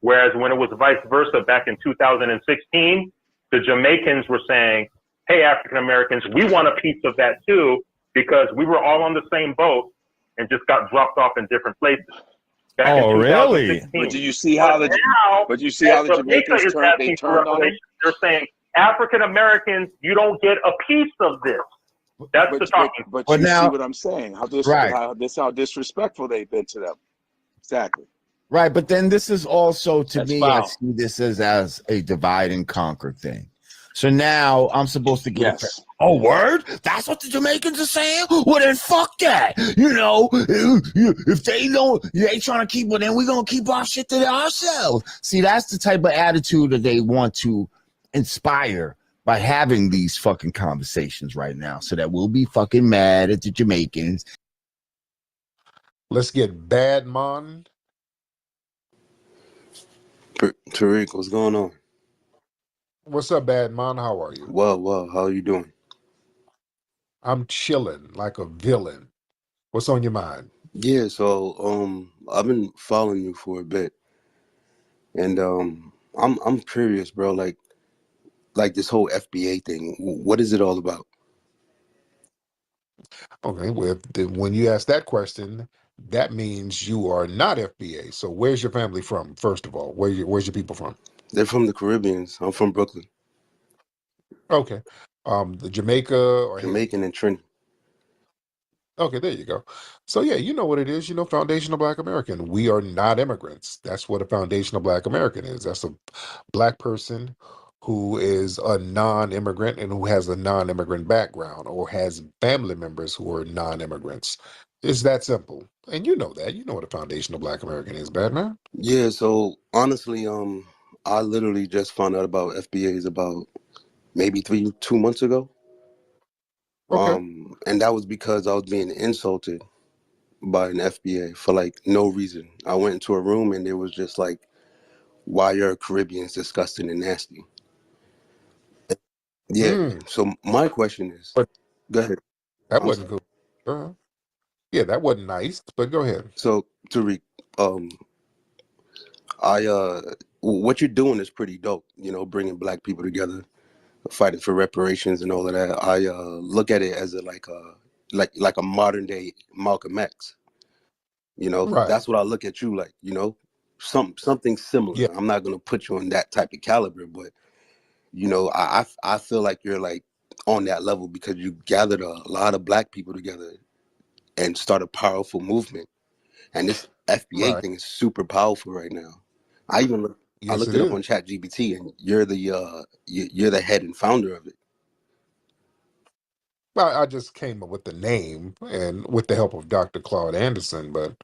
Whereas when it was vice versa back in 2016, the Jamaicans were saying, hey, African Americans, we want a piece of that too, because we were all on the same boat and just got dropped off in different places. Oh, really? But do you see how the Jamaicans turned on it? They're saying, African Americans, you don't get a piece of this. That's the talking. But you see what I'm saying? How disrespectful they've been to them. Exactly. Right, but then this is also, to me, I see this as a divide and conquer thing. So now I'm supposed to get oh, word? That's what the Jamaicans are saying? Well, then fuck that. You know, if they trying to keep it, then we're going to keep our shit to ourselves. See, that's the type of attitude that they want to inspire by having these fucking conversations right now, so that we'll be fucking mad at the Jamaicans. Let's get Bad Mon. Tariq, what's going on? What's up, Bad Mon? How are you? Well, how are you doing? I'm chilling like a villain. What's on your mind? Yeah, so I've been following you for a bit, and I'm curious, bro. Like this whole FBA thing. What is it all about? Okay, well, when you ask that question, that means you are not FBA. So where's your family from, first of all? Where's your people from? They're from the Caribbean. I'm from Brooklyn. Okay. The Jamaica or Jamaican and Trinidad. Okay, there you go. So yeah, you know what it is. You know, foundational Black American. We are not immigrants. That's what a foundational Black American is. That's a Black person who is a non-immigrant and who has a non-immigrant background or has family members who are non-immigrants. It's that simple. And you know that. You know what a foundational Black American is, Batman. Yeah, so honestly, I literally just found out about FBAs about maybe 2 months ago. Okay. And that was because I was being insulted by an FBA for like no reason. I went into a room and it was just like, why are Caribbeans disgusting and nasty? Yeah. So my question is, But go ahead. that wasn't cool. Yeah, that wasn't nice, but go ahead. So Tariq, what you're doing is pretty dope. You know, bringing Black people together, fighting for reparations and all of that. I look at it as like a modern day Malcolm X. You know, Right. that's what I look at you like. You know, something similar. Yeah. I'm not gonna put you on that type of caliber, but you know, I feel like you're like on that level because you gathered a lot of Black people together and start a powerful movement. And this FBA thing is super powerful right now. I Yes, looked it it up is. on ChatGPT, and you're the head and founder of it. Well, I just came up with the name and with the help of Dr. Claude Anderson, but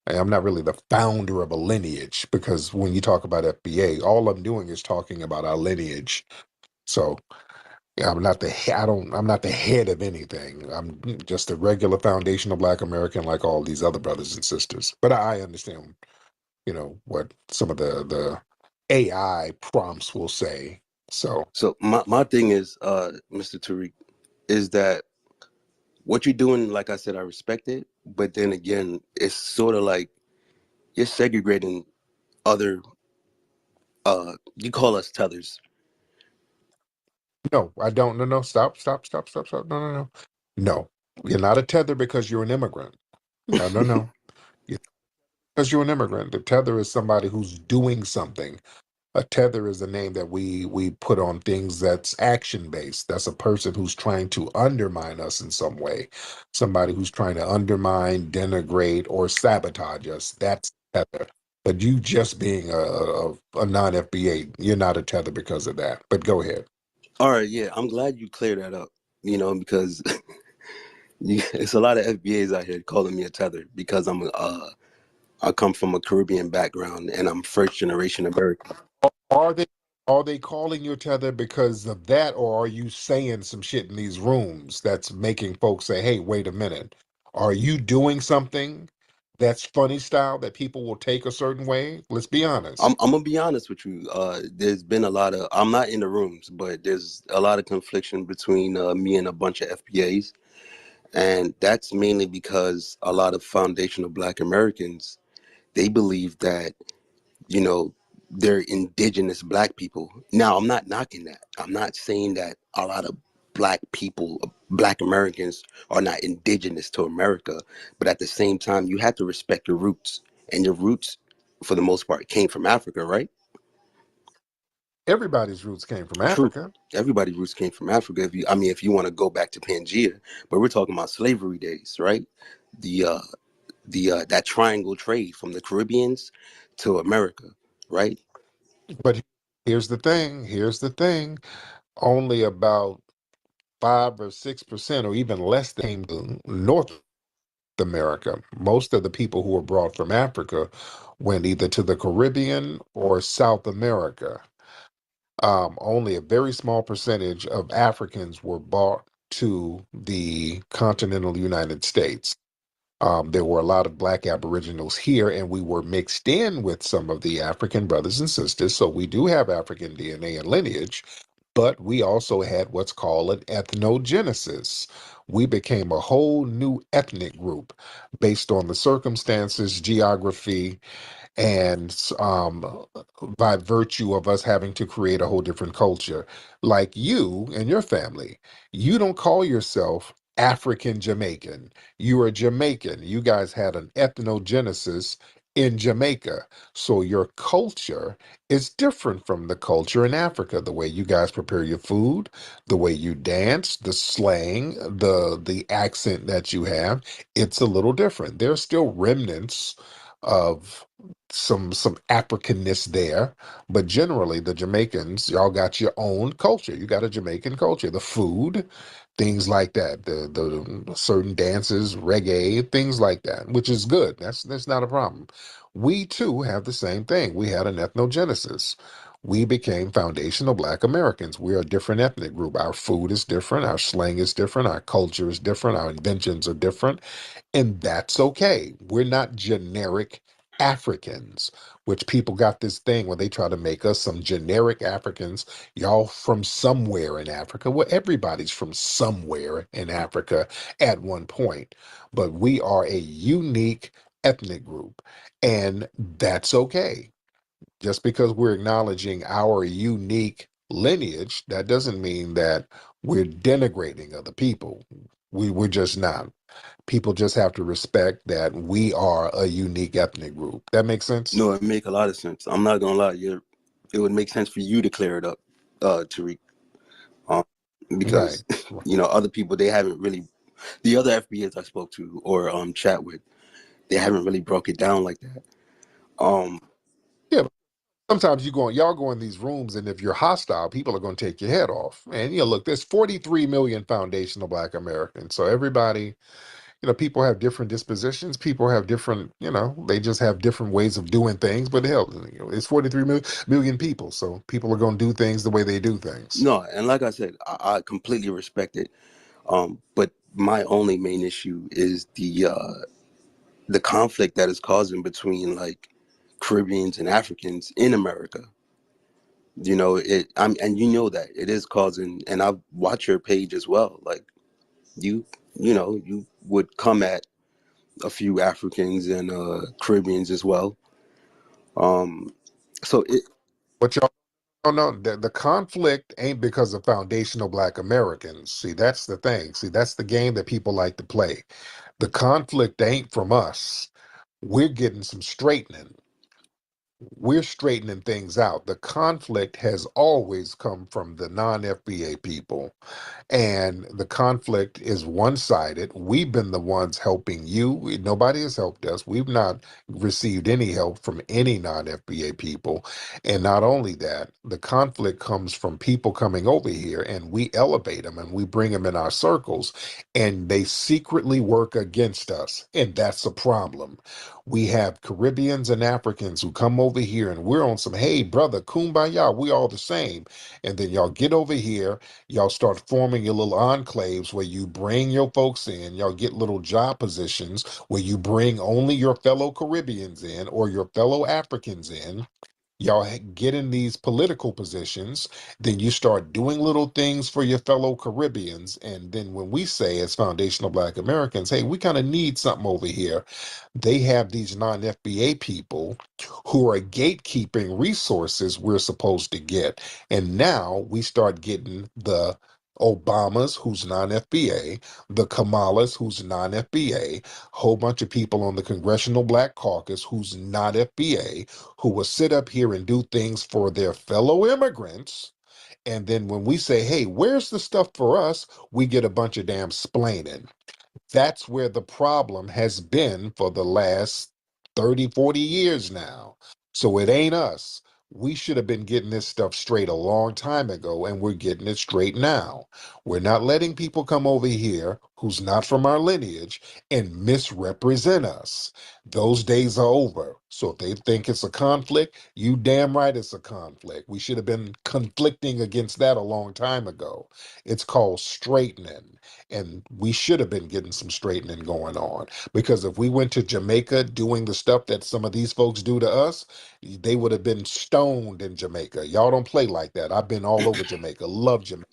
I'm not really the founder of a lineage because when you talk about FBA, all I'm doing is talking about our lineage. So yeah, I'm not the head of anything. I'm just a regular foundational Black American like all these other brothers and sisters. But I understand, you know, what some of the AI prompts will say. So my thing is, Mr. Tariq, is that what you're doing, like I said, I respect it, but then again, it's sort of like you're segregating other you call us tethers. no, I don't. No, stop. No. No, you're not a tether because you're an immigrant. No. Because you're an immigrant. The tether is somebody who's doing something. A tether is a name that we put on things that's action based. That's a person who's trying to undermine us in some way. Somebody who's trying to undermine, denigrate, or sabotage us. That's tether. But you just being a non-FBA, you're not a tether because of that. But go ahead. All right, yeah, I'm glad you cleared that up. You know, because it's a lot of FBAs out here calling me a tether because I come from a Caribbean background and I'm first generation American. Are they calling you a tether because of that, or are you saying some shit in these rooms that's making folks say, "Hey, wait a minute"? Are you doing something that's funny style that people will take a certain way? Let's be honest. I'm gonna be honest with you. There's been a lot of I'm not in the rooms, but there's a lot of confliction between me and a bunch of FBAs, and that's mainly because a lot of foundational Black Americans they believe that you know they're indigenous Black people. Now I'm not knocking that. I'm not saying that a lot of Black people, Black Americans, are not indigenous to America, but at the same time, you have to respect your roots, and your roots, for the most part, came from Africa, right? Everybody's roots came from True. Africa. Everybody's roots came from Africa. If you want to go back to Pangea, but we're talking about slavery days, right? The that triangle trade from the Caribbeans to America, right? But here's the thing. Only about 5 or 6%, or even less, came to North America. Most of the people who were brought from Africa went either to the Caribbean or South America. Only a very small percentage of Africans were brought to the continental United States. There were a lot of Black Aboriginals here, and we were mixed in with some of the African brothers and sisters. So we do have African DNA and lineage, but we also had what's called an ethnogenesis. We became a whole new ethnic group based on the circumstances, geography, and by virtue of us having to create a whole different culture. Like you and your family, you don't call yourself African Jamaican. You are Jamaican. You guys had an ethnogenesis in Jamaica. So your culture is different from the culture in Africa. The way you guys prepare your food, the way you dance, the slang, the accent that you have, it's a little different. There's still remnants of some Africanness there, but generally the Jamaicans, y'all got your own culture. You got a Jamaican culture. The food, things like that, the certain dances, reggae, things like that, which is good. That's not a problem. We too have the same thing. We had an ethnogenesis. We became foundational Black Americans. We are a different ethnic group. Our food is different. Our slang is different. Our culture is different. Our inventions are different. And that's okay. We're not generic Africans, which people got this thing where they try to make us some generic Africans. Y'all from somewhere in Africa. Well, everybody's from somewhere in Africa at one point. But we are a unique ethnic group, and that's okay. Just because we're acknowledging our unique lineage, that doesn't mean that we're denigrating other people. We're just not. People just have to respect that we are a unique ethnic group. That makes sense? No, it make a lot of sense. I'm not gonna lie, it would make sense for you to clear it up, Tariq, because right. Other people, they haven't really, the other FBAs I spoke to or chat with, they haven't really broke it down like that. Yeah. Sometimes y'all go in these rooms, and if you're hostile, people are going to take your head off. And look, there's 43 million foundational Black Americans. So everybody, people have different dispositions. People have different, they just have different ways of doing things. But hell, it's 43 million people. So people are going to do things the way they do things. No, and like I said, I completely respect it. But my only main issue is the conflict that is causing between like Caribbeans and Africans in America. And you know that it is causing, and I've watched your page as well. Like you would come at a few Africans and Caribbeans as well. So it. What y'all don't know, the conflict ain't because of foundational Black Americans. See, that's the thing. See, that's the game that people like to play. The conflict ain't from us. We're getting some straightening. We're straightening things out. The conflict has always come from the non-FBA people. And the conflict is one-sided. We've been the ones helping you. Nobody has helped us. We've not received any help from any non-FBA people. And not only that, the conflict comes from people coming over here, and we elevate them and we bring them in our circles, and they secretly work against us. And that's a problem. We have Caribbeans and Africans who come over here, and we're on some, hey, brother, kumbaya, we all the same. And then y'all get over here, y'all start forming your little enclaves where you bring your folks in, y'all get little job positions where you bring only your fellow Caribbeans in or your fellow Africans in. Y'all get in these political positions, then you start doing little things for your fellow Caribbeans. And then when we say as foundational Black Americans, hey, we kind of need something over here, they have these non-FBA people who are gatekeeping resources we're supposed to get. And now we start getting the Obamas, who's non-FBA, the Kamalas, who's non-FBA, whole bunch of people on the Congressional Black Caucus who's not FBA, who will sit up here and do things for their fellow immigrants. And then when we say, hey, where's the stuff for us? We get a bunch of damn splaining. That's where the problem has been for the last 30, 40 years now. So it ain't us. We should have been getting this stuff straight a long time ago, and we're getting it straight now. We're not letting people come over here who's not from our lineage and misrepresent us. Those days are over. So if they think it's a conflict, you damn right it's a conflict. We should have been conflicting against that a long time ago. It's called straightening. And we should have been getting some straightening going on, because if we went to Jamaica doing the stuff that some of these folks do to us, they would have been stoned in Jamaica. Y'all don't play like that. I've been all over Jamaica. Love Jamaica.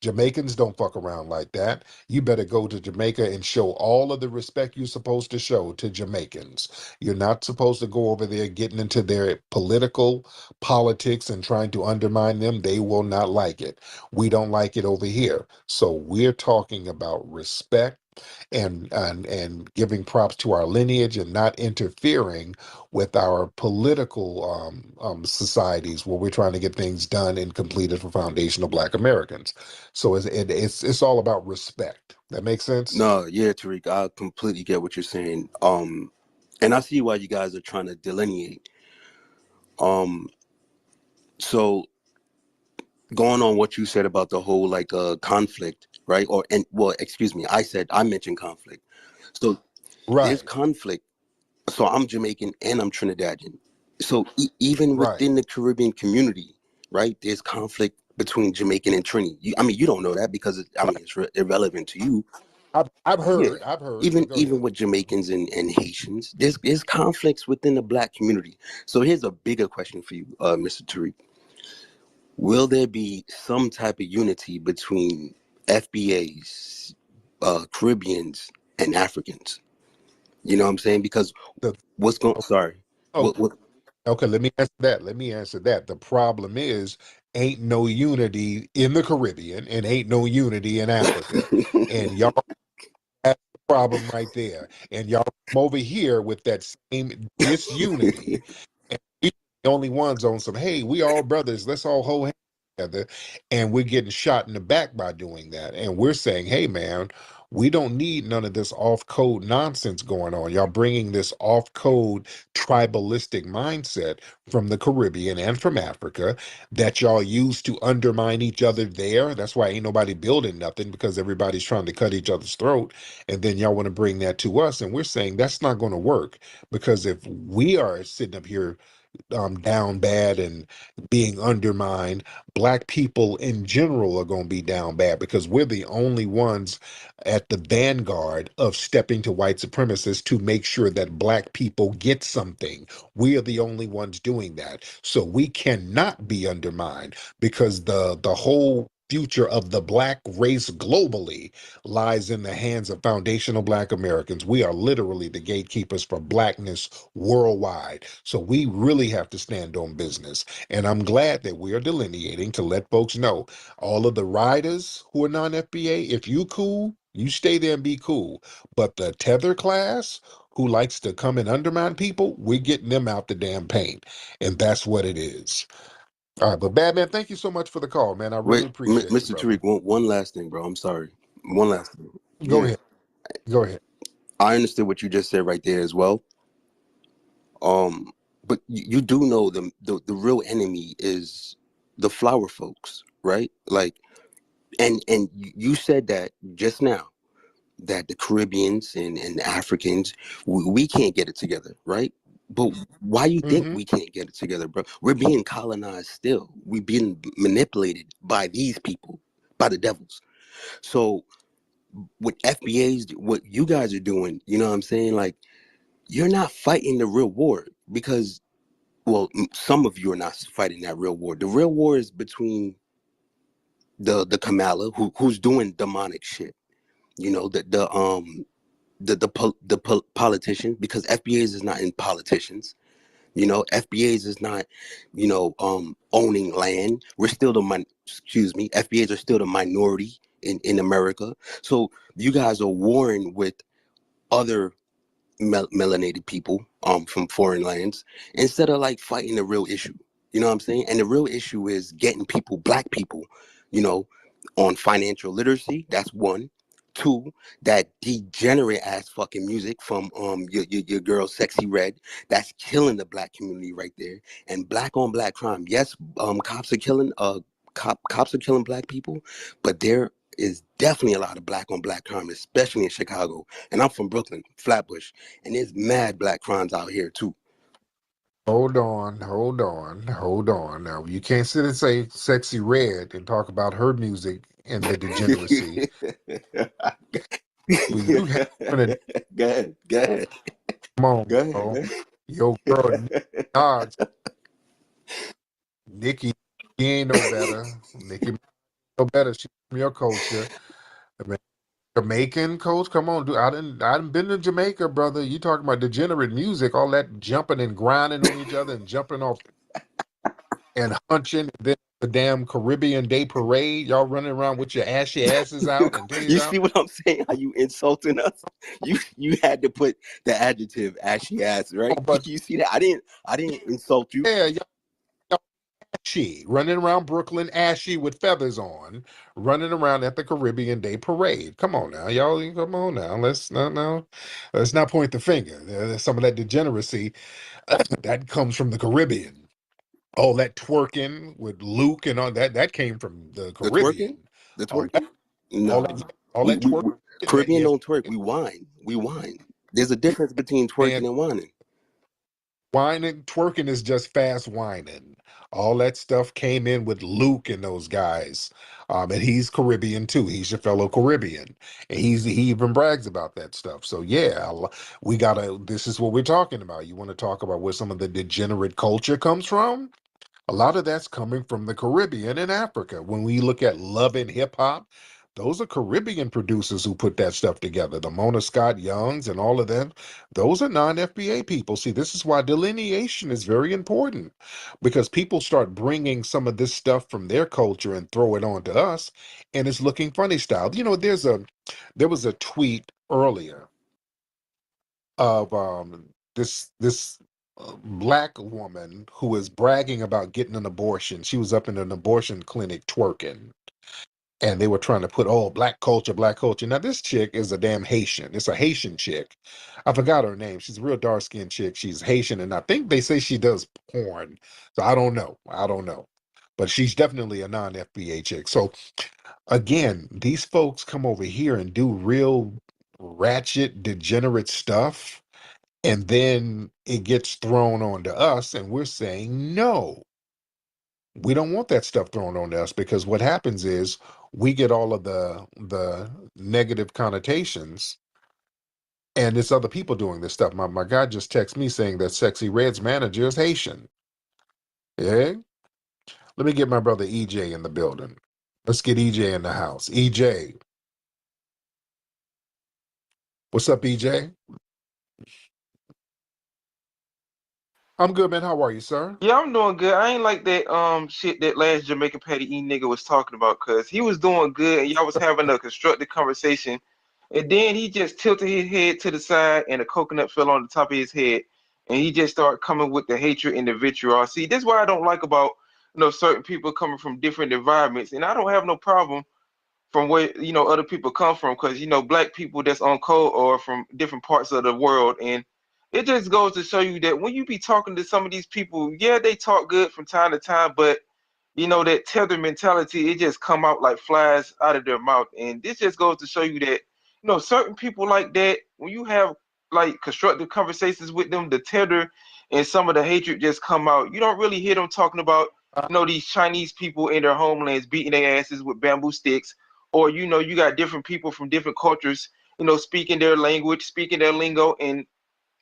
Jamaicans don't fuck around like that. You better go to Jamaica and show all of the respect you're supposed to show to Jamaicans. You're not supposed to go over there getting into their politics and trying to undermine them. They will not like it. We don't like it over here. So we're talking about respect and giving props to our lineage and not interfering with our political societies where we're trying to get things done and completed for foundational Black Americans. So it's all about respect. That makes sense? No, yeah, Tariq, I completely get what you're saying. And I see why you guys are trying to delineate. So going on what you said about the whole conflict, right? I mentioned conflict. So there's conflict. So I'm Jamaican and I'm Trinidadian. So even within the Caribbean community, right, there's conflict between Jamaican and Trini. You don't know that because it's irrelevant to you. I've heard. Even with Jamaicans and Haitians, there's conflicts within the Black community. So here's a bigger question for you, Mr. Tariq. Will there be some type of unity between FBAs, Caribbeans, and Africans? You know what I'm saying? Because what's going? Sorry. Okay, let me answer that. The problem is, ain't no unity in the Caribbean and ain't no unity in Africa. And y'all, that's the problem right there. And y'all come over here with that same disunity. And we the only ones on some, hey, we all brothers, let's all hold hands together. And we're getting shot in the back by doing that. And we're saying, hey, man, we don't need none of this off-code nonsense going on. Y'all bringing this off-code tribalistic mindset from the Caribbean and from Africa that y'all use to undermine each other there. That's why ain't nobody building nothing, because everybody's trying to cut each other's throat. And then y'all want to bring that to us. And we're saying that's not going to work, because if we are sitting up here down bad and being undermined, Black people in general are going to be down bad, because we're the only ones at the vanguard of stepping to white supremacists to make sure that Black people get something. We are the only ones doing that. So we cannot be undermined, because the whole future of the Black race globally lies in the hands of foundational Black Americans. We are literally the gatekeepers for Blackness worldwide. So we really have to stand on business. And I'm glad that we are delineating to let folks know, all of the riders who are non-FBA, if you cool, you stay there and be cool. But the tether class who likes to come and undermine people, we're getting them out the damn paint. And that's what it is. All right, but Badman, thank you so much for the call, man. I really appreciate it, Mr. brother. Tariq, one last thing, bro. I'm sorry. One last thing. Go ahead. Go ahead. I understood what you just said right there as well. But you do know the real enemy is the flower folks, right? Like, and you said that just now, that the Caribbeans and Africans, we can't get it together, right? But why you think we can't get it together, bro? We're being colonized still. We're being manipulated by these people, by the devils. So with FBAs, what you guys are doing, you know what I'm saying? Like, you're not fighting the real war, because, well, some of you are not fighting that real war. The real war is between the Kamala, who's doing demonic shit. You know, the politicians, because FBAs is not in politicians. You know, FBAs is not, owning land. We're still FBAs are still the minority in America. So you guys are warring with other melanated people from foreign lands, instead of like fighting the real issue. You know what I'm saying? And the real issue is getting people, Black people, on financial literacy. That's one. Two, that degenerate ass fucking music from your girl Sexy Red, that's killing the Black community right there. And Black on Black crime. Yes, cops are killing cops are killing Black people, but there is definitely a lot of Black on Black crime, especially in Chicago. And I'm from Brooklyn, Flatbush, and there's mad Black crimes out here too. Hold on. Now, you can't sit and say Sexy Red and talk about her music and the degeneracy. Go ahead. Come on, bro. Yo, girl, Nikki, she ain't no better. Nikki, no better. She's from your culture. I mean, Jamaican coach, come on, dude. I didn't been to Jamaica, brother. You talking about degenerate music, all that jumping and grinding on each other and jumping off and hunching, and then the damn Caribbean Day Parade, y'all running around with your ashy asses out and titties You out. see what I'm saying? How you insulting us? You had to put the adjective ashy ass, right? But you see that? I didn't insult you. Yeah, y'all ashy, running around Brooklyn ashy with feathers on, running around at the Caribbean Day Parade. Come on now, y'all. Come on now. Let's not point the finger. There's some of that degeneracy that comes from the Caribbean. All that twerking with Luke and all that came from the Caribbean. The twerking? No, all that twerking, Caribbean don't twerk. We whine. We whine. There's a difference between twerking and whining. Whining, twerking is just fast whining. All that stuff came in with Luke and those guys. And he's Caribbean too. He's your fellow Caribbean. And he even brags about that stuff. So yeah, this is what we're talking about. You want to talk about where some of the degenerate culture comes from? A lot of that's coming from the Caribbean and Africa. When we look at love and hip hop, those are Caribbean producers who put that stuff together. The Mona Scott Youngs and all of them, those are non-FBA people. See, this is why delineation is very important, because people start bringing some of this stuff from their culture and throw it on to us, and it's looking funny style. You know, there was a tweet earlier of this black woman who was bragging about getting an abortion. She was up in an abortion clinic twerking, and they were trying to put, oh, black culture, black culture. Now this chick is a damn Haitian. It's a Haitian chick. I forgot her name. She's a real dark-skinned chick. She's Haitian, and I think they say she does porn. So I don't know, but she's definitely a non-FBA chick. So again, these folks come over here and do real ratchet, degenerate stuff, and then it gets thrown onto us, and we're saying, no, we don't want that stuff thrown on us, because what happens is we get all of the negative connotations, and it's other people doing this stuff. My guy just texted me saying that Sexy Red's manager is Haitian. Yeah? Let me get my brother EJ in the building. Let's get EJ in the house. EJ. What's up, EJ? I'm good, man. How are you, sir? Yeah, I'm doing good. I ain't like that shit that last Jamaican Patty E nigga was talking about, cause he was doing good and y'all was having a constructive conversation, and then he just tilted his head to the side and a coconut fell on the top of his head, and he just started coming with the hatred and the vitriol. See, that's why I don't like about certain people coming from different environments, and I don't have no problem from where other people come from, because black people that's on code or from different parts of the world, and it just goes to show you that when you be talking to some of these people, yeah, they talk good from time to time, but that tether mentality, it just come out like flies out of their mouth. And this just goes to show you that certain people like that, when you have like constructive conversations with them, the tether and some of the hatred just come out. You don't really hear them talking about these Chinese people in their homelands beating their asses with bamboo sticks, or you got different people from different cultures speaking their language, speaking their lingo, and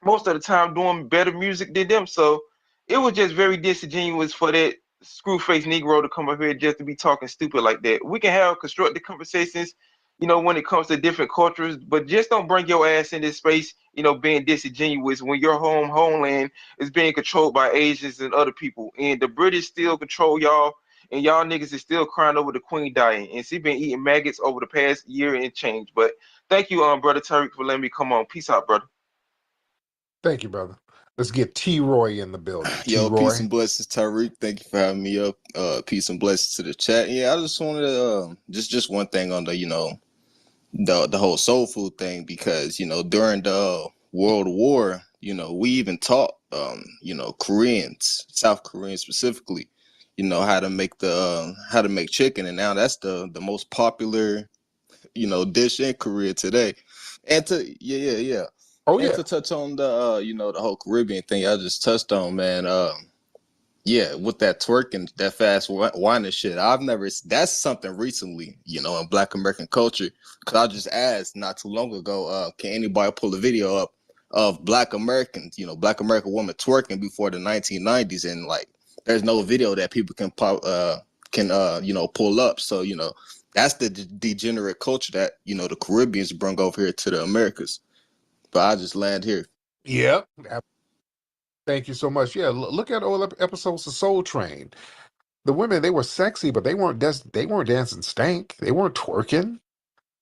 most of the time doing better music than them. So it was just very disingenuous for that screw-faced Negro to come up here just to be talking stupid like that. We can have constructive conversations, when it comes to different cultures, but just don't bring your ass in this space, being disingenuous when your homeland is being controlled by Asians and other people. And the British still control y'all, and y'all niggas is still crying over the queen dying. And she been eating maggots over the past year and change. But thank you, brother Tariq, for letting me come on. Peace out, brother. Thank you, brother. Let's get T-Roy in the building. Yo, T-Roy. peace and blessings, Tariq. Thank you for having me up. Peace and blessings to the chat. Yeah, I just wanted to just one thing on the the whole soul food thing, because during the World War, we even taught Koreans, South Koreans specifically, how to make how to make chicken, and now that's the most popular dish in Korea today. And yeah. Oh, and yeah. to touch on the the whole Caribbean thing I just touched on, man. Yeah, with that twerking, that fast whining shit, that's something recently, in Black American culture. Cause I just asked not too long ago, can anybody pull a video up of Black Americans, Black American women twerking before the 1990s, and like, there's no video that people can pull up. So that's the degenerate culture that the Caribbeans bring over here to the Americas. But I just land here. Yep. Thank you so much. Yeah, look at all episodes of Soul Train. The women, they were sexy, but they weren't dancing stank. They weren't twerking.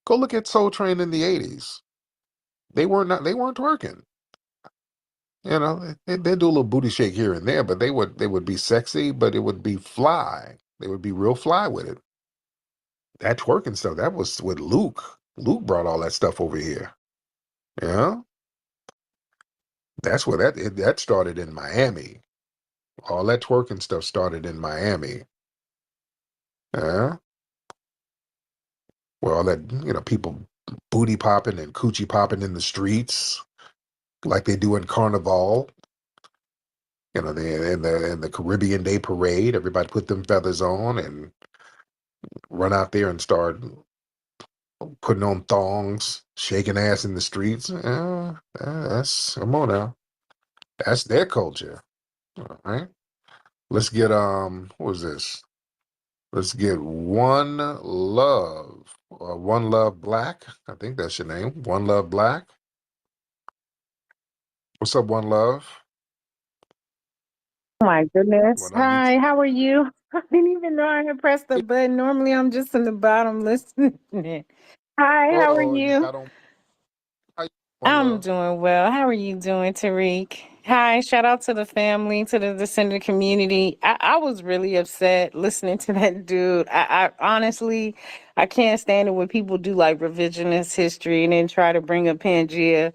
Go look at Soul Train in the 80s. They weren't twerking. They do a little booty shake here and there, but they would be sexy, but it would be fly. They would be real fly with it. That twerking stuff, that was with Luke. Luke brought all that stuff over here. Yeah. That's where that started in Miami. All that twerking stuff started in Miami. Yeah. where all that, people booty popping and coochie popping in the streets like they do in Carnival. In the Caribbean Day Parade, everybody put them feathers on and run out there and start putting on thongs, shaking ass in the streets. That's, come on now. That's their culture. All right. Let's get what was this? Let's get One Love. One Love Black. I think that's your name. One Love Black. What's up, One Love? Oh my goodness. What up, you? Hi, how are you? I didn't even know I had pressed the button. Normally I'm just in the bottom listening. Hi, how are Oh, you you? got on. How you, One I'm Love? doing well. How are you doing, Tariq? Hi, shout out to the family, to the descendant community. I was really upset listening to that dude. I honestly, I can't stand it when people do like revisionist history and then try to bring up Pangea.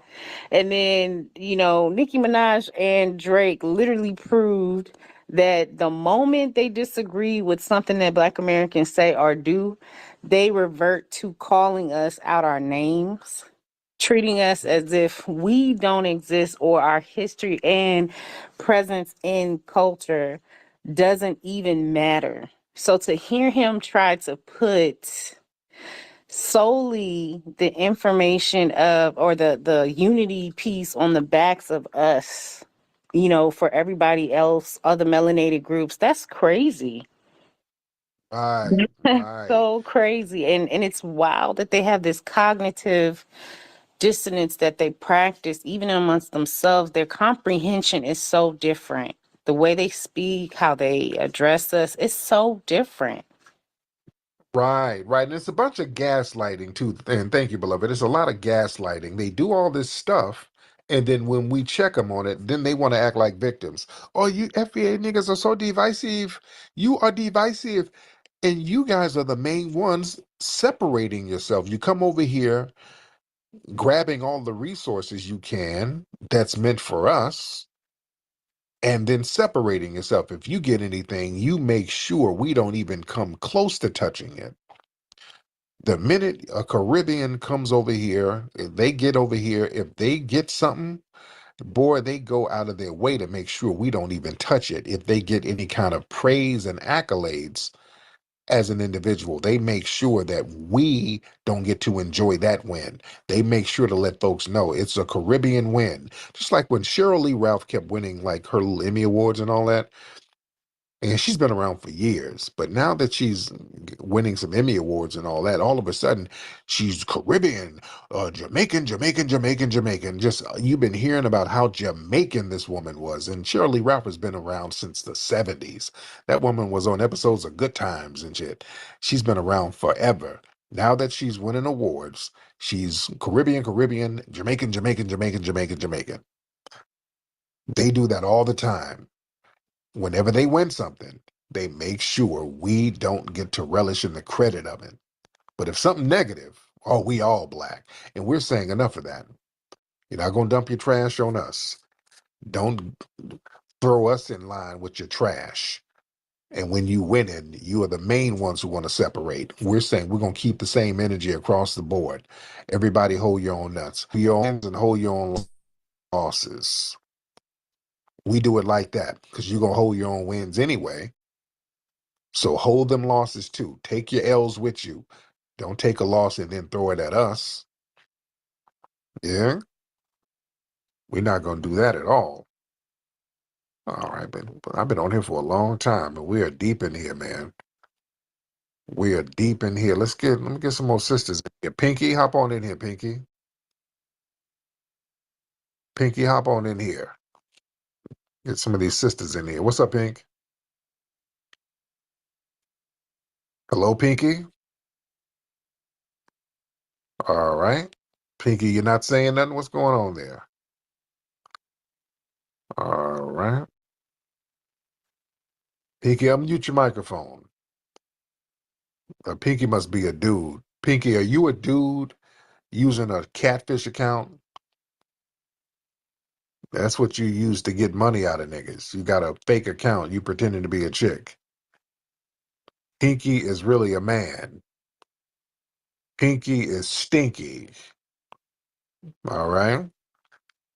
And then, Nicki Minaj and Drake literally proved that the moment they disagree with something that Black Americans say or do, they revert to calling us out our names, treating us as if we don't exist or our history and presence in culture doesn't even matter. So to hear him try to put solely the information of or the unity piece on the backs of us, for everybody else, other melanated groups, that's crazy. Right, right. So crazy. And it's wild that they have this cognitive dissonance that they practice even amongst themselves. Their comprehension is so different. The way they speak, how they address us, is so different. Right, right. And it's a bunch of gaslighting too. And thank you, beloved. It's a lot of gaslighting. They do all this stuff, and then when we check them on it, then they want to act like victims. Oh, you FBA niggas are so divisive. You are divisive. And you guys are the main ones separating yourself. You come over here grabbing all the resources you can that's meant for us, and then separating yourself. If you get anything, you make sure we don't even come close to touching it. The minute a Caribbean comes over here, if they get over here, if they get something, boy, they go out of their way to make sure we don't even touch it. If they get any kind of praise and accolades as an individual, they make sure that we don't get to enjoy that win. They make sure to let folks know it's a Caribbean win. Just like when Cheryl Lee Ralph kept winning like her little Emmy Awards and all that. And she's been around for years, but now that she's winning some Emmy Awards and all that, all of a sudden she's Caribbean, Jamaican. Just you've been hearing about how Jamaican this woman was, and Shirley Ralph has been around since the 70s. That woman was on episodes of Good Times and shit. She's been around forever. Now that she's winning awards, she's Caribbean, Jamaican. They do that all the time. Whenever they win something, they make sure we don't get to relish in the credit of it. But if something negative, oh, we all Black. And we're saying enough of that. You're not going to dump your trash on us. Don't throw us in line with your trash. And when you win it, you are the main ones who want to separate. We're saying we're going to keep the same energy across the board. Everybody hold your own nuts. Hold your own wins and hold your own losses. We do it like that because you're going to hold your own wins anyway. So hold them losses too. Take your L's with you. Don't take a loss and then throw it at us. Yeah? We're not going to do that at all. All right, but I've been on here for a long time, and we are deep in here, man. We are deep in here. Let me get some more sisters in here. Pinky, hop on in here, Pinky. Pinky, hop on in here. Get some of these sisters in here. What's up, Pink? Hello, Pinky? All right. Pinky, you're not saying nothing? What's going on there? All right. Pinky, unmute your microphone. Pinky must be a dude. Pinky, are you a dude using a catfish account? That's what you use to get money out of niggas. You got a fake account. You pretending to be a chick. Pinky is really a man. Pinky is stinky. All right.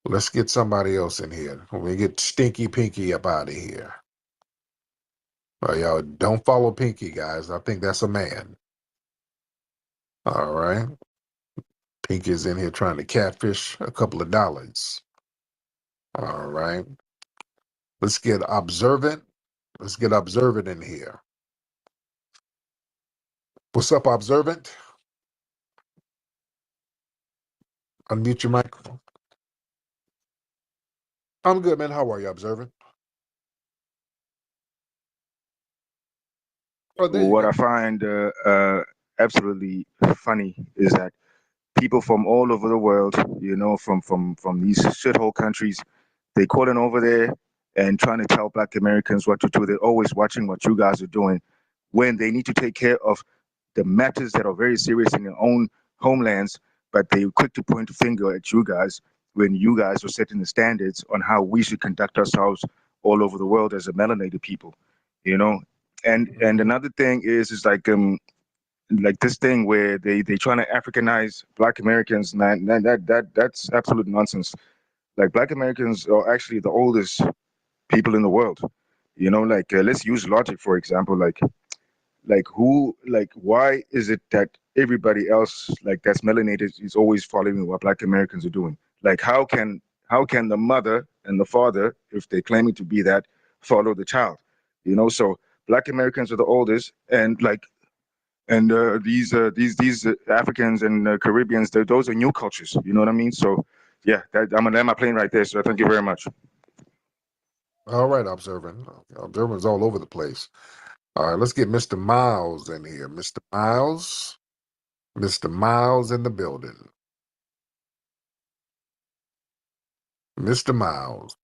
Let's get somebody else in here. We get Stinky Pinky up out of here. All right, y'all don't follow Pinky, guys. I think that's a man. All right. Pinky's in here trying to catfish a couple of dollars. All right. Let's get Observant. Let's get Observant in here. What's up, Observant? Unmute your mic. I'm good, man. How are you, Observant? Oh, there you What go. I find absolutely funny is that people from all over the world, you know, from these shithole countries, they calling over there and trying to tell Black Americans what to do. They're always watching what you guys are doing when they need to take care of the matters that are very serious in their own homelands, but they're quick to point a finger at you guys when you guys are setting the standards on how we should conduct ourselves all over the world as a melanated people, you know. And another thing is like this thing where they trying to Africanize Black Americans, man. That's absolute nonsense. Like Black Americans are actually the oldest people in the world. You know, like let's use logic for example. Like why is it that everybody else like that's melanated is always following what Black Americans are doing? Like how can the mother and the father, if they're claiming to be that, follow the child? You know, so Black Americans are the oldest, and these Africans and Caribbeans, those are new cultures. You know what I mean? So yeah, I'm gonna land my plane right there. So thank you very much. All right, Observant. Observant's all over the place. All right, let's get Mr. Miles in here. Mr. Miles. Mr. Miles in the building. Mr. Miles.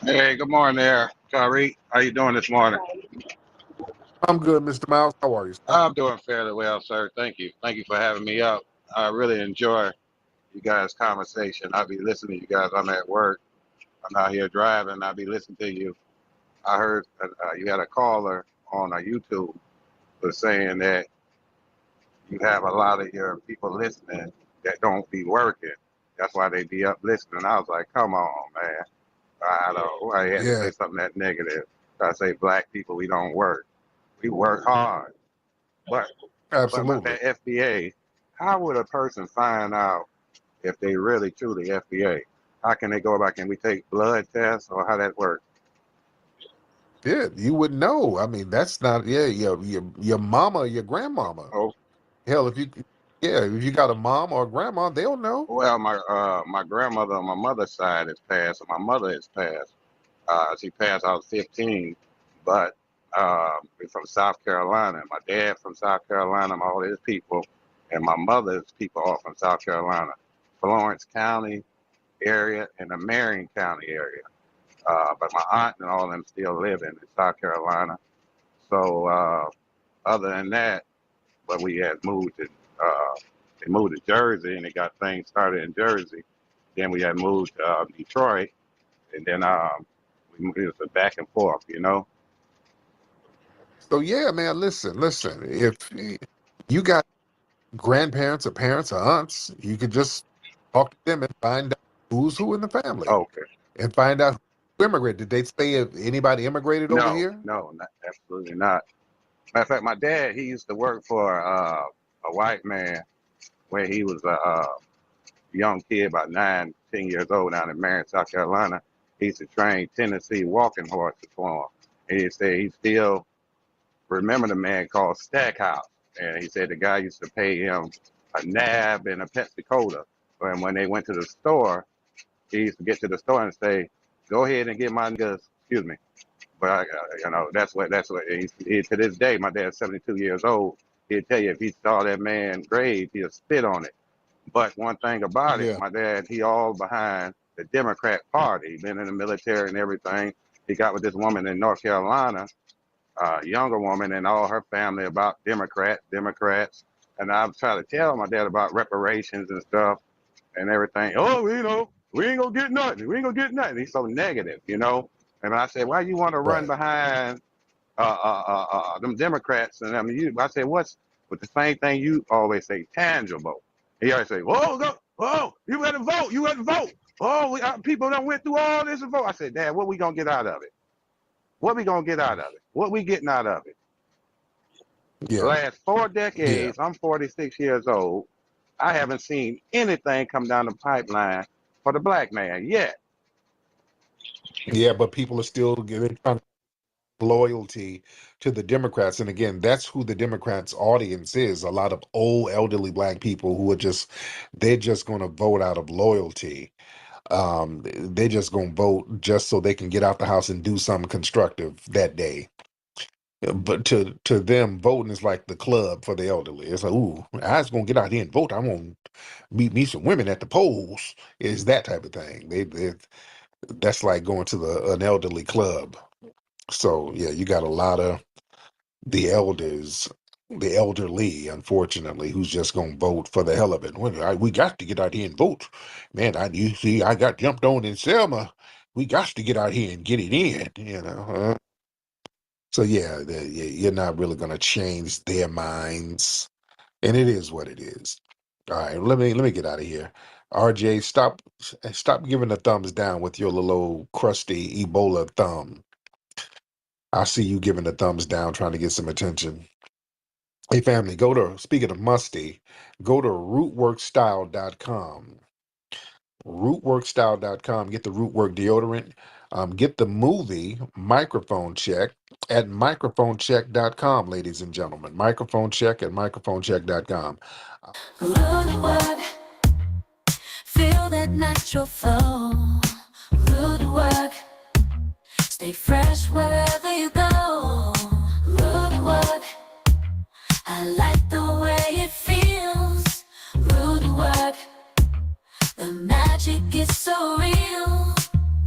Hey, good morning there, Tariq. How you doing this morning? I'm good, Mr. Miles. How are you, sir? I'm doing fairly well, sir. Thank you. Thank you for having me up. I really enjoy you guys' conversation. I'll be listening to you guys. I'm at work. I'm out here driving. I'll be listening to you. I heard you had a caller on YouTube was saying that you have a lot of your people listening that don't be working. That's why they be up listening. I was like, come on, man. I don't. I had to say something that negative. I say black people, we don't work. We work hard. But Absolutely. that FBA, how would a person find out if they really truly FBA? How can they go back and we take blood tests or how that works? Yeah, you would know. I mean, that's not your mama, your grandmama. Oh. Hell, if you got a mom or a grandma, they'll know. Well, my grandmother on my mother's side is passed, and my mother is passed. She passed out 15, but we're from South Carolina. My dad from South Carolina, all his people, and my mother's people are from South Carolina, Florence County area and the Marion County area. But my aunt and all of them still live in South Carolina. So other than that, but we had moved to they moved to Jersey and they got things started in Jersey. Then we had moved to Detroit, and then it was a back and forth, you know. So yeah, man, listen. If you got grandparents or parents or aunts, you could just talk to them and find out who's who in the family. Okay. And find out who immigrated. Did they say if anybody immigrated over here? No, absolutely not. Matter of fact, my dad, he used to work for a white man when he was a young kid, about 9, 10 years old, down in Marion, South Carolina. He used to train Tennessee walking horses for him. And he said he still remember the man called Stackhouse. And he said the guy used to pay him a nab and a Pepsi Cola. And when they went to the store, he used to get to the store and say, "Go ahead and get my niggas," excuse me. But that's what he to this day. My dad's 72 years old. He'd tell you if he saw that man's grave, he'd spit on it. But one thing about it, my dad, he all behind the Democrat Party. He been in the military and everything. He got with this woman in North Carolina, younger woman, and all her family about Democrats. And I'm trying to tell my dad about reparations and stuff and everything. Oh, we ain't gonna get nothing. We ain't gonna get nothing. He's so negative, you know. And I said, why you want to run behind them Democrats? And I mean, I said, But the same thing you always say, tangible. And you always say, oh, go, oh, you better vote, you better vote. Oh, people done went through all this and vote. I said, Dad, what we gonna get out of it? What we gonna get out of it? What we getting out of it? Yeah. The last 4 Yeah. decades, I'm 46 years old. I haven't seen anything come down the pipeline for the black man yet. Yeah, but people are still giving loyalty to the Democrats. And again, that's who the Democrats' audience is. A lot of old, elderly black people who are they're just going to vote out of loyalty. They're just going to vote just so they can get out the house and do something constructive that day. But to them, voting is like the club for the elderly. It's like, ooh, I was gonna get out here and vote. I'm gonna meet me some women at the polls. Is that type of thing. That's like going to an elderly club. So yeah, you got a lot of the elderly, unfortunately, who's just gonna vote for the hell of it. We got to get out here and vote, man. You see, I got jumped on in Selma. We got to get out here and get it in, you know. So yeah, you're not really gonna change their minds, and it is what it is. All right, let me get out of here. RJ, stop giving the thumbs down with your little old crusty Ebola thumb. I see you giving the thumbs down, trying to get some attention. Hey family, speaking of musty, go to rootworkstyle.com. Rootworkstyle.com. Get the Rootwork deodorant. Get the movie Microphone Check at microphonecheck.com, ladies and gentlemen. Microphone Check at microphonecheck.com. Root work, feel that natural flow. Root work, stay fresh wherever you go. Root work, I like the way it feels. Root work, the magic is so real.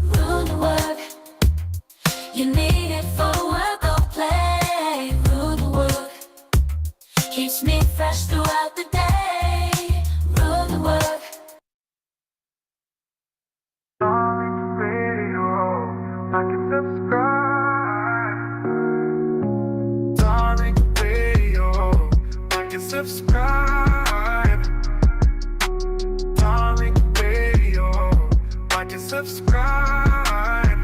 Root work, you need it for work or play. Root work keeps me fresh throughout the day. Root work. Subscribe. Darling Radio, like and subscribe.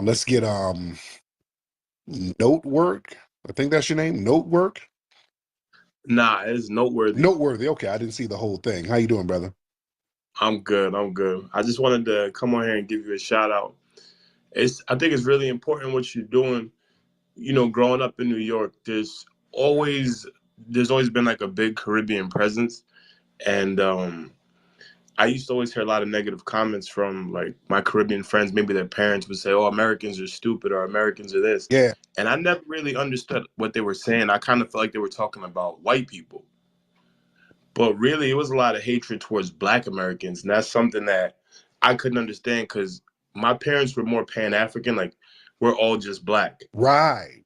Let's get Notework. I think that's your name, Notework. Nah, it's Noteworthy. Noteworthy. Okay, I didn't see the whole thing. How you doing, brother? I'm good. I just wanted to come on here and give you a shout out. I think it's really important what you're doing. You know, growing up in New York, there's always been like a big Caribbean presence, and I used to always hear a lot of negative comments from like my Caribbean friends. Maybe their parents would say, "Oh, Americans are stupid," or "Americans are this." Yeah. And I never really understood what they were saying. I kind of felt like they were talking about white people. But really, it was a lot of hatred towards Black Americans. And that's something that I couldn't understand because my parents were more Pan-African. Like, we're all just Black. Right.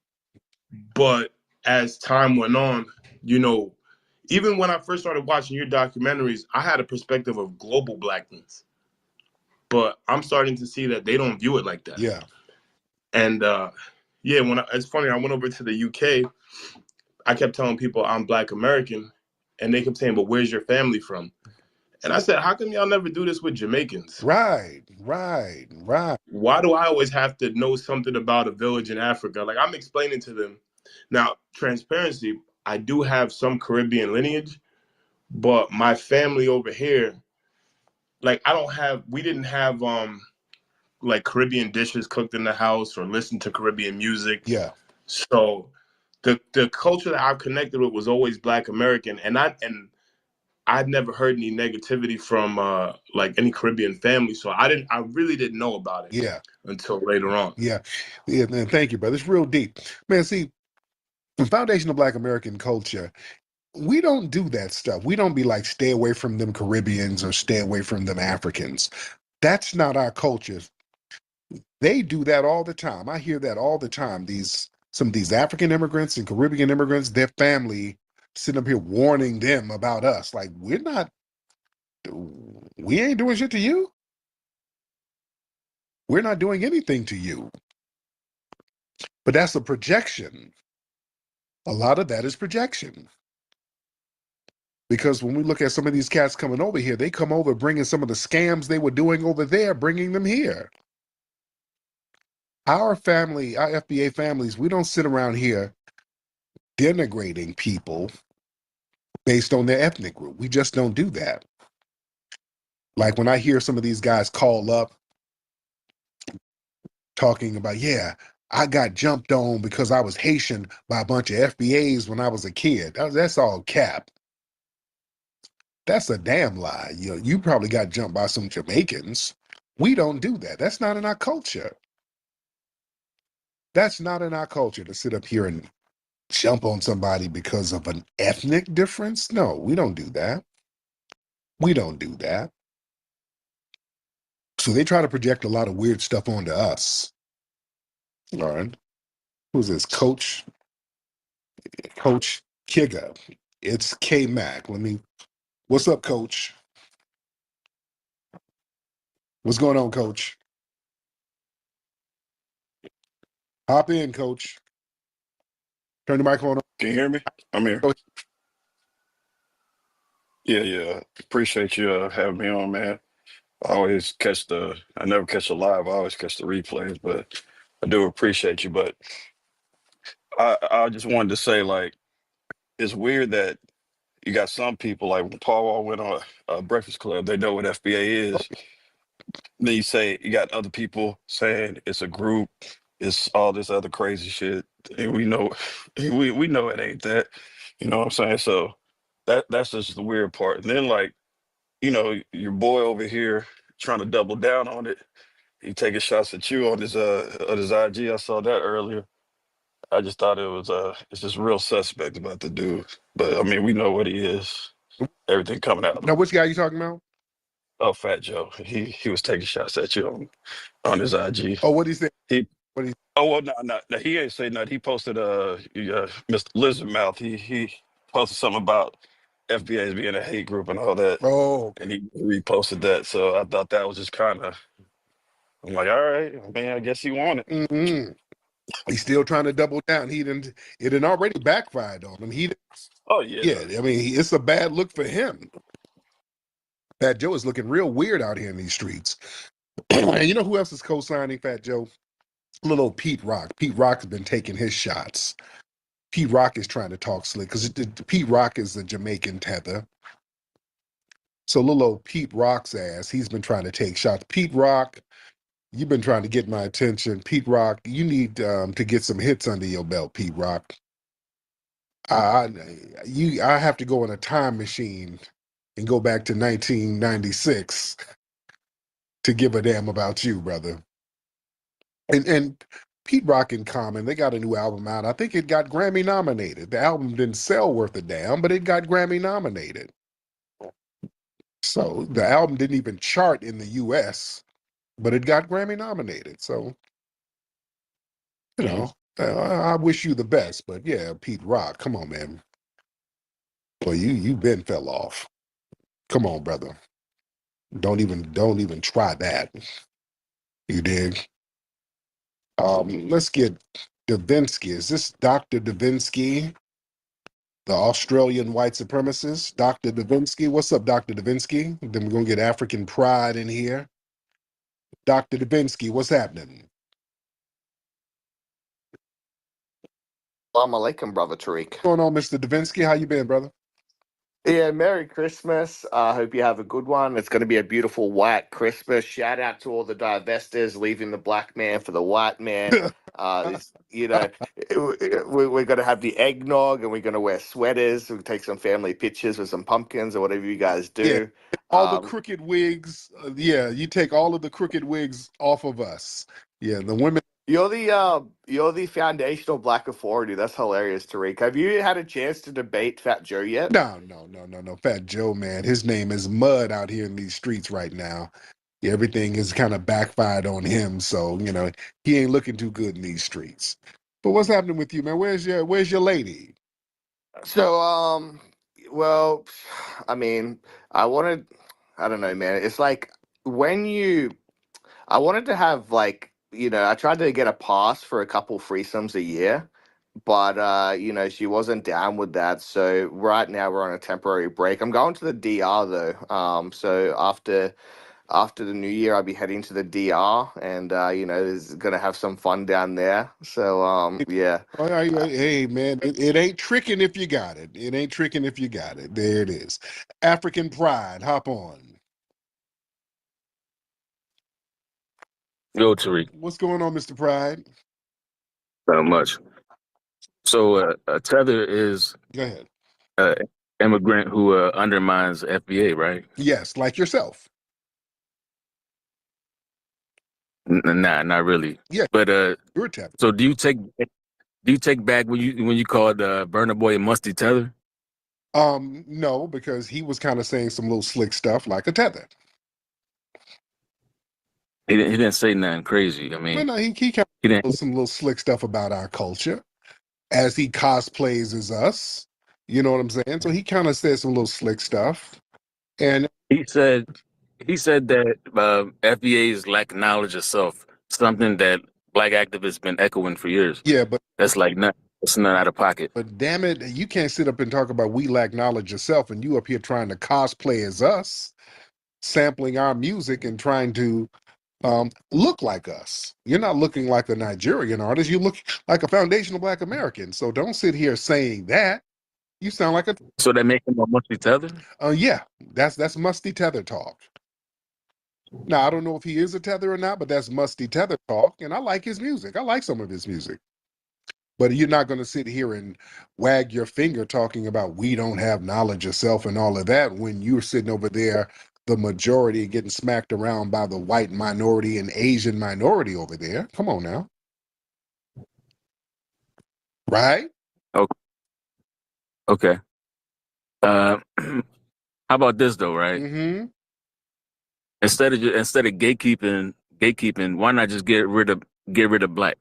But as time went on, you know, even when I first started watching your documentaries, I had a perspective of global Blackness. But I'm starting to see that they don't view it like that. Yeah. And it's funny, I went over to the UK. I kept telling people I'm Black American. And they kept saying, "But where's your family from?" And I said, "How come y'all never do this with Jamaicans?" Right. Why do I always have to know something about a village in Africa? Like, I'm explaining to them. Now, transparency, I do have some Caribbean lineage, but my family over here, like, we didn't have like Caribbean dishes cooked in the house or listen to Caribbean music. Yeah. So the culture that I've connected with was always Black American, and I'd never heard any negativity from like any Caribbean family, so I really didn't know about it. Yeah. Until later on. Yeah, man. Thank you, brother. It's real deep, man. See, the foundation of Black American culture, we don't do that stuff. We don't be like, stay away from them Caribbeans or stay away from them Africans. That's not our culture. They do that all the time. I hear that all the time. Some of these African immigrants and Caribbean immigrants, their family sitting up here warning them about us. Like, we ain't doing shit to you. We're not doing anything to you. But that's a projection. A lot of that is projection. Because when we look at some of these cats coming over here, they come over bringing some of the scams they were doing over there, bringing them here. Our family, our FBA families, we don't sit around here denigrating people based on their ethnic group. We just don't do that. Like when I hear some of these guys call up talking about, yeah, I got jumped on because I was Haitian by a bunch of FBAs when I was a kid. That's all cap. That's a damn lie. You probably got jumped by some Jamaicans. We don't do that. That's not in our culture. That's not in our culture to sit up here and jump on somebody because of an ethnic difference. No, we don't do that. We don't do that. So they try to project a lot of weird stuff onto us. All right. Who's this? Coach Kiga. It's K Mac. What's up, Coach? What's going on, Coach? Hop in, Coach. Turn the microphone on. Can you hear me? I'm here. Yeah. Appreciate you having me on, man. I never catch the live, I always catch the replays, but I do appreciate you. But I just wanted to say, like, it's weird that you got some people, like when Paul Wall went on a Breakfast Club, they know what FBA is. Then you say you got other people saying it's a group, it's all this other crazy shit. And we know we know it ain't that. You know what I'm saying? So that's just the weird part. And then, like, your boy over here trying to double down on it. He taking shots at you on his IG. I saw that earlier. I just thought it's just real suspect about the dude. But I mean, we know what he is. Everything coming out. Now, which guy are you talking about? Oh, Fat Joe. He was taking shots at you on his IG. Oh, what he said? Oh, well, no, he ain't say nothing. He posted Mr. Lizard Mouth. He posted something about FBAs being a hate group and all that. Oh, and he reposted that. So I thought that was just kind of. I'm like, all right, I mean, I guess he won it. Mm-hmm. He's still trying to double down. It had already backfired on him. Oh yeah. I mean, it's a bad look for him. Fat Joe is looking real weird out here in these streets. And you know who else is co-signing Fat Joe? Little old Pete Rock. Pete Rock has been taking his shots. Pete Rock is trying to talk slick because Pete Rock is the Jamaican tether. So little old Pete Rock's ass, he's been trying to take shots. Pete Rock, you've been trying to get my attention. Pete Rock, you need to get some hits under your belt, Pete Rock. I have to go in a time machine and go back to 1996 to give a damn about you, brother. And Pete Rock and Common, they got a new album out. I think it got Grammy nominated. The album didn't sell worth a damn, but it got Grammy nominated. So the album didn't even chart in the US, but it got Grammy nominated. So, I wish you the best. But yeah, Pete Rock, come on, man. Well, you been fell off. Come on, brother. Don't even try that. You dig? Let's get Davinsky. Is this Dr. Davinsky, the Australian white supremacist? Dr. Davinsky. What's up, Dr. Davinsky? Then we're gonna get African pride in here. Dr. Davinsky, what's happening? Assalamu alaikum, brother Tariq. What's going on, Mr. Davinsky? How you been, brother? Yeah, Merry Christmas. I hope you have a good one. It's going to be a beautiful white Christmas. Shout out to all the divestors leaving the black man for the white man. We're going to have the eggnog and we're going to wear sweaters. We'll take some family pictures with some pumpkins or whatever you guys do. Yeah, all the crooked wigs. You take all of the crooked wigs off of us. Yeah, the women. You're the foundational black authority. That's hilarious, Tariq. Have you had a chance to debate Fat Joe yet? No. Fat Joe, man. His name is mud out here in these streets right now. Everything is kind of backfired on him, so he ain't looking too good in these streets. But what's happening with you, man? Where's your lady? So, well, I mean, I don't know, man. It's like I wanted to have like I tried to get a pass for a couple threesomes a year, but she wasn't down with that. So right now we're on a temporary break. I'm going to the DR though. So after the new year, I'll be heading to the DR, and is gonna have some fun down there. So yeah. All right, hey man, it ain't tricking if you got it. It ain't tricking if you got it. There it is. African pride. Hop on. Yo, Tariq. What's going on, Mr. Pride? Not much. So, a tether is Go ahead. an immigrant who undermines FBA, right? Yes, like yourself. Nah, not really. Yeah, But you're a tether. so do you take back when you called Burna Boy a musty tether? No, because he was kind of saying some little slick stuff like a tether. He didn't say nothing crazy. I But mean, no, he kind he of didn't. some little slick stuff about our culture as he cosplays as us. You know what I'm saying? So he kind of said some little slick stuff. And He said that FBAs lack knowledge of self, something that Black activists been echoing for years. yeah, but That's like not. It's not out of pocket. But damn it, you can't sit up and talk about we lack knowledge yourself, and you up here trying to cosplay as us, sampling our music and trying to look like us. You're not looking like a Nigerian artist. You look like a foundational Black American. So don't sit here saying that. You sound like a So that make him a musty tether? yeah. That's musty tether talk. Now I don't know if he is a tether or not, but that's musty tether talk, and I like his music. I like some of his music. But you're not going to sit here and wag your finger talking about we don't have knowledge of self and all of that when you're sitting over there, the majority getting smacked around by the white minority and Asian minority over there. Come on now. Right? Okay. How about this though, right? Mm-hmm. Instead of gatekeeping, why not just get rid of Black?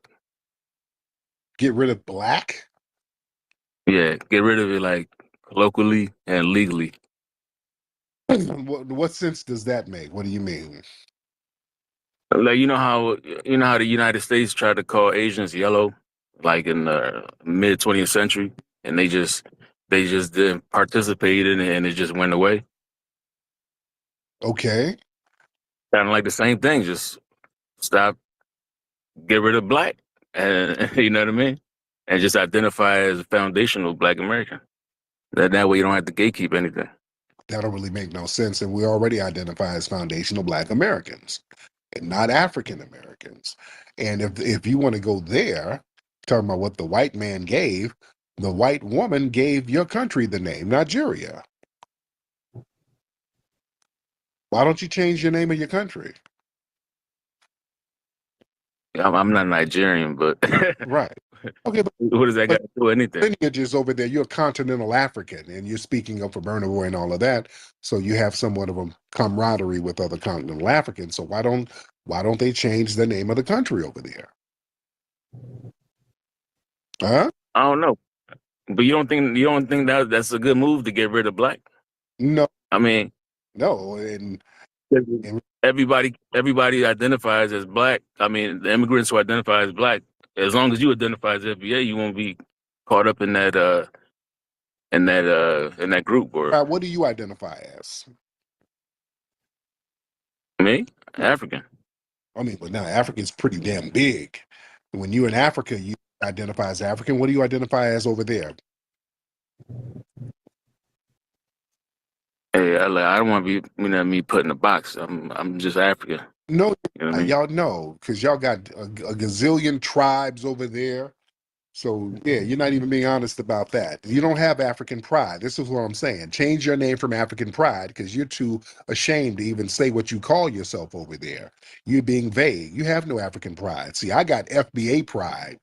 Get rid of Black? Yeah, get rid of it like locally and legally. What sense does that make? What do you mean? Like you know how the United States tried to call Asians yellow, like in the mid 20th century, and they just didn't participate in it, and it just went away. Okay. Kind of like the same thing, just stop, get rid of Black, and you know what I mean, and just identify as a foundational Black American. That way you don't have to gatekeep anything. That don't really make no sense. And we already identify as foundational Black Americans and not African Americans. And if you want to go there, talking about what the white man gave, the white woman gave your country the name Nigeria. Why don't you change your name of your country? I'm not Nigerian, but right. Okay, but what does that got to do with anything? Lineage is over there. You're a continental African, and you're speaking up for Burna Boy and all of that. So you have somewhat of a camaraderie with other continental Africans. So why don't they change the name of the country over there? Huh? I don't know, but you don't think that that's a good move to get rid of Black? No. I mean, no, and everybody identifies as Black. I mean, the immigrants who identify as Black, as long as you identify as FBA, you won't be caught up in that group. Or what do you identify as? Me, African. I mean, but now African's pretty damn big. When you're in Africa, you identify as African. What do you identify as over there? Hey, I don't want to be, me put in a box. I'm just African. No, you know what I mean? Y'all know, because y'all got a gazillion tribes over there. So yeah, you're not even being honest about that. You don't have African pride. This is what I'm saying. Change your name from African pride because you're too ashamed to even say what you call yourself over there. You're being vague. You have no African pride. See, I got FBA pride.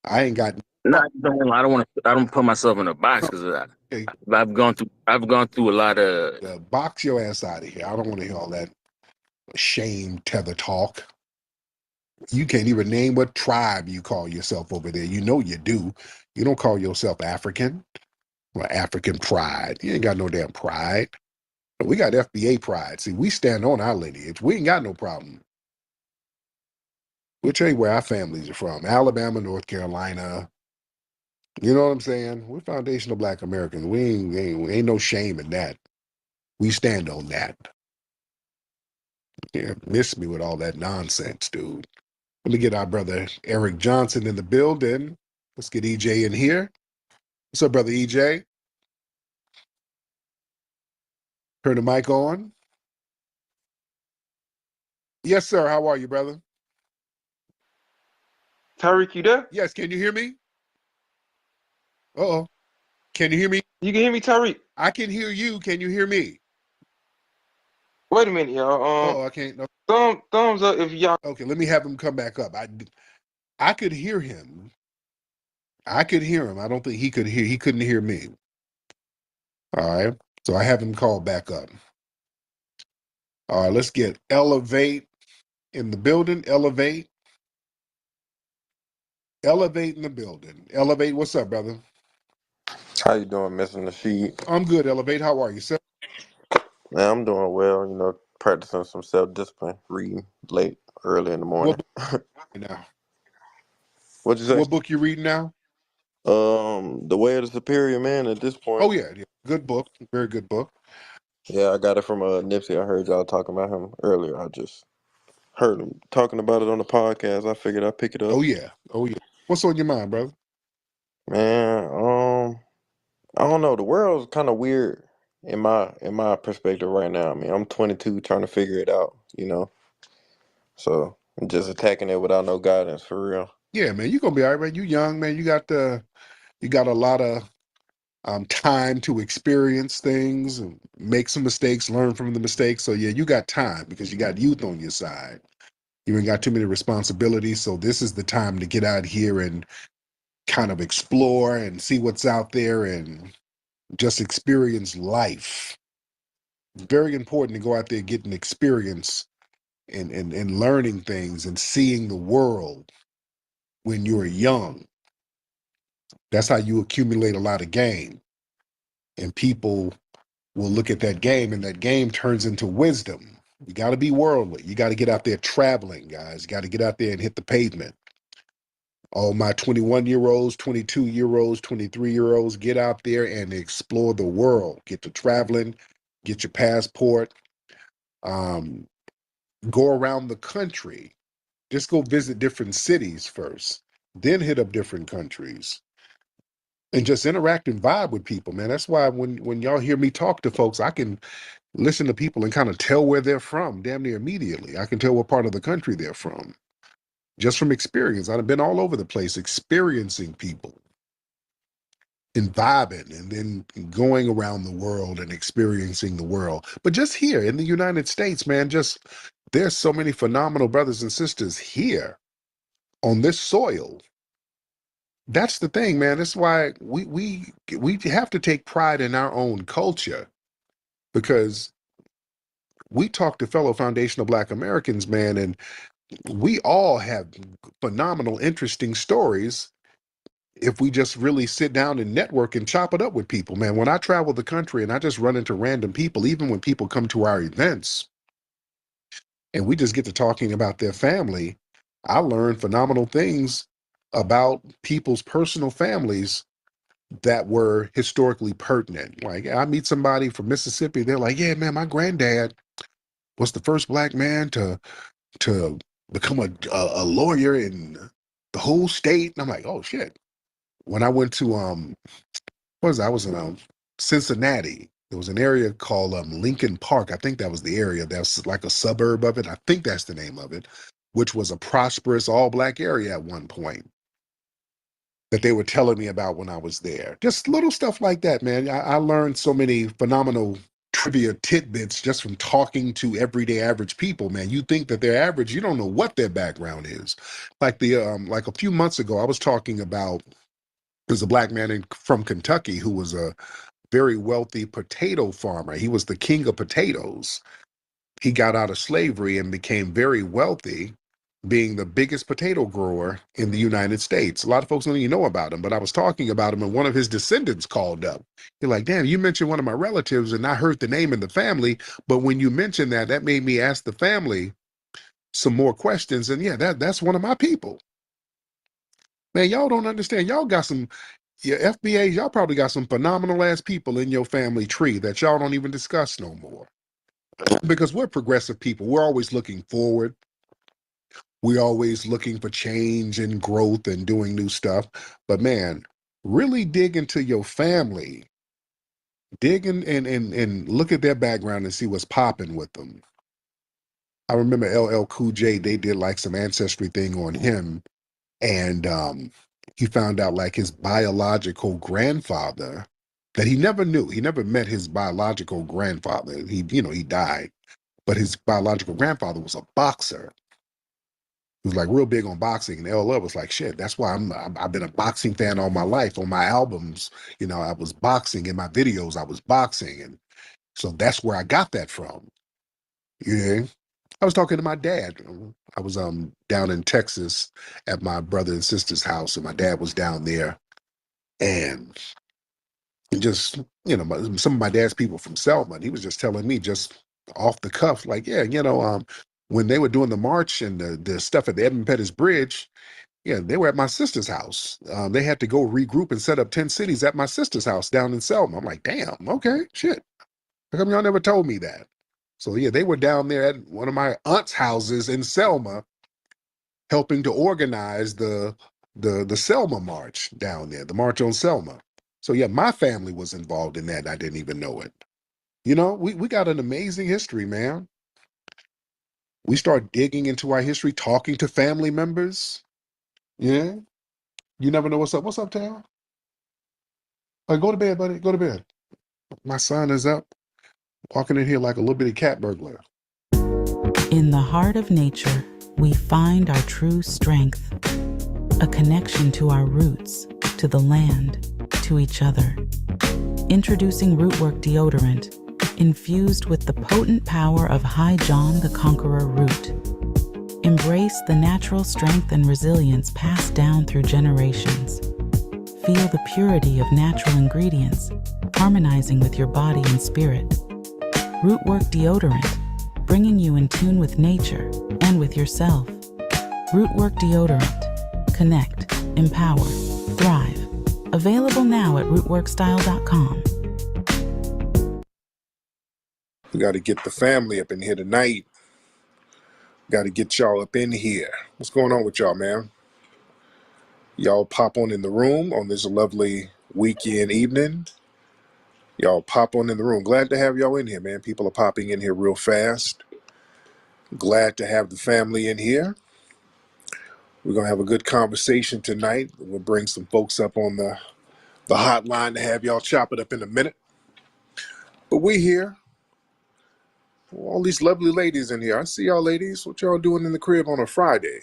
I ain't got. No, I don't want to. I don't put myself in a box because I've gone through a lot of. Box your ass out of here. I don't want to hear all that shame tether talk. You can't even name what tribe you call yourself over there. You know you do. You don't call yourself African or African pride. You ain't got no damn pride. We got FBA pride. See, we stand on our lineage. We ain't got no problem. We'll tell you where our families are from. Alabama, North Carolina. You know what I'm saying? We're foundational Black Americans. We ain't no shame in that. We stand on that. Yeah, miss me with all that nonsense, dude. Let me get our brother Eric Johnson in the building. Let's get EJ in here. What's up, brother EJ? Turn the mic on. Yes, sir. How are you, brother? Tariq, you there? Yes, can you hear me? Uh-oh. Can you hear me? You can hear me, Tariq? I can hear you. Can you hear me? Wait a minute, y'all. I can't. No. Thumbs up if y'all. Okay, let me have him come back up. I could hear him. I could hear him. I don't think he could hear. He couldn't hear me. All right. So I have him call back up. All right. Let's get Elevate in the building. Elevate. Elevate in the building. Elevate. What's up, brother? How you doing, Mr. Nasheed? I'm good, Elevate. How are you, sir? Man, I'm doing well. You know, practicing some self-discipline, reading late, early in the morning. What book now? What'd you say? What book you reading now? The Way of the Superior Man. At this point. Oh yeah. Good book. Very good book. Yeah, I got it from Nipsey. I heard y'all talking about him earlier. I just heard him talking about it on the podcast. I figured I'd pick it up. Oh yeah. Oh yeah. What's on your mind, brother? Man, I don't know. The world's kind of weird in my perspective right now. I mean, I'm 22, trying to figure it out. You know, so I'm just attacking it without no guidance for real. Yeah, man. You're gonna be all right, man. You young, man. You got a lot of time to experience things and make some mistakes, learn from the mistakes. So yeah, you got time because you got youth on your side. You ain't got too many responsibilities. So this is the time to get out here and kind of explore and see what's out there and just experience life. Very important to go out there getting experience and learning things and seeing the world when you're young. That's how you accumulate a lot of game. And people will look at that game and that game turns into wisdom. You got to be worldly. You got to get out there traveling, guys. You got to get out there and hit the pavement. All my 21-year-olds, 22-year-olds, 23-year-olds, get out there and explore the world. Get to traveling, get your passport, go around the country. Just go visit different cities first, then hit up different countries. And just interact and vibe with people, man. That's why when y'all hear me talk to folks, I can listen to people and kind of tell where they're from damn near immediately. I can tell what part of the country they're from just from experience. I've been all over the place experiencing people and vibing and then going around the world and experiencing the world. But just here in the United States, man, just there's so many phenomenal brothers and sisters here on this soil. That's the thing, man. That's why we have to take pride in our own culture, because we talk to fellow foundational Black Americans, man, and we all have phenomenal, interesting stories if we just really sit down and network and chop it up with people, man. When I travel the country and I just run into random people, even when people come to our events and we just get to talking about their family, I learn phenomenal things about people's personal families that were historically pertinent. Like I meet somebody from Mississippi, they're like, yeah, man, my granddad was the first Black man to become a lawyer in the whole state. And I'm like, oh shit. When I went to I was in Cincinnati. There was an area called Lincoln Park. I think that was the area. That's like a suburb of it. I think that's the name of it, which was a prosperous all Black area at one point that they were telling me about when I was there. Just little stuff like that, man. I learned so many phenomenal trivia tidbits just from talking to everyday average people, man. You think that they're average, you don't know what their background is. Like like a few months ago, I was talking about there's a Black man from Kentucky who was a very wealthy potato farmer. He was the king of potatoes. He got out of slavery and became very wealthy, being the biggest potato grower in the United States. A lot of folks don't even know about him, but I was talking about him and one of his descendants called up. You're like, damn, you mentioned one of my relatives and I heard the name in the family, but when you mentioned that, that made me ask the family, some more questions. And yeah, that's one of my people. Man, y'all don't understand. Y'all got some, your FBAs, y'all probably got some phenomenal ass people in your family tree that y'all don't even discuss no more. Because we're progressive people. We're always looking forward. We're always looking for change and growth and doing new stuff. But man, really dig into your family. Dig in and look at their background and see what's popping with them. I remember LL Cool J, they did like some ancestry thing on him. And he found out like his biological grandfather that he never knew. He never met his biological grandfather. He died. But his biological grandfather was a boxer. He was like real big on boxing, and LL was like, shit, that's why I've been a boxing fan all my life. On my albums, I was boxing. In my videos, I was boxing. And so that's where I got that from. Yeah. I was talking to my dad. I was down in Texas at my brother and sister's house, and my dad was down there. And just, some of my dad's people from Selma, and he was just telling me just off the cuff, like, yeah, when they were doing the march and the stuff at the Edmund Pettus Bridge, yeah, they were at my sister's house. They had to go regroup and set up 10 cities at my sister's house down in Selma. I'm like, damn, okay, shit. How come y'all never told me that? So yeah, they were down there at one of my aunt's houses in Selma, helping to organize the Selma March down there, the March on Selma. So yeah, my family was involved in that, and I didn't even know it. We got an amazing history, man. We start digging into our history, talking to family members. Yeah. You never know what's up. What's up, Tal? Go to bed, buddy. Go to bed. My son is up, walking in here like a little bitty cat burglar. In the heart of nature, we find our true strength, a connection to our roots, to the land, to each other. Introducing Rootwork deodorant, infused with the potent power of High John the Conqueror root. Embrace the natural strength and resilience passed down through generations. Feel the purity of natural ingredients, harmonizing with your body and spirit. Rootwork deodorant, bringing you in tune with nature and with yourself. Rootwork deodorant. Connect, empower, thrive. Available now at rootworkstyle.com. We got to get the family up in here tonight. Got to get y'all up in here. What's going on with y'all, man? Y'all pop on in the room on this lovely weekend evening. Y'all pop on in the room. Glad to have y'all in here, man. People are popping in here real fast. Glad to have the family in here. We're going to have a good conversation tonight. We'll bring some folks up on the hotline to have y'all chop it up in a minute. But we here. All these lovely ladies in here. I see y'all ladies. What y'all doing in the crib on a Friday?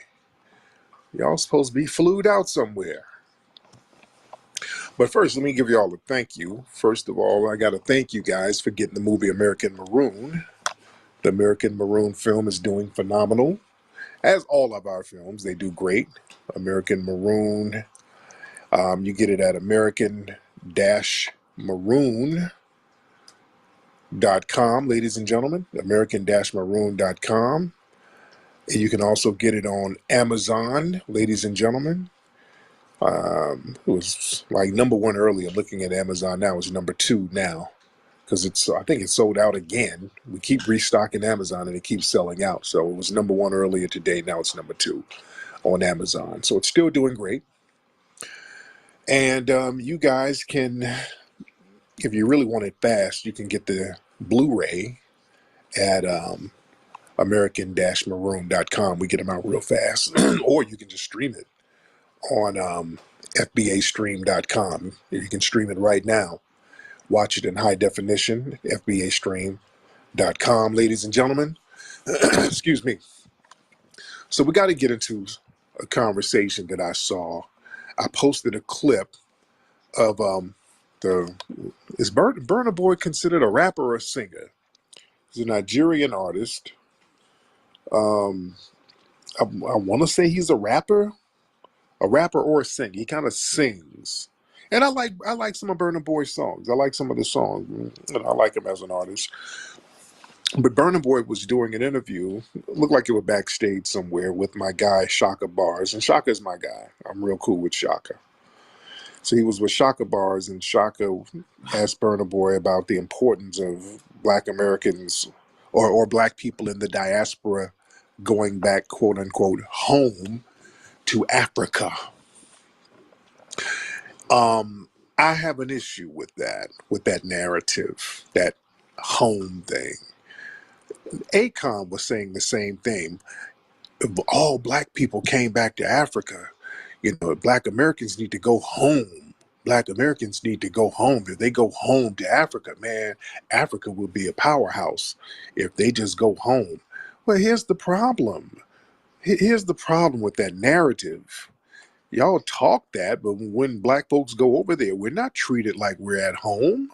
Y'all supposed to be flued out somewhere. But first, let me give y'all a thank you. First of all, I got to thank you guys for getting the movie American Maroon. The American Maroon film is doing phenomenal. As all of our films, they do great. American Maroon, you get it at American-Maroon.com, ladies and gentlemen, American-Maroon.com. And you can also get it on Amazon, ladies and gentlemen. It was like #1 earlier. Looking at Amazon now, it's #2 now. Because I think it's sold out again. We keep restocking Amazon and it keeps selling out. So it was #1 earlier today. Now it's #2 on Amazon. So it's still doing great. And you guys can, if you really want it fast, you can get the Blu-ray at American-Maroon.com. We get them out real fast. Or you can just stream it on FBAstream.com. You can stream it right now. Watch it in high definition, FBAstream.com, ladies and gentlemen. Excuse me. So we got to get into a conversation that I saw. I posted a clip of is Burna Boy considered a rapper or a singer? He's a Nigerian artist. I want to say he's a rapper or a singer. He kind of sings. And I like some of Burna Boy's songs. I like some of the songs. I like him as an artist. But Burna Boy was doing an interview, looked like it was backstage somewhere with my guy Shaka Bars, and Shaka's my guy. I'm real cool with Shaka. So he was with Shaka Bars, and Shaka asked Burna Boy about the importance of Black Americans or Black people in the diaspora going back, quote unquote, home to Africa. I have an issue with that narrative, that home thing. Akon was saying the same thing. If all Black people came back to Africa, Black Americans need to go home. Black Americans need to go home. If they go home to Africa, man, Africa will be a powerhouse if they just go home. Well, here's the problem. Here's the problem with that narrative. Y'all talk that, but when Black folks go over there, we're not treated like we're at home.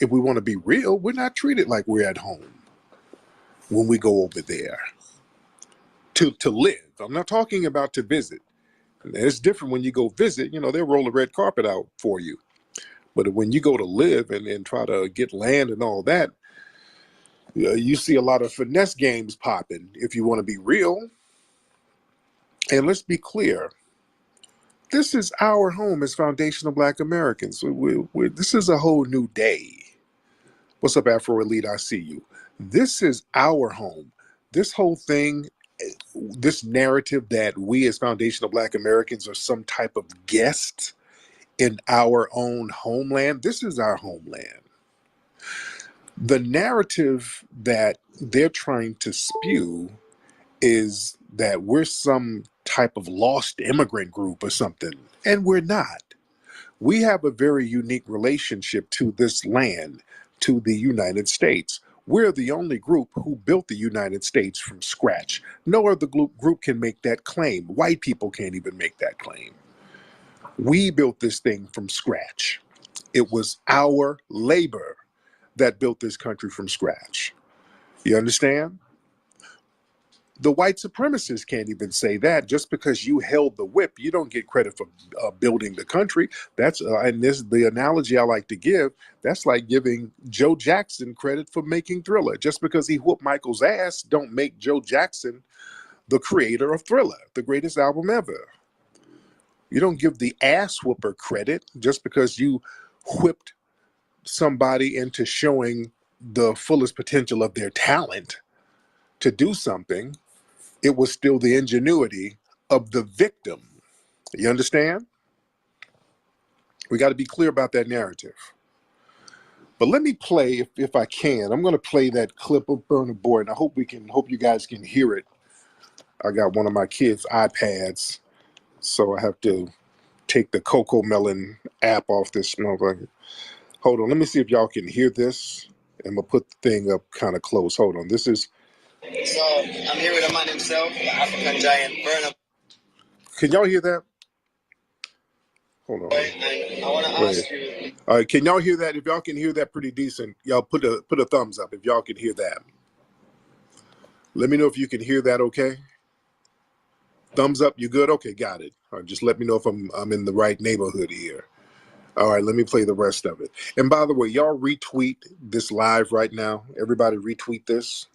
If we want to be real, we're not treated like we're at home when we go over there to live. I'm not talking about to visit. It's different when you go visit, they'll roll a red carpet out for you. But when you go to live and try to get land and all that, you see a lot of finesse games popping if you want to be real. And let's be clear. This is our home as foundational Black Americans. This is a whole new day. What's up, Afro Elite? I see you. This is our home. This whole thing, this narrative that we as foundational Black Americans are some type of guest in our own homeland, this is our homeland. The narrative that they're trying to spew is that we're some type of lost immigrant group or something, and we're not. We have a very unique relationship to this land, to the United States. We're the only group who built the United States from scratch. No other group can make that claim. White people can't even make that claim. We built this thing from scratch. It was our labor that built this country from scratch. You understand? The white supremacists can't even say that. Just because you held the whip, you don't get credit for building the country. That's and this the analogy I like to give. That's like giving Joe Jackson credit for making Thriller. Just because he whooped Michael's ass, don't make Joe Jackson the creator of Thriller, the greatest album ever. You don't give the ass whooper credit just because you whipped somebody into showing the fullest potential of their talent to do something. It was still the ingenuity of the victim. You understand? We got to be clear about that narrative. But let me play, if I can, I'm going to play that clip of Burna Boy, and I hope you guys can hear it. I got one of my kids' iPads, so I have to take the Coco Melon app off this motherfucker. Hold on, let me see if y'all can hear this. I'm going to put the thing up kind of close. Hold on, this is... So, I'm here with a man himself, the African giant, Burna. Can y'all hear that? Hold on. And I want to ask you... All right, can y'all hear that? If y'all can hear that pretty decent, y'all put a thumbs up if y'all can hear that. Let me know if you can hear that okay. Thumbs up, you good? Okay, got it. All right, just let me know if I'm in the right neighborhood here. All right, let me play the rest of it. And by the way, y'all retweet this live right now. Everybody retweet this.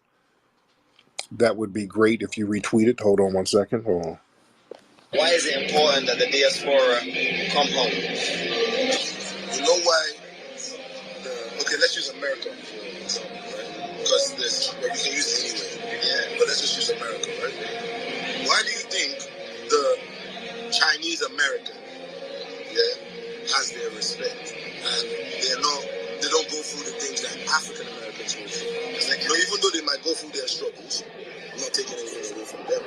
That would be great if you retweet it. Hold on one second. Hold on. Why is it important that the diaspora come home? You know why? Okay, let's use America for example, right? Because you can use it anyway. Yeah. But let's just use America, right? Why do you think the Chinese American, has their respect, and they don't go through the things that African Americans go through? Even though they might go through their struggles, I'm not taking anything away from them,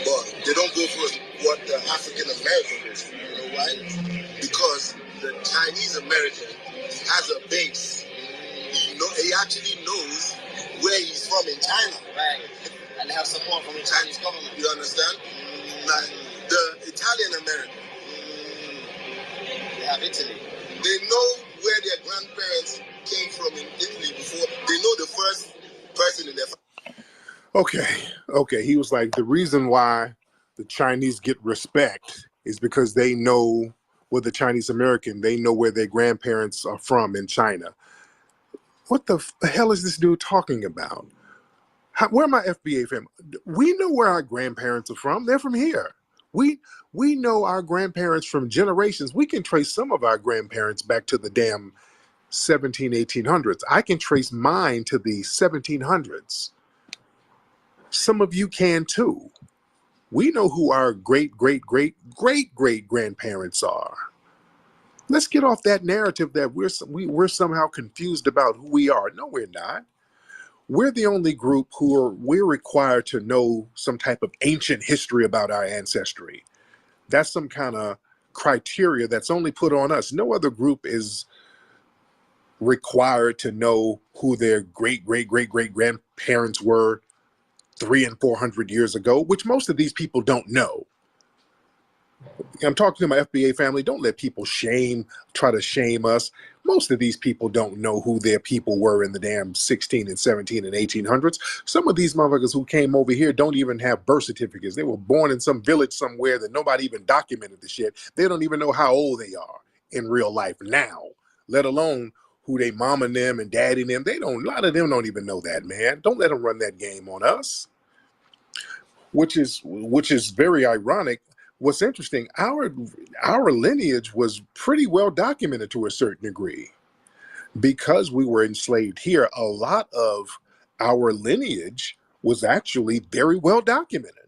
but they don't go through what the African American goes through. You know why? Because the Chinese American has a base. He actually knows where he's from in China. Right. And they have support from the Chinese government. You understand? Like the Italian American. They have Italy. They know where their grandparents came from in Italy before. They know the first person in their family. Okay. He was like, the reason why the Chinese get respect is because they know, well, the Chinese American, they know where their grandparents are from in China. What the hell is this dude talking about? Where are my FBA family? We know where our grandparents are from. They're from here. We know our grandparents from generations. We can trace some of our grandparents back to the damn 1800s. I can trace mine to the 1700s. Some of you can too. We know who our great grandparents are. Let's get off that narrative that we're somehow confused about who we are. No, we're not. We're the only group we're required to know some type of ancient history about our ancestry. That's some kind of criteria that's only put on us. No other group is required to know who their great grandparents were 300 and 400 years ago, which most of these people don't know. I'm talking to my FBA family. Don't let people try to shame us. Most of these people don't know who their people were in the damn 16 and 17 and 1800s. Some of these motherfuckers who came over here don't even have birth certificates. They were born in some village somewhere that nobody even documented the shit. They don't even know how old they are in real life now, let alone who they mom and them and daddy and them. A lot of them don't even know that, man. Don't let them run that game on us. Which is very ironic. What's interesting, our lineage was pretty well documented to a certain degree. Because we were enslaved here, a lot of our lineage was actually very well documented.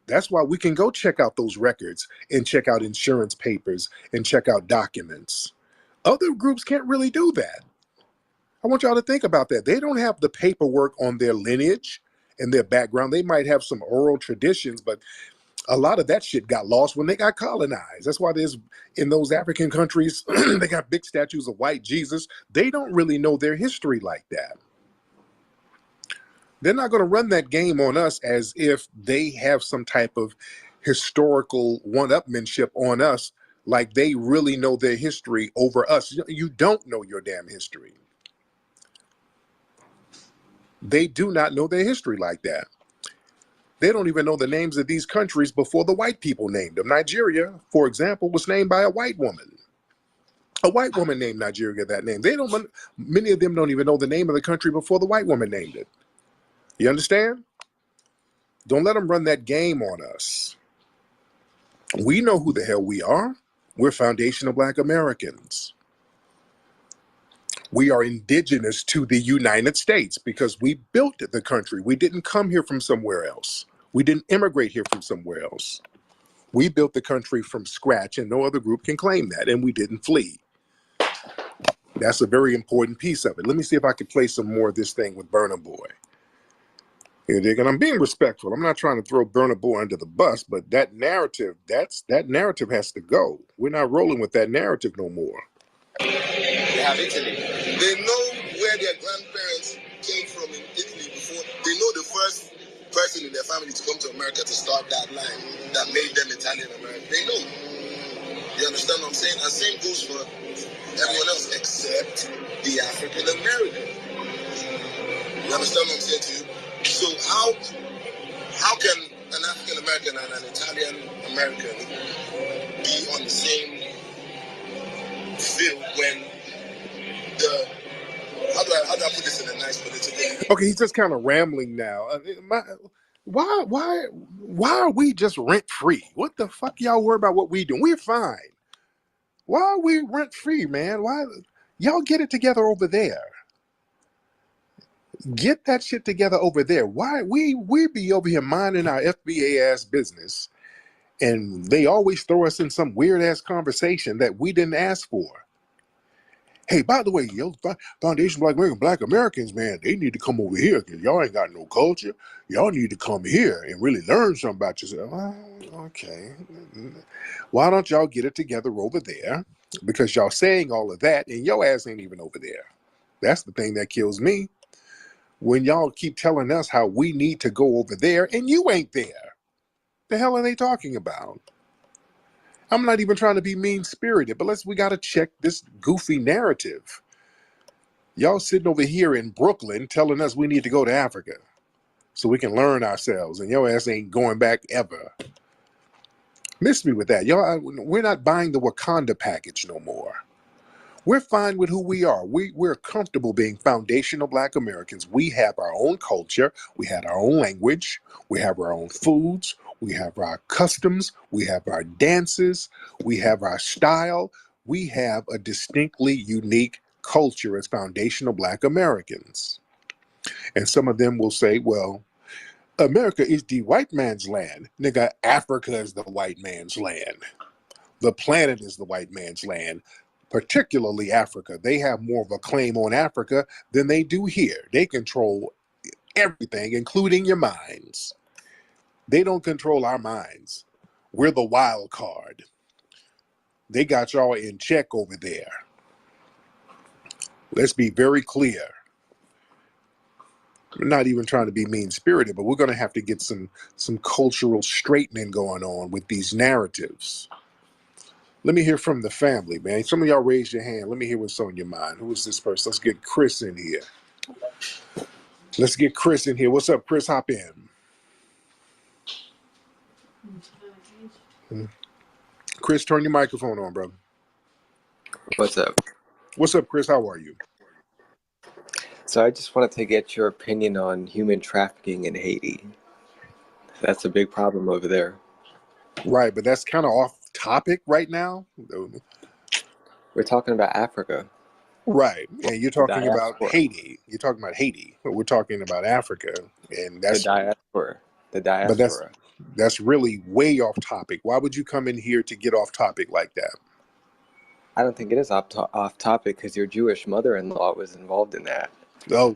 That's why we can go check out those records and check out insurance papers and check out documents. Other groups can't really do that. I want y'all to think about that. They don't have the paperwork on their lineage and their background. They might have some oral traditions, but a lot of that shit got lost when they got colonized. That's why in those African countries, they got big statues of white Jesus. They don't really know their history like that. They're not going to run that game on us as if they have some type of historical one-upmanship on us, like they really know their history over us. You don't know your damn history. They do not know their history like that. They don't even know the names of these countries before the white people named them. Nigeria, for example, was named by a white woman. A white woman named Nigeria that name. Many of them don't even know the name of the country before the white woman named it. You understand? Don't let them run that game on us. We know who the hell we are. We're foundational Black Americans. We are indigenous to the United States because we built the country. We didn't come here from somewhere else. We didn't immigrate here from somewhere else. We built the country from scratch, and no other group can claim that, and we didn't flee. That's a very important piece of it. Let me see if I can play some more of this thing with Burna Boy. You dig? And I'm being respectful. I'm not trying to throw Burna Boy under the bus, but that narrative has to go. We're not rolling with that narrative no more. They have Italy. They know where their grandparents came from in Italy before. They know the first person in their family to come to America to start that line that made them Italian American. They know. You understand what I'm saying? And same goes for everyone else except the African American. You understand what I'm saying to you? So how can an African American and an Italian American be on the same field when how do I put this in a nice political? Okay, he's just kind of rambling now. Why are we just rent free? What the fuck y'all worry about what we do? We're fine. Why are we rent free, man? Why y'all get it together over there? Get that shit together over there. Why we be over here minding our FBA ass business, and they always throw us in some weird ass conversation that we didn't ask for. Hey, by the way, Foundation Black Americans, man, they need to come over here because y'all ain't got no culture. Y'all need to come here and really learn something about yourself. Oh, okay. Why don't y'all get it together over there? Because y'all saying all of that and your ass ain't even over there. That's the thing that kills me. When y'all keep telling us how we need to go over there and you ain't there. The hell are they talking about? I'm not even trying to be mean-spirited, but we got to check this goofy narrative. Y'all sitting over here in Brooklyn telling us we need to go to Africa so we can learn ourselves, and your ass ain't going back ever. Miss me with that. Y'all, we're not buying the Wakanda package no more. We're fine with who we are. We're comfortable being foundational Black Americans. We have our own culture. We have our own language. We have our own foods. We have our customs. We have our dances. We have our style. We have a distinctly unique culture as foundational Black Americans. And some of them will say, well, America is the white man's land. Nigga, Africa is the white man's land. The planet is the white man's land, particularly Africa. They have more of a claim on Africa than they do here. They control everything, including your minds. They don't control our minds. We're the wild card. They got y'all in check over there. Let's be very clear. We're not even trying to be mean-spirited, but we're going to have to get some cultural straightening going on with these narratives. Let me hear from the family, man. Some of y'all raise your hand. Let me hear what's on your mind. Who is this person? Let's get Chris in here. Let's get Chris in here. What's up, Chris? Hop in. Chris, turn your microphone on, brother. What's up? What's up, Chris? How are you? So I just wanted to get your opinion on human trafficking in Haiti. That's a big problem over there. Right, but that's kind of off topic right now. We're talking about Africa. Right, and you're talking about diaspora. Haiti. You're talking about Haiti, but we're talking about Africa, and that's The diaspora. But that's really way off topic. Why would you come in here to get off topic like that? I don't think it is off topic because your Jewish mother-in-law was involved in that. Oh,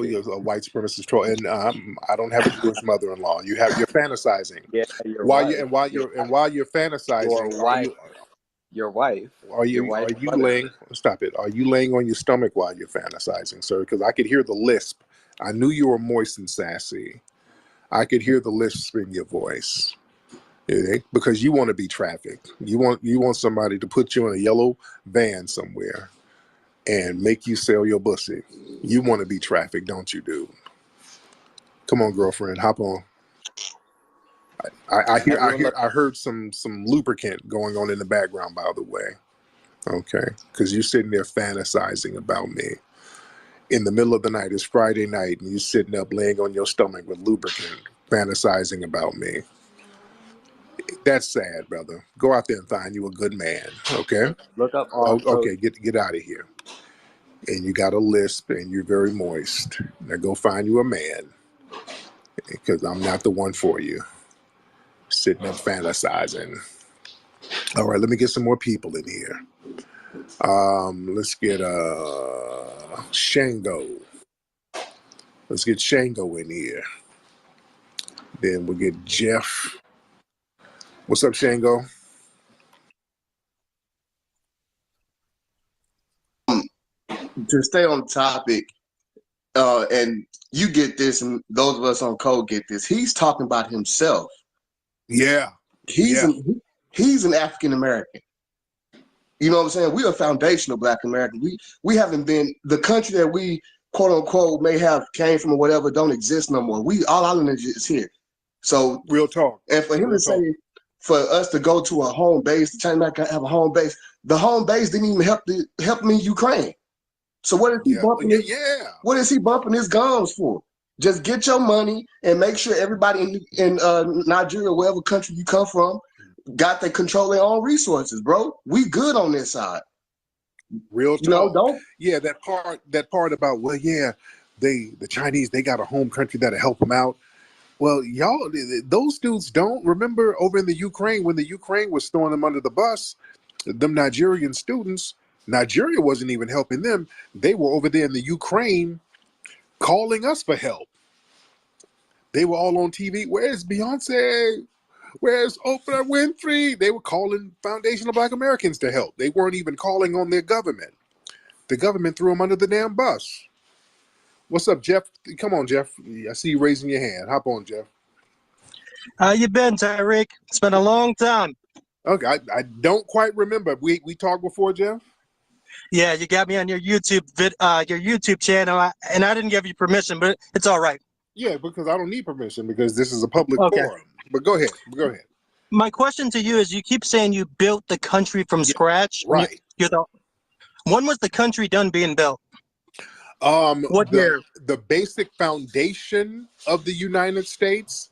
you're a white supremacist troll, and I don't have a Jewish mother-in-law. You're fantasizing. Yeah, While you're fantasizing, your wife. Are you laying? Stop it. Are you laying on your stomach while you're fantasizing, sir? Because I could hear the lisp. I knew you were moist and sassy. I could hear the lisp in your voice. Because you want to be trafficked. You want somebody to put you in a yellow van somewhere and make you sell your pussy. You want to be trafficked, don't you, dude? Come on, girlfriend, hop on. I heard some lubricant going on in the background, by the way. Okay, because you're sitting there fantasizing about me in the middle of the night. It's Friday night, and you're sitting up laying on your stomach with lubricant, fantasizing about me. That's sad, brother. Go out there and find you a good man. Okay. Look up. Okay, get out of here. And you got a lisp, and you're very moist. Now go find you a man, because I'm not the one for you. Sitting up fantasizing. All right, let me get some more people in here. Let's get Shango. Let's get Shango in here. Then we'll get Jeff. What's up, Shango? To stay on topic, and you get this, and those of us on code get this. He's talking about himself. Yeah. He's an African American. You know what I'm saying? We are foundational Black American. We haven't been the country that we quote unquote may have came from or whatever don't exist no more. All our lineage is here. So real talk. And for him to say, for us to go to a home base, to China not have a home base, the home base didn't even help me in Ukraine. So what is he bumping? What is he bumping his gums for? Just get your money and make sure everybody in Nigeria, wherever country you come from, got they control their own resources, bro. We good on this side. Real talk. That part about the Chinese, they got a home country that'll help them out. Well, y'all, those dudes don't remember over in the Ukraine when the Ukraine was throwing them under the bus. Them Nigerian students, Nigeria wasn't even helping them. They were over there in the Ukraine calling us for help. They were all on TV. Where's Beyonce? Where's Oprah Winfrey? They were calling foundational Black Americans to help. They weren't even calling on their government. The government threw them under the damn bus. What's up, Jeff? Come on, Jeff. I see you raising your hand. Hop on, Jeff. How you been, Tariq? It's been a long time. Okay, I don't quite remember. We talked before, Jeff? Yeah, you got me on your YouTube channel, and I didn't give you permission, but it's all right. Yeah, because I don't need permission because this is a public forum. But go ahead. My question to you is: you keep saying you built the country from scratch. Right. When was the country done being built? What year? The basic foundation of the United States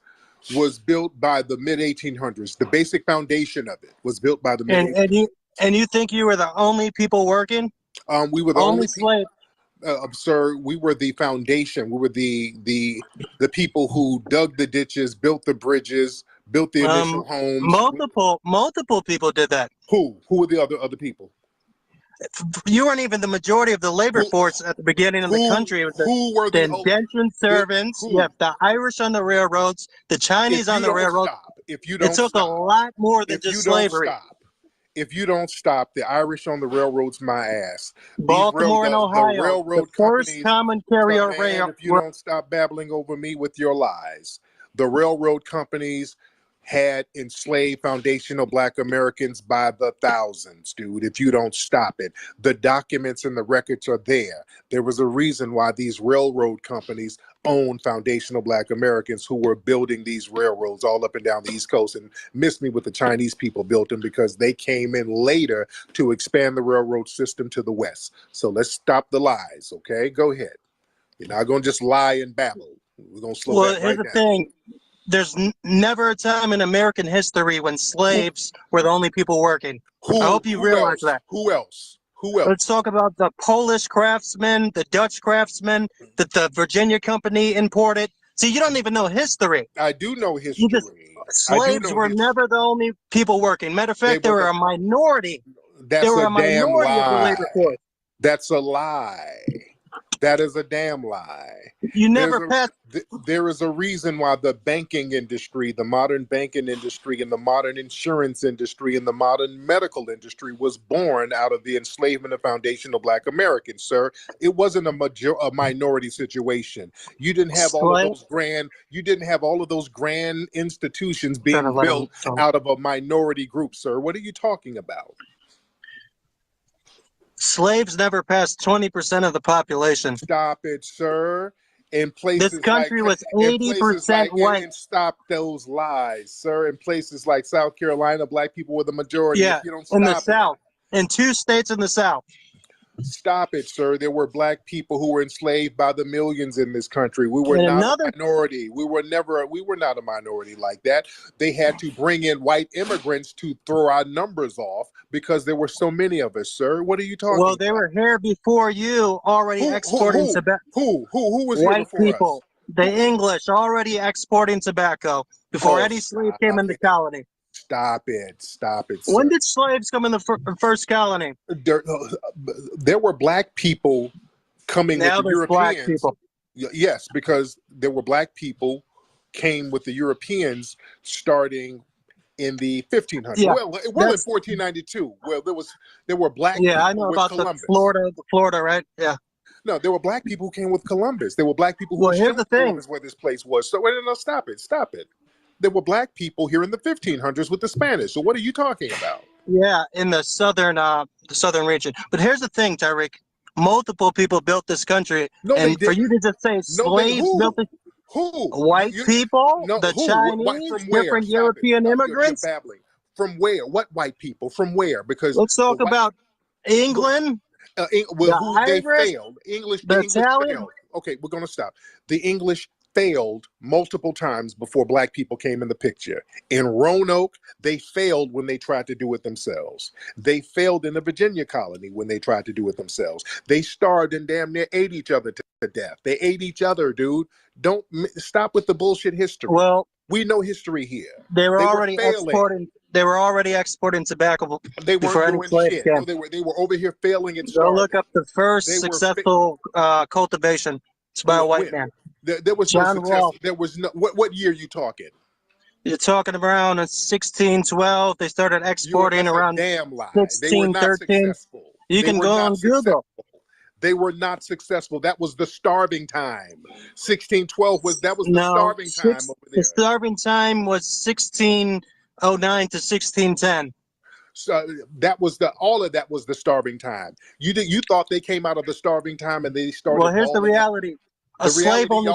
was built by the mid 1800s. The basic foundation of it was built by the mid 1800s. And you think you were the only people working? We were the only only slave. Sir, we were the foundation. We were the people who dug the ditches, built the bridges, built the initial homes. Multiple people did that. Who were the other people? You weren't even the majority of the labor force at the beginning of the country. It was the indentured servants. You have the Irish on the railroads, the Chinese on the railroads. It took a lot more than just slavery. If you don't stop, the Irish on the railroads, my ass. Baltimore and Ohio, the railroad the first companies, common carrier if you don't stop babbling over me with your lies, the railroad companies had enslaved foundational Black Americans by the thousands, dude. If you don't stop it, the documents and the records are there. There was a reason why these railroad companies owned foundational Black Americans who were building these railroads all up and down the East Coast. And miss me with the Chinese people built them because they came in later to expand the railroad system to the West. So let's stop the lies, okay? Go ahead. You're not going to just lie and babble. We're going to slow that right down. Here's the thing. There's never a time in American history when slaves were the only people working. I hope you realize that. Who else? Let's talk about the Polish craftsmen, the Dutch craftsmen that the Virginia Company imported. See, you don't even know history. I do know history. Slaves were never the only people working. Matter of fact, they were a minority. That's they were a damn minority lie. Of the labor force. That's a lie. That is a damn lie. You never passed. There is a reason why the banking industry, the modern banking industry, and the modern insurance industry, and the modern medical industry was born out of the enslavement of foundational Black Americans, sir. It wasn't a minority situation. You didn't have all of those grand. You didn't have all of those grand institutions being built out of a minority group, sir. What are you talking about? Slaves never passed 20% of the population. Stop it, sir. In places this country was 80% white. And stop those lies, sir. In places like South Carolina, Black people were the majority. Yeah, if you don't stop in the South. In 2 states in the South. Stop it, sir. There were Black people who were enslaved by the millions in this country. We were not a minority. We were not a minority like that. They had to bring in white immigrants to throw our numbers off because there were so many of us, sir. What are you talking about? Well, they were here before you, already exporting tobacco. Who was white here before people. Us? The English already exporting tobacco before any slave came in the colony. Stop it, sir. When did slaves come in the first colony? There were Black people coming with the Europeans. Black people. Yes, because there were Black people came with the Europeans starting in the 1500s. Yeah, well, in 1492. Well, there were Black people I know about Columbus. the Florida, right? Yeah. No, there were Black people who came with Columbus. There were Black people who here's the thing. Where this place was. So no, stop it. There were Black people here in the 1500s with the Spanish. So what are you talking about? Yeah, in the southern region. But here's the thing, Tariq. Multiple people built this country. No, and for you to just say slaves built it. Who? White people? No, the Chinese? Different European immigrants? You're babbling. From where? What white people? From where? Because let's talk about England. They failed. The English Italian. failed. Okay, we're going to stop. The English failed multiple times before Black people came in the picture. In Roanoke, they failed when they tried to do it themselves. They failed in the Virginia colony when they tried to do it themselves. They starved and damn near ate each other to death. They ate each other, dude. Don't stop with the bullshit history. Well, we know history here. They were already exporting. They were already exporting tobacco. They weren't doing shit. No, they were over here failing and starving. Go look up the first successful cultivation. It's by a white man. There was no success. There was no. What year are you talking? You're talking around 1612. They started exporting around damn lie. 1613. You can go on Google. They were not successful. That was the starving time. 1612 was the starving time over there. The starving time was 1609 to 1610. So all of that was the starving time. You thought they came out of the starving time and they started. Well, here's the reality. A slave only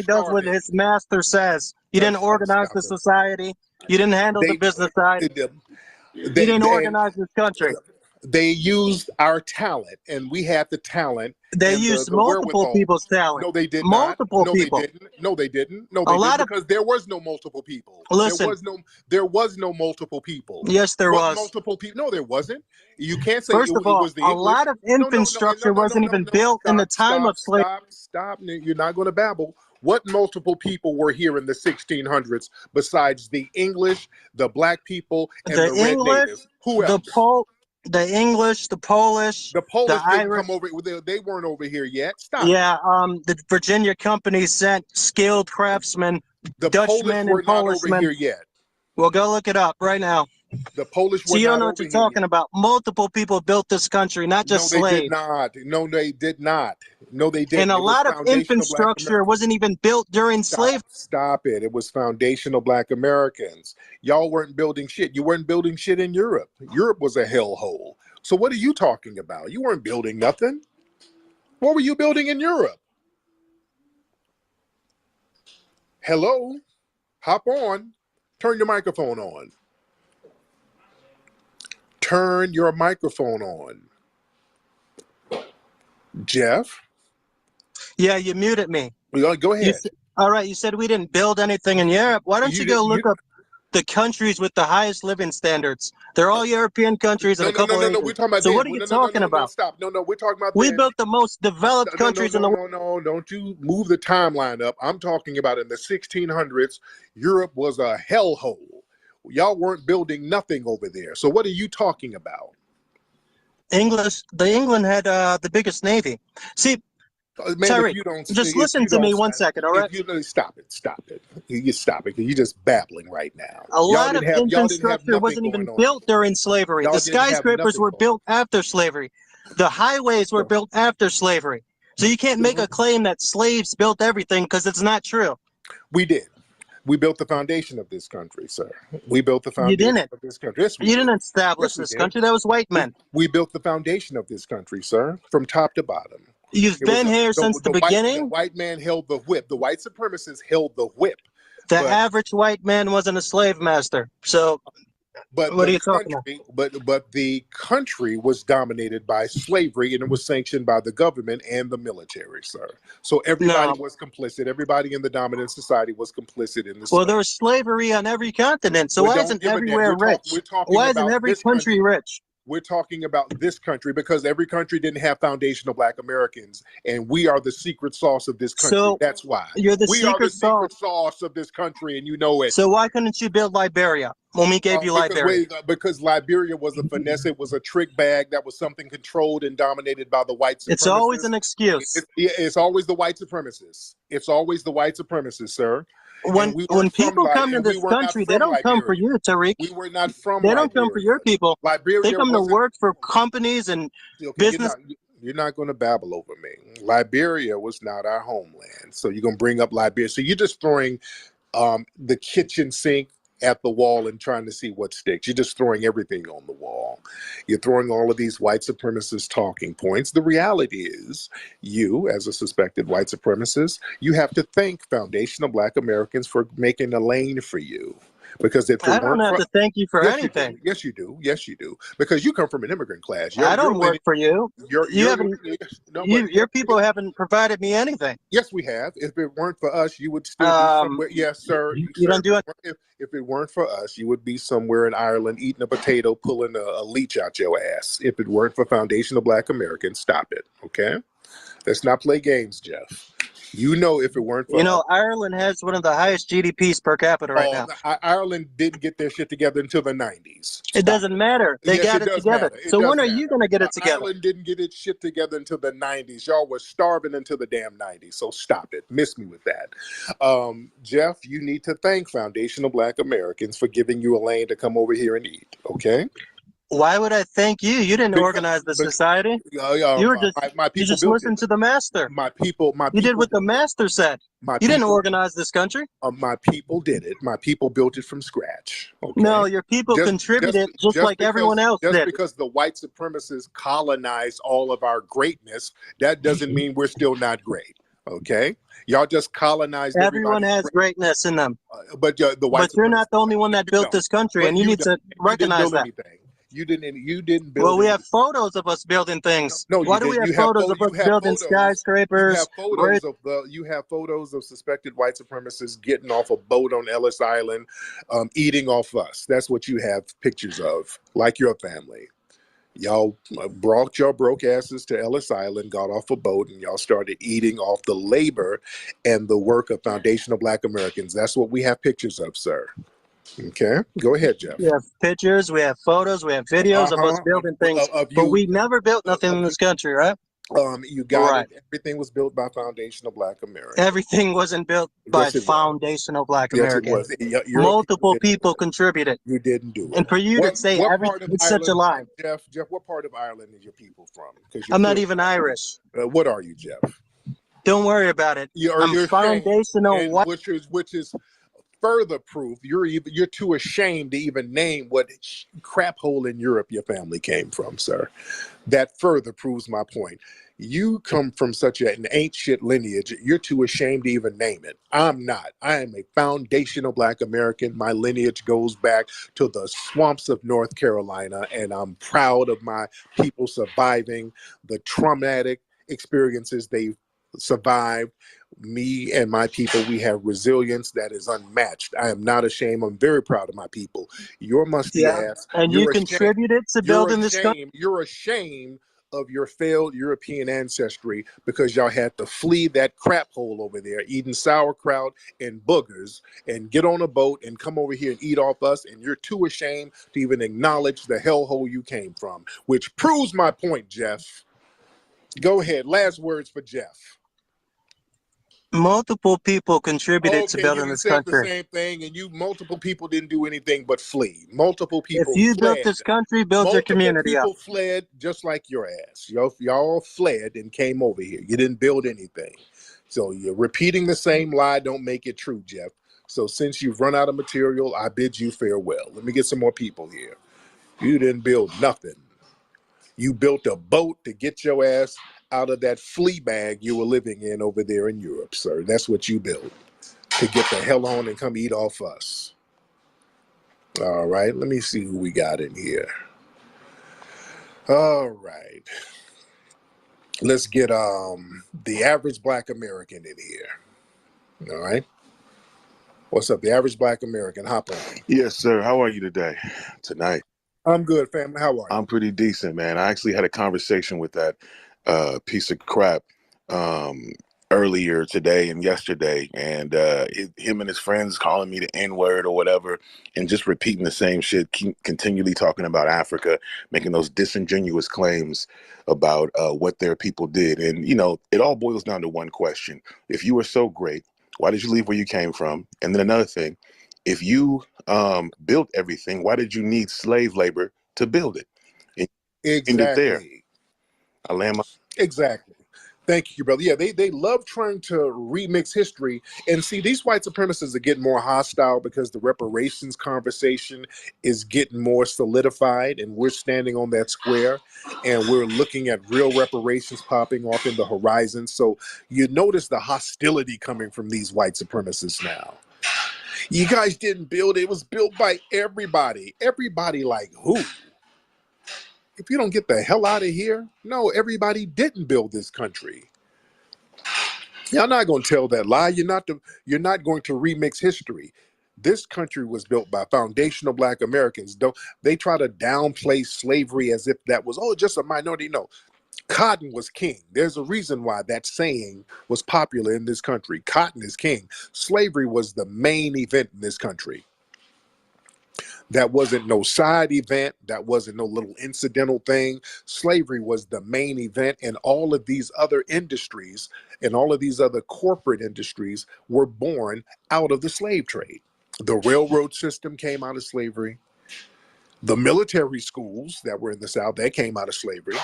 does what his master says. You didn't organize the society. You didn't handle the business side. You didn't organize this country. They used our talent, and we had the talent They and used the multiple wherewithal. people's talent. No, they did not. Multiple No, they people. didn't. No, they didn't. No, A they didn't, lot of because there was no multiple people. listen. There was no multiple people. Yes, there What was. multiple people? No, there wasn't. You can't say First of it all, was the a English. lot of No, no, no, no, infrastructure no, no, wasn't no, even no. built in the time of slavery. Stop. You're not going to babble. What multiple people were here in the 1600s besides the English, the black people, and The the red English, natives? Who the else? the English, the Polish, The the Polish didn't Irish. come over. They weren't over here yet. Stop it. Yeah, the Virginia company sent skilled craftsmen, The Polish Dutchmen were and not over Polishmen. here yet. Well, go look it up right now. The Polish So were you don't not know what over you're here talking yet. about. Multiple people built this country, not No, just they did slaves. not. No, they did not. No, they And didn't. a It was lot of foundational Black infrastructure Americans. wasn't even built during slavery. Stop it. It was foundational Black Americans. Y'all weren't building shit. You weren't building shit in Europe. Europe was a hellhole. So what are you talking about? You weren't building nothing. What were you building in Europe? Hello? Hop on. Turn your microphone on. Turn your microphone on. Jeff? Yeah, you muted me. Go ahead. All right, you said we didn't build anything in Europe. Why don't you go look up the countries with the highest living standards? They're all European countries and a couple No. Asian. We're talking about So then. what are you talking about? Stop. No. We're talking about We then. built the most developed countries in the world. No. Don't you move the timeline up. I'm talking about in the 1600s, Europe was a hellhole. Y'all weren't building nothing over there. So what are you talking about? England had the biggest navy. See, Man, Tariq, if you don't, just listen to me 1 second, all right? If you stop it. You stop it. You're just babbling right now. A lot of y'all didn't have infrastructure nothing wasn't going even on. built during slavery. Y'all The didn't have skyscrapers nothing were going built after slavery. The highways were built after slavery. So you can't make a claim that slaves built everything because it's not true. We did. We built the foundation of this country, sir. We built the You foundation didn't. of this country. Yes, we You did. didn't establish Yes, we this did. country. That was white men. We built the foundation of this country, sir, from top to bottom. You've been here since the beginning. The white man held the whip. The white supremacists held the whip. The average white man wasn't a slave master. So But what are you talking about? But the country was dominated by slavery, and it was sanctioned by the government and the military, sir. So everybody was complicit. Everybody in the dominant society was complicit in this. Well, there was slavery on every continent. So why isn't everywhere rich? Why isn't every country rich? We're talking about this country because every country didn't have foundational Black Americans, and we are the secret sauce of this country. So that's why you're the we are the secret sauce of this country, and you know it. So why couldn't you build Liberia when we gave you Liberia? Because Liberia was a finesse. It was a trick bag that was something controlled and dominated by the white supremacists. It's always an excuse. It's always the white supremacists. It's always the white supremacists, sir. When people come to this country, they don't come for you, Tariq. We were not from They don't come for your people. Liberia. They come to work for companies and business. You're not going to babble over me. Liberia was not our homeland. So you're going to bring up Liberia. So you're just throwing the kitchen sink at the wall and trying to see what sticks. You're just throwing everything on the wall. You're throwing all of these white supremacist talking points. The reality is, you, as a suspected white supremacist, you have to thank foundational Black Americans for making a lane for you. Because if I don't have to thank you for anything. Yes, you do. Yes, you do. Because you come from an immigrant class. I don't work for you. Your people haven't provided me anything. Yes, we have. If it weren't for us, you would still be somewhere. Yes, sir. You don't do it. If it weren't for us, you would be somewhere in Ireland eating a potato, pulling a leech out your ass. If it weren't for foundational Black Americans, stop it. Okay? Let's not play games, Jeff. You know, if it weren't for us, Ireland has one of the highest GDPs per capita right now. Ireland didn't get their shit together until the 90s. It doesn't matter. They got it together. So when are you going to get it together? Ireland didn't get its shit together until the 90s. Y'all were starving until the damn 90s. So stop it. Miss me with that. Jeff, you need to thank foundational Black Americans for giving you a lane to come over here and eat. Okay? Why would I thank you? You didn't organize the society. You were just you just listened to the master. My people. You did what the master said. You didn't organize this country. My people did it. My people built it from scratch. Okay? No, your people contributed just like everyone else did. Just because the white supremacists colonized all of our greatness, that doesn't mean we're still not great. Okay? Y'all just colonized. Everyone has greatness in them. But the white. But you're not the only one that built this country, and you need to recognize that. You didn't build Well, we any. have photos of us building things. No, you Why do we didn't. have photos of us building skyscrapers? You have photos of suspected white supremacists getting off a boat on Ellis Island, eating off us. That's what you have pictures of, like your family. Y'all brought your broke asses to Ellis Island, got off a boat, and y'all started eating off the labor and the work of foundational Black Americans. That's what we have pictures of, sir. Okay, go ahead, Jeff. We have pictures, we have photos, we have videos of us building things, but we never built nothing in this country, right? You got it. Everything was built by foundational Black Americans. Everything wasn't built by Yes, it was. foundational Black Yes, it Americans. was. Multiple people contributed. You didn't do it. And for you to say everything, it's such a lie. Jeff, what part of Ireland is your people from? I'm not even Irish. What are you, Jeff? Don't worry about it. I'm foundational white. Which is further proof you're too ashamed to even name what crap hole in Europe your family came from, sir. That further proves my point. You come from such an ain't shit lineage, you're too ashamed to even name it. I'm not. I am a foundational Black American. My lineage goes back to the swamps of North Carolina, and I'm proud of my people surviving the traumatic experiences they survived. Me and my people, we have resilience that is unmatched. I am not ashamed. I'm very proud of my people. Your musty ass. And you contributed to building this country. You're ashamed of your failed European ancestry because y'all had to flee that crap hole over there, eating sauerkraut and boogers, and get on a boat and come over here and eat off us, and you're too ashamed to even acknowledge the hellhole you came from, which proves my point, Jeff. Go ahead. Last words for Jeff. Multiple people contributed to building this country. The same thing, and multiple people didn't do anything but flee. Multiple people. If you built this country, build your community up. Multiple people fled just like your ass. Y'all fled and came over here. You didn't build anything. So you're repeating the same lie. Don't make it true, Jeff. So since you've run out of material, I bid you farewell. Let me get some more people here. You didn't build nothing. You built a boat to get your ass out of that flea bag you were living in over there in Europe, sir. That's what you built, to get the hell on and come eat off us. All right, let me see who we got in here. All right. Let's get the average Black American in here. All right. What's up, the average Black American? Hop on. Yes, sir. How are you tonight? I'm good, family. How are you? I'm pretty decent, man. I actually had a conversation with that piece of crap earlier today and yesterday, and him and his friends calling me the N-word or whatever, and just repeating the same shit, continually talking about Africa, making those disingenuous claims about what their people did. And, it all boils down to one question. If you were so great, why did you leave where you came from? And then another thing, if you built everything, why did you need slave labor to build it? And exactly. There. I land my... Exactly. Thank you, brother. Yeah, they love trying to remix history. And see, these white supremacists are getting more hostile because the reparations conversation is getting more solidified, and we're standing on that square, and we're looking at real reparations popping off in the horizon. So you notice the hostility coming from these white supremacists now. You guys didn't build it. It was built by everybody. Everybody like who? If you don't get the hell out of here, no, everybody didn't build this country. Y'all not going to tell that lie. You're not going to remix history. This country was built by foundational Black Americans. They try to downplay slavery as if that was, just a minority. No, cotton was king. There's a reason why that saying was popular in this country. Cotton is king. Slavery was the main event in this country. That wasn't no side event. That wasn't no little incidental thing. Slavery was the main event, and all of these other industries and all of these other corporate industries were born out of the slave trade. The railroad system came out of slavery. The military schools that were in the South, they came out of slavery.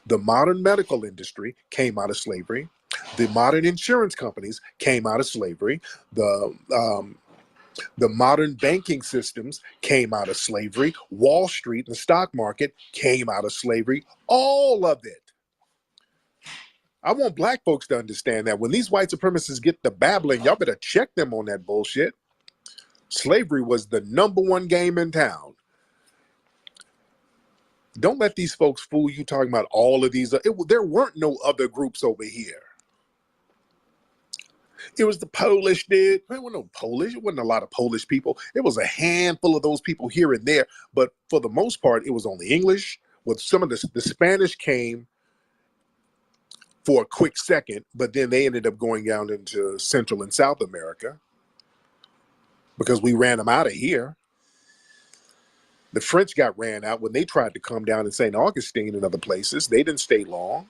The modern medical industry came out of slavery. The modern insurance companies came out of slavery. The modern banking systems came out of slavery. Wall Street and the stock market came out of slavery. All of it. I want Black folks to understand that when these white supremacists get the babbling, y'all better check them on that bullshit. Slavery was the #1 game in town. Don't let these folks fool you talking about all of these. There weren't no other groups over here. It was the Polish did. There were no Polish. It wasn't a lot of Polish people. It was a handful of those people here and there. But for the most part, it was only English. With some of the Spanish came for a quick second, but then they ended up going down into Central and South America because we ran them out of here. The French got ran out when they tried to come down in St. Augustine and other places. They didn't stay long.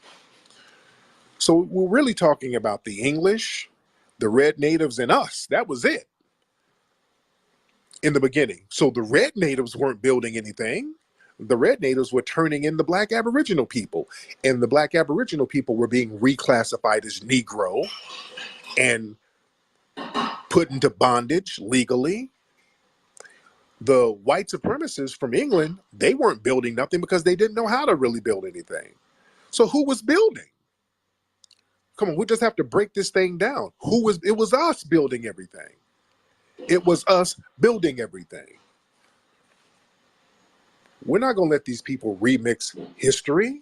So we're really talking about the English, the red natives, and us. That was it in the beginning. So the red natives weren't building anything. The red natives were turning in the black Aboriginal people. And the black Aboriginal people were being reclassified as Negro and put into bondage legally. The white supremacists from England, they weren't building nothing because they didn't know how to really build anything. So who was building? Come on, we just have to break this thing down. It was us building everything. It was us building everything. We're not gonna let these people remix history.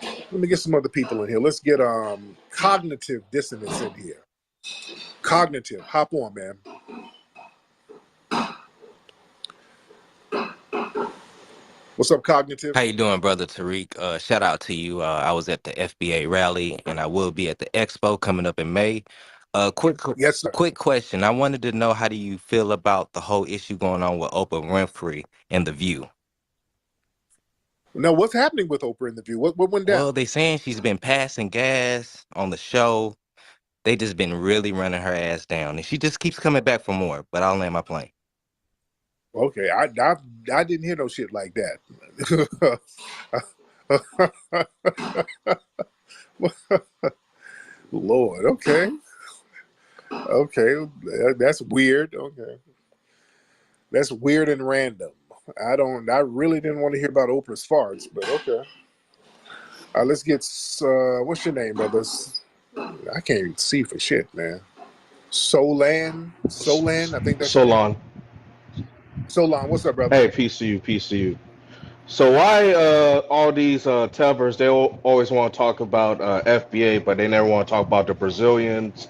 Let me get some other people in here. Let's get cognitive dissonance in here. Cognitive, hop on, man. What's up, Cognitive? How you doing, brother Tariq? Shout out to you. I was at the FBA rally, and I will be at the expo coming up in May. Yes, sir. Quick question. I wanted to know, how do you feel about the whole issue going on with Oprah Winfrey and The View? Now, what's happening with Oprah in The View? What went down? Well, they saying she's been passing gas on the show. They just been really running her ass down, and she just keeps coming back for more. But I'll land my plane. Okay, I didn't hear no shit like that. Lord, okay, that's weird. Okay, that's weird and random. I really didn't want to hear about Oprah's farts, but okay. Let's get what's your name, brothers? I can't even see for shit, man. Solan, I think that's your name. Solon. Solan, what's up, brother? Hey, peace to you, peace to you. So why all these tellers, they always want to talk about FBA, but they never want to talk about the Brazilians.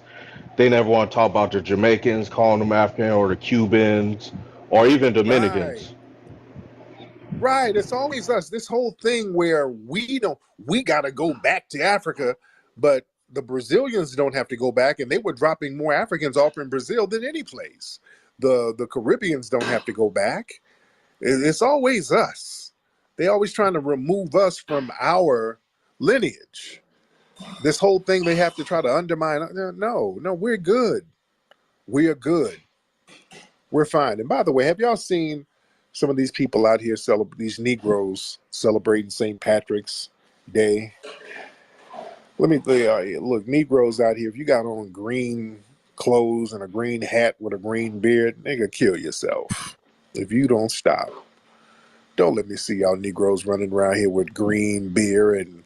They never want to talk about the Jamaicans, calling them African, or the Cubans, or even Dominicans. Right. It's always us. This whole thing where we got to go back to Africa, but the Brazilians don't have to go back, and they were dropping more Africans off in Brazil than any place. The Caribbeans don't have to go back. It's always us. They always trying to remove us from our lineage. This whole thing they have to try to undermine. No, we're good. We are good. We're fine. And by the way, have y'all seen some of these people out here, these Negroes celebrating St. Patrick's Day? Let me tell you, look, Negroes out here, if you got on green clothes and a green hat with a green beard, nigga, kill yourself. If you don't stop. Don't let me see y'all Negroes running around here with green beer and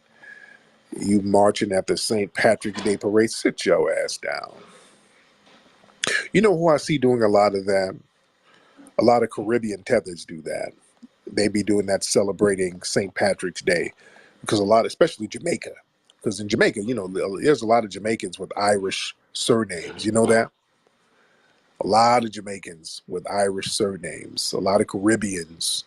you marching at the St. Patrick's Day parade. Sit your ass down. You know who I see doing a lot of that? A lot of Caribbean tethers do that. They be doing that, celebrating St. Patrick's Day, because a lot, especially Jamaica, because in Jamaica, there's a lot of Jamaicans with Irish surnames. You know that? A lot of Jamaicans with Irish surnames. A lot of Caribbeans.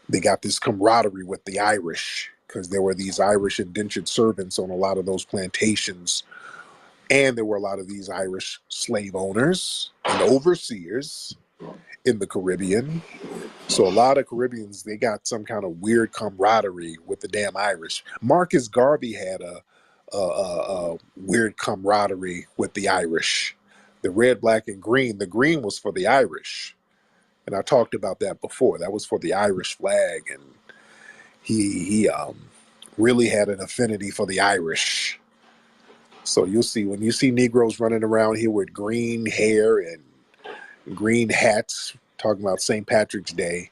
They got this camaraderie with the Irish because there were these Irish indentured servants on a lot of those plantations. And there were a lot of these Irish slave owners and overseers in the Caribbean. So a lot of Caribbeans, they got some kind of weird camaraderie with the damn Irish. Marcus Garvey had a weird camaraderie with the Irish. The red, black, and green. The green was for the Irish. And I talked about that before. That was for the Irish flag. And he really had an affinity for the Irish. So you'll see, when you see Negroes running around here with green hair and green hats, talking about St. Patrick's Day,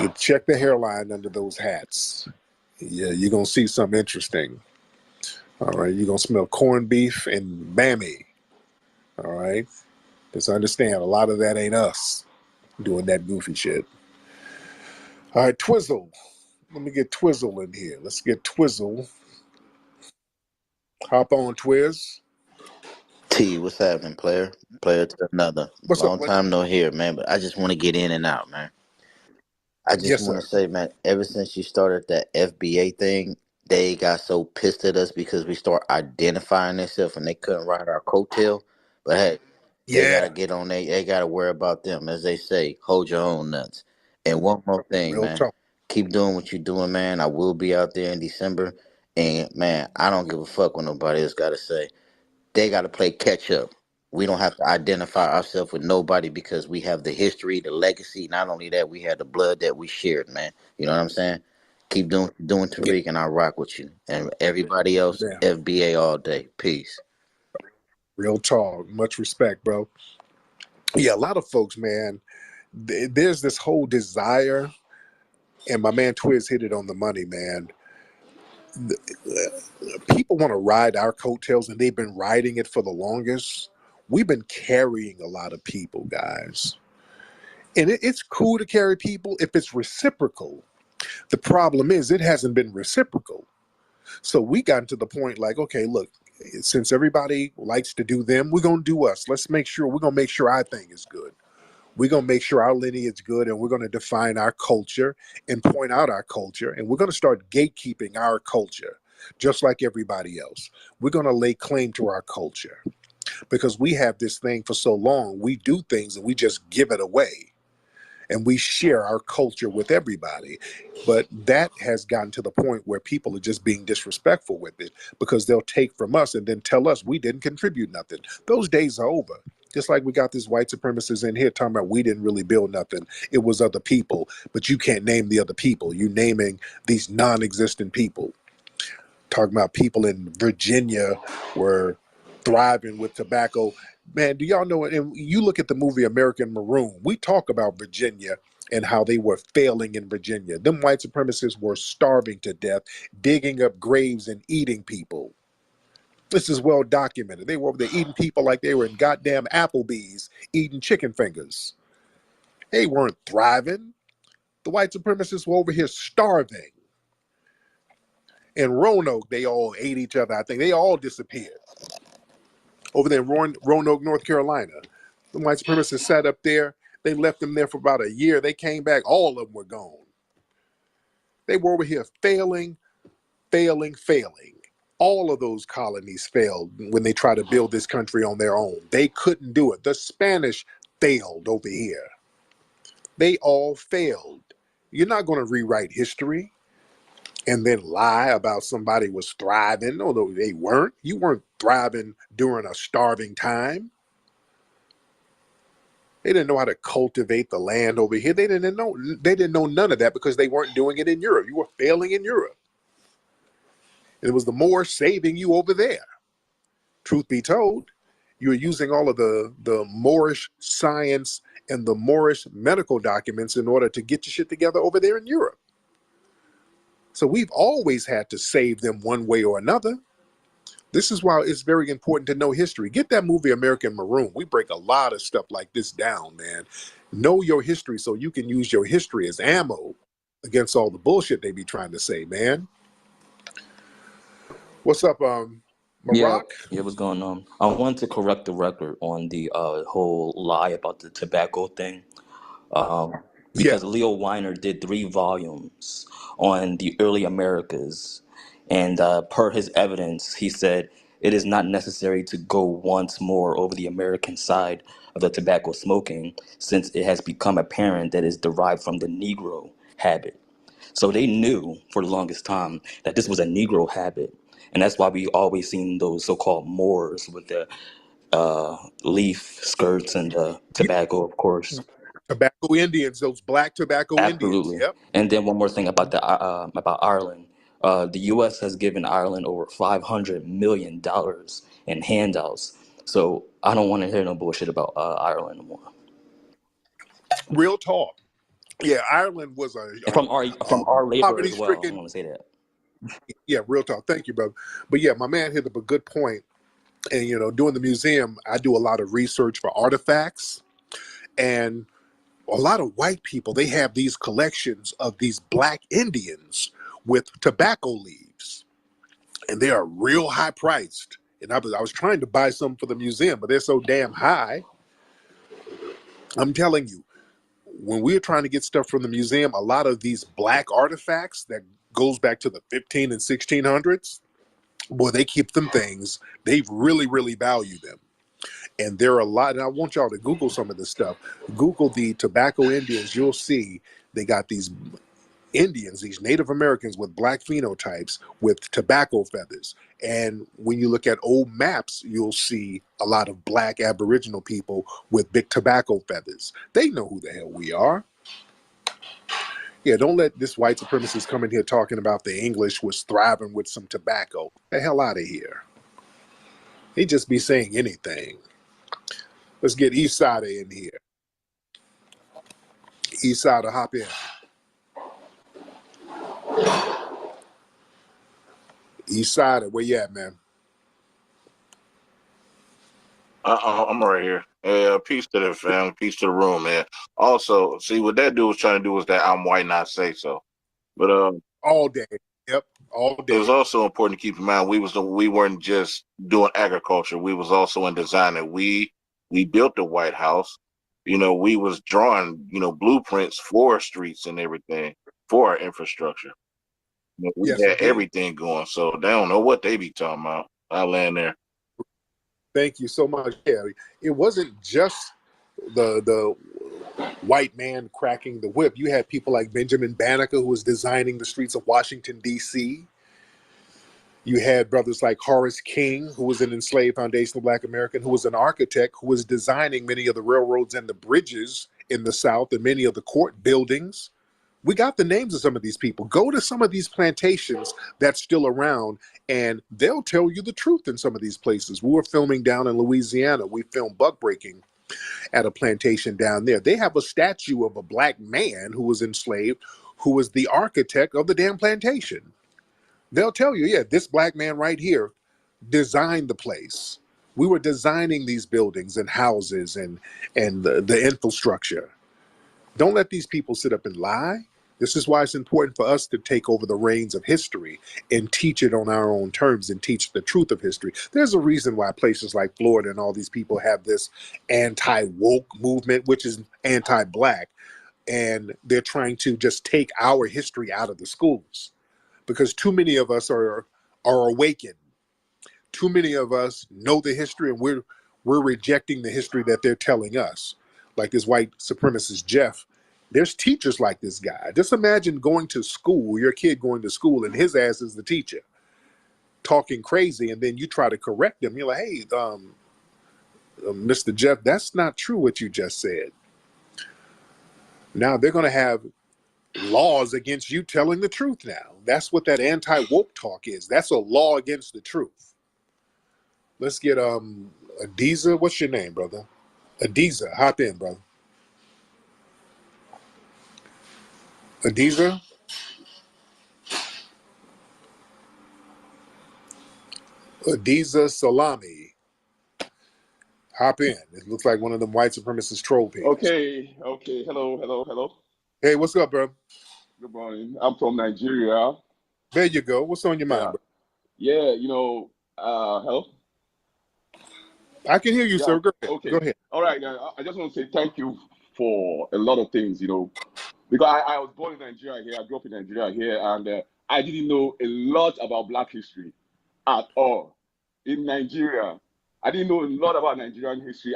you check the hairline under those hats. Yeah, you're going to see something interesting. All right, you're going to smell corned beef and mammy. All right, just understand, a lot of that ain't us doing that goofy shit. All right, Twizzle. Let me get Twizzle in here. Let's get Twizzle. Hop on, Twiz. T, what's happening, player? Player to another. What's up, Long player? time no hear, man. But I just want to get in and out, man. I just Yes, want to sir. say, man, ever since you started that FBA thing, they got so pissed at us because we start identifying themselves and they couldn't ride our coattail. But hey, they gotta Yeah, get on they gotta worry about them. As they say, hold your own nuts. And one more thing, real man. talk. Keep doing what you're doing, man. I will be out there in December. And man, I don't give a fuck what nobody else gotta say. They got to play catch up. We don't have to identify ourselves with nobody because we have the history, the legacy. Not only that, we have the blood that we shared, man. You know what I'm saying? Keep doing Yeah, Tariq, and I'll rock with you. And everybody else, man. FBA all day. Peace. Real talk. Much respect, bro. Yeah, a lot of folks, man. There's this whole desire, and my man Twiz hit it on the money, man. People want to ride our coattails, and they've been riding it for the longest. We've been carrying a lot of people, guys. And it's cool to carry people if it's reciprocal. The problem is it hasn't been reciprocal. So we got to the point like, okay, look, since everybody likes to do them, we're going to do us. We're going to make sure our thing is good. We're going to make sure our lineage is good, and we're going to define our culture and point out our culture. And we're going to start gatekeeping our culture, just like everybody else. We're going to lay claim to our culture because we have this thing for so long. We do things and we just give it away. And we share our culture with everybody. But that has gotten to the point where people are just being disrespectful with it because they'll take from us and then tell us we didn't contribute nothing. Those days are over. Just like we got these white supremacists in here talking about we didn't really build nothing. It was other people, but you can't name the other people. You're naming these non-existent people. Talking about people in Virginia were thriving with tobacco. Man, do y'all know? And you look at the movie American Maroon, we talk about Virginia and how they were failing in Virginia. Them white supremacists were starving to death, digging up graves and eating people. This is well documented. They were over there eating people like they were in goddamn Applebee's eating chicken fingers. They weren't thriving. The white supremacists were over here starving. In Roanoke, they all ate each other. I think they all disappeared. Over there in Roanoke, North Carolina, the white supremacists sat up there. They left them there for about a year. They came back. All of them were gone. They were over here failing. All of those colonies failed when they tried to build this country on their own. They couldn't do it. The Spanish failed over here. They all failed. You're not going to rewrite history and then lie about somebody was thriving, although they weren't. You weren't thriving during a starving time. They didn't know how to cultivate the land over here. They didn't know none of that because they weren't doing it in Europe. You were failing in Europe. It was the Moors saving you over there. Truth be told, you were using all of the Moorish science and the Moorish medical documents in order to get your shit together over there in Europe. So we've always had to save them one way or another. This is why it's very important to know history. Get that movie American Maroon. We break a lot of stuff like this down, man. Know your history so you can use your history as ammo against all the bullshit they be trying to say, man. What's up, Yeah, Maroc? yeah, what's going on? I wanted to correct the record on the whole lie about the tobacco thing. Um, Yeah, because Leo Weiner did 3 volumes on the early Americas, and per his evidence, he said it is not necessary to go once more over the American side of the tobacco smoking, since it has become apparent that it's derived from the Negro habit. So they knew for the longest time that this was a Negro habit. And that's why we always seen those so-called Moors with the leaf skirts and the yeah. tobacco, of course. Tobacco Indians, those black tobacco Indians. Absolutely. Yep. And then one more thing about Ireland. The U.S. has given Ireland over $500 million in handouts. So I don't want to hear no bullshit about Ireland anymore. Real talk. Yeah, Ireland was And from our labor as well. I poverty-stricken. want to say that. Yeah, real talk. Thank you, brother. But yeah, my man hit up a good point. And doing the museum, I do a lot of research for artifacts. And a lot of white people, they have these collections of these black Indians with tobacco leaves, and they are real high priced. And I was trying to buy some for the museum, but they're so damn high. I'm telling you, when we're trying to get stuff from the museum, a lot of these black artifacts that goes back to the 15 and 1600s, boy, they keep them things. They really, really value them. And there are a lot, and I want y'all to Google some of this stuff. Google the tobacco Indians. You'll see they got these Indians, these Native Americans with black phenotypes with tobacco feathers. And when you look at old maps, you'll see a lot of black Aboriginal people with big tobacco feathers. They know who the hell we are. Yeah, don't let this white supremacist come in here talking about the English was thriving with some tobacco. The hell out of here. He just be saying anything. Let's get Eastsider in here. Eastsider, hop in. Eastsider, where you at, man? I'm right here. Yeah, peace to the family, peace to the room, man. Also, see what that dude was trying to do was that I'm white, not say so. But all day. Yep, all day. It was also important to keep in mind we weren't just doing agriculture. We was also in designing. We built the White House. You know, we was drawing, blueprints for streets and everything for our infrastructure. We Yes, had indeed. everything going, so they don't know what they be talking about. I land there. Thank you so much. Yeah, it wasn't just the white man cracking the whip. You had people like Benjamin Banneker, who was designing the streets of Washington, D.C. You had brothers like Horace King, who was an enslaved foundational Black American, who was an architect, who was designing many of the railroads and the bridges in the South and many of the court buildings. We got the names of some of these people. Go to some of these plantations that's still around, and they'll tell you the truth in some of these places. We were filming down in Louisiana. We filmed buckbreaking at a plantation down there. They have a statue of a black man who was enslaved, who was the architect of the damn plantation. They'll tell you, yeah, this black man right here designed the place. We were designing these buildings and houses and the infrastructure. Don't let these people sit up and lie. This is why it's important for us to take over the reins of history and teach it on our own terms and teach the truth of history. There's a reason why places like Florida and all these people have this anti-woke movement, which is anti-black, and they're trying to just take our history out of the schools because too many of us are awakened. Too many of us know the history, and we're rejecting the history that they're telling us. Like this white supremacist Jeff, there's teachers like this guy. Just imagine going to school, your kid going to school, and his ass is the teacher, talking crazy, and then you try to correct him. You're like, hey, Mr. Jeff, that's not true what you just said. Now they're going to have laws against you telling the truth now. That's what that anti-woke talk is. That's a law against the truth. Let's get Adiza. What's your name, brother? Adiza, hop in, brother. Adiza? Adiza Salami. Hop in. It looks like one of them white supremacist troll pages. Okay. Hello. Hey, what's up, bro? Good morning. I'm from Nigeria. There you go. What's on your mind, bro? Yeah, hello? I can hear you, sir. Go ahead. Okay. Go ahead. All right. I just want to say thank you for a lot of things, because I was born in Nigeria here. I grew up in Nigeria here, and I didn't know a lot about Black history at all. In Nigeria, I didn't know a lot about Nigerian history.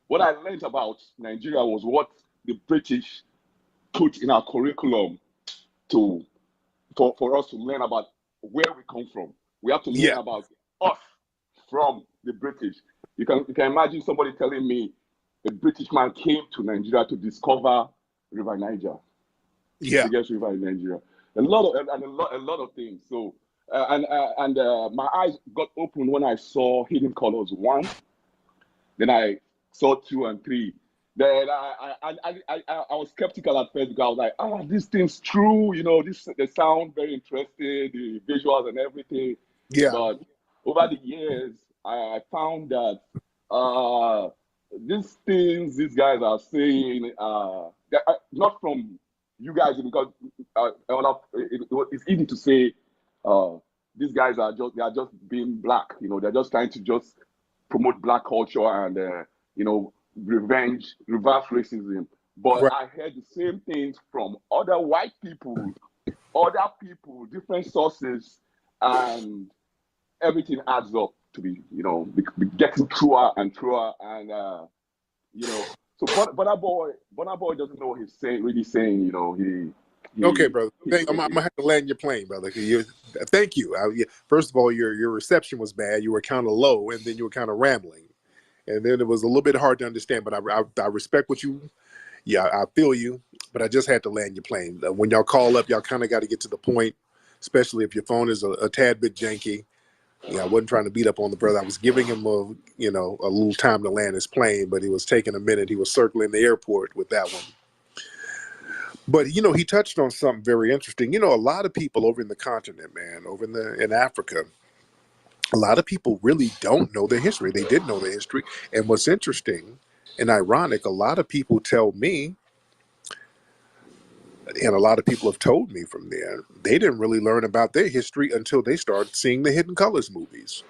What I learned about Nigeria was what the British put in our curriculum for us to learn about where we come from. We have to learn about us from the British. You can imagine somebody telling me a British man came to Nigeria to discover River Niger, the biggest river in Nigeria. A lot of things. So my eyes got opened when I saw Hidden Colors 1. Then I saw 2 and 3. Then I was skeptical at first because I was like, this thing's true, they sound very interesting, the visuals and everything. Yeah. But over the years, I found that these things these guys are saying, not from you guys, because it's easy to say these guys are just being black. They're just trying to just promote black culture and reverse racism. But Right. I heard the same things from other white people, different sources, and everything adds up to be getting truer and truer, and So Burna Boy doesn't know what he's really saying. Okay, brother. I'm gonna have to land your plane, brother. Thank you. First of all, your reception was bad. You were kind of low, and then you were kind of rambling, and then it was a little bit hard to understand. But I respect what you. Yeah, I feel you, but I just had to land your plane. When y'all call up, y'all kind of got to get to the point, especially if your phone is a tad bit janky. Yeah, I wasn't trying to beat up on the brother. I was giving him a little time to land his plane, but he was taking a minute. He was circling the airport with that one. But he touched on something very interesting. A lot of people over in the continent, man, over in Africa, a lot of people really don't know their history. They didn't know their history. And what's interesting and ironic, a lot of people tell me, and a lot of people have told me from there, they didn't really learn about their history until they started seeing the Hidden Colors movies.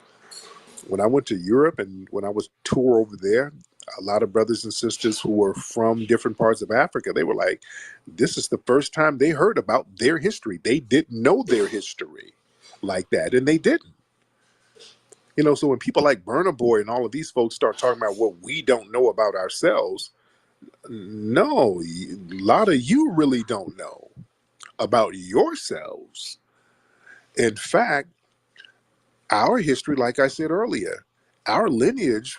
When I went to Europe and when I was tour over there, a lot of brothers and sisters who were from different parts of Africa, they were like, this is the first time they heard about their history. They didn't know their history like that, and they didn't. So when people like Burna Boy and all of these folks start talking about what we don't know about ourselves, no, a lot of you really don't know about yourselves. In fact, our history, like I said earlier, our lineage,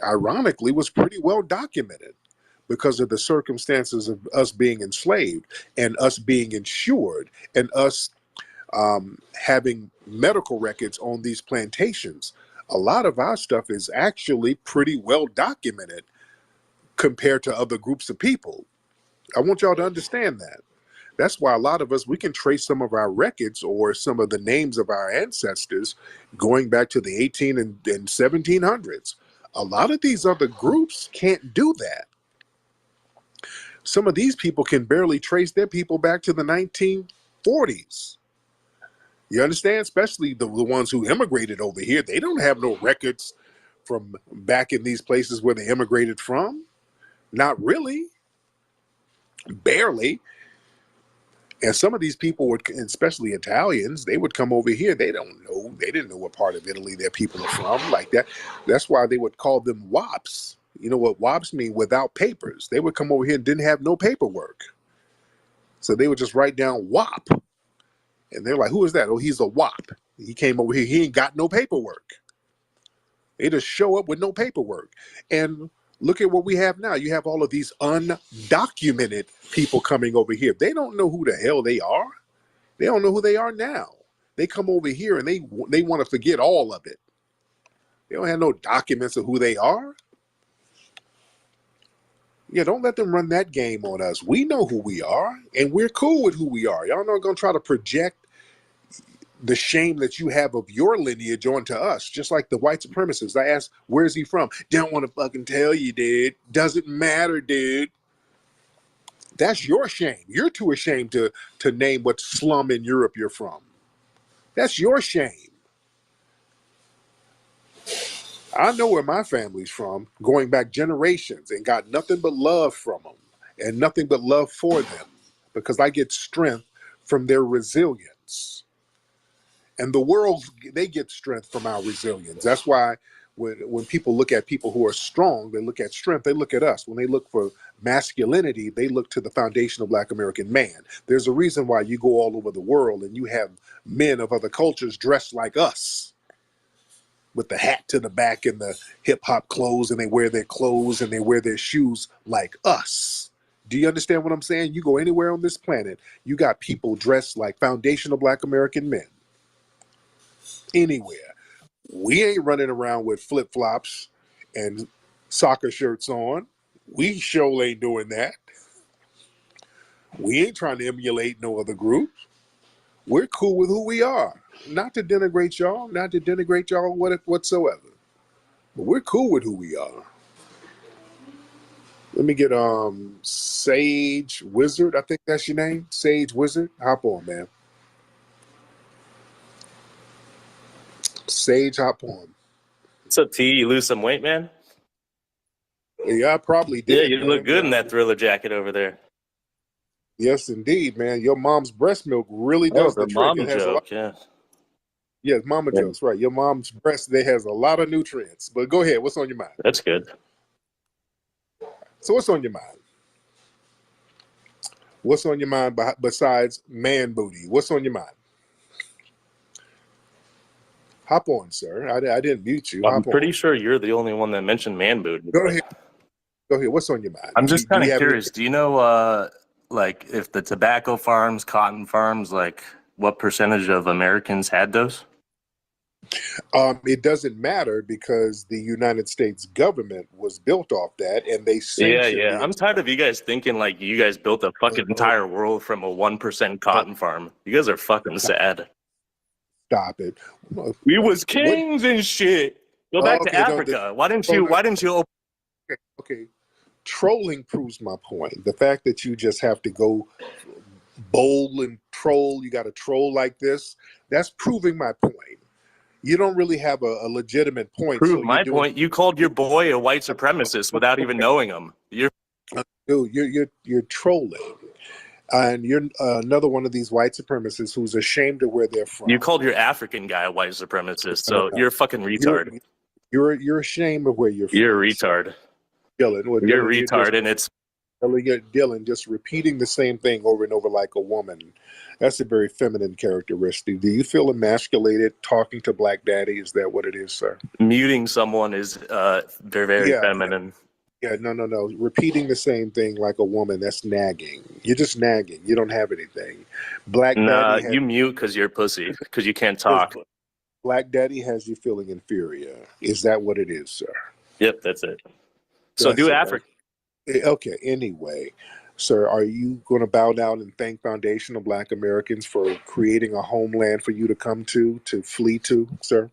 ironically, was pretty well documented because of the circumstances of us being enslaved and us being insured and us having medical records on these plantations. A lot of our stuff is actually pretty well documented compared to other groups of people. I want y'all to understand that. That's why a lot of us, we can trace some of our records or some of the names of our ancestors going back to the 18 and 1700s. A lot of these other groups can't do that. Some of these people can barely trace their people back to the 1940s. You understand? Especially the ones who immigrated over here. They don't have no records from back in these places where they immigrated from. Not really. Barely. And some of these people would, especially Italians, they would come over here. They don't know. They didn't know what part of Italy their people are from like that. That's why they would call them WAPs. You know what WAPs mean? Without papers. They would come over here and didn't have no paperwork. So they would just write down WAP. And they're like, who is that? Oh, he's a WAP. He came over here. He ain't got no paperwork. They just show up with no paperwork. And look at what we have now. You have all of these undocumented people coming over here. They don't know who the hell they are. They don't know who they are now. They come over here and they want to forget all of it. They don't have no documents of who they are. Yeah, don't let them run that game on us. We know who we are, and we're cool with who we are. Y'all not going to try to project the shame that you have of your lineage onto us, just like the white supremacists. I asked, where's he from? Don't want to fucking tell you, dude. Doesn't matter, dude. That's your shame. You're too ashamed to name what slum in Europe you're from. That's your shame. I know where my family's from, going back generations, and got nothing but love from them and nothing but love for them because I get strength from their resilience. And the world, they get strength from our resilience. That's why when people look at people who are strong, they look at strength, they look at us. When they look for masculinity, they look to the foundation of Black American man. There's a reason why you go all over the world and you have men of other cultures dressed like us, with the hat to the back and the hip hop clothes, and they wear their clothes and they wear their shoes like us. Do you understand what I'm saying? You go anywhere on this planet, you got people dressed like foundational Black American men. Anywhere. We ain't running around with flip flops and soccer shirts on. We sure ain't doing that. We ain't trying to emulate no other group. We're cool with who we are. Not to denigrate y'all whatsoever. But we're cool with who we are. me get Sage Wizard. I think that's your name, Sage Wizard. Hop on, man. Sage, hop on. What's up, T? You lose some weight, man? Yeah, I probably Yeah, did, you look man. good in that Thriller jacket over there. Yes, indeed, man. Your mom's breast milk really Oh, does the the trick. mom It has a lot. joke, yeah. Yes, mama Yeah, jokes, right. Your mom's breast, they has a lot of nutrients. But go ahead. What's on your mind? that's good. So what's on your mind? What's on your mind besides man booty? What's on your mind? Hop on, sir. I didn't mute you. I'm Hop pretty on. sure you're the only one that mentioned man booty. Go ahead. Go ahead. What's on your mind? I'm just Do kind we of have any? curious. Do you know, like, if the tobacco farms, cotton farms, like, what percentage of Americans had those? It doesn't matter because the United States government was built off that, and they Yeah, sanctioned yeah. the. I'm tired of you guys thinking like you guys built a fucking entire world from a 1% cotton farm. You guys are fucking sad. Stop it. We was What? kings and shit. Go back to Okay, no. Africa. Why didn't you? Okay. Trolling proves my point. The fact that you just have to go bold and troll, you got to troll like this, that's proving my point. You don't really have a legitimate point, so Prove you're my doing. point. You called your boy a white supremacist without even knowing him. Dude, you're trolling, and you're another one of these white supremacists who's ashamed of where they're from. You called your African guy a white supremacist, so No. you're a fucking retard. You're ashamed of where you're from. You're a retard. Dylan, well, You're a Dylan, retard, and it's Dylan, just repeating the same thing over and over like a woman. That's a very feminine characteristic. Do you feel emasculated talking to Black Daddy? Is that what it is, sir? muting someone is very Yeah, feminine. no. Repeating the same thing like a woman, that's nagging. You're just nagging. You don't have anything. Black Nah, Daddy has you mute because you're pussy, because you can't talk. Black Daddy has you feeling inferior. Is that what it is, sir? Yep, that's it. So That's do it. Africa. Okay, anyway. Sir, are you going to bow down and thank Foundational Black Americans for creating a homeland for you to come to flee to, sir?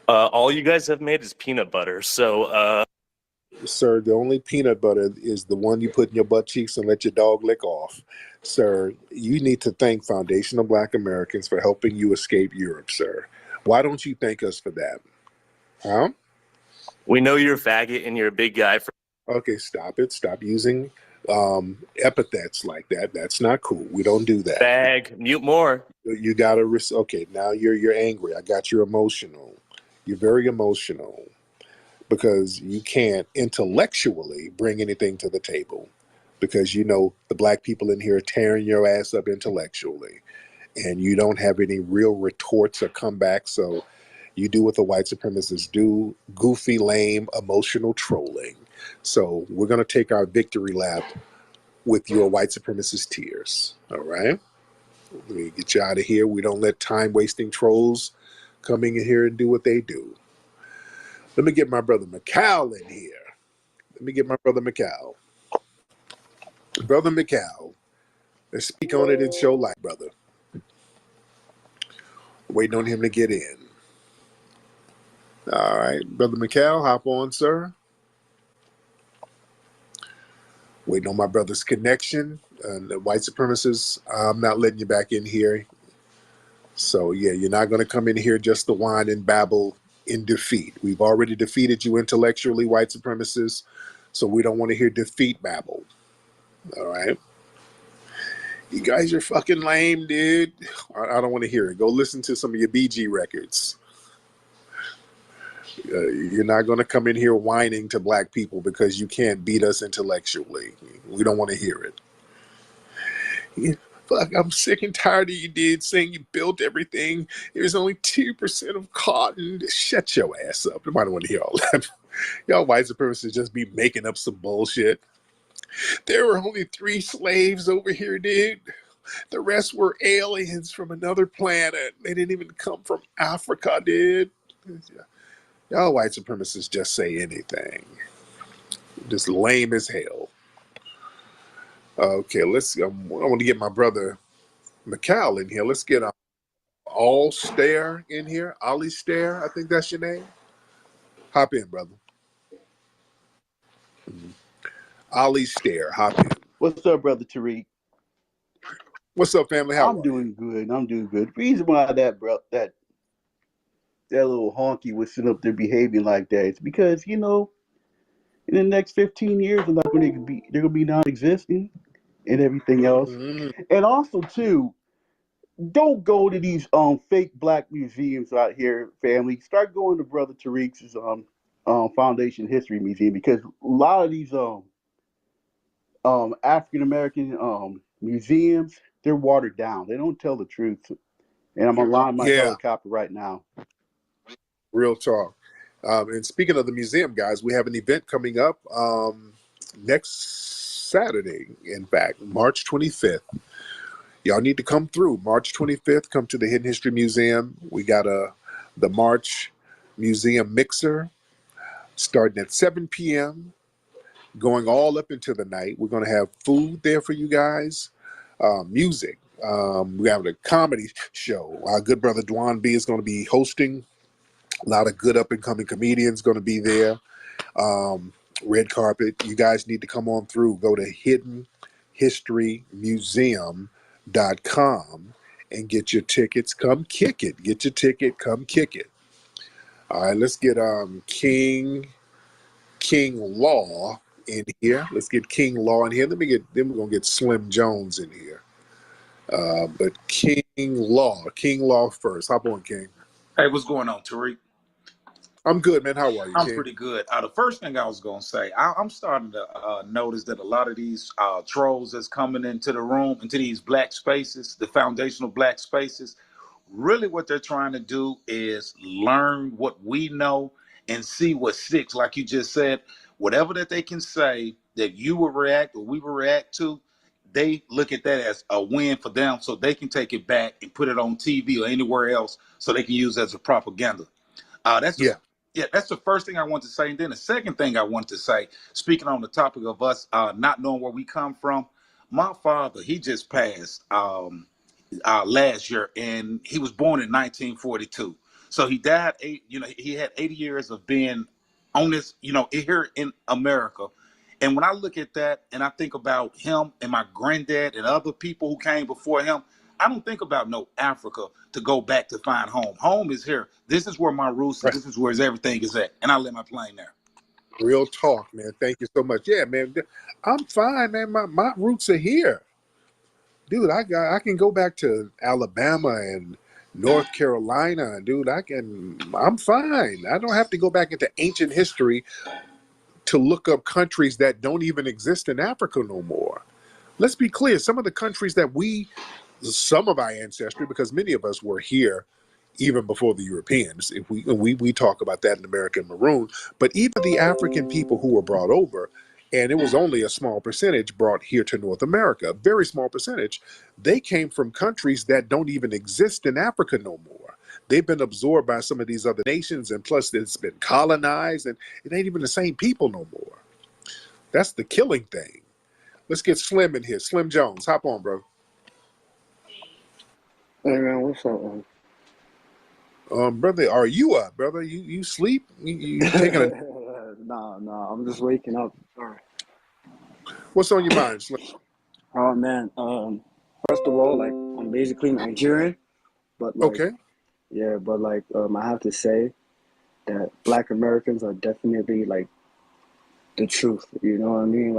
All you guys have made is peanut butter. So, Sir, the only peanut butter is the one you put in your butt cheeks and let your dog lick off. Sir, you need to thank Foundational Black Americans for helping you escape Europe, sir. Why don't you thank us for that? Huh? we know you're a faggot and you're a big guy. Okay, stop it. Stop using epithets like that. That's not cool. We don't do that. Bag, mute more. You gotta okay, now you're angry. I got you emotional. You're very emotional because you can't intellectually bring anything to the table because you know the Black people in here are tearing your ass up intellectually and you don't have any real retorts or comebacks. So you do what the white supremacists do, goofy, lame, emotional trolling. So we're gonna take our victory lap with your white supremacist tears. All right? Let me get you out of here. We don't let time-wasting trolls come in here and do what they do. Let me get my brother Macau in here. Let me get my brother Macau. Brother Macau, let's speak on it and show light, brother. Waiting on him to get in. All right, brother Macau, hop on, sir. Waiting on my brother's connection. The white supremacists, I'm not letting you back in here. So, yeah, you're not going to come in here just to whine and babble in defeat. We've already defeated you intellectually, white supremacists, so we don't want to hear defeat babble. All right? You guys are fucking lame, dude. I don't want to hear it. Go listen to some of your BG records. You're not going to come in here whining to Black people because you can't beat us intellectually. We don't want to hear it. Yeah, fuck, I'm sick and tired of you, dude, saying you built everything. There's only 2% of cotton. Shut your ass up. Nobody don't want to hear all that. Y'all white supremacists just be making up some bullshit. There were only 3 slaves over here, dude. The rest were aliens from another planet. They didn't even come from Africa, dude. Y'all white supremacists just say anything. Just lame as hell. Okay, I want to get my brother Macau in here. Let's get All Stare in here. Ollie Stare, I think that's your name. Hop in, brother. Ali Stare, hop in. What's up, brother Tariq? What's up, family? How I'm are you? doing good. I'm doing good. Reason why that little honky was sitting up there behaving like that is because in the next 15 years they're gonna be non-existent and everything else. Mm. And also too, don't go to these fake black museums out here, family. Start going to Brother Tariq's Foundation History Museum, because a lot of these African American museums, they're watered down. They don't tell the truth. And I'm gonna line my Yeah, helicopter right now. real talk. And speaking of the museum, guys, we have an event coming up next Saturday, in fact, March 25th. Y'all need to come through. March 25th, come to the Hidden History Museum. We got the March Museum Mixer starting at 7 p.m., going all up into the night. We're going to have food there for you guys, music. We have a comedy show. Our good brother Dwan B is going to be hosting. A lot of good up-and-coming comedians going to be there. Red carpet. You guys need to come on through. Go to hiddenhistorymuseum.com and get your tickets. Come kick it. Get your ticket. Come kick it. All right, let's get King Law in here. Let's get King Law in here. Then we're gonna get Slim Jones in here. But King Law first. Hop on, King. Hey, what's going on, Tariq? I'm good, man. How are you, I'm King? pretty good. The first thing I was gonna say, I'm starting to notice that a lot of these trolls that's coming into the room, into these black spaces, the foundational black spaces, really what they're trying to do is learn what we know and see what sticks. Like you just said, whatever that they can say that you will react or we will react to, they look at that as a win for them, so they can take it back and put it on TV or anywhere else, so they can use it as a propaganda. That's the first thing I want to say. And then the second thing I want to say, speaking on the topic of us not knowing where we come from, my father, he just passed last year, and he was born in 1942. So he died he had 80 years of being on this, here in America. And when I look at that and I think about him and my granddad and other people who came before him, I don't think about no Africa to go back to find home. Home is here. This is where my roots and this is where everything is at. And I let my plane there. Real talk, man. Thank you so much. Yeah, man. I'm fine, man. My roots are here. Dude, I can go back to Alabama and North Carolina, dude. I'm fine. I don't have to go back into ancient history to look up countries that don't even exist in Africa no more. Let's be clear. Some of the countries that some of our ancestry, because many of us were here even before the Europeans, if we talk about that in American Maroon, but even the African people who were brought over, and it was only a small percentage brought here to North America, a very small percentage, they came from countries that don't even exist in Africa no more. They've been absorbed by some of these other nations, and plus it's been colonized, and it ain't even the same people no more. That's the killing thing. Let's get Slim in here. Slim Jones, hop on, bro. Hey man, what's up, man? Brother, are you up, brother? You sleep? You taking a? Nah, I'm just waking up. Sorry. What's on your mind, Slim? Oh man, first of all, like I'm basically Nigerian, but Okay. I have to say that Black Americans are definitely like the truth. You know what I mean?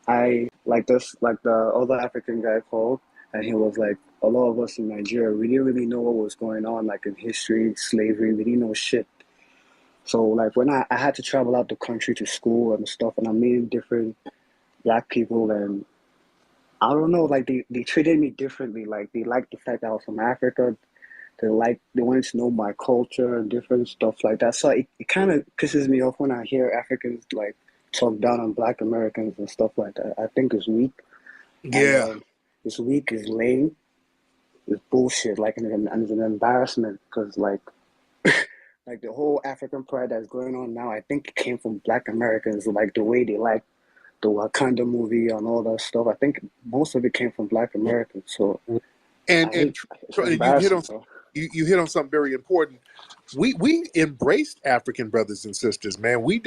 I like the other African guy called, and he was like, a lot of us in Nigeria, we didn't really know what was going on, like in history, slavery, we didn't know shit. So like when I had to travel out the country to school and stuff, and I'm meeting different Black people, and I don't know, like they treated me differently. Like they liked the fact that I was from Africa. They wanted to know my culture and different stuff like that. So it kind of pisses me off when I hear Africans like talk down on Black Americans and stuff like that. I think it's weak. Yeah. And it's weak, it's lame, it's bullshit. Like and it's an embarrassment because like like the whole African pride that's going on now, I think it came from Black Americans. Like the way they like the Wakanda movie and all that stuff. I think most of it came from Black Americans. So And it's you hit embarrassing, on bro. you hit on something very important. We embraced African brothers and sisters, man. We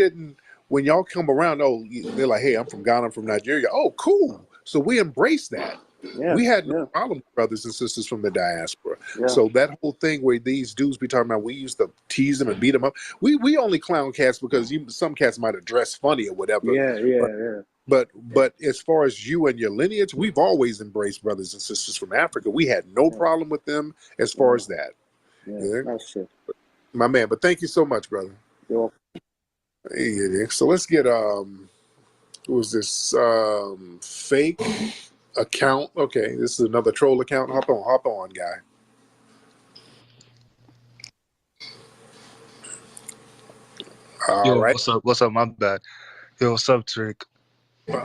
when y'all come around, they're like, hey, I'm from Ghana, I'm from Nigeria. Oh, cool. So we embrace that. Yeah, We had no problem with brothers and sisters from the diaspora. yeah. So that whole thing where these dudes be talking about, we used to tease them and beat them up. We only clown cats because some cats might have dressed funny or whatever. Yeah. But as far as you and your lineage, we've always embraced brothers and sisters from Africa. We had no problem with them as far as that. Yeah, that's true. My man. But thank you so much, brother. You're welcome. Yeah, so let's get who was this fake account? Okay, this is another troll account. Hop on, guy. All Yo, right. what's up? What's up? My bad. Yo, what's up, Tariq?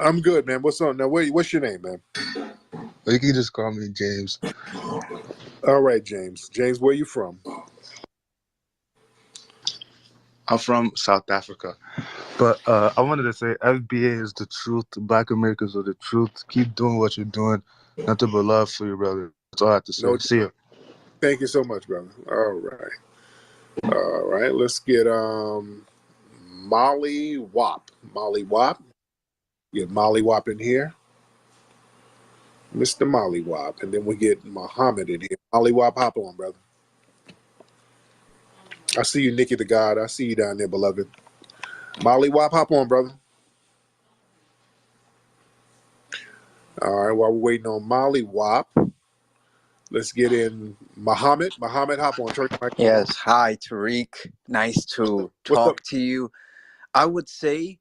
I'm good, man. What's up now? What's your name, man? Well, you can just call me James. All right, James. James, where you from? I'm from South Africa. But I wanted to say FBA is the truth. Black Americans are the truth. Keep doing what you're doing. Nothing but love for you, brother. That's all I have to say. No, See you. thank you so much, brother. All right. Let's get Molly Wop. Molly Wop. Get Molly Wop in here. Mr. Molly Wop. And then we get Muhammad in here. Molly Wop, hop on, brother. I see you, Nikki the God. I see you down there, beloved. Molly Wop, hop on, brother. All right, while we're waiting on Molly Wop, let's get in Muhammad. Muhammad, hop on. Turn your mic on. Yes, hi Tariq. Nice to What's up? talk to you. I would say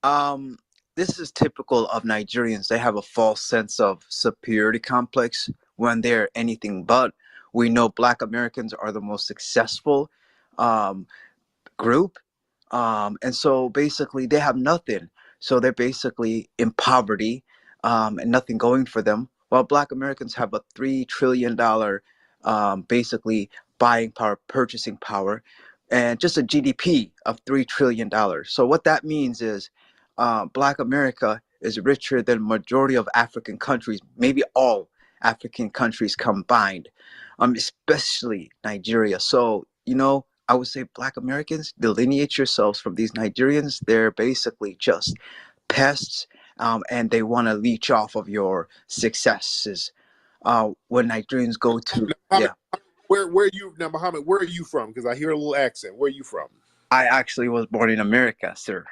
this is typical of Nigerians. They have a false sense of superiority complex when they're anything but. We know Black Americans are the most successful group. And so basically they have nothing. So they're basically in poverty and nothing going for them. While Black Americans have a $3 trillion basically buying power, purchasing power, and just a GDP of $3 trillion. So what that means is Black America is richer than majority of African countries, maybe all African countries combined, especially Nigeria. So, I would say Black Americans, delineate yourselves from these Nigerians. They're basically just pests, and they want to leech off of your successes. When Nigerians go to, Muhammad, where are you now, Muhammad? Where are you from? Because I hear a little accent. Where are you from? I actually was born in America, sir.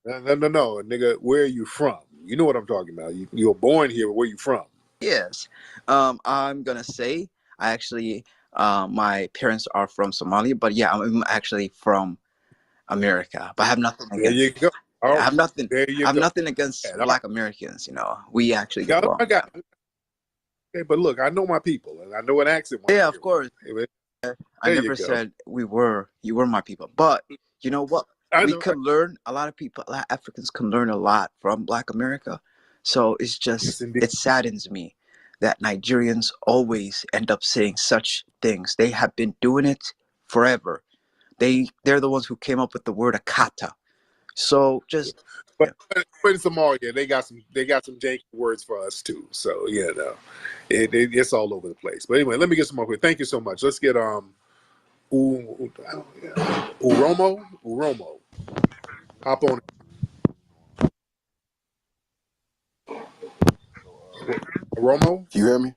No, nigga. Where are you from? You know what I'm talking about. You were born here, but where you from? Yes, I'm gonna say I actually my parents are from Somalia, but yeah, I'm actually from America. But I have nothing There against. you go. Yeah, Oh, there you I have go. nothing against Black Americans. We actually get Yeah, I along. got. Okay, but look, I know my people, and I know an accent when I Yeah, hear of course. one. I There you never go. said you were my people. But you know what? I We know. could learn, a lot of Africans can learn a lot from Black America. So Yes, indeed. it saddens me that Nigerians always end up saying such things. They have been doing it forever. They're the ones who came up with the word akata. So just But in Somalia, they got some janky words for us too. So it's all over the place. But anyway, let me get some more quick. Thank you so much. Let's get Uromo. Hop on. Uromo. Can you hear me?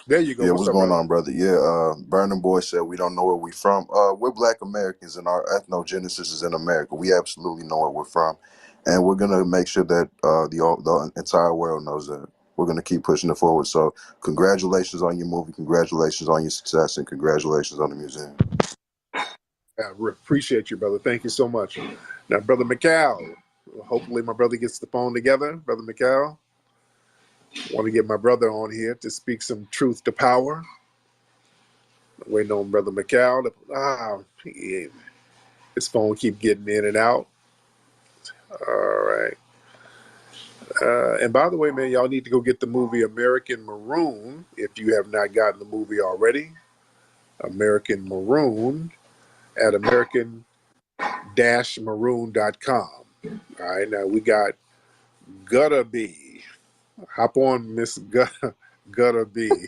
There you go. Yeah, What's what's up, going brother? on, brother? Yeah, Burning Boy said we don't know where we from. We're Black Americans, and our ethnogenesis is in America. We absolutely know where we're from, and we're gonna make sure that the entire world knows that. We're gonna keep pushing it forward. So, congratulations on your movie, congratulations on your success, and congratulations on the museum. I appreciate you, brother. Thank you so much. Now, brother McCall. Hopefully, my brother gets the phone together. Brother McCall. Want to get my brother on here to speak some truth to power. Waiting on brother McCall. His phone keep getting in and out. All right. And by the way, man, y'all need to go get the movie American Maroon if you have not gotten the movie already. American Maroon at american-maroon.com. All right, now we got Gutta B. Hop on, Miss Gutta B.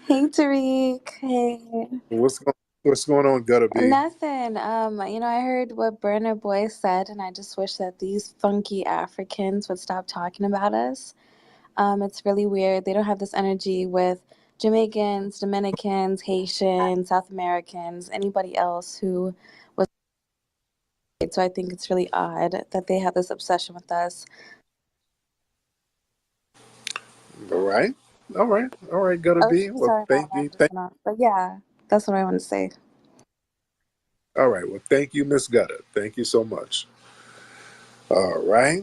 Hey, Tariq. Hey. What's What's going on, Gutter B? Nothing. I heard what Burner Boy said, and I just wish that these funky Africans would stop talking about us. It's really weird. They don't have this energy with Jamaicans, Dominicans, Haitians, South Americans, anybody else who was. So I think it's really odd that they have this obsession with us. All right. Gutter Oh, B. Well, sorry about thank that. you. But yeah, that's what I want to say. All right. Well, thank you, Miss Gutter. Thank you so much. All right.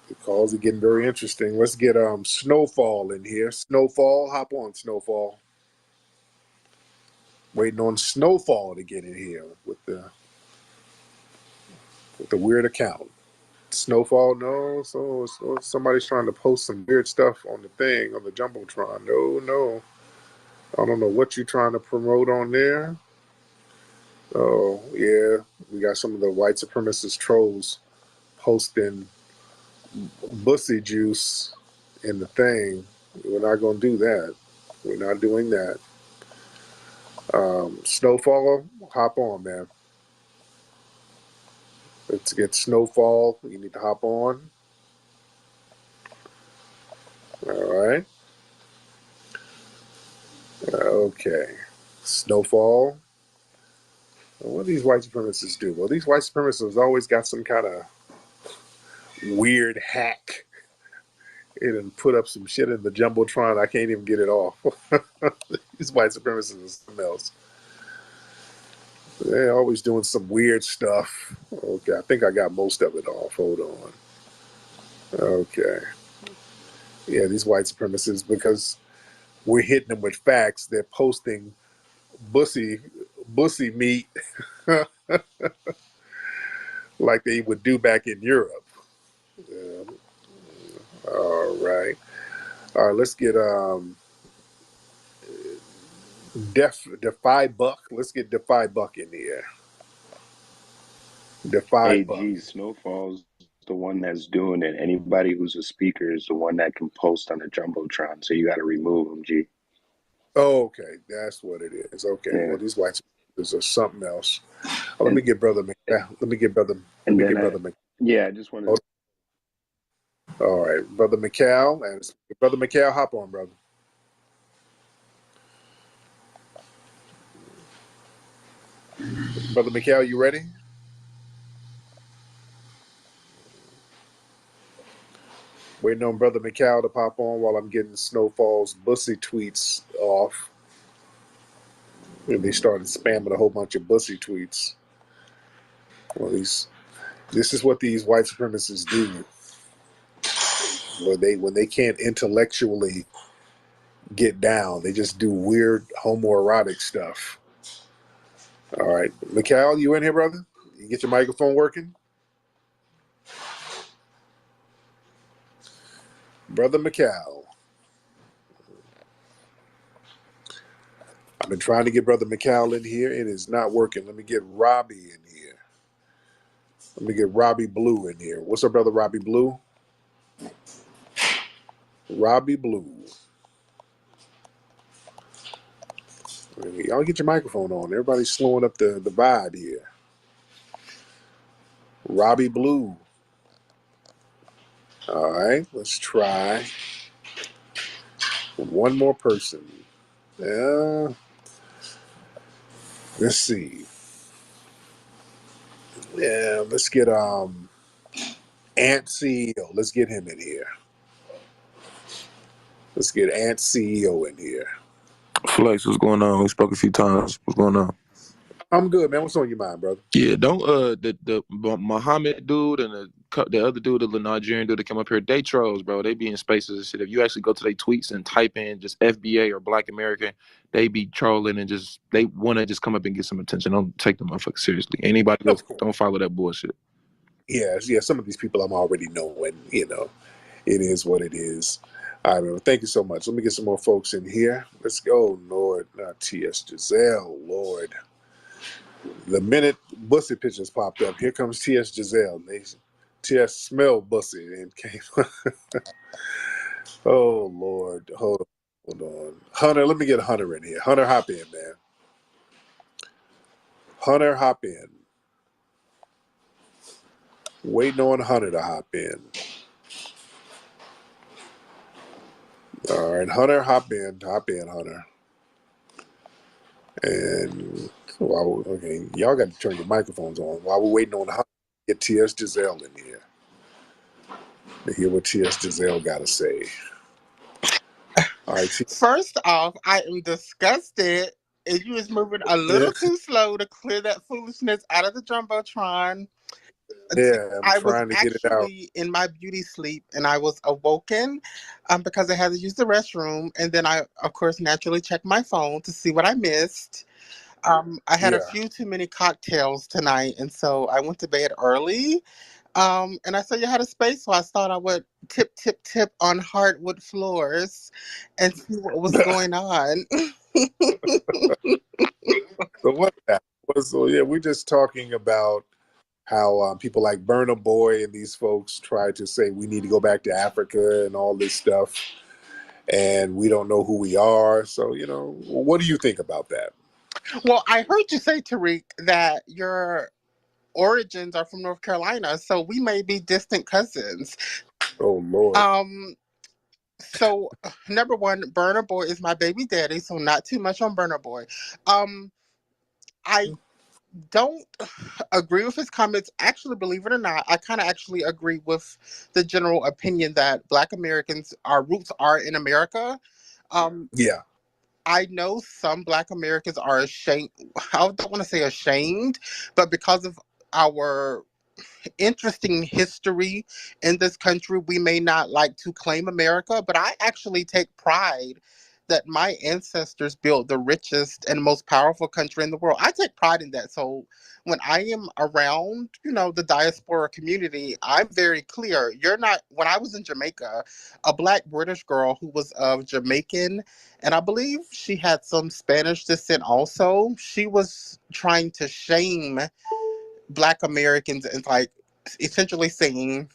The calls are getting very interesting. Let's get Snowfall in here. Snowfall, hop on, Snowfall. Waiting on Snowfall to get in here with the weird account. Snowfall, no. So somebody's trying to post some weird stuff on the thing on the jumbotron. No. I don't know what you're trying to promote on there. Oh yeah, we got some of the white supremacist trolls posting bussy juice in the thing. We're not going to do that. We're not doing that. Snowfall, hop on, man. Let's get Snowfall. You need to hop on. All right. Okay. Snowfall. What do these white supremacists do? Well, these white supremacists always got some kind of weird hack. And put up some shit in the jumbotron. I can't even get it off. These white supremacists are something else. They're always doing some weird stuff. Okay, I think I got most of it off. Hold on. Okay. Yeah, these white supremacists, because we're hitting them with facts, they're posting bussy meat like they would do back in Europe. All right. All right, let's get Defy Buck. Let's get Defy Buck in here. Defy Buck. AG Snowfall's the one that's doing it. Anybody who's a speaker is the one that can post on the jumbotron. So you got to remove them, G. Oh, okay, that's what it is. Okay, Yeah. well, these white supremacists are something else. Let me get brother McCall. Yeah, I just wanted. All right, brother McCall, and brother McCall, hop on, brother. Brother McCall, you ready? Waiting on brother McCall to pop on while I'm getting Snowfall's bussy tweets off. And they started spamming a whole bunch of bussy tweets. Well, this is what these white supremacists do. When they can't intellectually get down, they just do weird homoerotic stuff. All right, McCall, you in here, brother? You get your microphone working? Brother McCall. I've been trying to get Brother McCall in here. It is not working. Let me get Robbie in here. Let me get Robbie Blue in here. What's up, Brother Robbie Blue? Robbie Blue. Y'all get your microphone on. Everybody's slowing up the vibe here. Robbie Blue. All right, let's try one more person. Let's see. Yeah, let's get Ant CEO. Let's get him in here. Let's get Ant CEO in here. Flex, what's going on? We spoke a few times. What's going on? I'm good, man. What's on your mind, brother? Yeah, don't the Muhammad dude and the other dude, the Nigerian dude that came up here, they trolls, bro. They be in spaces and shit. If you actually go to their tweets and type in just FBA or Black American, they be trolling and just they want to just come up and get some attention. Don't take them motherfuckers seriously. Anybody else, don't follow that bullshit. Yeah. Some of these people I'm already knowing. It is what it is. All right, man. Thank you so much. Let me get some more folks in here. Let's go, Lord. Not T.S. Giselle, Lord. The minute Bussy pictures popped up, here comes T.S. Giselle. T.S. smelled Bussy and came. Oh, Lord. Hold on. Hunter, let me get Hunter in here. Hunter, hop in, man. Hunter, hop in. Waiting on Hunter to hop in. All right, Hunter, hop in, Hunter. And okay, y'all got to turn your microphones on while we're waiting on Hunter to get T.S. Giselle in here to hear what T.S. Giselle got to say. All right. First off, I am disgusted. And you was moving a little too slow to clear that foolishness out of the jumbotron. Yeah, I'm I was trying to get it out. actually in my beauty sleep, and I was awoken because I had to use the restroom, and then I, of course, naturally checked my phone to see what I missed. I had a few too many cocktails tonight, and so I went to bed early. And I saw you had a space, so I thought I would tip on hardwood floors and see what was going on. So what's that? So yeah, we're just talking about how people like Burna Boy and these folks try to say we need to go back to Africa and all this stuff, and we don't know who we are. So, what do you think about that? Well, I heard you say, Tariq, that your origins are from North Carolina, so we may be distant cousins. Oh, Lord. So, number one, Burna Boy is my baby daddy, so not too much on Burna Boy. I don't agree with his comments. Actually, believe it or not, I kind of actually agree with the general opinion that Black Americans, our roots are in America. Yeah. I know some Black Americans are ashamed. I don't want to say ashamed, but because of our interesting history in this country, we may not like to claim America, but I actually take pride that my ancestors built the richest and most powerful country in the world. I take pride in that. So when I am around, the diaspora community, I'm very clear. When I was in Jamaica, a Black British girl who was of Jamaican, and I believe she had some Spanish descent also, she was trying to shame Black Americans and essentially saying,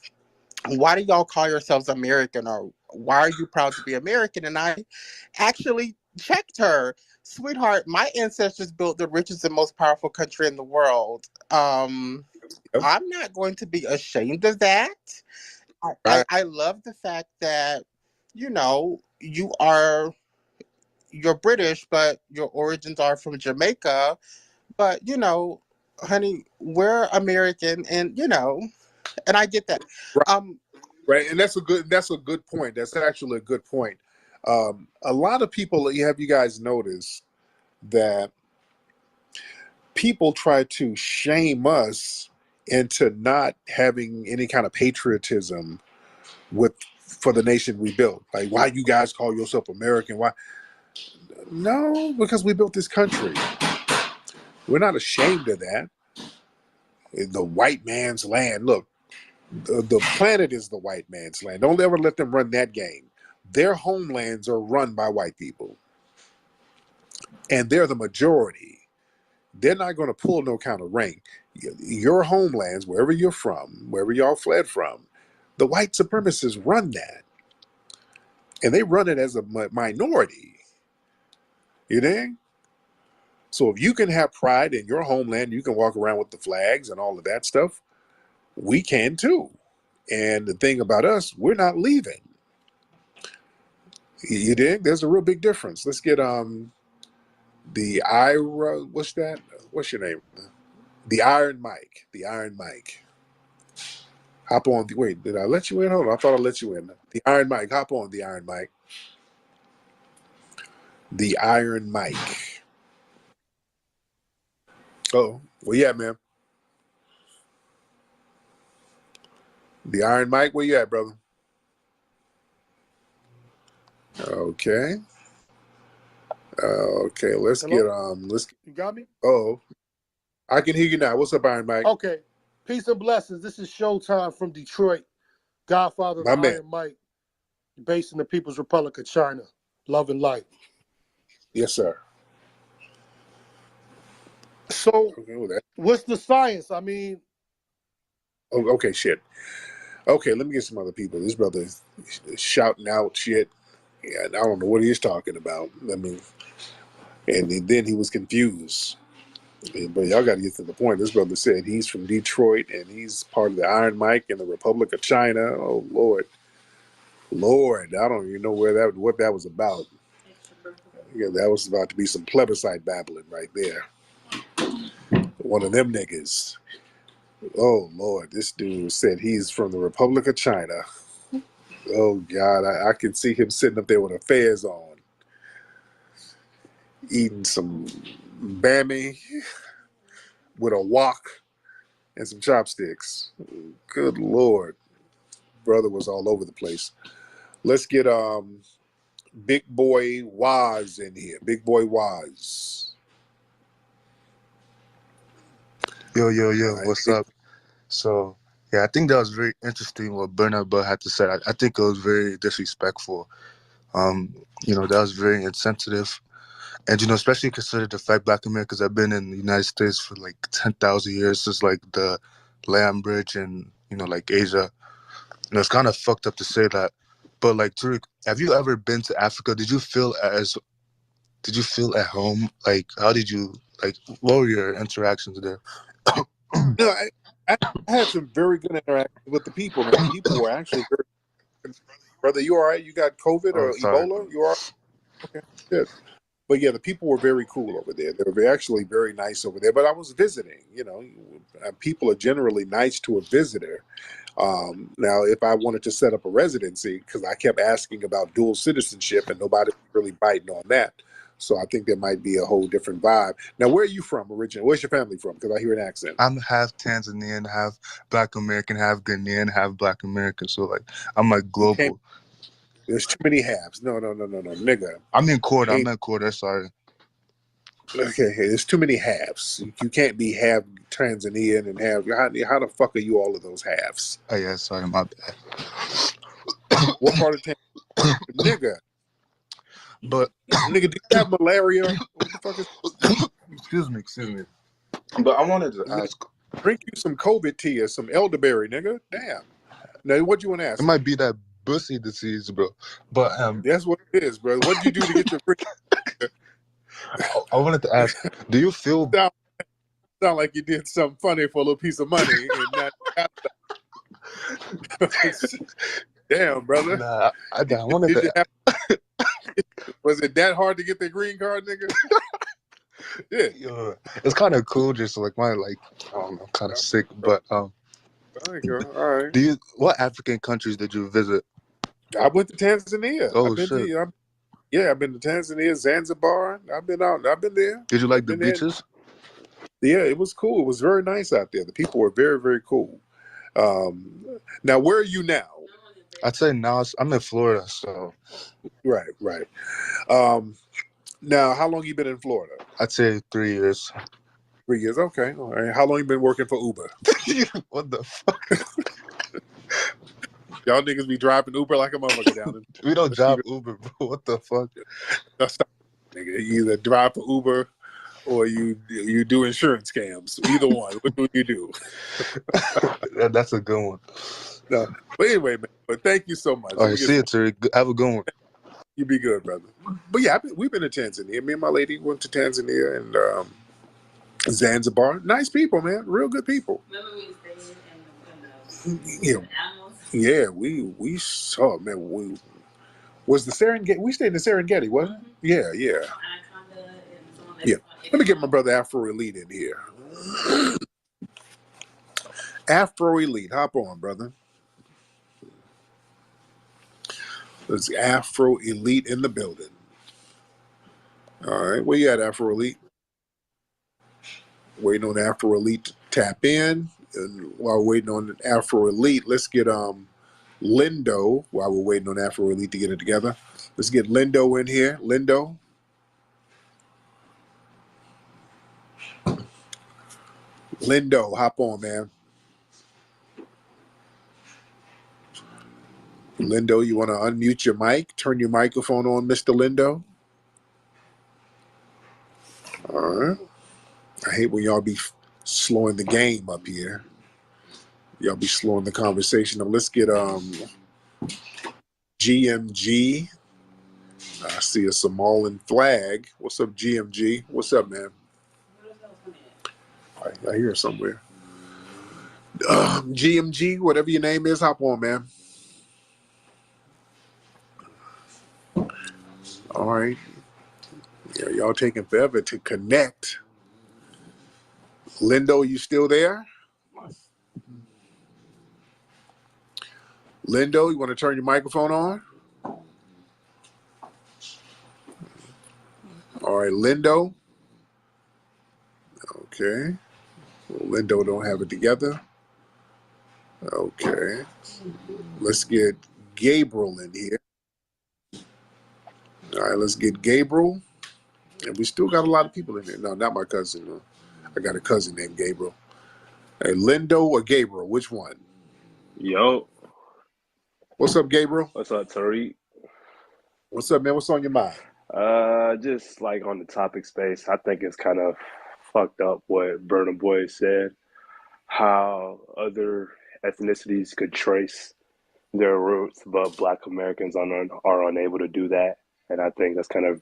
why do y'all call yourselves American, or why are you proud to be American? And I actually checked her. Sweetheart, my ancestors built the richest and most powerful country in the world. I'm not going to be ashamed of that. I love the fact that, you're British, but your origins are from Jamaica. But, honey, we're American, and, and I get that. Right. And that's a good point. That's actually a good point. A lot of people, have you guys noticed that people try to shame us into not having any kind of patriotism for the nation we built? Like, why you guys call yourself American? Why? No, because we built this country. We're not ashamed of that. The white man's land. Look, the planet is the white man's land. Don't ever let them run that game. Their homelands are run by white people, and they're the majority. They're not going to pull no kind of rank. Your homelands, wherever you're from, wherever y'all fled from, the white supremacists run that, and they run it as a minority. You know? So if you can have pride in your homeland, you can walk around with the flags and all of that stuff, we can too. And the thing about us, we're not leaving. You dig? There's a real big difference. Let's get the Ira. What's that? What's your name? The Iron Mike. The Iron Mike. Hop on. Wait, did I let you in? Hold on. I thought I let you in. The Iron Mike. Hop on. The Iron Mike. The Iron Mike. Oh, well, yeah, man. The Iron Mike. Where you at, brother? Okay. Okay. Let's Hello? get Let's. You got me? Oh, I can hear you now. What's up, Iron Mike? Okay. Peace and blessings. This is Showtime from Detroit. Godfather of My the man. Iron Mike, based in the People's Republic of China. Love and light. Yes, sir. So, Okay, well, that. what's the science? I mean. Oh, okay, shit. Okay, let me get some other people. This brother is shouting out shit. Yeah, I don't know what he's talking about. And then he was confused. Yeah, but y'all got to get to the point. This brother said he's from Detroit and he's part of the Iron Mike in the Republic of China. Oh Lord, Lord, I don't even know what that was about. Yeah, that was about to be some plebiscite babbling right there. One of them niggas. Oh Lord, this dude said he's from the Republic of China. Oh God, I can see him sitting up there with a fez on, eating some bammy with a wok and some chopsticks. Good Lord, brother was all over the place. Let's get Big Boy Waz in here. Big Boy Waz. Yo, what's up? So, yeah, I think that was very interesting what Bernard Bull had to say. I think it was very disrespectful. That was very insensitive. And, especially consider the fact Black Americans have been in the United States for like 10,000 years since like the land bridge and, like Asia. It's kind of fucked up to say that. But like, Tariq, have you ever been to Africa? Did you feel at home? Like, how did you, like, what were your interactions there? No, I had some very good interactions with the people, man. The people were actually very. Brother, you all right? You got COVID or Sorry. Ebola? You all right? Okay, good. But yeah, the people were very cool over there. They were actually very nice over there. But I was visiting. People are generally nice to a visitor. Now, if I wanted to set up a residency, because I kept asking about dual citizenship and nobody was really biting on that. So I think there might be a whole different vibe. Now, where are you from originally? Where's your family from? Because I hear an accent. I'm half Tanzanian, half Black American, half Ghanaian, half Black American. So like, I'm like global. There's too many halves. No, nigga. I meant quarter. Sorry. Okay, there's too many halves. You can't be half Tanzanian and half. How the fuck are you all of those halves? Oh yeah, sorry, my bad. What part of Tanzania, nigga? But nigga, do you have malaria? What the fuck is? Excuse me. But I wanted to ask. Drink you some COVID tea or some elderberry, nigga. Damn. Now, what you want to ask? It might be that bussy disease, bro. But that's what it is, bro. What did you do to get your free? I wanted to ask, do you feel sound like you did something funny for a little piece of money and not damn, brother. Nah, I wanted to was it that hard to get the green card, nigga? Yeah. It's kind of cool, just like I don't know, kind of sick, but there you go. All right. What African countries did you visit? I went to Tanzania. Oh, I've been shit. I've been to Tanzania, Zanzibar. I've been there. Did you like the beaches? Yeah, it was cool. It was very nice out there. The people were very, very cool. Now, where are you now? I'd say now I'm in Florida, so. Right. Now, how long you been in Florida? I'd say 3 years. 3 years, okay. All right. How long you been working for Uber? What the fuck? Y'all niggas be driving Uber like a motherfucker down there. We don't drive Uber, bro. What the fuck? Stop, nigga. You either drive for Uber or you do insurance scams. Either one. What do you do? That's a good one. No, but anyway, man. But thank you so much. All right, see you, Tariq. Have a good one. You be good, brother. But yeah, we've been to Tanzania. Me and my lady went to Tanzania and Zanzibar. Nice people, man. Real good people. Remember we stayed in the yeah, we saw, man. We was the Serengeti. We stayed in the Serengeti, wasn't it? Yeah. Yeah. Let me get my brother Afro Elite in here. Afro Elite, hop on, brother. There's Afro Elite in the building. All right, where you at, Afro Elite? Waiting on Afro Elite to tap in. And while we're waiting on Afro Elite, let's get Lindo, while we're waiting on Afro Elite to get it together. Let's get Lindo in here. Lindo. Lindo, hop on, man. Lindo, you want to unmute your mic? Turn your microphone on, Mr. Lindo. All right. I hate when y'all be slowing the game up here. Y'all be slowing the conversation up. Let's get GMG. I see a Somalian flag. What's up, GMG? What's up, man? I hear it somewhere. GMG, whatever your name is, hop on, man. All right. Yeah, y'all taking forever to connect. Lindo, you still there? Lindo, you want to turn your microphone on? All right, Lindo. Okay. Well, Lindo don't have it together. Okay. Let's get Gabriel in here. All right, let's get Gabriel. And we still got a lot of people in here. No, not my cousin. No. I got a cousin named Gabriel. Hey, Lindo or Gabriel, which one? Yo. What's up, Gabriel? What's up, Tariq? What's up, man? What's on your mind? Just like on the topic space, I think it's kind of fucked up what Burna Boy said, how other ethnicities could trace their roots, but Black Americans are unable to do that. And I think that's kind of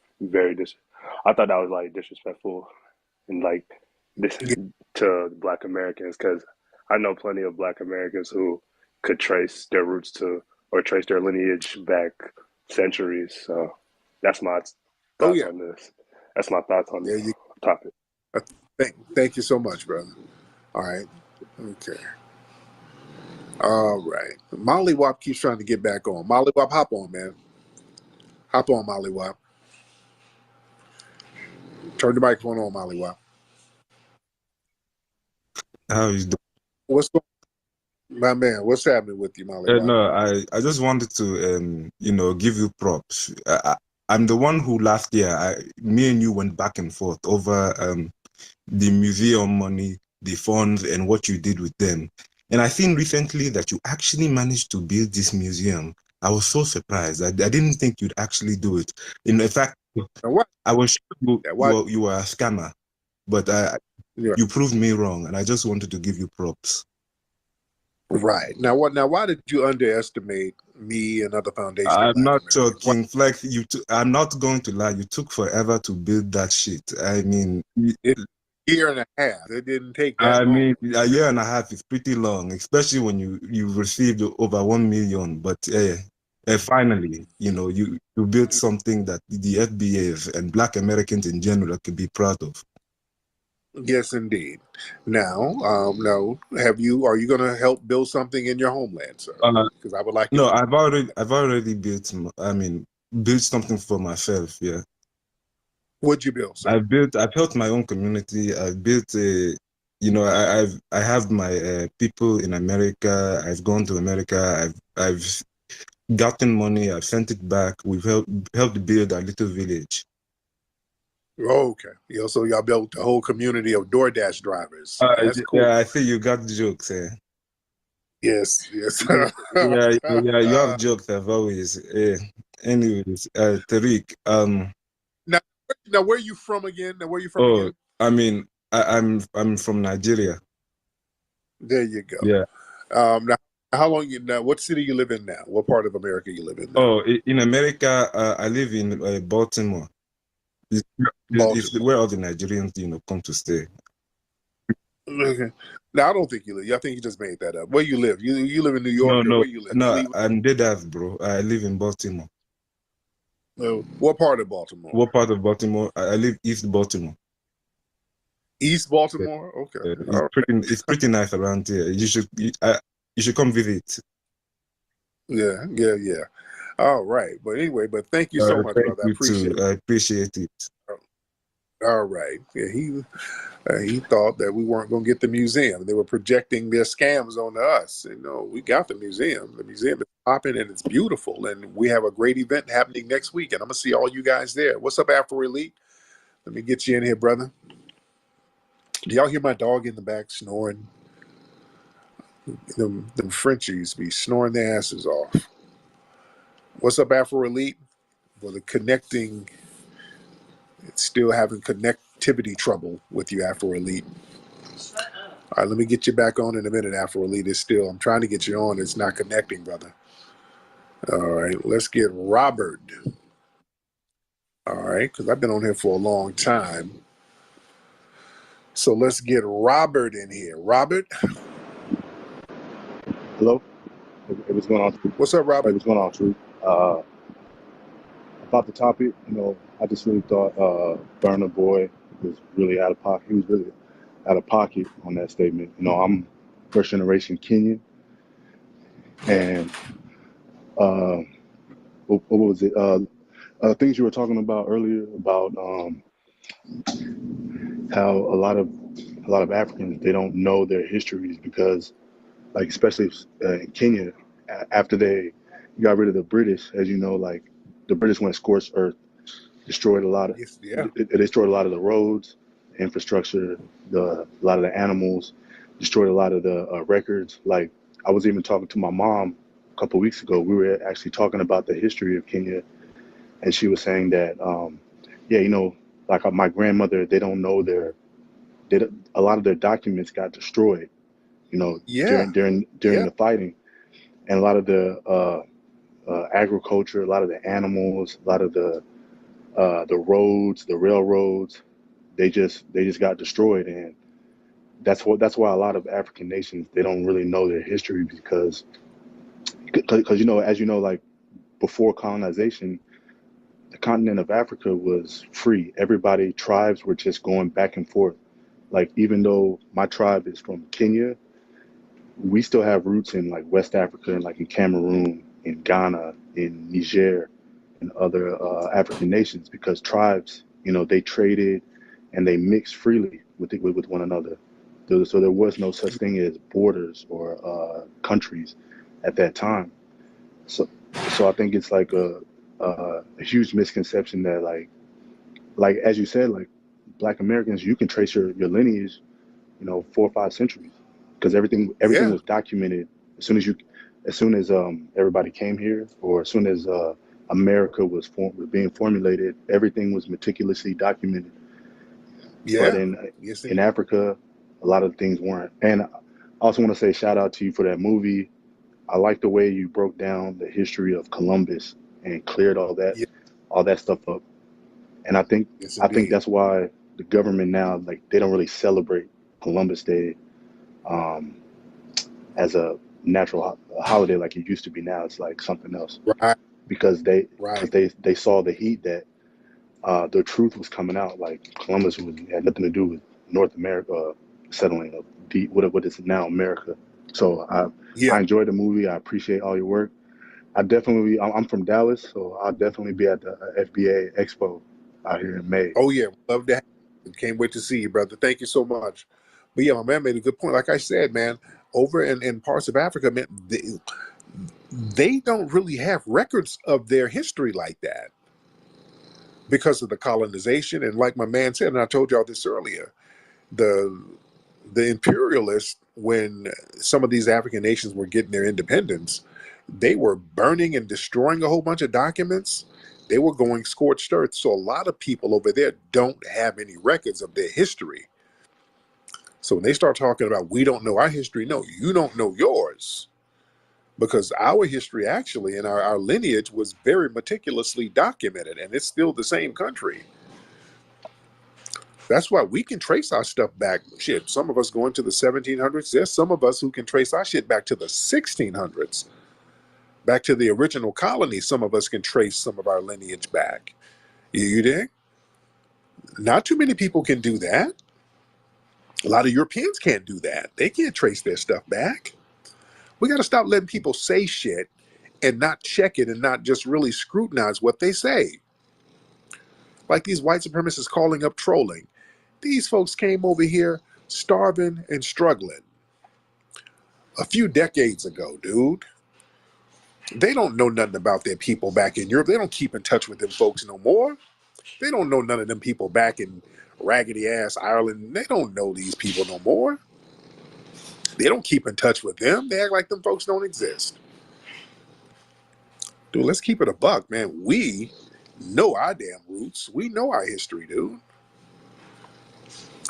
I thought that was like disrespectful and like this to Black Americans, because I know plenty of Black Americans who could trace their roots to or trace their lineage back centuries. So that's my thoughts on this. That's my thoughts on the topic. Thank you so much, brother. All right. Okay. All right. Molly Wop keeps trying to get back on. Molly Wop, hop on, man. Hop on, Molly Wop. Turn the microphone on, Molly Wop. How is doing? What's going on, my man? What's happening with you, Molly Wop? No, I just wanted to give you props. I'm the one who last year me and you went back and forth over the museum money, the funds, and what you did with them. And I think recently that you actually managed to build this museum. I was so surprised. I didn't think you'd actually do it. In fact, I was sure you were a scammer, but you proved me wrong, and I just wanted to give you props. Right. Now, why did you underestimate me and other foundations? I'm not joking, Flex. I'm not going to lie. You took forever to build that shit. I mean, a year and a half. It didn't take that long. I mean, a year and a half is pretty long, especially when you received over 1 million. But finally, you built something that the FBAs and Black Americans in general can be proud of. Yes, indeed. Now, are you going to help build something in your homeland, sir? Because I would like. No, I've already built. Built something for myself. Yeah. What'd you build, sir? I've built my own community. I've built I have my people in America. I've gone to America. I've gotten money. I've sent it back. We've helped build a little village. Oh, okay. So y'all built the whole community of DoorDash drivers. That's cool. Yeah, I think you got jokes. Yes. yeah. You have jokes as always. Anyways, Tariq. Now, where are you from again? Again? I mean, I'm from Nigeria. There you go. Yeah. Now, how long what city you live in now? What part of America you live in now? Oh, in America, I live in Baltimore. It's where all the Nigerians, come to stay. Okay. Now, I don't think you live. I think you just made that up. Where you live? You live in New York? No, where you live? No, I'm dead ass, bro. I live in Baltimore. What part of Baltimore? What part of Baltimore? I live East Baltimore. East Baltimore? Okay. It's pretty nice around here. You should come visit. Yeah. All right. But anyway, thank you so much, brother. I appreciate it. I appreciate it. All right. Yeah, he thought that we weren't going to get the museum. They were projecting their scams onto us. We got the museum. The museum is popping and it's beautiful. And we have a great event happening next week. And I'm going to see all you guys there. What's up, Afro Elite? Let me get you in here, brother. Do y'all hear my dog in the back snoring? Them Frenchies be snoring their asses off. What's up, Afro Elite? Well, the connecting, it's still having connectivity trouble with you, Afro Elite. All right, let me get you back on in a minute, Afro Elite. I'm trying to get you on. It's not connecting, brother. All right, let's get Robert. All right, because I've been on here for a long time. So let's get Robert in here. Robert. Hello. Hey, what's going on? What's up, Robert? Hey, what's going on, Truth? About the topic, I just really thought Burna Boy was really out of pocket. He was really out of pocket on that statement. I'm first generation Kenyan, and what was it? Things you were talking about earlier about how a lot of Africans, they don't know their histories because, like, especially in Kenya, after they got rid of the British, as you know, like, the British went scorched earth, destroyed a lot of it destroyed a lot of the roads, infrastructure, a lot of the animals, destroyed a lot of the records. Like, I was even talking to my mom a couple of weeks ago. We were actually talking about the history of Kenya, and she was saying that like my grandmother, they don't know a lot of their documents got destroyed, during the fighting, and a lot of the agriculture, a lot of the animals, a lot of the roads, the railroads, they just got destroyed. And that's why a lot of African nations, they don't really know their history because as you know, like, before colonization, the continent of Africa was free. Tribes were just going back and forth. Like, even though my tribe is from Kenya, we still have roots in, like, West Africa, and, like, in Cameroon, in Ghana, in Niger, and other African nations, because tribes, they traded and they mixed freely with one another. So there was no such thing as borders or countries at that time. So I think it's like a huge misconception that, like as you said, like, Black Americans, you can trace your lineage, 4 or 5 centuries, because everything was documented as soon as everybody came here, or as soon as America was being formulated. Everything was meticulously documented. But in Africa, a lot of things weren't. And I also want to say shout out to you for that movie. I like the way you broke down the history of Columbus and cleared all that stuff up. And I think that's why the government now, like, they don't really celebrate Columbus Day as a natural holiday like it used to be. Now it's like something else, right? Because they saw the heat that the truth was coming out. Like, Columbus had nothing to do with North America settling what is now America. So I enjoyed the movie. I appreciate all your work. I'm from Dallas, so I'll definitely be at the FBA Expo out here in May. Oh yeah, love that. Can't wait to see you, brother. Thank you so much. But yeah, my man made a good point. Like I said, man, over in parts of Africa, man, they don't really have records of their history like that because of the colonization. And like my man said, and I told y'all this earlier, the imperialists, when some of these African nations were getting their independence, they were burning and destroying a whole bunch of documents. They were going scorched earth. So a lot of people over there don't have any records of their history. So when they start talking about, we don't know our history, no, you don't know yours. Because our history actually, and our lineage was very meticulously documented, and it's still the same country. That's why we can trace our stuff back. Shit, some of us going to the 1700s. There's some of us who can trace our shit back to the 1600s, back to the original colony. Some of us can trace some of our lineage back. You dig? Not too many people can do that. A lot of Europeans can't do that. They can't trace their stuff back. We got to stop letting people say shit and not check it and not just really scrutinize what they say. Like these white supremacists calling up trolling. These folks came over here starving and struggling a few decades ago, dude. They don't know nothing about their people back in Europe. They don't keep in touch with them folks no more. They don't know none of them people back in raggedy ass Ireland. They don't know these people no more. They don't keep in touch with them. They act like them folks don't exist. Dude, let's keep it a buck, man. We know our damn roots. We know our history, dude.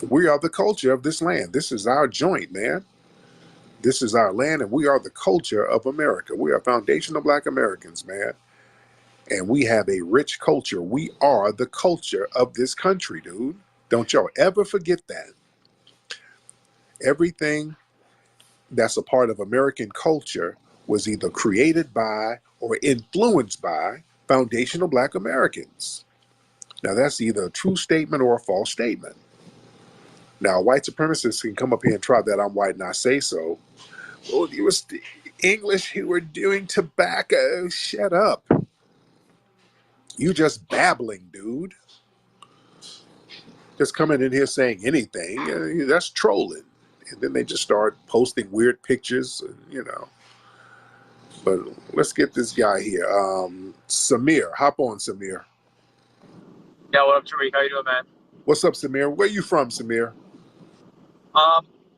We are the culture of this land. This is our joint, man. This is our land, and we are the culture of America. We are foundational Black Americans, man. And we have a rich culture. We are the culture of this country, dude. Don't y'all ever forget that. Everything that's a part of American culture was either created by or influenced by foundational Black Americans. Now, that's either a true statement or a false statement. Now, white supremacists can come up here and try that I'm white and I say so. Oh, it was the English who were doing tobacco. Shut up. You just babbling, dude. Just coming in here saying anything, that's trolling. And then they just start posting weird pictures, you know. But let's get this guy here. Samir, hop on, Samir. Yeah, what up, Tariq? How you doing, man? What's up, Samir? Where you from, Samir?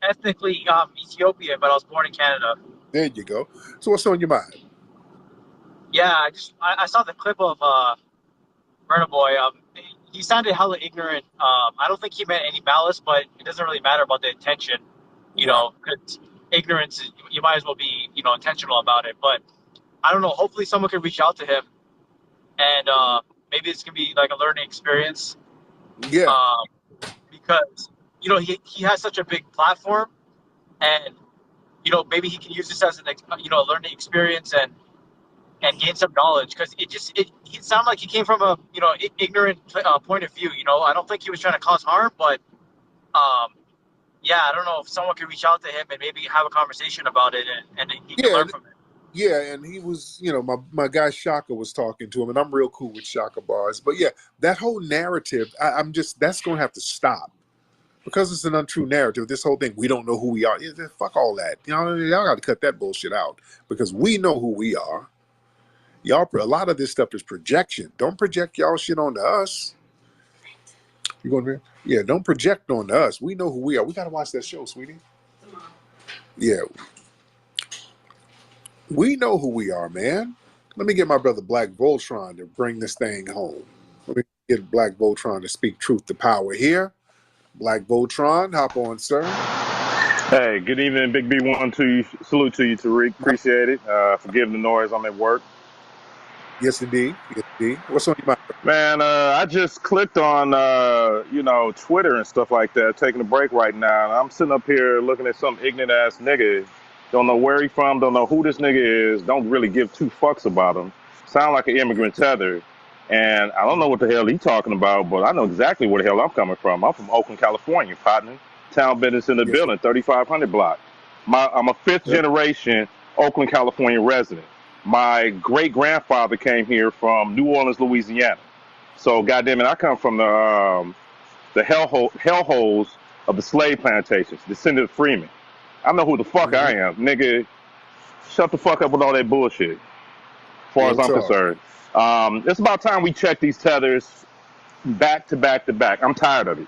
Ethnically, Ethiopian, but I was born in Canada. There you go. So what's on your mind? Yeah, I saw the clip of Burna Boy. He sounded hella ignorant. I don't think he meant any malice, but it doesn't really matter about the intention, you know, because ignorance, you might as well be, you know, intentional about it. But I don't know. Hopefully, someone can reach out to him, and maybe this can be like a learning experience. Yeah. Because you know he has such a big platform, and you know maybe he can use this as an a learning experience and gain some knowledge, because it sounded like he came from a ignorant point of view. You know, I don't think he was trying to cause harm, but yeah, I don't know if someone could reach out to him and maybe have a conversation about it, and he can learn from it. Yeah, and he was, you know, my guy Shaka was talking to him, and I'm real cool with Shaka bars. But yeah, that whole narrative, I'm just, that's going to have to stop, because it's an untrue narrative. This whole thing, we don't know who we are. Yeah, fuck all that. You know, y'all got to cut that bullshit out, because we know who we are. Y'all, a lot of this stuff is projection. Don't project y'all shit onto us. You going there? Yeah, don't project onto us. We know who we are. We got to watch that show, sweetie. Yeah. We know who we are, man. Let me get my brother Black Voltron to bring this thing home. Let me get Black Voltron to speak truth to power here. Black Voltron, hop on, sir. Hey, good evening, Big B1 to you. Salute to you, Tariq. Appreciate it. Forgive the noise. I'm at work. Yes, indeed. Yes, indeed. What's on your mind? Man, I just clicked on, Twitter and stuff like that, taking a break right now. And I'm sitting up here looking at some ignorant-ass nigga. Don't know where he from, don't know who this nigga is, don't really give two fucks about him. Sound like an immigrant tether. And I don't know what the hell he talking about, but I know exactly where the hell I'm coming from. I'm from Oakland, California, partner. Town business in the building, 3500 block. I'm a fifth generation Oakland, California resident. My great-grandfather came here from New Orleans, Louisiana. So, goddamn it, I come from the hellholes of the slave plantations, descendant of freemen. I know who the fuck I am. Nigga, shut the fuck up with all that bullshit, as far as I'm concerned. It's about time we check these tethers back to back to back. I'm tired of it.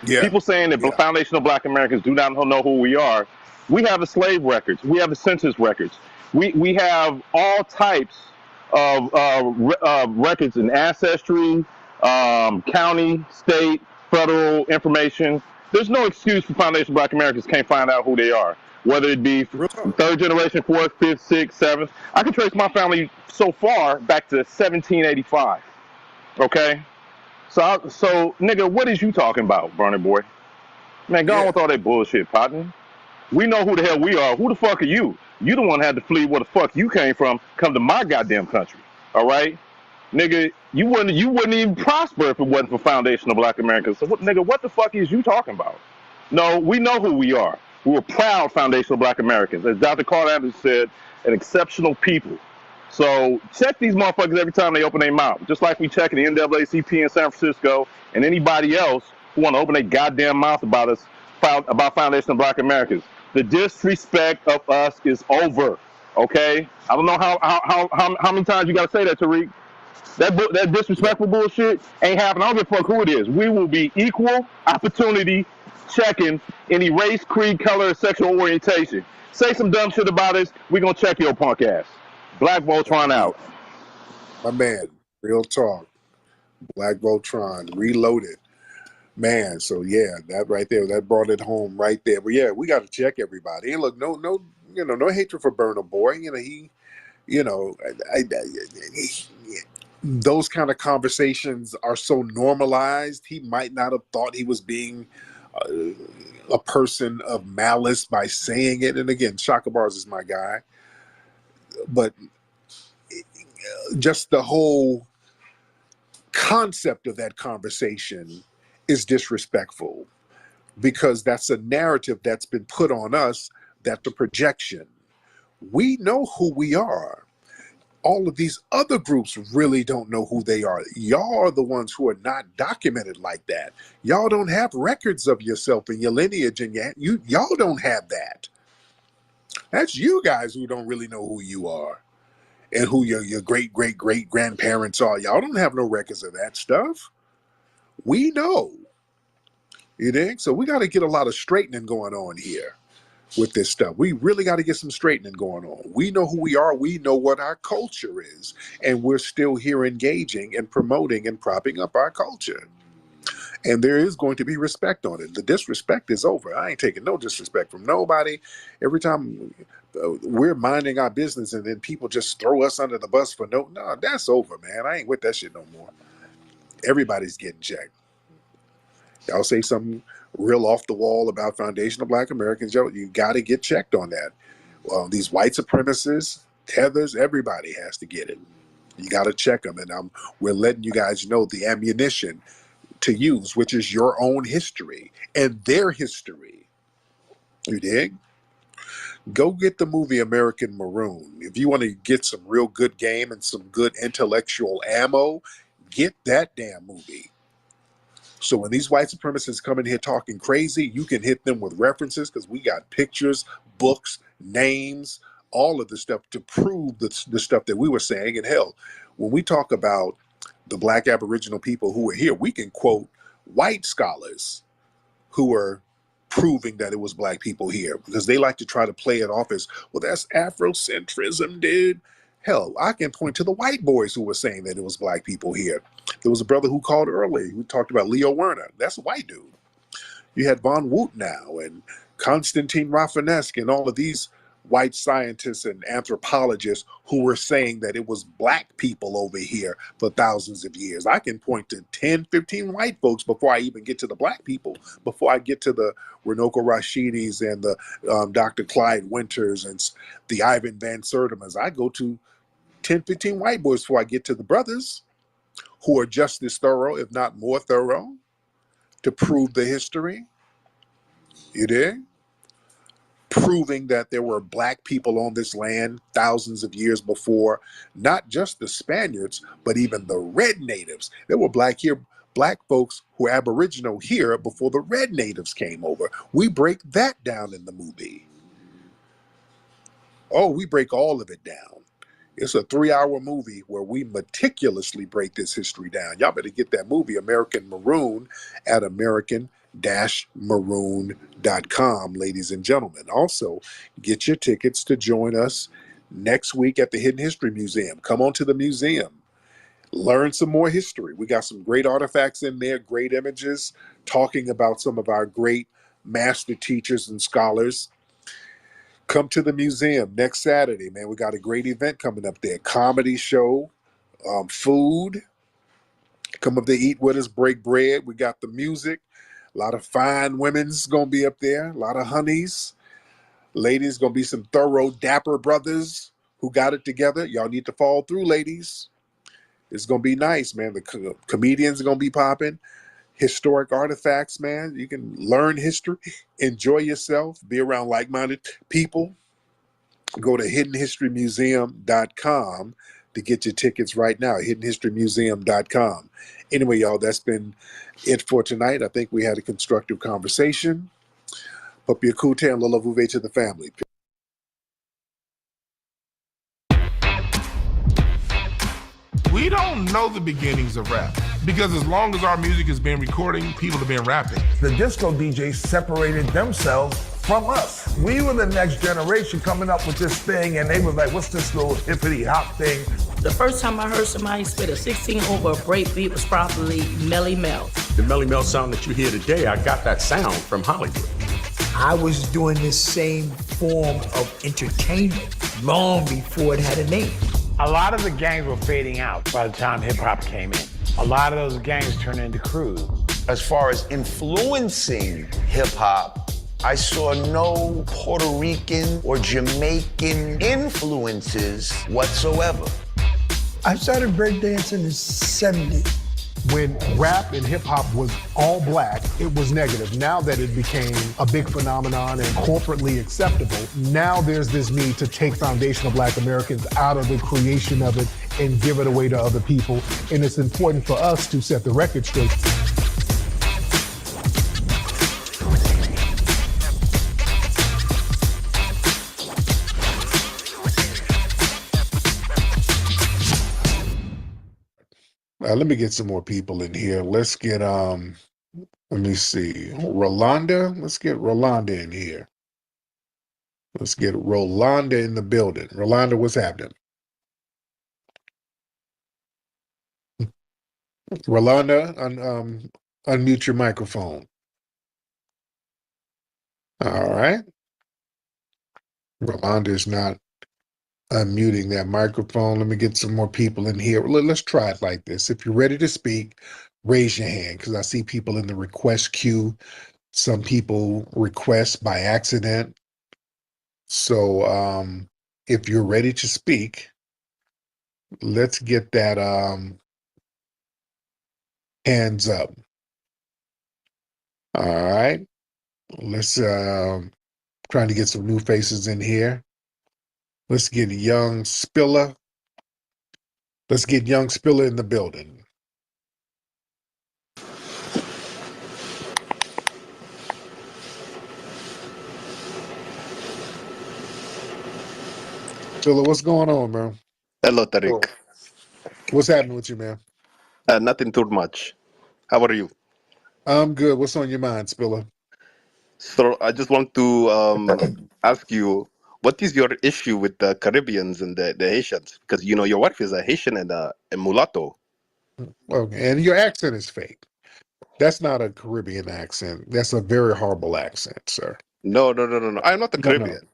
Yeah. People saying that foundational Black Americans do not know who we are. We have the slave records. We have the census records. We have all types of records in ancestry, county, state, federal information. There's no excuse for foundational Black Americans can't find out who they are, whether it be third generation, fourth, fifth, sixth, seventh. I can trace my family so far back to 1785. Okay? So nigga, what is you talking about, Burner Boy? Man, go on with all that bullshit, partner. We know who the hell we are. Who the fuck are you? You the one that had to flee where the fuck you came from, come to my goddamn country. All right? Nigga, you wouldn't even prosper if it wasn't for foundational Black Americans. So what the fuck is you talking about? No, we know who we are. We're proud foundational Black Americans. As Dr. Carl Anderson said, an exceptional people. So check these motherfuckers every time they open their mouth. Just like we check the NAACP in San Francisco and anybody else who want to open their goddamn mouth about us, about foundational Black Americans. The disrespect of us is over. Okay? I don't know how many times you got to say that, Tariq. That disrespectful bullshit ain't happening. I don't give a fuck who it is. We will be equal opportunity checking any race, creed, color, or sexual orientation. Say some dumb shit about us, we gonna check your punk ass. Black Voltron out. My man, real talk. Black Voltron, reloaded. Man, so yeah, that right there, that brought it home right there. But yeah, we got to check everybody. And look, no hatred for Burna Boy. Those kind of conversations are so normalized. He might not have thought he was being a person of malice by saying it. And again, Shaka Bars is my guy. But just the whole concept of that conversation is disrespectful, because that's a narrative that's been put on us, that the projection. We know who we are. All of these other groups really don't know who they are. Y'all are the ones who are not documented like that. Y'all don't have records of yourself and your lineage, and y'all don't have that. That's you guys who don't really know who you are and who your great grandparents are. Y'all don't have no records of that stuff. We know. You think? So we got to get a lot of straightening going on here with this stuff. We really got to get some straightening going on. We know who we are. We know what our culture is. And we're still here engaging and promoting and propping up our culture. And there is going to be respect on it. The disrespect is over. I ain't taking no disrespect from nobody. Every time we're minding our business and then people just throw us under the bus for no, that's over, man. I ain't with that shit no more. Everybody's getting checked. Y'all say something real off the wall about foundational Black Americans, you got to get checked on that. Well, these white supremacists, tethers, everybody has to get it. You got to check them, and we're letting you guys know the ammunition to use, which is your own history and their history. You dig? Go get the movie American Maroon. If you want to get some real good game and some good intellectual ammo, get that damn movie. So when these white supremacists come in here talking crazy, you can hit them with references, because we got pictures, books, names, all of the stuff to prove the stuff that we were saying. And hell, when we talk about the Black Aboriginal people who were here, we can quote white scholars who are proving that it was Black people here, because they like to try to play it off as, well, that's Afrocentrism, dude. Hell, I can point to the white boys who were saying that it was Black people here. There was a brother who called early who talked about Leo Werner. That's a white dude. You had Von Wutenow and Konstantin Rafinesque and all of these white scientists and anthropologists who were saying that it was Black people over here for thousands of years. I can point to 10, 15 white folks before I even get to the Black people, before I get to the Runoko Rashidis and the Dr. Clyde Winters and the Ivan Van Sertimans. I go to 10, 15 white boys before I get to the brothers who are just as thorough, if not more thorough, to prove the history. You dig? Proving that there were Black people on this land thousands of years before, not just the Spaniards, but even the red natives. There were Black folks who were Aboriginal here before the red natives came over. We break that down in the movie. Oh, we break all of it down. It's a 3-hour movie where we meticulously break this history down. Y'all better get that movie, American Maroon, at American-Maroon.com, ladies and gentlemen. Also, get your tickets to join us next week at the Hidden History Museum. Come on to the museum. Learn some more history. We got some great artifacts in there, great images, talking about some of our great master teachers and scholars. Come to the museum next Saturday, man. We got a great event coming up there. Comedy show, food. Come up to eat with us, break bread. We got the music. A lot of fine women's going to be up there. A lot of honeys. Ladies, going to be some thorough, dapper brothers who got it together. Y'all need to fall through, ladies. It's going to be nice, man. The comedians are going to be popping. Historic artifacts, man. You can learn history, enjoy yourself, be around like-minded people. Go to hiddenhistorymuseum.com to get your tickets right now, hiddenhistorymuseum.com. Anyway, y'all, that's been it for tonight. I think we had a constructive conversation. Papi Akute and Lola Vuve to the family. We don't know the beginnings of rap, because as long as our music has been recording, people have been rapping. The disco DJs separated themselves from us. We were the next generation coming up with this thing, and they were like, what's this little hippity hop thing? The first time I heard somebody spit a 16 over a breakbeat was probably Melly Mel. The Melly Mel sound that you hear today, I got that sound from Hollywood. I was doing this same form of entertainment long before it had a name. A lot of the gangs were fading out by the time hip-hop came in. A lot of those gangs turned into crews. As far as influencing hip-hop, I saw no Puerto Rican or Jamaican influences whatsoever. I started breakdancing in the 70s. When rap and hip hop was all black, it was negative. Now that it became a big phenomenon and corporately acceptable, now there's this need to take foundational black Americans out of the creation of it and give it away to other people. And it's important for us to set the record straight. Let me get some more people in here. Let's get let me see, Rolanda. Let's get Rolanda in here. Let's get Rolanda in the building. Rolanda, what's happening? Rolanda, unmute your microphone. All right. Rolanda is not unmuting that microphone. Let me get some more people in here. Let's try it like this. If you're ready to speak, raise your hand, because I see people in the request queue. Some people request by accident. So if you're ready to speak, let's get that hands up. All right. Let's trying to get some new faces in here. Let's get Young Spiller. Let's get Young Spiller in the building. Spiller, what's going on, man? Hello, Tariq. What's happening with you, man? Nothing too much. How are you? I'm good. What's on your mind, Spiller? So I just want to ask you, what is your issue with the Caribbeans and the Haitians? Because you know your wife is a Haitian and a mulatto. Okay, and your accent is fake. That's not a Caribbean accent. That's a very horrible accent, sir. No. I'm not a Caribbean.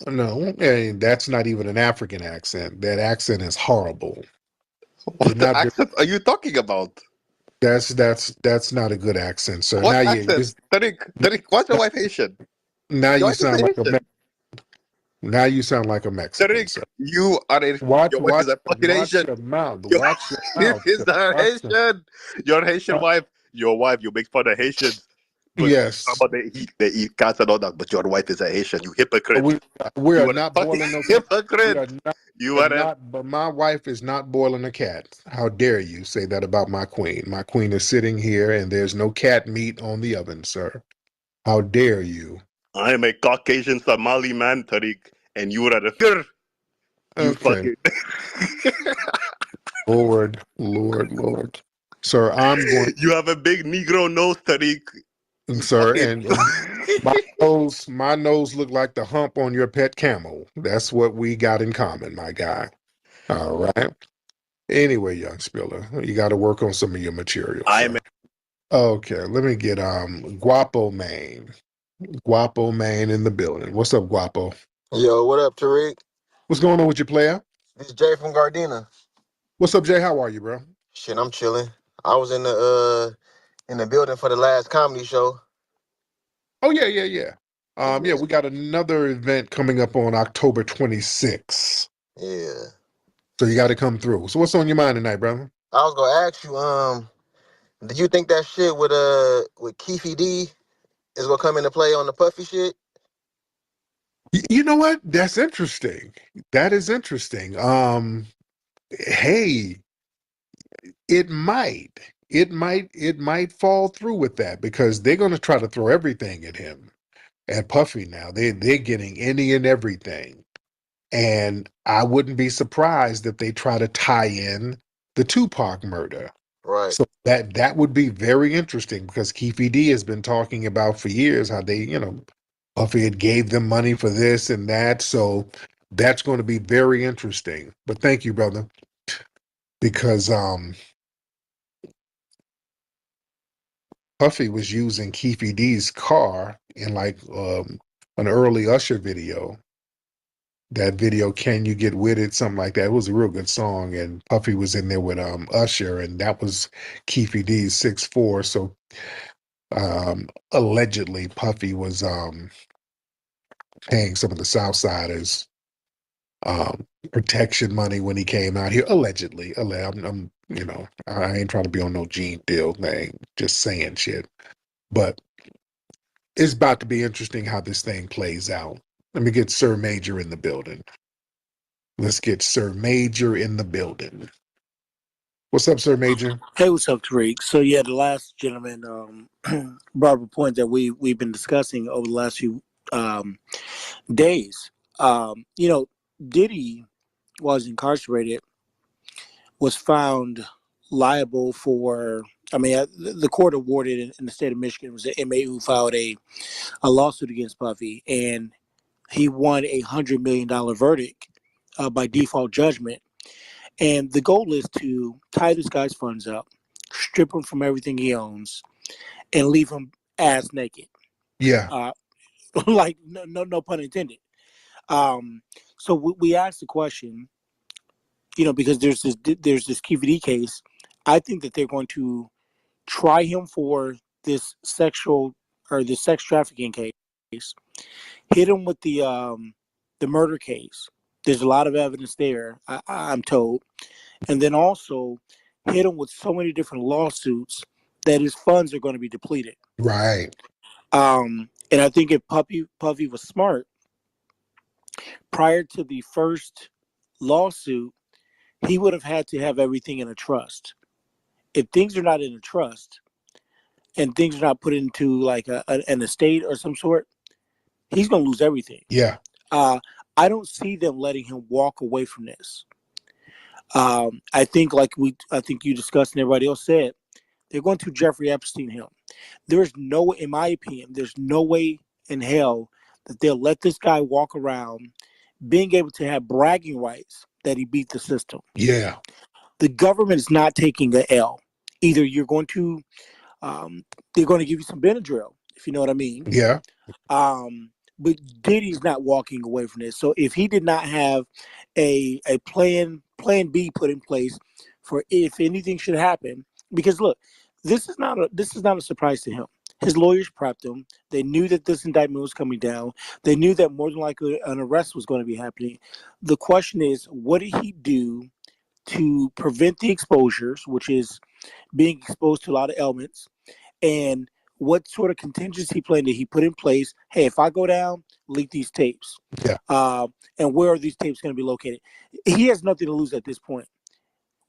No, and that's not even an African accent. That accent is horrible. What the accent are you talking about? That's not a good accent, sir. What accent? Tariq, what's your wife Haitian? Now Your you wife is sound like a Haitian. now you sound like a Mexican, Tariq, sir. you are a Watch your wife is a fucking Haitian. your mouth. Your Watch your wife mouth. is a Haitian. Your Haitian wife, you make fun of Haitians. But Yes. they eat cats and all that, but your wife is a Haitian. You hypocrite. We You are are a not fucking boiling no hypocrite. You are a but my wife is not boiling a cat. How dare you say that about my queen? My queen is sitting here and there's no cat meat on the oven, sir. How dare you? I am a Caucasian Somali man, Tariq, and you are a you Okay. fucking Lord. Sir, I'm going you have a big Negro nose, Tariq. You sir, fucking and my nose look like the hump on your pet camel. That's what we got in common, my guy. All right. Anyway, young Spiller, you got to work on some of your material, sir. Okay, let me get Guapo Main. Guapo Main in the building. What's up, Guapo? Yo, what up, Tariq? What's going on with your player? This Jay from Gardena. What's up, Jay? How are you, bro? Shit, I'm chilling. I was in the building for the last comedy show. Oh yeah. Yeah, we got another event coming up on October 26th. Yeah. So you got to come through. So what's on your mind tonight, brother? I was gonna ask you, did you think that shit with Keefy D is gonna come into play on the Puffy shit? You know what? That's interesting. That is interesting. Hey, it might. It might fall through with that because they're going to try to throw everything at him. At Puffy now. They're getting any and everything. And I wouldn't be surprised if they try to tie in the Tupac murder. Right. So that would be very interesting because Keefe D has been talking about for years how they, Puffy had gave them money for this and that. So that's going to be very interesting. But thank you, brother. Because Puffy was using Keefe D's car in like an early Usher video. That video, Can You Get With It? Something like that. It was a real good song. And Puffy was in there with Usher, and that was Keefe D's 6'4". So Allegedly, Puffy was paying some of the Southsiders protection money when he came out here. Allegedly, I'm I ain't trying to be on no Gene Deal thing, just saying shit. But it's about to be interesting how this thing plays out. Let me get Sir Major in the building. Let's get Sir Major in the building. What's up, Sir Major? Hey, what's up, Tariq? So yeah, the last gentleman brought up a point that we've been discussing over the last few days. Diddy was incarcerated, was found liable for. I mean, the court awarded in the state of Michigan was an inmate who filed a lawsuit against Puffy, and he won $100 million verdict by default judgment. And the goal is to tie this guy's funds up, strip him from everything he owns, and leave him ass naked. Yeah. Like no pun intended. So we asked the question, because there's this KVD case. I think that they're going to try him for this sex trafficking case, hit him with the murder case. There's a lot of evidence there, I'm told, and then also hit him with so many different lawsuits that his funds are going to be depleted. Right. And I think if Puffy was smart, prior to the first lawsuit, he would have had to have everything in a trust. If things are not in a trust and things are not put into like an estate or some sort, he's going to lose everything. Yeah. I don't see them letting him walk away from this. I think you discussed and everybody else said, they're going to Jeffrey Epstein him. In my opinion, there's no way in hell that they'll let this guy walk around being able to have bragging rights that he beat the system. Yeah. The government is not taking an L. Either you're going to, they're going to give you some Benadryl, if you know what I mean. Yeah. But Diddy's not walking away from this. So if he did not have a plan B put in place for if anything should happen, because look, this is not a surprise to him. His lawyers prepped him. They knew that this indictment was coming down. They knew that more than likely an arrest was going to be happening. The question is, what did he do to prevent the exposures, which is being exposed to a lot of elements, and what sort of contingency plan did he put in place? Hey, if I go down, leak these tapes. Yeah. And where are these tapes going to be located? He has nothing to lose at this point.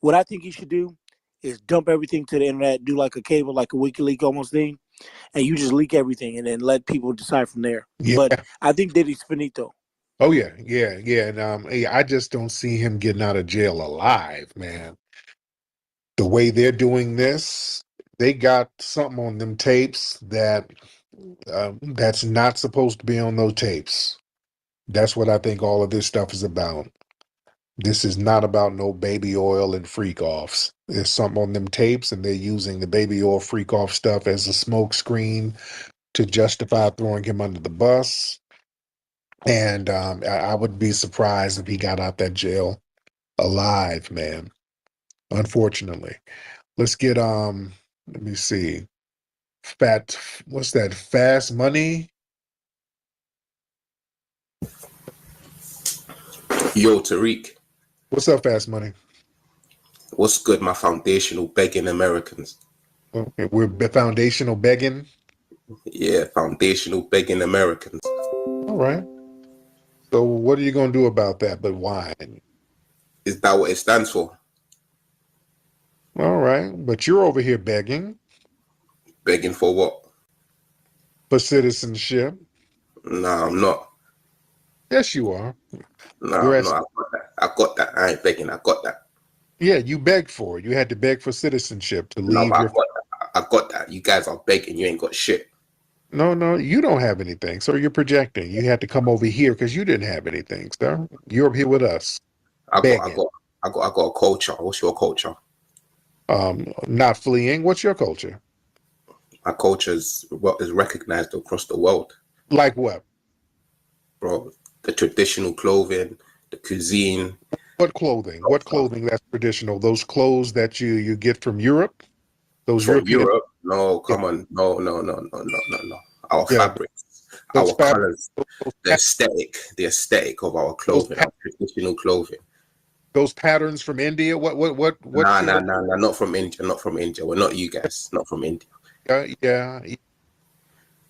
What I think he should do is dump everything to the internet, do like a cable, like a WikiLeaks almost thing, and you just leak everything and then let people decide from there. Yeah. But I think that he's finito. Oh yeah. And I just don't see him getting out of jail alive, man. The way they're doing this, they got something on them tapes that's not supposed to be on those tapes. That's what I think all of this stuff is about. This is not about no baby oil and freak offs. There's something on them tapes, and they're using the baby oil freak off stuff as a smoke screen to justify throwing him under the bus. And I would be surprised if he got out that jail alive, man. Unfortunately. Let's get let me see. What's that? Fast Money? Yo, Tariq. What's up, Fast Money? What's good, my foundational begging Americans? Okay, we're foundational begging? Yeah, foundational begging Americans. All right. So what are you going to do about that but whine? Is that what it stands for? All right. But you're over here begging. Begging for what? For citizenship. No, I'm not. Yes, you are. No, I'm not. I got that. I ain't begging. I got that. Yeah, you begged for it. You had to beg for citizenship to leave I got that. You guys are begging. You ain't got shit. No, you don't have anything. So you're projecting. You had to come over here because you didn't have anything, sir. You're up here with us. I got a culture. What's your culture? Not fleeing. What's your culture? My culture is recognized across the world. Like what? Bro, the traditional clothing, the cuisine. What clothing? What clothing that's traditional? Those clothes that you get from Europe? Those from European Europe. No, Yeah, come on. No, no, no, no, no, no, no. Our yeah. fabrics, Those our fabrics, colors, the aesthetic of our those clothing, our traditional clothing. those patterns from India. What's Nah, your nah, nah, nah. Not from India. Not from India. We're not you guys. Not from India. yeah?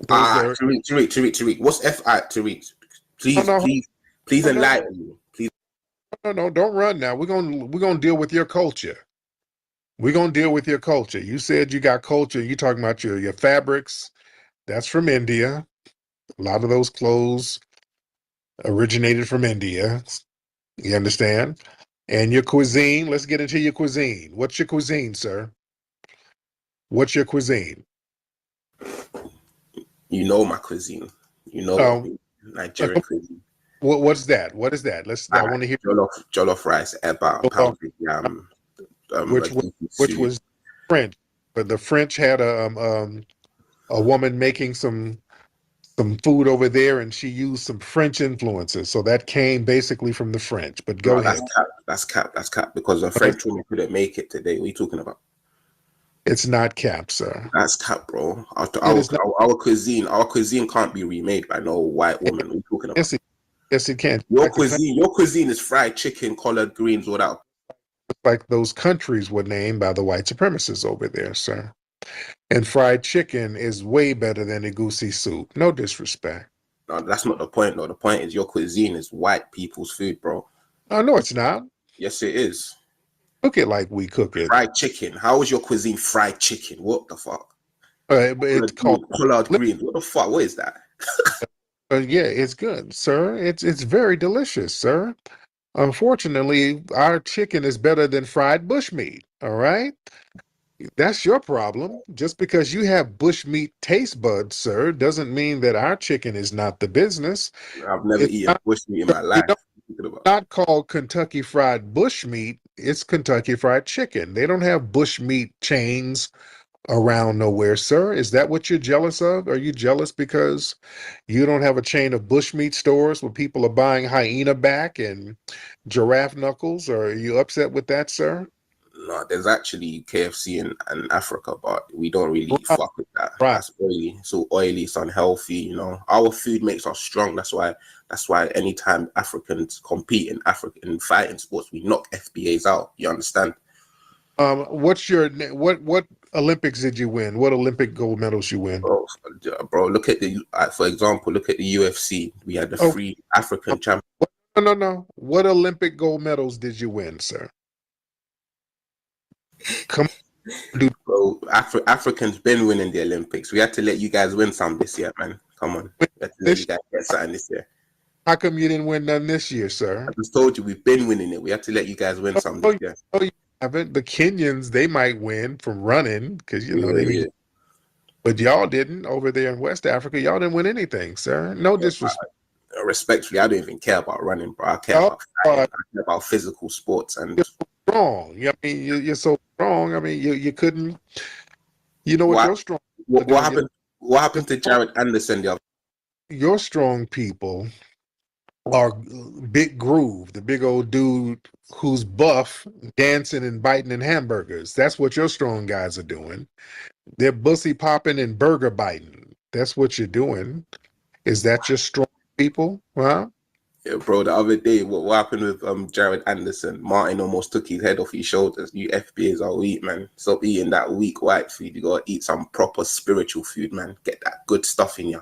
Those are Tariq. What's FI, Tariq? no Please, no please, please no no no enlighten me. Please. no. Don't run now. We're gonna deal with your culture. We're gonna deal with your culture. You said you got culture. You talking about your fabrics. That's from India. A lot of those clothes originated from India. You understand? And your cuisine. Let's get into your cuisine. What's your cuisine, sir? What's your cuisine? You know my cuisine. You know what I Um, mean. Nigerian cuisine. what's that? What is that? I want to hear. Jollof rice, eba, Jollof, pounded yam, which was legume which soup. was French, but the French had a woman making some food over there, and she used some French influences. So that came basically from the French. But go No, that's ahead. cap. That's cap. That's cap. Because the No, French woman couldn't make it today. What are you talking about? it's not cap, sir. That's cap, bro. It is not. Our cuisine can't be remade by no white woman. What are you talking about? Yes, it can. Your cuisine is fried chicken, collard greens, without. Like those countries were named by the white supremacists over there, sir. And fried chicken is way better than a goosey soup. No disrespect. No, that's not the point. No, the point is your cuisine is white people's food, bro. Oh, no, it's not. Yes, it is. Cook it like we cook it. Fried chicken. How is your cuisine fried chicken? What the fuck? But it's called collard greens. What the fuck? What is that? yeah, it's good, sir. It's very delicious, sir. Unfortunately, our chicken is better than fried bushmeat. All right, that's your problem. Just because you have bushmeat taste buds, sir, doesn't mean that our chicken is not the business. I've never It's eaten not, bushmeat in my you life. know, not called Kentucky Fried Bushmeat. It's Kentucky Fried Chicken. They don't have bushmeat chains around nowhere, sir. Is that what you're jealous of? Are you jealous because you don't have a chain of bushmeat stores where people are buying hyena back and giraffe knuckles? Or are you upset with that, sir? No, there's actually KFC in Africa, but we don't really Right. fuck with that. Right. That's oily. So oily, it's unhealthy, you know. Our food makes us strong. That's why anytime Africans compete in fighting sports, we knock FBAs out. You understand? What Olympics did you win? What Olympic gold medals you win? Bro, look at for example, look at the UFC. We had the Oh, three African champions. no. What Olympic gold medals did you win, sir? Come on, dude. Bro, Africans been winning the Olympics. We had to let you guys win some this year, man. Come on. We had to let you guys get something this year. How come you didn't win none this year, sir? I just told you we've been winning it. We had to let you guys win some this year. Oh, you haven't. The Kenyans, they might win from running because Yeah. but y'all didn't over there in West Africa. Y'all didn't win anything, sir. No disrespect. Respectfully, I don't even care about running, bro. I care about fighting. I care about physical sports and strong. I mean, you're so strong. I mean, you couldn't. You know what your strong. What happened? What happened to Jared Anderson the other? Your strong people are Big Groove, the big old dude who's buff, dancing and biting in hamburgers. That's what your strong guys are doing. They're bussy popping and burger biting. That's what you're doing. Is that your strong people? Huh? Yeah, bro. The other day, what happened with Jared Anderson? Martin almost took his head off his shoulders. You FBAs are weak, man. Stop eating that weak white food. You gotta eat some proper spiritual food, man. Get that good stuff in you.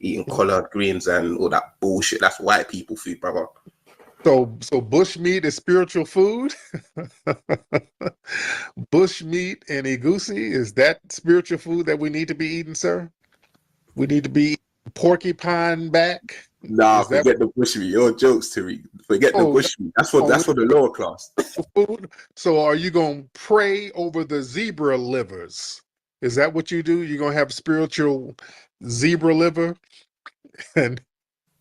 Eating collard greens and all that bullshit. That's white people food, brother. So bushmeat is spiritual food. Bushmeat and egusi, is that spiritual food that we need to be eating, sir? We need to be eating porcupine back. Nah, forget the bushmeat. Your jokes, Tariq. Forget the bushmeat. That's for the lower class. Food. So are you gonna pray over the zebra livers? Is that what you do? You're gonna have spiritual zebra liver and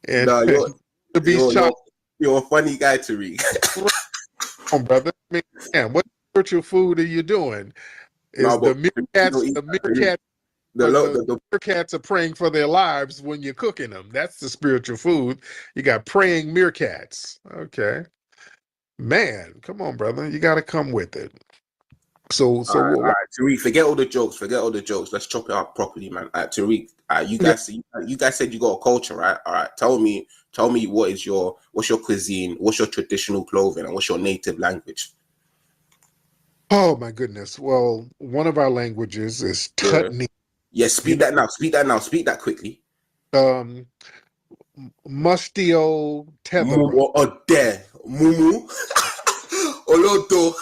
Nah, the beast chop. You're a funny guy, Tariq. Come on, brother. I mean, man, what spiritual food are you doing? Is the meerkats are praying for their lives when you're cooking them? That's the spiritual food. You got praying meerkats. Okay, man, come on, brother. You got to come with it. So All right, Tariq, forget all the jokes. Forget all the jokes. Let's chop it up properly, man. All right, Tariq, you guys said you got a culture, right? All right, tell me what's your cuisine, what's your traditional clothing, and what's your native language? Oh my goodness. Well, one of our languages is Tutney. Yeah, speak that now. Speak that quickly. Mustio Mumu Ode. Mumu. Olodo.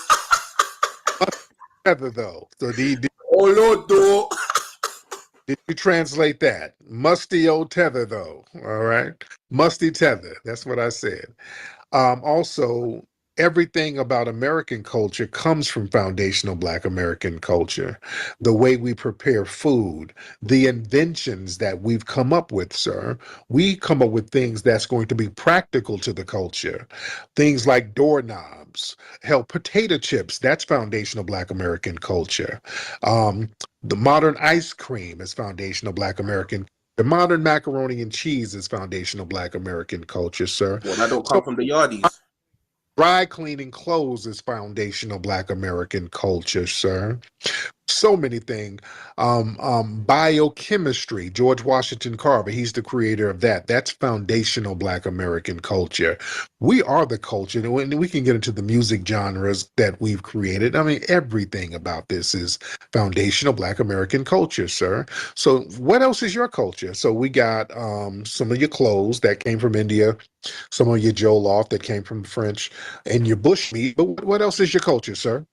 Tether though. So Olodo. did you translate that? Mustio tether though. All right. Musty tether. That's what I said. Also, everything about American culture comes from foundational Black American culture. The way we prepare food, the inventions that we've come up with, sir. We come up with things that's going to be practical to the culture. Things like doorknobs, hell, potato chips, that's foundational Black American culture. The modern ice cream is foundational Black American. The modern macaroni and cheese is foundational Black American culture, sir. Well, that don't come from the yardies. Dry cleaning clothes is foundational Black American culture, sir. So many things. Biochemistry, George Washington Carver, he's the creator of that. That's foundational Black American culture. We are the culture, and we can get into the music genres that we've created. I mean, everything about this is foundational Black American culture, sir. So what else is your culture? So we got some of your clothes that came from India, some of your jollof that came from French, and your bushmeat. But what else is your culture, sir?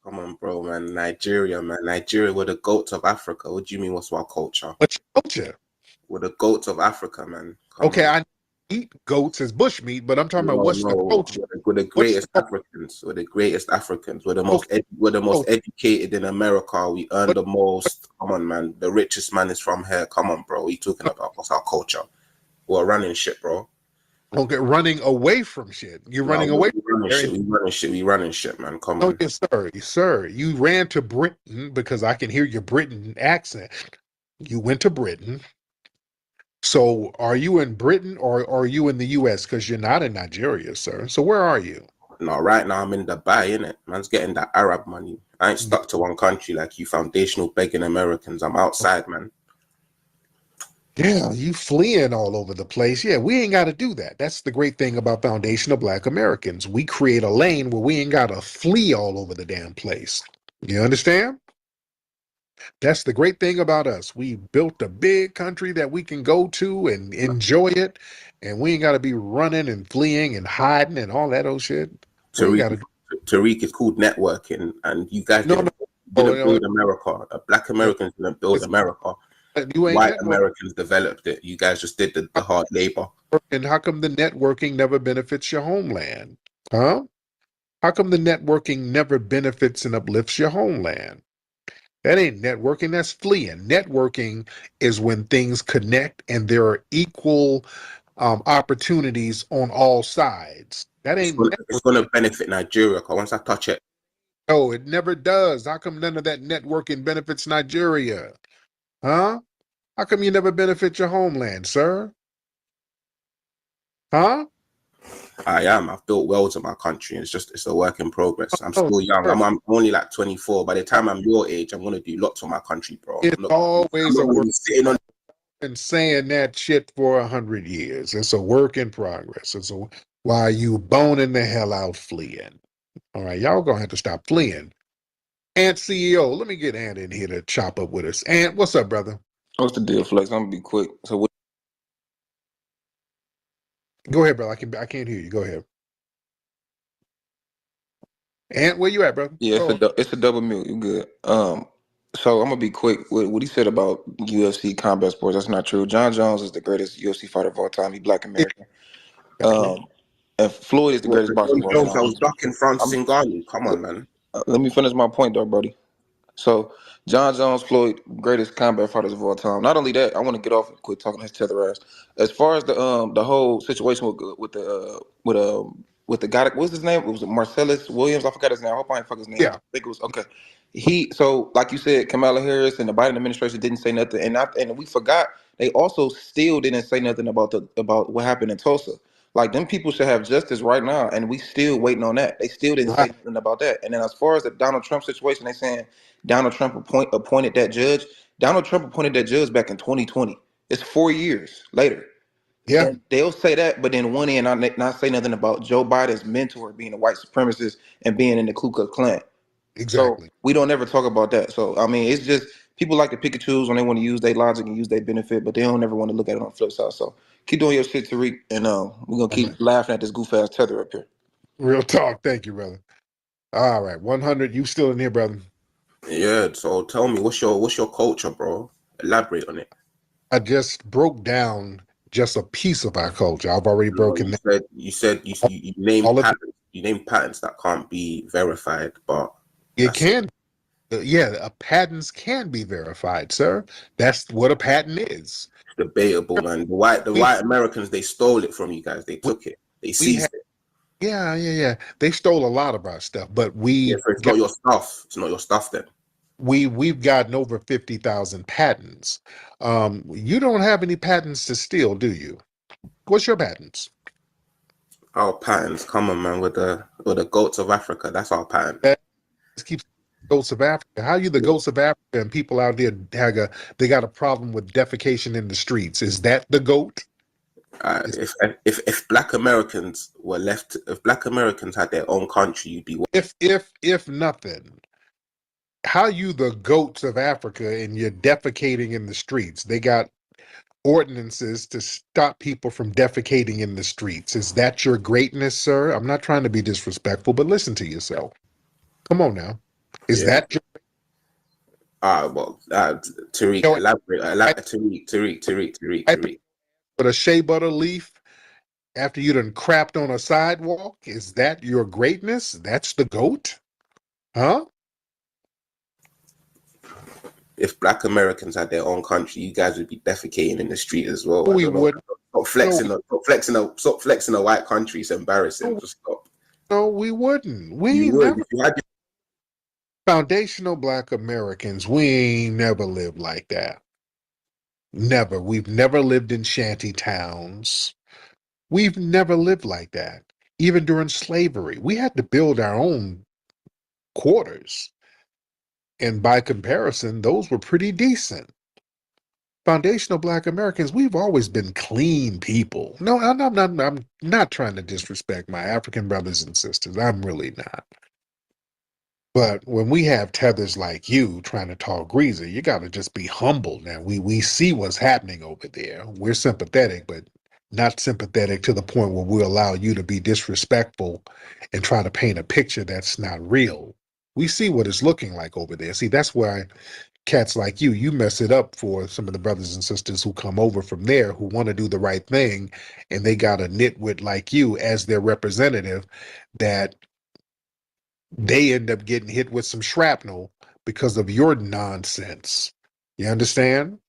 Come on, bro, man. Nigeria, man. Nigeria, we're the goats of Africa. What do you mean, what's our culture? What's your culture? We're the goats of Africa, man. Okay, I eat goats as bushmeat, but I'm talking about what's the culture? We're the greatest Africans. We're the greatest Africans. We're the most educated in America. We earn the most. Come on, man. The richest man is from here. Come on, bro. What are you talking about? What's our culture? We're running shit, bro. Okay, running away from shit. You're running away from shit. We running shit, man. Come on. Yes, sir. You ran to Britain because I can hear your Britain accent. You went to Britain. So are you in Britain or are you in the US? Because you're not in Nigeria, sir. So where are you? No, right now I'm in Dubai, innit? Man's getting that Arab money. I ain't stuck to one country like you foundational begging Americans. I'm outside, man. Yeah, you fleeing all over the place. Yeah, we ain't got to do that. That's the great thing about foundational Black Americans. We create a lane where we ain't got to flee all over the damn place. You understand? That's the great thing about us. We built a big country that we can go to and enjoy it, and we ain't got to be running and fleeing and hiding and all that old shit. Tariq, is called networking, and you guys didn't build America. Black Americans didn't build America. White Americans developed it. You guys just did the hard labor. And how come the networking never benefits your homeland? Huh? How come the networking never benefits and uplifts your homeland? That ain't networking, that's fleeing. Networking is when things connect and there are equal opportunities on all sides. That ain't it's going to benefit Nigeria, because once I touch it. No, it never does. How come none of that networking benefits Nigeria? Huh? How come you never benefit your homeland, sir? Huh? I've built wells in my country. It's a work in progress. I'm still young. I'm only like 24. By the time I'm your age, I'm gonna do lots for my country, bro. It's always a work. Sitting on and saying that shit for 100 years. It's a work in progress. It's why you boning the hell out fleeing. All right, y'all gonna have to stop fleeing. Ant CEO, let me get Ant in here to chop up with us. Ant, what's up, brother? What's the deal, Flex? I'm gonna be quick. So go ahead, brother. I can't hear you. Go ahead. Ant, where you at, bro? Yeah, it's a double mute. You good? So I'm gonna be quick. What he said about UFC combat sports, that's not true. John Jones is the greatest UFC fighter of all time. He's Black American. And Floyd is the greatest boxer of all time. I was ducking Francis Ngannou. Come on, man. Let me finish my point, though, Brody. So John Jones, Floyd, greatest combat fighters of all time. Not only that, I want to get off and quit talking his tether ass. As far as the whole situation with the guy, what's his name? It was Marcellus Williams. I forgot his name. I hope I ain't fuck his name. Yeah. I think it was okay. So like you said, Kamala Harris and the Biden administration didn't say nothing, and we forgot they also still didn't say nothing about what happened in Tulsa. Like them people should have justice right now, and we still waiting on that. They still didn't say Right. nothing about that. And then as far as the Donald Trump situation, they saying Donald Trump appointed that judge. Donald Trump appointed that judge back in 2020. It's 4 years later. Yeah. And they'll say that, but then one end not say nothing about Joe Biden's mentor being a white supremacist and being in the Ku Klux Klan. So Exactly. we don't ever talk about that. So I mean, it's just people like to pick and choose when they want to use their logic and use their benefit, but they don't ever want to look at it on the flip side. So keep doing your shit, Tariq, and we're gonna All right. keep laughing at this goof ass tether up here. Real talk. Thank you, brother. All right. 100. You still in here, brother? Yeah. So tell me, what's your culture, bro? Elaborate on it. I just broke down just a piece of our culture. I've already No, broken you said you named all of it. patterns. You named patterns that can't be verified, but It that's it. can. Yeah, patents can be verified, sir. That's what a patent is. It's debatable, man. The We white Americans, they stole it from you guys. They we, took it. They we had seized it. yeah. They stole a lot of our stuff, but Yeah, so it's not your stuff. It's not your stuff then. we've gotten over 50,000 patents. You don't have any patents to steal, do you? What's your patents? Our patterns, come on, man. With the goats of Africa, that's our pattern. That keeps goats of Africa. How you the goats of Africa and people out there they got a problem with defecation in the streets? Is that the goat? If Black Americans were left, if Black Americans had their own country, you'd be. If nothing, how you the goats of Africa and you're defecating in the streets? They got ordinances to stop people from defecating in the streets. Is that your greatness, sir? I'm not trying to be disrespectful, but listen to yourself. Come on now. Is Yeah. that your Tariq, elaborate. Tariq. with a shea butter leaf after you done crapped on a sidewalk? Is that your greatness? That's the goat? Huh? If Black Americans had their own country, you guys would be defecating in the street as well. I We don't know. would. Stop flexing a white country. It's embarrassing. Just stop. No, we wouldn't. We You ain't would never. if you had. Foundational Black Americans, we ain't never lived like that. Never. We've never lived in shanty towns. We've never lived like that. Even during slavery, we had to build our own quarters. And by comparison, those were pretty decent. Foundational Black Americans, we've always been clean people. No, I'm not trying to disrespect my African brothers and sisters. I'm really not. But when we have tethers like you trying to talk greasy, you got to just be humble. Now we see what's happening over there. We're sympathetic, but not sympathetic to the point where we allow you to be disrespectful and try to paint a picture that's not real. We see what it's looking like over there. See, that's why cats like you mess it up for some of the brothers and sisters who come over from there who want to do the right thing, and they got a nitwit like you as their representative that they end up getting hit with some shrapnel because of your nonsense. You understand?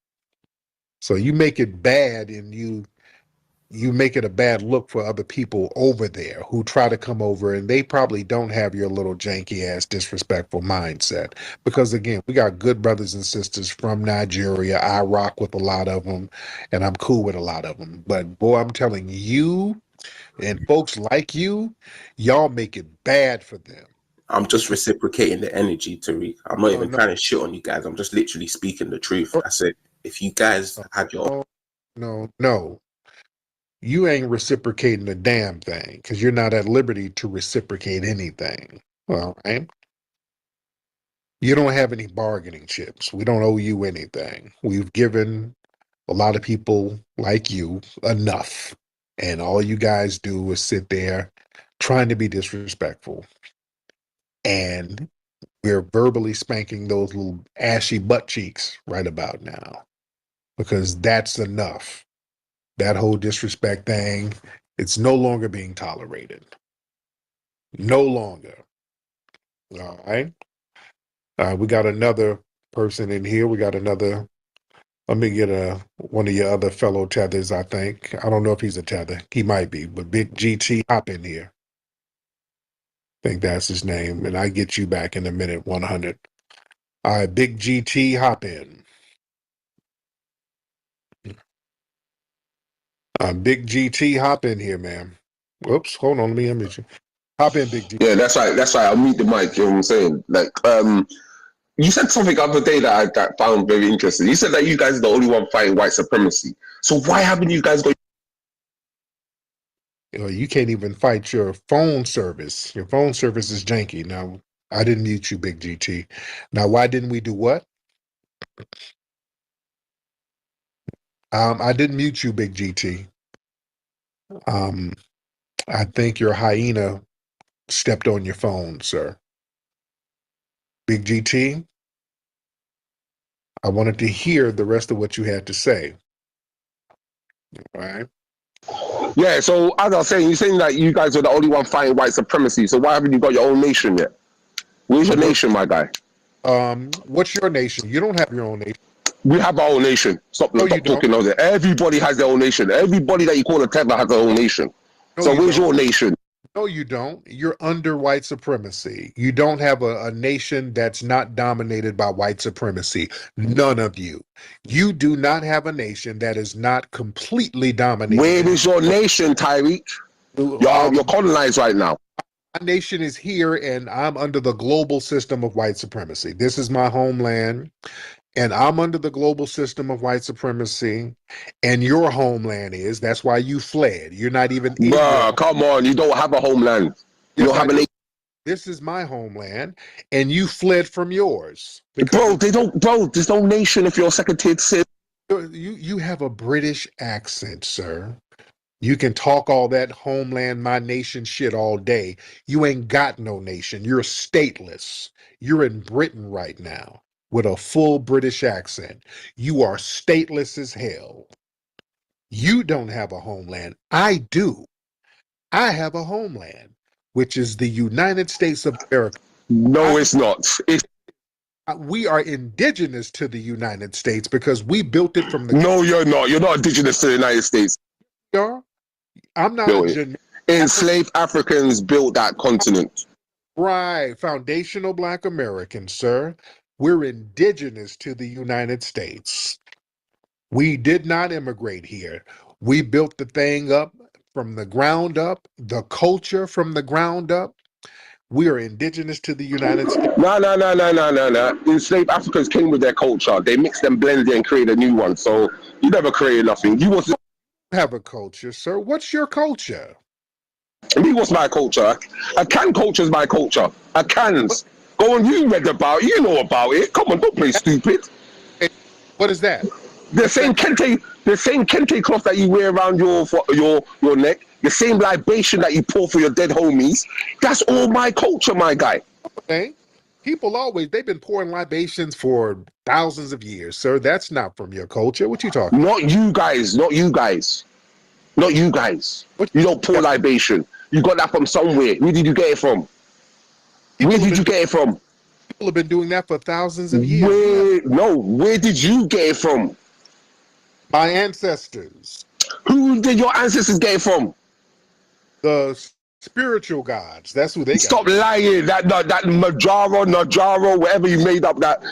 So you make it bad and you make it a bad look for other people over there who try to come over and they probably don't have your little janky ass disrespectful mindset. Because again, we got good brothers and sisters from Nigeria. I rock with a lot of them and I'm cool with a lot of them. But boy, I'm telling you and folks like you, y'all make it bad for them. I'm just reciprocating the energy, Tariq. I'm not even No, trying to shit on you guys. I'm just literally speaking the truth. I said, if you guys had your no. You ain't reciprocating a damn thing because you're not at liberty to reciprocate anything. All right. You don't have any bargaining chips. We don't owe you anything. We've given a lot of people like you enough. And all you guys do is sit there trying to be disrespectful. And we're verbally spanking those little ashy butt cheeks right about now because that's enough. That whole disrespect thing, it's no longer being tolerated. No longer. All right. We got another person in here. We got another. Let me get one of your other fellow tethers, I think. I don't know if he's a tether. He might be, but Big GT, hop in here. I think that's his name. And I get you back in a minute, 100. All right, Big GT, hop in. Big GT, hop in here, man. Whoops, hold on, let me unmute you. Hop in, Big G. Yeah, that's right. That's right. I'll mute the mic. You know what I'm saying? Like, you said something the other day that I found very interesting. You said that you guys are the only one fighting white supremacy. So why haven't you guys got? You can't even fight your phone service. Your phone service is janky. Now, I didn't mute you, Big GT. Now, why didn't we do what? I didn't mute you, Big GT. I think your hyena stepped on your phone, sir. Big GT, I wanted to hear the rest of what you had to say. All right. Yeah, so as I was saying, you're saying that you guys are the only one fighting white supremacy. So why haven't you got your own nation yet? Where's your nation, my guy? What's your nation? You don't have your own nation. We have our own nation. Stop talking on it. Everybody has their own nation. Everybody that you call a tether has their own nation. So where's your nation? No, you don't. You're under white supremacy. You don't have a nation that's not dominated by white supremacy. None of you. You do not have a nation that is not completely dominated. Where is your nation, Tariq? You're colonized right now. My nation is here, and I'm under the global system of white supremacy. This is my homeland, and I'm under the global system of white supremacy, and your homeland is. That's why you fled. You're not even in your come on. You don't have a homeland. You don't have a nation. This is my homeland, and you fled from yours. Bro, there's no nation if you're a second-tier citizen. You have a British accent, sir. You can talk all that homeland, my nation shit all day. You ain't got no nation. You're stateless. You're in Britain right now with a full British accent. You are stateless as hell. You don't have a homeland. I do. I have a homeland, which is the United States of America. No, it's not. We are indigenous to the United States because we built it from the... No, you're not. You're not indigenous to the United States. I'm not a enslaved Africans built that continent. Right. Foundational Black Americans, sir. We're indigenous to the United States. We did not immigrate here. We built the thing up from the ground up, the culture from the ground up. We are indigenous to the United States. No. Enslaved Africans came with their culture. They mixed and blended and created a new one. So you never created nothing. You was have a culture, sir. What's your culture? Me, what's my culture? A can culture is my culture. A cans. Go on, you read about it. You know about it. Come on, don't play stupid. What is that? The same kente cloth that you wear around your neck, the same libation that you pour for your dead homies. That's all my culture, my guy. Okay. People they've been pouring libations for thousands of years, sir. That's not from your culture. What you talking about? Not you guys. You don't pour libation. You got that from somewhere. Where did you get it from? Where did you get it from? People have been doing that for thousands of years. Where did you get it from? My ancestors. Who did your ancestors get it from? The spiritual gods. That's who they got. Stop lying. That Najara, whatever you made up that.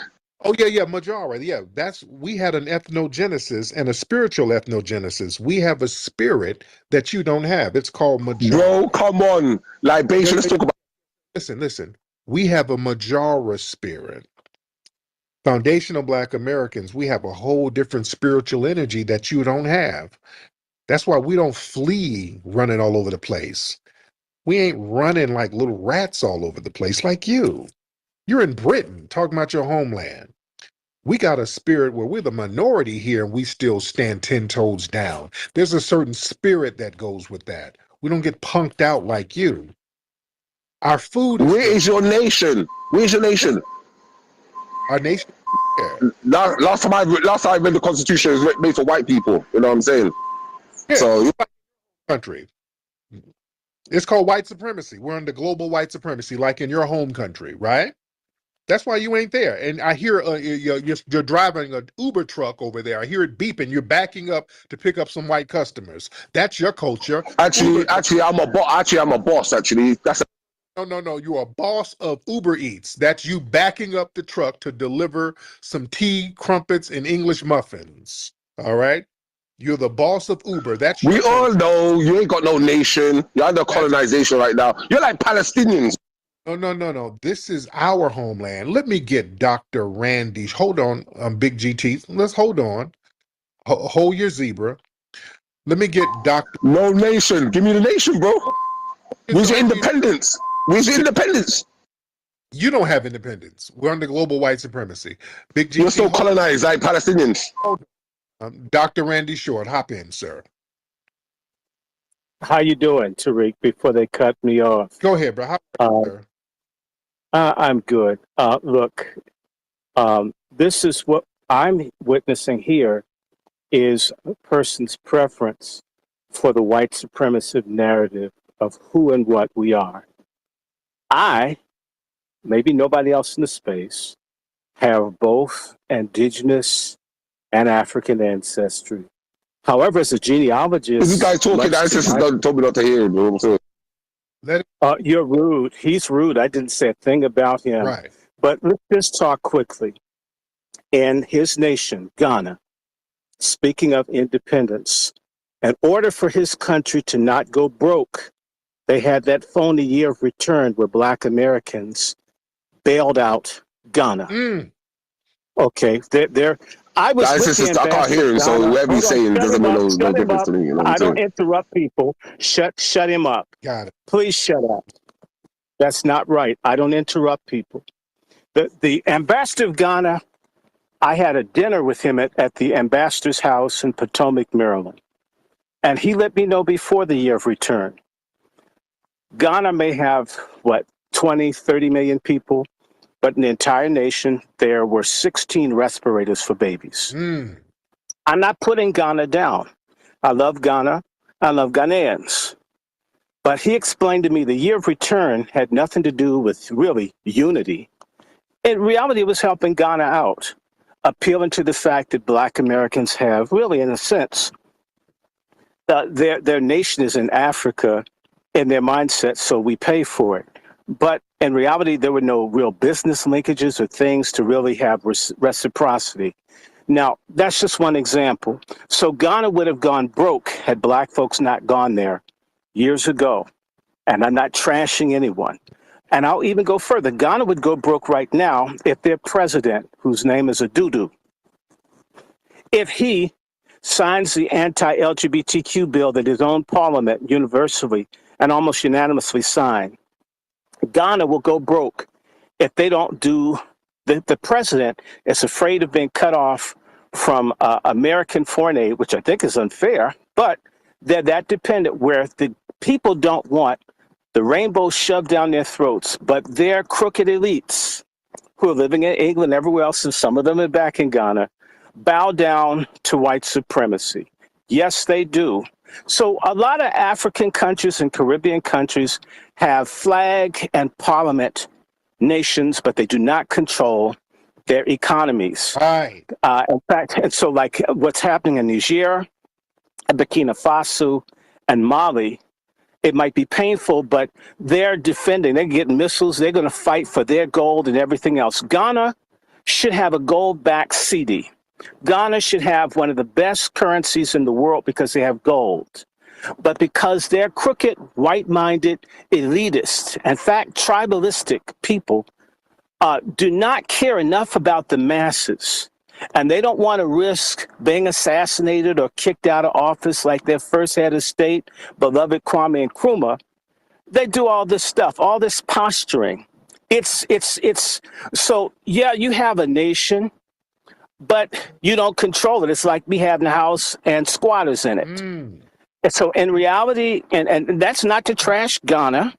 Oh yeah, Majara. Yeah, we had an ethnogenesis and a spiritual ethnogenesis. We have a spirit that you don't have. It's called Majara. Bro, come on. Libation. Let's talk about. Listen. We have a Majara spirit. Foundational Black Americans, we have a whole different spiritual energy that you don't have. That's why we don't flee running all over the place. We ain't running like little rats all over the place like you. You're in Britain talking about your homeland. We got a spirit where we're the minority here and we still stand 10 toes down. There's a certain spirit that goes with that. We don't get punked out like you. Our food is... Where is your nation? Where's your nation? Our nation? Yeah. Last time I read the Constitution, it was made for white people. You know what I'm saying? Yeah, so country. It's called white supremacy. We're under global white supremacy, like in your home country, right? That's why you ain't there. And I hear you're driving an Uber truck over there. I hear it beeping. You're backing up to pick up some white customers. That's your culture. Actually, I'm a boss. Actually, that's no. You're a boss of Uber Eats. That's you backing up the truck to deliver some tea, crumpets, and English muffins. All right. You're the boss of Uber. That's We your all country. know you ain't got no nation. You're under colonization right now. You're like Palestinians. No. This is our homeland. Let me get Dr. Randy. Hold on, Big GT. Let's hold on. Hold your zebra. Let me get Dr. No nation. Give me the nation, bro. Where's your independence? Where's your independence? You don't have independence. We're under global white supremacy. Big GT. You're still colonized like Palestinians. Dr. Randy Short, hop in, sir. How you doing, Tariq, before they cut me off? Go ahead, bro. How are you, sir? I'm good. Look, this is what I'm witnessing here is a person's preference for the white supremacist narrative of who and what we are. I, maybe nobody else in the space, have both indigenous and African ancestry. However, as a genealogist, This guy talking, ancestors told me not to hear him, bro. you're rude. He's rude. I didn't say a thing about him. Right. But let's just talk quickly. In his nation, Ghana, speaking of independence, in order for his country to not go broke, they had that phony year of return where Black Americans bailed out Ghana. Okay, I was with the ambassador. I can't hear him, so whatever he's saying doesn't make no difference to me. You know what I'm I don't saying? interrupt people. Shut him up. Got it. Please shut up. That's not right. I don't interrupt people. The ambassador of Ghana, I had a dinner with him at the ambassador's house in Potomac, Maryland. And he let me know before the year of return. Ghana may have, 20, 30 million people, but in the entire nation, there were 16 respirators for babies. I'm not putting Ghana down. I love Ghana. I love Ghanaians. But he explained to me the year of return had nothing to do with really unity. In reality, it was helping Ghana out, appealing to the fact that Black Americans have really, in a sense, their nation is in Africa in their mindset, so we pay for it. But in reality, there were no real business linkages or things to really have reciprocity. Now, that's just one example. So Ghana would have gone broke had Black folks not gone there years ago. And I'm not trashing anyone. And I'll even go further. Ghana would go broke right now if their president, whose name is Adudu, if he signs the anti-LGBTQ bill that his own parliament universally and almost unanimously signed, Ghana will go broke if they don't do. The president is afraid of being cut off from American foreign aid, which I think is unfair, but they're that dependent where the people don't want the rainbow shoved down their throats, but their crooked elites who are living in England, everywhere else, and some of them are back in Ghana, bow down to white supremacy. Yes, they do. So a lot of African countries and Caribbean countries have flag and parliament nations, but they do not control their economies. Right. In fact, and so like what's happening in Niger, Burkina Faso, and Mali, it might be painful, but they're defending, they're getting missiles, they're going to fight for their gold and everything else. Ghana should have a gold-backed cedi. Ghana should have one of the best currencies in the world because they have gold. But because they're crooked, white-minded, elitist, in fact, tribalistic people do not care enough about the masses. And they don't want to risk being assassinated or kicked out of office like their first head of state, beloved Kwame Nkrumah. They do all this stuff, all this posturing. It's so, yeah, you have a nation, but you don't control it. It's like me having a house and squatters in it. And so in reality, and that's not to trash Ghana,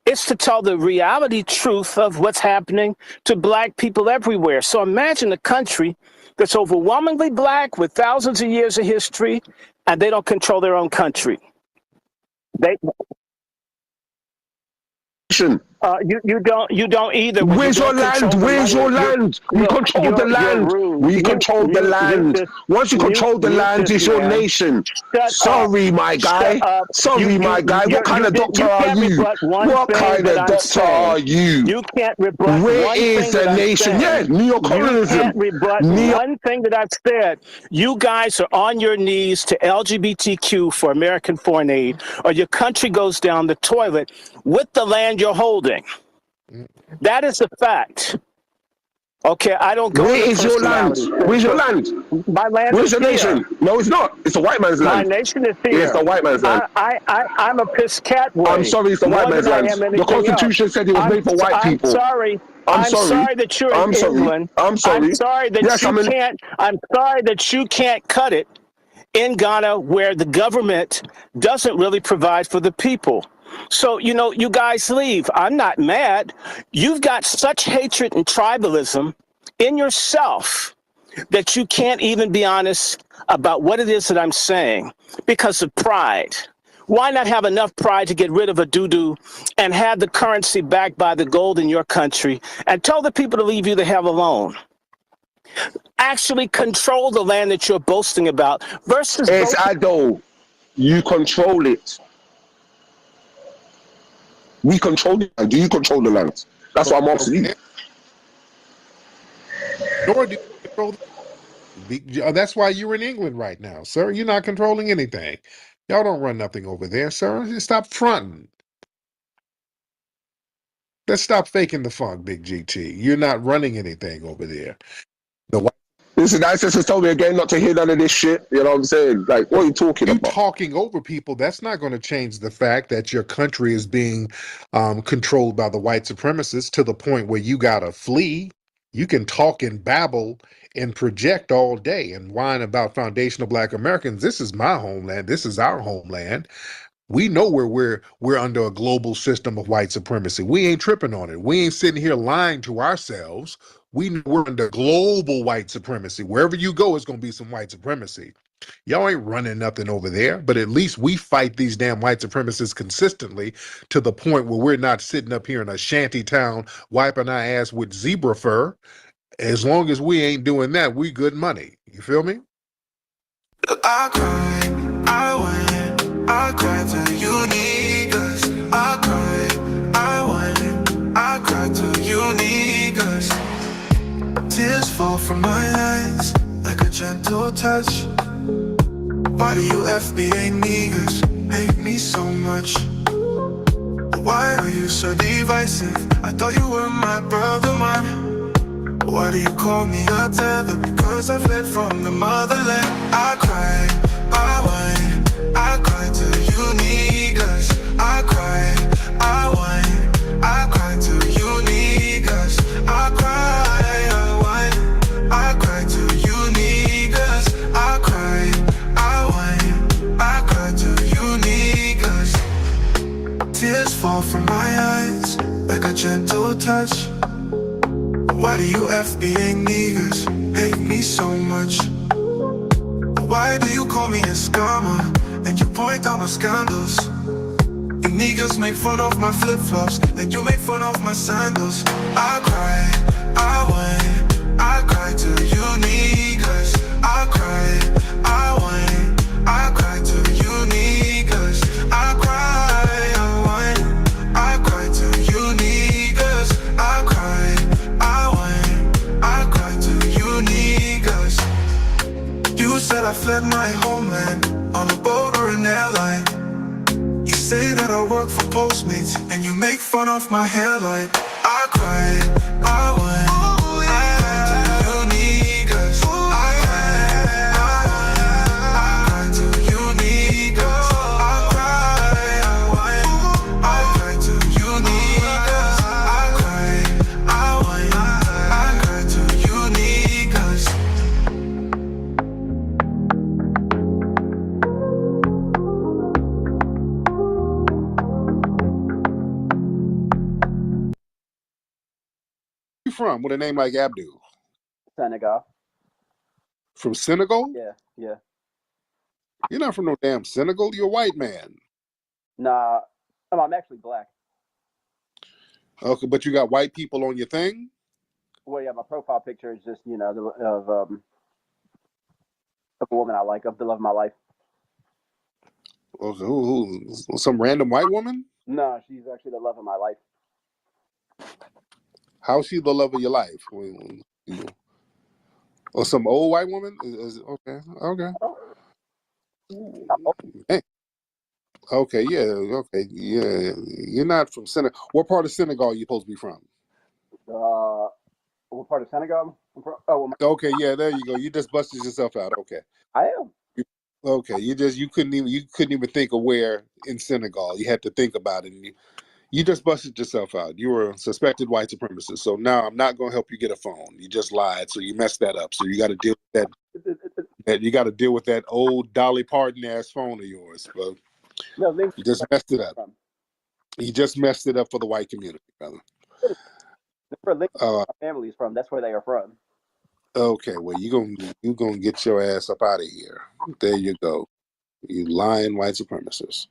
it's to tell the reality truth of what's happening to Black people everywhere. So imagine a country that's overwhelmingly Black with thousands of years of history, and they don't control their own country. You don't either when you Where's your don't land? control the Where's money. your land? We Look, control the you're land. rude. We control the land. Once you control the Mute land, this it's your man. nation. Shut up. Sorry, my Shut guy. up. Sorry, my guy. What kind of doctor You are can't you? rebut one What thing kind that of I'm doctor saying. are you? You can't rebut Where one is thing that the I'm nation? Yeah, saying. You neocolonialism. can't rebut one thing that I've said. You guys are on your knees to LGBTQ for American foreign aid, or your country goes down the toilet with the land you're holding. That is a fact. Okay, I don't go Where to is your land? personality. Where's your land? My land Where's is your here. nation? No, it's not. It's a white man's My land. nation is It's here. the white man's land. I'm a Piscataway I'm sorry, it's the white more man's than I land. am The anything else. Constitution said it was made for white I'm people. sorry. I'm I'm sorry. sorry that you're in I'm sorry. England. I'm sorry. I'm sorry that Yes, you I'm in. can't. I'm sorry that you can't cut it in Ghana, where the government doesn't really provide for the people. So, you guys leave. I'm not mad. You've got such hatred and tribalism in yourself that you can't even be honest about what it is that I'm saying because of pride. Why not have enough pride to get rid of a doo-doo and have the currency backed by the gold in your country and tell the people to leave you the hell alone? Actually control the land that you're boasting about versus It's Ado. You control it. We control it. And do you control the land? That's what I'm asking you. Nor do you control that's why you're in England right now, sir. You're not controlling anything. Y'all don't run nothing over there, sir. Just stop fronting. Let's stop faking the funk, Big GT. You're not running anything over there. Listen, that sister told me again not to hear none of this shit. You know what I'm saying? Like, what are you talking about? Talking over people, that's not going to change the fact that your country is being controlled by the white supremacists to the point where you got to flee. You can talk and babble and project all day and whine about foundational Black Americans. This is my homeland. This is our homeland. We know where we're under a global system of white supremacy. We ain't tripping on it. We ain't sitting here lying to ourselves. We know we're under global white supremacy. Wherever you go, it's going to be some white supremacy. Y'all ain't running nothing over there, but at least we fight these damn white supremacists consistently to the point where we're not sitting up here in a shanty town wiping our ass with zebra fur. As long as we ain't doing that, we good money. You feel me? I cry, I went, I cried till you niggas. I cried, I went, I cried till you niggas. Tears fall from my eyes like a gentle touch. Why do you FBA niggas hate me so much? Why are you so divisive? I thought you were my brother, man. Why do you call me a tether? Because I fled from the motherland. I cried, I whined, I cried to you niggas. I cried, I whined, I cried to you niggas. I cried, I whined, I cried to you niggas. I cried, I whined, I cried to you niggas. Tears fall from my eyes like a gentle touch. Why do you FBA niggas hate me so much? Why do you call me a scammer and you point out my scandals? You niggas make fun of my flip-flops and you make fun of my sandals. I cried, I went, I cried to you niggas. I cried, I went, I cried to you niggas. I cried, I went, I cried to you niggas. I cried, I went, I cried to you niggas. You said I fled my homeland on a boat or an airline. You say that I work for Postmates and you make fun of my hairline. I cried, I went, I cried to you niggas. I cried to you niggas. I cried, I went, I cried to you niggas. I cried, I went, I cried to you niggas. You from with a name like Abdul? Senegal. From Senegal? Yeah. You're not from no damn Senegal. You're a white man. Nah, I'm actually black. Okay, but you got white people on your thing? Well, yeah, my profile picture is just of a woman I like, of the love of my life. Okay, who some random white woman? No, she's actually the love of my life. How's she the love of your life? Or some old white woman? Okay. Hey. Okay, yeah, okay, yeah. You're not from Senegal. What part of Senegal are you supposed to be from? What part of Senegal? Okay, yeah, there you go. You just busted yourself out. Okay. I am. Okay, you couldn't even think of where in Senegal. You had to think about it, and you just busted yourself out. You were a suspected white supremacist. So now I'm not going to help you get a phone. You just lied, so you messed that up. So you got to deal with that. You got to deal with that old Dolly Parton ass phone of yours. But you just messed it up. You just messed it up for the white community, brother. My family's from. That's where they are from. Okay, well you gonna get your ass up out of here. There you go. You lying white supremacist.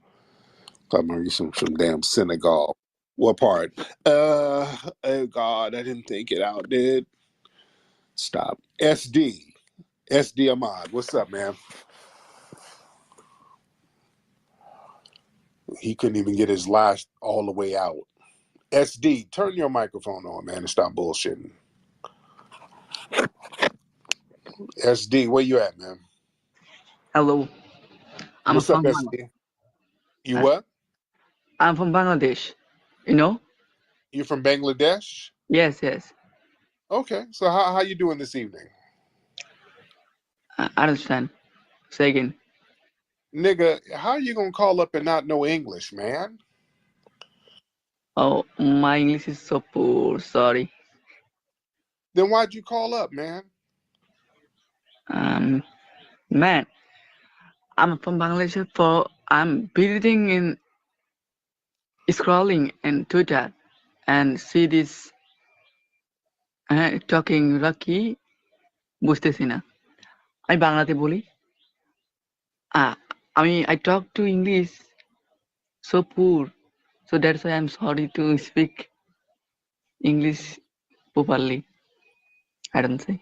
Talking about you from damn Senegal. What part? Oh God, I didn't think it out, dude. Stop. SD Ahmad. What's up, man? He couldn't even get his last all the way out. SD, turn your microphone on, man, and stop bullshitting. SD, where you at, man? Hello. What's up, SD? You what? I'm from Bangladesh. You know? You're from Bangladesh? Yes. Okay, so how you doing this evening? I understand. Say again. Nigga, how you gonna call up and not know English, man? Oh, my English is so poor. Sorry. Then why'd you call up, man? Man, I'm from Bangladesh. I'm visiting in scrolling in Twitter and see this talking Rocky বুঝতেছি না আমি বাংলাতে বলি I talk to English so poor, so that's why I'm sorry to speak English properly. I don't say.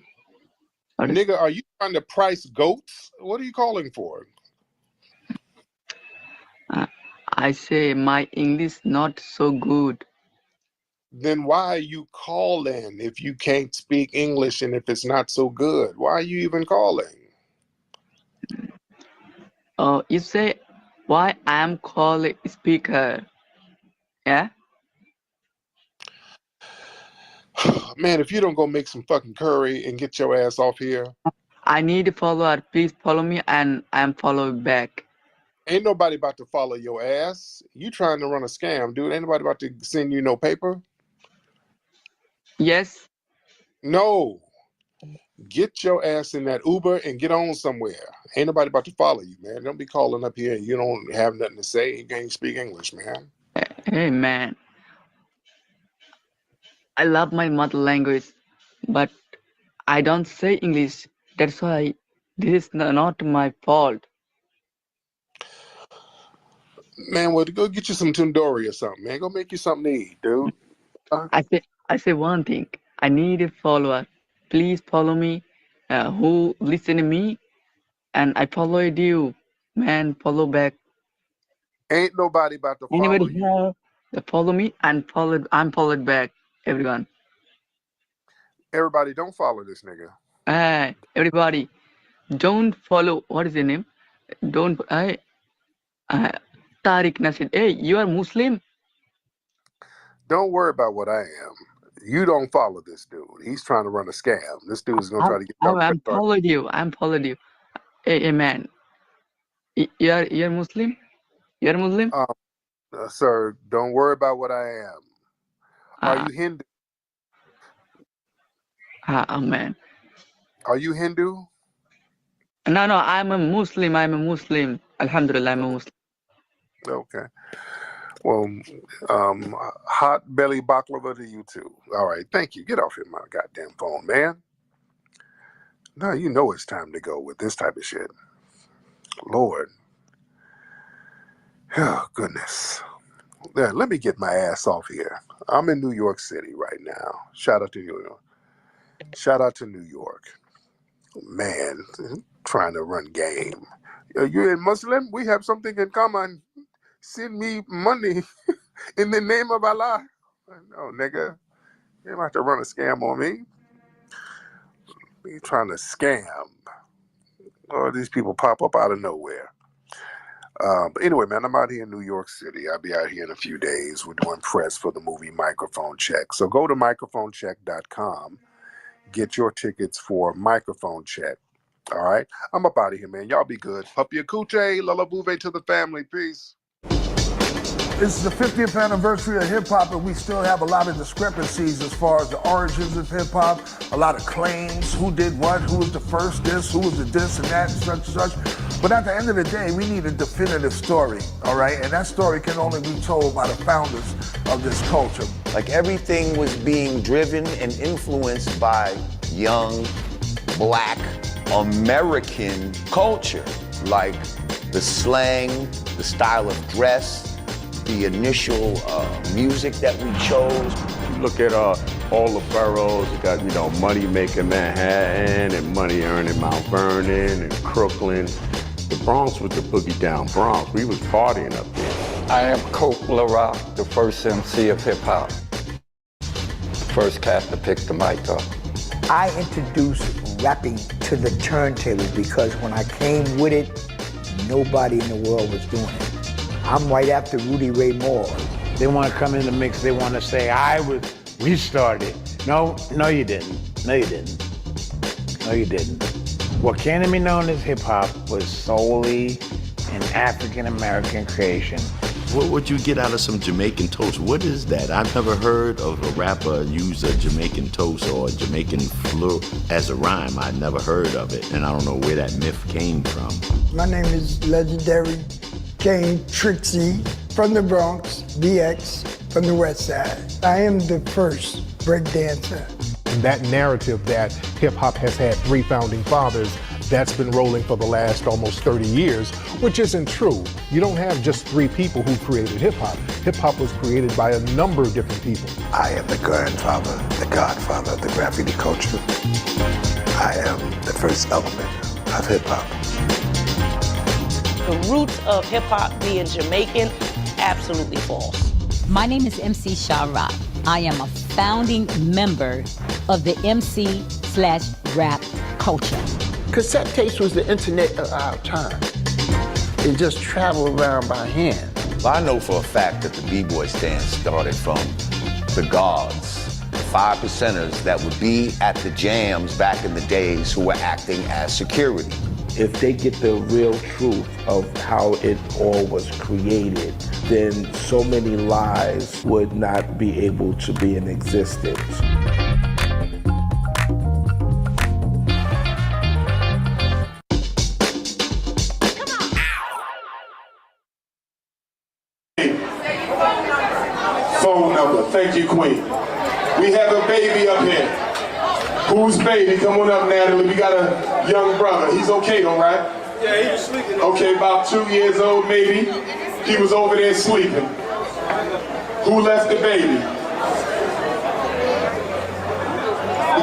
Nigga, are you trying to price goats? What are you calling for? I say my English not so good. Then why are you calling if you can't speak English and if it's not so good? Why are you even calling? You say why I am called speaker. Yeah? Man, if you don't go make some fucking curry and get your ass off here. I need a follower. Please follow me and I am following back. Ain't nobody about to follow your ass. You trying to run a scam, dude. Ain't nobody about to send you no paper. Yes. No. Get your ass in that Uber and get on somewhere. Ain't nobody about to follow you, man. Don't be calling up here and you don't have nothing to say. You can't speak English, man. Hey, man. I love my mother language, but I don't say English. That's why this is not my fault. Man, well, go get you some tandoori or something, man. Go make you something to eat, dude. I say one thing. I need a follower. Please follow me. Who listen to me, and I followed you. Man, follow back. Ain't nobody about to follow Anybody you. here follow me and I'm followed back. Everyone. Everybody, don't follow this nigga. Everybody, don't follow. What is your name? Don't. Tariq Nasheed. Hey, you are Muslim? Don't worry about what I am. You don't follow this dude. He's trying to run a scam. This dude is gonna try to get you. I'm followed you. I'm followed you. Hey, man. You're Muslim? You're Muslim? Sir, don't worry about what I am. Are you Hindu? Man. Are you Hindu? No, I'm a Muslim. Alhamdulillah, I'm a Muslim. Okay. Well, hot belly baklava to you too. All right, thank you. Get off your my goddamn phone, man. No, you know it's time to go with this type of shit. Lord. Oh, goodness. Yeah, let me get my ass off here. I'm in New York City right now. Shout out to New York. Shout out to New York. Man, trying to run game. You're a Muslim? We have something in common. Send me money in the name of Allah. No, nigga. You don't have to run a scam on me. You trying to scam. Oh, these people pop up out of nowhere. But anyway, man, I'm out here in New York City. I'll be out here in a few days. We're doing press for the movie Microphone Check. So go to microphonecheck.com. Get your tickets for Microphone Check. All right? I'm up out of here, man. Y'all be good. Puppy Akuche, Lala Bouvet to the family. Peace. It's the 50th anniversary of hip-hop, and we still have a lot of discrepancies as far as the origins of hip-hop, a lot of claims, who did what, who was the first this, who was the this and that, and such. But at the end of the day, we need a definitive story, all right? And that story can only be told by the founders of this culture. Like everything was being driven and influenced by young, black, American culture. Like the slang, the style of dress, the initial music that we chose. You look at all the boroughs, you got, money making Manhattan and money earning Mount Vernon and Crooklyn. The Bronx was the boogie down Bronx. We was partying up there. I am Coke LaRock, the first MC of hip hop. First cat to pick the mic up. I introduced rapping to the turntable because when I came with it, nobody in the world was doing it. I'm right after Rudy Ray Moore. They want to come in the mix. They want to say, we started. No, you didn't. No, you didn't. No, you didn't. What came to be known as hip hop was solely an African-American creation. What would you get out of some Jamaican toast? What is that? I've never heard of a rapper use a Jamaican toast or a Jamaican fleur as a rhyme. I never heard of it, and I don't know where that myth came from. My name is legendary Kane Trixie from the Bronx, BX from the West Side. I am the first breakdancer. And that narrative that hip-hop has had 3 founding fathers, that's been rolling for the last almost 30 years, which isn't true. You don't have just 3 people who created hip-hop. Hip-hop was created by a number of different people. I am the grandfather, the godfather of the graffiti culture. I am the first element of hip-hop. The roots of hip-hop being Jamaican, absolutely false. My name is MC Sha-Rock. I am a founding member of the MC/rap culture. Cassette tapes was the internet of our time. It just traveled around by hand. I know for a fact that the B-boy stand started from the guards, the 5%ers that would be at the jams back in the days who were acting as security. If they get the real truth of how it all was created, then so many lies would not be able to be in existence. Phone number. Thank you, Queen. We have a baby up here. Whose baby? Come on up, Natalie. We got a young brother. He's okay though, right? Yeah, he was sleeping. Okay, about 2 years old maybe. He was over there sleeping. Who left the baby?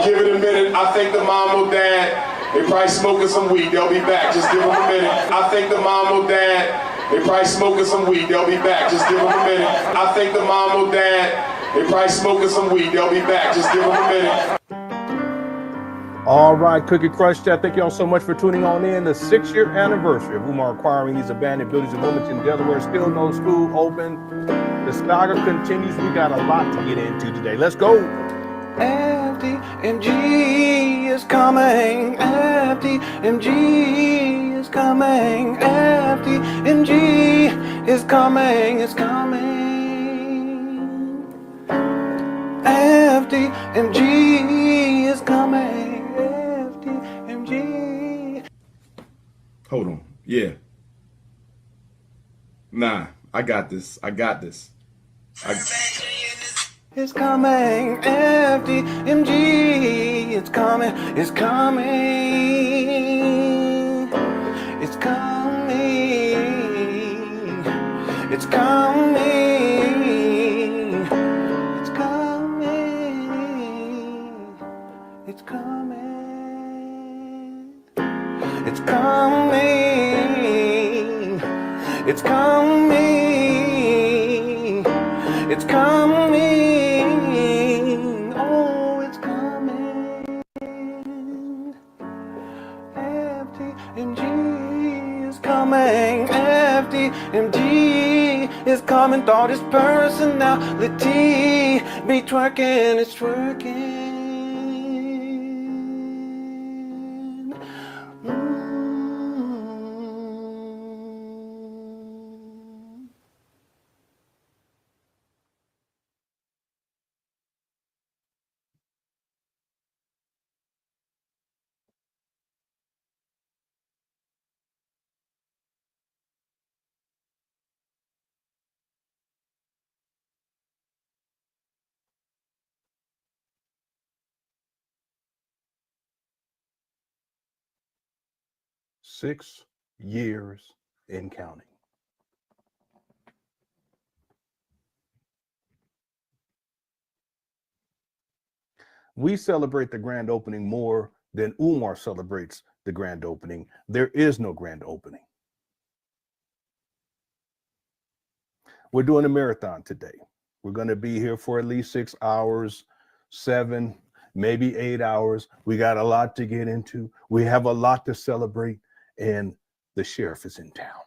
Give it a minute. I think the mom or dad, they probably smoking some weed. They'll be back. Just give them a minute. I think the mom or dad, they probably smoking some weed. They'll be back. Just give them a minute. I think the mom or dad, they probably smoking some weed. They'll be back. Just give them a minute. All right, Cookie Crush Chat, thank you all so much for tuning on in. The 6-year anniversary of Umar acquiring these abandoned buildings in Wilmington, Delaware. Still no school open. The saga continues. We got a lot to get into today. Let's go. FDMG is coming. FDMG is coming. FDMG is coming. It's coming. FDMG is coming. FDMG. Hold on. Yeah. Nah, I got this. It's coming, FDMG. It's coming, it's coming. It's coming. It's coming. it's coming. It's coming. It's coming. It's coming. Oh, it's coming. FDMG is coming. FDMG is coming. Thought his personality be twerking. It's twerking. Six years in counting. We celebrate the grand opening more than Umar celebrates the grand opening. There is no grand opening. We're doing a marathon today. We're going to be here for at least 6 hours, 7, maybe 8 hours. We got a lot to get into. We have a lot to celebrate, and the sheriff is in town.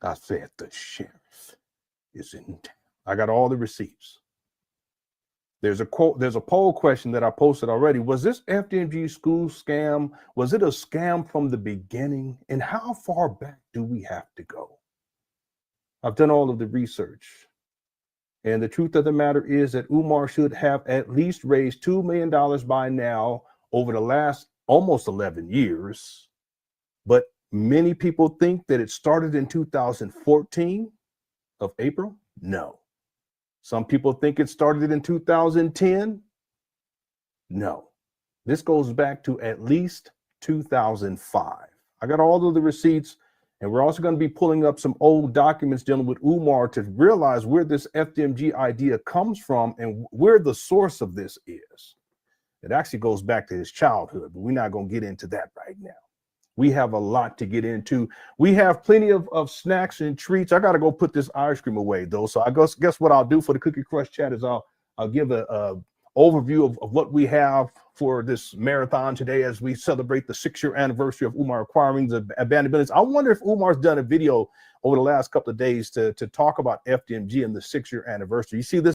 I said the sheriff is in town. I got all the receipts. There's a poll question that I posted already. Was this FDMG school scam? Was it a scam from the beginning? And how far back do we have to go? I've done all of the research. And the truth of the matter is that Umar should have at least raised $2 million by now over the last almost 11 years. But many people think that it started in 2014 of April. No. Some people think it started in 2010. No. This goes back to at least 2005. I got all of the receipts, and we're also going to be pulling up some old documents dealing with Umar to realize where this FDMG idea comes from and where the source of this is. It actually goes back to his childhood, but we're not going to get into that right now. We have a lot to get into. We have plenty of snacks and treats. I got to go put this ice cream away, though. So I guess what I'll do for the Cookie Crush chat is I'll give a overview of what we have for this marathon today as we celebrate the 6-year anniversary of Umar acquiring the abandoned buildings. I wonder if Umar's done a video over the last couple of days to talk about FDMG and the 6-year anniversary. You see this